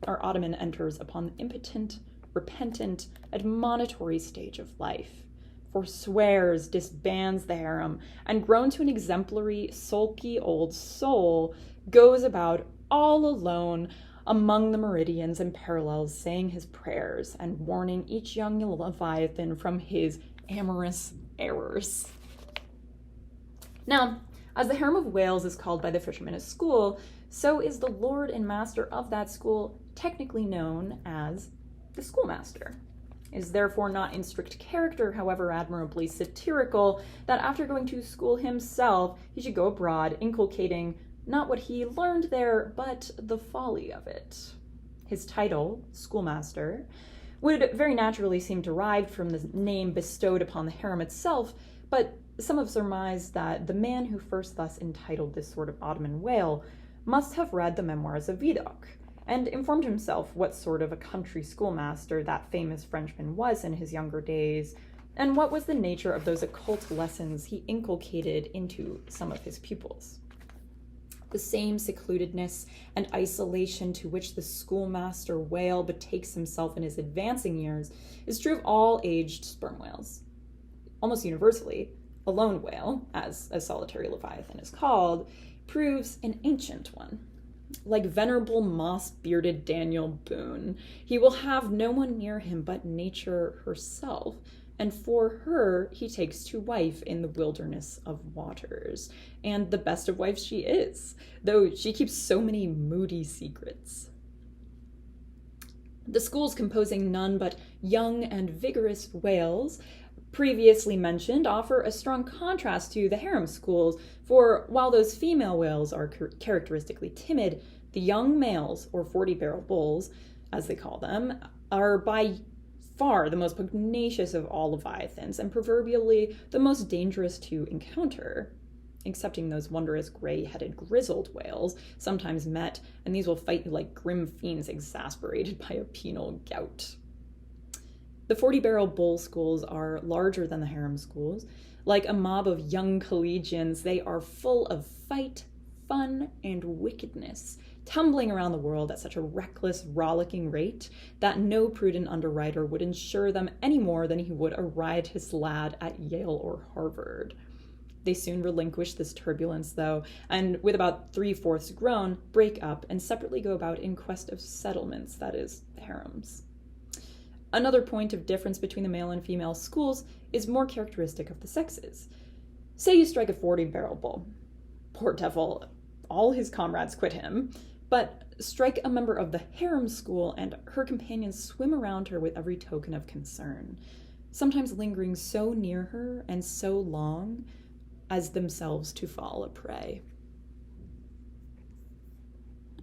Our Ottoman enters upon the impotent, repentant, admonitory stage of life, forswears, disbands the harem, and grown to an exemplary, sulky old soul, goes about all alone among the meridians and parallels, saying his prayers and warning each young leviathan from his amorous errors. Now, as the harem of whales is called by the fishermen a school, so is the lord and master of that school technically known as the schoolmaster. It is therefore not in strict character, however admirably satirical, that after going to school himself, he should go abroad, inculcating not what he learned there, but the folly of it. His title, schoolmaster, would very naturally seem derived from the name bestowed upon the harem itself, but some have surmised that the man who first thus entitled this sort of Ottoman whale must have read the memoirs of Vidocq, and informed himself what sort of a country schoolmaster that famous Frenchman was in his younger days, and what was the nature of those occult lessons he inculcated into some of his pupils. The same secludedness and isolation to which the schoolmaster whale betakes himself in his advancing years is true of all aged sperm whales. Almost universally, a lone whale, as a solitary leviathan is called, proves an ancient one. Like venerable moss-bearded Daniel Boone, he will have no one near him but nature herself, and for her he takes to wife in the wilderness of waters. And the best of wives she is, though she keeps so many moody secrets. The schools composing none but young and vigorous whales previously mentioned offer a strong contrast to the harem schools, for while those female whales are characteristically timid, the young males, or 40-barrel bulls, as they call them, are by far the most pugnacious of all leviathans, and proverbially the most dangerous to encounter, excepting those wondrous gray-headed grizzled whales sometimes met, and these will fight you like grim fiends exasperated by a penal gout. The 40-barrel bull schools are larger than the harem schools. Like a mob of young collegians, they are full of fight, fun, and wickedness, tumbling around the world at such a reckless, rollicking rate that no prudent underwriter would insure them any more than he would a riotous lad at Yale or Harvard. They soon relinquish this turbulence, though, and with about 3/4 grown, break up and separately go about in quest of settlements, that is, the harems. Another point of difference between the male and female schools is more characteristic of the sexes. Say you strike a 40-barrel bull. Poor devil, all his comrades quit him, but strike a member of the harem school and her companions swim around her with every token of concern, sometimes lingering so near her and so long as themselves to fall a prey.